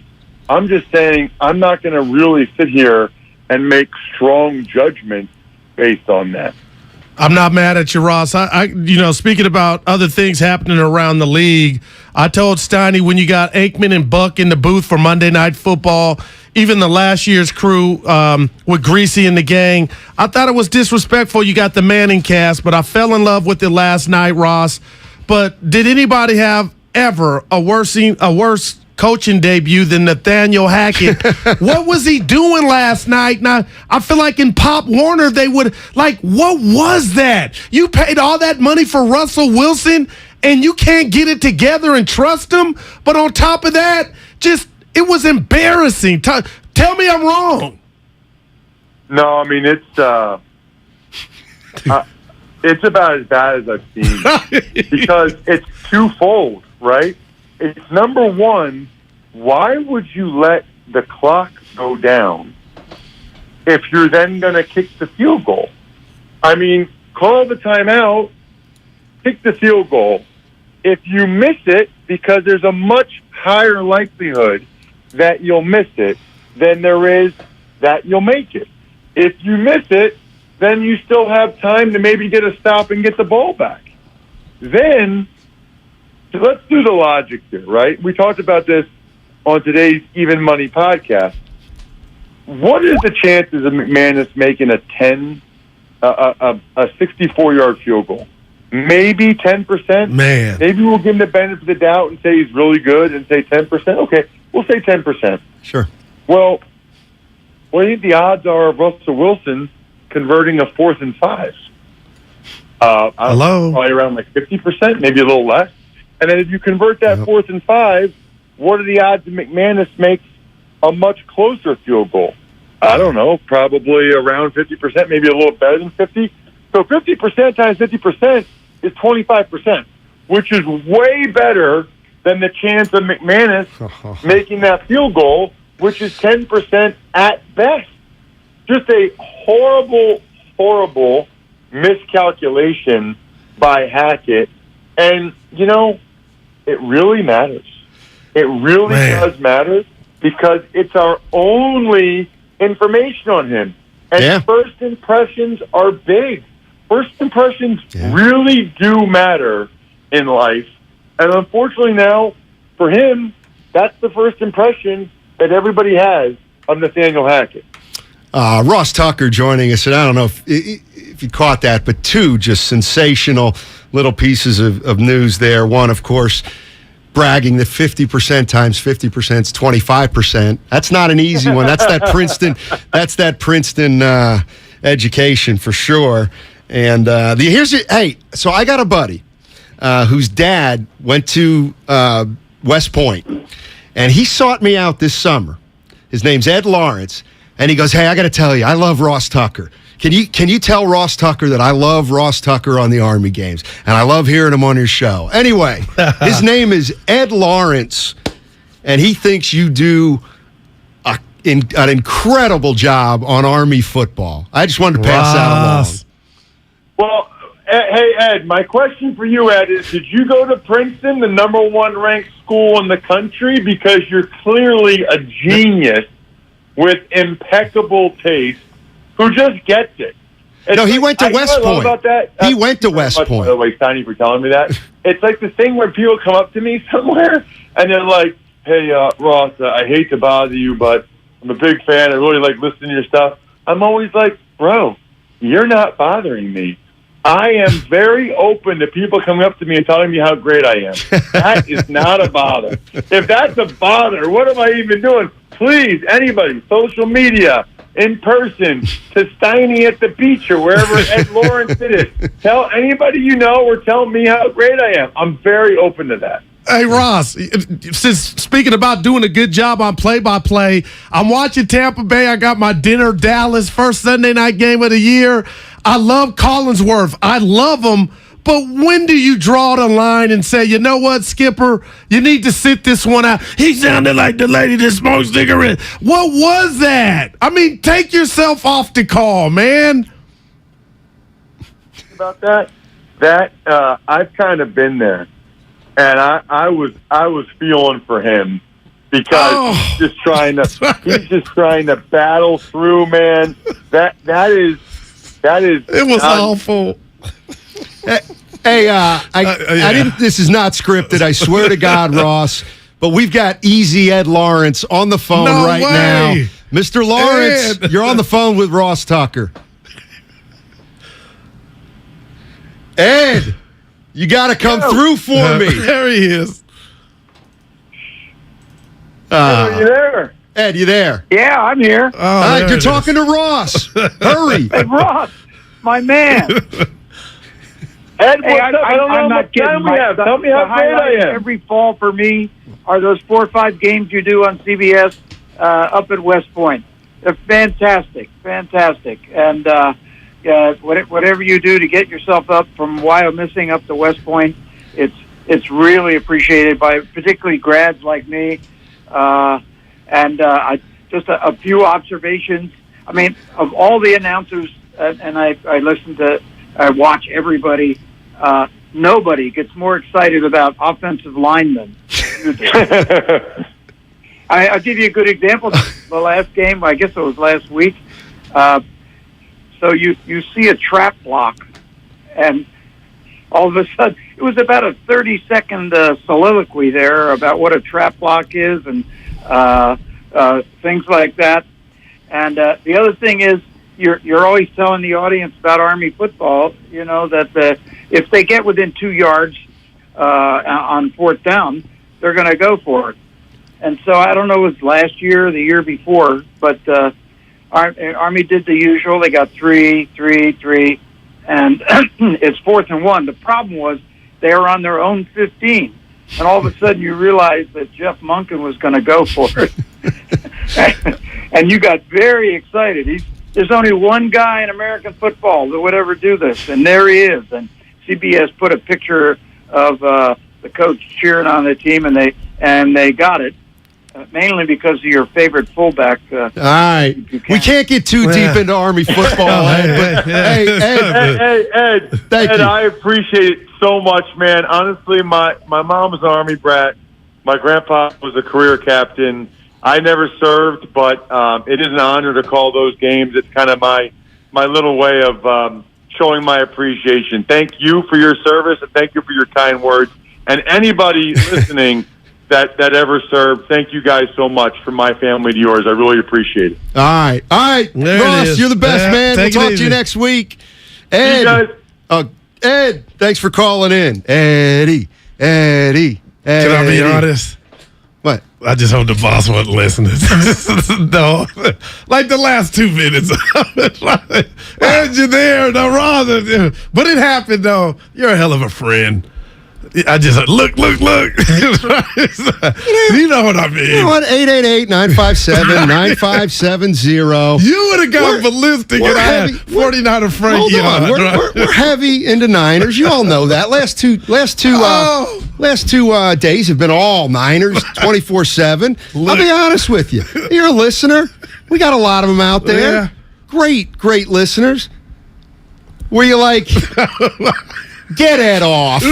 I'm just saying I'm not going to really sit here and make strong judgments based on that. I'm not mad at you, Ross. I speaking about other things happening around the league, I told Steiny when you got Aikman and Buck in the booth for Monday Night Football, even the last year's crew with Greasy and the gang, I thought it was disrespectful. You got the Manning cast, but I fell in love with it last night, Ross. But did anybody have ever a worse coaching debut than Nathaniel Hackett? What was he doing last night? Now, I feel like in Pop Warner, they would, like, what was that? You paid all that money for Russell Wilson, and you can't get it together and trust him? But on top of that, it was embarrassing. Tell me I'm wrong. No, I mean, it's about as bad as I've seen because it's twofold, right? It's number one, why would you let the clock go down if you're then going to kick the field goal? I mean, call the timeout, kick the field goal. If you miss it, because there's a much higher likelihood that you'll miss it than there is that you'll make it. If you miss it, then you still have time to maybe get a stop and get the ball back. Then, so let's do the logic here, right? We talked about this on today's Even Money podcast. What is the chances of McManus making a 64-yard field goal? Maybe 10%. Man. Maybe we'll give him the benefit of the doubt and say he's really good and say 10%. Okay, we'll say 10%. Sure. Well, what do you think the odds are of Russell Wilson converting a 4th and 5? Hello? Probably around like 50%, maybe a little less. And then if you convert that 4th and 5, what are the odds that McManus makes a much closer field goal? I don't know, probably around 50%, maybe a little better than 50. So 50% times 50% is 25%, which is way better than the chance of McManus making that field goal, which is 10% at best. Just a horrible, horrible miscalculation by Hackett. And, it really matters. It really does matter because it's our only information on him. And first impressions are big. First impressions really do matter in life. And unfortunately now, for him, that's the first impression that everybody has of Nathaniel Hackett. Ross Tucker joining us, and I don't know if you caught that, but two just sensational little pieces of news there. One, of course, bragging that 50% times 50% is 25%. That's not an easy one. That's that Princeton. That's that Princeton education for sure. And so I got a buddy whose dad went to West Point, and he sought me out this summer. His name's Ed Lawrence, and he goes, "Hey, I got to tell you, I love Ross Tucker. Can you tell Ross Tucker that I love Ross Tucker on the Army games, and I love hearing him on your show?" Anyway, his name is Ed Lawrence, and he thinks you do an incredible job on Army football. I just wanted to pass that along. Well, hey, Ed, my question for you, Ed, is did you go to Princeton, the number 1 ranked school in the country? Because you're clearly a genius with impeccable taste who just gets it. No, he went to West Point. About that? He went to West Point. By the way, Steiny, for telling me that. it's like the thing where people come up to me somewhere and they're like, "Hey, Ross, I hate to bother you, but I'm a big fan. I really like listening to your stuff." I'm always like, "Bro, you're not bothering me. I am very open to people coming up to me and telling me how great I am. That is not a bother. If that's a bother, what am I even doing? Please, anybody, social media, in person, to Steiny at the beach or wherever Ed Lawrence did it. Tell anybody you know or tell me how great I am. I'm very open to that." Hey, Ross, since speaking about doing a good job on play-by-play, I'm watching Tampa Bay. I got my dinner Dallas, first Sunday night game of the year. I love Collinsworth. I love him. But when do you draw the line and say, you know what, Skipper, you need to sit this one out? He sounded like the lady that smokes cigarettes. What was that? I mean, take yourself off the call, man. About that, I've kind of been there. And I was feeling for him because he's just trying to battle through, man. That is it was awful. Hey, I didn't. This is not scripted. I swear to God, Ross. But we've got Easy Ed Lawrence on the phone now. Mr. Lawrence, Ed. You're on the phone with Ross Tucker. Ed, you got to come through for me. There he is. Are you there? Ed, you there? Yeah, I'm here. All right, you're talking to Ross. Hurry. Hey, Ross, my man. Ed, what's up? I don't know I'm how not much kidding. time we have. Tell me how great I am. Every fall for me are those 4 or 5 games you do on CBS up at West Point. They're fantastic. And whatever you do to get yourself up from Wyomissing up to West Point, it's really appreciated by particularly grads like me. I just a few observations. I mean, of all the announcers, and I watch everybody. Nobody gets more excited about offensive linemen. I'll give you a good example. The last game, I guess it was last week. So you see a trap block, and all of a sudden, it was about a 30-second soliloquy there about what a trap block is and things like that. And the other thing is, you're always telling the audience about Army football, you know, that if they get within 2 yards on 4th down, they're going to go for it. And so I don't know if it was last year or the year before, but Army did the usual. They got 3, and it's 4th and 1. The problem was they were on their own 15, and all of a sudden you realized that Jeff Monken was going to go for it. And you got very excited. There's only one guy in American football that would ever do this, and there he is. And CBS put a picture of the coach cheering on the team, and they got it. Mainly because of your favorite fullback. All right. We can't get too deep into Army football, Ed. But Hey, Ed. Thank Ed, you. I appreciate it so much, man. Honestly, my mom was an Army brat. My grandpa was a career captain. I never served, but it is an honor to call those games. It's kind of my little way of showing my appreciation. Thank you for your service, and thank you for your kind words. And anybody listening that ever served, thank you guys so much from my family to yours. I really appreciate it. All right. There Ross, you're the best, man. We'll talk to you next week. Ed, Ed, thanks for calling in. Eddie. Can I be honest? What? I just hope the boss wasn't listening. No, like the last 2 minutes. Ed, you're there, no, Ross. But it happened, though. You're a hell of a friend. I just look. You know what I mean. You know what? 888-957-9570. You would have gone ballistic and I had 49er Frankie on. We're heavy into Niners. You all know that. Last two days have been all Niners, 24/7. I'll be honest with you. You're a listener. We got a lot of them out there. Yeah. Great listeners. Were you like... Get Ed off.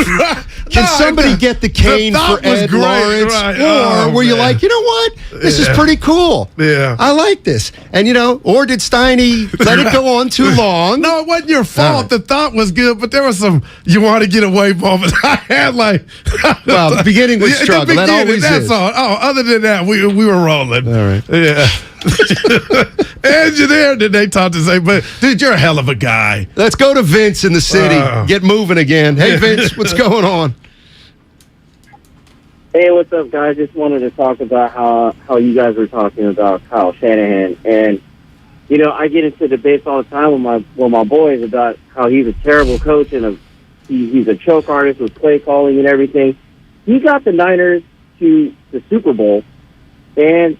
Can somebody get the cane for Ed Lawrence? Right. Or were you like, you know what? This is pretty cool. Yeah. I like this. And, or did Steiny let it go on too long? No, it wasn't your fault. The thought was good, but there was some you want to get away moments. I had Well, the beginning was struggle. That always that's is. all. Oh, other than that, we were rolling. All right. Yeah. Engineer, did they talk to say, but dude, you're a hell of a guy. Let's go to Vince in the city. Get moving again. Hey, Vince, what's going on? Hey, what's up, guys? Just wanted to talk about how you guys were talking about Kyle Shanahan. And, I get into debates all the time with my boys about how he's a terrible coach and he's a choke artist with play calling and everything. He got the Niners to the Super Bowl and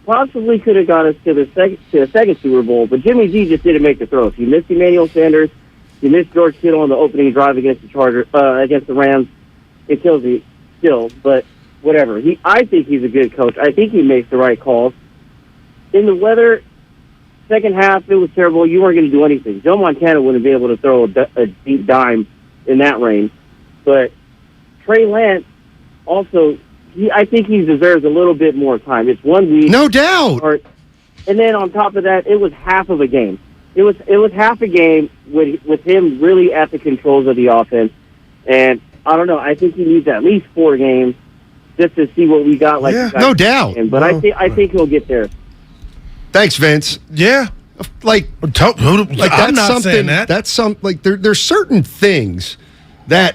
possibly could have got us to the second Super Bowl, but Jimmy G just didn't make the throws. He missed Emmanuel Sanders. He missed George Kittle on the opening drive against the Rams. It kills me still, but whatever. I think he's a good coach. I think he makes the right calls. In the weather, second half, it was terrible. You weren't going to do anything. Joe Montana wouldn't be able to throw a deep dime in that rain. But Trey Lance also, I think he deserves a little bit more time. It's 1 week. No doubt. And then on top of that, it was half of a game. It was half a game with him really at the controls of the offense. And I don't know. I think he needs at least 4 games just to see what we got. No doubt. But I think he'll get there. Thanks, Vince. Yeah. That's I'm not something. saying that. That's there's certain things that,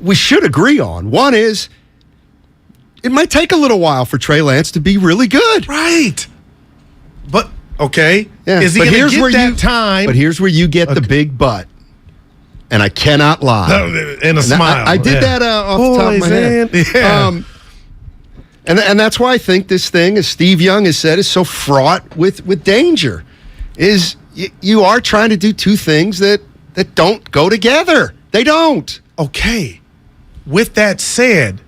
we should agree on. One is, it might take a little while for Trey Lance to be really good. Right. But, okay. Yeah. Is he going to get that time? But here's where you get the big but. And I cannot lie. And a smile. I did that off the top of my head. Yeah. And that's why I think this thing, as Steve Young has said, is so fraught with danger. Is you are trying to do two things that don't go together. They don't. Okay. With that said,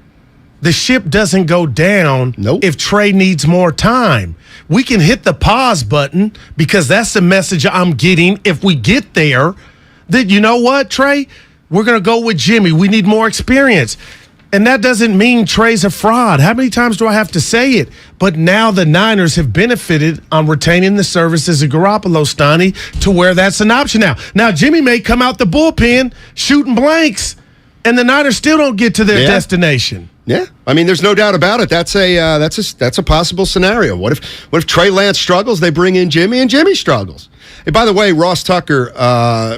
the ship doesn't go down if Trey needs more time. We can hit the pause button because that's the message I'm getting. If we get there, that you know what, Trey? We're going to go with Jimmy. We need more experience. And that doesn't mean Trey's a fraud. How many times do I have to say it? But now the Niners have benefited on retaining the services of Garoppolo, Steiny, to where that's an option now. Now, Jimmy may come out the bullpen shooting blanks, and the Niners still don't get to their destination. Yeah, there's no doubt about it. That's a possible scenario. What if Trey Lance struggles? They bring in Jimmy, and Jimmy struggles. Hey, by the way, Ross Tucker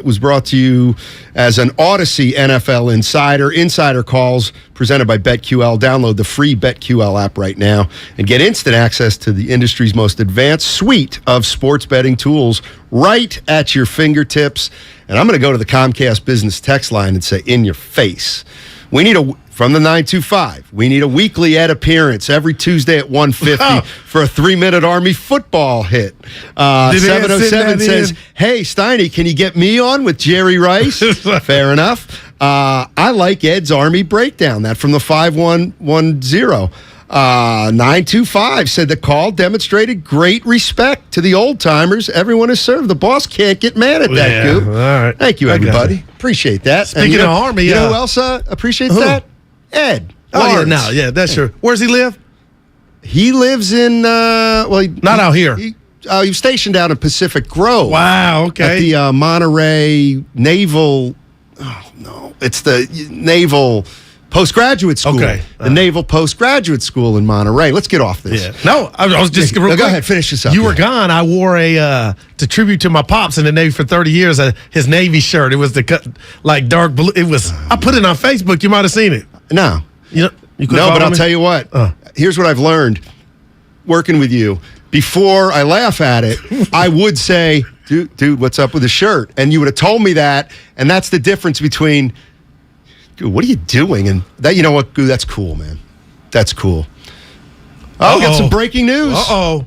was brought to you as an Odyssey NFL Insider calls presented by BetQL. Download the free BetQL app right now and get instant access to the industry's most advanced suite of sports betting tools right at your fingertips. And I'm going to go to the Comcast business text line and say, in your face. We need from the 925, we need a weekly Ed appearance every Tuesday at 1:50 for a 3-minute Army football hit. 707 says, hey, Steiny, can you get me on with Jerry Rice? Fair enough. I like Ed's Army breakdown. That from the 5110. 925 said the call demonstrated great respect to the old timers. Everyone is served. The boss can't get mad at that, Goop. All right. Thank you, everybody. Appreciate that. Speaking of Army, you know who else appreciates that? Ed. Oh, yeah, that's sure. Where's he live? He lives in, not out here. He was stationed out in Pacific Grove. Wow, okay. At the Monterey Naval, it's the Naval Postgraduate School. Okay. The Naval Postgraduate School in Monterey. Let's get off this. Yeah. No, I was just go ahead, finish this up. You were gone. I wore to tribute to my pops in the Navy for 30 years, his Navy shirt. It was dark blue. It was, I put it on Facebook. You might have seen it. No. You but I'll tell you what. Here's what I've learned working with you. Before I laugh at it, I would say, dude, what's up with the shirt? And you would have told me that, and that's the difference between, dude, what are you doing? And that, you know what, Goo, that's cool, man. That's cool. We got some breaking news. Uh-oh.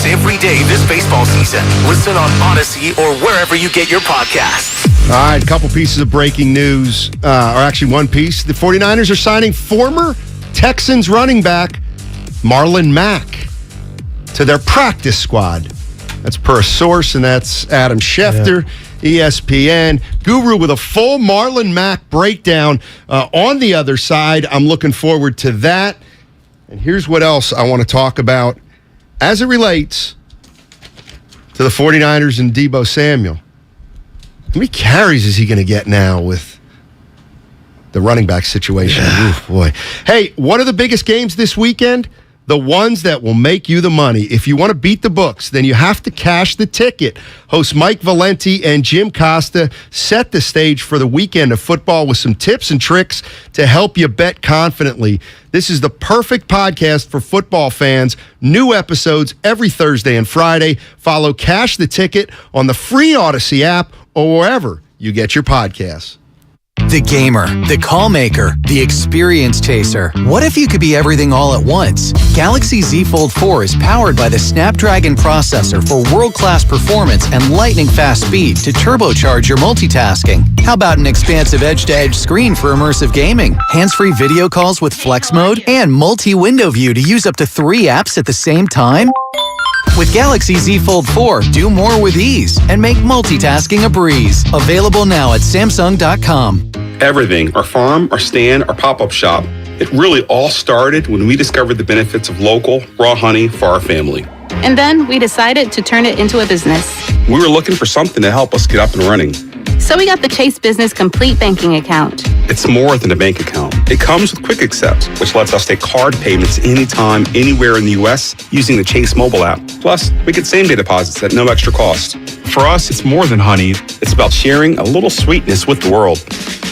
Every day this baseball season. Listen on Odyssey or wherever you get your podcasts. All right, a couple pieces of breaking news, or actually one piece. The 49ers are signing former Texans running back Marlon Mack. to their practice squad. That's per a source, and that's Adam Schefter, ESPN. Guru with a full Marlon Mack breakdown on the other side. I'm looking forward to that. And here's what else I want to talk about as it relates to the 49ers and Deebo Samuel. How many carries is he going to get now with the running back situation? Ooh, boy. Hey, what are the biggest games this weekend? The ones that will make you the money. If you want to beat the books, then you have to cash the ticket. Hosts Mike Valenti and Jim Costa set the stage for the weekend of football with some tips and tricks to help you bet confidently. This is the perfect podcast for football fans. New episodes every Thursday and Friday. Follow Cash the Ticket on the free Odyssey app or wherever you get your podcasts. The gamer, the call maker, the experience chaser. What if you could be everything all at once? Galaxy Z Fold 4 is powered by the Snapdragon processor for world-class performance and lightning-fast speed to turbocharge your multitasking. How about an expansive edge-to-edge screen for immersive gaming, hands-free video calls with flex mode, and multi-window view to use up to 3 apps at the same time? With Galaxy Z Fold 4, do more with ease and make multitasking a breeze. Available now at Samsung.com. Everything, our farm, our stand, our pop-up shop, it really all started when we discovered the benefits of local, raw honey for our family. And then we decided to turn it into a business. We were looking for something to help us get up and running. So we got the Chase Business Complete Banking Account. It's more than a bank account. It comes with Quick Accept, which lets us take card payments anytime, anywhere in the U.S. using the Chase mobile app. Plus, we get same-day deposits at no extra cost. For us, it's more than honey. It's about sharing a little sweetness with the world.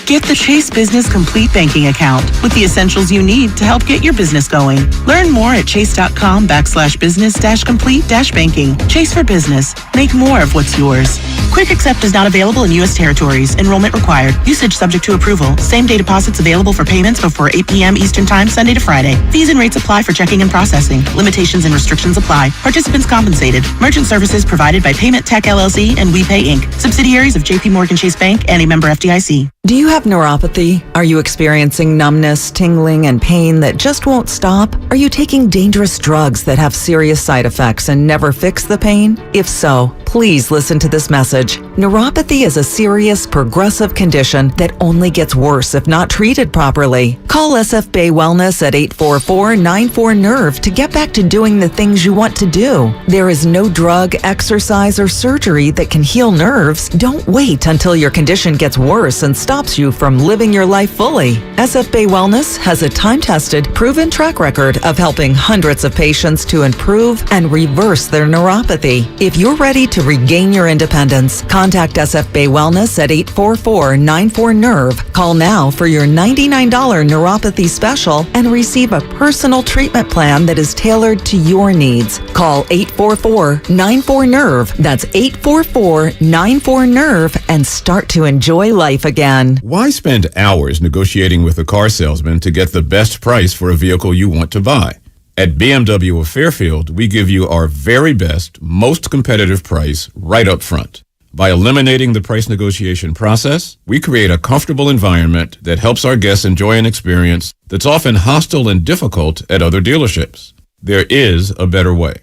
Get the Chase Business Complete Banking Account with the essentials you need to help get your business going. Learn more at chase.com/business-complete-banking. Chase for business. Make more of what's yours. Quick Accept is not available in U.S. territories. Enrollment required. Usage subject to approval. Same-day deposits available for payments before 8 p.m. Eastern Time, Sunday to Friday. Fees and rates apply for checking and processing. Limitations and restrictions apply. Participants compensated. Merchant services provided by Payment Tech LLC and WePay Inc. Subsidiaries of J.P. Morgan Chase Bank and a member FDIC. Do you have neuropathy? Are you experiencing numbness, tingling, and pain that just won't stop? Are you taking dangerous drugs that have serious side effects and never fix the pain? If so, please listen to this message. Neuropathy is a serious, progressive condition that only gets worse if not treated properly. Call SF Bay Wellness at 844-94-NERVE to get back to doing the things you want to do. There is no drug, exercise, or surgery that can heal nerves. Don't wait until your condition gets worse and stops you from living your life fully. SF Bay Wellness has a time-tested, proven track record of helping hundreds of patients to improve and reverse their neuropathy. If you're ready to regain your independence, contact SF Bay Wellness at 844-94-NERVE. Call now for your $99 neuropathy special and receive a personal treatment plan that is tailored to your needs. Call 844-94-NERVE. That's 844-94-NERVE and start to enjoy life again. Why spend hours negotiating with a car salesman to get the best price for a vehicle you want to buy? At BMW of Fairfield, we give you our very best, most competitive price right up front. By eliminating the price negotiation process, we create a comfortable environment that helps our guests enjoy an experience that's often hostile and difficult at other dealerships. There is a better way.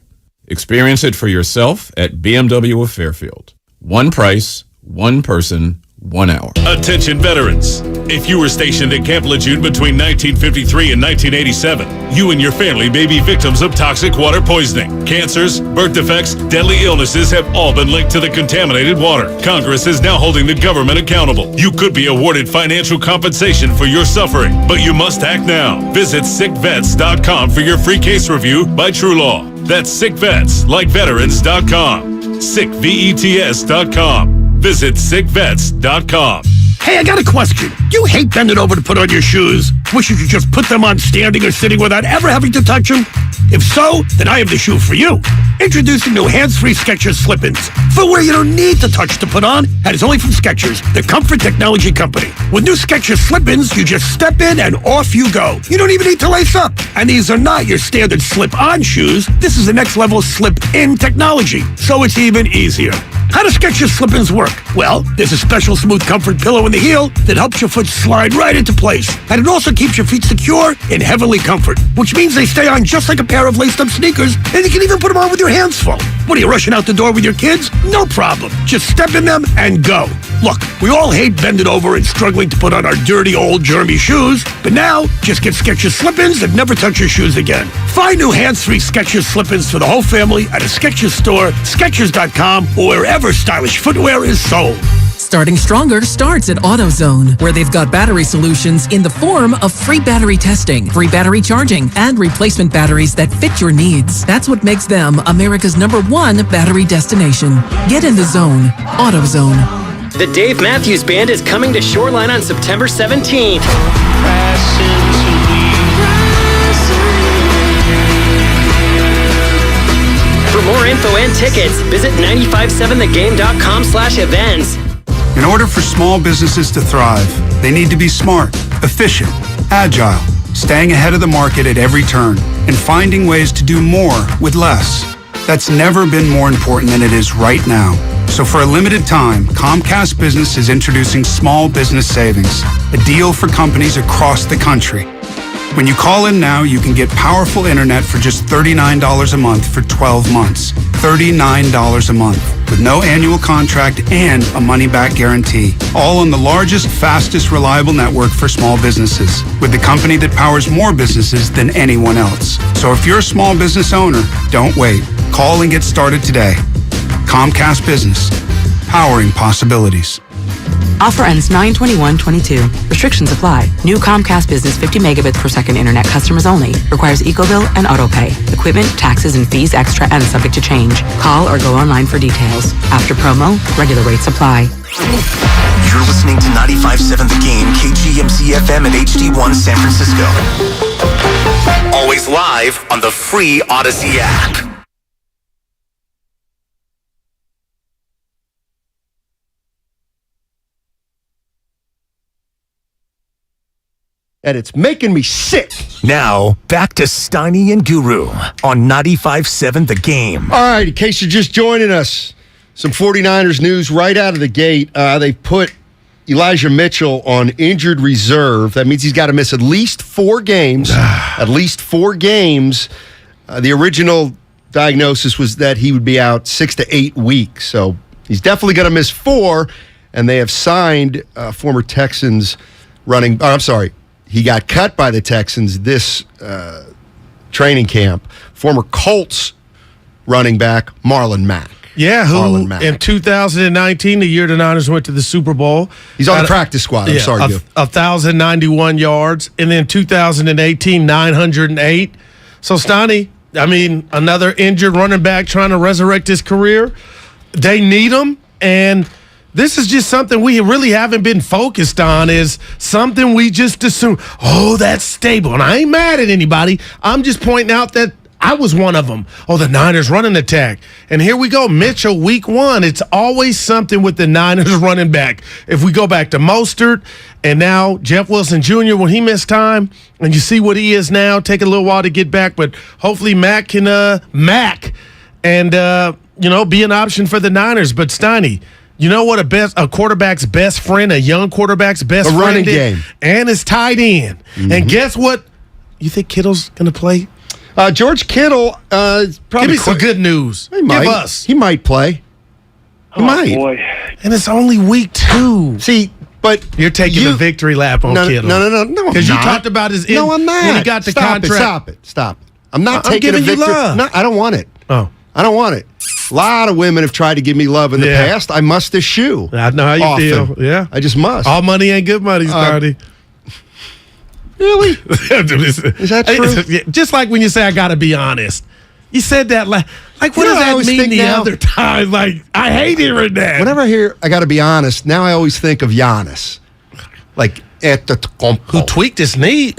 Experience it for yourself at BMW of Fairfield. One price, one person, 1 hour. Attention veterans. If you were stationed at Camp Lejeune between 1953 and 1987, you and your family may be victims of toxic water poisoning. Cancers, birth defects, deadly illnesses have all been linked to the contaminated water. Congress is now holding the government accountable. You could be awarded financial compensation for your suffering, but you must act now. Visit sickvets.com for your free case review by True Law. That's sickvets, like veterans.com. sickvets.com. Visit sickvets.com. Hey, I got a question. Do you hate bending over to put on your shoes? Wish you could just put them on standing or sitting without ever having to touch them? If so, then I have the shoe for you. Introducing new hands-free Skechers Slip-ins. For where you don't need to touch to put on, and it's only from Skechers, the comfort technology company. With new Skechers Slip-ins, you just step in and off you go. You don't even need to lace up. And these are not your standard slip-on shoes. This is the next level slip-in technology, so it's even easier. How do Skechers slip-ins work? Well, there's a special smooth comfort pillow in the heel that helps your foot slide right into place. And it also keeps your feet secure in heavenly comfort, which means they stay on just like a pair of laced-up sneakers, and you can even put them on with your hands full. What are you, rushing out the door with your kids? No problem. Just step in them and go. Look, we all hate bending over and struggling to put on our dirty, old, germy shoes, but now, just get Skechers slip-ins and never touch your shoes again. Find new hands-free Skechers slip-ins for the whole family at a Skechers store, Skechers.com, or wherever stylish footwear is sold. Starting Stronger starts at AutoZone, where they've got battery solutions in the form of free battery testing, free battery charging, and replacement batteries that fit your needs. That's what makes them America's #1 battery destination. Get in the zone. AutoZone. The Dave Matthews Band is coming to Shoreline on September 17th. For more info and tickets, visit 957thegame.com/events. In order for small businesses to thrive, they need to be smart, efficient, agile, staying ahead of the market at every turn, and finding ways to do more with less. That's never been more important than it is right now. So for a limited time, Comcast Business is introducing Small Business Savings, a deal for companies across the country. When you call in now, you can get powerful internet for just $39 a month for 12 months. $39 a month, with no annual contract and a money-back guarantee. All on the largest, fastest, reliable network for small businesses, with the company that powers more businesses than anyone else. So if you're a small business owner, don't wait. Call and get started today. Comcast Business, powering possibilities. Offer ends 9/21/22. Restrictions apply. New Comcast Business 50 megabits per second internet customers only. Requires EcoBill and AutoPay. Equipment, taxes, and fees extra and subject to change. Call or go online for details. After promo, regular rates apply. You're listening to 95.7 The Game, KGMC FM and HD1 San Francisco. Always live on the free Odyssey app. And it's making me sick. Now, back to Steiny and Guru on 95.7 The Game. All right, in case you're just joining us, some 49ers news right out of the gate. They put Elijah Mitchell on injured reserve. That means he's got to miss at least 4 games. At least 4 games. The original diagnosis was that he would be out 6 to 8 weeks. So he's definitely going to miss 4. And they have signed former Texans running. Oh, I'm sorry. He got cut by the Texans this training camp. Former Colts running back Marlon Mack. Yeah, who in 2019, the year the Niners went to the Super Bowl. He's on the practice squad. I'm sorry, Gil. 1,091 yards. And then 2018, 908. So, Steiny, I mean, another injured running back trying to resurrect his career. They need him, and this is just something we really haven't been focused on, is something we just assume, oh, that's stable. And I ain't mad at anybody. I'm just pointing out that I was one of them. Oh, the Niners running attack. And here we go, Mitchell, week 1. It's always something with the Niners running back. If we go back to Mostert and now Jeff Wilson Jr., when he missed time, and you see what he is now, take a little while to get back, but hopefully Mack can be an option for the Niners. But Steiny, you know what a quarterback's best friend, a young quarterback's best friend running game. And his tight end. Mm-hmm. And guess what? You think Kittle's going to play? George Kittle, probably. Give me some good news. He might. Give us. He might play. He might. Boy. And it's only week 2. See, but you're taking the victory lap on Kittle. No. Because you talked about his No, I'm not. when he got the contract. Stop it. I'm not I'm taking giving a victory. you love. No, I don't want it. Oh. I don't want it. A lot of women have tried to give me love in the past. I must eschew. I know how you feel. Yeah. I just must. All money ain't good money, Steiny. Really? Is that true? Just like when you say, I got to be honest. You said that like what does that mean the other time? Like, I hate hearing that. Whenever I hear, I got to be honest, now I always think of Giannis. Like, who tweaked his knee.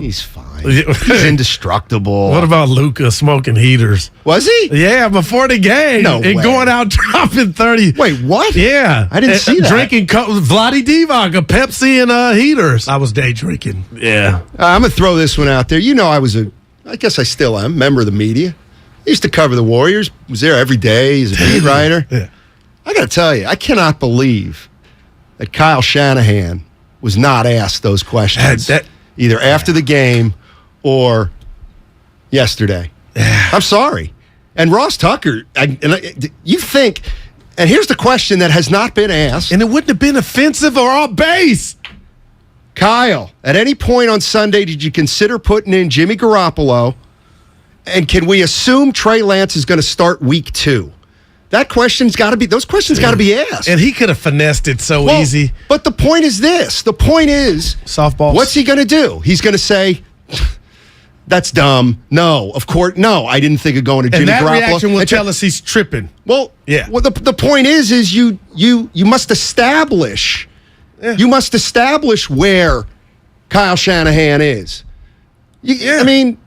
He's fine. He's indestructible. What about Luka smoking heaters? Was he? Yeah, before the game. No and way. Going out dropping 30. Wait, what? Yeah. I didn't see that. Drinking Vlade Divac, a Pepsi and heaters. I was day drinking. Yeah. I'm going to throw this one out there. You know, I guess I still am, member of the media. I used to cover the Warriors. Was there every day. He's a beat writer. Yeah. I got to tell you, I cannot believe that Kyle Shanahan was not asked those questions either after the game or yesterday. I'm sorry. And Ross Tucker, you think, and here's the question that has not been asked. And it wouldn't have been offensive or off base. Kyle, at any point on Sunday, did you consider putting in Jimmy Garoppolo? And can we assume Trey Lance is going to start week 2? That question's got to be, those questions got to be asked. And he could have finessed it so easy. But the point is this. The point is, softball. What's he going to do? He's going to say, that's dumb. No, of course, no, I didn't think of going to Jimmy Garoppolo. And that reaction will tell us he's tripping. Well, yeah. Well, the point is you must establish, you must establish where Kyle Shanahan is. I mean,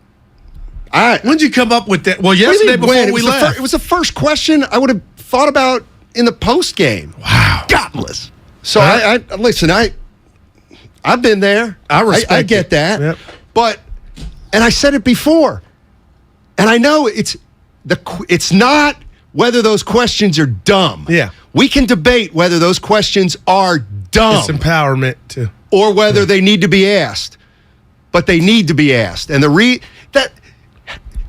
when did you come up with that? Well, yesterday before we left. It was the first question I would have thought about in the post game. Wow, godless. So I listen. I've been there. I get that. Yep. But and I said it before, and I know it's not whether those questions are dumb. Yeah, we can debate whether those questions are dumb. It's empowerment too, or whether they need to be asked. But they need to be asked, and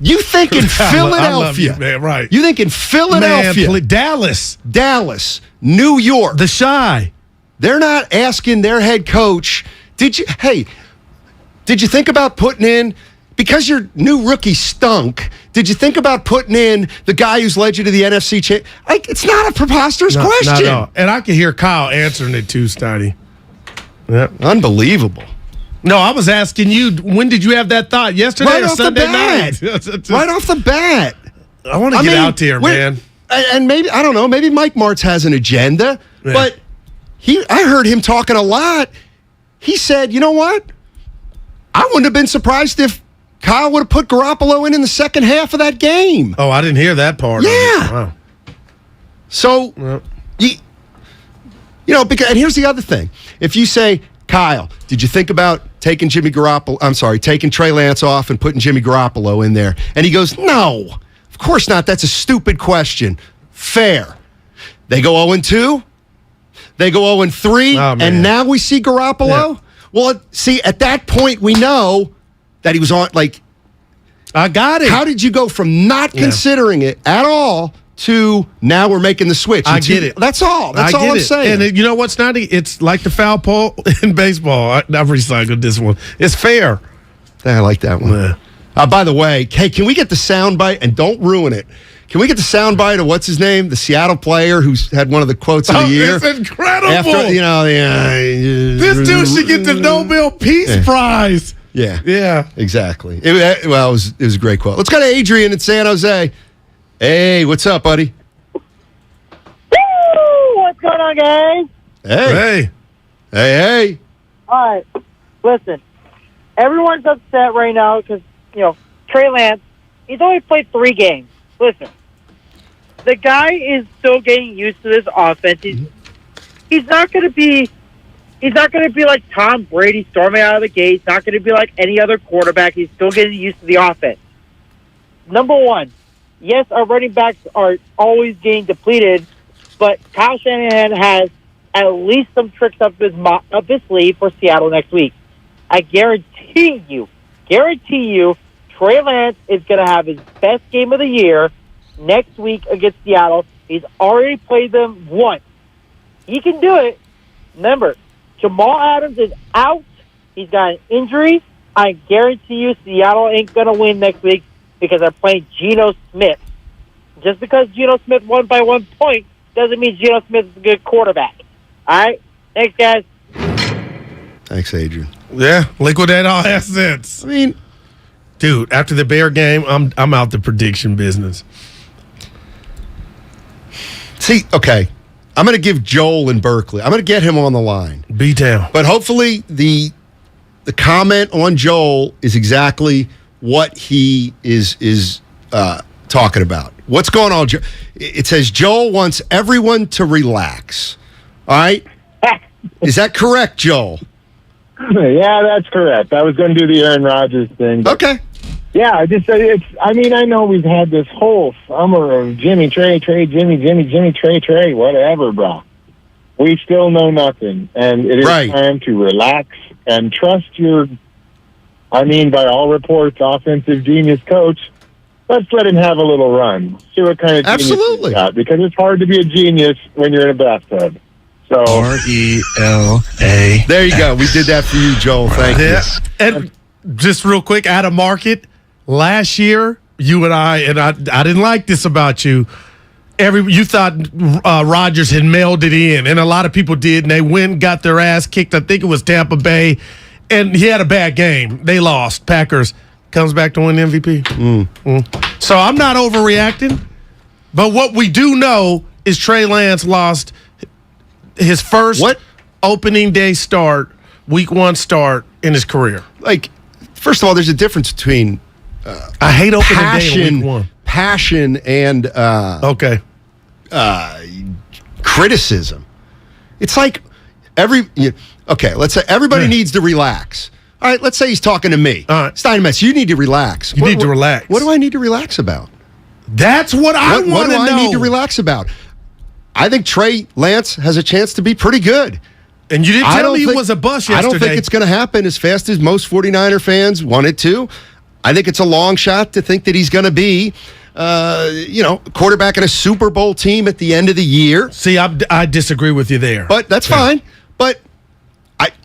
you think in Philadelphia, I love you, man, right? You think in Philadelphia, man, Dallas, New York, the Shy. They're not asking their head coach. Did you think about putting in, because your new rookie stunk? Did you think about putting in the guy who's led you to the NFC champ? It's not a preposterous question. No. And I can hear Kyle answering it too, Steiny. Yep. Unbelievable. No, I was asking you, when did you have that thought? Yesterday right or off Sunday the bat. night? Right off the bat. I want to get out there, man. And maybe, I don't know, maybe Mike Martz has an agenda, but I heard him talking a lot. He said, you know what? I wouldn't have been surprised if Kyle would have put Garoppolo in the second half of that game. Oh, I didn't hear that part. Yeah. Wow. So, because, and here's the other thing. If you say, Kyle, did you think about taking taking Trey Lance off and putting Jimmy Garoppolo in there? And he goes, no, of course not. That's a stupid question. Fair. They go 0-2. They go 0-3. And now we see Garoppolo. Yeah. Well, see, at that point, we know that he was on, I got it. How did you go from not considering it at all to now we're making the switch? I get it. That's all. That's all I'm saying. And you know what's not? It's like the foul pole in baseball. I've recycled this one. It's fair. I like that one. Yeah. By the way, hey, can we get the soundbite? And don't ruin it. Can we get the soundbite of what's his name? The Seattle player who's had one of the quotes of the year. It's incredible. After, this dude should get the Nobel Peace Prize. Yeah, exactly. It was a great quote. Let's go to Adrian in San Jose. Hey, what's up, buddy? Woo! What's going on, guys? Hey. All right, listen. Everyone's upset right now because Trey Lance. He's only played 3 games. Listen, the guy is still getting used to this offense. He's not going to be. He's not going to be like Tom Brady storming out of the gate. He's not going to be like any other quarterback. He's still getting used to the offense. Number one, yes, our running backs are always getting depleted, but Kyle Shanahan has at least some tricks up his sleeve for Seattle next week. I guarantee you, Trey Lance is going to have his best game of the year next week against Seattle. He's already played them once. He can do it. Remember, Jamal Adams is out. He's got an injury. I guarantee you Seattle ain't going to win next week because they're playing Geno Smith. Just because Geno Smith won by 1 point doesn't mean Geno Smith is a good quarterback. All right? Thanks, guys. Thanks, Adrian. Yeah, liquidate all assets. I mean, dude, after the Bear game, I'm out the prediction business. See, okay. I'm going to give Joel in Berkeley. I'm going to get him on the line. B-Town. But hopefully the comment on Joel is exactly what he is talking about. What's going on? It says Joel wants everyone to relax. All right? Is that correct, Joel? Yeah, that's correct. I was going to do the Aaron Rodgers thing. Okay. Yeah, I mean, I know we've had this whole summer of Jimmy, Trey, Jimmy, Trey, whatever, bro. We still know nothing, and it is time to relax and trust your, by all reports, offensive genius coach. Let's let him have a little run. See what kind of genius he's got, because it's hard to be a genius when you're in a bathtub. So RELA. There you go. We did that for you, Joel. Thank you. And just real quick, out of market, last year, you and I didn't like this about you. You thought Rodgers had mailed it in, and a lot of people did, and they went and got their ass kicked. I think it was Tampa Bay, and he had a bad game. They lost. Packers comes back to win the MVP. So I'm not overreacting, but what we do know is Trey Lance lost his first opening day start, week 1 start in his career. Like, first of all, there's a difference between I hate opening day in week 1. Passion and criticism. It's like let's say everybody needs to relax. All right, let's say he's talking to me. All right, Steiny, you need to relax. You need to relax. What do I need to relax about? That's what I want to know. What do I need to relax about? I think Trey Lance has a chance to be pretty good. And you didn't tell me he was a bust yesterday. I don't think it's going to happen as fast as most 49er fans want it to. I think it's a long shot to think that he's going to be quarterback in a Super Bowl team at the end of the year. See, I disagree with you there. But that's fine. But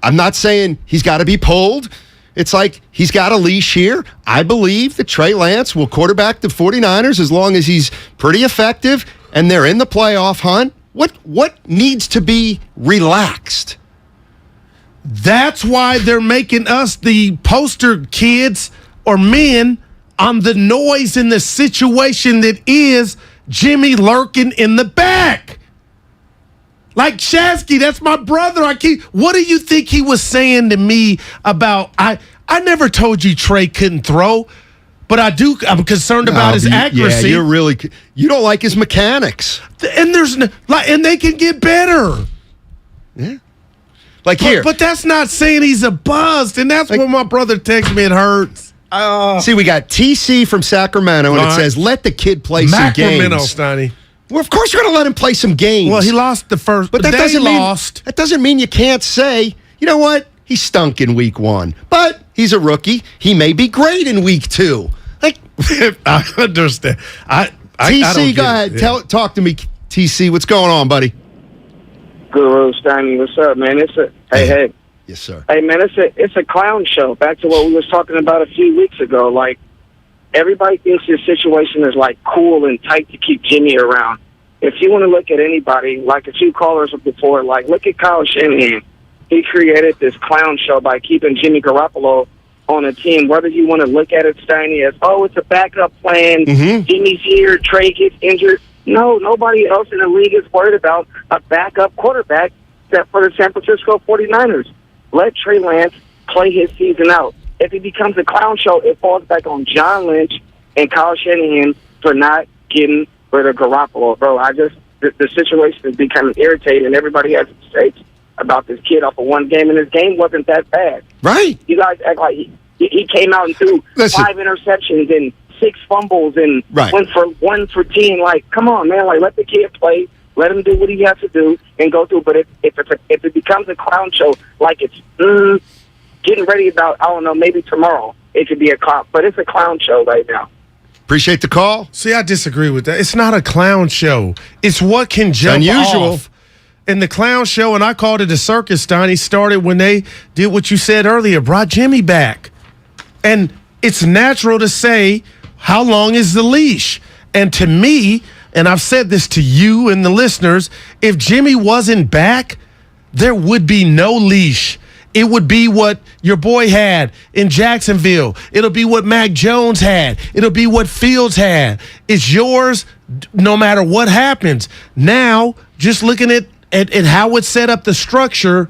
I'm not saying he's got to be pulled. It's like he's got a leash here. I believe that Trey Lance will quarterback the 49ers as long as he's pretty effective and they're in the playoff hunt. What needs to be relaxed? That's why they're making us the poster kids or men on the noise in the situation that is Jimmy lurking in the back. Like Shasky, that's my brother. What do you think he was saying to me about? I never told you Trey couldn't throw, but I'm concerned about his accuracy. Yeah, you don't like his mechanics, and and they can get better. Yeah, here. But that's not saying he's a bust, and that's what my brother texted me. It hurts. See, we got TC from Sacramento, and it says, let the kid play some games. Sacramento, Steiny. Well, of course you're going to let him play some games. Well, he lost the first, but that doesn't mean you can't say, you know what? He stunk in week 1, but he's a rookie. He may be great in week 2. I understand. TC, go ahead. Yeah. Talk to me, TC. What's going on, buddy? Guru, Steiny, what's up, man? Hey. Yes, sir. Hey, man, it's a clown show. Back to what we was talking about a few weeks ago. Like, everybody thinks this situation is, cool and tight to keep Jimmy around. If you want to look at anybody, like a few callers before, look at Kyle Shanahan. He created this clown show by keeping Jimmy Garoppolo on a team. Whether you want to look at it, Steiny, as, it's a backup plan. Mm-hmm. Jimmy's here, Trey gets injured. No, nobody else in the league is worried about a backup quarterback except for the San Francisco 49ers. Let Trey Lance play his season out. If he becomes a clown show, it falls back on John Lynch and Kyle Shanahan for not getting rid of Garoppolo. Bro, the situation is becoming irritating. Everybody has mistakes about this kid off of one game, and his game wasn't that bad. Right. You guys act like he came out and threw 5 interceptions and 6 fumbles and went for 1 for 10. Come on, man. Let the kid play. Let him do what he has to do and go through. But if it becomes a clown show, it's getting ready about, I don't know, maybe tomorrow it could be a clown. But it's a clown show right now. Appreciate the call. See, I disagree with that. It's not a clown show. It's what can jump off. And the clown show, and I called it a circus, Steiny, started when they did what you said earlier, brought Jimmy back. And it's natural to say, how long is the leash? And to me, and I've said this to you and the listeners, if Jimmy wasn't back, there would be no leash. It would be what your boy had in Jacksonville. It'll be what Mac Jones had. It'll be what Fields had. It's yours no matter what happens. Now, just looking at how it's set up, the structure,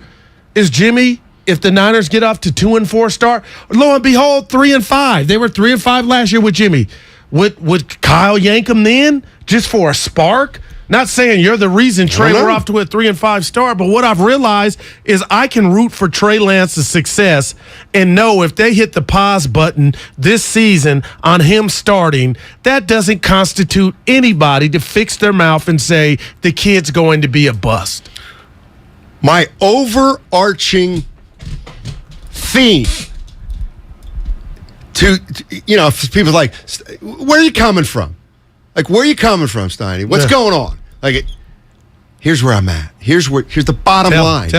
is Jimmy, if the Niners get off to 2-4 start, lo and behold, 3-5. They were 3-5 last year with Jimmy. Would Kyle yank him then just for a spark? Not saying you're the reason Trey we're off to a 3-5 start, but what I've realized is I can root for Trey Lance's success and know if they hit the pause button this season on him starting, that doesn't constitute anybody to fix their mouth and say the kid's going to be a bust. My overarching theme to people like, where are you coming from? Like, where are you coming from, Steiny? What's going on? Like, here's where I'm at. Here's the bottom line.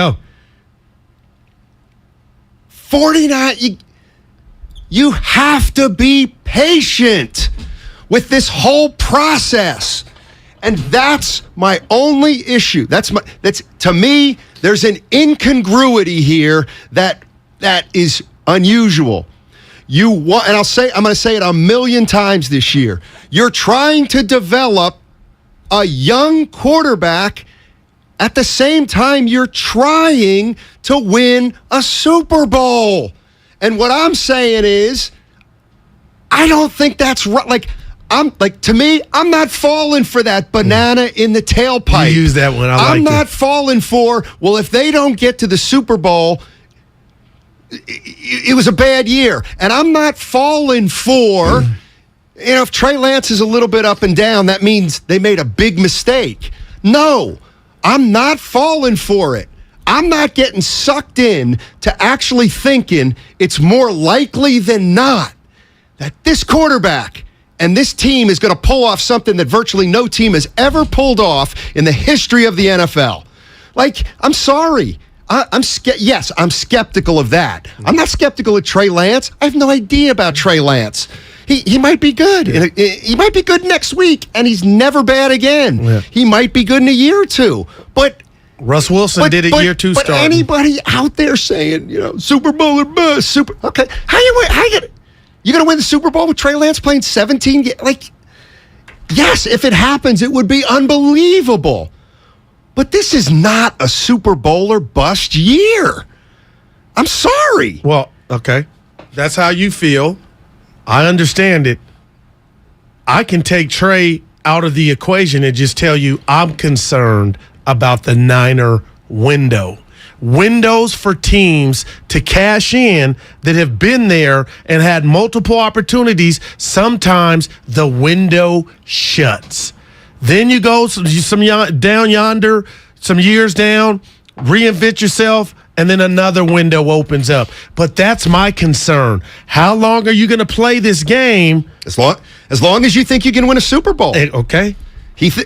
49, you have to be patient with this whole process. And that's my only issue. That's to me, there's an incongruity here that is unusual. And I'm going to say it a million times this year. You're trying to develop a young quarterback at the same time you're trying to win a Super Bowl. And what I'm saying is, I don't think that's right. To me, I'm not falling for that banana in the tailpipe. You use that one. I'm not falling for, well, if they don't get to the Super Bowl, it was a bad year. And I'm not falling for, if Trey Lance is a little bit up and down, that means they made a big mistake. No, I'm not falling for it. I'm not getting sucked in to actually thinking it's more likely than not that this quarterback and this team is going to pull off something that virtually no team has ever pulled off in the history of the NFL. I'm sorry. I'm skeptical of that. I'm not skeptical of Trey Lance. I have no idea about Trey Lance. He might be good. Yeah. He might be good next week, and he's never bad again. Yeah. He might be good in a year or two. But Russ Wilson did it year two starting. But anybody out there saying, Super Bowl or bust, okay, you going to win the Super Bowl with Trey Lance playing 17 games? Yes, if it happens, it would be unbelievable. But this is not a Super Bowl or bust year. I'm sorry. Well, okay. That's how you feel. I understand it. I can take Trey out of the equation and just tell you I'm concerned about the Niner window. Windows for teams to cash in that have been there and had multiple opportunities. Sometimes the window shuts. Then you go some down yonder, some years down, reinvent yourself, and then another window opens up. But that's my concern. How long are you going to play this game? As long as you think you can win a Super Bowl. Okay.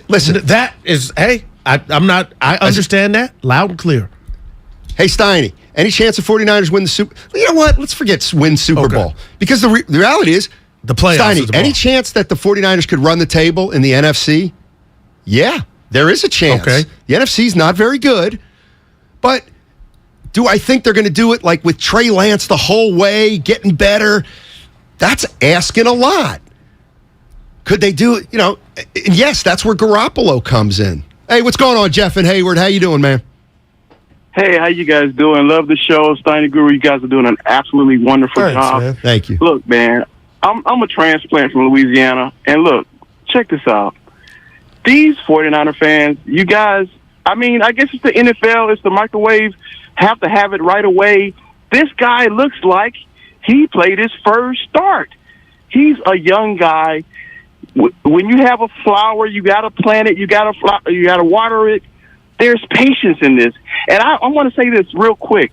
Listen. That is, hey, I understand that loud and clear. Hey, Steiny, any chance the 49ers win the Super Bowl? You know what? Let's forget win Super Bowl. Because the reality is, the playoffs. Steiny, any chance that the 49ers could run the table in the NFC? Yeah, there is a chance. Okay. The NFC's not very good, but do I think they're going to do it with Trey Lance the whole way, getting better? That's asking a lot. Could they do it? And yes, that's where Garoppolo comes in. Hey, what's going on, Jeff and Hayward? How you doing, man? Hey, how you guys doing? Love the show. Steiny Guru, you guys are doing an absolutely wonderful job. Man. Thank you. Look, man, I'm a transplant from Louisiana, and look, check this out. These 49er fans, you guys, I guess it's the NFL, it's the microwave, have to have it right away. This guy looks like he played his first start. He's a young guy. When you have a flower, you got to plant it, you got to water it. There's patience in this. And I want to say this real quick.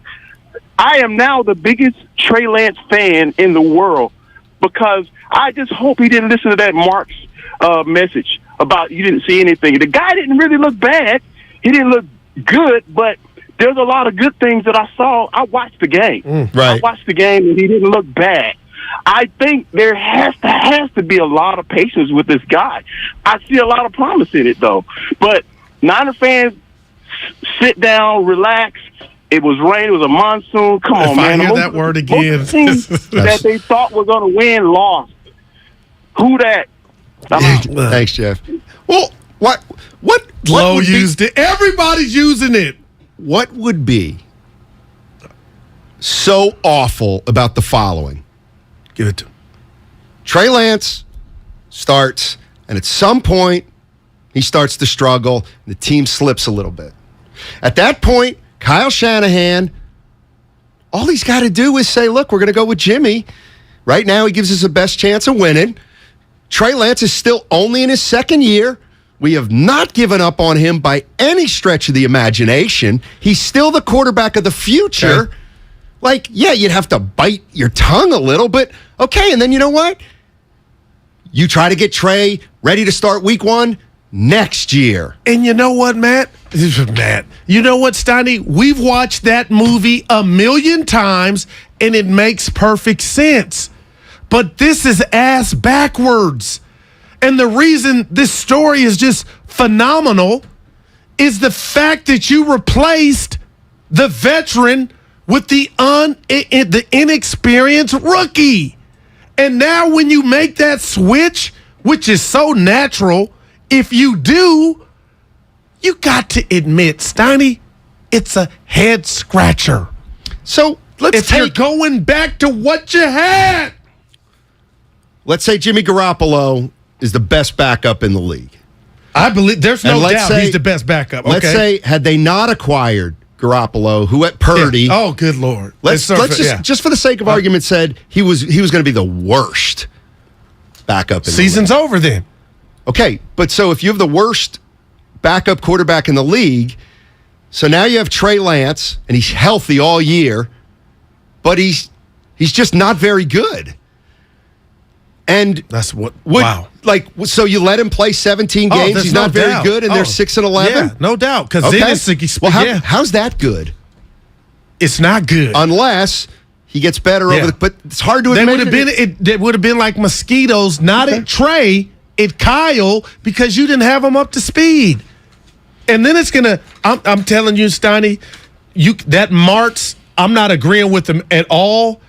I am now the biggest Trey Lance fan in the world because I just hope he didn't listen to that Mark's message about you didn't see anything. The guy didn't really look bad. He didn't look good, but there's a lot of good things that I saw. I watched the game. Right. I watched the game, and he didn't look bad. I think there has to be a lot of patience with this guy. I see a lot of promise in it, though. But Niner fans, sit down, relax. It was rain. It was a monsoon. Come on, man. I hear that word again. Most teams that they thought were going to win lost. Who that? Thanks, Jeff. Well, what Lowe used it. Everybody's using it. What would be so awful about the following? Give it to him. Trey Lance starts, and at some point, he starts to struggle. The team slips a little bit. At that point, Kyle Shanahan, all he's got to do is say, look, we're going to go with Jimmy. Right now, he gives us the best chance of winning. Trey Lance is still only in his second year. We have not given up on him by any stretch of the imagination. He's still the quarterback of the future. Okay. Like, yeah, you'd have to bite your tongue a little, but okay. And then you know what? You try to get Trey ready to start week 1 next year. And you know what, Matt? You know what, Steiny? We've watched that movie 1,000,000 times, and it makes perfect sense. But this is ass backwards. And the reason this story is just phenomenal is the fact that you replaced the veteran with the inexperienced rookie. And now when you make that switch, which is so natural, if you do, you got to admit, Steiny, it's a head scratcher. So you're going back to what you had. Let's say Jimmy Garoppolo is the best backup in the league. I believe there's no doubt he's the best backup. Okay. Let's say had they not acquired Garoppolo, who at Purdy. Yeah. Oh, good Lord. Let's just for the sake of argument said he was going to be the worst backup in the league. Season's over then. Okay, but so if you have the worst backup quarterback in the league, so now you have Trey Lance, and he's healthy all year, but he's just not very good. And that's wow. Like, so you let him play 17 games, he's not very good, and they're 6-11? Yeah, no doubt. Because then it's how's that good? It's not good. Unless he gets better over but it's hard to admit. It would have been like mosquitoes, not at Trey, at Kyle, because you didn't have him up to speed. And then it's gonna. I'm telling you, Steiny, that Martz. I'm not agreeing with him at all,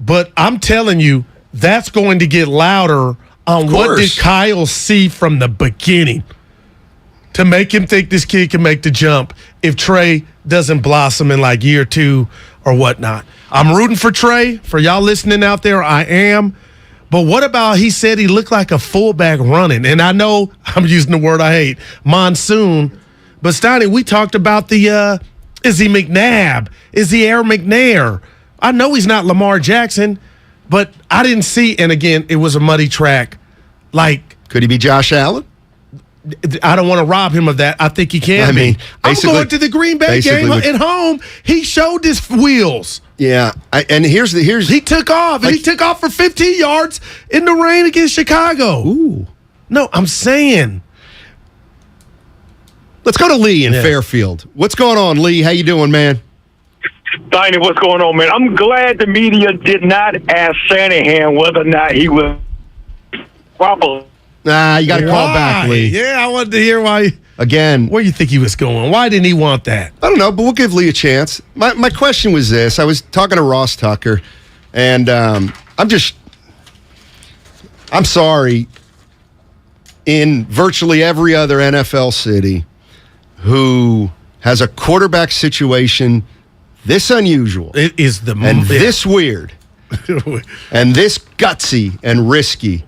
but I'm telling you that's going to get louder on what did Kyle see from the beginning to make him think this kid can make the jump if Trey doesn't blossom in like year 2 or whatnot. I'm rooting for Trey. For y'all listening out there, I am. But what about he said he looked like a fullback running? And I know I'm using the word I hate, monsoon. But Steiny, we talked about the is he McNabb? Is he Aaron McNair? I know he's not Lamar Jackson, but I didn't see, and again, it was a muddy track. Like, could he be Josh Allen? I don't want to rob him of that. I think he can. I'm going to the Green Bay game at home. He showed his wheels. Yeah, and here's he took off, and he took off for 15 yards in the rain against Chicago. Ooh, no, I'm saying. Let's go to Lee in Fairfield. What's going on, Lee? How you doing, man? Steiny, what's going on, man? I'm glad the media did not ask Shanahan whether or not he was proper. Nah, you got to call back, Lee. Yeah, I wanted to hear why. Again. Where you think he was going? Why didn't he want that? I don't know, but we'll give Lee a chance. My question was this. I was talking to Ross Tucker, and I'm sorry. In virtually every other NFL city who has a quarterback situation this unusual. It is this weird. And this gutsy and risky.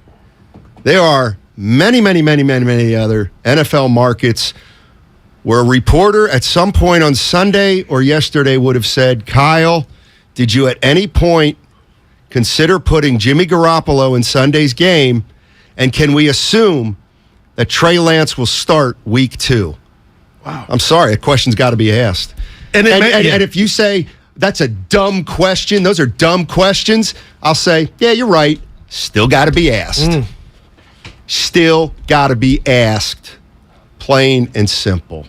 There are many other NFL markets where a reporter at some point on Sunday or yesterday would have said, Kyle, did you at any point consider putting Jimmy Garoppolo in Sunday's game? And can we assume that Trey Lance will start week 2? Wow. I'm sorry, a question's got to be asked. And if you say that's a dumb question, those are dumb questions, I'll say, yeah, you're right. Still got to be asked. Still got to be asked. Plain and simple.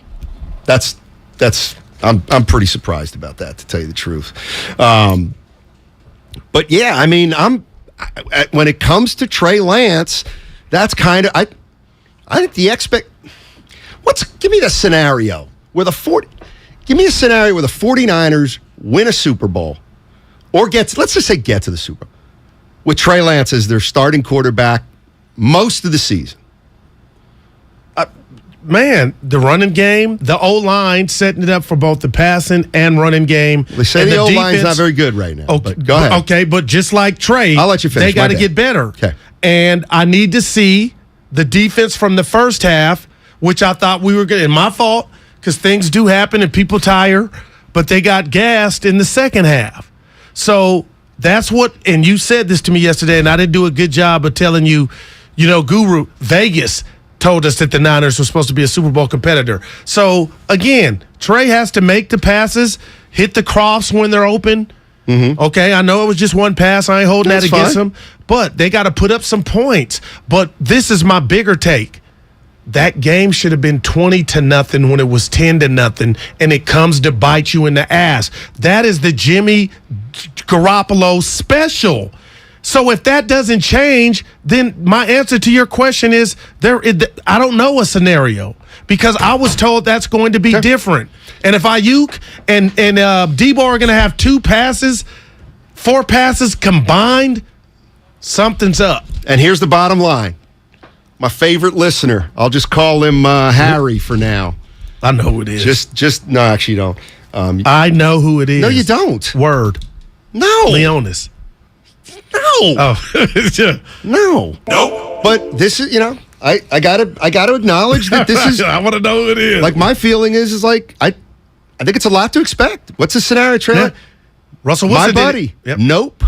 I'm pretty surprised about that, to tell you the truth. But yeah, I mean, when it comes to Trey Lance, that's kind of I think give me the scenario where give me a scenario where the 49ers win a Super Bowl or let's just say get to the Super Bowl with Trey Lance as their starting quarterback most of the season. Man, the running game, the O-line setting it up for both the passing and running game. They say the O-line's not very good right now. Okay, go ahead. Okay, but just like Trey, I'll let you finish. They got to get better. Okay. And I need to see the defense from the first half which I thought we were good. And my fault, because things do happen and people tire, but they got gassed in the second half. So that's what, and you said this to me yesterday, and I didn't do a good job of telling you, Guru, Vegas told us that the Niners were supposed to be a Super Bowl competitor. So, again, Trey has to make the passes, hit the crofts when they're open. Mm-hmm. Okay, I know it was just one pass. I ain't holding that against them. But they got to put up some points. But this is my bigger take. That game should have been 20-0 when it was 10-0, and it comes to bite you in the ass. That is the Jimmy Garoppolo special. So if that doesn't change, then my answer to your question is I don't know a scenario, because I was told that's going to be different. And if Ayuk and Debo are going to have 4 passes combined, something's up. And here's the bottom line. My favorite listener, I'll just call him Harry for now. I know who it is. No, actually you don't. I know who it is. No, you don't. Word. No. Leonis. No. Oh. No. Nope. But this is, I gotta acknowledge that this is. I want to know who it is. Like, my feeling is like I think it's a lot to expect. What's the scenario, Trailer? Yeah. Russell Wilson. My buddy. Yep. Nope.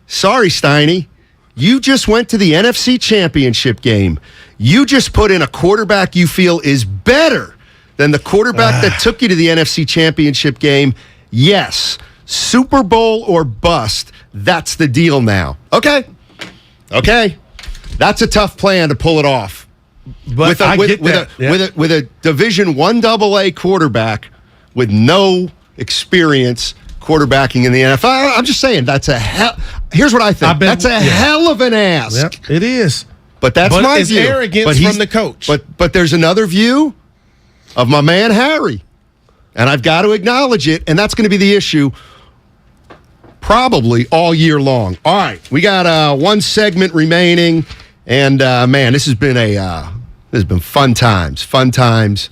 Sorry, Steiny. You just went to the NFC Championship game. You just put in a quarterback you feel is better than the quarterback that took you to the NFC Championship game. Yes. Super Bowl or bust. That's the deal now. Okay. That's a tough plan to pull it off. But with a Division I AA quarterback with no experience quarterbacking in the NFL. I'm just saying, that's here's what I think. That's a hell of an ask. Yep, it is. But that's my view. It's arrogance from the coach. But there's another view of my man Harry. And I've got to acknowledge it, and that's going to be the issue probably all year long. All right, we got one segment remaining, and man, this has been fun times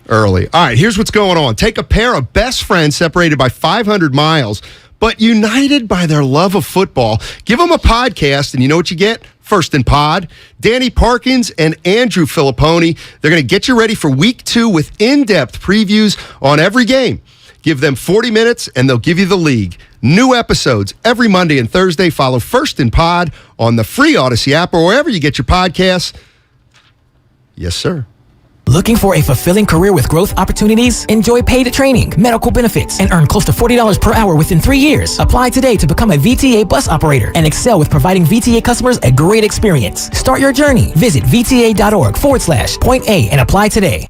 early. All right, here's what's going on. Take a pair of best friends separated by 500 miles, but united by their love of football. Give them a podcast, and you know what you get? First in Pod. Danny Parkins and Andrew Filipponi. They're going to get you ready for Week 2 with in-depth previews on every game. Give them 40 minutes, and they'll give you the league. New episodes every Monday and Thursday. Follow First in Pod on the free Odyssey app or wherever you get your podcasts. Yes, sir. Looking for a fulfilling career with growth opportunities? Enjoy paid training, medical benefits, and earn close to $40 per hour within 3 years. Apply today to become a VTA bus operator and excel with providing VTA customers a great experience. Start your journey. Visit VTA.org/point A and apply today.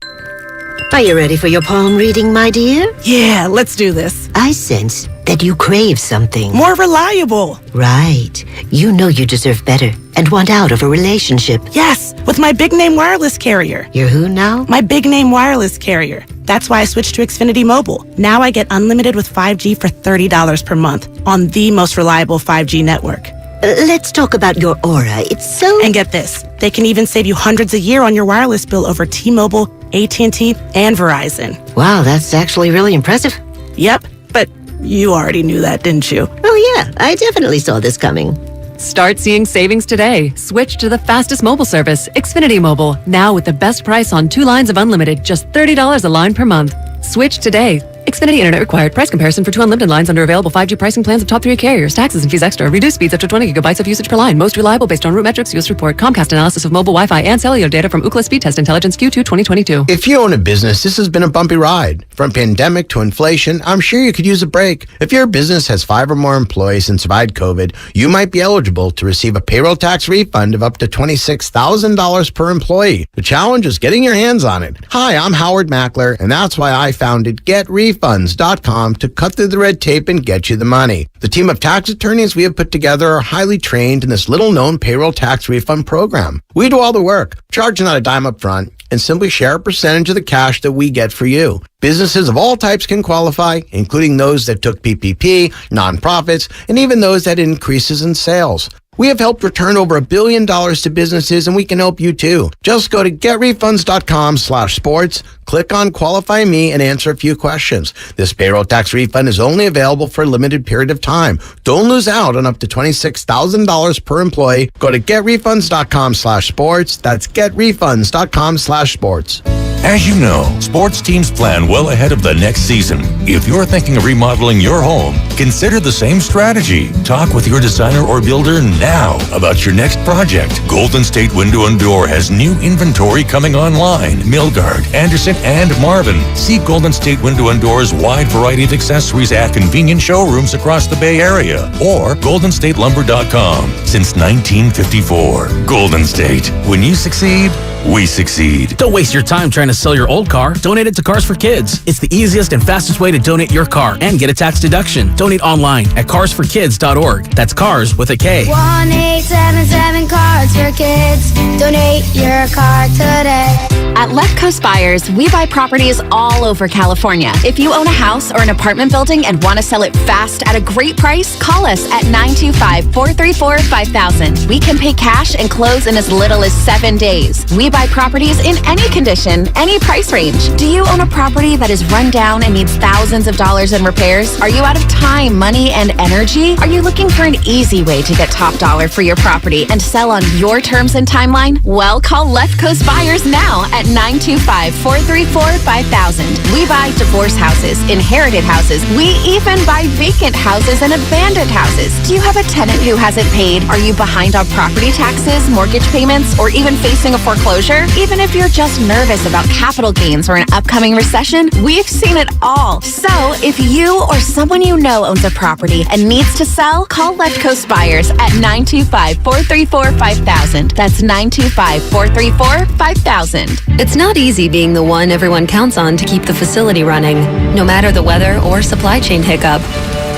Are you ready for your palm reading, my dear? Yeah, let's do this. I sense that you crave something. More reliable. Right. You know you deserve better and want out of a relationship. Yes, with my big name wireless carrier. You're who now? My big name wireless carrier. That's why I switched to Xfinity Mobile. Now I get unlimited with 5G for $30 per month on the most reliable 5G network. Let's talk about your aura. It's so... And get this. They can even save you hundreds a year on your wireless bill over T-Mobile, AT&T, and Verizon. Wow, that's actually really impressive. Yep, but you already knew that, didn't you? Oh yeah, I definitely saw this coming. Start seeing savings today. Switch to the fastest mobile service, Xfinity Mobile. Now with the best price on 2 lines of unlimited, just $30 a line per month. Switch today. Xfinity Internet required. Price comparison for 2 unlimited lines under available 5G pricing plans of top 3 carriers. Taxes and fees extra. Reduced speeds up to 20 gigabytes of usage per line. Most reliable based on root metrics. US report. Comcast analysis of mobile Wi-Fi and cellular data from Ookla Speed Test Intelligence Q2 2022. If you own a business, this has been a bumpy ride. From pandemic to inflation, I'm sure you could use a break. If your business has 5 or more employees and survived COVID, you might be eligible to receive a payroll tax refund of up to $26,000 per employee. The challenge is getting your hands on it. Hi, I'm Howard Mackler, and that's why I founded GetRefunds.com to cut through the red tape and get you the money. The team of tax attorneys we have put together are highly trained in this little-known payroll tax refund program. We do all the work, charge not a dime up front, and simply share a percentage of the cash that we get for you. Businesses of all types can qualify, including those that took PPP, nonprofits, and even those that had increases in sales. We have helped return over $1 billion to businesses, and we can help you too. Just go to getrefunds.com/sports, click on Qualify Me, and answer a few questions. This payroll tax refund is only available for a limited period of time. Don't lose out on up to $26,000 per employee. Go to getrefunds.com/sports. That's getrefunds.com/sports. As you know, sports teams plan well ahead of the next season. If you're thinking of remodeling your home, consider the same strategy. Talk with your designer or builder now about your next project. Golden State Window and Door has new inventory coming online. Milgard, Anderson, and Marvin. See Golden State Window and Door's wide variety of accessories at convenient showrooms across the Bay Area or goldenstatelumber.com. Since 1954, Golden State. When you succeed, we succeed. Don't waste your time trying to sell your old car. Donate it to Cars for Kids. It's the easiest and fastest way to donate your car and get a tax deduction. Donate online at carsforkids.org. That's cars with a K. 1-877 Cars for Kids. Donate your car today. At Left Coast Buyers, we buy properties all over California. If you own a house or an apartment building and want to sell it fast at a great price, call us at 925-434-5000. We can pay cash and close in as little as 7 days. We buy properties in any condition, any price range. Do you own a property that is run down and needs thousands of dollars in repairs? Are you out of time, money, and energy? Are you looking for an easy way to get top dollar for your property and sell on your terms and timeline? Well, call Left Coast Buyers now at 925-434-5000. We buy divorce houses, inherited houses. We even buy vacant houses and abandoned houses. Do you have a tenant who hasn't paid? Are you behind on property taxes, mortgage payments, or even facing a foreclosure? Even if you're just nervous about capital gains or an upcoming recession, we've seen it all. So if you or someone you know owns a property and needs to sell, call Left Coast Buyers at 925-434-5000. That's 925-434-5000. It's not easy being the one everyone counts on to keep the facility running, no matter the weather or supply chain hiccup.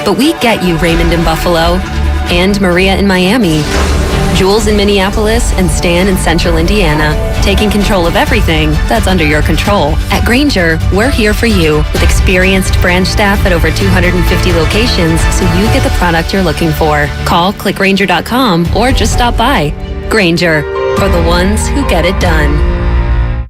But we get you, Raymond in Buffalo, and Maria in Miami, Jules in Minneapolis, and Stan in Central Indiana, taking control of everything that's under your control. At Grainger, we're here for you with experienced branch staff at over 250 locations so you get the product you're looking for. Call clickgrainger.com or just stop by. Grainger, for the ones who get it done.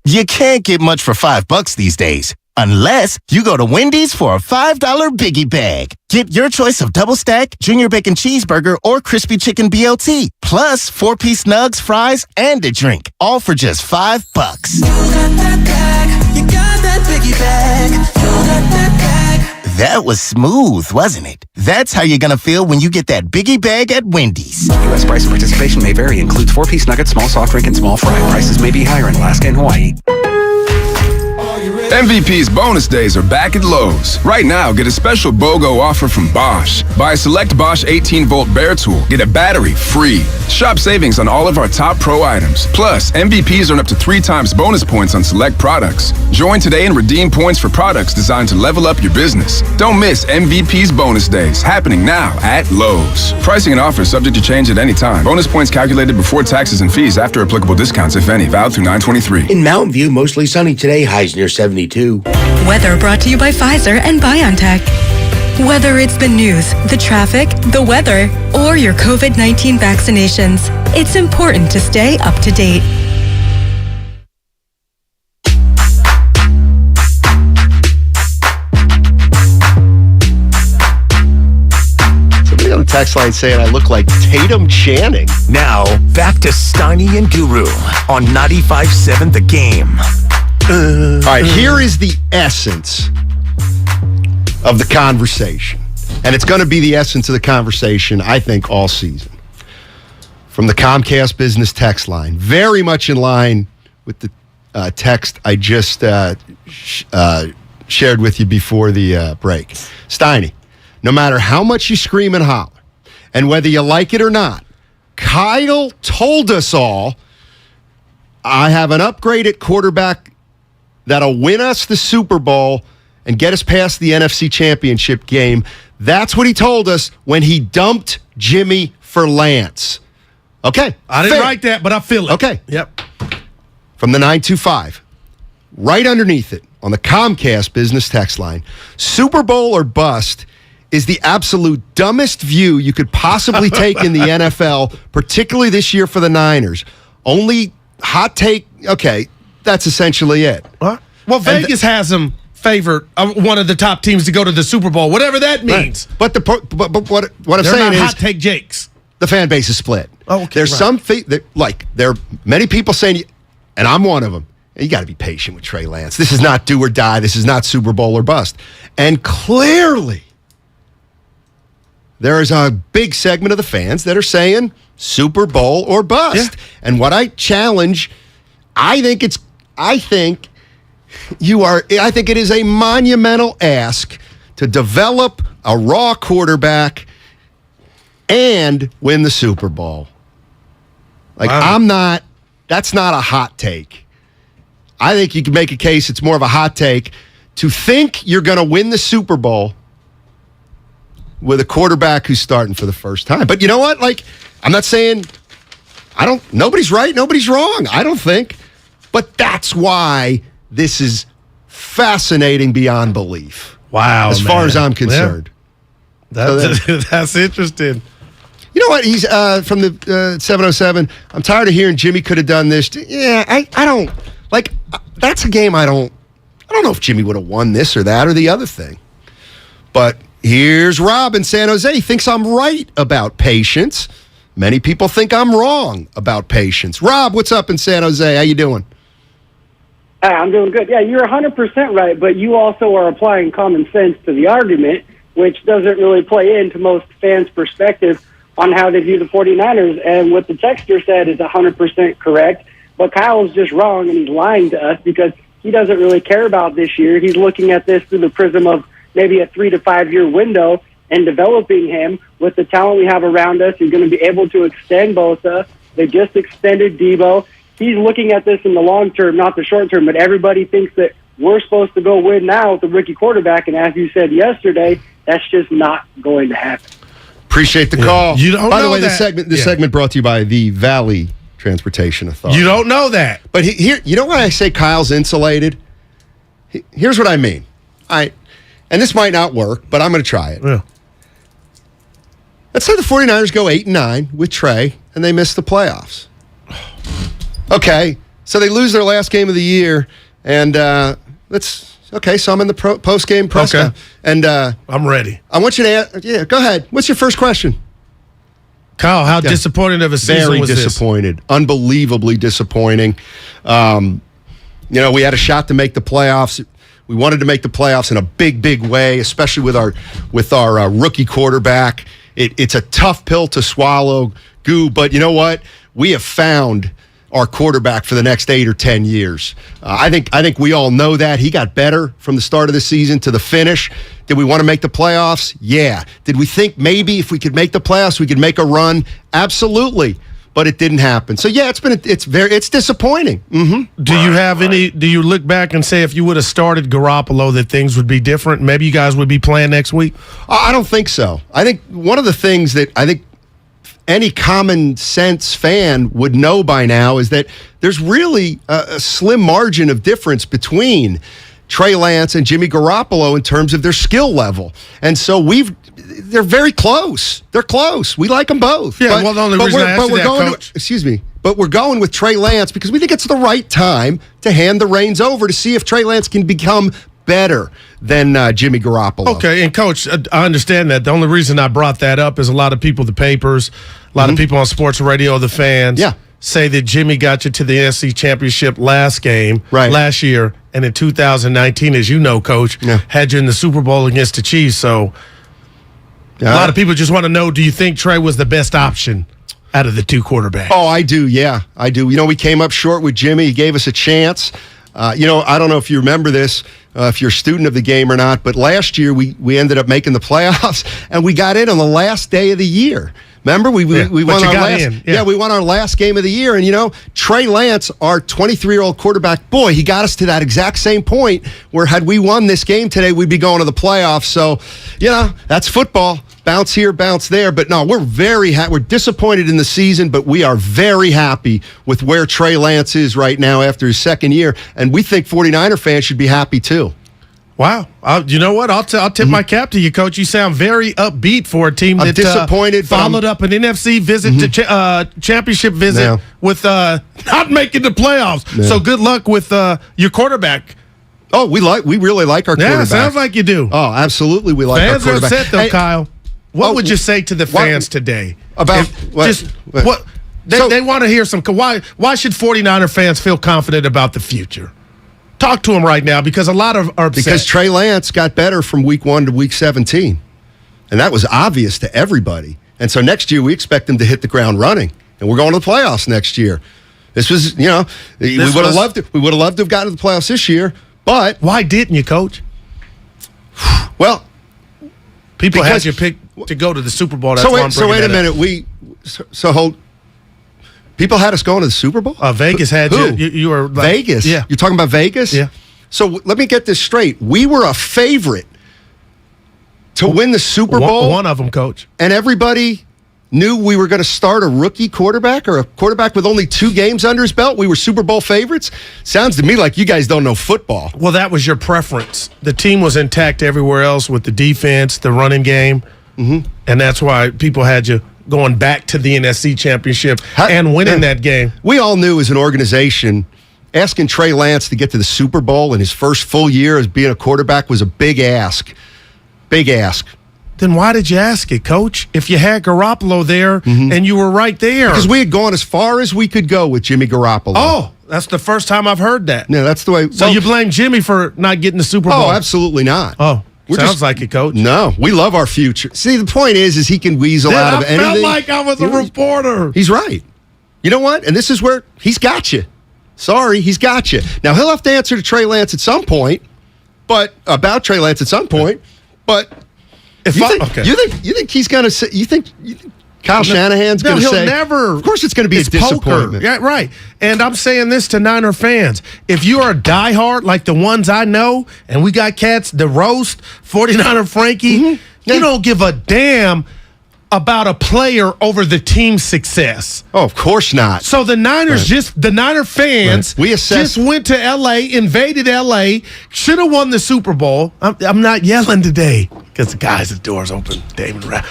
You can't get much for $5 these days, unless you go to Wendy's for a $5 Biggie Bag. Get your choice of double stack, junior bacon cheeseburger, or crispy chicken BLT, plus 4-piece nugs, fries, and a drink, all for just $5. You got that bag, you got that Biggie Bag, you got that bag. That was smooth, wasn't it? That's how you're gonna feel when you get that Biggie Bag at Wendy's. U.S. price and participation may vary. Includes 4-piece nuggets, small soft drink, and small fry. Prices may be higher in Alaska and Hawaii. MVP's bonus days are back at Lowe's. Right now, get a special BOGO offer from Bosch. Buy a select Bosch 18-volt Bear Tool, get a battery free. Shop savings on all of our top pro items. Plus, MVPs earn up to 3 times bonus points on select products. Join today and redeem points for products designed to level up your business. Don't miss MVP's bonus days, happening now at Lowe's. Pricing and offers subject to change at any time. Bonus points calculated before taxes and fees after applicable discounts, if any. Valid through 9/23. In Mountain View, mostly sunny today, highs near 72. Weather brought to you by Pfizer and BioNTech. Whether it's the news, the traffic, the weather, or your COVID-19 vaccinations, it's important to stay up to date. Somebody on the text line saying I look like Tatum Channing. Now, back to Steiny and Guru on 95.7 The Game. All right, here is the essence of the conversation. And it's going to be the essence of the conversation, I think, all season. From the Comcast Business text line. Very much in line with the text I just shared with you before the break. Steiny, no matter how much you scream and holler, and whether you like it or not, Kyle told us all, I have an upgrade at quarterback that'll win us the Super Bowl and get us past the NFC Championship game. That's what he told us when he dumped Jimmy for Lance. Okay. I didn't write that, but I feel it. Okay. Yep. From the 925, right underneath it on the Comcast Business text line, Super Bowl or bust is the absolute dumbest view you could possibly take in the NFL, particularly this year for the Niners. Only hot take, okay, that's essentially it. Well, Vegas has them favored one of the top teams to go to the Super Bowl, whatever that means. Right. But what I'm They're saying not is hot take Jakes. The fan base is split. Oh, okay, There's some there are many people saying, and I'm one of them. You got to be patient with Trey Lance. This is not do or die. This is not Super Bowl or bust. And clearly, there is a big segment of the fans that are saying Super Bowl or bust. Yeah. And what I challenge, I think it is a monumental ask to develop a raw quarterback and win the Super Bowl. That's not a hot take. I think you can make a case it's more of a hot take to think you're going to win the Super Bowl with a quarterback who's starting for the first time. But you know what? I'm not saying nobody's right, nobody's wrong, I don't think. But that's why this is fascinating beyond belief. Wow, as far as I'm concerned. Yeah. That's interesting. You know what? He's from the 707. I'm tired of hearing Jimmy could have done this. Yeah, I don't that's a game I don't know if Jimmy would have won this or that or the other thing. But here's Rob in San Jose. He thinks I'm right about patience. Many people think I'm wrong about patience. Rob, what's up in San Jose? How you doing? I'm doing good. Yeah, you're 100% right, but you also are applying common sense to the argument, which doesn't really play into most fans' perspective on how they view the 49ers. And what the texter said is 100% correct, but Kyle's just wrong, and he's lying to us because he doesn't really care about this year. He's looking at this through the prism of maybe a 3 to 5 year window and developing him with the talent we have around us. He's going to be able to extend Bosa. They just extended Debo. He's looking at this in the long term, not the short term, but everybody thinks that we're supposed to go win now with the rookie quarterback, and as you said yesterday, that's just not going to happen. Appreciate the call. You don't By know the way, that. this segment brought to you by the Valley Transportation Authority. You don't know that. But here, you know why I say Kyle's insulated? Here's what I mean. And this might not work, but I'm going to try it. Yeah. Let's say the 49ers go 8-9 with Trey, and they miss the playoffs. Okay, so they lose their last game of the year, and so I'm in the post-game press now. And I'm ready. I want you to go ahead. What's your first question? Kyle, how disappointing of a season was this? Very disappointed. Unbelievably disappointing. We had a shot to make the playoffs. We wanted to make the playoffs in a big, big way, especially with our rookie quarterback. It's a tough pill to swallow, Goo, but you know what? We have found our quarterback for the next 8 or 10 years. I think we all know that. He got better from the start of the season to the finish. Did we want to make the playoffs? Yeah. Did we think maybe if we could make the playoffs, we could make a run? Absolutely. But it didn't happen. So yeah, it's disappointing. Mm-hmm. Do you look back and say if you would have started Garoppolo that things would be different? Maybe you guys would be playing next week? I don't think so. I think one of the things that I think any common sense fan would know by now is that there's really a slim margin of difference between Trey Lance and Jimmy Garoppolo in terms of their skill level. And so they're very close. They're close. We like them both. Yeah, the only reason I asked you that, Coach. Excuse me. But we're going with Trey Lance because we think it's the right time to hand the reins over to see if Trey Lance can become better than Jimmy Garoppolo. Okay, and Coach, I understand that. The only reason I brought that up is a lot of people, the papers, a lot of people on sports radio, the fans, say that Jimmy got you to the NFC Championship last year, and in 2019, as you know, Coach, had you in the Super Bowl against the Chiefs. So a lot of people just want to know, do you think Trey was the best option out of the two quarterbacks? Oh, I do, yeah. I do. We came up short with Jimmy. He gave us a chance. I don't know if you remember this, if you're a student of the game or not, but last year we ended up making the playoffs, and we got in on the last day of the year. Remember, we won our last. Yeah, we won our last game of the year, and Trey Lance, our 23-year-old quarterback, boy, he got us to that exact same point where had we won this game today, we'd be going to the playoffs. So, that's football. Bounce here, bounce there. But no, we're very we're disappointed in the season, but we are very happy with where Trey Lance is right now after his second year. And we think 49er fans should be happy too. Wow. You know what? I'll tip my cap to you, Coach. You sound very upbeat for a team I'm that disappointed, but followed up an NFC visit to championship visit with not making the playoffs. Yeah. So good luck with your quarterback. Oh, we really like our quarterback. Yeah, sounds like you do. Oh, absolutely, we like fans our quarterback. Fans are upset, though, Kyle. What would you say to the fans today? About They want to hear some. Why should 49er fans feel confident about the future? Talk to them right now, because a lot of are upset. Because Trey Lance got better from week 1 to week 17. And that was obvious to everybody. And so next year we expect him to hit the ground running. And we're going to the playoffs next year. This was, we would have loved to have gotten to the playoffs this year. But why didn't you, Coach? Well, people had your pick to go to the Super Bowl. That's so wait a minute. People had us going to the Super Bowl? Vegas had you. You were like, Vegas? Yeah. You're talking about Vegas? Yeah. So let me get this straight. We were a favorite to win the Super Bowl. One of them, Coach. And everybody knew we were going to start a rookie quarterback or a quarterback with only 2 games under his belt. We were Super Bowl favorites. Sounds to me like you guys don't know football. Well, that was your preference. The team was intact everywhere else with the defense, the running game. Mm-hmm. And that's why people had you going back to the NFC Championship and winning that game. We all knew as an organization, asking Trey Lance to get to the Super Bowl in his first full year as being a quarterback was a big ask. Big ask. Then why did you ask it, Coach? If you had Garoppolo there and you were right there. Because we had gone as far as we could go with Jimmy Garoppolo. Oh, that's the first time I've heard that. Yeah, that's the way. So you blame Jimmy for not getting the Super Bowl? Oh, absolutely not. Oh, sounds like it, Coach. No, we love our future. See, the point is he can weasel out of anything. I felt like I was a reporter. He's right. You know what? And this is where he's got you. Sorry, he's got you. Now, he'll have to answer to Trey Lance at some point, but you think he's going to say, you think Kyle Shanahan's going to say, never. Of course it's going to be a disappointment. Poker. Yeah, right. And I'm saying this to Niner fans. If you are a diehard like the ones I know, and we got cats, the roast, 49er Frankie, you don't give a damn about a player over the team's success. Oh, of course not. So the Niners the Niner fans just went to L.A., invaded L.A., should have won the Super Bowl. I'm not yelling today because the guys, the door's open, Damon Ratto.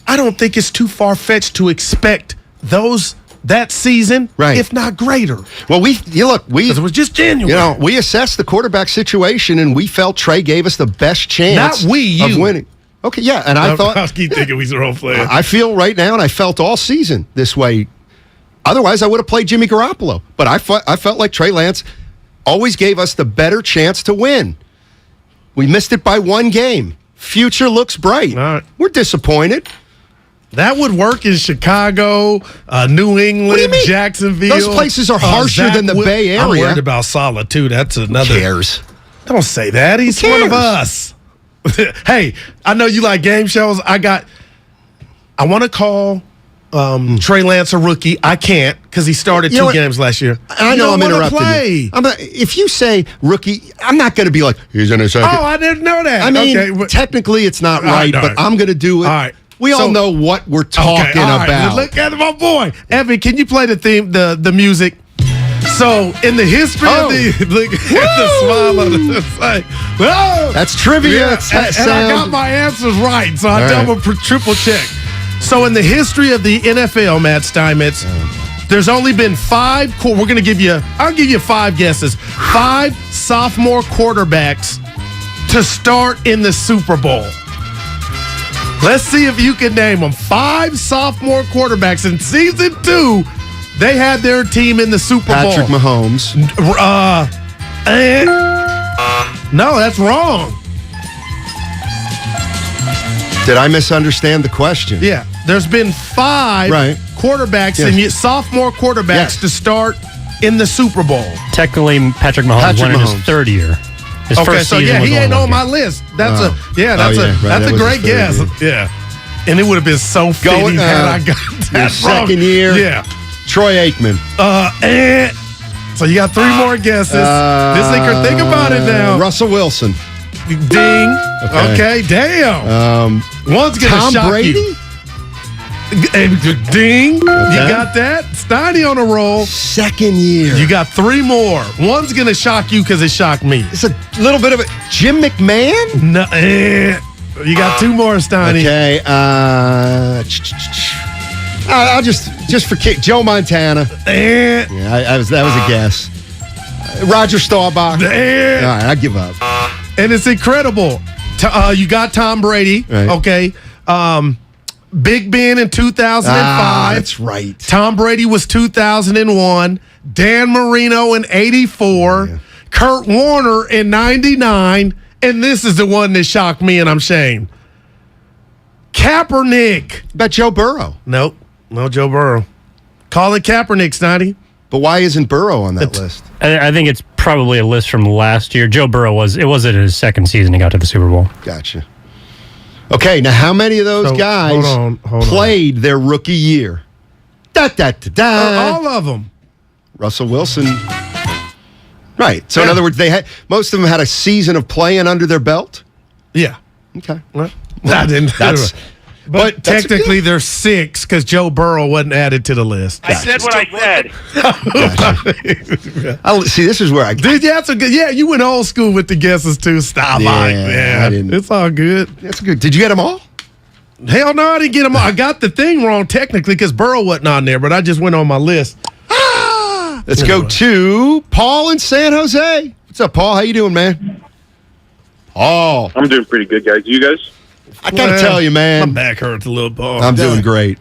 I don't think it's too far-fetched to expect that season, if not greater. Well, because it was just January. We assessed the quarterback situation, and we felt Trey gave us the best chance of winning. Okay, yeah, and I thought... I keep thinking he's a role player. I feel right now, and I felt all season this way. Otherwise, I would have played Jimmy Garoppolo. But I felt like Trey Lance always gave us the better chance to win. We missed it by 1 game. Future looks bright. All right. We're disappointed. That would work in Chicago, New England, Jacksonville. Those places are harsher than the Bay Area. I'm worried about Saleh, too. That's another... Who cares? Don't say that. He's one of us. Hey, I know you like game shows. I want to call Trey Lance a rookie. I can't because he started 2 games last year. I know I'm interrupting you. If you say rookie, I'm not going to be like, he's in a second. Oh, I didn't know that. I mean, technically it's not right, but I'm going to do it. All right. We all know what we're talking about. Look at my boy. Evan, can you play the theme, the music? So, in the history of look at the smile on the face. That's trivia. Yeah, and I got my answers right, so I double triple check. So, in the history of the NFL, Matt Steinmetz, there's only been 5. We're going to give you. I'll give you 5 guesses. 5 sophomore quarterbacks to start in the Super Bowl. Let's see if you can name them. 5 sophomore quarterbacks in season 2. They had their team in the Super Bowl. Patrick Mahomes. No, that's wrong. Did I misunderstand the question? Yeah. There's been 5 quarterbacks and sophomore quarterbacks to start in the Super Bowl. Technically, Patrick Mahomes won in his 3rd year. His first season was he ain't on my list. That's a great guess. Yeah. And it would have been so fitting had I got that second year. Yeah. Troy Aikman. So you got 3 more guesses. Think about it now. Russell Wilson. Ding. Okay, damn. One's going to shock Brady? you. Ding. You got that? Steiny on a roll. Second year. You got 3 more. One's going to shock you because it shocked me. It's a little bit of a Jim McMahon? No, you got 2 more, Steiny. Okay. I'll just for kick. Joe Montana. Yeah, that was a guess. Roger Staubach. All right, I give up. And it's incredible. You got Tom Brady. Right. Okay. Big Ben in 2005. That's right. Tom Brady was 2001. Dan Marino in 84. Yeah. Kurt Warner in 99. And this is the one that shocked me and I'm ashamed. Kaepernick. Bet Joe Burrow. Nope. No Joe Burrow. Call it Kaepernick, Snotty. But why isn't Burrow on that list? I think it's probably a list from last year. Joe Burrow wasn't his second season he got to the Super Bowl. Gotcha. Okay, now how many of those guys played their rookie year? All of them. Russell Wilson. Right. So in other words, most of them had a season of playing under their belt? Yeah. Okay. Well, but technically there's 6 because Joe Burrow wasn't added to the list. I said what I said. See, this is where I did. Yeah, you went old school with the guesses too. Stop. I didn't. It's all good. That's good. Did you get them all? Hell no, I didn't get them all. I got the thing wrong technically because Burrow wasn't on there, but I just went on my list. Let's go to Paul in San Jose. What's up, Paul? How you doing, man? Paul. I'm doing pretty good, guys. You guys? I gotta tell you, man. My back hurts a little, Paul. I'm doing great.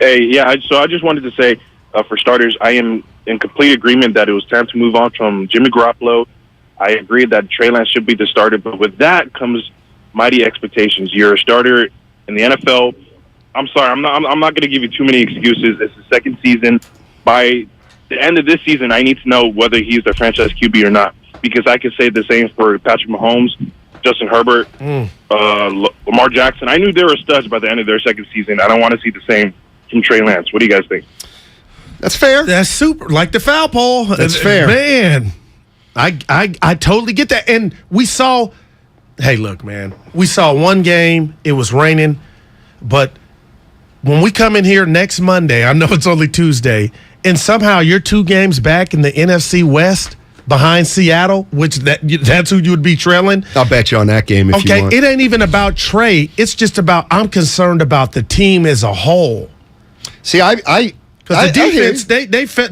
Hey, yeah. So I just wanted to say, for starters, I am in complete agreement that it was time to move on from Jimmy Garoppolo. I agree that Trey Lance should be the starter, but with that comes mighty expectations. You're a starter in the NFL. I'm sorry, I'm not going to give you too many excuses. It's the second season. By the end of this season, I need to know whether he's the franchise QB or not, because I could say the same for Patrick Mahomes, Justin Herbert, Lamar Jackson. I knew they were studs by the end of their second season. I don't want to see the same from Trey Lance. What do you guys think? That's fair. That's super. Like the foul pole. That's fair. Man, I totally get that. And we saw, hey, look, man, we saw one game. It was raining. But when we come in here next Monday, I know it's only Tuesday, and somehow you're 2 games back in the NFC West, behind Seattle, which that's who you would be trailing. I'll bet you on that game if you want. Okay, it ain't even about Trey. It's just about I'm concerned about the team as a whole. See, because the defense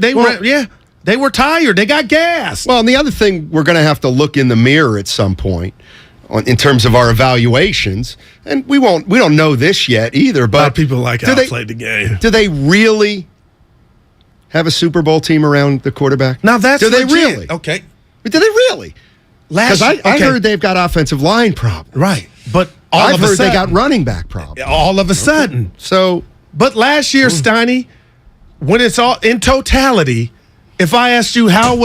they were tired. They got gas. Well, and the other thing we're going to have to look in the mirror at some point in terms of our evaluations, and we don't know this yet either. But people like how I played the game. Do they really have a Super Bowl team around the quarterback? Now that's do legit. They really? Okay. But do they really? Because I heard they've got offensive line problems. Right. But I've heard they got running back problems. All of a sudden. So, but last year, Steiny, when it's all in totality, if I asked you how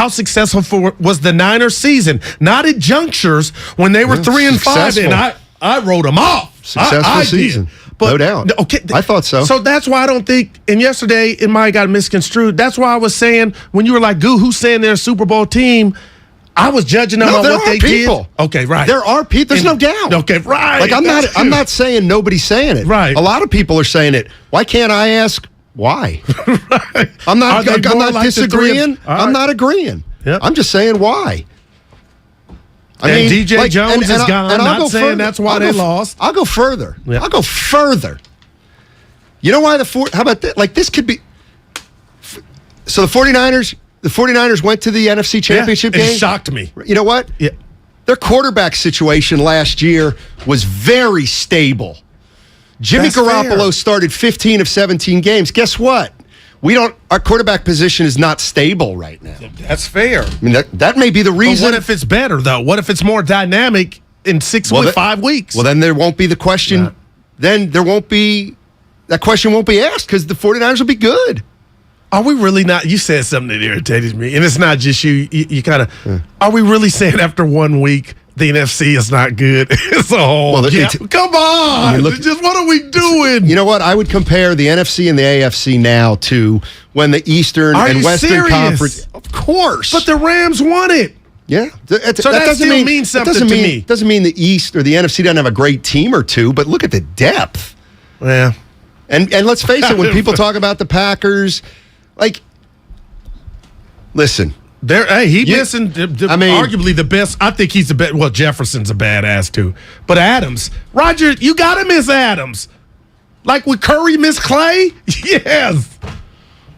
successful was the Niners season, not at junctures when they were 3-5, and I wrote them off. Successful season. But, no doubt. Okay, I thought so. So that's why I don't think, and yesterday it might have got misconstrued. That's why I was saying, when you were like, Goo, who's saying they're a Super Bowl team? I was judging them on what they did. Okay, right. There are people. There's no doubt. Okay, right. Like I'm not saying nobody's saying it. Right. A lot of people are saying it. Why can't I ask why? Right. I'm not disagreeing. I'm not agreeing. Yep. I'm just saying why. I mean, DJ Jones is gone. I'm not saying that's why they lost. I'll go further. Yep. I'll go further. You know why how about this? Like this could be. So the 49ers went to the NFC Championship game. It shocked me. You know what? Yeah. Their quarterback situation last year was very stable. Jimmy Garoppolo started 15 of 17 games. Guess what? Our quarterback position is not stable right now. That's fair. I mean, that may be the reason. But what if it's better, though? What if it's more dynamic in 5 weeks? Well, then there won't be the question. Yeah. Then there won't be, that question won't be asked because the 49ers will be good. Are we really not? You said something that irritated me, and it's not just you. You kind of. Are we really saying after 1 week the NFC is not good? It's a whole. Well, come on! Just what are we doing? You know what? I would compare the NFC and the AFC now to when the Eastern and Western Conference. Of course, but the Rams won it. Yeah, so that doesn't mean something to me. Doesn't mean the East or the NFC doesn't have a great team or two, but look at the depth. Yeah. And let's face it, when people talk about the Packers, like, listen. Arguably the best. I think he's the best. Well, Jefferson's a badass too. But Adams, Roger, you got to miss Adams. Like with Curry miss Clay? Yes.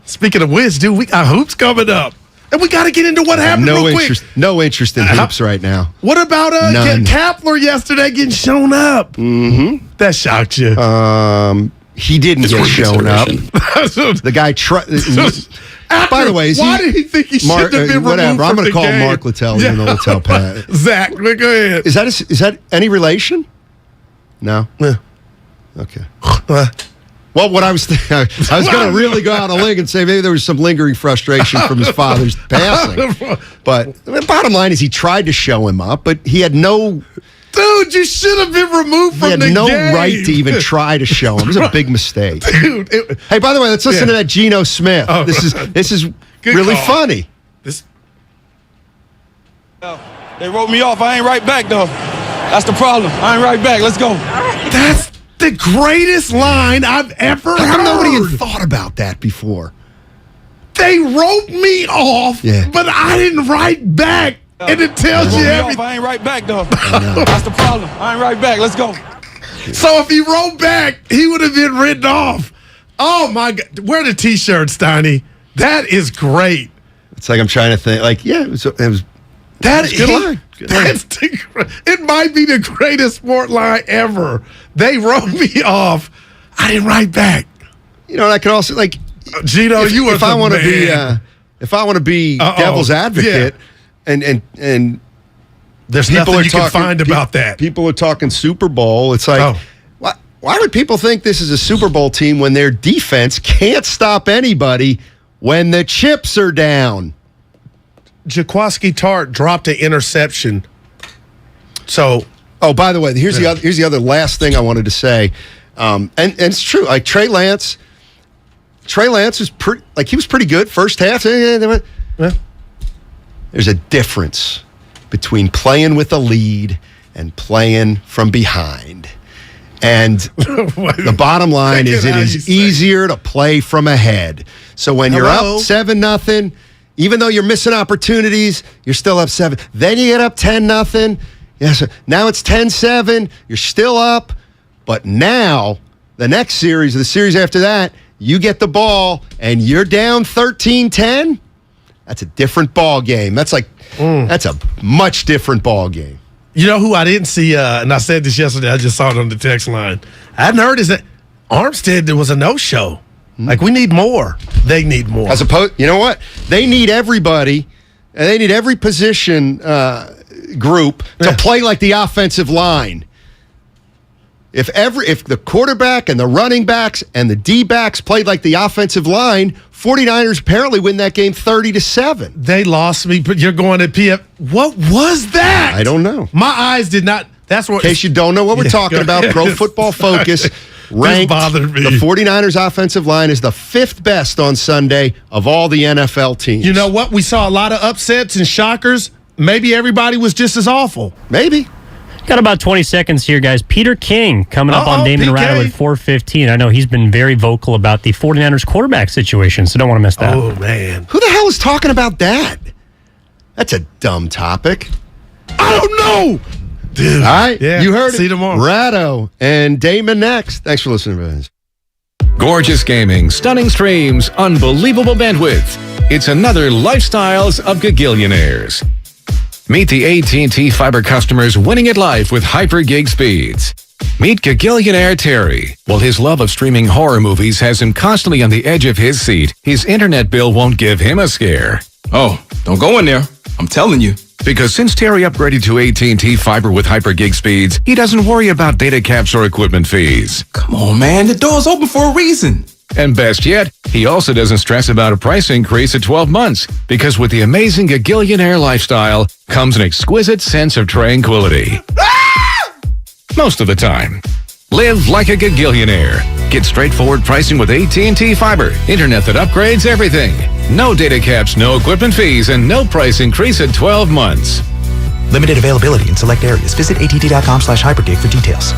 Speaking of which, dude, we got hoops coming up. And we got to get into what happened real quick. No interest in hoops right now. What about Kapler yesterday getting shown up? Mm-hmm. That shocked you. He didn't get shown up. The guy tried. By the way, why did he think he should have been removed whatever. I'm going to call game? Mark Littell. You're going to tell Pat. Zach, go ahead. Is that any relation? No. Yeah. Okay. Well, what I was thinking, I was going to really go out on a limb and say maybe there was some lingering frustration from his father's passing. But the bottom line is he tried to show him up, but he had no. Dude, you should have been removed from the game. He had no right to even try to show him. It was a big mistake. Dude. Hey, by the way, let's listen to that Geno Smith. Oh, this is really funny. They wrote me off. I ain't right back, though. That's the problem. I ain't right back. Let's go. That's the greatest line I've ever heard. How come nobody had thought about that before? They wrote me off, but I didn't write back. And it tells you everything. I ain't right back, though. That's the problem. I ain't right back. Let's go. So if he wrote back, he would have been written off. Oh, my God. Wear the T-shirt, Steiny. That is great. It's like I'm trying to think. Like, yeah, it was good line. It might be the greatest sport line ever. They wrote me off. I didn't write back. You know, and I could also, like, Gino, if I want to be devil's advocate, and there's nothing you can find about that. People are talking Super Bowl. It's like, why would people think this is a Super Bowl team when their defense can't stop anybody when the chips are down? Jaquiski Tartt dropped an interception. So, by the way, here's the other last thing I wanted to say, and it's true. Like Trey Lance was he was pretty good first half. There's a difference between playing with a lead and playing from behind. And the bottom line is it is easier to play from ahead. So when you're up 7-0, even though you're missing opportunities, you're still up 7. Then you get up 10-0. Yes, now it's 10-7. You're still up. But now, the next series, the series after that, you get the ball and you're down 13-10. That's a different ball game. That's a much different ball game. You know who I didn't see, and I said this yesterday, I just saw it on the text line. I hadn't heard is that Armstead, there was a no-show. Like, we need more. They need more. As opposed, you know what? They need everybody, and they need every position group to play like the offensive line. If the quarterback and the running backs and the D-backs played like the offensive line, 49ers apparently win that game 30-7. They lost me, but you're going to PF. What was that? I don't know. My eyes did not. That's what. In case you don't know what we're talking about, Pro Football Focus ranked the 49ers offensive line is the 5th best on Sunday of all the NFL teams. You know what? We saw a lot of upsets and shockers. Maybe everybody was just as awful. Maybe. Got about 20 seconds here, guys. Peter King coming up on Damon Ratto at 4:15. I know he's been very vocal about the 49ers quarterback situation, so don't want to miss that. Oh, man. Who the hell is talking about that? That's a dumb topic. I don't know. Dude. All right. Yeah, you heard it. See you tomorrow. Ratto and Damon next. Thanks for listening, guys. Gorgeous gaming, stunning streams, unbelievable bandwidth. It's another Lifestyles of Gagillionaires. Meet the AT&T Fiber customers winning at life with hyper gig speeds. Meet Gagillionaire Terry. While his love of streaming horror movies has him constantly on the edge of his seat, his internet bill won't give him a scare. Oh, don't go in there. I'm telling you. Because since Terry upgraded to AT&T Fiber with hyper gig speeds, he doesn't worry about data caps or equipment fees. Come on, man. The door's open for a reason. And best yet, he also doesn't stress about a price increase at 12 months, because with the amazing Gagillionaire lifestyle comes an exquisite sense of tranquility. Most of the time. Live like a Gagillionaire. Get straightforward pricing with AT&T Fiber. Internet that upgrades everything. No data caps, no equipment fees, and no price increase at 12 months. Limited availability in select areas. Visit att.com/hypergig for details.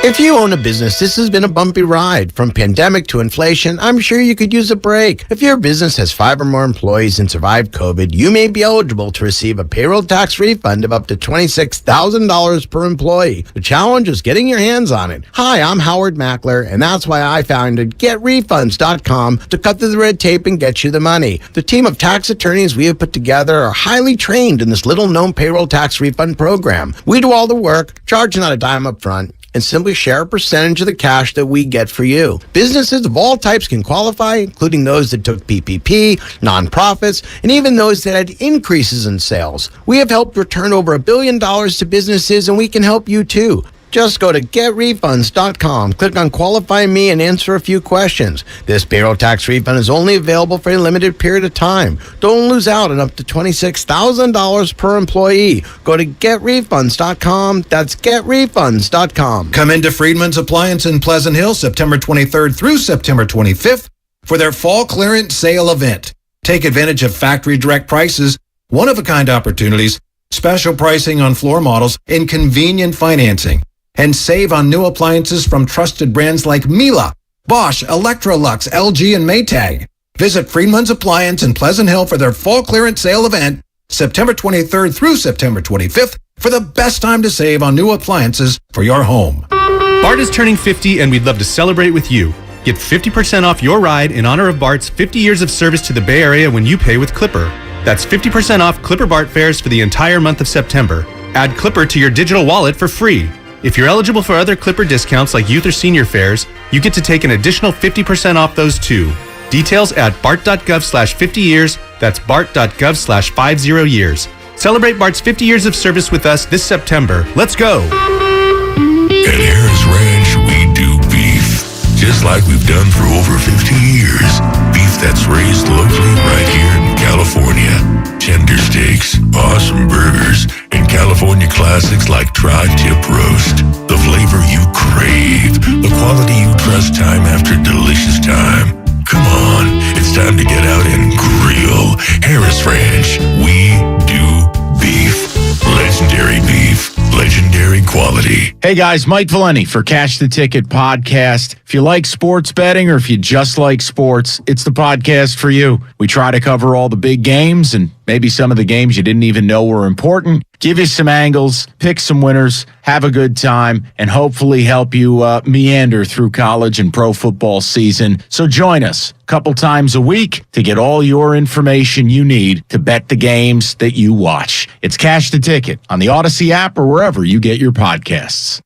If you own a business, this has been a bumpy ride. From pandemic to inflation, I'm sure you could use a break. If your business has 5 or more employees and survived COVID, you may be eligible to receive a payroll tax refund of up to $26,000 per employee. The challenge is getting your hands on it. Hi, I'm Howard Mackler, and that's why I founded GetRefunds.com to cut through the red tape and get you the money. The team of tax attorneys we have put together are highly trained in this little-known payroll tax refund program. We do all the work, charge not a dime up front, and simply share a percentage of the cash that we get for you. Businesses of all types can qualify, including those that took PPP, nonprofits, and even those that had increases in sales. We have helped return over $1 billion to businesses, and we can help you too. Just go to GetRefunds.com, click on Qualify Me, and answer a few questions. This payroll tax refund is only available for a limited period of time. Don't lose out on up to $26,000 per employee. Go to GetRefunds.com. That's GetRefunds.com. Come into Friedman's Appliance in Pleasant Hill September 23rd through September 25th for their fall clearance sale event. Take advantage of factory direct prices, one-of-a-kind opportunities, special pricing on floor models, and convenient financing. And save on new appliances from trusted brands like Miele, Bosch, Electrolux, LG, and Maytag. Visit Friedman's Appliance in Pleasant Hill for their fall clearance sale event, September 23rd through September 25th, for the best time to save on new appliances for your home. Bart is turning 50, and we'd love to celebrate with you. Get 50% off your ride in honor of Bart's 50 years of service to the Bay Area when you pay with Clipper. That's 50% off Clipper Bart fares for the entire month of September. Add Clipper to your digital wallet for free. If you're eligible for other Clipper discounts like youth or senior fares, you get to take an additional 50% off those too. Details at bart.gov/50 years. That's bart.gov/50 years. Celebrate Bart's 50 years of service with us this September. Let's go. At Harris Ranch, we do beef, just like we've done for over 50 years. Beef that's raised locally right here in California. Tender steaks, awesome burgers, and California classics like tri-tip roast. The flavor you crave, the quality you trust time after delicious time. Come on, it's time to get out and grill. Harris Ranch, we do beef. Legendary beef, legendary quality. Hey guys, Mike Valeni for Cash the Ticket podcast. If you like sports betting or if you just like sports, it's the podcast for you. We try to cover all the big games and maybe some of the games you didn't even know were important. Give you some angles, pick some winners, have a good time, and hopefully help you meander through college and pro football season. So join us a couple times a week to get all your information you need to bet the games that you watch. It's Cash the Ticket on the Odyssey app or wherever you get your podcasts.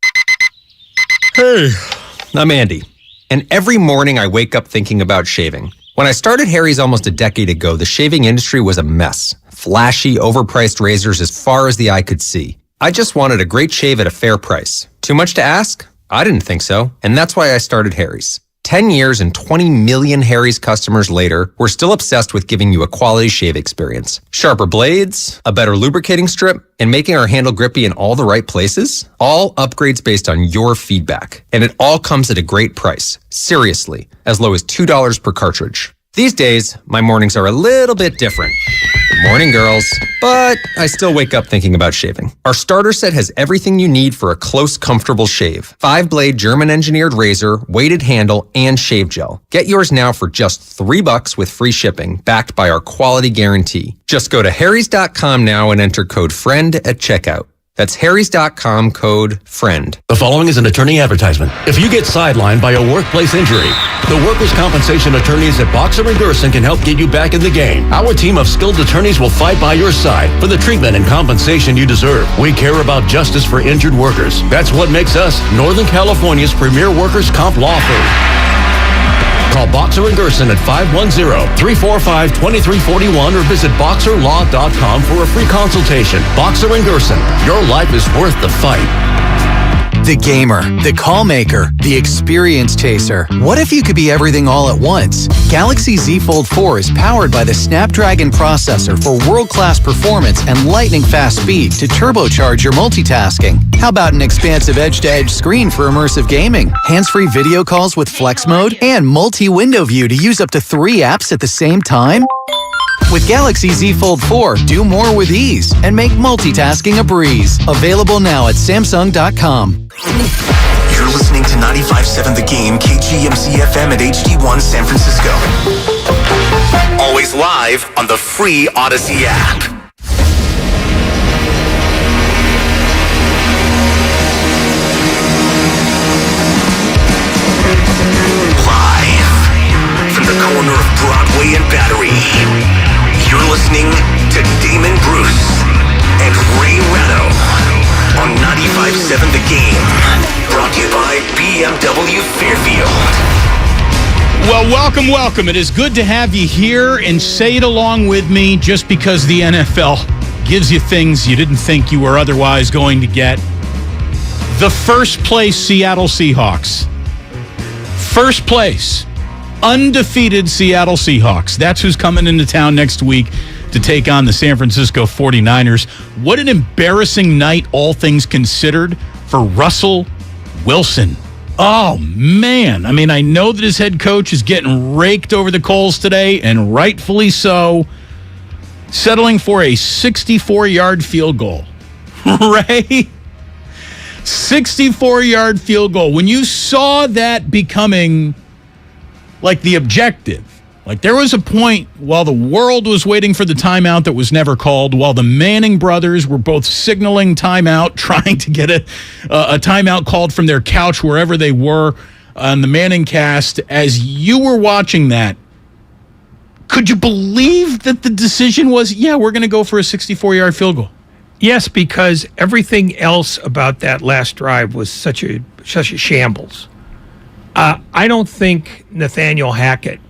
Hey, I'm Andy, and every morning I wake up thinking about shaving. When I started Harry's almost a decade ago, the shaving industry was a mess. Flashy, overpriced razors as far as the eye could see. I just wanted a great shave at a fair price. Too much to ask? I didn't think so, and that's why I started Harry's. 10 years and 20 million Harry's customers later, we're still obsessed with giving you a quality shave experience. Sharper blades, a better lubricating strip, and making our handle grippy in all the right places? All upgrades based on your feedback. And it all comes at a great price. Seriously, as low as $2 per cartridge. These days, my mornings are a little bit different. Good morning, girls. But I still wake up thinking about shaving. Our starter set has everything you need for a close, comfortable shave. 5-blade German-engineered razor, weighted handle, and shave gel. Get yours now for just $3 with free shipping, backed by our quality guarantee. Just go to harrys.com now and enter code FRIEND at checkout. That's harrys.com, code FRIEND. The following is an attorney advertisement. If you get sidelined by a workplace injury, the workers' compensation attorneys at Boxer & Gerson can help get you back in the game. Our team of skilled attorneys will fight by your side for the treatment and compensation you deserve. We care about justice for injured workers. That's what makes us Northern California's premier workers' comp law firm. Call Boxer & Gerson at 510-345-2341 or visit boxerlaw.com for a free consultation. Boxer & Gerson, your life is worth the fight. The gamer, the call maker, the experience chaser. What if you could be everything all at once? Galaxy Z Fold 4 is powered by the Snapdragon processor for world-class performance and lightning-fast speed to turbocharge your multitasking. How about an expansive edge-to-edge screen for immersive gaming, hands-free video calls with flex mode, and multi-window view to use up to 3 apps at the same time? With Galaxy Z Fold 4, do more with ease and make multitasking a breeze. Available now at Samsung.com. You're listening to 95.7 The Game, KGMC FM at HD1 San Francisco. Always live on the free Odyssey app. Live from the corner of Broadway and Battery, you're listening to Damon Bruce and Ray Ratto on 95.7 The Game. Brought to you by BMW Fairfield. Well, welcome. It is good to have you here, and say it along with me, just because the NFL gives you things you didn't think you were otherwise going to get. The first place Seattle Seahawks. First place, undefeated Seattle Seahawks. That's who's coming into town next week to take on the San Francisco 49ers. What an embarrassing night, all things considered, for Russell Wilson. Oh, man. I mean, I know that his head coach is getting raked over the coals today, and rightfully so, settling for a 64-yard field goal. Ray? 64-yard field goal. When you saw that becoming like the objective, like there was a point while the world was waiting for the timeout that was never called, while the Manning brothers were both signaling timeout, trying to get a timeout called from their couch wherever they were on the Manning cast. As you were watching that, could you believe that the decision was, yeah, we're going to go for a 64-yard field goal? Yes, because everything else about that last drive was such a shambles. I don't think Nathaniel Hackett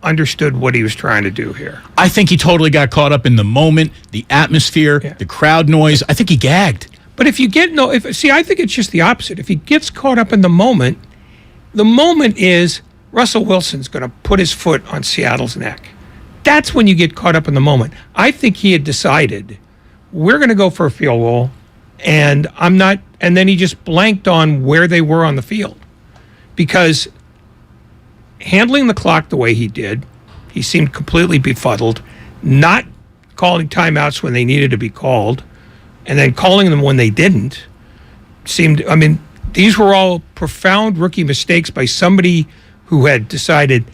understood what he was trying to do here. I think he totally got caught up in the moment, the atmosphere, the crowd noise. I think he gagged. But if you get I think it's just the opposite. If he gets caught up in the moment is Russell Wilson's going to put his foot on Seattle's neck. That's when you get caught up in the moment. I think he had decided, we're going to go for a field goal, and I'm not. And then he just blanked on where they were on the field, because handling the clock the way he did, he seemed completely befuddled, not calling timeouts when they needed to be called, and then calling them when they didn't. These were all profound rookie mistakes by somebody who had decided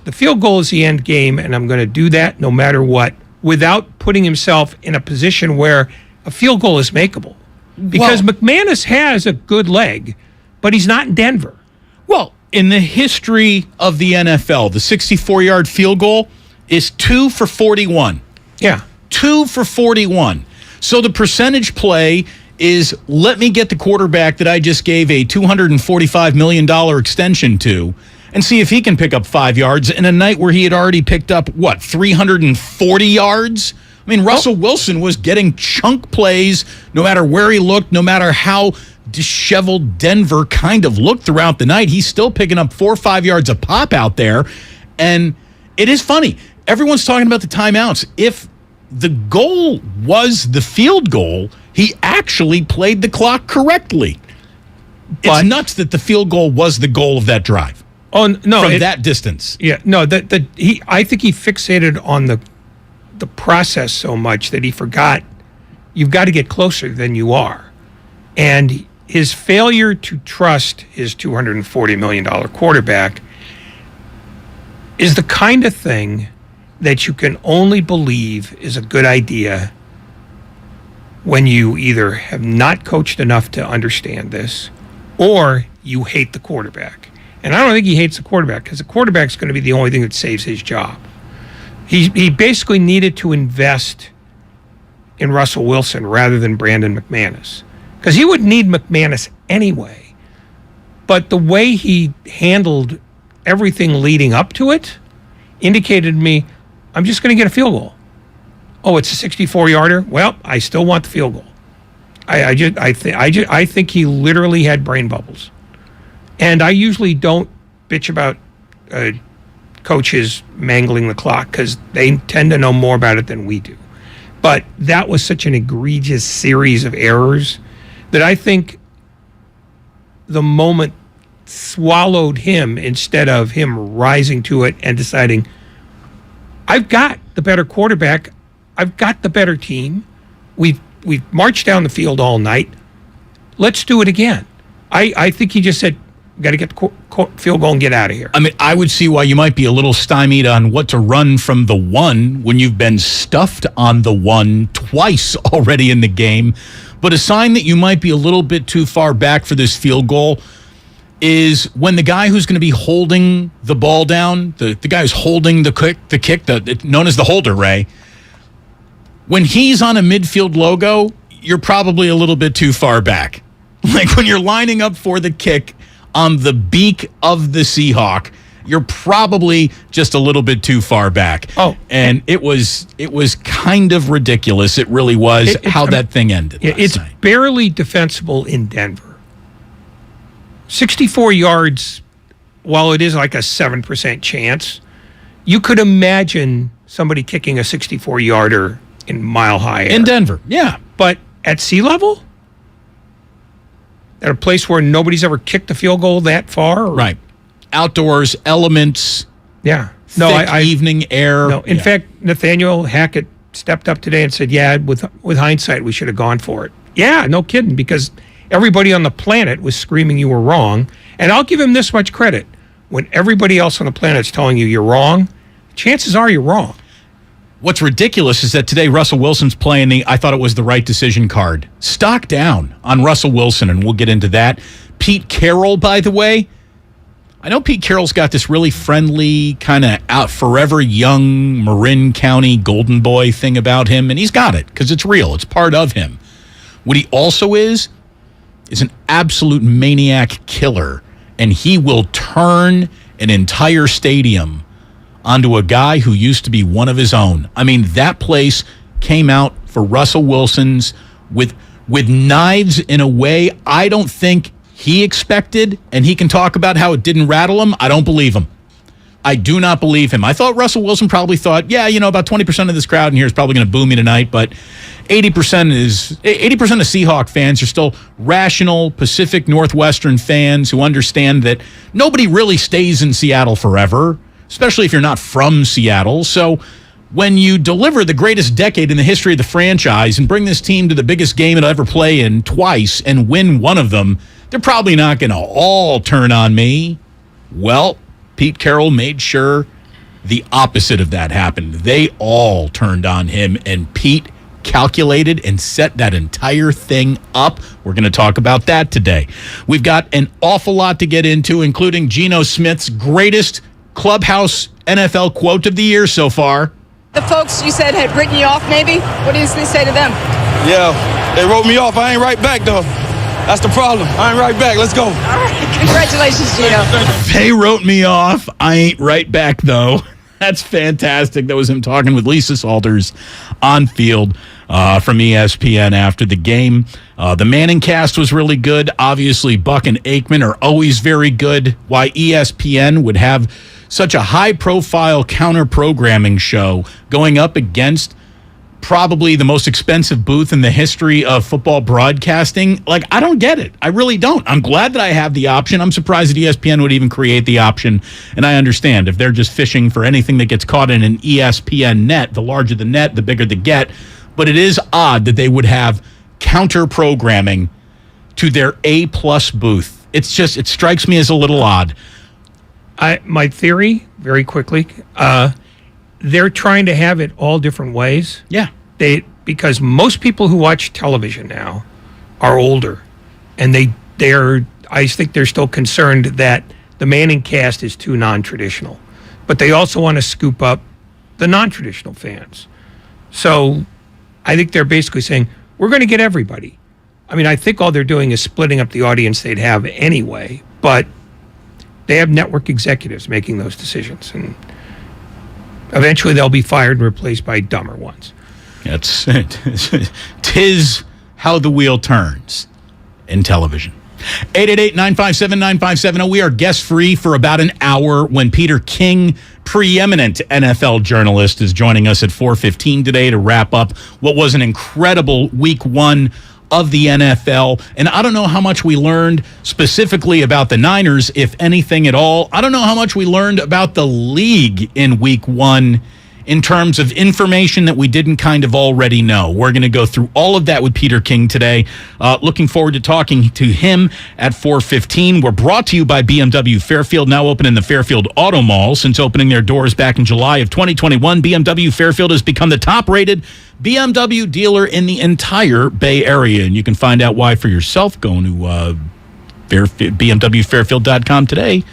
the field goal is the end game, and I'm going to do that no matter what, without putting himself in a position where a field goal is makeable. Because McManus has a good leg, but he's not in Denver. Well, in the history of the NFL, the 64-yard field goal is 2 for 41. Yeah. 2 for 41. So the percentage play is, let me get the quarterback that I just gave a $245 million extension to and see if he can pick up 5 yards in a night where he had already picked up, 340 yards? I mean, Russell Wilson was getting chunk plays no matter where he looked, no matter how disheveled Denver kind of looked throughout the night. He's still picking up 4 or 5 yards a pop out there. And it is funny. Everyone's talking about the timeouts. If the goal was the field goal, he actually played the clock correctly. It's nuts that the field goal was the goal of that drive. Oh, no. From that distance. Yeah, no, I think he fixated on the process so much that he forgot you've got to get closer than you are. And his failure to trust his $240 million quarterback is the kind of thing that you can only believe is a good idea when you either have not coached enough to understand this or you hate the quarterback. And I don't think he hates the quarterback, because the quarterback's going to be the only thing that saves his job. He basically needed to invest in Russell Wilson rather than Brandon McManus, because he would need McManus anyway. But the way he handled everything leading up to it indicated to me, I'm just going to get a field goal. Oh, it's a 64-yarder? Well, I still want the field goal. I think he literally had brain bubbles. And I usually don't bitch about coaches mangling the clock, because they tend to know more about it than we do. But that was such an egregious series of errors that I think the moment swallowed him instead of him rising to it and deciding, I've got the better quarterback, I've got the better team, we've marched down the field all night, let's do it again. I think he just said, got to get the field goal and get out of here. I mean, I would see why you might be a little stymied on what to run from the one when you've been stuffed on the one twice already in the game. But a sign that you might be a little bit too far back for this field goal is when the guy who's going to be holding the ball down, the guy who's holding the kick, known as the holder, Ray, when he's on a midfield logo, you're probably a little bit too far back. Like when you're lining up for the kick on the beak of the Seahawk, you're probably just a little bit too far back. Oh, and it was kind of ridiculous. It really was how that thing ended. It's night. Barely defensible in Denver. 64 yards, while it is like a 7% chance, you could imagine somebody kicking a 64-yarder in Mile High Air. In Denver, yeah. But at sea level? At a place where nobody's ever kicked a field goal that far? Right. Outdoors, elements. Yeah. Thick evening air. No. In fact, Nathaniel Hackett stepped up today and said, yeah, with hindsight, we should have gone for it. Yeah, no kidding, because everybody on the planet was screaming you were wrong. And I'll give him this much credit. When everybody else on the planet's telling you you're wrong, chances are you're wrong. What's ridiculous is that today Russell Wilson's playing the I thought it was the right decision card. Stock down on Russell Wilson, and we'll get into that. Pete Carroll, by the way, I know Pete Carroll's got this really friendly, kind of out forever young Marin County golden boy thing about him, and he's got it because it's real. It's part of him. What he also is an absolute maniac killer, and he will turn an entire stadium onto a guy who used to be one of his own. I mean, that place came out for Russell Wilson's with knives in a way I don't think he expected, and he can talk about how it didn't rattle him. I don't believe him. I do not believe him. I thought Russell Wilson probably thought, yeah, about 20% of this crowd in here is probably going to boo me tonight, but 80% of Seahawk fans are still rational Pacific Northwestern fans who understand that nobody really stays in Seattle forever, especially if you're not from Seattle. So when you deliver the greatest decade in the history of the franchise and bring this team to the biggest game it'll ever play in twice and win one of them, they're probably not going to all turn on me. Well, Pete Carroll made sure the opposite of that happened. They all turned on him, and Pete calculated and set that entire thing up. We're going to talk about that today. We've got an awful lot to get into, including Geno Smith's greatest clubhouse NFL quote of the year so far. The folks you said had written you off, maybe? What do you say to them? Yeah, they wrote me off. I ain't right back, though. That's the problem. I ain't right back. Let's go. All right. Congratulations, Geno. They wrote me off. I ain't right back, though. That's fantastic. That was him talking with Lisa Salters on field from ESPN after the game. The Manning cast was really good. Obviously, Buck and Aikman are always very good. Why ESPN would have such a high-profile counter-programming show going up against probably the most expensive booth in the history of football broadcasting. Like, I don't get it. I really don't. I'm glad that I have the option. I'm surprised that ESPN would even create the option. And I understand if they're just fishing for anything that gets caught in an ESPN net, the larger the net, the bigger the get. But it is odd that they would have counter-programming to their A-plus booth. It's just, it strikes me as a little odd. My theory, very quickly, they're trying to have it all different ways. Yeah. Because most people who watch television now are older, and I think they're still concerned that the Manning cast is too non-traditional. But they also want to scoop up the non-traditional fans. So I think they're basically saying, we're going to get everybody. I mean, I think all they're doing is splitting up the audience they'd have anyway, but they have network executives making those decisions, and eventually they'll be fired and replaced by dumber ones. Tis how the wheel turns in television. 888-957-9570. We are guest-free for about an hour when Peter King, preeminent NFL journalist, is joining us at 4:15 today to wrap up what was an incredible week one of the NFL. And I don't know how much we learned specifically about the Niners, if anything at all. I don't know how much we learned about the league in week one, in terms of information that we didn't kind of already know. We're going to go through all of that with Peter King today. Looking forward to talking to him at 4:15. We're brought to you by BMW Fairfield, now open in the Fairfield Auto Mall. Since opening their doors back in July of 2021, BMW Fairfield has become the top-rated BMW dealer in the entire Bay Area. And you can find out why for yourself going to BMWFairfield.com today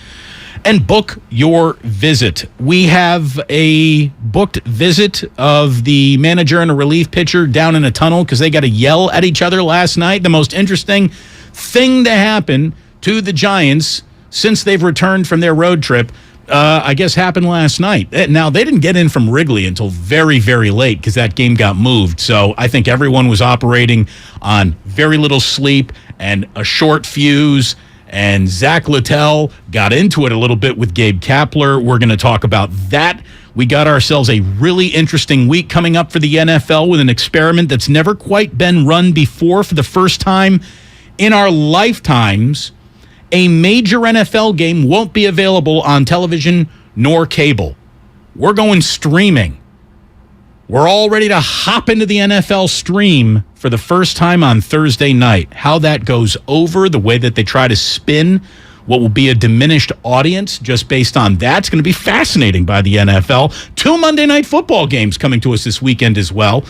and book your visit. We have a booked visit of the manager and a relief pitcher down in a tunnel because they got to yell at each other last night. The most interesting thing to happen to the Giants since they've returned from their road trip, I guess, happened last night. Now, they didn't get in from Wrigley until very, very late because that game got moved. So I think everyone was operating on very little sleep and a short fuse. And Zach Littell got into it a little bit with Gabe Kapler. We're going to talk about that. We got ourselves a really interesting week coming up for the NFL with an experiment that's never quite been run before. For the first time in our lifetimes, a major NFL game won't be available on television nor cable. We're going streaming. We're all ready to hop into the NFL stream for the first time on Thursday night. How that goes over, the way that they try to spin what will be a diminished audience just based on that. It's going to be fascinating by the NFL. 2 Monday Night Football games coming to us this weekend as well.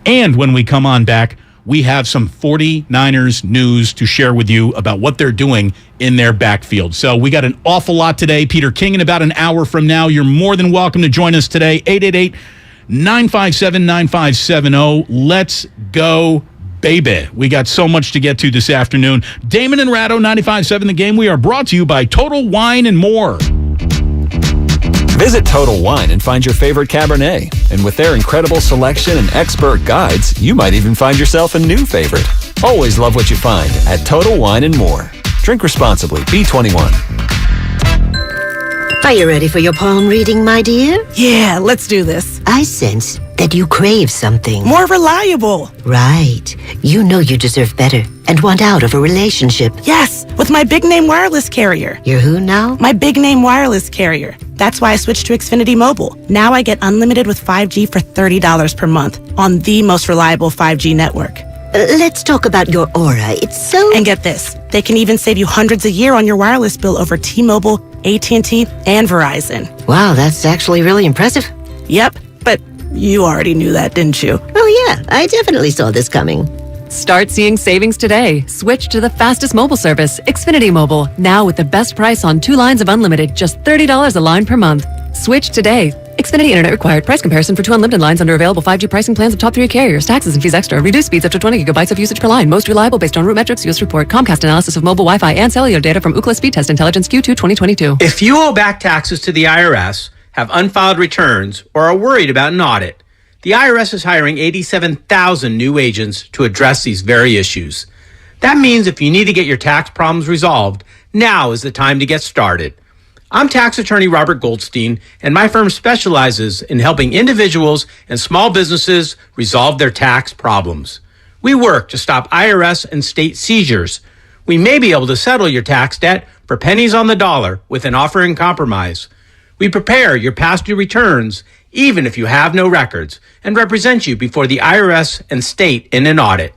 And when we come on back, we have some 49ers news to share with you about what they're doing in their backfield. So we got an awful lot today. Peter King in about an hour from now. You're more than welcome to join us today. 888-957-9570. Let's go, baby. We got so much to get to this afternoon. Damon and Ratto, 95.7 The Game. We are brought to you by Total Wine and More. Visit Total Wine and find your favorite Cabernet. And with their incredible selection and expert guides, you might even find yourself a new favorite. Always love what you find at Total Wine and More. Drink responsibly. B21. Are you ready for your palm reading, my dear? Yeah, let's do this. I sense that you crave something. More reliable. Right. You know you deserve better and want out of a relationship. Yes, with my big name wireless carrier. You're who now? My big name wireless carrier. That's why I switched to Xfinity Mobile. Now I get unlimited with 5G for $30 per month on the most reliable 5G network. Let's talk about your aura. It's so... And get this. They can even save you hundreds a year on your wireless bill over T-Mobile, AT&T, and Verizon. Wow, that's actually really impressive. Yep, but you already knew that, didn't you? Oh yeah, I definitely saw this coming. Start seeing savings today. Switch to the fastest mobile service, Xfinity Mobile. Now with the best price on 2 lines of unlimited, just $30 a line per month. Switch today. Xfinity Internet required. Price comparison for 2 unlimited lines under available 5G pricing plans of top 3 carriers. Taxes and fees extra. Reduced speeds up to 20 gigabytes of usage per line. Most reliable based on root metrics. US report. Comcast analysis of mobile Wi-Fi and cellular data from Ookla Speed Test Intelligence Q2 2022. If you owe back taxes to the IRS, have unfiled returns, or are worried about an audit, the IRS is hiring 87,000 new agents to address these very issues. That means if you need to get your tax problems resolved, now is the time to get started. I'm tax attorney Robert Goldstein, and my firm specializes in helping individuals and small businesses resolve their tax problems. We work to stop IRS and state seizures. We may be able to settle your tax debt for pennies on the dollar with an offer in compromise. We prepare your past due returns, even if you have no records, and represent you before the IRS and state in an audit.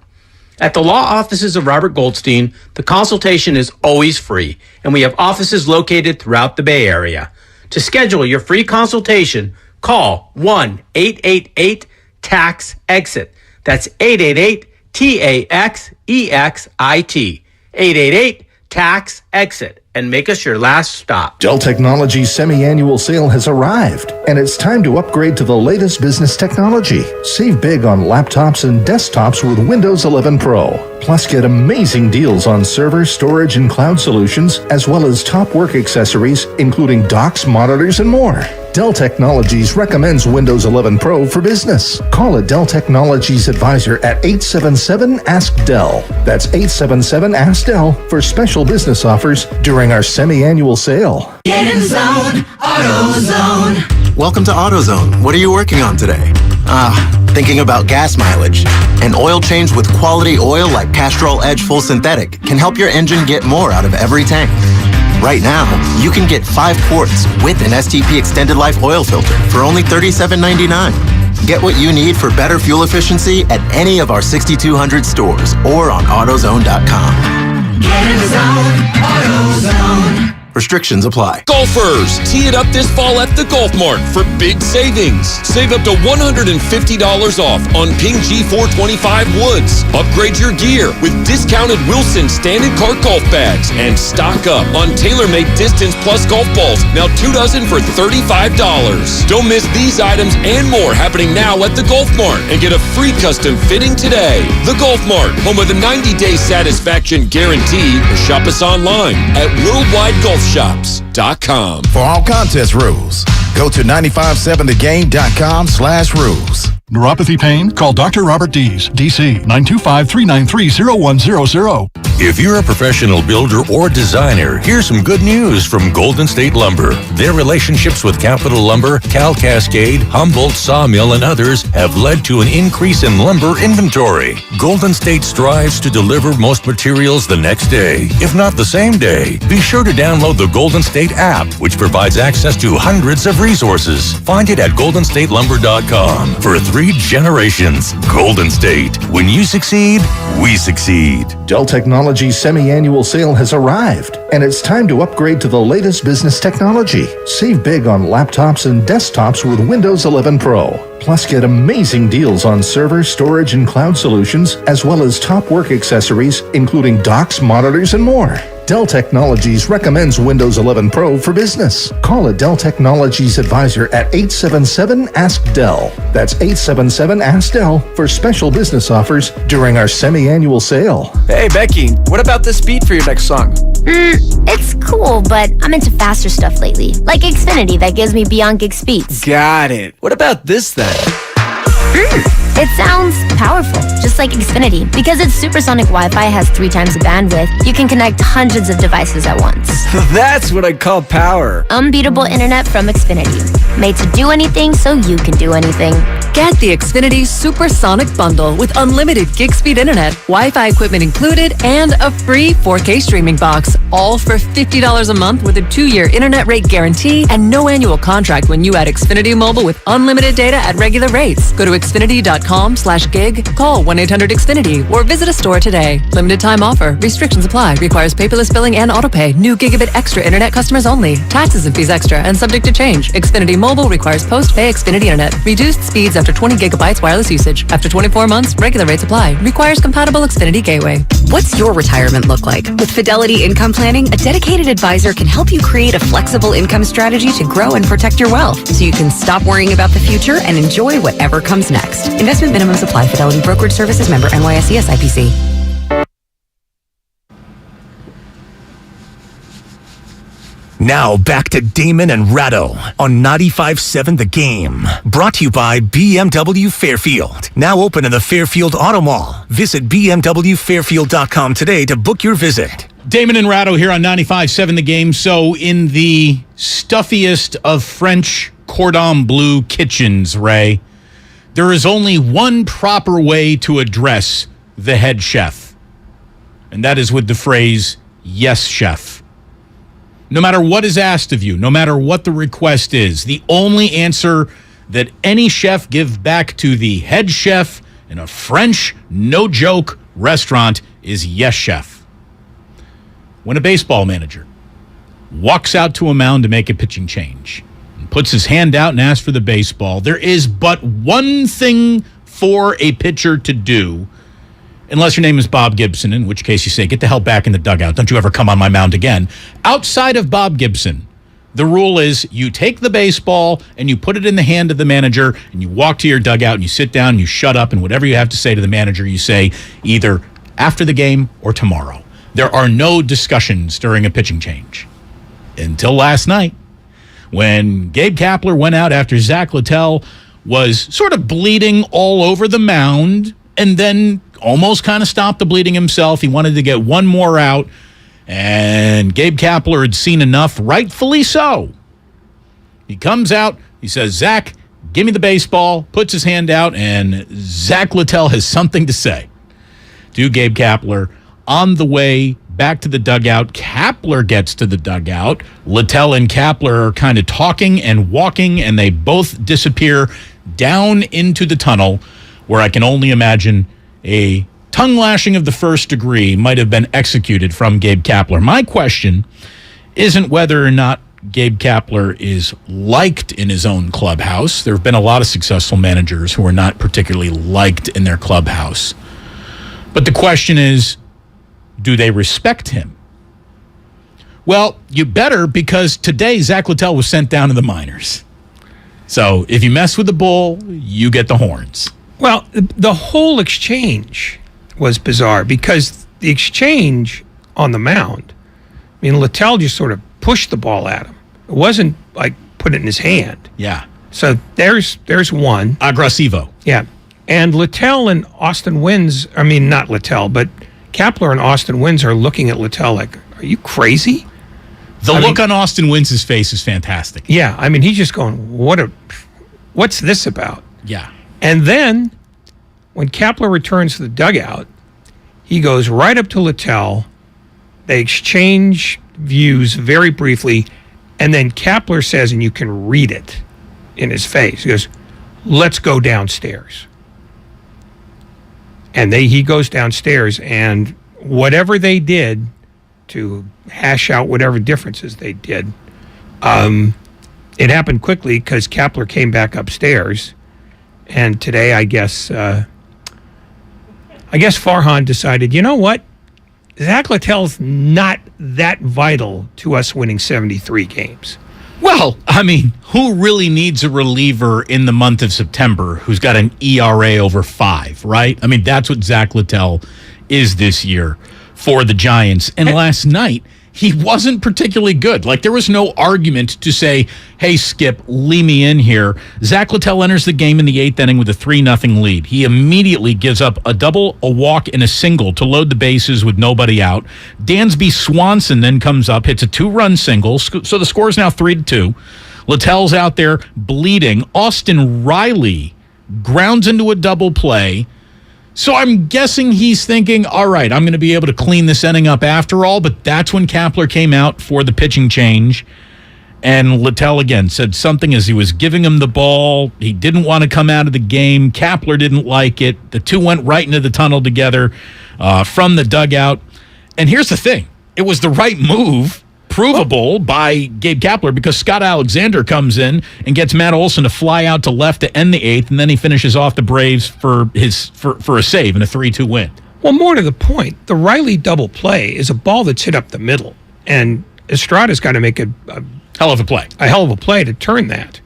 At the law offices of Robert Goldstein, the consultation is always free, and we have offices located throughout the Bay Area. To schedule your free consultation, call 1-888-TAX-EXIT. That's 888-TAXEXIT. 888-TAX-EXIT. And make us your last stop. Dell Technologies' semi-annual sale has arrived, and it's time to upgrade to the latest business technology. Save big on laptops and desktops with Windows 11 Pro. Plus, get amazing deals on server, storage, and cloud solutions, as well as top work accessories, including docks, monitors, and more. Dell Technologies recommends Windows 11 Pro for business. Call a Dell Technologies advisor at 877-ASK-DELL. That's 877-ASK-DELL for special business offers during our semi-annual sale. Get in zone, AutoZone. Welcome to AutoZone. What are you working on today? Thinking about gas mileage. An oil change with quality oil like Castrol Edge Full Synthetic can help your engine get more out of every tank. right now, you can get 5 quarts with an STP Extended Life oil filter for only $37.99. Get what you need for better fuel efficiency at any of our 6,200 stores or on AutoZone.com. Get in the zone, AutoZone. Restrictions apply. Golfers, tee it up this fall at the Golf Mart for big savings. Save up to $150 off on Ping G425 woods. Upgrade your gear with discounted Wilson standard cart golf bags and stock up on TaylorMade Distance Plus golf balls. Now 2 dozen for $35. Don't miss these items and more happening now at the Golf Mart and get a free custom fitting today. The Golf Mart, home of the 90-day satisfaction guarantee, or shop us online at worldwidegolfshops.com. For all contest rules, go to 957thegame.com/rules. Neuropathy pain? Call Dr. Robert Dees, DC, 925-393-0100. If you're a professional builder or designer, here's some good news from Golden State Lumber. Their relationships with Capital Lumber, Cal Cascade, Humboldt Sawmill, and others have led to an increase in lumber inventory. Golden State strives to deliver most materials the next day, if not the same day. Be sure to download the Golden State app, which provides access to hundreds of resources. Find it at goldenstatelumber.com. For 3 generations, Golden State. When you succeed, we succeed. Dell Technologies semi-annual sale has arrived, and it's time to upgrade to the latest business technology. Save big on laptops and desktops with Windows 11 Pro. Plus, get amazing deals on server, storage, and cloud solutions, as well as top work accessories, including docks, monitors, and more. Dell Technologies recommends Windows 11 Pro for business. Call a Dell Technologies advisor at 877-ASK-DELL. That's 877-ASK-DELL for special business offers during our semi-annual sale. Hey, Becky, what about this beat for your next song? It's cool, but I'm into faster stuff lately. Like Xfinity that gives me beyond gig speeds. Got it. What about this then? It sounds powerful, just like Xfinity. Because its supersonic Wi-Fi has 3 times the bandwidth, you can connect hundreds of devices at once. That's what I call power. Unbeatable internet from Xfinity. Made to do anything so you can do anything. Get the Xfinity Supersonic Bundle with unlimited gig speed internet, Wi-Fi equipment included, and a free 4K streaming box. All for $50 a month with a 2-year internet rate guarantee and no annual contract when you add Xfinity Mobile with unlimited data at regular rates. Go to Xfinity.com/gig, call 1-800-XFINITY, or visit a store today. Limited time offer. Restrictions apply. Requires paperless billing and autopay. New gigabit extra internet customers only. Taxes and fees extra and subject to change. Xfinity Mobile requires post-pay Xfinity internet. Reduced speeds after 20 gigabytes wireless usage. After 24 months, regular rates apply. Requires compatible Xfinity gateway. What's your retirement look like? With Fidelity Income Planning, a dedicated advisor can help you create a flexible income strategy to grow and protect your wealth, so you can stop worrying about the future and enjoy whatever comes next. Investment minimums apply. Fidelity Brokerage Services member NYSE SIPC. Now back to Damon and Ratto on 95.7 The Game. Brought to you by BMW Fairfield. Now open in the Fairfield Auto Mall. Visit BMWFairfield.com today to book your visit. Damon and Ratto here on 95.7 The Game. So in the stuffiest of French cordon bleu kitchens, Ray, there is only one proper way to address the head chef. And that is with the phrase, "Yes, chef." No matter what is asked of you, no matter what the request is, the only answer that any chef gives back to the head chef in a French, no-joke restaurant is "Yes, chef." When a baseball manager walks out to a mound to make a pitching change and puts his hand out and asks for the baseball, there is but one thing for a pitcher to do, unless your name is Bob Gibson, in which case you say, "Get the hell back in the dugout. Don't you ever come on my mound again." Outside of Bob Gibson, the rule is you take the baseball and you put it in the hand of the manager and you walk to your dugout and you sit down and you shut up, and whatever you have to say to the manager, you say either after the game or tomorrow. There are no discussions during a pitching change. Until last night, when Gabe Kapler went out after Zach Littell was sort of bleeding all over the mound and then almost kind of stopped the bleeding himself. He wanted to get one more out, and Gabe Kapler had seen enough, rightfully so. He comes out, he says, "Zach, give me the baseball," puts his hand out, and Zach Littell has something to say to Gabe Kapler on the way back to the dugout. Kapler gets to the dugout. Littell and Kapler are kind of talking and walking, and they both disappear down into the tunnel, where I can only imagine a tongue lashing of the first degree might have been executed from Gabe Kapler. My question isn't whether or not Gabe Kapler is liked in his own clubhouse. There have been a lot of successful managers who are not particularly liked in their clubhouse. But the question is, do they respect him? Well, you better, because today Zach Littell was sent down to the minors. So if you mess with the bull, you get the horns. Well, the whole exchange was bizarre because the exchange on the mound, I mean, Littell just sort of pushed the ball at him. It wasn't like put it in his hand. Yeah. So there's one. Aggressivo. Yeah. And Littell and Austin Wins, I mean, not Littell, but Kapler and Austin Wins are looking at Littell like, are you crazy? The look on Austin Wins' face is fantastic. Yeah. I mean, he's just going, what's this about? Yeah. And then when Kapler returns to the dugout, he goes right up to Littell. They exchange views very briefly. And then Kapler says, and you can read it in his face, he goes, let's go downstairs. And he goes downstairs, and whatever they did to hash out whatever differences they did, it happened quickly because Kapler came back upstairs. And today, I guess Farhan decided, you know what? Zach Littell's not that vital to us winning 73 games. Well, I mean, who really needs a reliever in the month of September who's got an ERA over 5, right? I mean, that's what Zach Littell is this year for the Giants. And last night, he wasn't particularly good. Like, there was no argument to say, hey, Skip, leave me in here. Zach Littell enters the game in the 8th inning with a 3-0 lead. He immediately gives up a double, a walk, and a single to load the bases with nobody out. Dansby Swanson then comes up, hits a 2-run single, so the score is now 3-2. Littell's out there bleeding. Austin Riley grounds into a double play. So I'm guessing he's thinking, all right, I'm going to be able to clean this inning up after all, but that's when Kapler came out for the pitching change. And Littell, again, said something as he was giving him the ball. He didn't want to come out of the game. Kapler didn't like it. The two went right into the tunnel together from the dugout. And here's the thing. It was the right move, provable by Gabe Kapler, because Scott Alexander comes in and gets Matt Olson to fly out to left to end the 8th, and then he finishes off the Braves for a save and a 3-2 win. Well, more to the point, the Riley double play is a ball that's hit up the middle, and Estrada's got to make a hell of a play. A hell of a play to turn that.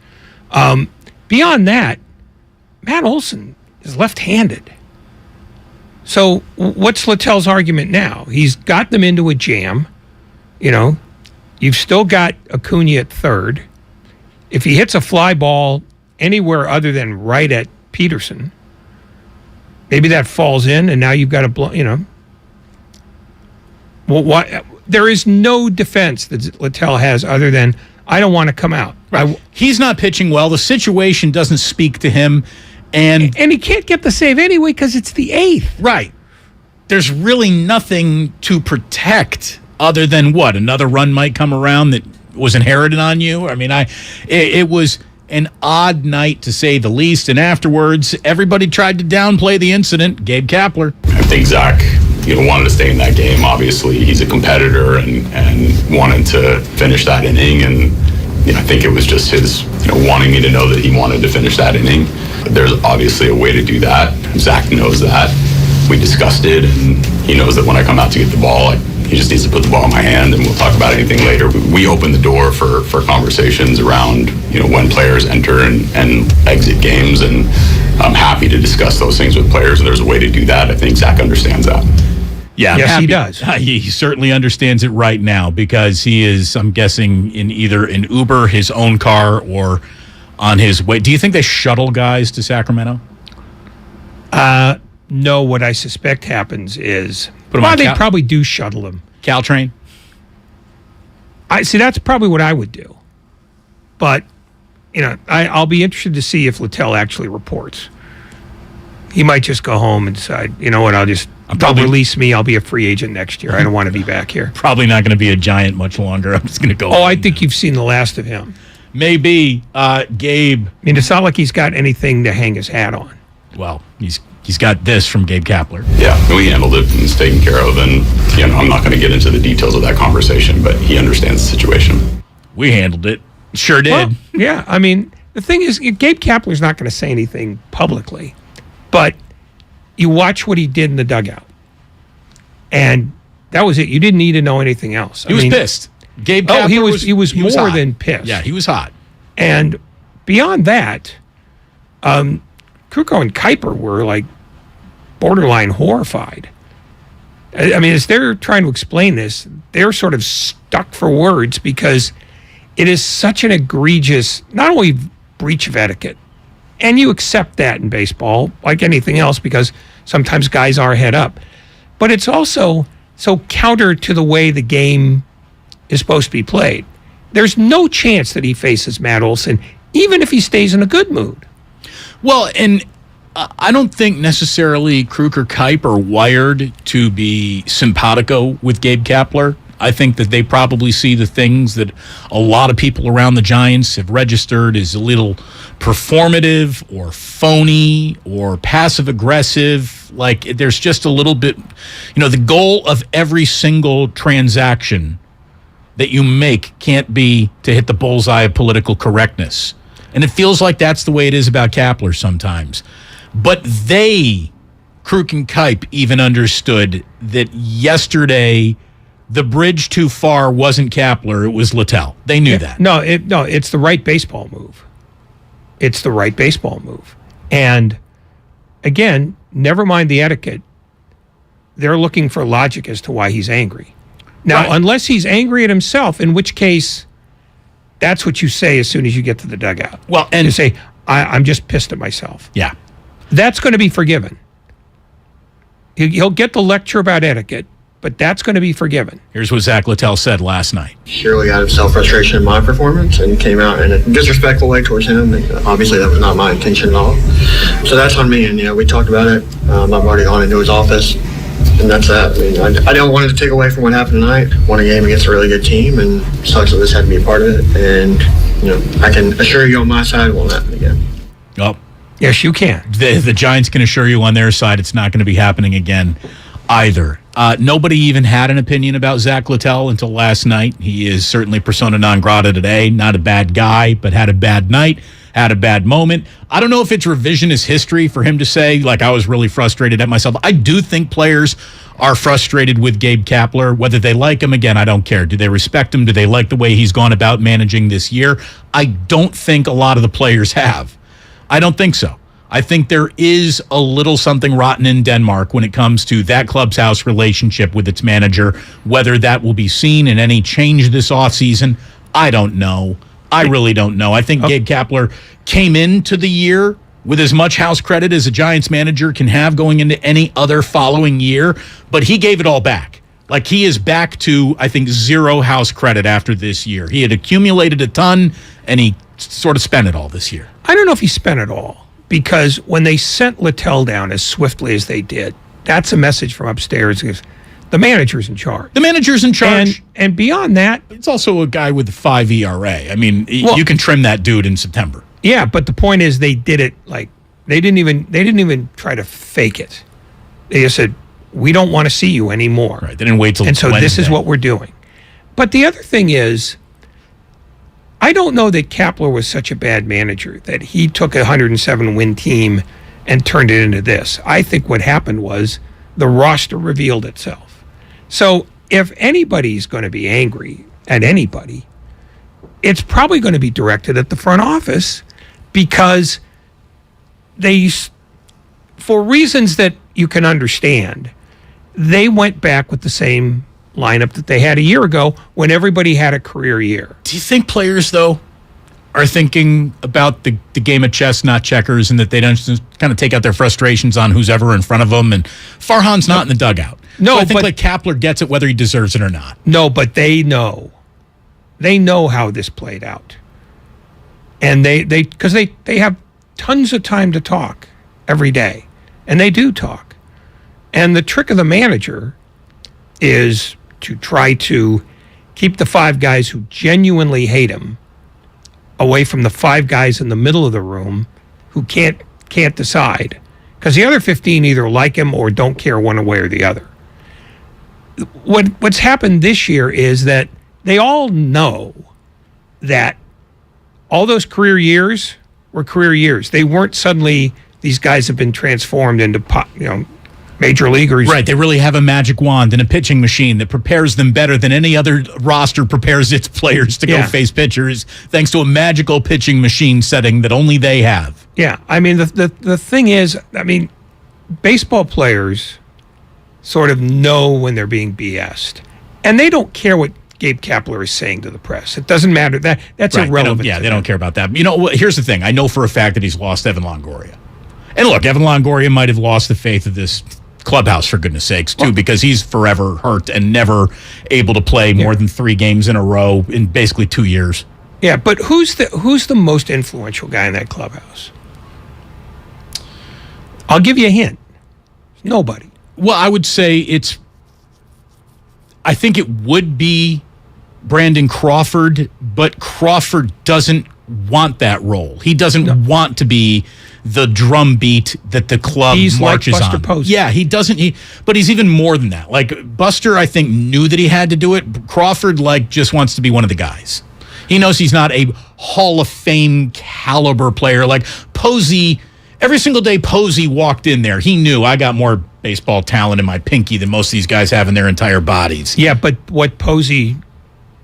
Beyond that, Matt Olson is left-handed. So what's Littell's argument now? He's got them into a jam. You know, you've still got Acuna at third. If he hits a fly ball anywhere other than right at Peterson, maybe that falls in, and now you've got to, you know. Well, there is no defense that Littell has other than, I don't want to come out. Right. He's not pitching well. The situation doesn't speak to him. And he can't get the save anyway because it's the 8th. Right. There's really nothing to protect other than what? Another run might come around that was inherited on you? I mean, it was an odd night, to say the least. And afterwards, everybody tried to downplay the incident. Gabe Kapler. I think Zach, wanted to stay in that game. Obviously, he's a competitor and wanted to finish that inning. And I think it was just his, wanting me to know that he wanted to finish that inning. There's obviously a way to do that. Zach knows that. We discussed it, and he knows that when I come out to get the ball, he just needs to put the ball in my hand, and we'll talk about anything later. We open the door for conversations around, when players enter and exit games, and I'm happy to discuss those things with players, and there's a way to do that. I think Zach understands that. Yeah, yes, he does. He certainly understands it right now because he is, I'm guessing, in either an Uber, his own car, or on his way. Do you think they shuttle guys to Sacramento? No, what I suspect happens is, they probably do shuttle them. Caltrain? That's probably what I would do. But, I'll be interested to see if Littell actually reports. He might just go home and decide, you know what, I'll just They'll release me. I'll be a free agent next year. I don't want to be back here. Probably not going to be a Giant much longer. I'm just going to go. Oh, I think you've seen the last of him. Maybe Gabe. I mean, it's not like he's got anything to hang his hat on. Well, he's got this from Gabe Kapler. Yeah, we handled it and it's taken care of. And, I'm not going to get into the details of that conversation, but he understands the situation. We handled it. Sure did. Well, yeah, I mean, the thing is, Gabe Kapler's not going to say anything publicly, but you watch what he did in the dugout. And that was it. You didn't need to know anything else. He was pissed. Gabe Kapler he was more hot. than pissed. Yeah, he was hot. And beyond that, Kruko and Kuiper were like borderline horrified. I mean, as they're trying to explain this, they're sort of stuck for words because it is such an egregious, not only breach of etiquette, and you accept that in baseball, like anything else, because sometimes guys are head up, but it's also so counter to the way the game is supposed to be played. There's no chance that he faces Matt Olson, even if he stays in a good mood. Well, and I don't think necessarily Kruk or Kuip are wired to be simpatico with Gabe Kapler. I think that they probably see the things that a lot of people around the Giants have registered as a little performative or phony or passive-aggressive. Like, there's just a little bit, the goal of every single transaction that you make can't be to hit the bullseye of political correctness. And it feels like that's the way it is about Kapler sometimes. But they, Kruk and Kuip, even understood that yesterday the bridge too far wasn't Kapler, it was Littell. They knew that. No, it's the right baseball move. It's the right baseball move. And again, never mind the etiquette. They're looking for logic as to why he's angry. Now, unless he's angry at himself, in which case that's what you say as soon as you get to the dugout. Well, and you say, I'm just pissed at myself. Yeah. That's going to be forgiven. He'll get the lecture about etiquette, but that's going to be forgiven. Here's what Zach Littell said last night. Surely out of self-frustration in my performance and came out in a disrespectful way towards him. Obviously, that was not my intention at all. So that's on me, and we talked about it. I've already gone into his office, and that's that. I mean, I don't want it to take away from what happened tonight. Won a game against a really good team, and it sucks that this had to be a part of it. And, I can assure you on my side it won't happen again. Oh. Yes, you can. The Giants can assure you on their side it's not going to be happening again either. Nobody even had an opinion about Zach Littell until last night. He is certainly persona non grata today. Not a bad guy, but had a bad night, had a bad moment. I don't know if it's revisionist history for him to say, like, I was really frustrated at myself. I do think players are frustrated with Gabe Kapler. Whether they like him, again, I don't care. Do they respect him? Do they like the way he's gone about managing this year? I don't think a lot of the players have. I don't think so. I think there is a little something rotten in Denmark when it comes to that clubhouse relationship with its manager. Whether that will be seen in any change this offseason, I don't know. I really don't know. I think Gabe Kapler came into the year with as much house credit as a Giants manager can have going into any other following year, but he gave it all back. Like, he is back to, I think, zero house credit after this year. He had accumulated a ton, and he sort of spent it all this year. I don't know if he spent it all, because when they sent Littell down as swiftly as they did, that's a message from upstairs. The manager's in charge. The manager's in charge. And beyond that, it's also a guy with a 5 ERA. I mean, you can trim that dude in September. Yeah, but the point is they did it like they didn't even try to fake it. They just said, we don't want to see you anymore. Right. They didn't wait till And so Wednesday. This is what we're doing. But the other thing is, I don't know that Kapler was such a bad manager that he took a 107-win team and turned it into this. I think what happened was the roster revealed itself. So if anybody's going to be angry at anybody, it's probably going to be directed at the front office, because they, for reasons that you can understand, they went back with the same lineup that they had a year ago when everybody had a career year. Do you think players, though, are thinking about the game of chess, not checkers, and that they don't just kind of take out their frustrations on who's ever in front of them? And Farhan's not in the dugout. No, so I think Kapler gets it whether he deserves it or not. No, but they know. They know how this played out. And because they have tons of time to talk every day. And they do talk. And the trick of the manager is to try to keep the 5 guys who genuinely hate him away from the 5 guys in the middle of the room who can't decide. Because the other 15 either like him or don't care one way or the other. What's happened this year is that they all know that all those career years were career years. They weren't suddenly, these guys have been transformed into major leaguers. Right. They really have a magic wand and a pitching machine that prepares them better than any other roster prepares its players to go face pitchers, thanks to a magical pitching machine setting that only they have. Yeah. I mean, the thing is, baseball players sort of know when they're being BS'd. And they don't care what Gabe Kapler is saying to the press. It doesn't matter. That's irrelevant. They don't care about that. You know, here's the thing. I know for a fact that he's lost Evan Longoria. And look, Evan Longoria might have lost the faith of this clubhouse, for goodness sakes, too, because he's forever hurt and never able to play more than 3 games in a row in basically 2 years. Yeah, but who's the most influential guy in that clubhouse? I'll give you a hint. Nobody. Well, I would say I think it would be Brandon Crawford, but Crawford doesn't want that role. He doesn't want to be the drumbeat that the club marches like Buster on. Posey. Yeah, he doesn't. But he's even more than that. Like Buster, I think, knew that he had to do it. Crawford, just wants to be one of the guys. He knows he's not a Hall of Fame caliber player. Like Posey, every single day Posey walked in there, he knew I got more baseball talent in my pinky than most of these guys have in their entire bodies. Yeah, but what Posey,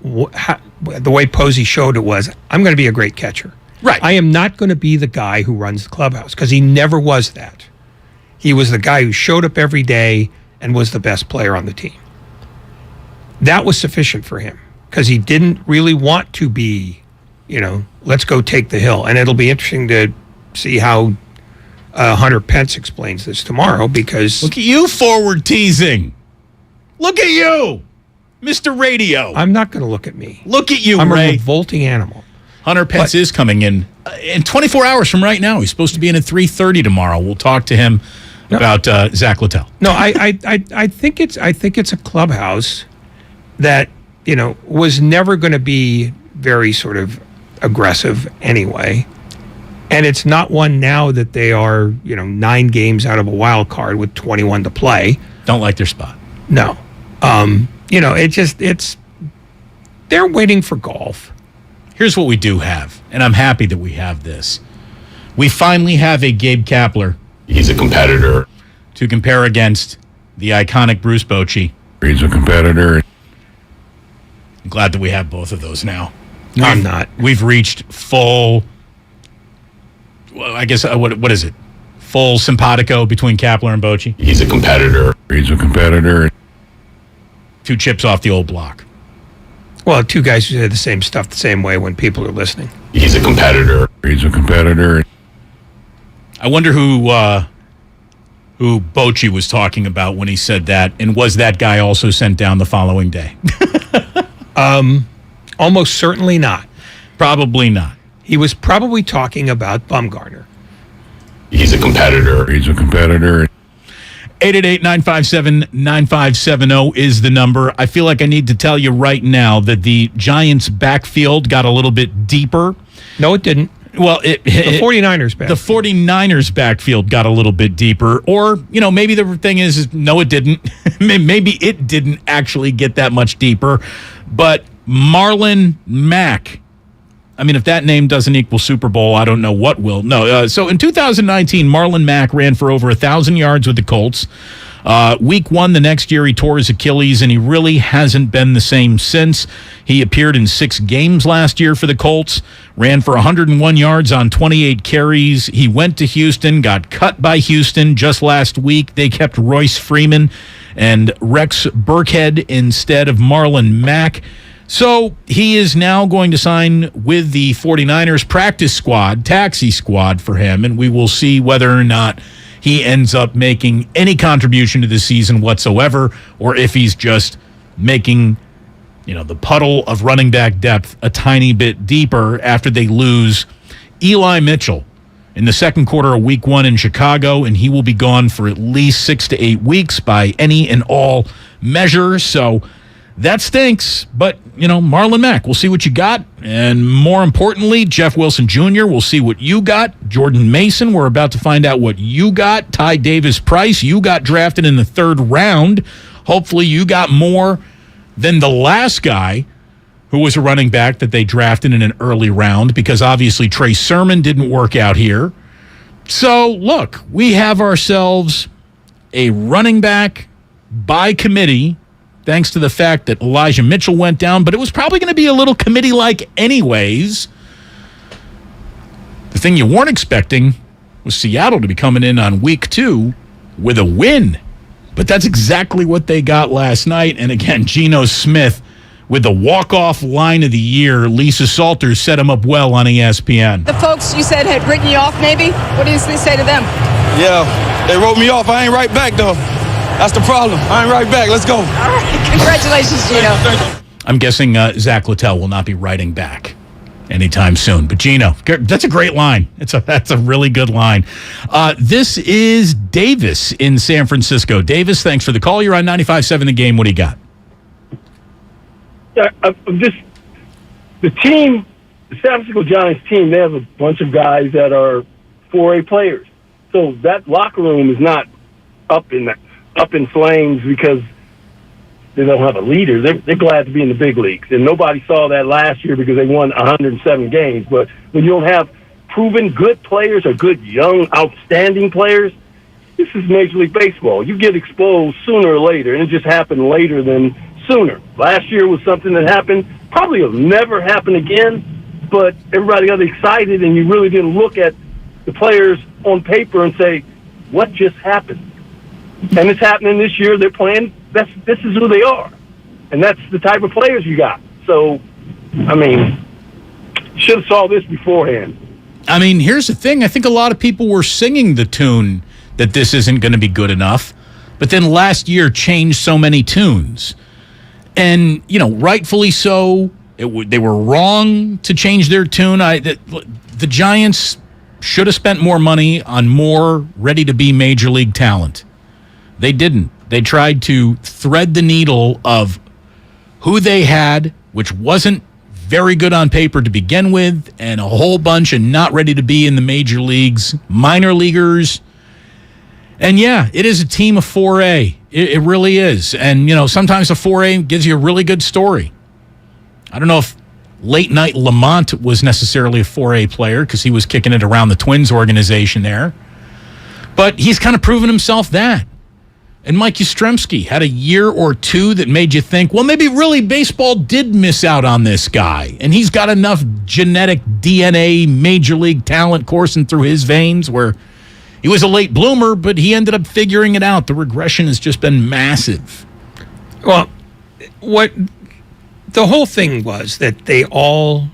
the way Posey showed it was, I'm going to be a great catcher. Right. I am not going to be the guy who runs the clubhouse, because he never was that. He was the guy who showed up every day and was the best player on the team. That was sufficient for him, because he didn't really want to be, let's go take the hill. And it'll be interesting to see how Hunter Pence explains this tomorrow, because... Look at you forward teasing. Look at you, Mr. Radio. I'm not going to look at me. Look at you, I'm Ray. a revolting animal. Hunter Pence is coming in 24 hours from right now. He's supposed to be in at 3:30 tomorrow. We'll talk to him about Zach Littell. No, I think it's a clubhouse that was never going to be very sort of aggressive anyway, and it's not one now that they are 9 games out of a wild card with 21 to play. Don't like their spot. No, they're waiting for golf. Here's what we do have, and I'm happy that we have this. We finally have a Gabe Kapler. He's a competitor. To compare against the iconic Bruce Bochy. He's a competitor. I'm glad that we have both of those now. I'm not. We've reached full, I guess, what is it? Full simpatico between Kapler and Bochy. He's a competitor. He's a competitor. 2 chips off the old block. Well, 2 guys who say the same stuff the same way when people are listening. He's a competitor. He's a competitor. I wonder who Bochy was talking about when he said that, and was that guy also sent down the following day? Almost certainly not. Probably not. He was probably talking about Bumgarner. He's a competitor. He's a competitor. 888-957-9570 is the number. I feel like I need to tell you right now that the Giants' backfield got a little bit deeper. No, it didn't. Well, the 49ers backfield. The 49ers backfield got a little bit deeper. Or, maybe the thing is no, it didn't. Maybe it didn't actually get that much deeper. But Marlon Mack, if that name doesn't equal Super Bowl, I don't know what will. No. So in 2019, Marlon Mack ran for over 1,000 yards with the Colts. Week 1 the next year, he tore his Achilles, and he really hasn't been the same since. He appeared in 6 games last year for the Colts, ran for 101 yards on 28 carries. He went to Houston, got cut by Houston just last week. They kept Royce Freeman and Rex Burkhead instead of Marlon Mack. So he is now going to sign with the 49ers practice squad, taxi squad for him, and we will see whether or not he ends up making any contribution to the season whatsoever, or if he's just making, the puddle of running back depth a tiny bit deeper after they lose Eli Mitchell in the second quarter of week 1 in Chicago, and he will be gone for at least 6 to 8 weeks by any and all measures. So that stinks. But, Marlon Mack, we'll see what you got. And more importantly, Jeff Wilson Jr., we'll see what you got. Jordan Mason, we're about to find out what you got. Ty Davis-Price, you got drafted in the 3rd round. Hopefully you got more than the last guy who was a running back that they drafted in an early round, because obviously Trey Sermon didn't work out here. So, look, we have ourselves a running back by committee, thanks to the fact that Elijah Mitchell went down, but it was probably going to be a little committee-like anyways. The thing you weren't expecting was Seattle to be coming in on week 2 with a win. But that's exactly what they got last night. And again, Geno Smith with the walk-off line of the year. Lisa Salters set him up well on ESPN. The folks you said had written you off, maybe? What do you say to them? Yeah, they wrote me off. I ain't right back, though. That's the problem. I ain't right back. Let's go. All right. Congratulations, Geno. I'm guessing Zach Littell will not be writing back anytime soon. But Geno, that's a great line. That's a really good line. This is Davis in San Francisco. Davis, thanks for the call. You're on 95.7 The Game. What do you got? Yeah, the team, the San Francisco Giants team, they have a bunch of guys that are 4A players. So that locker room is not up in flames because they don't have a leader. They're glad to be in the big leagues. And nobody saw that last year because they won 107 games. But when you don't have proven good players or good, young, outstanding players, this is Major League Baseball. You get exposed sooner or later, and it just happened later than sooner. Last year was something that happened, probably will never happen again, but everybody got excited, and you really didn't look at the players on paper and say, what just happened? And it's happening this year. They're playing. This is who they are. And that's the type of players you got. So, should have saw this beforehand. Here's the thing. I think a lot of people were singing the tune that this isn't going to be good enough. But then last year changed so many tunes. And, rightfully so. They were wrong to change their tune. The Giants should have spent more money on more ready-to-be Major League talent. They didn't. They tried to thread the needle of who they had, which wasn't very good on paper to begin with, and a whole bunch of not ready to be in the major leagues, minor leaguers. And yeah, it is a team of 4A. It really is. And, sometimes a 4A gives you a really good story. I don't know if late night Lamont was necessarily a 4A player because he was kicking it around the Twins organization there. But he's kind of proven himself that. And Mike Yastrzemski had a year or two that made you think, well, maybe really baseball did miss out on this guy. And he's got enough genetic DNA, major league talent coursing through his veins where he was a late bloomer, but he ended up figuring it out. The regression has just been massive. Well, what the whole thing was that they all,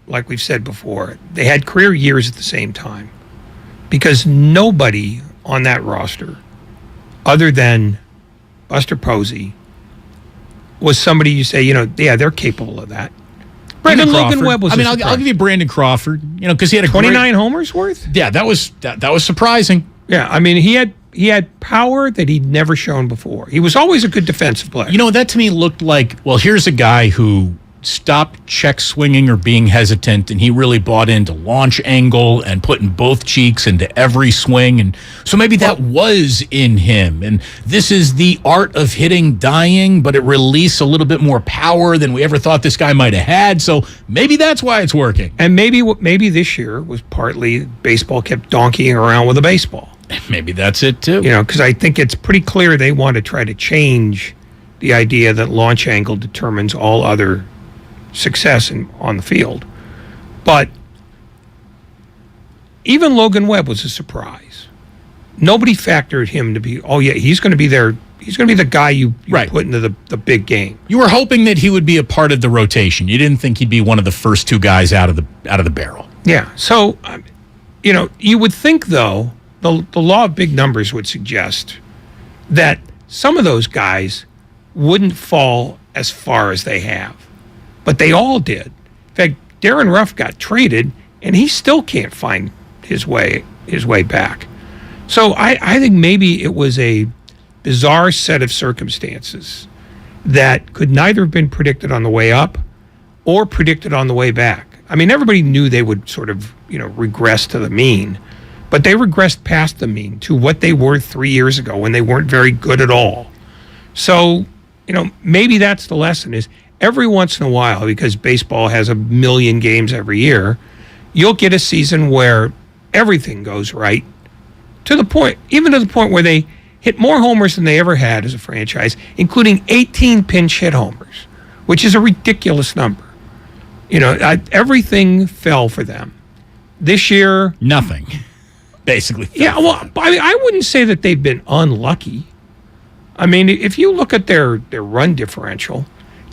like we've said before, they had career years at the same time because nobody on that roster other than Buster Posey was somebody you say, they're capable of that. Brandon Even Crawford. Logan Webb was I'll give you Brandon Crawford, because he had a 29 homers worth? Yeah, that was surprising. Yeah, he had power that he'd never shown before. He was always a good defensive player. That to me looked like, well, here's a guy who stopped check swinging or being hesitant, and he really bought into launch angle and putting both cheeks into every swing. And so maybe that was in him. And this is the art of hitting dying, but it released a little bit more power than we ever thought this guy might have had. So maybe that's why it's working. And maybe this year was partly baseball kept donkeying around with a baseball. Maybe that's it too. Because I think it's pretty clear they want to try to change the idea that launch angle determines all other success on the field. But even Logan Webb was a surprise. Nobody factored him to be, he's going to be there. He's going to be the guy you put into the big game. You were hoping that he would be a part of the rotation. You didn't think he'd be one of the first two guys out of the barrel. Yeah. So, you would think, though, the law of big numbers would suggest that some of those guys wouldn't fall as far as they have. But they all did. In fact, Darren Ruff got traded, and he still can't find his way back. So I think maybe it was a bizarre set of circumstances that could neither have been predicted on the way up or predicted on the way back. I mean, everybody knew they would sort of, regress to the mean, but they regressed past the mean to what they were 3 years ago when they weren't very good at all. So, maybe that's the lesson is every once in a while, because baseball has 1 million games every year, you'll get a season where everything goes right to the point where they hit more homers than they ever had as a franchise, including 18 pinch hit homers, which is a ridiculous number. Everything fell for them. This year, nothing, basically. Yeah, well, I wouldn't say that they've been unlucky. I mean, if you look at their run differential,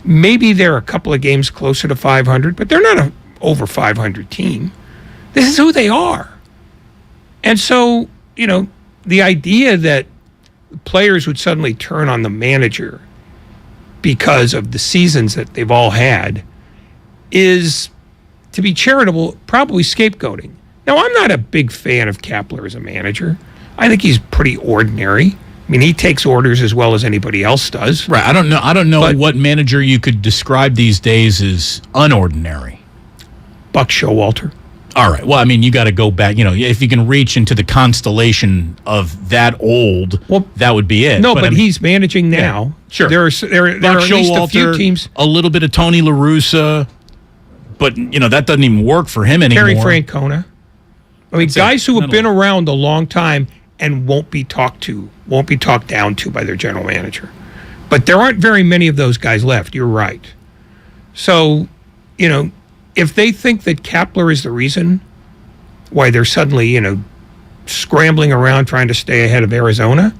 maybe they're a couple of games closer to 500, but they're not an over 500 team. This is who they are. And so, the idea that players would suddenly turn on the manager because of the seasons that they've all had is, to be charitable, probably scapegoating. Now, I'm not a big fan of Kapler as a manager. I think he's pretty ordinary. I mean, he takes orders as well as anybody else does. Right. I don't know what manager you could describe these days as unordinary. Buck Showalter. All right. Well, I mean, you got to go back. If you can reach into the constellation of that old, that would be it. No, but he's managing now. Yeah, sure. There are at least a few teams. A little bit of Tony La Russa, but that doesn't even work for him anymore. Terry Francona. I mean, guys who have been around a long time and won't be talked down to by their general manager. But there aren't very many of those guys left. You're right. So, if they think that Kapler is the reason why they're suddenly, scrambling around trying to stay ahead of Arizona,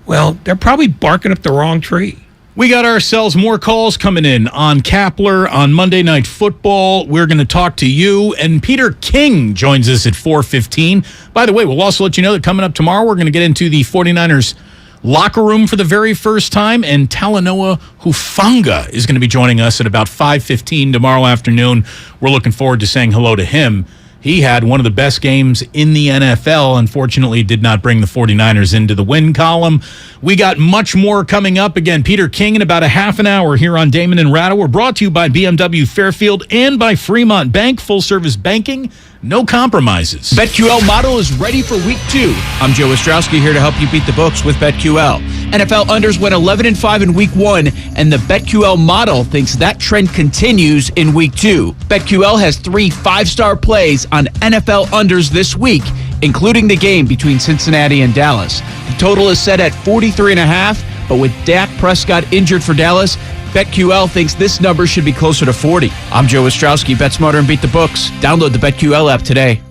well, they're probably barking up the wrong tree. We got ourselves more calls coming in on Kapler on Monday Night Football. We're going to talk to you. And Peter King joins us at 4:15. By the way, we'll also let you know that coming up tomorrow, we're going to get into the 49ers locker room for the very first time. And Talanoa Hufanga is going to be joining us at about 5:15 tomorrow afternoon. We're looking forward to saying hello to him. He had one of the best games in the NFL. Unfortunately, did not bring the 49ers into the win column. We got much more coming up. Again, Peter King in about a half an hour here on Damon and Ratto. We're brought to you by BMW Fairfield and by Fremont Bank. Full-service banking, no compromises. BetQL model is ready for week 2. I'm Joe Ostrowski here to help you beat the books with BetQL. NFL unders went 11-5 in week 1, and the BetQL model thinks that trend continues in week 2. BetQL has 3 5-star plays on NFL unders this week, including the game between Cincinnati and Dallas. The total is set at 43.5, but with Dak Prescott injured for Dallas, BetQL thinks this number should be closer to 40. I'm Joe Ostrowski. Bet smarter and beat the books. Download the BetQL app today.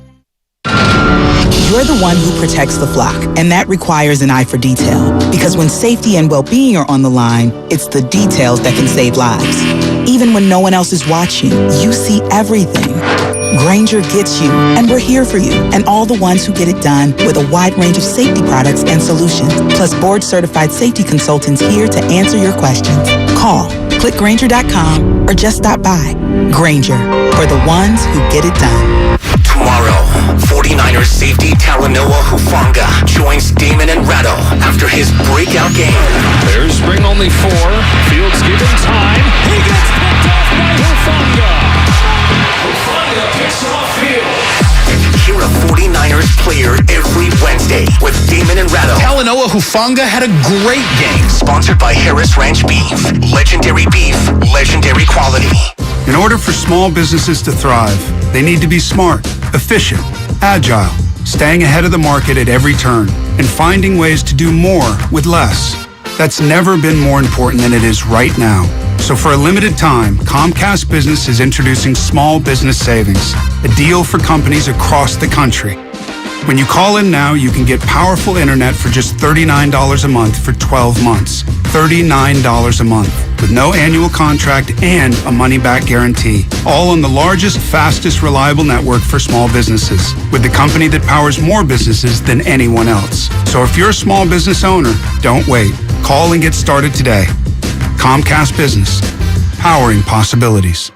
You're the one who protects the flock, and that requires an eye for detail. Because when safety and well-being are on the line, it's the details that can save lives. Even when no one else is watching, you see everything. Grainger gets you, and we're here for you, and all the ones who get it done with a wide range of safety products and solutions, plus board-certified safety consultants here to answer your questions. Call, click Grainger.com, or just stop by. Grainger, for the ones who get it done. Tomorrow, 49ers safety Talanoa Hufanga joins Damon and Ratto after his breakout game. There's ring only 4. Fields given time. He gets picked off by Hufanga. Hufanga picks him off field. Hear a 49ers player every Wednesday with Damon and Ratto. Talanoa Hufanga had a great game. Sponsored by Harris Ranch Beef. Legendary beef, legendary quality. In order for small businesses to thrive, they need to be smart, efficient, agile, staying ahead of the market at every turn, and finding ways to do more with less. That's never been more important than it is right now. So for a limited time, Comcast Business is introducing Small Business Savings, a deal for companies across the country. When you call in now, you can get powerful internet for just $39 a month for 12 months. $39 a month, with no annual contract and a money-back guarantee. All on the largest, fastest, reliable network for small businesses, with the company that powers more businesses than anyone else. So if you're a small business owner, don't wait. Call and get started today. Comcast Business, powering possibilities.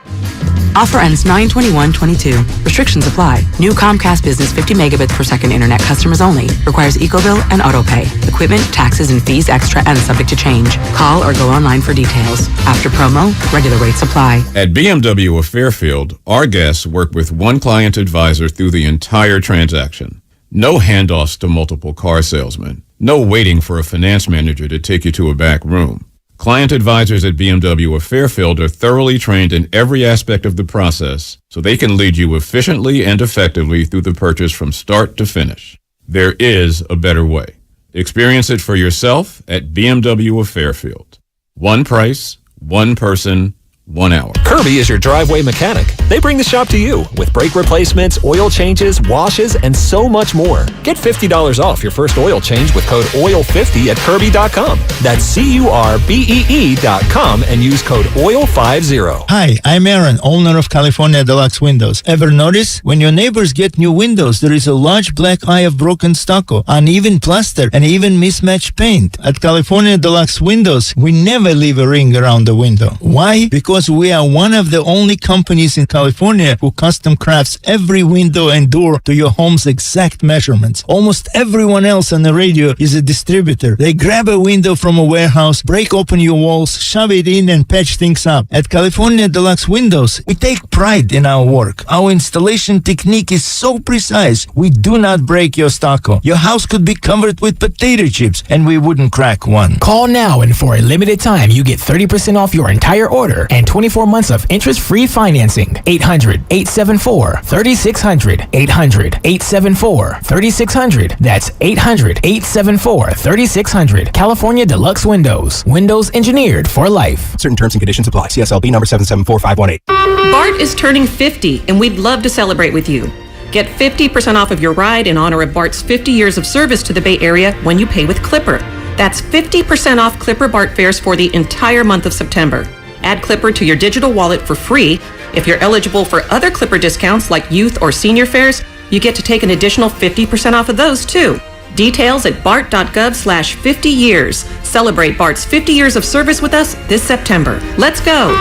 Offer ends 9/21/22. Restrictions apply. New Comcast Business 50 megabits per second internet customers only. Requires EcoBill and AutoPay. Equipment, taxes, and fees extra and subject to change. Call or go online for details. After promo, regular rates apply. At BMW of Fairfield, our guests work with one client advisor through the entire transaction. No handoffs to multiple car salesmen. No waiting for a finance manager to take you to a back room. Client advisors at BMW of Fairfield are thoroughly trained in every aspect of the process, so they can lead you efficiently and effectively through the purchase from start to finish. There is a better way. Experience it for yourself at BMW of Fairfield. One price, one person, 1 hour. Kirby is your driveway mechanic. They bring the shop to you with brake replacements, oil changes, washes, and so much more. Get $50 off your first oil change with code OIL50 at Kirby.com. That's CURBEE.com and use code OIL50. Hi, I'm Aaron, owner of California Deluxe Windows. Ever notice? When your neighbors get new windows, there is a large black eye of broken stucco, uneven plaster, and even mismatched paint. At California Deluxe Windows, we never leave a ring around the window. Why? Because we are one of the only companies in California who custom crafts every window and door to your home's exact measurements. Almost everyone else on the radio is a distributor. They grab a window from a warehouse, break open your walls, shove it in, and patch things up. At California Deluxe Windows, we take pride in our work. Our installation technique is so precise, we do not break your stucco. Your house could be covered with potato chips, and we wouldn't crack one. Call now, and for a limited time, you get 30% off your entire order and 24 months of interest-free financing. 800-874-3600. 800-874-3600. That's 800-874-3600. California Deluxe Windows. Windows engineered for life. Certain terms and conditions apply. CSLB number 774518. Bart is turning 50, and we'd love to celebrate with you. Get 50% off of your ride in honor of Bart's 50 years of service to the Bay Area when you pay with Clipper. That's 50% off Clipper Bart fares for the entire month of September. Add Clipper to your digital wallet for free. If you're eligible for other Clipper discounts like youth or senior fares, you get to take an additional 50% off of those too. Details at bart.gov/50 years. Celebrate Bart's 50 years of service with us this September. Let's go.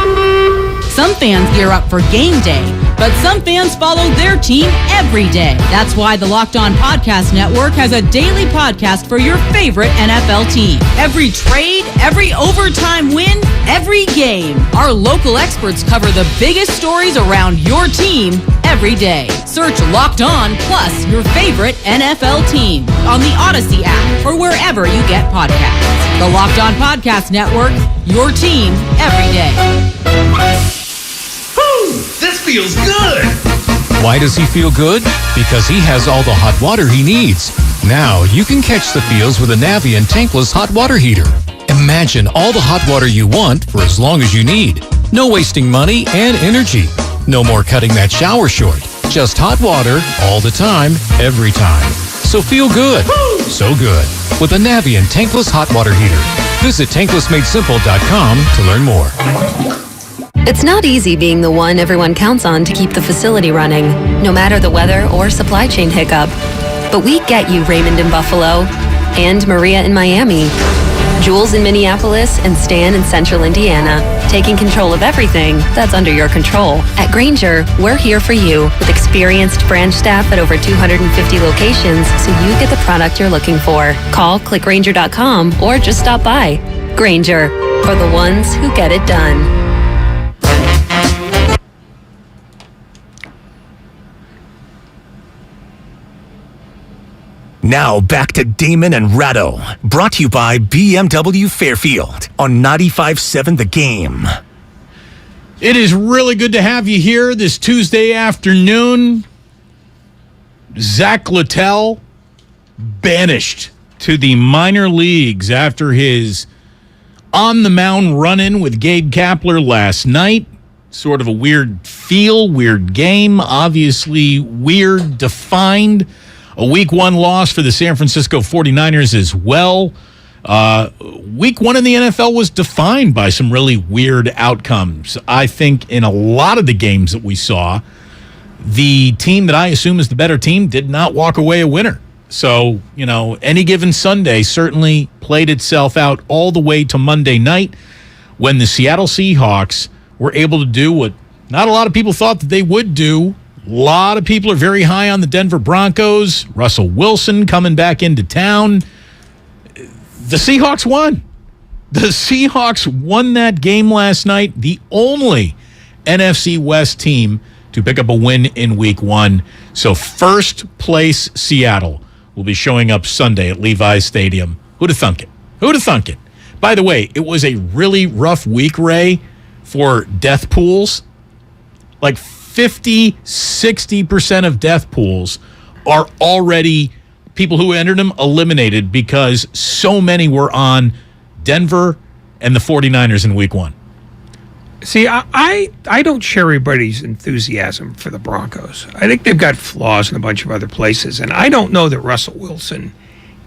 Some fans gear up for game day, but some fans follow their team every day. That's why the Locked On Podcast Network has a daily podcast for your favorite NFL team. Every trade, every overtime win, every game. Our local experts cover the biggest stories around your team every day. Search Locked On plus your favorite NFL team on the Odyssey app or wherever you get podcasts. The Locked On Podcast Network, your team every day. This feels good! Why does he feel good? Because he has all the hot water he needs. Now you can catch the feels with a Navien tankless hot water heater. Imagine all the hot water you want for as long as you need. No wasting money and energy. No more cutting that shower short. Just hot water all the time, every time. So feel good. So good. With a Navien tankless hot water heater. Visit tanklessmadesimple.com to learn more. It's not easy being the one everyone counts on to keep the facility running, no matter the weather or supply chain hiccup. But we get you, Raymond in Buffalo, and Maria in Miami, Jules in Minneapolis, and Stan in Central Indiana, taking control of everything that's under your control. At Grainger, we're here for you with experienced branch staff at over 250 locations so you get the product you're looking for. Call, click Grainger.com, or just stop by. Grainger, for the ones who get it done. Now back to Damon and Ratto, brought to you by BMW Fairfield on 95.7 The Game. It is really good to have you here this Tuesday afternoon. Zach Littell banished to the minor leagues after his on-the-mound run-in with Gabe Kapler last night. Sort of a weird feel, weird game, obviously weird defined. A Week 1 loss for the San Francisco 49ers as well. Week 1 in the NFL was defined by some really weird outcomes. I think in a lot of the games that we saw, the team that I assume is the better team did not walk away a winner. So, you know, any given Sunday certainly played itself out all the way to Monday night when the Seattle Seahawks were able to do what Not a lot of people thought that they would do. A lot of people are very high on the Denver Broncos. Russell Wilson coming back into town. The Seahawks won. The Seahawks won that game last night. The only NFC West team to pick up a win in Week 1. So first place Seattle will be showing up Sunday at Levi's Stadium. Who'd have thunk it? Who'd have thunk it? By the way, it was a really rough week, Ray, for death pools. Like 50, 60% of death pools are already people who entered them eliminated because so many were on Denver and the 49ers in Week 1. See, I don't share everybody's enthusiasm for the Broncos. I think they've got flaws in a bunch of other places, and I don't know that Russell Wilson,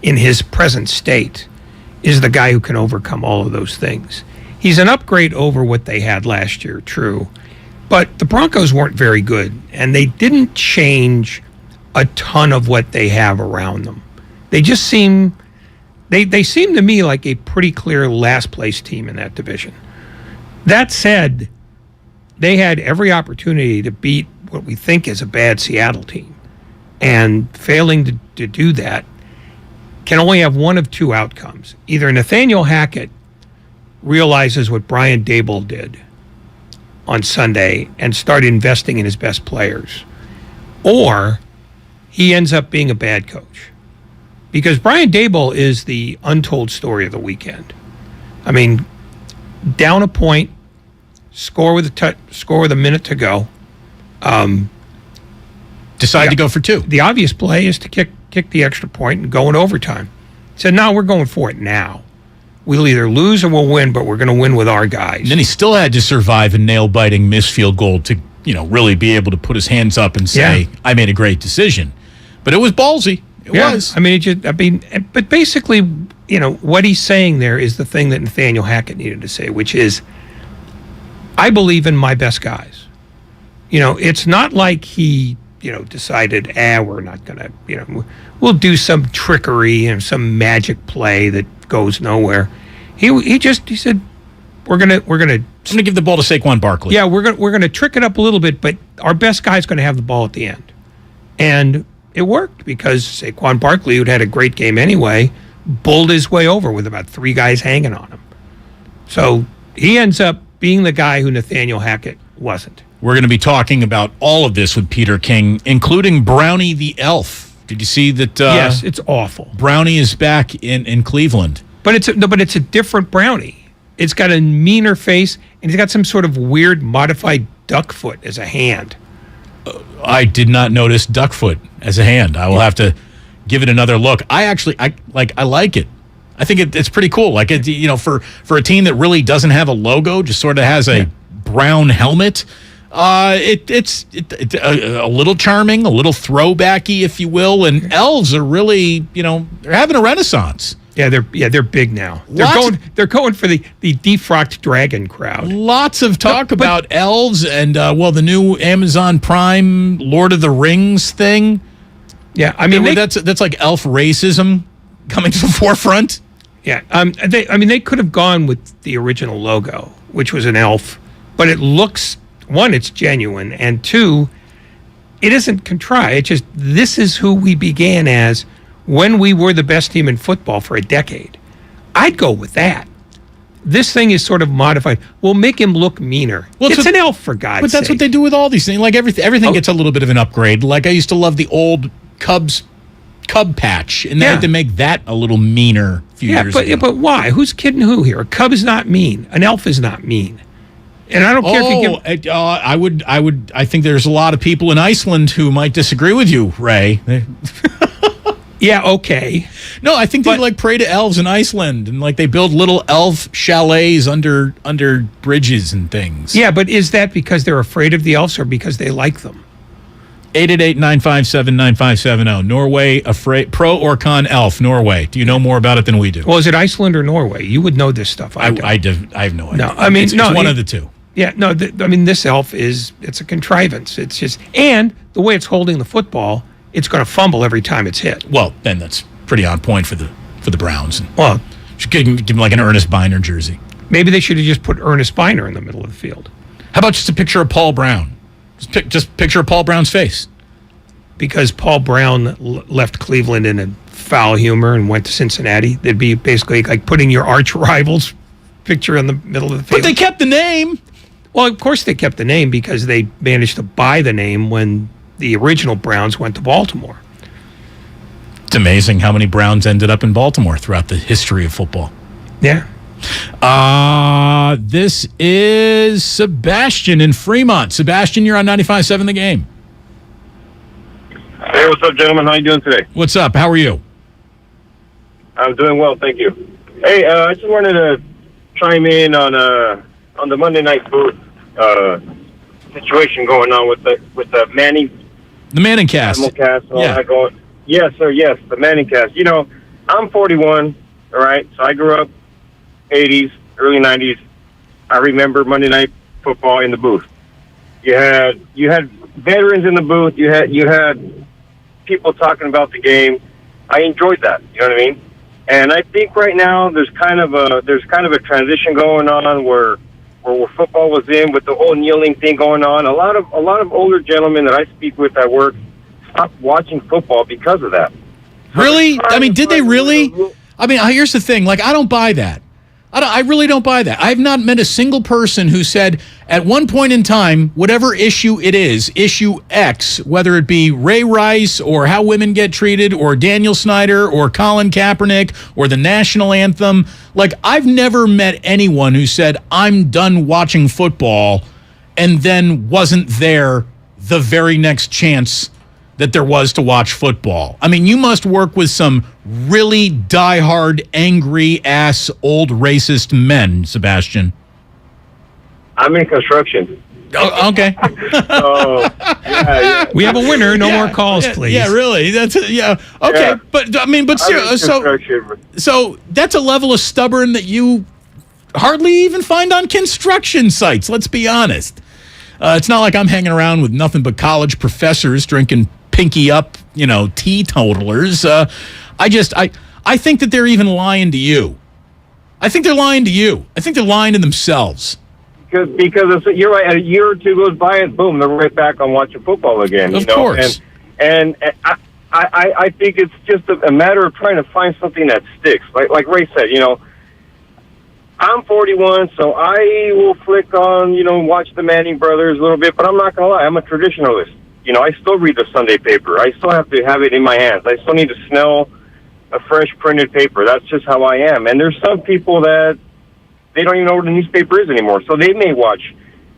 in his present state, is the guy who can overcome all of those things. He's an upgrade over what they had last year, true, but the Broncos weren't very good, and they didn't change a ton of what they have around them. They just seem, they seem to me like a pretty clear last place team in that division. That said, they had every opportunity to beat what we think is a bad Seattle team. And failing to do that can only have one of two outcomes. Either Nathaniel Hackett realizes what Brian Daboll did on Sunday and start investing in his best players, or he ends up being a bad coach. Because Brian Daboll is the untold story of the weekend. I mean, down a point, score with a minute to go. Decide to go for two. The obvious play is to kick the extra point and go in overtime. Said, no, we're going for it now. We'll either lose or we'll win, but we're going to win with our guys. And then he still had to survive a nail-biting missed field goal to, really be able to put his hands up and say, I made a great decision. But it was ballsy. It was. I mean, but basically, what he's saying there is the thing that Nathaniel Hackett needed to say, which is, I believe in my best guys. It's not like he, decided, we're not going to, we'll do some trickery and some magic play that goes nowhere. He said, we're going to give the ball to Saquon Barkley. Yeah, we're going to trick it up a little bit, but our best guy's going to have the ball at the end. And it worked because Saquon Barkley, who'd had a great game anyway, bowled his way over with about three guys hanging on him. So he ends up being the guy who Nathaniel Hackett wasn't. We're going to be talking about all of this with Peter King, including Brownie the Elf. Did you see that? Yes, it's awful. Brownie is back in Cleveland. But it's a different Brownie. It's got a meaner face, and he's got some sort of weird modified duck foot as a hand. I did not notice duck foot as a hand. I will have to give it another look. I like it. I think it's pretty cool. Like for a team that really doesn't have a logo, just sort of has a brown helmet. It's a little charming, a little throwbacky, if you will. And elves are really, they're having a renaissance. Yeah, they're big now. They're going for the defrocked dragon crowd. Lots of talk about elves and the new Amazon Prime Lord of the Rings thing. Yeah, I mean that's like elf racism coming to the forefront. Yeah, they could have gone with the original logo, which was an elf, but it looks, one, it's genuine, and two, it isn't contrived. It's just, this is who we began as when we were the best team in football for a decade. I'd go with that. This thing is sort of modified. We'll make him look meaner. Well, it's an elf, for God's sake. But that's what they do with all these things. Like everything gets a little bit of an upgrade. Like I used to love the old Cub patch, and they had to make that a little meaner a few years ago. But why? Who's kidding who here? A Cub is not mean. An elf is not mean. And I don't care if you give... I think there's a lot of people in Iceland who might disagree with you, Ray. Yeah, okay. No, I think they pray to elves in Iceland, and they build little elf chalets under bridges and things. Yeah, but is that because they're afraid of the elves or because they like them? 888-957-9570. Norway, pro or con elf, Norway. Do you know more about it than we do? Well, is it Iceland or Norway? You would know this stuff. I have no idea. No, I mean, it's one of the two. Yeah, no, this elf it's a contrivance. It's just, and the way it's holding the football, it's going to fumble every time it's hit. Well, then that's pretty on point for the Browns. Well, should give him like an Ernest Biner jersey. Maybe they should have just put Ernest Biner in the middle of the field. How about just a picture of Paul Brown? Just picture Paul Brown's face. Because Paul Brown left Cleveland in a foul humor and went to Cincinnati. They'd be basically like putting your arch rival's picture in the middle of the field. But they kept the name. Well, of course they kept the name because they managed to buy the name when the original Browns went to Baltimore. It's amazing how many Browns ended up in Baltimore throughout the history of football. Yeah. This is Sebastian in Fremont. Sebastian, you're on 95.7 The Game. Hey, what's up, gentlemen? How you doing today? What's up? How are you? I'm doing well, thank you. Hey, I just wanted to chime in on the Monday Night Booth situation going on with the Manning. The Manning cast. Cast and all that going. Yes, sir. Yes, the Manning cast. You know, I'm 41. All right, so I grew up 80s, early 90s. I remember Monday Night Football in the booth. You had veterans in the booth. You had people talking about the game. I enjoyed that. You know what I mean? And I think right now there's kind of a transition going on where football was in with the whole kneeling thing going on. A lot of older gentlemen that I speak with at work stopped watching football because of that. Really? I mean, did they really? I mean, here's the thing. Like, I don't buy that. I really don't buy that. I've not met a single person who said at one point in time, whatever issue it is, issue X, whether it be Ray Rice or how women get treated or Daniel Snyder or Colin Kaepernick or the national anthem, like, I've never met anyone who said, I'm done watching football, and then wasn't there the very next chance that there was to watch football. I mean, you must work with some really diehard, angry-ass, old racist men, Sebastian. I'm in construction. Oh, okay. Yeah. We have a winner. No more calls, please. Yeah, really. That's okay. Yeah. But I mean, so that's a level of stubborn that you hardly even find on construction sites. Let's be honest. It's not like I'm hanging around with nothing but college professors drinking pinky up, teetotalers. I think that they're even lying to you. I think they're lying to you. I think they're lying to themselves. Because you're right. A year or two goes by, and boom, they're right back on watching football again. Of course. And I think it's just a matter of trying to find something that sticks. Like Ray said, I'm 41, so I will flick on, watch the Manning brothers a little bit. But I'm not gonna lie, I'm a traditionalist. I still read the Sunday paper. I still have to have it in my hands. I still need to smell a fresh printed paper. That's just how I am. And there's some people that they don't even know what a newspaper is anymore, so they may watch.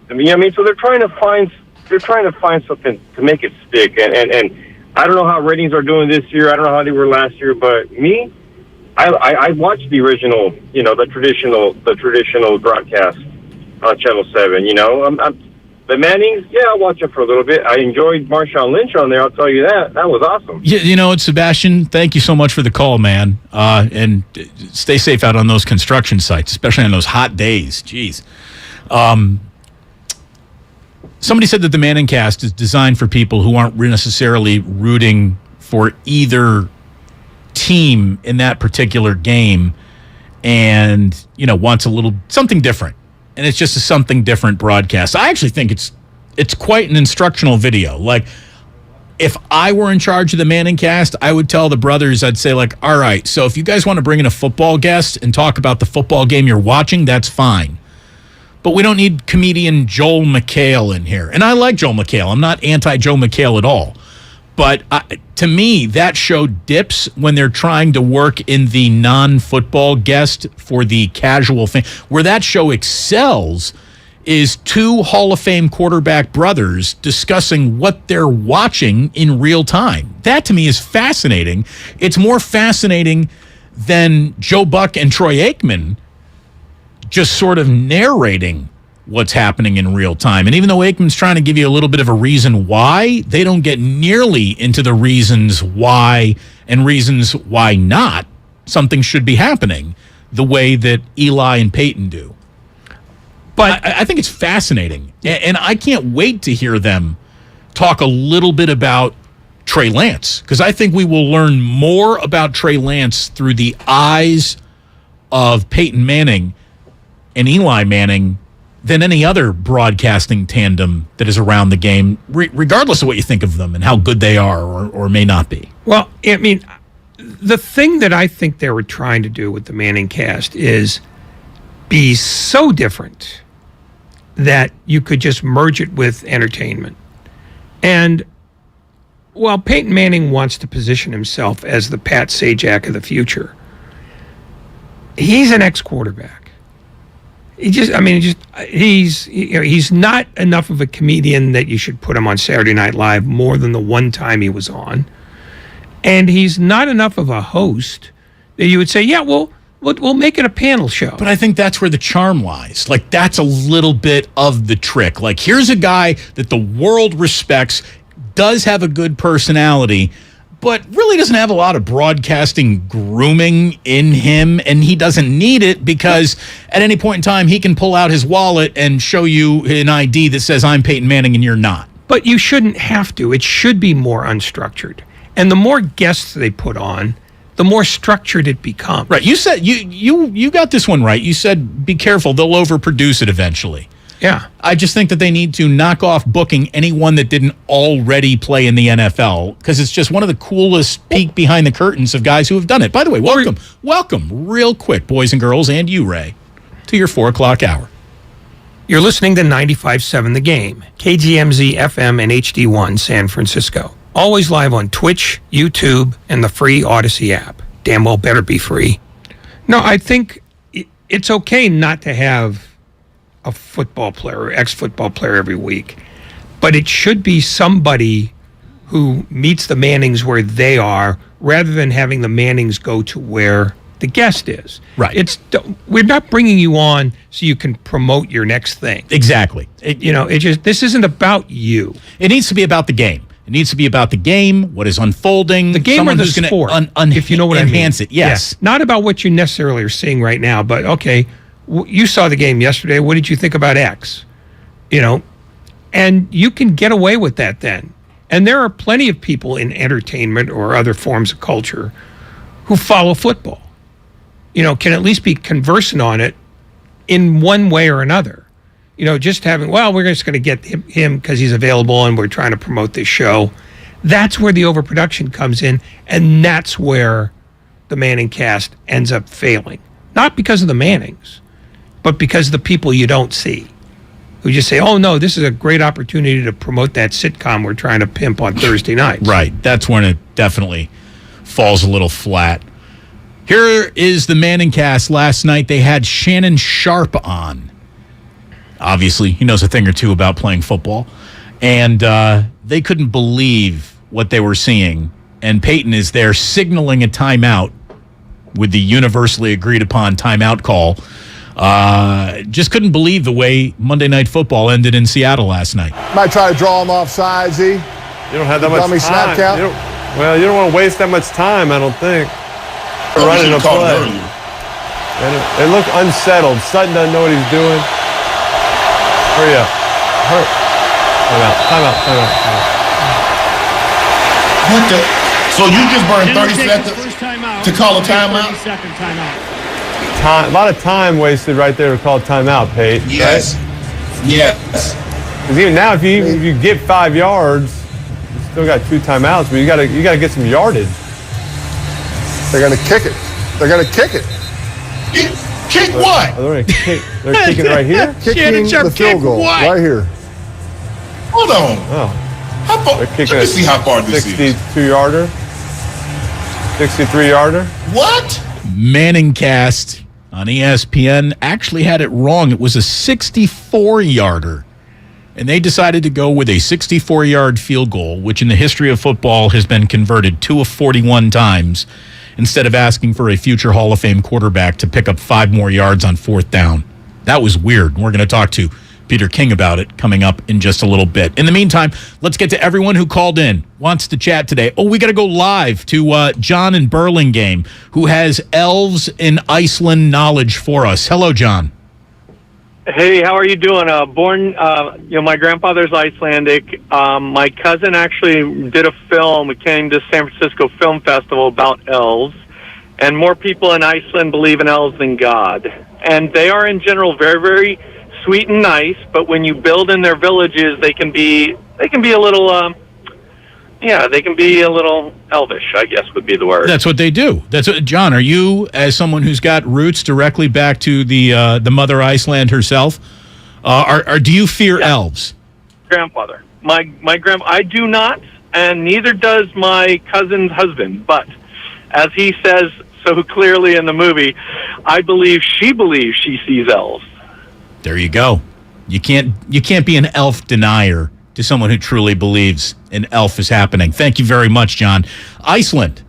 You know what I mean? So they're trying to find something to make it stick. And I don't know how ratings are doing this year. I don't know how they were last year, but me, I watched the original, the traditional broadcast on Channel 7. The Mannings, I'll watch it for a little bit. I enjoyed Marshawn Lynch on there, I'll tell you that. That was awesome. Yeah, Sebastian, thank you so much for the call, man. And stay safe out on those construction sites, especially on those hot days. Jeez. Somebody said that the Manning cast is designed for people who aren't necessarily rooting for either team in that particular game and, wants a little something different. And it's just a something different broadcast. I actually think it's quite an instructional video. Like, if I were in charge of the Manning cast, I would tell the brothers, I'd say, like, all right, so if you guys want to bring in a football guest and talk about the football game you're watching, that's fine. But we don't need comedian Joel McHale in here. And I like Joel McHale. I'm not anti-Joe McHale at all. But to me, that show dips when they're trying to work in the non-football guest for the casual fan. Where that show excels is two Hall of Fame quarterback brothers discussing what they're watching in real time. That, to me, is fascinating. It's more fascinating than Joe Buck and Troy Aikman just sort of narrating what's happening in real time. And even though Aikman's trying to give you a little bit of a reason why, they don't get nearly into the reasons why and reasons why not something should be happening the way that Eli and Peyton do. But I think it's fascinating. And I can't wait to hear them talk a little bit about Trey Lance, because I think we will learn more about Trey Lance through the eyes of Peyton Manning and Eli Manning than any other broadcasting tandem that is around the game, regardless of what you think of them and how good they are or may not be. Well, I mean, the thing that I think they were trying to do with the Manning cast is be so different that you could just merge it with entertainment. And while Peyton Manning wants to position himself as the Pat Sajak of the future, he's an ex-quarterback. He's not enough of a comedian that you should put him on Saturday Night Live more than the one time he was on. And he's not enough of a host that you would say, yeah, we'll make it a panel show. But I think that's where the charm lies. Like, that's a little bit of the trick. Like, here's a guy that the world respects, does have a good personality, but really doesn't have a lot of broadcasting grooming in him, and he doesn't need it because at any point in time he can pull out his wallet and show you an ID that says I'm Peyton Manning and you're not. But you shouldn't have to. It should be more unstructured. And the more guests they put on, the more structured it becomes. Right. You said you got this one right. You said be careful, they'll overproduce it eventually. Yeah. I just think that they need to knock off booking anyone that didn't already play in the NFL, because it's just one of the coolest peek behind the curtains of guys who have done it. By the way, welcome real quick, boys and girls, and you, Ray, to your 4 o'clock hour. You're listening to 95.7 The Game, KGMZ FM and HD1 San Francisco. Always live on Twitch, YouTube, and the free Odyssey app. Damn well better be free. No, I think it's okay not to have a football player or ex-football player every week, but it should be somebody who meets the Mannings where they are rather than having the Mannings go to where the guest is. Right. We're not bringing you on so you can promote your next thing. Exactly. This isn't about you. It needs to be about the game. It needs to be about the game, what is unfolding. The game or the sport, if you know what I mean. Enhance it, yes. Yeah. Not about what you necessarily are seeing right now, but okay, you saw the game yesterday. What did you think about X? And you can get away with that then. And there are plenty of people in entertainment or other forms of culture who follow football, can at least be conversant on it in one way or another. Just having, we're just going to get him because he's available and we're trying to promote this show. That's where the overproduction comes in, and that's where the Manning cast ends up failing. Not because of the Mannings, but because of the people you don't see, who just say, oh, no, this is a great opportunity to promote that sitcom we're trying to pimp on Thursday nights. Right. That's when it definitely falls a little flat. Here is the Manning cast last night. They had Shannon Sharp on. Obviously, he knows a thing or two about playing football. And they couldn't believe what they were seeing. And Peyton is there signaling a timeout with the universally agreed upon timeout call. Just couldn't believe the way Monday Night Football ended in Seattle last night. Might try to draw him off side, Z. You don't have that much time. Snap count. You don't want to waste that much time, I don't think. Running a play. It looked unsettled. Sutton doesn't know what he's doing. Hurry up. Time out. What the? So you just burned 30 seconds to call a timeout? 30-second timeout. A lot of time wasted right there to call a timeout, Pate. Yes. Right? Yes. Because even now, if you get 5 yards, you still got 2 timeouts, but you got to get some yardage. They're gonna kick it. Kick what? They're kicking right here. Kicking the field goal right here. Hold on. Oh. How far? Let me see how far this is. 62-yarder. 63-yarder. What? Manning cast on ESPN actually had it wrong. It was a 64-yarder. And they decided to go with a 64-yard field goal, which in the history of football has been converted 2 of 41 times, instead of asking for a future Hall of Fame quarterback to pick up 5 more yards on 4th down. That was weird. We're going to talk to Peter King about it coming up in just a little bit. In the meantime, let's get to everyone who called in, wants to chat today. Oh, we got to go live to John in Burlingame, who has elves in Iceland knowledge for us. Hello, John. Hey, how are you doing? My grandfather's Icelandic. My cousin actually did a film. We came to San Francisco Film Festival about elves. And more people in Iceland believe in elves than God. And they are, in general, very, very sweet and nice, but when you build in their villages, they can be a little they can be a little elvish, I guess would be the word. That's what they do. That's what, John, are you, as someone who's got roots directly back to the Mother Iceland herself, do you fear elves? Grandfather. My I do not, and neither does my cousin's husband, but as he says so clearly in the movie, I believe she believes she sees elves. There you go. You can't be an elf denier to someone who truly believes an elf is happening. Thank you very much, John. Iceland.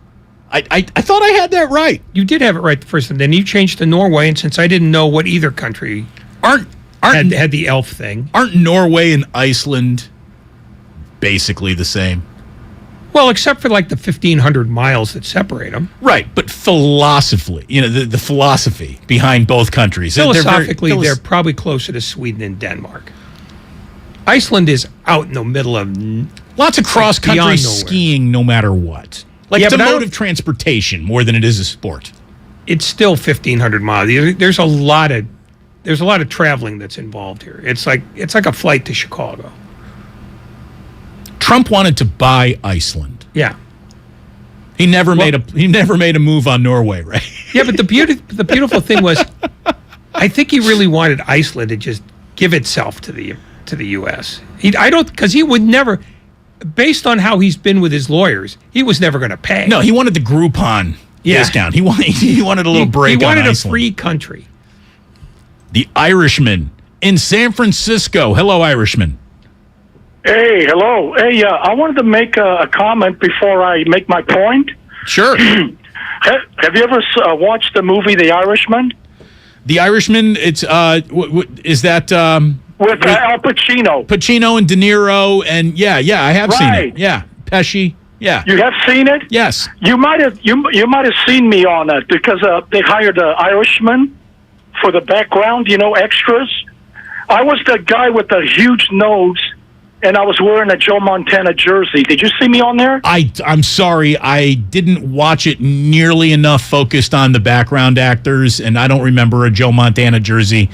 I thought I had that right. You did have it right the first time. Then you changed to Norway, and since I didn't know what either country had the elf thing. Aren't Norway and Iceland basically the same? Well, except for like the 1,500 miles that separate them. Right, but philosophically, the philosophy behind both countries. Philosophically, they're probably closer to Sweden and Denmark. Iceland is out in the middle of lots of cross-country skiing no matter what. It's a mode of transportation more than it is a sport. It's still 1,500 miles. There's a lot of traveling that's involved here. It's like a flight to Chicago. Trump wanted to buy Iceland. Yeah. He never made a move on Norway, right? Yeah, but the beautiful thing was, I think he really wanted Iceland to just give itself to the U.S. Because he would never, based on how he's been with his lawyers, he was never going to pay. No, he wanted the Groupon discount. He wanted a little break. He wanted on a free country. The Irishman in San Francisco. Hello, Irishman. Hey, hello. Hey, I wanted to make a comment before I make my point. Sure. Have you ever watched the movie The Irishman? The Irishman. It's is that with Al Pacino? Pacino and De Niro, and yeah, I have seen it. Yeah, Pesci. Yeah, you have seen it. Yes, you might have seen me on it because they hired an Irishman for the background, extras. I was the guy with the huge nose. And I was wearing a Joe Montana jersey. Did you see me on there? I'm sorry. I didn't watch it nearly enough focused on the background actors, and I don't remember a Joe Montana jersey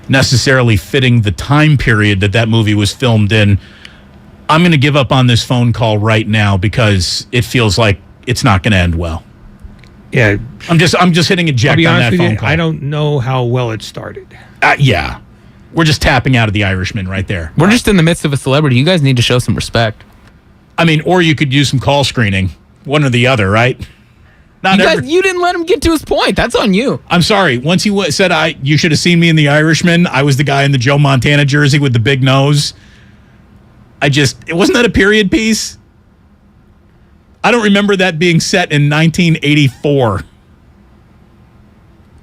necessarily fitting the time period that movie was filmed in. I'm going to give up on this phone call right now because it feels like it's not going to end well. Yeah. I'm just hitting eject on that phone call. I don't know how well it started. Yeah. We're just tapping out of the Irishman right there. We're just in the midst of a celebrity. You guys need to show some respect. I mean, or you could use some call screening. One or the other, right? You didn't let him get to his point. That's on you. I'm sorry. Once he said, you should have seen me in the Irishman, I was the guy in the Joe Montana jersey with the big nose. It wasn't that a period piece? I don't remember that being set in 1984.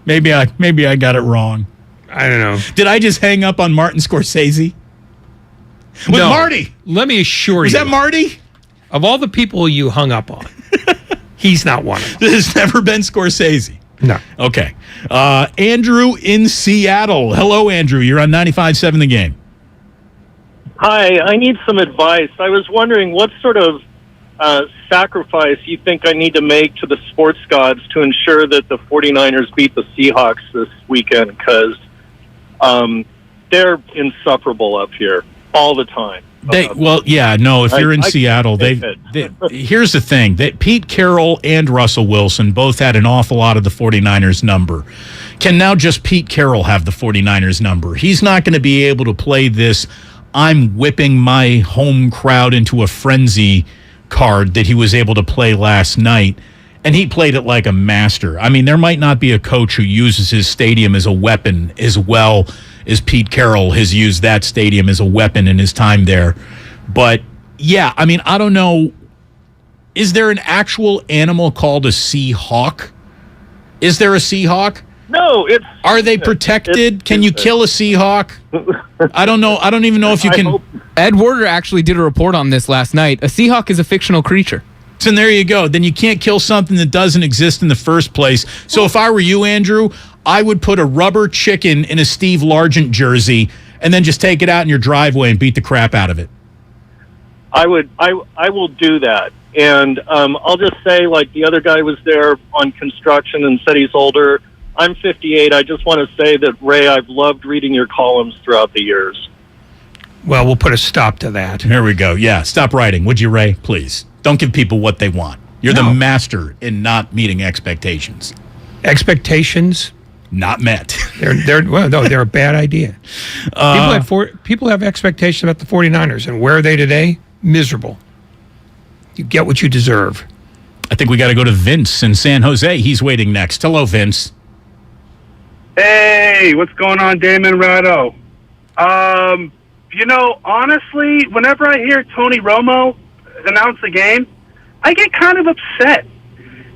Maybe I got it wrong. I don't know. Did I just hang up on Martin Scorsese? With Marty. Let me assure you. Was that Marty? Of all the people you hung up on, he's not one of them. There's never been Scorsese. No. Okay. Andrew in Seattle. Hello, Andrew. You're on 95.7 The Game. Hi. I need some advice. I was wondering what sort of sacrifice you think I need to make to the sports gods to ensure that the 49ers beat the Seahawks this weekend, because they're insufferable up here all the time. If you're in Seattle, here's the thing. Pete Carroll and Russell Wilson both had an awful lot of the 49ers number. Can now just Pete Carroll have the 49ers number? He's not going to be able to play this I'm whipping my home crowd into a frenzy card that he was able to play last night. And he played it like a master. I mean, there might not be a coach who uses his stadium as a weapon as well as Pete Carroll has used that stadium as a weapon in his time there. But, yeah, I mean, I don't know. Is there an actual animal called a Seahawk? Is there a Seahawk? No, Are they protected? Can you kill a Seahawk? I don't know. I don't even know if you can. Ed Werder actually did a report on this last night. A Seahawk is a fictional creature. So there you go. Then you can't kill something that doesn't exist in the first place. So if I were you, Andrew, I would put a rubber chicken in a Steve Largent jersey and then just take it out in your driveway and beat the crap out of it. I will do that. And I'll just say, like, the other guy was there on construction and said he's older. I'm 58. I just want to say that, Ray, I've loved reading your columns throughout the years. Well, we'll put a stop to that. Here we go. Yeah, stop writing, would you, Ray? Please. Don't give people what they want. You're the master in not meeting expectations. Expectations? Not met. They're a bad idea. People have expectations about the 49ers, and where are they today? Miserable. You get what you deserve. I think we got to go to Vince in San Jose. He's waiting next. Hello, Vince. Hey, what's going on, Damon Ratto? Honestly, whenever I hear Tony Romo announce the game, I get kind of upset.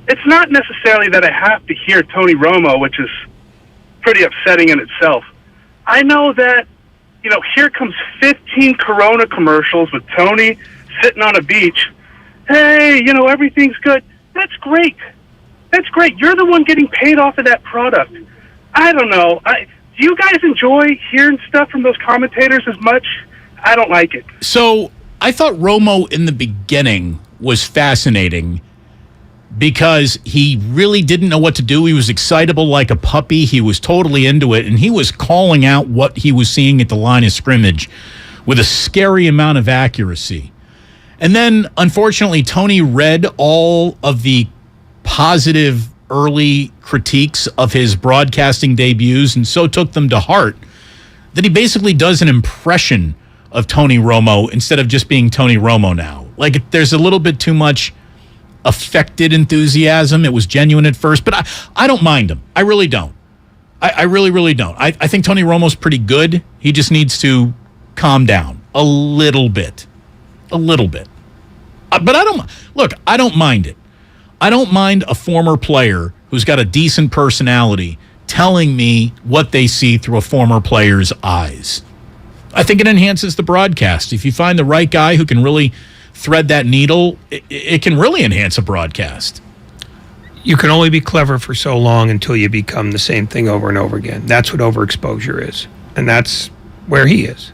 It's not necessarily that I have to hear Tony Romo, which is pretty upsetting in itself. I know that, here comes 15 Corona commercials with Tony sitting on a beach. Hey, everything's good. That's great. That's great. You're the one getting paid off of that product. I don't know. Do you guys enjoy hearing stuff from those commentators as much? I don't like it. So I thought Romo in the beginning was fascinating because he really didn't know what to do. He was excitable like a puppy. He was totally into it, and he was calling out what he was seeing at the line of scrimmage with a scary amount of accuracy. And then, unfortunately, Tony read all of the positive early critiques of his broadcasting debuts and so took them to heart that he basically does an impression of Tony Romo instead of just being Tony Romo now. Like, there's a little bit too much affected enthusiasm. It was genuine at first, but I don't mind him. I really don't. I really, really don't. I think Tony Romo's pretty good. He just needs to calm down a little bit. A little bit. But I don't mind it. I don't mind a former player who's got a decent personality telling me what they see through a former player's eyes. I think it enhances the broadcast. If you find the right guy who can really thread that needle, it can really enhance a broadcast. You can only be clever for so long until you become the same thing over and over again. That's what overexposure is. And that's where he is.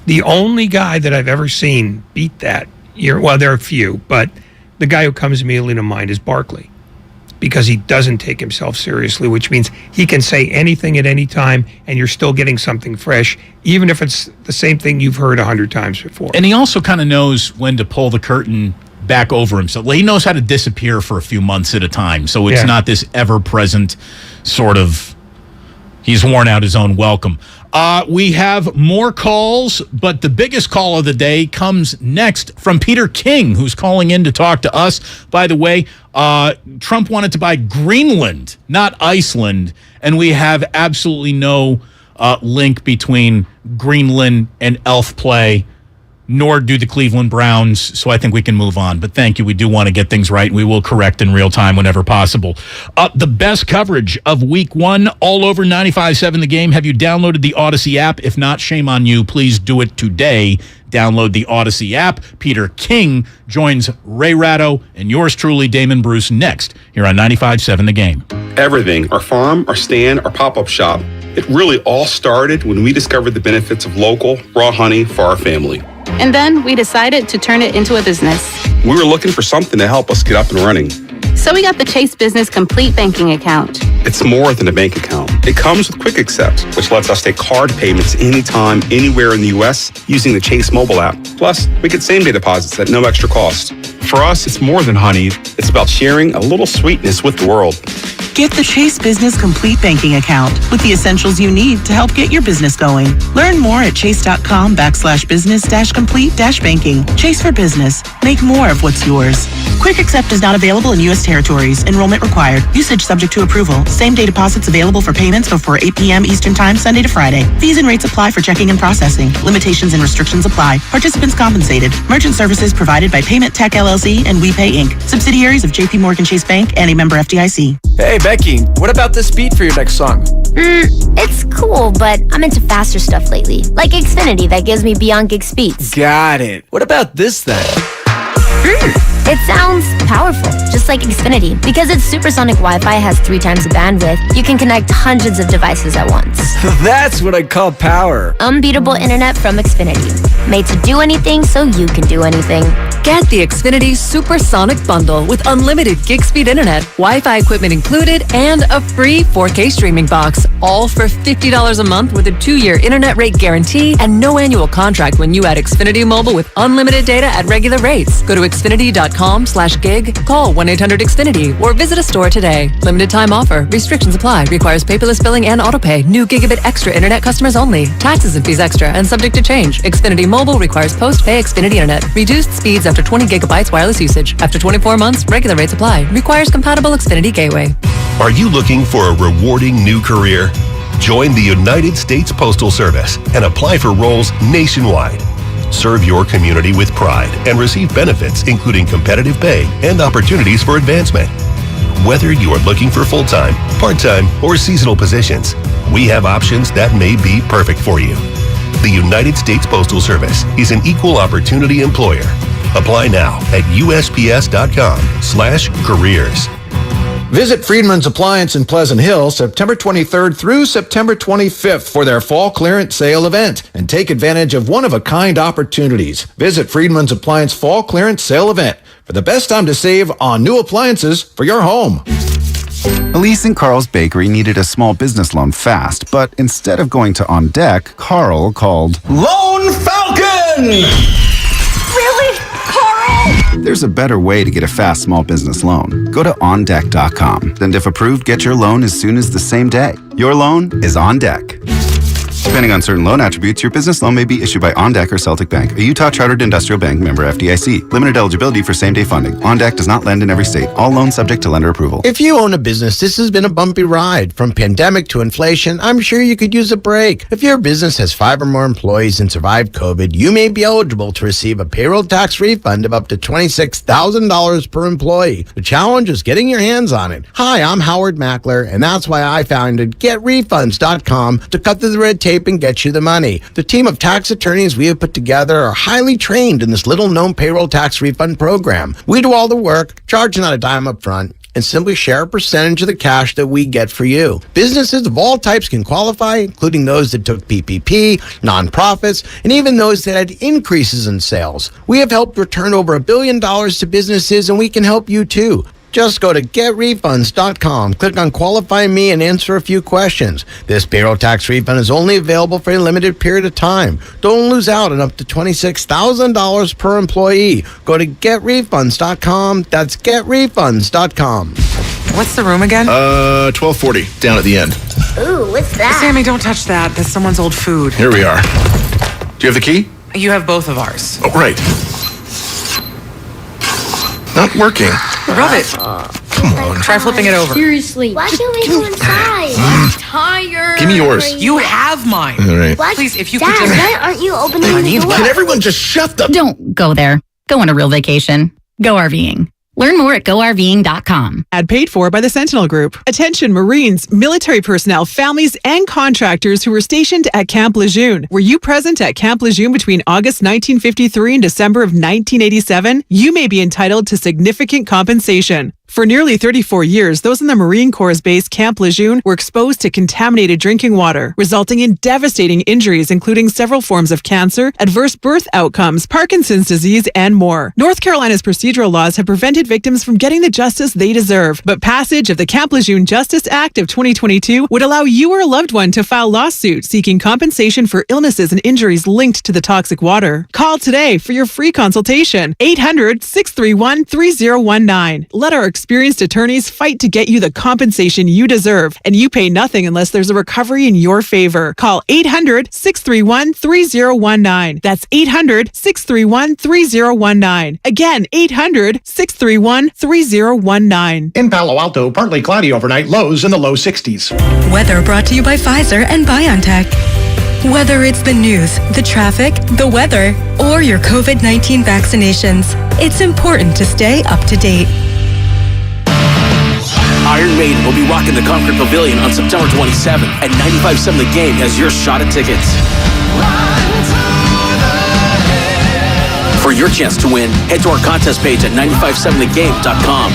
The only guy that I've ever seen beat that, well, there are a few, but the guy who comes immediately to mind is Barkley, because he doesn't take himself seriously, which means he can say anything at any time and you're still getting something fresh, even if it's the same thing you've heard 100 times before. And he also kind of knows when to pull the curtain back over himself. He knows how to disappear for a few months at a time, so it's not this ever-present sort of, he's worn out his own welcome. We have more calls, but the biggest call of the day comes next from Peter King, who's calling in to talk to us. By the way, Trump wanted to buy Greenland, not Iceland, and we have absolutely no link between Greenland and elf play, nor do the Cleveland Browns, so I think we can move on. But thank you. We do want to get things right, and we will correct in real time whenever possible. The best coverage of Week 1 all over 95.7 The Game. Have you downloaded the Odyssey app? If not, shame on you. Please do it today. Download the Odyssey app. Peter King joins Ray Ratto and yours truly, Damon Bruce, next here on 95.7 The Game. Everything, our farm, our stand, our pop-up shop, it really all started when we discovered the benefits of local, raw honey for our family. And then we decided to turn it into a business. We were looking for something to help us get up and running. So we got the Chase Business Complete Banking Account. It's more than a bank account. It comes with Quick Accept, which lets us take card payments anytime, anywhere in the U.S. using the Chase mobile app. Plus, we get same-day deposits at no extra cost. For us, it's more than honey. It's about sharing a little sweetness with the world. Get the Chase Business Complete Banking Account with the essentials you need to help get your business going. Learn more at chase.com/business-complete-banking. Chase for business. Make more of what's yours. Quick Accept is not available in U.S. territories. Enrollment required. Usage subject to approval. Same-day deposits available for payments before 8 p.m. Eastern Time, Sunday to Friday. Fees and rates apply for checking and processing. Limitations and restrictions apply. Participants compensated. Merchant services provided by Payment Tech LLC and WePay Inc. Subsidiaries of J.P. Morgan Chase Bank and a member FDIC. Hey, Becky, what about this beat for your next song? It's cool, but I'm into faster stuff lately. Like Xfinity that gives me beyond gig speeds. Got it. What about this then? It sounds powerful, just like Xfinity. Because its supersonic Wi-Fi has 3 times the bandwidth, you can connect hundreds of devices at once. That's what I call power. Unbeatable internet from Xfinity. Made to do anything so you can do anything. Get the Xfinity Supersonic Bundle with unlimited gig speed internet, Wi-Fi equipment included, and a free 4K streaming box. All for $50 a month with a 2-year internet rate guarantee and no annual contract when you add Xfinity Mobile with unlimited data at regular rates. Go to Xfinity.com/gig, call 1-800-XFINITY, or visit a store today. Limited time offer. Restrictions apply. Requires paperless billing and autopay. New Gigabit Extra internet customers only. Taxes and fees extra and subject to change. Xfinity Mobile requires post-pay Xfinity internet. Reduced speeds after 20 gigabytes wireless usage. After 24 months, regular rates apply. Requires compatible Xfinity gateway. Are you looking for a rewarding new career? Join the United States Postal Service and apply for roles nationwide. Serve your community with pride and receive benefits including competitive pay and opportunities for advancement. Whether you are looking for full-time, part-time, or seasonal positions, we have options that may be perfect for you. The United States Postal Service is an equal opportunity employer. Apply now at USPS.com/careers. Visit Friedman's Appliance in Pleasant Hill September 23rd through September 25th for their fall clearance sale event and take advantage of one-of-a-kind opportunities. Visit Friedman's Appliance Fall Clearance Sale event for the best time to save on new appliances for your home. Elise and Carl's Bakery needed a small business loan fast, but instead of going to On Deck, Carl called Lone Falcon! Really? Carl? There's a better way to get a fast small business loan. Go to OnDeck.com. And if approved, get your loan as soon as the same day. Your loan is on deck. Depending on certain loan attributes, your business loan may be issued by OnDeck or Celtic Bank, a Utah Chartered Industrial Bank member FDIC. Limited eligibility for same-day funding. OnDeck does not lend in every state. All loans subject to lender approval. If you own a business, this has been a bumpy ride. From pandemic to inflation, I'm sure you could use a break. If your business has 5 or more employees and survived COVID, you may be eligible to receive a payroll tax refund of up to $26,000 per employee. The challenge is getting your hands on it. Hi, I'm Howard Mackler, and that's why I founded GetRefunds.com to cut through the red tape and get you the money. The team of tax attorneys we have put together are highly trained in this little-known payroll tax refund program. We do all the work, charge not a dime up front, and simply share a percentage of the cash that we get for you. Businesses of all types can qualify, including those that took PPP, nonprofits, and even those that had increases in sales. We have helped return over $1 billion to businesses, and we can help you too. Just go to GetRefunds.com, click on Qualify Me, and answer a few questions. This payroll tax refund is only available for a limited period of time. Don't lose out on up to $26,000 per employee. Go to GetRefunds.com. That's GetRefunds.com. What's the room again? 1240, down at the end. Ooh, what's that? Sammy, don't touch that. That's someone's old food. Here we are. Do you have the key? You have both of ours. Oh, right. Not working. Rub it. Come on. Try flipping it over. Seriously, why can't we go inside? I'm tired. Give me yours. You have mine. All right. What? Please, if you Dad, could just... why aren't you opening the door? Can everyone just shut the... Don't go there. Go on a real vacation. Go RVing. Learn more at GoRVing.com. Ad paid for by the Sentinel Group. Attention Marines, military personnel, families, and contractors who were stationed at Camp Lejeune. Were you present at Camp Lejeune between August 1953 and December of 1987? You may be entitled to significant compensation. For nearly 34 years, those in the Marine Corps' base Camp Lejeune were exposed to contaminated drinking water, resulting in devastating injuries, including several forms of cancer, adverse birth outcomes, Parkinson's disease, and more. North Carolina's procedural laws have prevented victims from getting the justice they deserve, but passage of the Camp Lejeune Justice Act of 2022 would allow you or a loved one to file lawsuits seeking compensation for illnesses and injuries linked to the toxic water. Call today for your free consultation. 800-631-3019. Let our experienced attorneys fight to get you the compensation you deserve, and you pay nothing unless there's a recovery in your favor. Call 800-631-3019. That's 800-631-3019. Again, 800-631-3019. In Palo Alto, partly cloudy overnight, lows in the low 60s. Weather brought to you by Pfizer and BioNTech. Whether it's the news, the traffic, the weather, or your COVID-19 vaccinations, it's important to stay up to date. Iron Maiden will be rocking the Concord Pavilion on September 27th, and 95.7 The Game has your shot at tickets. For your chance to win, head to our contest page at 957thegame.com.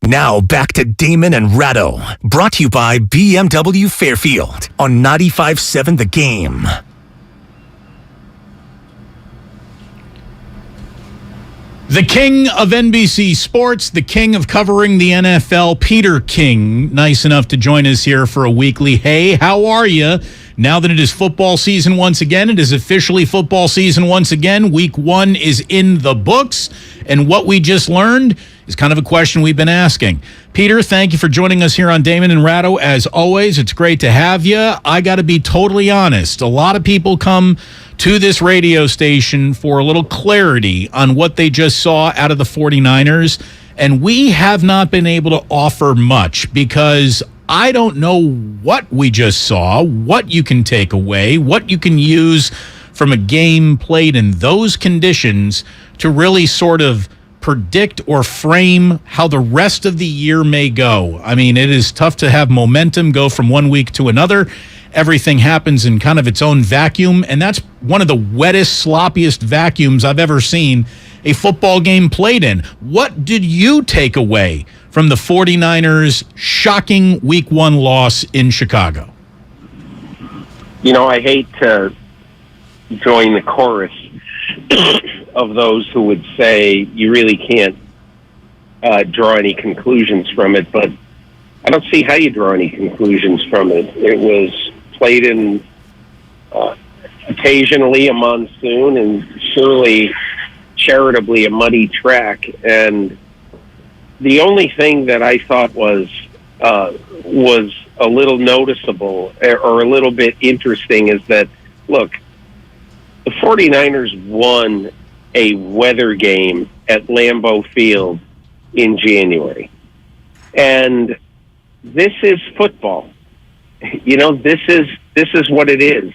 Now back to Damon and Ratto, brought to you by BMW Fairfield on 95.7 The Game. The king of NBC Sports, the king of covering the NFL, Peter King, nice enough to join us here for a weekly. Hey, how are you? Now that it is football season once again, it is officially football season once again. Week 1 is in the books, and what we just learned is kind of a question we've been asking. Peter, thank you for joining us here on Damon and Ratto. As always, it's great to have you. I got to be totally honest. A lot of people come to this radio station for a little clarity on what they just saw out of the 49ers, and we have not been able to offer much because I don't know what we just saw, what you can take away, what you can use from a game played in those conditions to really sort of predict or frame how the rest of the year may go. I mean, it is tough to have momentum go from one week to another. Everything happens in kind of its own vacuum, and that's one of the wettest, sloppiest vacuums I've ever seen a football game played in. What did you take away from the 49ers' shocking Week 1 loss in Chicago? You know, I hate to join the chorus of those who would say you really can't draw any conclusions from it, but I don't see how you draw any conclusions from it. It was played in occasionally a monsoon and surely charitably a muddy track, and the only thing that I thought was a little noticeable or a little bit interesting is that, look, the 49ers won a weather game at Lambeau Field in January. And this is football. You know, this is what it is.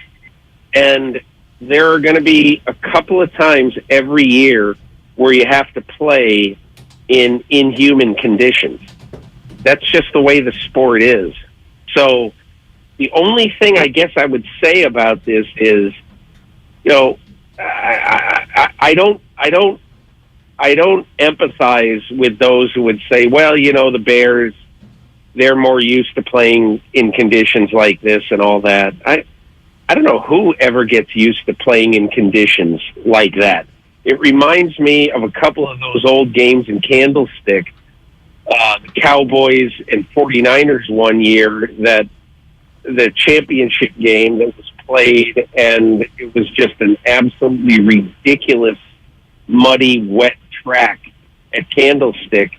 And there are going to be a couple of times every year where you have to play in inhuman conditions. That's just the way the sport is. So the only thing I guess I would say about this is, you know, I don't empathize with those who would say, well, you know, the Bears, they're more used to playing in conditions like this and all that. I don't know who ever gets used to playing in conditions like that. It reminds me of a couple of those old games in Candlestick, the Cowboys and 49ers one year, that the championship game that was played, and it was just an absolutely ridiculous, muddy, wet track at Candlestick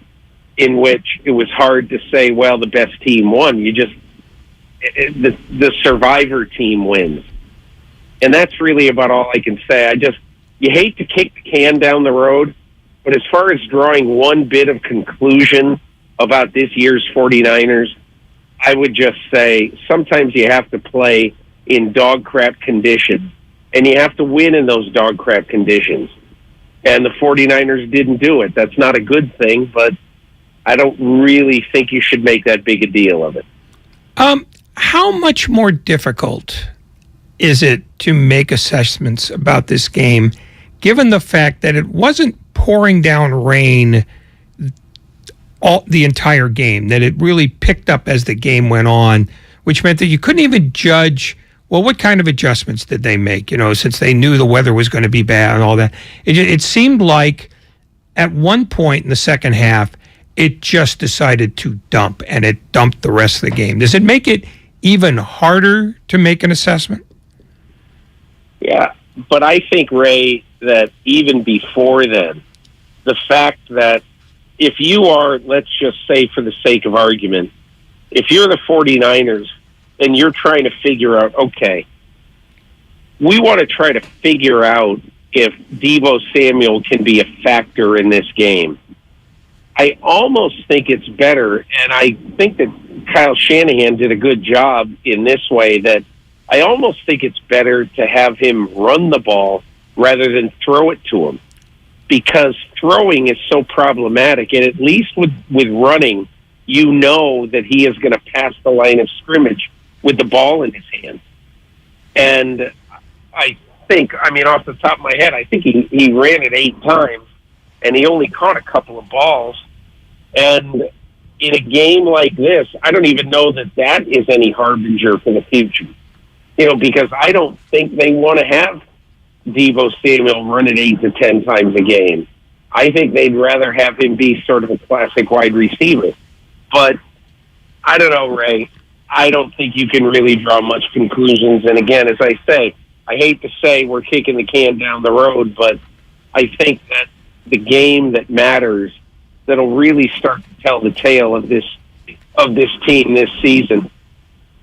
in which it was hard to say, well, the best team won. You just, the survivor team wins. And that's really about all I can say. You hate to kick the can down the road, but as far as drawing one bit of conclusion about this year's 49ers, I would just say sometimes you have to play in dog crap conditions, and you have to win in those dog crap conditions. And the 49ers didn't do it. That's not a good thing, but I don't really think you should make that big a deal of it. How much more difficult is it to make assessments about this game, given the fact that it wasn't pouring down rain the entire game, that it really picked up as the game went on, which meant that you couldn't even judge, well, what kind of adjustments did they make, you know, since they knew the weather was going to be bad and all that. It seemed like at one point in the second half, it just decided to dump, and it dumped the rest of the game. Does it make it even harder to make an assessment? Yeah, but I think, Ray, that even before then, the fact that if you are, let's just say for the sake of argument, if you're the 49ers and you're trying to figure out, okay, we want to try to figure out if Deebo Samuel can be a factor in this game. I almost think it's better, and I think that Kyle Shanahan did a good job in this way, that I almost think it's better to have him run the ball rather than throw it to him, because throwing is so problematic, and at least with running, you know that he is going to pass the line of scrimmage with the ball in his hand. And I think, I mean, off the top of my head, I think he ran it 8 times, and he only caught a couple of balls. And in a game like this, I don't even know that is any harbinger for the future. Because I don't think they want to have Deebo Samuel run it 8 to 10 times a game. I think they'd rather have him be sort of a classic wide receiver. But I don't know, Ray. I don't think you can really draw much conclusions. And again, as I say, I hate to say we're kicking the can down the road, but I think that the game that matters, that'll really start to tell the tale of this team this season,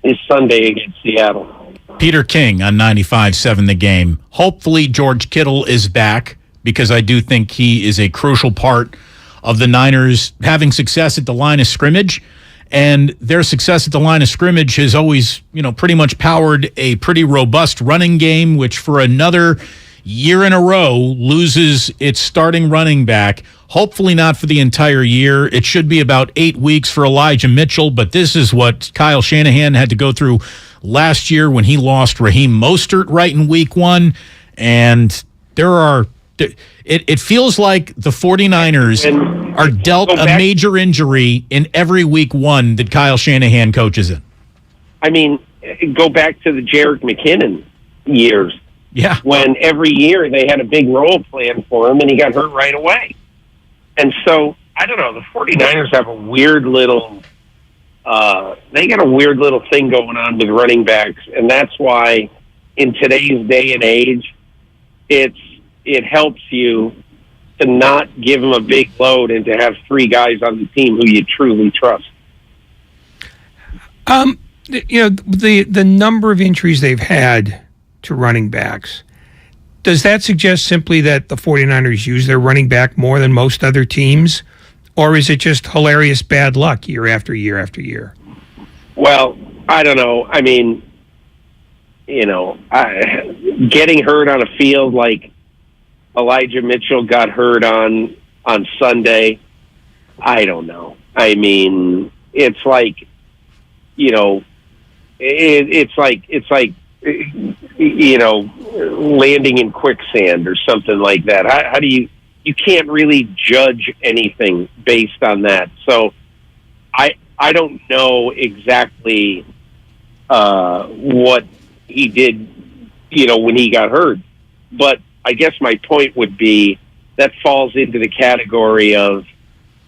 is Sunday against Seattle. Peter King on 95.7 The Game. Hopefully George Kittle is back, because I do think he is a crucial part of the Niners having success at the line of scrimmage. And their success at the line of scrimmage has always, pretty much powered a pretty robust running game, which for another year in a row loses its starting running back. Hopefully not for the entire year. It should be about 8 weeks for Elijah Mitchell, but this is what Kyle Shanahan had to go through last year when he lost Raheem Mostert right in week 1. And it feels like the 49ers are dealt a major injury in every week 1 that Kyle Shanahan coaches in. I mean, go back to the Jerick McKinnon years. Yeah. When every year they had a big role plan for him and he got hurt right away. And so, I don't know, the 49ers have a weird little thing going on with running backs, and that's why in today's day and age, it helps you to not give them a big load and to have 3 guys on the team who you truly trust. The number of injuries they've had to running backs, does that suggest simply that the 49ers use their running back more than most other teams? Or is it just hilarious bad luck year after year after year? Well, I don't know. I mean, getting hurt on a field like Elijah Mitchell got hurt on Sunday, I don't know. I mean, it's like, it's like landing in quicksand or something like that. How do you can't really judge anything based on that. So I don't know exactly what he did, when he got hurt. But I guess my point would be that falls into the category of,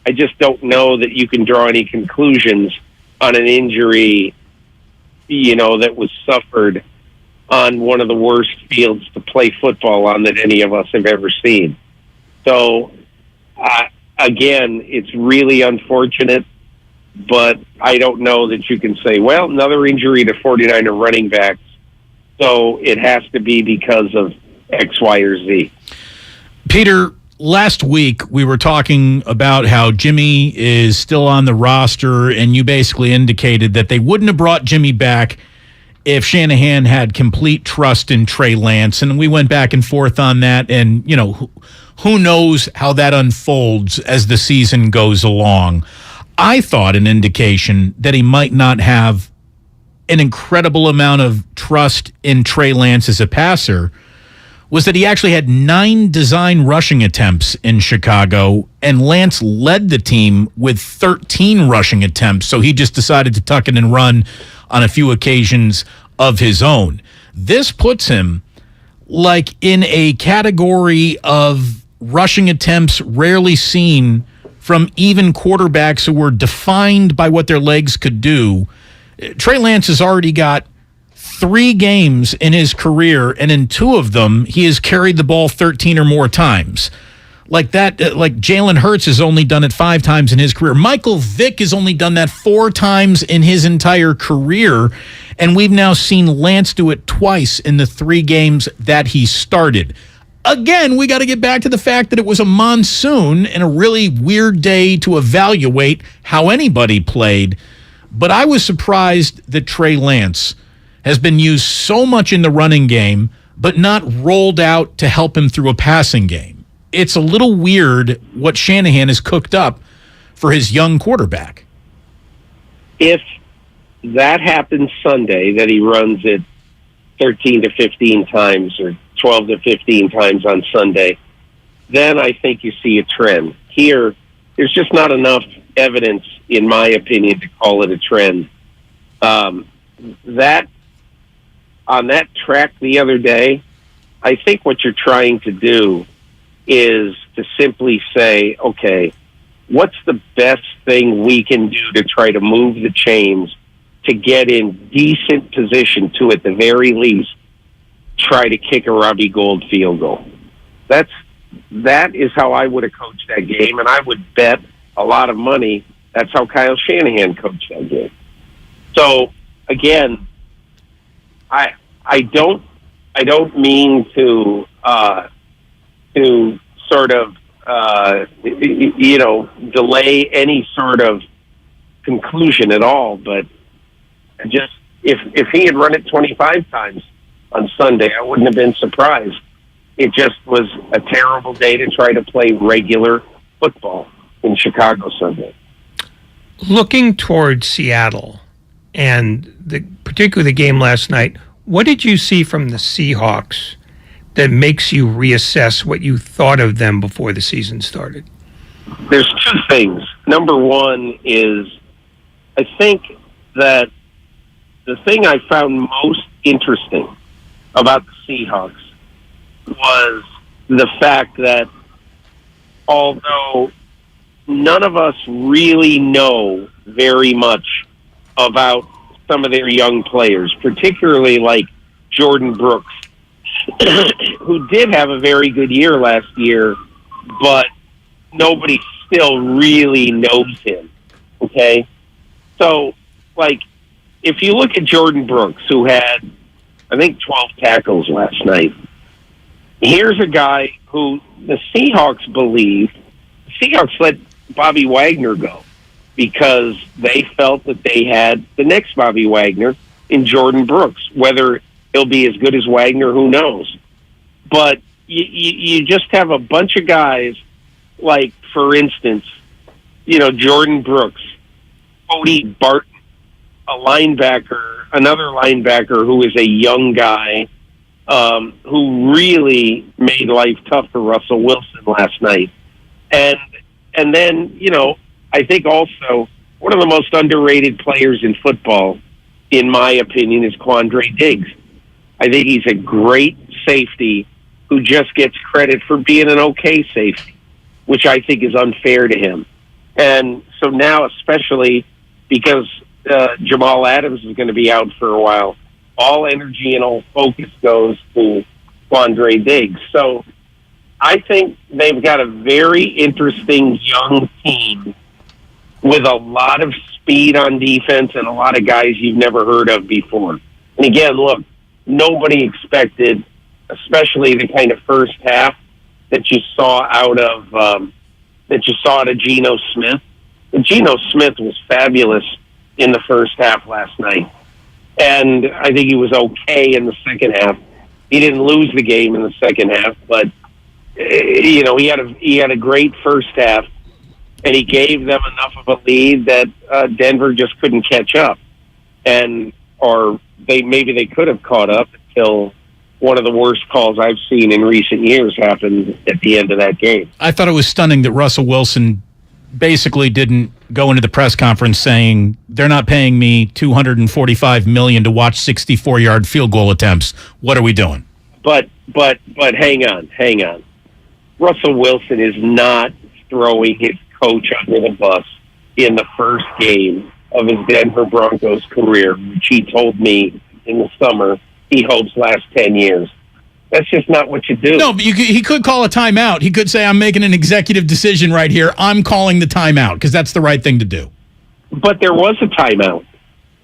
I just don't know that you can draw any conclusions on an injury, that was suffered on one of the worst fields to play football on that any of us have ever seen. So, again, it's really unfortunate, but I don't know that you can say, well, another injury to 49er running backs, so it has to be because of X, Y, or Z. Peter, last week we were talking about how Jimmy is still on the roster, and you basically indicated that they wouldn't have brought Jimmy back if Shanahan had complete trust in Trey Lance. And we went back and forth on that, and, who knows how that unfolds as the season goes along. I thought an indication that he might not have an incredible amount of trust in Trey Lance as a passer was that he actually had 9 design rushing attempts in Chicago, and Lance led the team with 13 rushing attempts, so he just decided to tuck it and run on a few occasions of his own. This puts him like in a category of rushing attempts rarely seen from even quarterbacks who were defined by what their legs could do. Trey Lance has already got 3 games in his career, and in 2 of them, he has carried the ball 13 or more times. Like that, like Jalen Hurts has only done it 5 times in his career. Michael Vick has only done that 4 times in his entire career, and we've now seen Lance do it twice in the 3 games that he started. Again, we got to get back to the fact that it was a monsoon and a really weird day to evaluate how anybody played. But I was surprised that Trey Lance has been used so much in the running game, but not rolled out to help him through a passing game. It's a little weird what Shanahan has cooked up for his young quarterback. If that happens Sunday, that he runs it 13 to 15 times or 12 to 15 times on Sunday, then I think you see a trend. Here, there's just not enough evidence, in my opinion, to call it a trend. That on that track the other day, I think what you're trying to do is to simply say, okay, what's the best thing we can do to try to move the chains to get in decent position to, at the very least, try to kick a Robbie Gould field goal. That is how I would have coached that game, and I would bet a lot of money that's how Kyle Shanahan coached that game. So again, I don't mean to sort of delay any sort of conclusion at all, but just if he had run it 25 times on Sunday, I wouldn't have been surprised. It just was a terrible day to try to play regular football in Chicago Sunday. Looking towards Seattle and particularly the game last night, what did you see from the Seahawks that makes you reassess what you thought of them before the season started? There's two things. Number one is, I think that the thing I found most interesting about the Seahawks was the fact that although none of us really know very much about some of their young players, particularly like Jordan Brooks, who did have a very good year last year, but nobody still really knows him, okay? So, like, if you look at Jordan Brooks, who had, I think, 12 tackles last night, here's a guy who the Seahawks let Bobby Wagner go because they felt that they had the next Bobby Wagner in Jordan Brooks. Whether he'll be as good as Wagner, who knows? But you just have a bunch of guys, like, for instance, Jordan Brooks, Cody Barton, another linebacker who is a young guy, who really made life tough for Russell Wilson last night. And then, I think also one of the most underrated players in football, in my opinion, is Quandre Diggs. I think he's a great safety who just gets credit for being an okay safety, which I think is unfair to him. And so now, especially because Jamal Adams is going to be out for a while, all energy and all focus goes to Quandre Diggs. So I think they've got a very interesting young team with a lot of speed on defense and a lot of guys you've never heard of before. And again, look, nobody expected, especially the kind of first half that you saw out of Geno Smith. And Geno Smith was fabulous in the first half last night. And I think he was okay in the second half. He didn't lose the game in the second half, but he had a great first half, and he gave them enough of a lead that Denver just couldn't catch up, or they could have caught up until one of the worst calls I've seen in recent years happened at the end of that game. I thought it was stunning that Russell Wilson basically didn't go into the press conference saying, they're not paying me $245 million to watch 64-yard field goal attempts. What are we doing? But hang on. Russell Wilson is not throwing his coach under the bus in the first game of his Denver Broncos career, which he told me in the summer he hopes lasts 10 years. That's just not what you do. No, but he could call a timeout. He could say, I'm making an executive decision right here. I'm calling the timeout, because that's the right thing to do. But there was a timeout,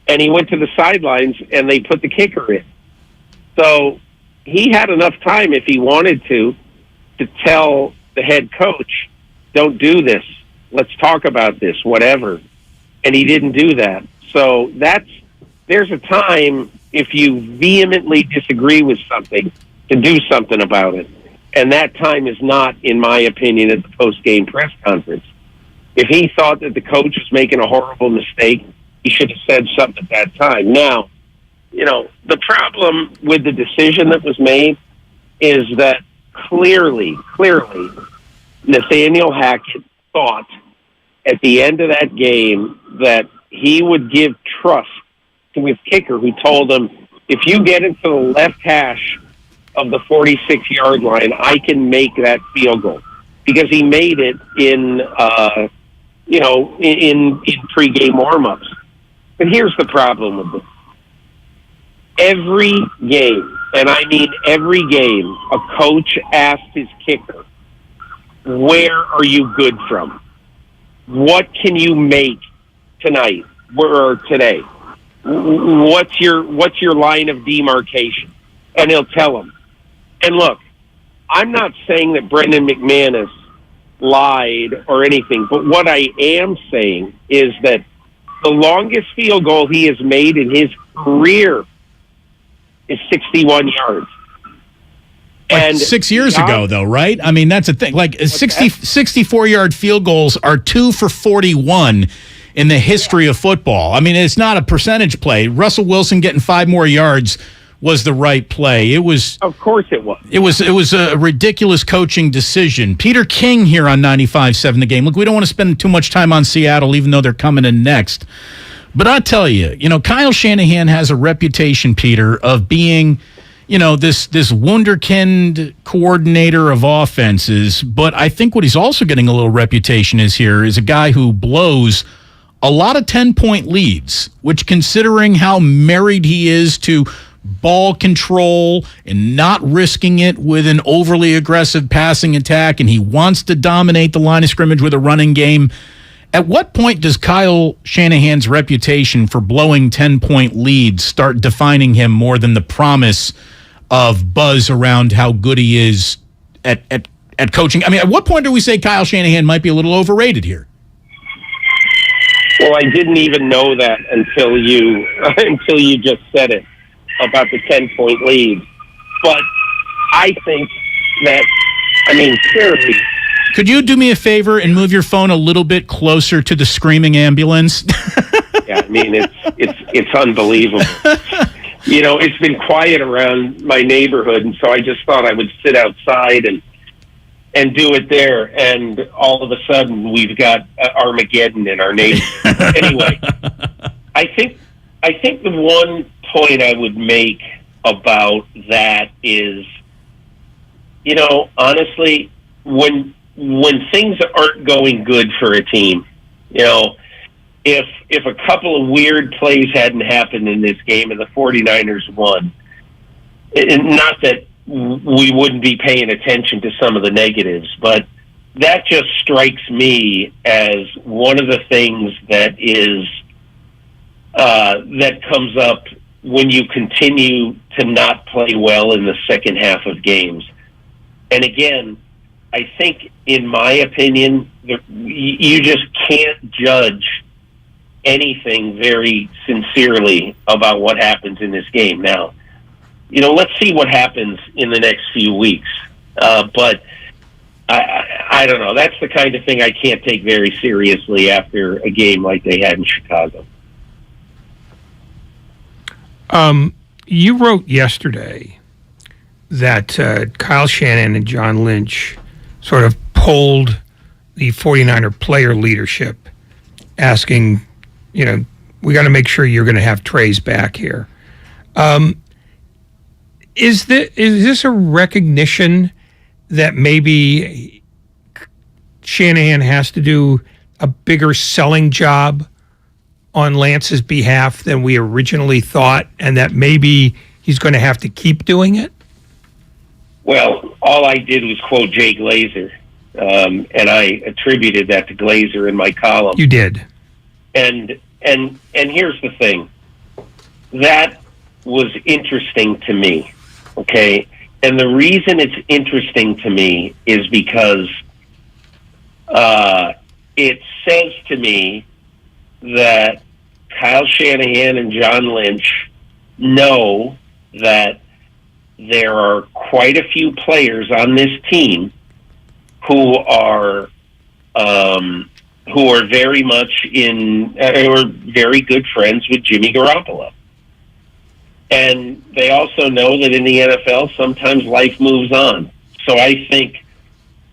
and he went to the sidelines, and they put the kicker in. So he had enough time, if he wanted to tell the head coach, don't do this. Let's talk about this, whatever. And he didn't do that. So there's a time, if you vehemently disagree with something, to do something about it. And that time is not, in my opinion, at the post-game press conference. If he thought that the coach was making a horrible mistake, he should have said something at that time. Now, the problem with the decision that was made is that clearly, Nathaniel Hackett thought, at the end of that game that he would give trust to his kicker, who told him, if you get into the left hash of the 46-yard line, I can make that field goal. Because he made it in pregame warm-ups. But here's the problem with this. Every game, and I mean every game, a coach asked his kicker, where are you good from? What can you make tonight or today? What's your line of demarcation? And he'll tell him. And look, I'm not saying that Brendan McManus lied or anything, but what I am saying is that the longest field goal he has made in his career is 61 yards. And 6 years ago, though, right? I mean, that's a thing. Like 64-yard field goals are 2 for 41 in the history of football. I mean, it's not a percentage play. Russell Wilson getting 5 more yards was the right play. It was. Of course it was. It was a ridiculous coaching decision. Peter King here on 95.7 The Game. Look, we don't want to spend too much time on Seattle, even though they're coming in next. But I tell you, Kyle Shanahan has a reputation, Peter, of being, this wunderkind coordinator of offenses. But I think what he's also getting a little reputation is a guy who blows a lot of 10-point leads, which, considering how married he is to ball control and not risking it with an overly aggressive passing attack, and he wants to dominate the line of scrimmage with a running game. At what point does Kyle Shanahan's reputation for blowing 10-point leads start defining him more than the promise of buzz around how good he is at coaching? I mean, at what point do we say Kyle Shanahan might be a little overrated here? Well, I didn't even know that until you just said it about the 10-point lead. But I think that, clearly. Could you do me a favor and move your phone a little bit closer to the screaming ambulance? Yeah, it's unbelievable. It's been quiet around my neighborhood, and so I just thought I would sit outside and do it there. And all of a sudden, we've got Armageddon in our neighborhood. Anyway, I think the one point I would make about that is, honestly, when things aren't going good for a team, if a couple of weird plays hadn't happened in this game and the 49ers won, and not that we wouldn't be paying attention to some of the negatives, but that just strikes me as one of the things that is that comes up when you continue to not play well in the second half of games. And again, I think, in my opinion, you just can't judge anything very sincerely about what happens in this game. Now, let's see what happens in the next few weeks. But I don't know. That's the kind of thing I can't take very seriously after a game like they had in Chicago. You wrote yesterday that Kyle Shanahan and John Lynch sort of polled the 49er player leadership, asking, we got to make sure you're going to have Trey's back here. Is this a recognition that maybe Shanahan has to do a bigger selling job on Lance's behalf than we originally thought, and that maybe he's going to have to keep doing it? Well, all I did was quote Jay Glazer, and I attributed that to Glazer in my column. You did. And here's the thing. That was interesting to me, okay? And the reason it's interesting to me is because it says to me that Kyle Shanahan and John Lynch know that there are quite a few players on this team who are very much or very good friends with Jimmy Garoppolo. And they also know that in the NFL, sometimes life moves on. So I think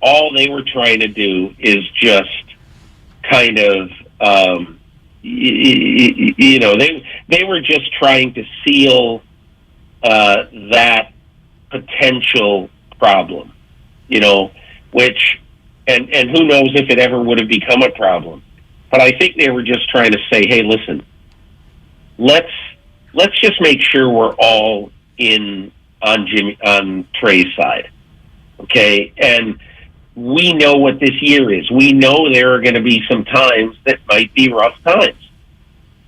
all they were trying to do is just kind of, they were just trying to seal that potential problem, which, and who knows if it ever would have become a problem. But I think they were just trying to say, hey, listen, let's just make sure we're all in on Trey's side, okay? And we know what this year is. We know there are going to be some times that might be rough times,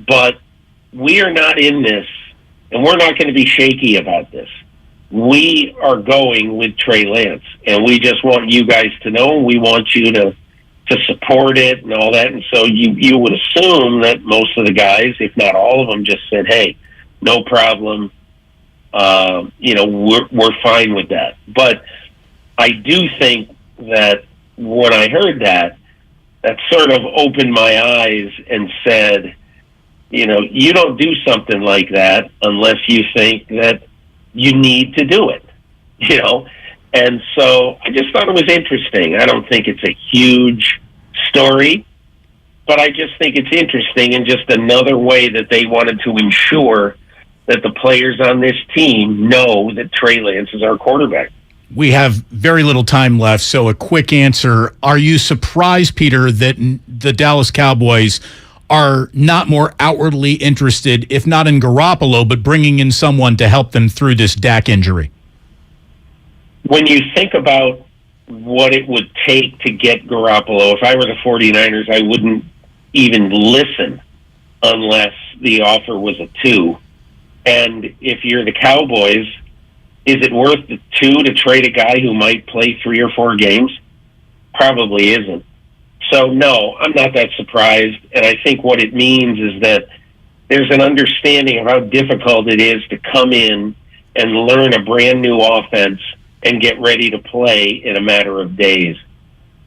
but we are not in this, and we're not going to be shaky about this. We are going with Trey Lance, and we just want you guys to know. We want you to support it and all that. And so you would assume that most of the guys, if not all of them, just said, "Hey, no problem. We're fine with that." But I do think that when I heard that sort of opened my eyes and said, you don't do something like that unless you think that you need to do it, And so I just thought it was interesting. I don't think it's a huge story, but I just think it's interesting and just another way that they wanted to ensure that the players on this team know that Trey Lance is our quarterback. We have very little time left, so a quick answer. Are you surprised, Peter, that the Dallas Cowboys are not more outwardly interested, if not in Garoppolo, but bringing in someone to help them through this Dak injury? When you think about what it would take to get Garoppolo, if I were the 49ers, I wouldn't even listen unless the offer was a 2. And if you're the Cowboys, is it worth the 2 to trade a guy who might play 3 or 4 games? Probably isn't. So, no, I'm not that surprised. And I think what it means is that there's an understanding of how difficult it is to come in and learn a brand new offense and get ready to play in a matter of days.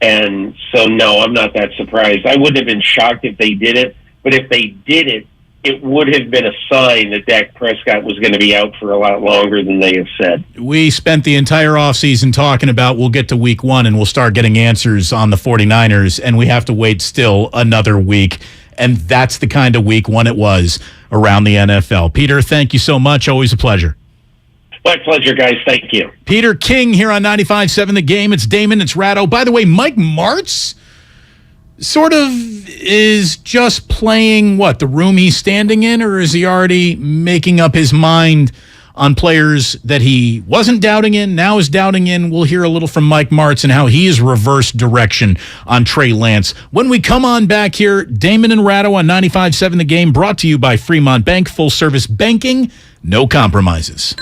And so, no, I'm not that surprised. I wouldn't have been shocked if they did it, but if they did it, it would have been a sign that Dak Prescott was going to be out for a lot longer than they have said. We spent the entire offseason talking about we'll get to week 1 and we'll start getting answers on the 49ers, and we have to wait still another week. And that's the kind of week 1 it was around the NFL. Peter, thank you so much. Always a pleasure. My pleasure, guys. Thank you. Peter King here on 95.7 The Game. It's Damon. It's Ratto. By the way, Mike Martz sort of is just playing, the room he's standing in, or is he already making up his mind on players that he wasn't doubting in, now is doubting in? We'll hear a little from Mike Martz and how he has reversed direction on Trey Lance. When we come on back here, Damon and Ratto on 95.7 The Game, brought to you by Fremont Bank, full-service banking, no compromises.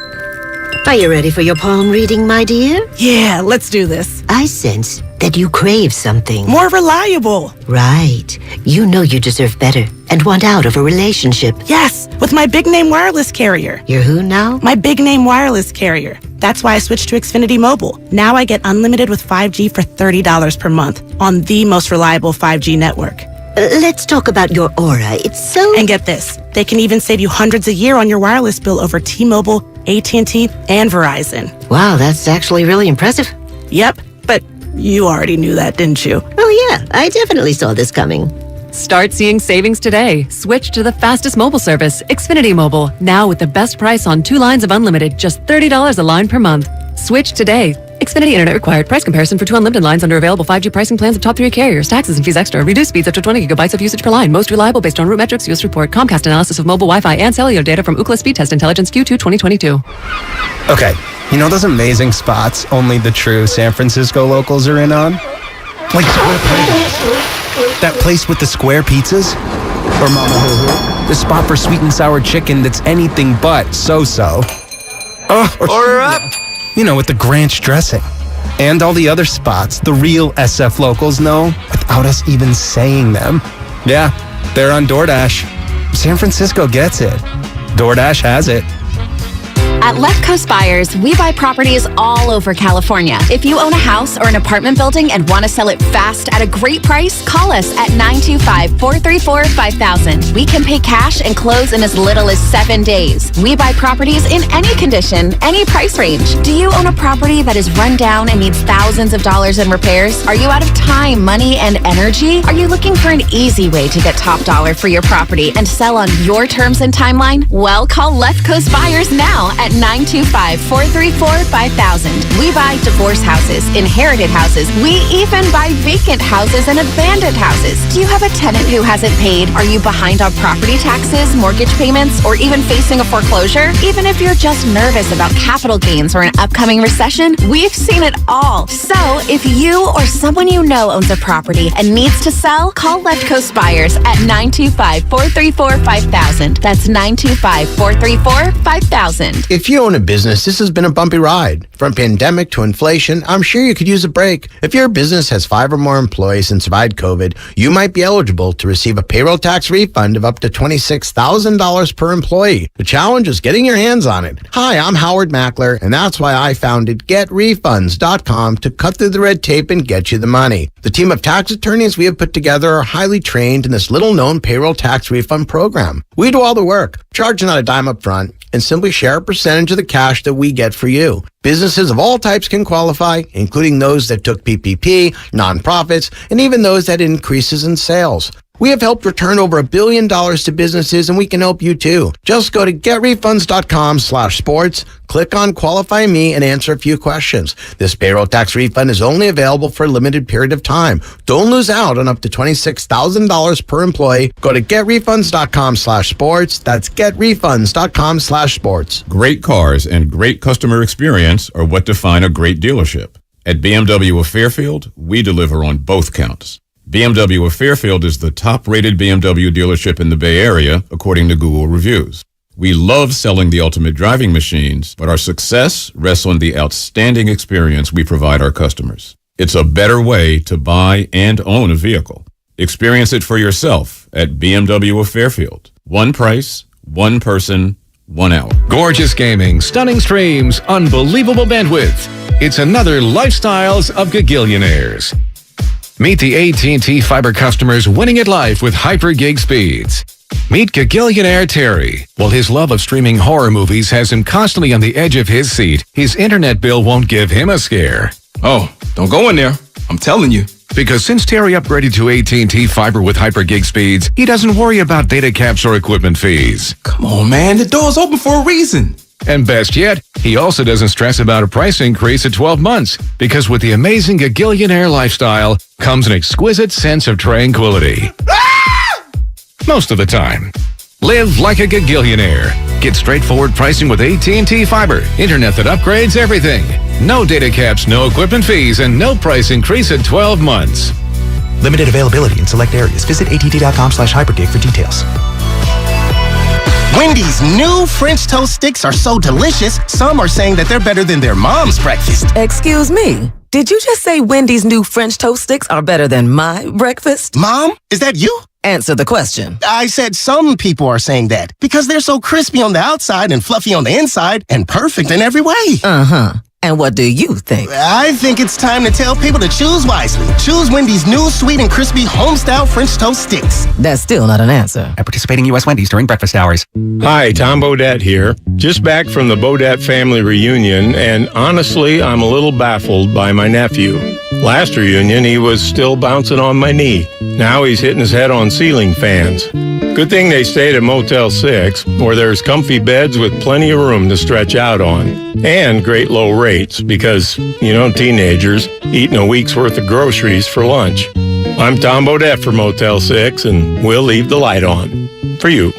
Are you ready for your palm reading, my dear? Yeah, let's do this. I sense that you crave something. More reliable. Right. You know you deserve better and want out of a relationship. Yes, with my big name wireless carrier. You're who now? My big name wireless carrier. That's why I switched to Xfinity Mobile. Now I get unlimited with 5G for $30 per month on the most reliable 5G network. Let's talk about your aura. It's so... And get this. They can even save you hundreds a year on your wireless bill over T-Mobile, AT&T, and Verizon. Wow, that's actually really impressive. Yep, but you already knew that, didn't you? Oh yeah, I definitely saw this coming. Start seeing savings today. Switch to the fastest mobile service, Xfinity Mobile. Now with the best price on 2 lines of unlimited, just $30 a line per month. Switch today. Xfinity Internet required. Price comparison for 2 unlimited lines under available 5G pricing plans of top 3 carriers. Taxes and fees extra. Reduced speeds up to 20 gigabytes of usage per line. Most reliable based on root metrics. US report. Comcast analysis of mobile Wi-Fi and cellular data from Ookla Speed Test Intelligence Q2 2022. Okay, you know those amazing spots only the true San Francisco locals are in on? Like Square Place. That place with the square pizzas? Or Mama Hoo Hoo? The spot for sweet and sour chicken that's anything but so-so. Order up! You know, with the Granch dressing. And all the other spots the real SF locals know without us even saying them. Yeah, they're on DoorDash. San Francisco gets it. DoorDash has it. At Left Coast Buyers, we buy properties all over California. If you own a house or an apartment building and want to sell it fast at a great price, call us at 925-434-5000. We can pay cash and close in as little as 7 days. We buy properties in any condition, any price range. Do you own a property that is run down and needs thousands of dollars in repairs? Are you out of time, money, and energy? Are you looking for an easy way to get top dollar for your property and sell on your terms and timeline? Well, call Left Coast Buyers now at 925-434-5000. We buy divorce houses, inherited houses. We even buy vacant houses and abandoned houses. Do you have a tenant who hasn't paid? Are you behind on property taxes, mortgage payments, or even facing a foreclosure? Even if you're just nervous about capital gains or an upcoming recession, we've seen it all. So if you or someone you know owns a property and needs to sell, call Left Coast Buyers at 925-434-5000. That's 925-434-5000. If you own a business, this has been a bumpy ride. From pandemic to inflation, I'm sure you could use a break. If your business has 5 or more employees and survived COVID, you might be eligible to receive a payroll tax refund of up to $26,000 per employee. The challenge is getting your hands on it. Hi, I'm Howard Mackler, and that's why I founded GetRefunds.com to cut through the red tape and get you the money. The team of tax attorneys we have put together are highly trained in this little-known payroll tax refund program. We do all the work, charge not a dime up front, and simply share a percentage of the cash that we get for you. Businesses of all types can qualify, including those that took PPP, nonprofits, and even those that had increases in sales. We have helped return over $1 billion to businesses, and we can help you too. Just go to getrefunds.com/sports, click on Qualify Me, and answer a few questions. This payroll tax refund is only available for a limited period of time. Don't lose out on up to $26,000 per employee. Go to getrefunds.com/sports. That's getrefunds.com/sports. Great cars and great customer experience are what define a great dealership. At BMW of Fairfield, we deliver on both counts. BMW of Fairfield is the top-rated BMW dealership in the Bay Area, according to Google reviews. We love selling the ultimate driving machines, but our success rests on the outstanding experience we provide our customers. It's a better way to buy and own a vehicle. Experience it for yourself at BMW of Fairfield. One price, one person, 1 hour. Gorgeous gaming, stunning streams, unbelievable bandwidth. It's another Lifestyles of Gagillionaires. Meet the AT&T Fiber customers winning at life with hyper gig speeds. Meet Gagillionaire Terry. While his love of streaming horror movies has him constantly on the edge of his seat, his internet bill won't give him a scare. Oh, don't go in there. I'm telling you. Because since Terry upgraded to AT&T Fiber with hyper gig speeds, he doesn't worry about data caps or equipment fees. Come on, man. The door's open for a reason. And best yet, he also doesn't stress about a price increase at 12 months, because with the amazing Gagillionaire lifestyle comes an exquisite sense of tranquility. Most of the time. Live like a Gagillionaire. Get straightforward pricing with AT&T Fiber. Internet that upgrades everything. No data caps, no equipment fees, and no price increase at 12 months. Limited availability in select areas. Visit att.com/hypergig for details. Wendy's new French toast sticks are so delicious, some are saying that they're better than their mom's breakfast. Excuse me, did you just say Wendy's new French toast sticks are better than my breakfast? Mom, is that you? Answer the question. I said some people are saying that because they're so crispy on the outside and fluffy on the inside and perfect in every way. Uh-huh. And what do you think? I think it's time to tell people to choose wisely. Choose Wendy's new sweet and crispy home-style French toast sticks. That's still not an answer. At participating U.S. Wendy's during breakfast hours. Hi, Tom Bodette here. Just back from the Bodette family reunion, and honestly, I'm a little baffled by my nephew. Last reunion, he was still bouncing on my knee. Now he's hitting his head on ceiling fans. Good thing they stayed at Motel 6, where there's comfy beds with plenty of room to stretch out on. And great low rates, because, you know, teenagers eating a week's worth of groceries for lunch. I'm Tom Bodette for Motel 6, and we'll leave the light on. For you.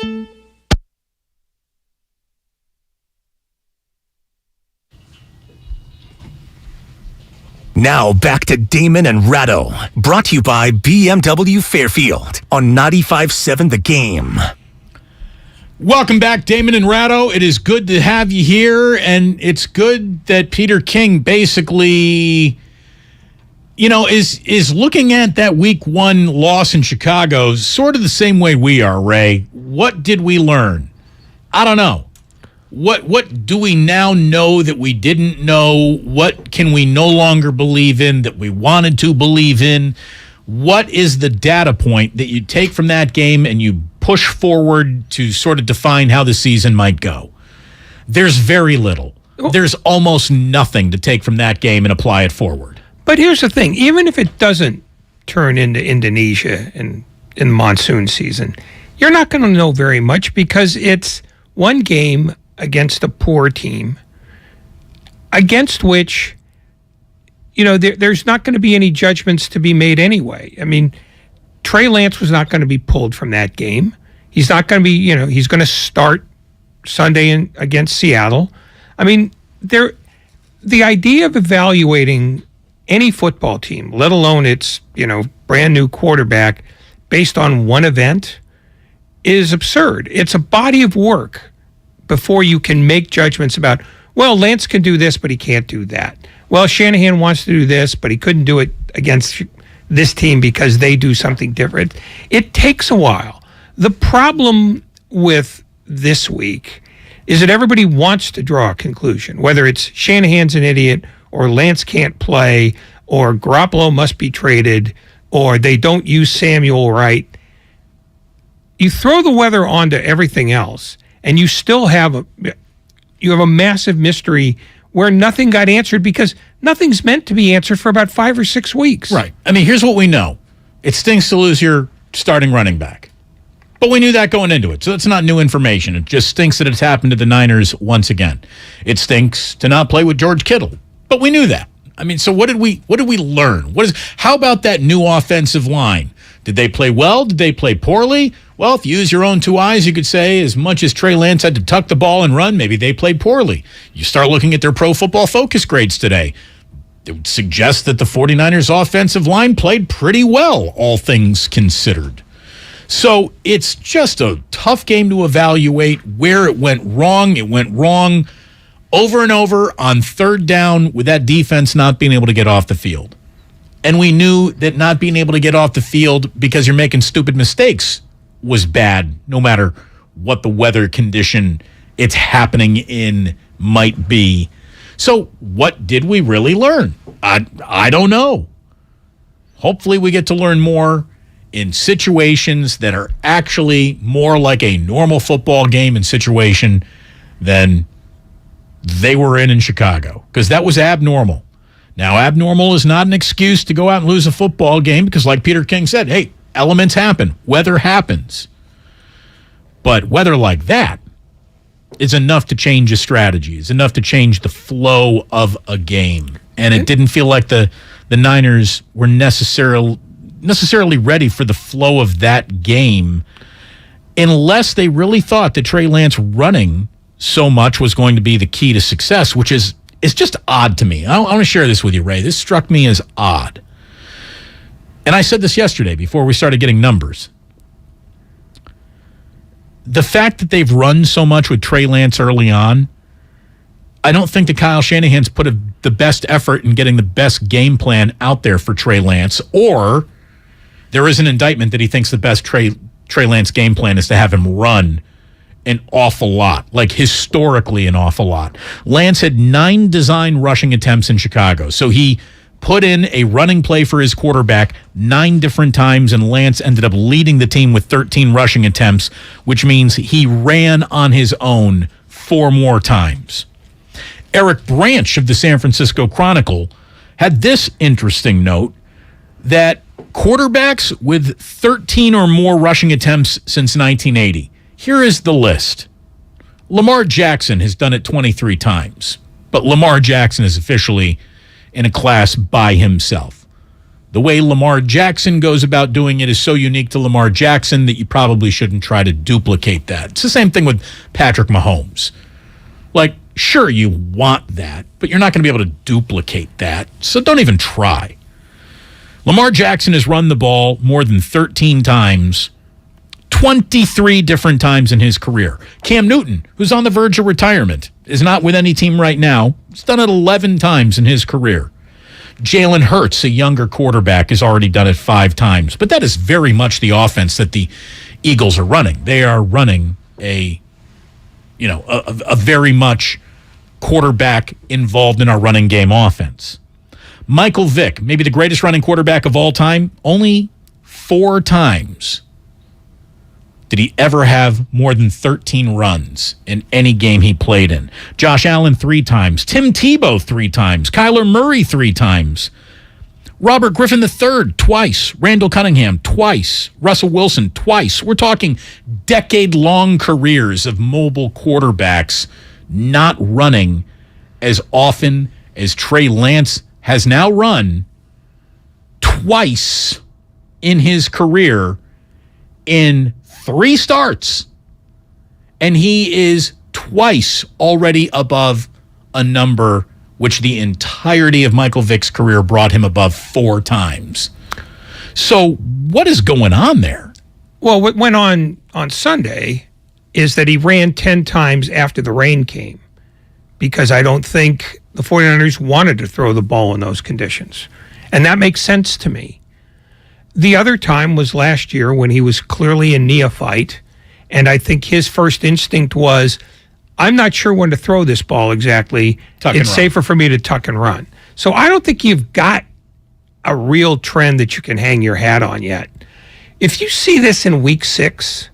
Now back to Damon and Ratto, brought to you by BMW Fairfield on 95.7 The Game. Welcome back, Damon and Ratto. It is good to have you here, and it's good that Peter King basically, you know, is looking at that week 1 loss in Chicago sort of the same way we are, Ray. What did we learn? I don't know. What do we now know that we didn't know? What can we no longer believe in that we wanted to believe in? What is the data point that you take from that game and you push forward to sort of define how the season might go? There's very little. There's almost nothing to take from that game and apply it forward. But here's the thing. Even if it doesn't turn into Indonesia in monsoon season, you're not going to know very much because it's one game against a poor team against which, there's not going to be any judgments to be made anyway. I mean, Trey Lance was not going to be pulled from that game. He's not going to be, he's going to start Sunday against Seattle. I mean, the idea of evaluating any football team, let alone its, brand new quarterback based on one event is absurd. It's a body of work before you can make judgments about, well, Lance can do this, but he can't do that. Well, Shanahan wants to do this, but he couldn't do it against this team because they do something different. It takes a while. The problem with this week is that everybody wants to draw a conclusion, whether it's Shanahan's an idiot or Lance can't play or Garoppolo must be traded or they don't use Samuel right. You throw the weather onto everything else, and you still have a massive mystery where nothing got answered because nothing's meant to be answered for about 5 or 6 weeks. Right. I mean, here's what we know. It stinks to lose your starting running back. But we knew that going into it, so it's not new information. It just stinks that it's happened to the Niners once again. It stinks to not play with George Kittle, but we knew that. I mean, so what did we learn? How about that new offensive line? Did they play well? Did they play poorly? Well, if you use your own 2 eyes, you could say as much as Trey Lance had to tuck the ball and run, maybe they played poorly. You start looking at their Pro Football Focus grades today. It would suggest that the 49ers offensive line played pretty well, all things considered. So it's just a tough game to evaluate where it went wrong. It went wrong over and over on third down with that defense not being able to get off the field. And we knew that not being able to get off the field because you're making stupid mistakes was bad, no matter what the weather condition it's happening in might be. So what did we really learn? I don't know. Hopefully we get to learn more in situations that are actually more like a normal football game and situation than they were in Chicago, because that was abnormal. Now, abnormal is not an excuse to go out and lose a football game because, like Peter King said, hey, elements happen. Weather happens. But weather like that is enough to change a strategy, is enough to change the flow of a game. And it didn't feel like the Niners were necessarily ready for the flow of that game unless they really thought that Trey Lance running so much was going to be the key to success, which is just odd to me. I want to share this with you, Ray. This struck me as odd. And I said this yesterday before we started getting numbers. The fact that they've run so much with Trey Lance early on, I don't think that Kyle Shanahan's put the best effort in getting the best game plan out there for Trey Lance, or there is an indictment that he thinks the best Trey Lance game plan is to have him run an awful lot, like historically an awful lot. Lance had 9 design rushing attempts in Chicago, so he put in a running play for his quarterback 9 different times, and Lance ended up leading the team with 13 rushing attempts, which means he ran on his own 4 more times. Eric Branch of the San Francisco Chronicle had this interesting note that quarterbacks with 13 or more rushing attempts since 1980. Here is the list. Lamar Jackson has done it 23 times, but Lamar Jackson is officially in a class by himself. The way Lamar Jackson goes about doing it is so unique to Lamar Jackson that you probably shouldn't try to duplicate that. It's the same thing with Patrick Mahomes. Like, sure, you want that, but you're not going to be able to duplicate that, so don't even try. Lamar Jackson has run the ball more than 13 times, 23 different times in his career. Cam Newton, who's on the verge of retirement, is not with any team right now. He's done it 11 times in his career. Jalen Hurts, a younger quarterback, has already done it 5 times. But that is very much the offense that the Eagles are running. They are running a a very much quarterback involved in our running game offense. Michael Vick, maybe the greatest running quarterback of all time, only 4 times did he ever have more than 13 runs in any game he played in. Josh Allen 3 times, Tim Tebow 3 times, Kyler Murray 3 times, Robert Griffin III twice, Randall Cunningham twice, Russell Wilson twice. We're talking decade-long careers of mobile quarterbacks not running as often as Trey Lance has now run twice in his career in 3 starts. And he is twice already above a number which the entirety of Michael Vick's career brought him above 4 times. So what is going on there? Well, what went on Sunday is that he ran 10 times after the rain came, because I don't think the 49ers wanted to throw the ball in those conditions. And that makes sense to me. The other time was last year when he was clearly a neophyte, and I think his first instinct was, I'm not sure when to throw this ball exactly. It's safer for me to tuck and run. So I don't think you've got a real trend that you can hang your hat on yet. If you see this in week 6,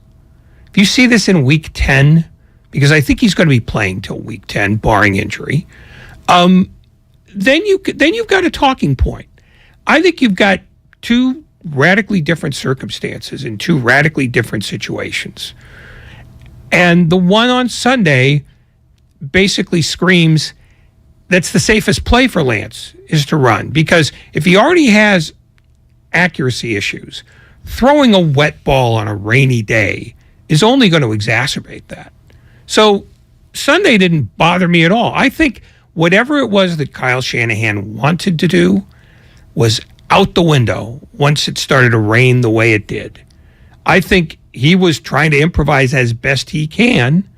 if you see this in week 10, because I think he's going to be playing till week 10, barring injury, then you've got a talking point. I think you've got 2 radically different circumstances in 2 radically different situations. And the one on Sunday basically screams that's the safest play for Lance is to run, because if he already has accuracy issues, throwing a wet ball on a rainy day is only going to exacerbate that. So Sunday didn't bother me at all. I think whatever it was that Kyle Shanahan wanted to do was out the window once it started to rain the way it did. I think he was trying to improvise as best he can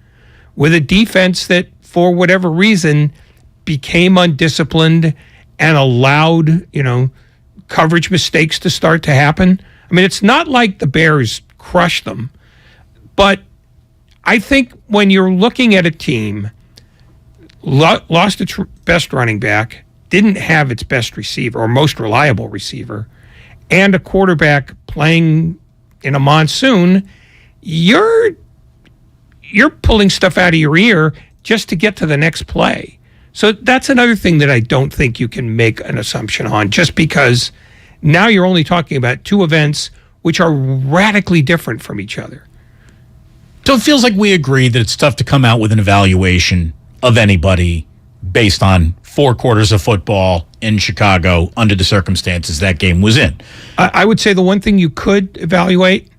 with a defense that, for whatever reason, became undisciplined and allowed, coverage mistakes to start to happen. I mean, it's not like the Bears crushed them, but I think when you're looking at a team, lost its best running back, didn't have its best receiver or most reliable receiver, and a quarterback playing in a monsoon, you're pulling stuff out of your ear just to get to the next play. So that's another thing that I don't think you can make an assumption on, just because now you're only talking about 2 events which are radically different from each other. So it feels like we agree that it's tough to come out with an evaluation of anybody based on 4 quarters of football in Chicago under the circumstances that game was in. I would say the one thing you could evaluate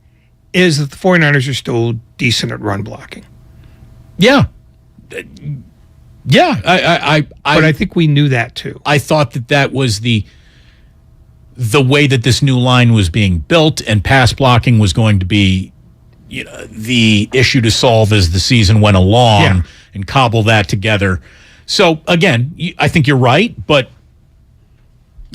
is that the 49ers are still decent at run blocking. Yeah. Yeah. But I think we knew that too. I thought that was the way that this new line was being built, and pass blocking was going to be the issue to solve as the season went along, and cobble that together. So, again, I think you're right, but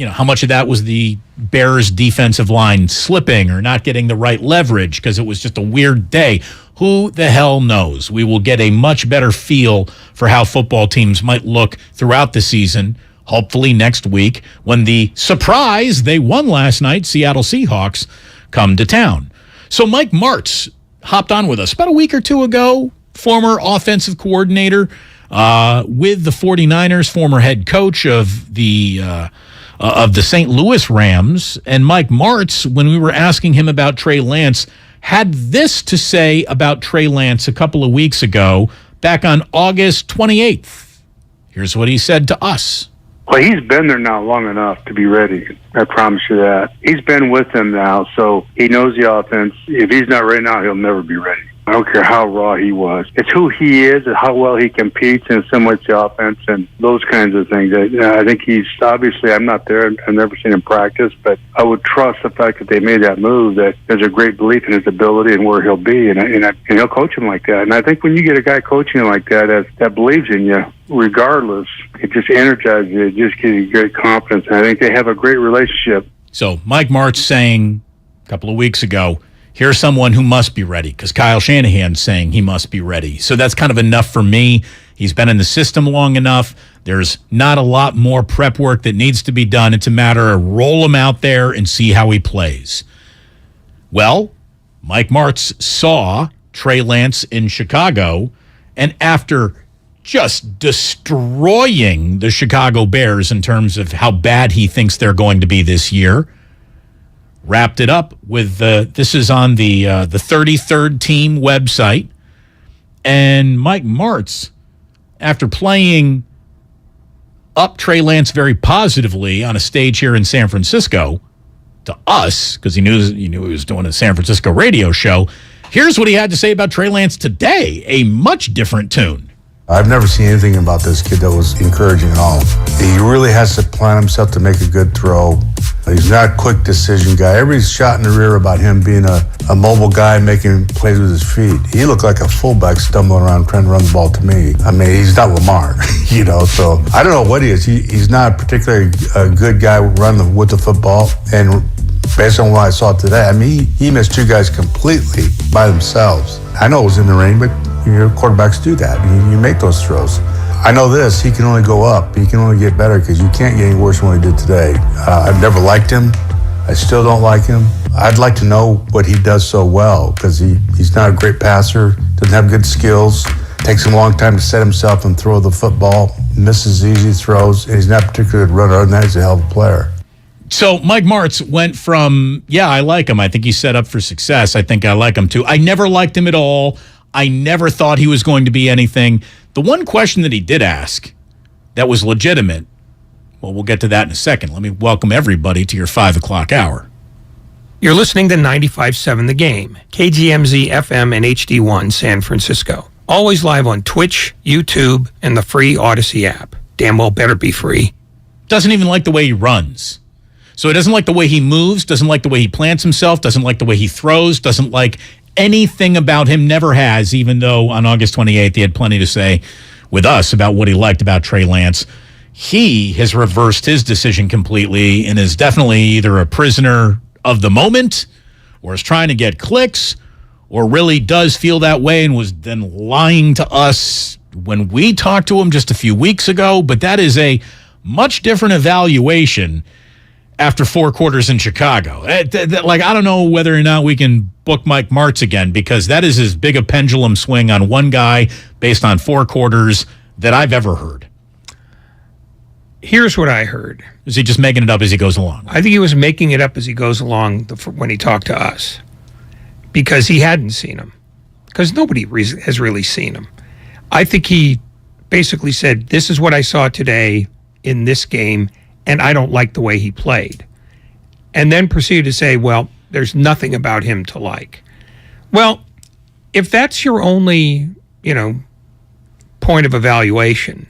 how much of that was the Bears' defensive line slipping or not getting the right leverage because it was just a weird day? Who the hell knows? We will get a much better feel for how football teams might look throughout the season, hopefully next week, when the surprise they won last night, Seattle Seahawks, come to town. So Mike Martz hopped on with us about a week or 2 ago, former offensive coordinator with the 49ers, former head coach of the St. Louis Rams. And Mike Martz, when we were asking him about Trey Lance, had this to say about Trey Lance a couple of weeks ago, back on August 28th. Here's what he said to us. Well, he's been there now long enough to be ready. I promise you that. He's been with them now, so he knows the offense. If he's not ready now, he'll never be ready. I don't care how raw he was. It's who he is and how well he competes and assimilates the offense and those kinds of things. I think he's, obviously, I'm not there. I've never seen him practice, but I would trust the fact that they made that move, that there's a great belief in his ability and where he'll be, and he'll coach him like that. And I think when you get a guy coaching you like that believes in you, regardless, it just energizes you. It just gives you great confidence. And I think they have a great relationship. So Mike Martz saying a couple of weeks ago, here's someone who must be ready because Kyle Shanahan's saying he must be ready. So that's kind of enough for me. He's been in the system long enough. There's not a lot more prep work that needs to be done. It's a matter of roll him out there and see how he plays. Well, Mike Martz saw Trey Lance in Chicago, and after just destroying the Chicago Bears in terms of how bad he thinks they're going to be this year, wrapped it up with this is on the 33rd team website, and Mike Martz, after playing up Trey Lance very positively on a stage here in San Francisco to us, because he knew he was doing a San Francisco radio show, here's what he had to say about Trey Lance today, a much different tune. I've never seen anything about this kid that was encouraging at all. He really has to plan himself to make a good throw. He's not a quick decision guy. Everybody's shot in the rear about him being a mobile guy making plays with his feet. He looked like a fullback stumbling around trying to run the ball to me. I mean, he's not Lamar, so I don't know what he is. He's not particularly a good guy running with the football. And based on what I saw today, I mean, he missed two guys completely by themselves. I know it was in the rain, but quarterbacks do that. You make those throws. I know this, he can only go up. He can only get better because you can't get any worse than what he did today. I've never liked him. I still don't like him. I'd like to know what he does so well because he's not a great passer, doesn't have good skills, takes him a long time to set himself and throw the football, misses easy throws, and he's not particularly a good runner. Other than that, he's a hell of a player. So Mike Martz went from, I like him. I think he's set up for success. I think I like him too. I never liked him at all. I never thought he was going to be anything. The one question that he did ask that was legitimate, well, we'll get to that in a second. Let me welcome everybody to your 5 o'clock hour. You're listening to 95.7 The Game, KGMZ FM and HD1 San Francisco. Always live on Twitch, YouTube, and the free Odyssey app. Damn well better be free. Doesn't even like the way he runs. So he doesn't like the way he moves, doesn't like the way he plants himself, doesn't like the way he throws, doesn't like anything about him, never has, even though on August 28th he had plenty to say with us about what he liked about Trey Lance. He has reversed his decision completely and is definitely either a prisoner of the moment or is trying to get clicks or really does feel that way and was then lying to us when we talked to him just a few weeks ago. But that is a much different evaluation after 4 quarters in Chicago. I don't know whether or not we can book Mike Martz again because that is as big a pendulum swing on one guy based on 4 quarters that I've ever heard. Here's what I heard. Is he just making it up as he goes along? I think he was making it up as he goes along when he talked to us because he hadn't seen him, because nobody has really seen him. I think he basically said, this is what I saw today in this game, and I don't like the way he played. And then proceeded to say, well, there's nothing about him to like. Well, if that's your only, point of evaluation,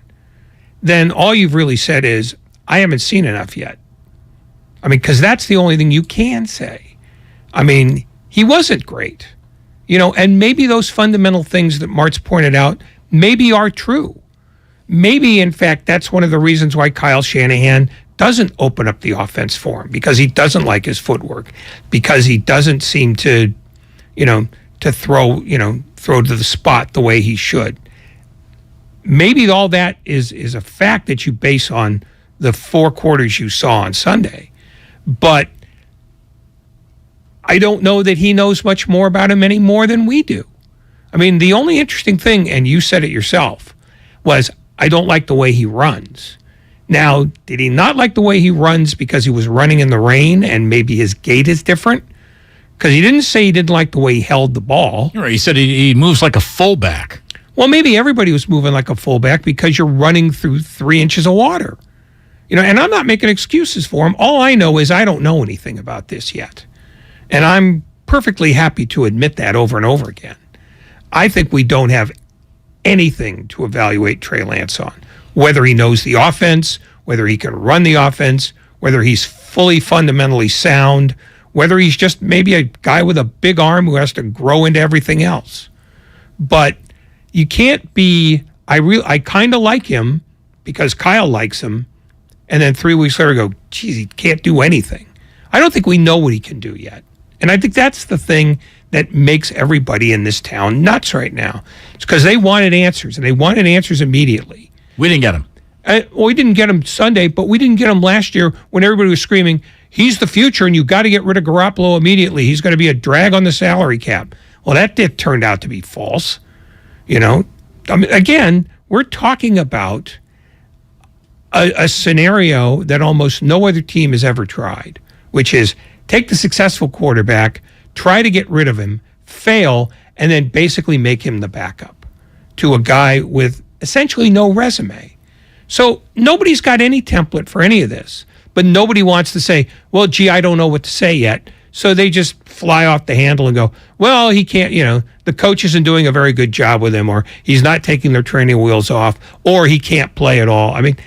then all you've really said is, I haven't seen enough yet. I mean, because that's the only thing you can say. I mean, he wasn't great, and maybe those fundamental things that Martz pointed out maybe are true. Maybe, in fact, that's one of the reasons why Kyle Shanahan doesn't open up the offense for him, because he doesn't like his footwork, because he doesn't seem to, to throw to the spot the way he should. Maybe all that is a fact that you base on the 4 quarters you saw on Sunday. But I don't know that he knows much more about him any more than we do. I mean, the only interesting thing, and you said it yourself, was I don't like the way he runs. Now, did he not like the way he runs because he was running in the rain and maybe his gait is different? Because he didn't say he didn't like the way he held the ball. He said he moves like a fullback. Well, maybe everybody was moving like a fullback because you're running through 3 inches of water. And I'm not making excuses for him. All I know is I don't know anything about this yet. And I'm perfectly happy to admit that over and over again. I think we don't have anything to evaluate Trey Lance on. Whether he knows the offense, whether he can run the offense, whether he's fully fundamentally sound, whether he's just maybe a guy with a big arm who has to grow into everything else. But you can't be, I kind of like him because Kyle likes him, and then 3 weeks later go, geez, he can't do anything. I don't think we know what he can do yet. And I think that's the thing that makes everybody in this town nuts right now. It's because they wanted answers, and they wanted answers immediately. We didn't get them. We didn't get them Sunday, but we didn't get them last year when everybody was screaming, he's the future, and you got to get rid of Garoppolo immediately. He's going to be a drag on the salary cap. Well, that turned out to be false. You know, I mean, again, we're talking about a scenario that almost no other team has ever tried, which is take the successful quarterback, try to get rid of him, fail, and then basically make him the backup to a guy with essentially no resume. So nobody's got any template for any of this, but nobody wants to say, well, gee, I don't know what to say yet. So they just fly off the handle and go, well, he can't, you know, the coach isn't doing a very good job with him, or he's not taking their training wheels off, or he can't play at all. I mean,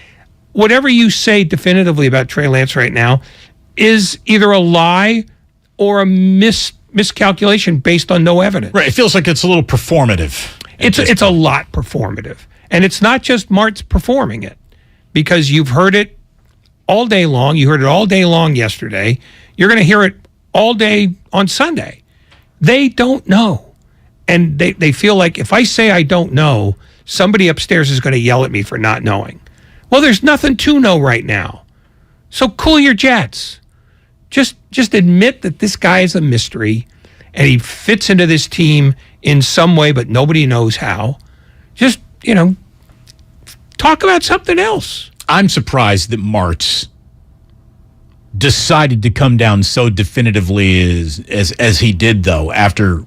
whatever you say definitively about Trey Lance right now is either a lie or a miscalculation based on no evidence. Right. It feels like it's a little performative. It's a lot performative. And it's not just Martz performing it, because you've heard it all day long. You heard it all day long yesterday. You're going to hear it all day on Sunday. They don't know. And they feel like if I say I don't know, somebody upstairs is going to yell at me for not knowing. Well, there's nothing to know right now. So cool your jets. Just admit that this guy is a mystery and he fits into this team in some way, but nobody knows how. Just, you know, talk about something else. I'm surprised that Martz decided to come down so definitively as he did, though, after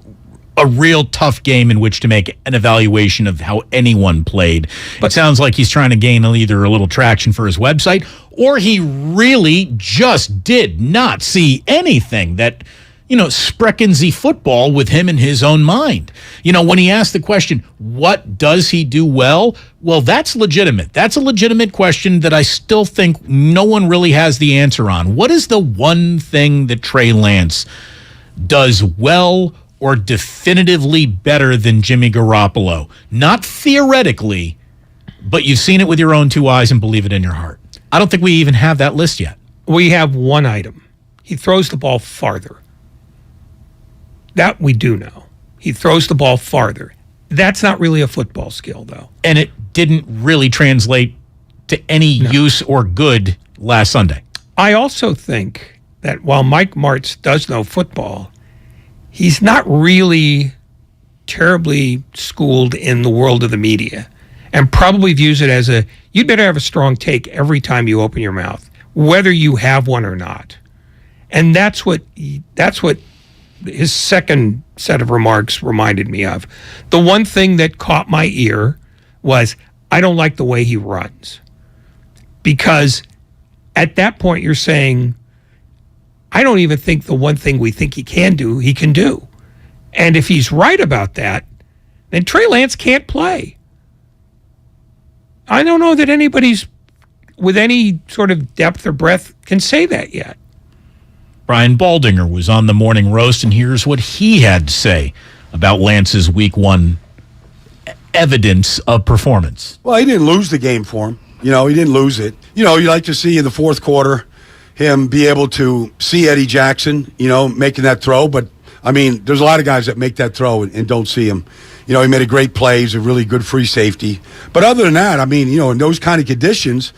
a real tough game in which to make an evaluation of how anyone played. But it sounds like he's trying to gain either a little traction for his website, or he really just did not see anything that, you know, Spreckensy football with him in his own mind. You know, when he asked the question, what does he do well? Well, that's legitimate. That's a legitimate question that I still think no one really has the answer on. What is the one thing that Trey Lance does well or definitively better than Jimmy Garoppolo? Not theoretically, but you've seen it with your own two eyes and believe it in your heart. I don't think we even have that list yet. We have one item. He throws the ball farther. That we do know. He throws the ball farther. That's not really a football skill, though. And it didn't really translate to any use or good last Sunday. I also think that while Mike Martz does know football, he's not really terribly schooled in the world of the media, and probably views it as you'd better have a strong take every time you open your mouth, whether you have one or not. And that's what his second set of remarks reminded me of. The one thing that caught my ear was, I don't like the way he runs. Because at that point you're saying, I don't even think the one thing we think he can do, he can do. And if he's right about that, then Trey Lance can't play. I don't know that anybody's with any sort of depth or breadth can say that yet. Brian Baldinger was on the Morning Roast, and here's what he had to say about Lance's Week 1 evidence of performance. Well, he didn't lose the game for him. You know, he didn't lose it. You know, you like to see in the fourth quarter him be able to see Eddie Jackson, you know, making that throw. But, I mean, there's a lot of guys that make that throw and don't see him. You know, he made a great play. He's a really good free safety. But other than that, I mean, you know, in those kind of conditions,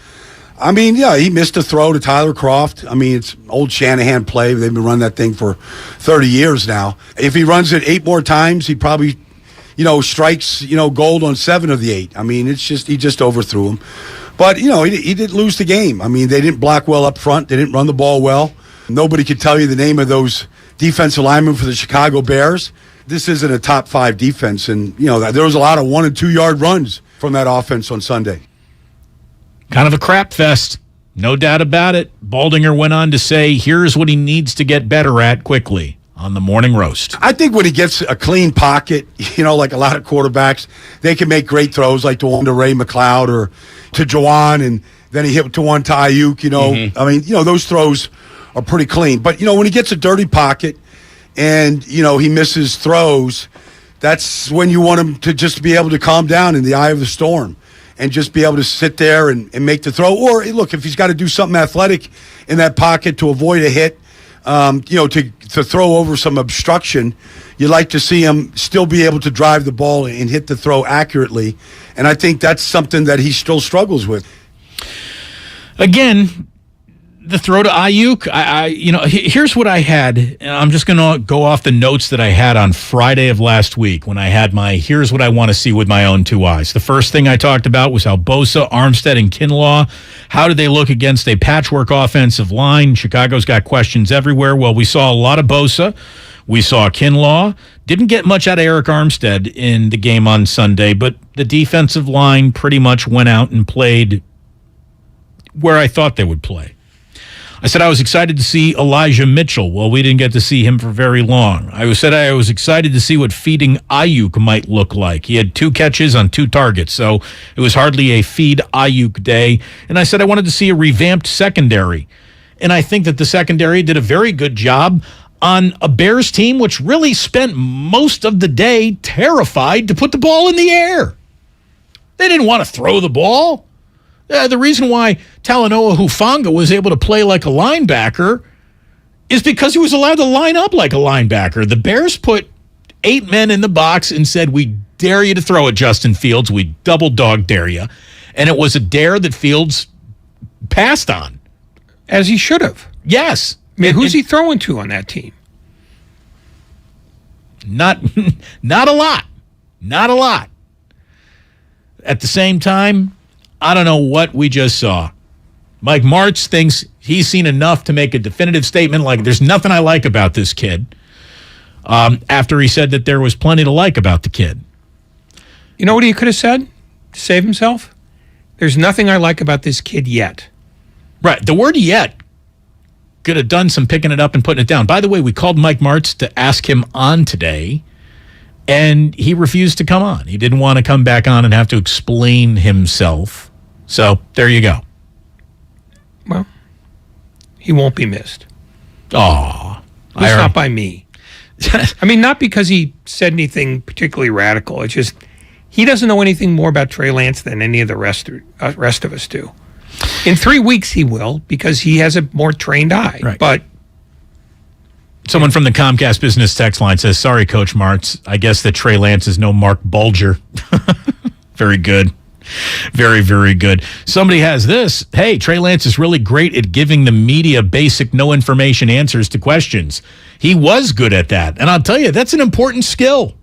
I mean, yeah, he missed a throw to Tyler Kroft. I mean, it's old Shanahan play. They've been running that thing for 30 years now. If he runs it 8 more times, he probably, you know, strikes, you know, gold on 7 of the 8. I mean, it's just, he just overthrew him. But, you know, he didn't lose the game. I mean, they didn't block well up front. They didn't run the ball well. Nobody could tell you the name of those defensive linemen for the Chicago Bears. This isn't a top 5 defense. And, you know, there was a lot of 1 and 2 yard runs from that offense on Sunday. Kind of a crap fest, no doubt about it. Baldinger went on to say, here's what he needs to get better at quickly on the Morning Roast. I think when he gets a clean pocket, you know, like a lot of quarterbacks, they can make great throws like the one to Ray McLeod or to Juwan, and then he hit to one to Ayuk, you know. I mean, you know, those throws are pretty clean. But, you know, when he gets a dirty pocket and, you know, he misses throws, that's when you want him to just be able to calm down in the eye of the storm and just be able to sit there and make the throw. Or, look, if he's got to do something athletic in that pocket to avoid a hit, to throw over some obstruction. You like to see him still be able to drive the ball and hit the throw accurately. And I think that's something that he still struggles with. Again, the throw to Ayuk, here's what I had. And I'm just going to go off the notes that I had on Friday of last week when I had my here's what I want to see with my own two eyes. The first thing I talked about was how Bosa, Armstead, and Kinlaw, how did they look against a patchwork offensive line? Chicago's got questions everywhere. Well, we saw a lot of Bosa. We saw Kinlaw. Didn't get much out of Eric Armstead in the game on Sunday, but the defensive line pretty much went out and played where I thought they would play. I said I was excited to see Elijah Mitchell. Well, we didn't get to see him for very long. I said I was excited to see what feeding Ayuk might look like. He had 2 catches on 2 targets, so it was hardly a feed Ayuk day. And I said I wanted to see a revamped secondary. And I think that the secondary did a very good job on a Bears team which really spent most of the day terrified to put the ball in the air. They didn't want to throw the ball. The reason why Talanoa Hufanga was able to play like a linebacker is because he was allowed to line up like a linebacker. The Bears put 8 men in the box and said, we dare you to throw at Justin Fields. We double dog dare you. And it was a dare that Fields passed on. As he should have. Yes. I mean, who's he throwing to on that team? Not a lot. Not a lot. At the same time, I don't know what we just saw. Mike Martz thinks he's seen enough to make a definitive statement like there's nothing I like about this kid, after he said that there was plenty to like about the kid. You know what he could have said to save himself? There's nothing I like about this kid yet. Right. The word yet could have done some picking it up and putting it down. By the way, we called Mike Martz to ask him on today, and he refused to come on. He didn't want to come back on and have to explain himself. So there you go. Well, he won't be missed. Aw. At least not by me. I mean, not because he said anything particularly radical. It's just he doesn't know anything more about Trey Lance than any of the rest of us do. In 3 weeks he will, because he has a more trained eye. Right. But someone from the Comcast business text line says, sorry, Coach Martz, I guess that Trey Lance is no Mark Bulger. Very good. Very, very good. Somebody has this. Hey, Trey Lance is really great at giving the media basic, no information answers to questions. He was good at that. And I'll tell you, that's an important skill.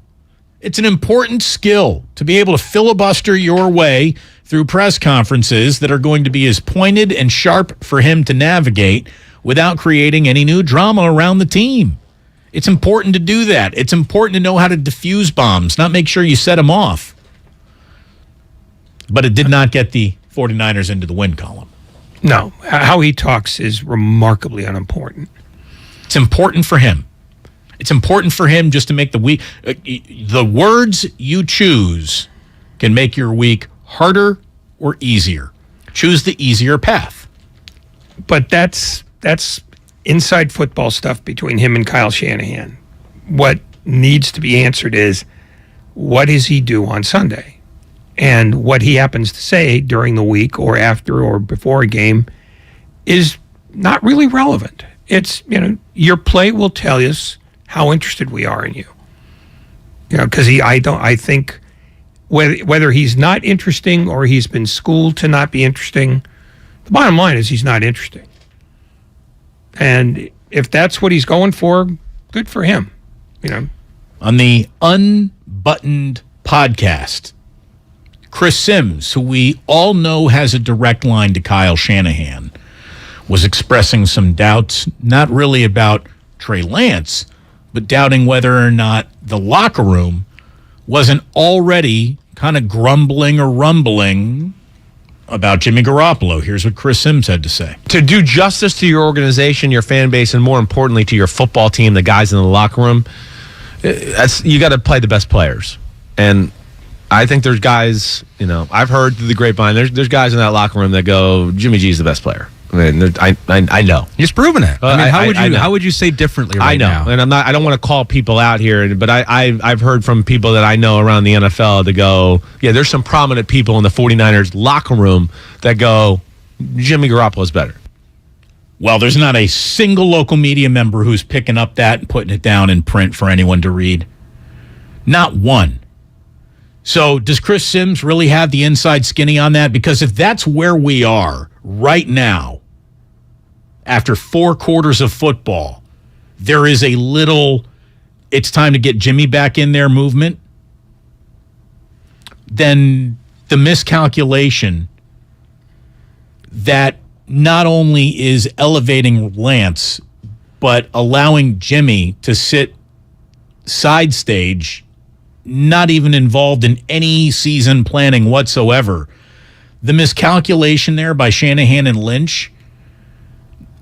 It's an important skill to be able to filibuster your way through press conferences that are going to be as pointed and sharp for him to navigate without creating any new drama around the team. It's important to do that. It's important to know how to defuse bombs, not make sure you set them off. But it did not get the 49ers into the win column. No. How he talks is remarkably unimportant. It's important for him. It's important for him just to make the week. The words you choose can make your week harder or easier. Choose the easier path. But that's inside football stuff between him and Kyle Shanahan. What needs to be answered is, what does he do on Sunday? And what he happens to say during the week or after or before a game is not really relevant. It's, your play will tell us how interested we are in you. Because I think whether he's not interesting or he's been schooled to not be interesting, the bottom line is he's not interesting. And if that's what he's going for, good for him. On the Unbuttoned podcast, Chris Sims, who we all know has a direct line to Kyle Shanahan, was expressing some doubts, not really about Trey Lance, but doubting whether or not the locker room wasn't already kind of grumbling or rumbling about Jimmy Garoppolo. Here's what Chris Sims had to say. To do justice to your organization, your fan base, and more importantly to your football team, the guys in the locker room, you got to play the best players. And I think there's guys, I've heard through the grapevine, there's guys in that locker room that go, Jimmy G's the best player. I mean, I know. He's proven it. How would you say differently right now? I know. And I don't want to call people out here, but I've heard from people that I know around the NFL to go, yeah, there's some prominent people in the 49ers locker room that go, Jimmy Garoppolo's better. Well, there's not a single local media member who's picking up that and putting it down in print for anyone to read. Not one. So does Chris Sims really have the inside skinny on that? Because if that's where we are right now, after 4 quarters of football, there is a little, it's time to get Jimmy back in there movement, then the miscalculation that not only is elevating Lance, but allowing Jimmy to sit side stage, not even involved in any season planning whatsoever. The miscalculation there by Shanahan and Lynch,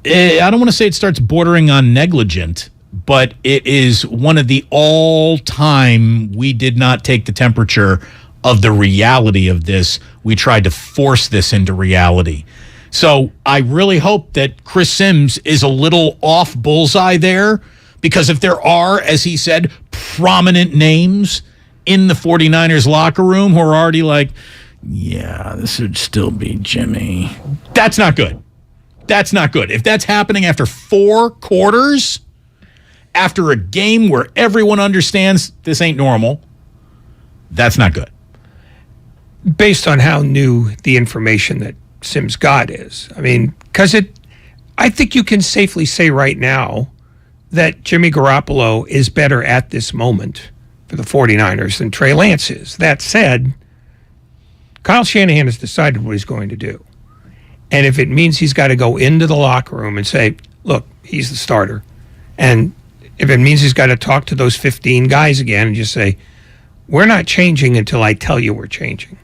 I don't want to say it starts bordering on negligent, but it is one of the all-time we did not take the temperature of the reality of this. We tried to force this into reality. So I really hope that Chris Sims is a little off bullseye there, because if there are, as he said, prominent names in the 49ers locker room who are already like, yeah, this would still be Jimmy. That's not good. That's not good. If that's happening after 4 quarters, after a game where everyone understands this ain't normal, that's not good. Based on how new the information that Sims got is. I mean, because I think you can safely say right now that Jimmy Garoppolo is better at this moment for the 49ers than Trey Lance is. That said, Kyle Shanahan has decided what he's going to do. And if it means he's got to go into the locker room and say, look, he's the starter. And if it means he's got to talk to those 15 guys again and just say, we're not changing until I tell you we're changing.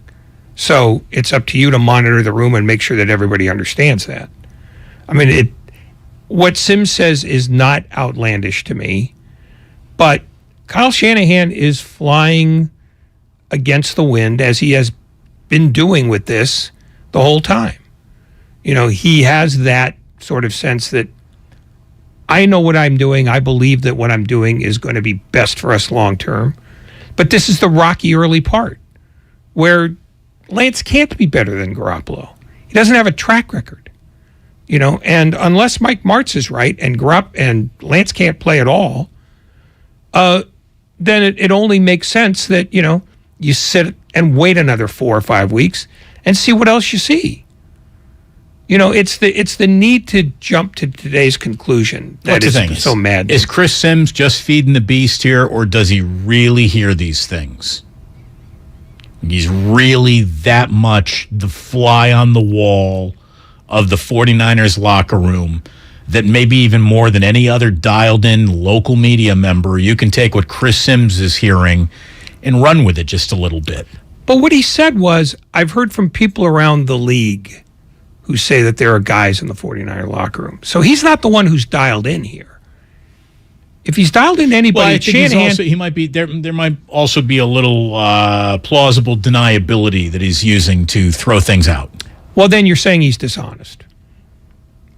So it's up to you to monitor the room and make sure that everybody understands that. I mean, what Sims says is not outlandish to me, but Kyle Shanahan is flying against the wind, as he has been doing with this the whole time. You know, he has that sort of sense that I know what I'm doing. I believe that what I'm doing is going to be best for us long term. But this is the rocky early part where Lance can't be better than Garoppolo. He doesn't have a track record, you know, and unless Mike Martz is right and Lance can't play at all, then it only makes sense that, you know, you sit and wait another 4 or 5 weeks and see what else you see. You know, it's the need to jump to today's conclusion that is so mad. Is Chris Sims just feeding the beast here, or does he really hear these things? He's really that much the fly on the wall of the 49ers locker room that maybe even more than any other dialed-in local media member, you can take what Chris Sims is hearing and run with it just a little bit. But what he said was, I've heard from people around the league who say that there are guys in the 49er locker room. So he's not the one who's dialed in here. If he's dialed in anybody, well, I think he might be there. There might also be a little plausible deniability that he's using to throw things out. Well, then you're saying he's dishonest,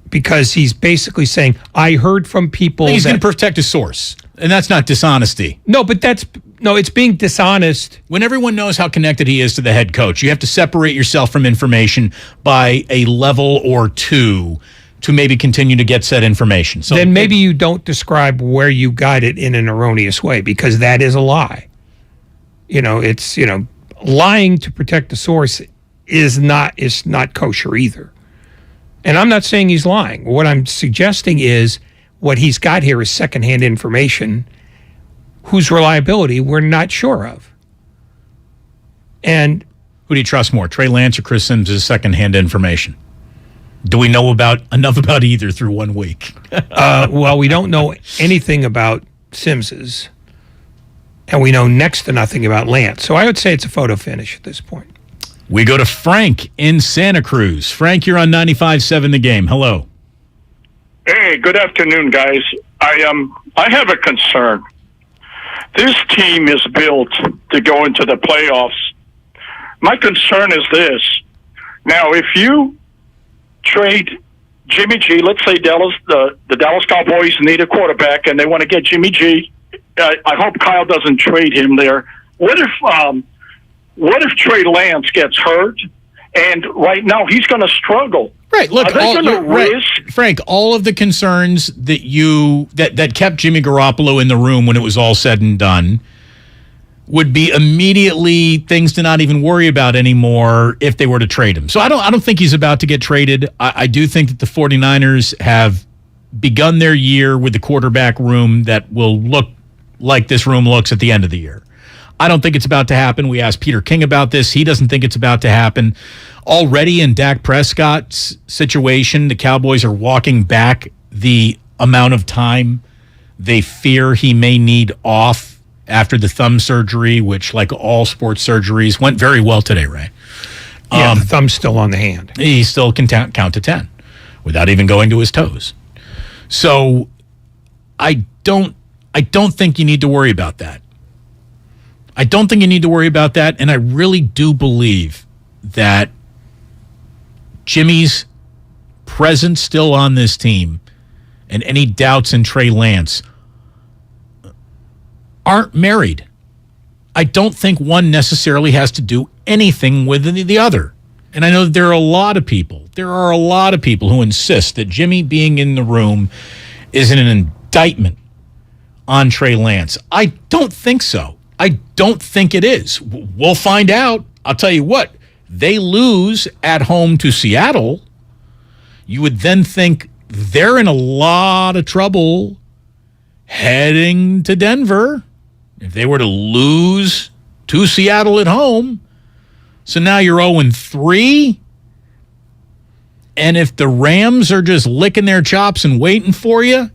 because he's basically saying, I heard from people. He's going to protect his source, and that's not dishonesty. No, but it's being dishonest. When everyone knows how connected he is to the head coach, you have to separate yourself from information by a level or two to maybe continue to get said information. So then maybe you don't describe where you got it in an erroneous way, because that is a lie. You know, it's, you know, lying to protect the source is not kosher either. And I'm not saying he's lying. What I'm suggesting is what he's got here is secondhand information whose reliability we're not sure of. And who do you trust more, Trey Lance or Chris Sims' secondhand information? Do we know enough about either through 1 week? Well, we don't know anything about Sims's, and we know next to nothing about Lance. So I would say it's a photo finish at this point. We go to Frank in Santa Cruz. Frank, you're on 95.7 The Game. Hello. Hey, good afternoon, guys. I have a concern. This team is built to go into the playoffs. My concern is this. Now, if you trade Jimmy G, let's say the Dallas Cowboys need a quarterback and they want to get Jimmy G, I hope Kyle doesn't trade him there. What if Trey Lance gets hurt, and right now he's going to struggle Right. Look, risk? Frank, all of the concerns that kept Jimmy Garoppolo in the room when it was all said and done would be immediately things to not even worry about anymore if they were to trade him. So I don't think he's about to get traded. I do think that the 49ers have begun their year with the quarterback room that will look like this room looks at the end of the year. I don't think it's about to happen. We asked Peter King about this. He doesn't think it's about to happen. Already in Dak Prescott's situation, the Cowboys are walking back the amount of time they fear he may need off after the thumb surgery, which, like all sports surgeries, went very well today, Ray. Yeah, the thumb's still on the hand. He still can count to 10 without even going to his toes. So I don't think you need to worry about that. I don't think you need to worry about that, and I really do believe that Jimmy's presence still on this team and any doubts in Trey Lance aren't married. I don't think one necessarily has to do anything with the other. And I know that there are a lot of people who insist that Jimmy being in the room is an indictment on Trey Lance. I don't think so. I don't think it is. We'll find out. I'll tell you what, they lose at home to Seattle. You would then think they're in a lot of trouble heading to Denver if they were to lose to Seattle at home. So now you're 0-3. And if the Rams are just licking their chops and waiting for you,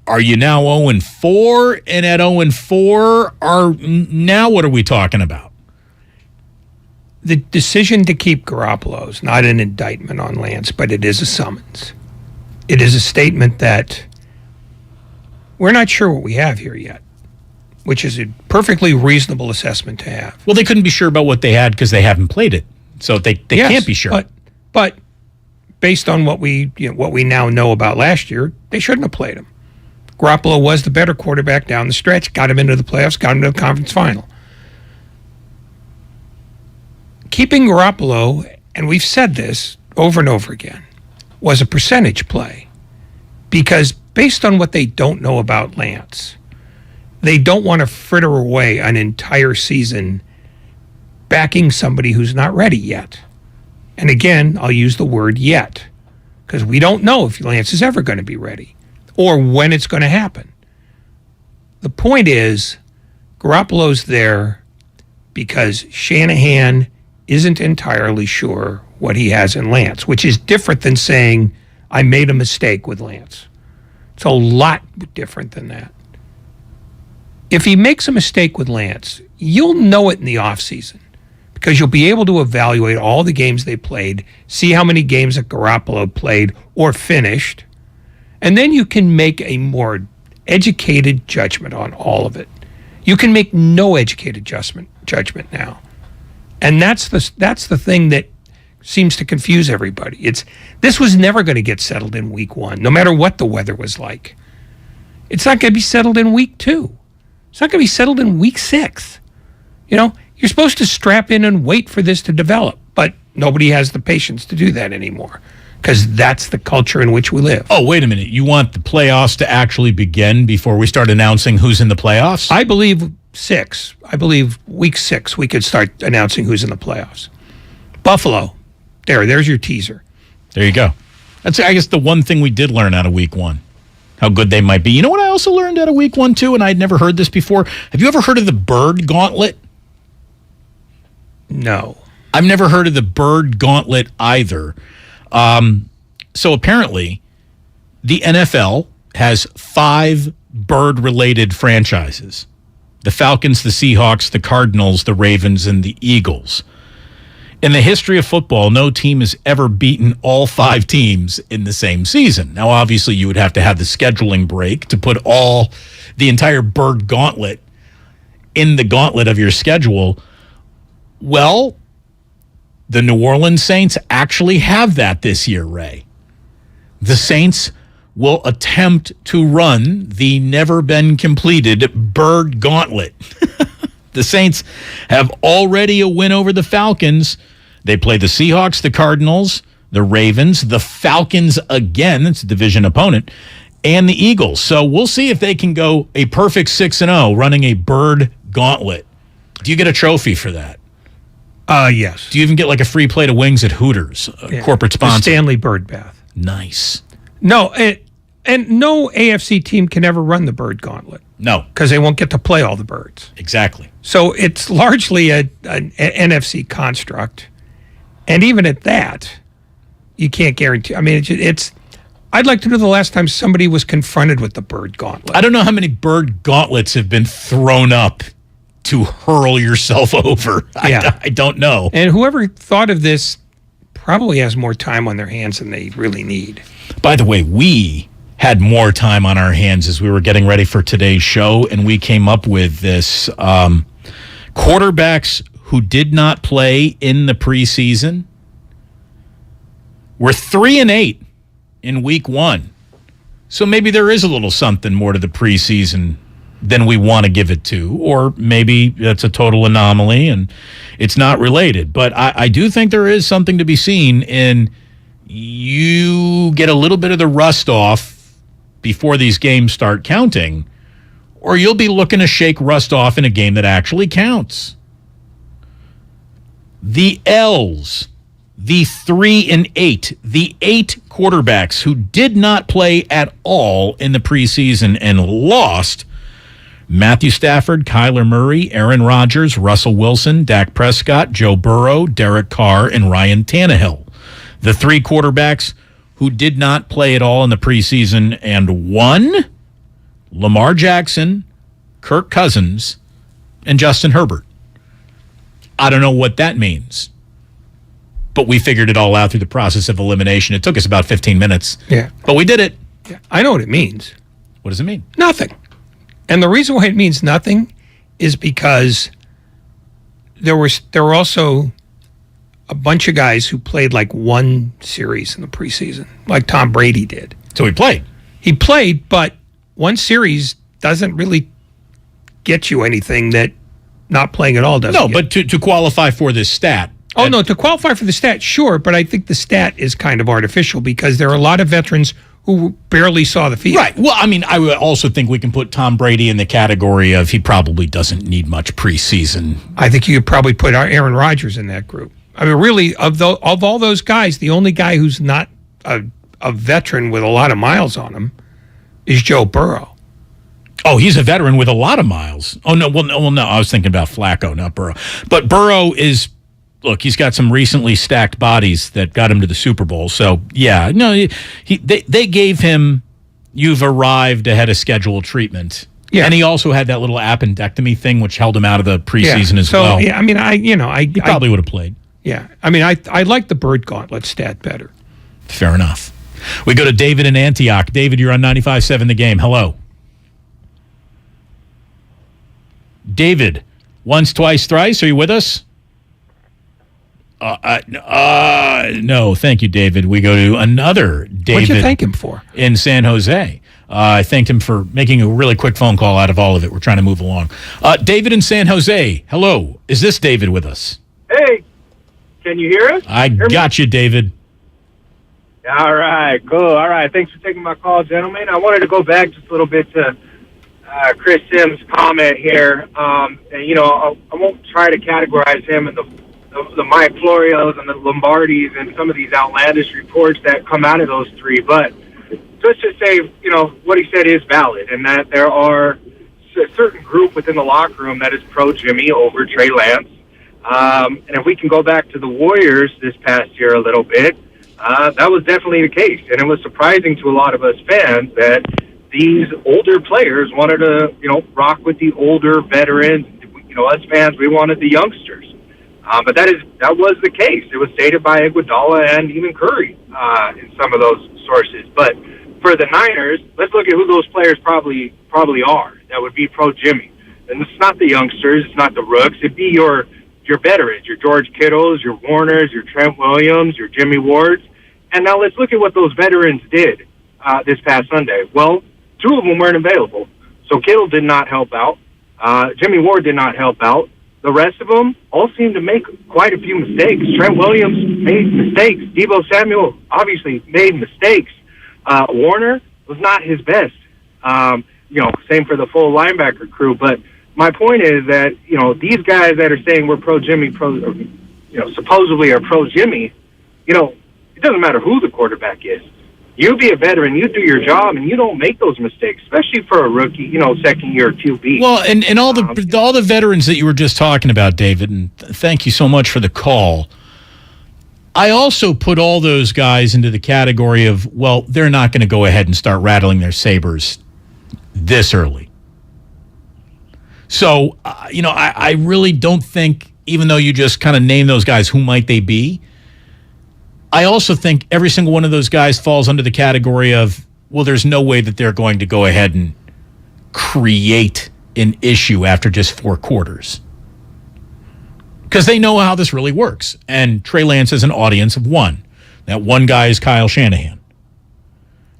are you now 0-4? And at 0-4, now what are we talking about? The decision to keep Garoppolo is not an indictment on Lance, but it is a summons. It is a statement that we're not sure what we have here yet, which is a perfectly reasonable assessment to have. Well, they couldn't be sure about what they had because they haven't played it. So they can't be sure. But based on what we now know about last year, they shouldn't have played him. Garoppolo was the better quarterback down the stretch, got him into the playoffs, got him to the conference final. Keeping Garoppolo, and we've said this over and over again, was a percentage play. Because based on what they don't know about Lance, they don't want to fritter away an entire season backing somebody who's not ready yet. And again, I'll use the word yet, because we don't know if Lance is ever going to be ready or when it's going to happen. The point is, Garoppolo's there because Shanahan isn't entirely sure what he has in Lance, which is different than saying, I made a mistake with Lance. It's a lot different than that. If he makes a mistake with Lance, you'll know it in the offseason because you'll be able to evaluate all the games they played, see how many games that Garoppolo played or finished, and then you can make a more educated judgment on all of it. You can make no educated judgment now. And that's the thing that seems to confuse everybody. This was never going to get settled in week 1, no matter what the weather was like. It's not going to be settled in week 2. It's not going to be settled in week 6. You're supposed to strap in and wait for this to develop, but nobody has the patience to do that anymore because that's the culture in which we live. Oh, wait a minute. You want the playoffs to actually begin before we start announcing who's in the playoffs? I believe 6. I believe week 6 we could start announcing who's in the playoffs. Buffalo. There's your teaser. There you go. That's, I guess, the one thing we did learn out of week 1. How good they might be. You know what I also learned out of week 1, too, and I'd never heard this before? Have you ever heard of the bird gauntlet? No. I've never heard of the bird gauntlet either. So apparently, the NFL has 5 bird-related franchises. The Falcons, the Seahawks, the Cardinals, the Ravens, and the Eagles. In the history of football, no team has ever beaten all 5 teams in the same season. Now, obviously, you would have to have the scheduling break to put the entire bird gauntlet in the gauntlet of your schedule. Well, the New Orleans Saints actually have that this year, Ray. The Saints will attempt to run the never-been-completed bird gauntlet. The Saints have already a win over the Falcons. They play the Seahawks, the Cardinals, the Ravens, the Falcons again, it's a division opponent, and the Eagles. So we'll see if they can go a perfect 6-0 running a bird gauntlet. Do you get a trophy for that? Yes. Do you even get like a free plate of wings at Hooters, corporate sponsor? The Stanley Bird Bath. Nice. No, and no AFC team can ever run the bird gauntlet. No. Because they won't get to play all the birds. Exactly. So it's largely an NFC construct. And even at that, you can't guarantee. I mean, it's I'd like to know the last time somebody was confronted with the bird gauntlet. I don't know how many bird gauntlets have been thrown up to hurl yourself over. Yeah. I don't know. And whoever thought of this probably has more time on their hands than they really need. By the way, we had more time on our hands as we were getting ready for today's show, and we came up with this quarterbacks who did not play in the preseason were 3-8 in week 1. So maybe there is a little something more to the preseason than we want to give it to, or maybe that's a total anomaly and it's not related. But I do think there is something to be seen in you get a little bit of the rust off before these games start counting, or you'll be looking to shake rust off in a game that actually counts. The L's, the 3-8, the 8 quarterbacks who did not play at all in the preseason and lost: Matthew Stafford, Kyler Murray, Aaron Rodgers, Russell Wilson, Dak Prescott, Joe Burrow, Derek Carr, and Ryan Tannehill. The 3 quarterbacks who did not play at all in the preseason and won: Lamar Jackson, Kirk Cousins, and Justin Herbert. I don't know what that means, but we figured it all out through the process of elimination. It took us about 15 minutes, but we did it. Yeah, I know what it means. What does it mean? Nothing. And the reason why it means nothing is because there were also a bunch of guys who played like one series in the preseason, like Tom Brady did. So he played. He played, but one series doesn't really get you anything that not playing at all doesn't. No, but to qualify for this stat. Oh, no, to qualify for the stat, sure, but I think the stat is kind of artificial because there are a lot of veterans who barely saw the field. Right. Well, I mean, I would also think we can put Tom Brady in the category of he probably doesn't need much preseason. I think you could probably put Aaron Rodgers in that group. I mean, really, of all those guys, the only guy who's not a veteran with a lot of miles on him is Joe Burrow. Oh, he's a veteran with a lot of miles. Oh, no. Well, no. I was thinking about Flacco, not Burrow. But Burrow is, look, he's got some recently stacked bodies that got him to the Super Bowl. So, yeah, no, they gave him, you've arrived ahead of schedule treatment. Yeah. And he also had that little appendectomy thing, which held him out of the preseason as well. Yeah, I mean, he probably would have played. Yeah. I mean, I like the bird gauntlet stat better. Fair enough. We go to David in Antioch. David, you're on 95.7 The Game. Hello. David, once, twice, thrice. Are you with us? No, thank you, David. We go to another David. What'd you thank him for? In San Jose. I thanked him for making a really quick phone call out of all of it. We're trying to move along. David in San Jose. Hello. Is this David with us? Hey, can you hear us? I got you, David. All right, cool. All right, thanks for taking my call, gentlemen. I wanted to go back just a little bit to Chris Sims' comment here. And, I won't try to categorize him in the Mike Florios and the Lombardis and some of these outlandish reports that come out of those 3, but let's just say, what he said is valid, and that there are a certain group within the locker room that is pro Jimmy over Trey Lance. And if we can go back to the Warriors this past year a little bit, that was definitely the case. And it was surprising to a lot of us fans that these older players wanted to, rock with the older veterans. Us fans, we wanted the youngsters. But that was the case. It was stated by Iguodala and even Curry in some of those sources. But for the Niners, let's look at who those players probably are. That would be pro Jimmy. And it's not the youngsters, it's not the rooks. It'd be your veterans, your George Kittles, your Warners, your Trent Williams, your Jimmy Wards. And now let's look at what those veterans did this past Sunday. Well, 2 of them weren't available. So Kittle did not help out. Jimmy Ward did not help out. the rest of them all seem to make quite a few mistakes. Trent Williams made mistakes. Deebo Samuel obviously made mistakes. Warner was not his best. Same for the full linebacker crew. But my point is that, these guys that are saying we're pro Jimmy, supposedly are pro Jimmy, it doesn't matter who the quarterback is. You be a veteran, you do your job, and you don't make those mistakes, especially for a rookie, second-year QB. Well, and all the veterans that you were just talking about, David, and thank you so much for the call. I also put all those guys into the category of, well, they're not going to go ahead and start rattling their sabers this early. So, I really don't think, even though you just kind of name those guys, who might they be? I also think every single one of those guys falls under the category of, well, there's no way that they're going to go ahead and create an issue after just 4 quarters. Because they know how this really works. And Trey Lance has an audience of one. That one guy is Kyle Shanahan.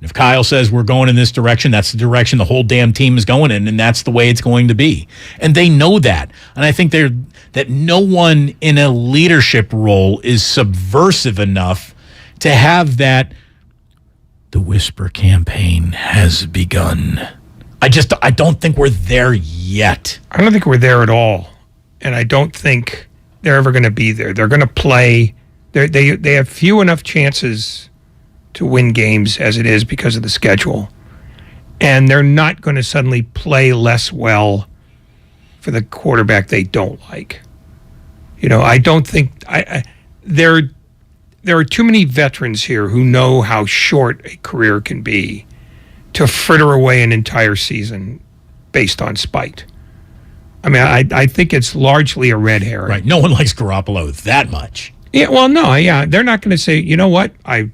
If Kyle says we're going in this direction, that's the direction the whole damn team is going in, and that's the way it's going to be. And they know that. And I think that no one in a leadership role is subversive enough to have that, the whisper campaign has begun. I don't think we're there yet. I don't think we're there at all. And I don't think they're ever going to be there. They're going to play. They have few enough chances to win games as it is because of the schedule. And they're not going to suddenly play less well for the quarterback they don't like. I don't think there are too many veterans here who know how short a career can be to fritter away an entire season based on spite. I mean, I think it's largely a red herring. Right. No one likes Garoppolo that much. Yeah, well, no, yeah. They're not going to say, you know what, I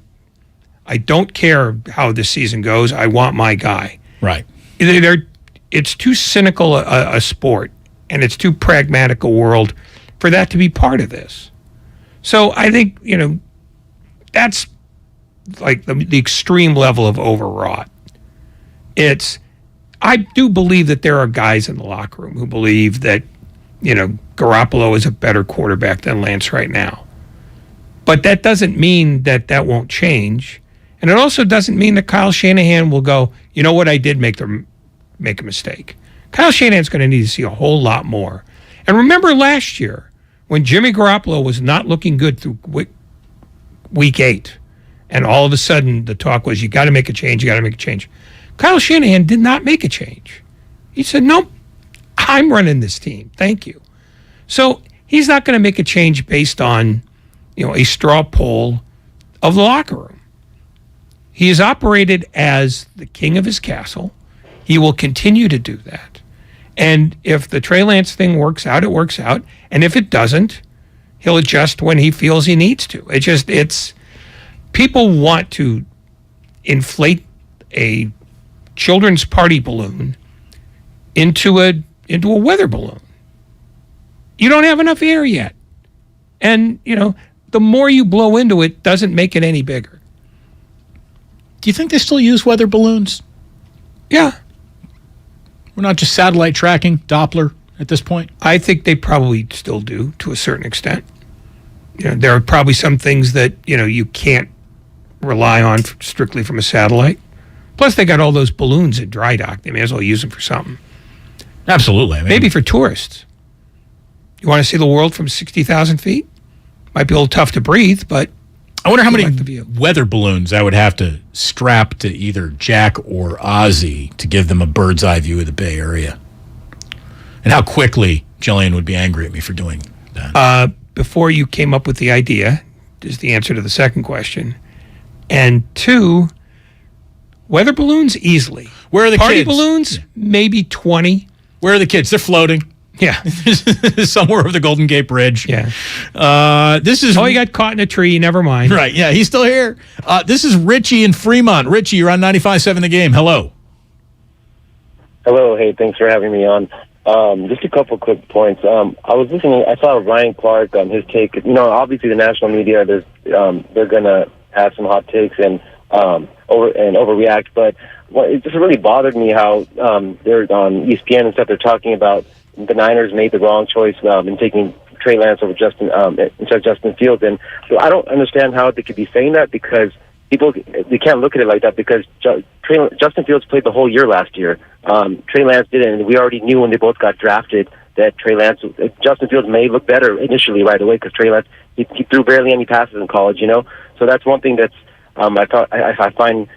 don't care how this season goes. I want my guy. Right. It's too cynical a sport, and it's too pragmatic a world for that to be part of this. So I think, that's like the extreme level of overwrought. I do believe that there are guys in the locker room who believe that, Garoppolo is a better quarterback than Lance right now. But that doesn't mean that won't change. And it also doesn't mean that Kyle Shanahan will go, you know what, I did make a mistake. Kyle Shanahan's going to need to see a whole lot more. And remember last year when Jimmy Garoppolo was not looking good through week 8, and all of a sudden the talk was, you got to make a change, Kyle Shanahan did not make a change. He said, nope, I'm running this team. Thank you. So he's not going to make a change based on, a straw poll of the locker room. He has operated as the king of his castle. He will continue to do that. And if the Trey Lance thing works out, it works out. And if it doesn't, he'll adjust when he feels he needs to. It's people want to inflate a children's party balloon into a weather balloon. You don't have enough air yet. And, the more you blow into it doesn't make it any bigger. Do you think they still use weather balloons? Yeah. We're not just satellite tracking, Doppler at this point? I think they probably still do to a certain extent. There are probably some things that, you can't rely on strictly from a satellite. Plus, they got all those balloons at dry dock. They may as well use them for something. Absolutely. I mean, maybe for tourists. You want to see the world from 60,000 feet? Might be a little tough to breathe, but I wonder how many weather balloons I would have to strap to either Jack or Ozzy to give them a bird's eye view of the Bay Area. And how quickly Jillian would be angry at me for doing that. Before you came up with the idea, is the answer to the second question. And 2, weather balloons, easily. Where are the Party kids? balloons, maybe 20. Where are the kids? They're floating. Yeah. Somewhere over the Golden Gate Bridge. Yeah. This is... Oh, he got caught in a tree. Never mind. Right. Yeah, he's still here. This is Richie in Fremont. Richie, you're on 95.7 The Game. Hello. Hello. Hey, thanks for having me on. Just a couple quick points. I was listening. I saw Ryan Clark, his take. Obviously the national media, they're going to have some hot takes and overreact. But it just really bothered me how they're on ESPN and stuff. They're talking about the Niners made the wrong choice in taking Trey Lance over instead of Justin Fields. And so I don't understand how they could be saying that, because they can't look at it like that, because Justin Fields played the whole year last year. Trey Lance didn't, and we already knew when they both got drafted that Justin Fields may look better initially right away, because Trey Lance, he threw barely any passes in college, So that's one thing that's I find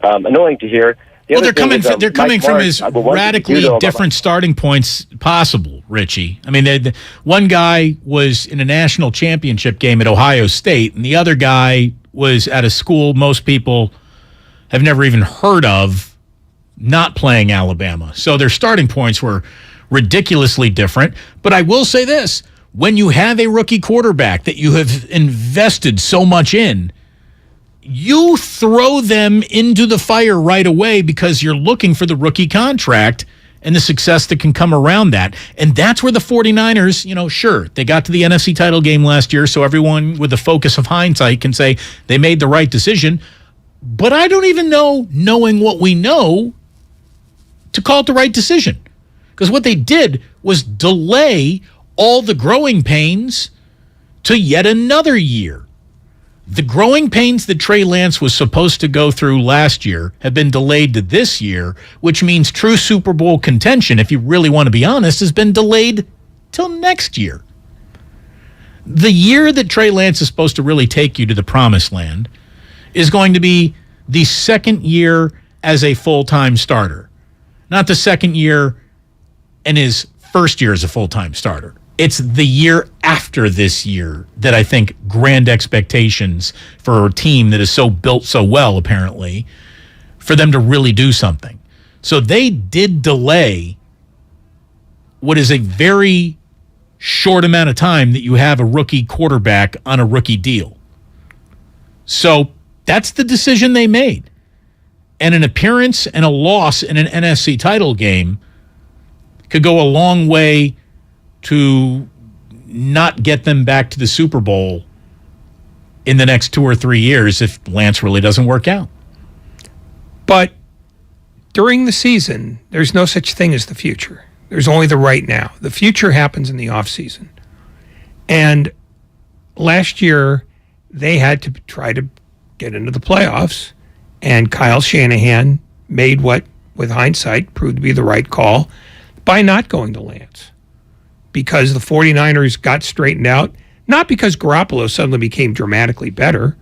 annoying to hear. Well, they're coming from as radically different starting points possible, Richie. I mean, one guy was in a national championship game at Ohio State, and the other guy was at a school most people have never even heard of, not playing Alabama. So their starting points were ridiculously different. But I will say this, when you have a rookie quarterback that you have invested so much in, you throw them into the fire right away because you're looking for the rookie contract and the success that can come around that. And that's where the 49ers, sure, they got to the NFC title game last year, so everyone with the focus of hindsight can say they made the right decision. But I don't even know, knowing what we know, to call it the right decision. Because what they did was delay all the growing pains to yet another year. The growing pains that Trey Lance was supposed to go through last year have been delayed to this year, which means true Super Bowl contention, if you really want to be honest, has been delayed till next year. The year that Trey Lance is supposed to really take you to the promised land is going to be the second year as a full-time starter, not the second year and his first year as a full-time starter. It's the year after this year that I think grand expectations for a team that is so built so well, apparently, for them to really do something. So they did delay what is a very short amount of time that you have a rookie quarterback on a rookie deal. So that's the decision they made. And an appearance and a loss in an NFC title game could go a long way to not get them back to the Super Bowl in the next 2 or 3 years if Lance really doesn't work out. But during the season, there's no such thing as the future. There's only the right now. The future happens in the offseason. And last year, they had to try to get into the playoffs, and Kyle Shanahan made what, with hindsight, proved to be the right call by not going to Lance. Because the 49ers got straightened out, not because Garoppolo suddenly became dramatically better,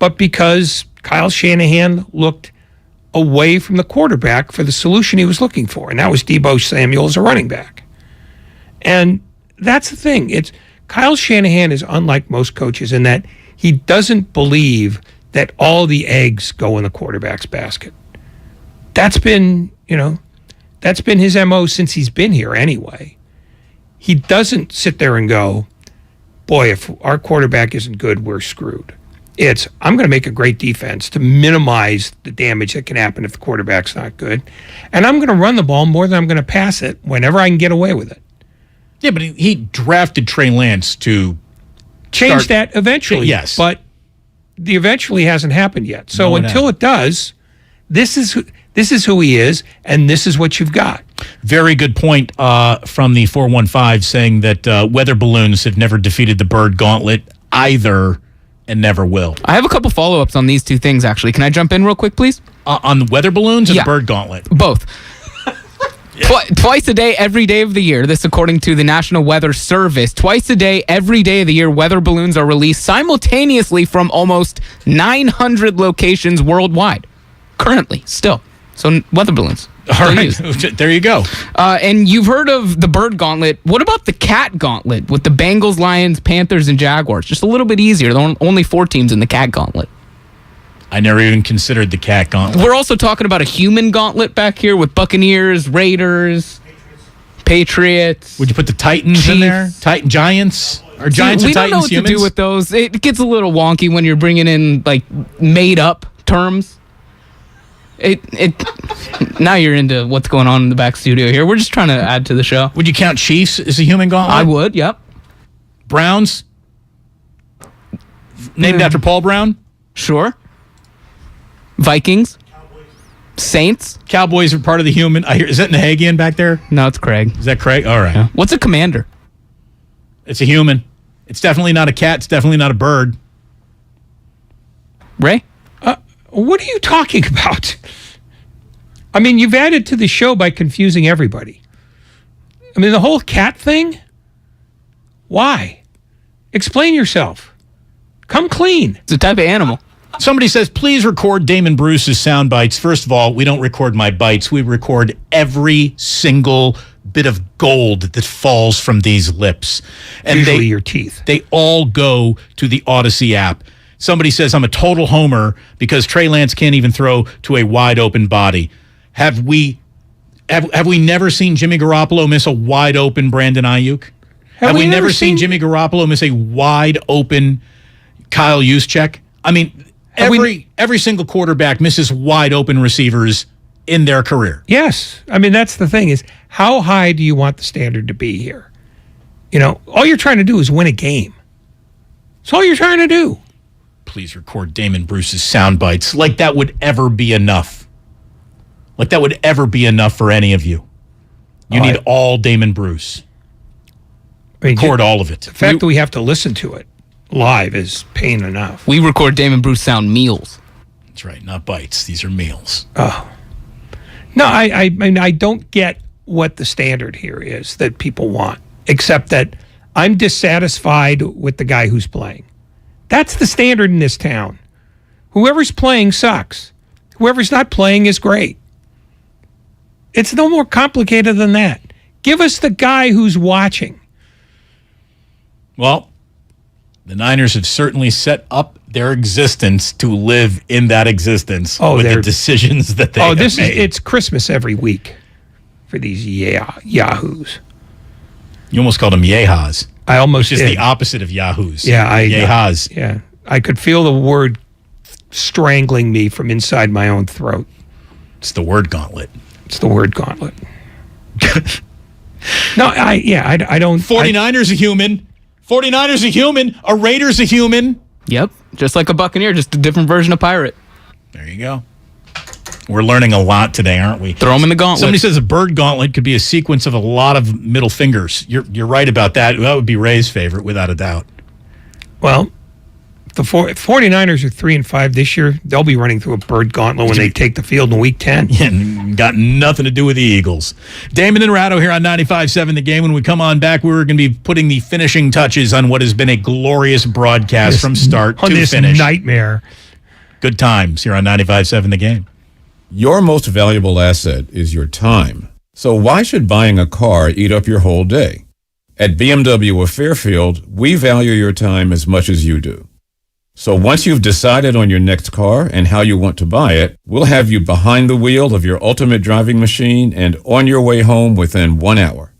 but because Kyle Shanahan looked away from the quarterback for the solution he was looking for, and that was Deebo Samuel as a running back. And that's the thing. Kyle Shanahan is unlike most coaches in that he doesn't believe that all the eggs go in the quarterback's basket. That's been his MO since he's been here anyway. He doesn't sit there and go, boy, if our quarterback isn't good, we're screwed. It's, I'm going to make a great defense to minimize the damage that can happen if the quarterback's not good. And I'm going to run the ball more than I'm going to pass it whenever I can get away with it. Yeah, but he drafted Trey Lance to change that eventually. Yes. But the eventually hasn't happened yet. So until it does, this is who he is, and this is what you've got. Very good point from the 415 saying that weather balloons have never defeated the bird gauntlet either and never will. I have a couple follow-ups on these two things, actually. Can I jump in real quick, please? On the weather balloons or the bird gauntlet? Both. Twice a day, every day of the year. This according to the National Weather Service. Twice a day, every day of the year, weather balloons are released simultaneously from almost 900 locations worldwide. Currently, still. So weather balloons. All right, there you go. And you've heard of the bird gauntlet. What about the cat gauntlet with the Bengals, Lions, Panthers, and Jaguars? Just a little bit easier. There are only 4 teams in the cat gauntlet. I never even considered the cat gauntlet. We're also talking about a human gauntlet back here with Buccaneers, Raiders, Patriots. Would you put the Titans in there? Giants? Are Giants and Titans humans? We don't know what to do with those. It gets a little wonky when you're bringing in like made-up terms. Now you're into what's going on in the back studio here. We're just trying to add to the show. Would you count Chiefs as a human gauntlet? I would, yep. Browns? Named after Paul Brown? Sure. Vikings? Saints. Cowboys are part of the human. I hear. Is that Nahagian back there? No, it's Craig. Is that Craig? All right. Yeah. What's a commander? It's a human. It's definitely not a cat. It's definitely not a bird. Ray? What are you talking about? I mean, you've added to the show by confusing everybody. I mean, the whole cat thing? Why? Explain yourself. Come clean. It's a type of animal. Somebody says, please record Damon Bruce's sound bites. First of all, we don't record my bites. We record every single bit of gold that falls from these lips. And usually your teeth. They all go to the Odyssey app. Somebody says, I'm a total homer because Trey Lance can't even throw to a wide open body. Have we never seen Jimmy Garoppolo miss a wide open Brandon Ayuk? Have we never seen Jimmy Garoppolo miss a wide open Kyle Juszczyk? I mean, every single quarterback misses wide open receivers in their career. Yes. I mean, that's the thing is, how high do you want the standard to be here? You know, all you're trying to do is win a game. That's all you're trying to do. Please record Damon Bruce's sound bites. Like that would ever be enough. Like that would ever be enough for any of you. You need all Damon Bruce. I mean, record all of it. The fact that we have to listen to it live is pain enough. We record Damon Bruce sound meals. That's right, not bites. These are meals. Oh. No, I mean, I don't get what the standard here is that people want, except that I'm dissatisfied with the guy who's playing. That's the standard in this town. Whoever's playing sucks. Whoever's not playing is great. It's no more complicated than that. Give us the guy who's watching. Well, the Niners have certainly set up their existence to live in that existence with the decisions that they have made. It's Christmas every week for these yahoos. You almost called them yehas. I almost did. Which is the opposite of yahoos. Yeah, yehas. Yeah, I could feel the word strangling me from inside my own throat. It's the word gauntlet. It's the word gauntlet. No, I don't. 49ers a human. 49ers a human. A Raider's a human. Yep, just like a Buccaneer, just a different version of Pirate. There you go. We're learning a lot today, aren't we? Throw them in the gauntlet. Somebody says a bird gauntlet could be a sequence of a lot of middle fingers. You're right about that. That would be Ray's favorite, without a doubt. Well, the 49ers are 3-5 this year. They'll be running through a bird gauntlet when they take the field in Week 10. Yeah, got nothing to do with the Eagles. Damon and Ratto here on 95.7 The Game. When we come on back, we're going to be putting the finishing touches on what has been a glorious broadcast from start to finish. On this nightmare. Good times here on 95.7 The Game. Your most valuable asset is your time. So why should buying a car eat up your whole day? At BMW of Fairfield, we value your time as much as you do. So once you've decided on your next car and how you want to buy it, we'll have you behind the wheel of your ultimate driving machine and on your way home within 1 hour.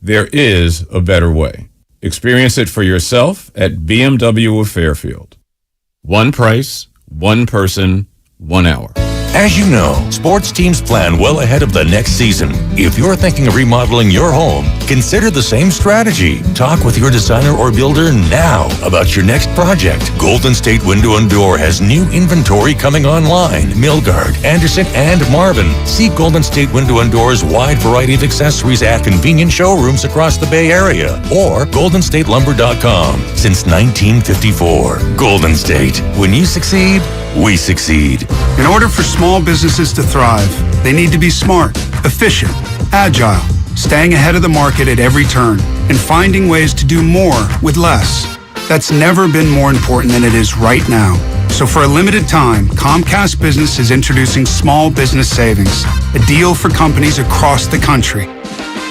There is a better way. Experience it for yourself at BMW of Fairfield. One price, one person, 1 hour. As you know, sports teams plan well ahead of the next season. If you're thinking of remodeling your home, consider the same strategy. Talk with your designer or builder now about your next project. Golden State Window and Door has new inventory coming online. Milgard, Anderson, and Marvin. See Golden State Window and Door's wide variety of accessories at convenient showrooms across the Bay Area or goldenstatelumber.com. Since 1954. Golden State. When you succeed, we succeed. In order for small businesses to thrive, they need to be smart, efficient, agile, staying ahead of the market at every turn, and finding ways to do more with less. That's never been more important than it is right now. So for a limited time, Comcast Business is introducing Small Business Savings, a deal for companies across the country.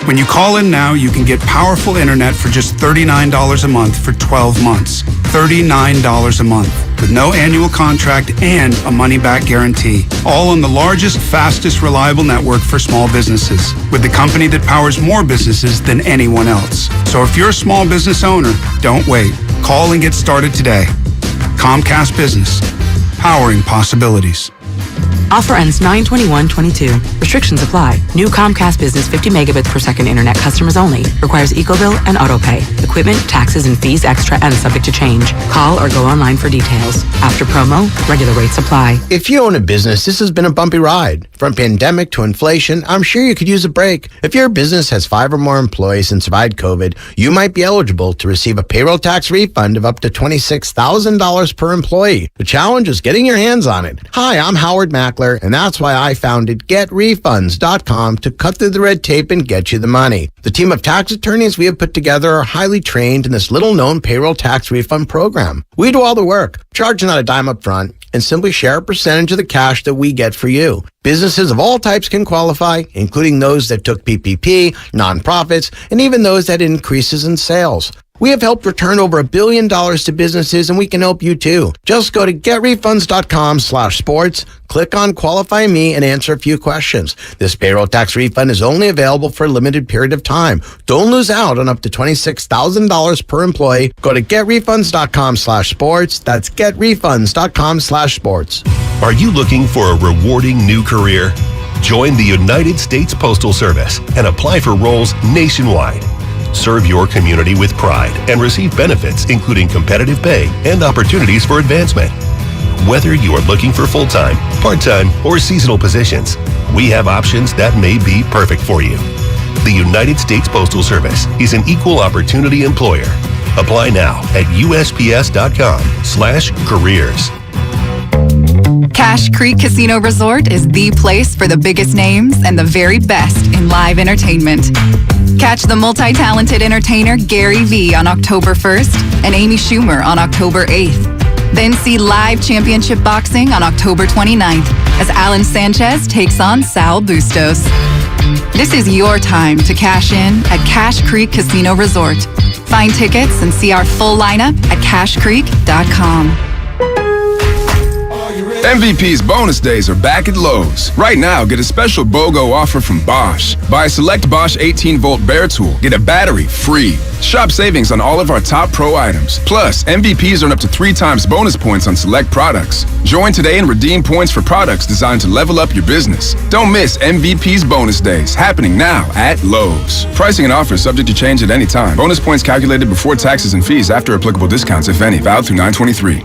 When you call in now, you can get powerful internet for just $39 a month for 12 months. $39 a month with no annual contract and a money-back guarantee. All on the largest, fastest, reliable network for small businesses with the company that powers more businesses than anyone else. So if you're a small business owner, don't wait. Call and get started today. Comcast Business, powering possibilities. Offer ends 9/21/22. Restrictions apply. New Comcast Business 50 megabits per second internet customers only. Requires EcoBill and AutoPay. Equipment, taxes, and fees extra and subject to change. Call or go online for details. After promo, regular rates apply. If you own a business, this has been a bumpy ride. From pandemic to inflation, I'm sure you could use a break. If your business has 5 or more employees and survived COVID, you might be eligible to receive a payroll tax refund of up to $26,000 per employee. The challenge is getting your hands on it. Hi, I'm Howard Mackler, and that's why I founded GetRefunds.com to cut through the red tape and get you the money. The team of tax attorneys we have put together are highly trained in this little-known payroll tax refund program. We do all the work, charge not a dime up front, and simply share a percentage of the cash that we get for you. Businesses of all types can qualify, including those that took PPP, nonprofits, and even those that had increases in sales. We have helped return over $1 billion to businesses, and we can help you too. Just go to getrefunds.com/sports, click on Qualify Me, and answer a few questions. This payroll tax refund is only available for a limited period of time. Don't lose out on up to $26,000 per employee. Go to getrefunds.com/sports. That's getrefunds.com/sports. Are you looking for a rewarding new career? Join the United States Postal Service and apply for roles nationwide. Serve your community with pride and receive benefits including competitive pay and opportunities for advancement. Whether you are looking for full-time, part-time, or seasonal positions, we have options that may be perfect for you. The United States Postal Service is an equal opportunity employer. Apply now at USPS.com/careers. Cache Creek Casino Resort is the place for the biggest names and the very best in live entertainment. Catch the multi-talented entertainer Gary Vee on October 1st and Amy Schumer on October 8th. Then see live championship boxing on October 29th as Alan Sanchez takes on Sal Bustos. This is your time to cash in at Cache Creek Casino Resort. Find tickets and see our full lineup at cashcreek.com. MVP's bonus days are back at Lowe's. Right now, get a special BOGO offer from Bosch. Buy a select Bosch 18-volt Bear Tool, get a battery free. Shop savings on all of our top pro items. Plus, MVPs earn up to 3 times bonus points on select products. Join today and redeem points for products designed to level up your business. Don't miss MVP's bonus days, happening now at Lowe's. Pricing and offers subject to change at any time. Bonus points calculated before taxes and fees after applicable discounts, if any, valid through 9/23.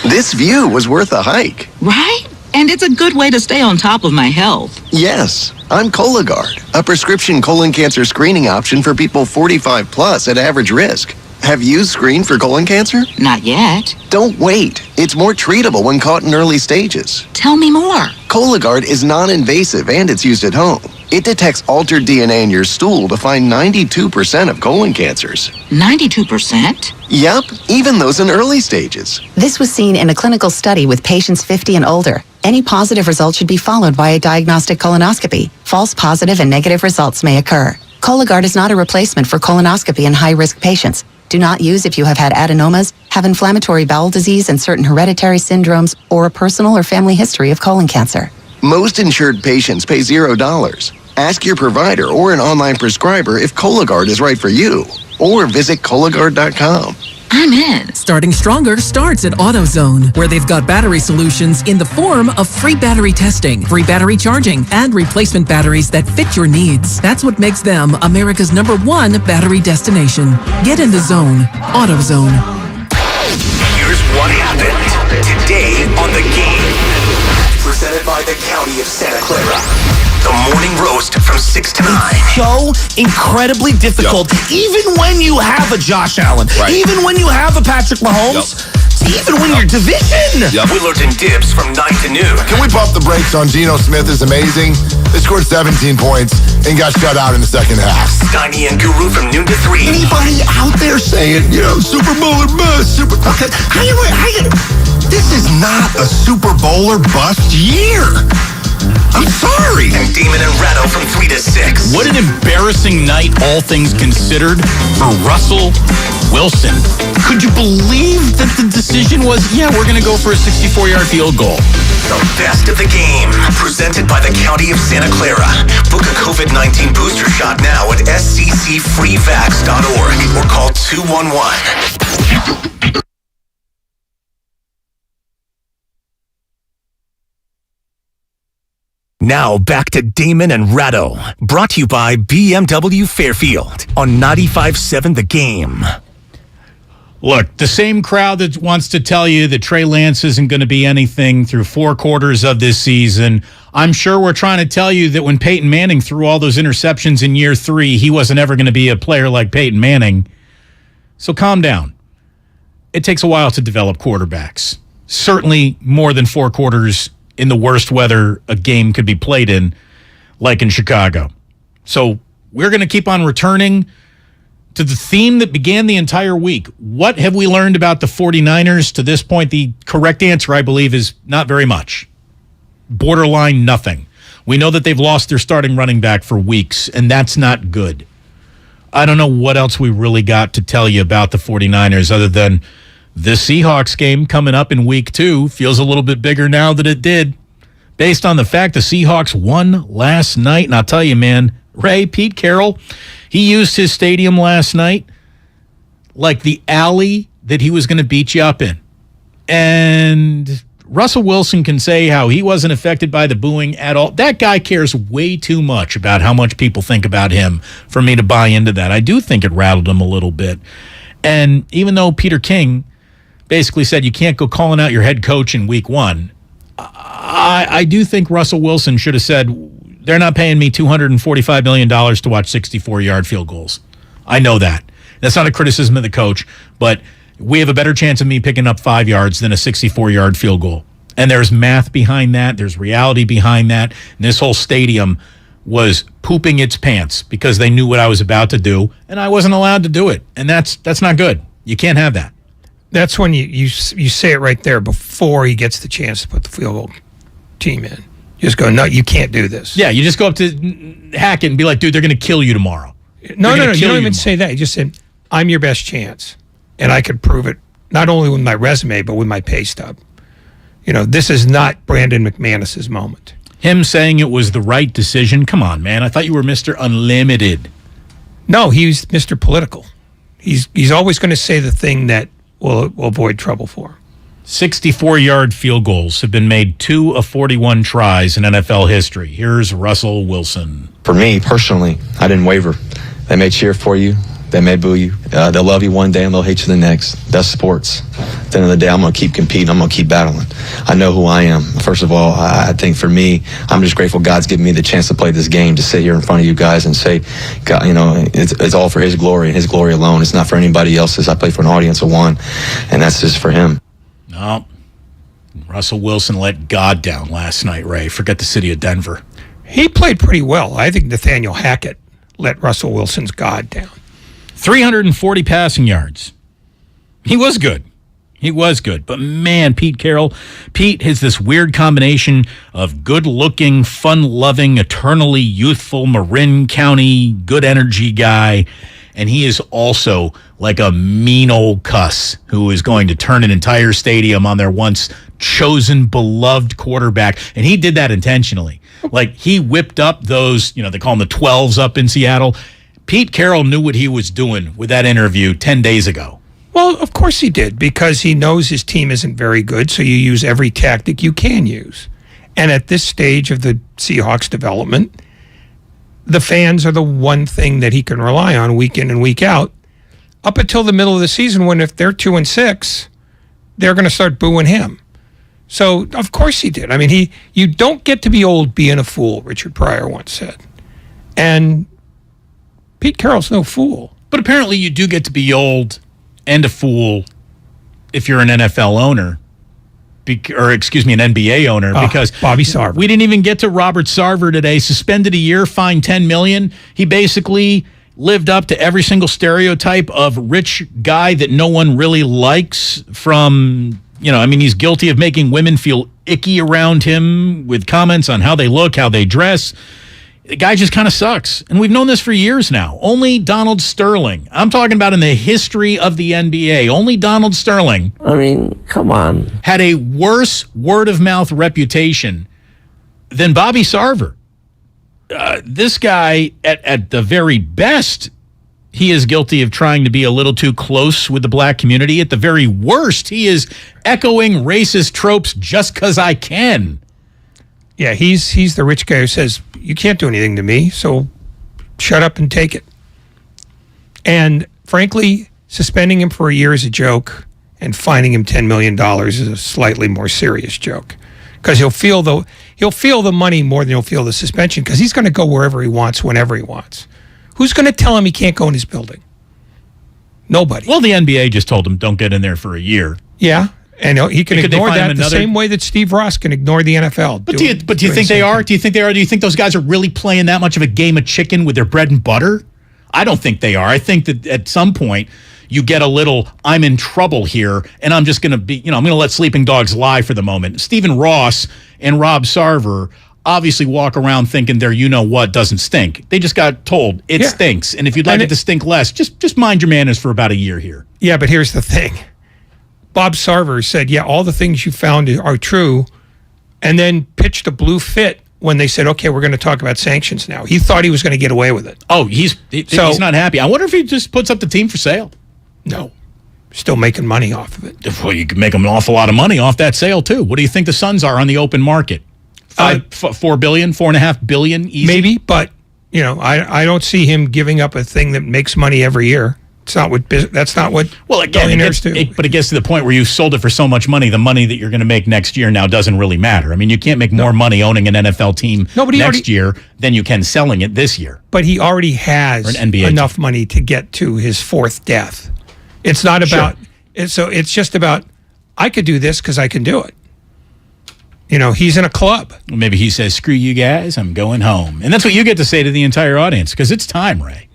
This view was worth a hike. Right? And it's a good way to stay on top of my health. Yes, I'm Cologuard, a prescription colon cancer screening option for people 45 plus at average risk. Have you screened for colon cancer? Not yet. Don't wait. It's more treatable when caught in early stages. Tell me more. Cologuard is non-invasive and it's used at home. It detects altered DNA in your stool to find 92% of colon cancers. 92%? Yep, even those in early stages. This was seen in a clinical study with patients 50 and older. Any positive result should be followed by a diagnostic colonoscopy. False positive and negative results may occur. Cologuard is not a replacement for colonoscopy in high-risk patients. Do not use if you have had adenomas, have inflammatory bowel disease and certain hereditary syndromes, or a personal or family history of colon cancer. Most insured patients pay $0. Ask your provider or an online prescriber if Cologuard is right for you, or visit Cologuard.com. I'm in. Starting Stronger starts at AutoZone, where they've got battery solutions in the form of free battery testing, free battery charging, and replacement batteries that fit your needs. That's what makes them America's #1 battery destination. Get in the zone. AutoZone. Here's what happened today on The Game. Presented by the County of Santa Clara. The morning roast from 6 to 9. It's so incredibly difficult, even when you have a Josh Allen, even when you have a Patrick Mahomes, even when you're division. Willard and Dibs from 9 to noon. Can we pump the brakes on Geno Smith is amazing? They scored 17 points and got shut out in the second half. Steiny and Guru from noon to 3. Anybody out there saying, Super Bowl or bust? This is not a Super Bowl or bust year. I'm sorry. And Damon and Ratto from 3 to 6. What an embarrassing night, all things considered, for Russell Wilson. Could you believe that the decision was, we're going to go for a 64-yard field goal? The best of the game, presented by the County of Santa Clara. Book a COVID-19 booster shot now at sccfreevax.org or call 211. Now back to Damon and Ratto, brought to you by BMW Fairfield on 95.7 The Game. Look, the same crowd that wants to tell you that Trey Lance isn't going to be anything through 4 quarters of this season, I'm sure we're trying to tell you that when Peyton Manning threw all those interceptions in year 3, he wasn't ever going to be a player like Peyton Manning. So calm down. It takes a while to develop quarterbacks. Certainly more than 4 quarters in the worst weather a game could be played in, like in Chicago. So we're going to keep on returning to the theme that began the entire week. What have we learned about the 49ers to this point? The correct answer, I believe, is not very much. Borderline nothing. We know that they've lost their starting running back for weeks, and that's not good. I don't know what else we really got to tell you about the 49ers other than the Seahawks game coming up in week 2 feels a little bit bigger now than it did based on the fact the Seahawks won last night. And I'll tell you, man, Pete Carroll, he used his stadium last night like the alley that he was going to beat you up in. And Russell Wilson can say how he wasn't affected by the booing at all. That guy cares way too much about how much people think about him for me to buy into that. I do think it rattled him a little bit. And even though Peter King basically said you can't go calling out your head coach in week 1, I do think Russell Wilson should have said, they're not paying me $245 million to watch 64-yard field goals. I know that. That's not a criticism of the coach, but we have a better chance of me picking up 5 yards than a 64-yard field goal. And there's math behind that. There's reality behind that. And this whole stadium was pooping its pants because they knew what I was about to do, and I wasn't allowed to do it. And that's not good. You can't have that. That's when you say it right there before he gets the chance to put the field goal team in. You just go, no, you can't do this. Yeah, you just go up to Hackett and be like, dude, they're going to kill you tomorrow. No, you don't even say that. You just said, I'm your best chance. And I could prove it not only with my resume, but with my pay stub. You know, this is not Brandon McManus's moment. Him saying it was the right decision? Come on, man. I thought you were Mr. Unlimited. No, he's Mr. Political. He's always going to say the thing that will avoid trouble for him. 64-yard field goals have been made 2 of 41 tries in NFL history. Here's Russell Wilson. For me, personally, I didn't waver. They may cheer for you. They may boo you. They'll love you one day and they'll hate you the next. That's sports. At the end of the day, I'm going to keep competing. I'm going to keep battling. I know who I am. First of all, I think for me, I'm just grateful God's given me the chance to play this game, to sit here in front of you guys and say, God, you know, it's all for His glory and His glory alone. It's not for anybody else's. I play for an audience of one, and that's just for Him. No. Russell Wilson let God down last night, Ray. Forget the city of Denver. He played pretty well. I think Nathaniel Hackett let Russell Wilson's God down. 340 passing yards. He was good. He was good. But, man, Pete has this weird combination of good-looking, fun-loving, eternally youthful Marin County good energy guy, and he is also like a mean old cuss who is going to turn an entire stadium on their once chosen, beloved quarterback. And he did that intentionally. Like, he whipped up those, they call them the 12s up in Seattle. Pete Carroll knew what he was doing with that interview 10 days ago. Well, of course he did, because he knows his team isn't very good, so you use every tactic you can use. And at this stage of the Seahawks development, the fans are the one thing that he can rely on week in and week out, up until the middle of the season, when if they're 2-6, they're going to start booing him. So, of course he did. I mean, you don't get to be old being a fool, Richard Pryor once said. And Pete Carroll's no fool. But apparently you do get to be old and a fool if you're an NFL owner, an NBA owner, because Bobby Sarver. We didn't even get to Robert Sarver today. Suspended a year, fined $10 million. He basically lived up to every single stereotype of rich guy that no one really likes from, he's guilty of making women feel icky around him with comments on how they look, how they dress. The guy just kind of sucks. And we've known this for years now. Only Donald Sterling. I'm talking about in the history of the NBA. Only Donald Sterling. I mean, come on. Had a worse word-of-mouth reputation than Bobby Sarver. This guy, at the very best, he is guilty of trying to be a little too close with the black community. At the very worst, he is echoing racist tropes just because I can. Yeah, he's the rich guy who says, you can't do anything to me, so shut up and take it. And frankly, suspending him for a year is a joke, and fining him $10 million is a slightly more serious joke. Because he'll feel the money more than he'll feel the suspension, because he's going to go wherever he wants, whenever he wants. Who's going to tell him he can't go in his building? Nobody. Well, the NBA just told him don't get in there for a year. Yeah, and he can ignore that the same way that Steve Ross can ignore the NFL. But do you think they are? Do you think they are? Do you think those guys are really playing that much of a game of chicken with their bread and butter? I don't think they are. I think that at some point you get a little, I'm in trouble here, and I'm just going to be, I'm going to let sleeping dogs lie for the moment. Stephen Ross and Rob Sarver obviously walk around thinking their you-know-what doesn't stink. They just got told it stinks, and if you'd like it to stink less, just mind your manners for about a year here. Yeah, but here's the thing. Bob Sarver said, yeah, all the things you found are true, and then pitched a blue fit when they said, okay, we're going to talk about sanctions now. He thought he was going to get away with it. Oh, he's not happy. I wonder if he just puts up the team for sale. No. Still making money off of it. Well, you can make them an awful lot of money off that sale, too. What do you think the Suns are on the open market? $4 billion, $4.5 billion easy? Maybe, but, I don't see him giving up a thing that makes money every year. That's not what billionaires do. But it gets to the point where you sold it for so much money, the money that you're going to make next year now doesn't really matter. I mean, you can't make more money owning an NFL team next year than you can selling it this year. But he already has enough money to get to his fourth death. It's not about it's just about, I could do this because I can do it. He's in a club. Well, maybe he says, screw you guys, I'm going home. And that's what you get to say to the entire audience, because it's time, Ray.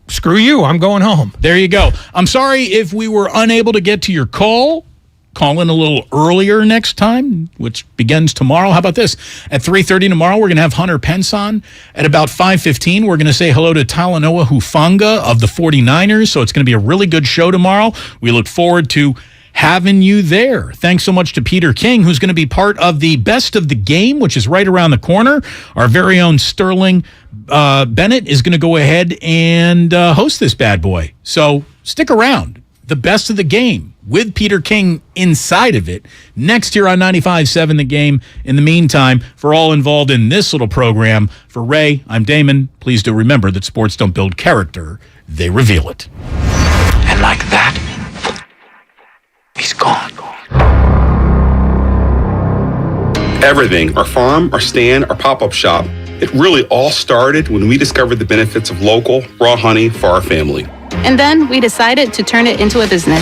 Screw you, I'm going home. There you go. I'm sorry if we were unable to get to your call. Call in a little earlier next time, which begins tomorrow. How about this? At 3:30 tomorrow, we're going to have Hunter Pence on. At about 5:15, we're going to say hello to Talanoa Hufanga of the 49ers. So it's going to be a really good show tomorrow. We look forward to having you there. Thanks so much to Peter King, who's going to be part of the Best of the Game, which is right around the corner. Our very own Sterling Bennett is going to go ahead and host this bad boy. So stick around. The Best of the Game with Peter King inside of it next year on 95.7 The Game. In the meantime, for all involved in this little program, for Ray, I'm Damon. Please do remember that sports don't build character, they reveal it. And like that, he's gone. Everything, our farm, our stand, our pop-up shop, it really all started when we discovered the benefits of local, raw honey for our family. And then we decided to turn it into a business.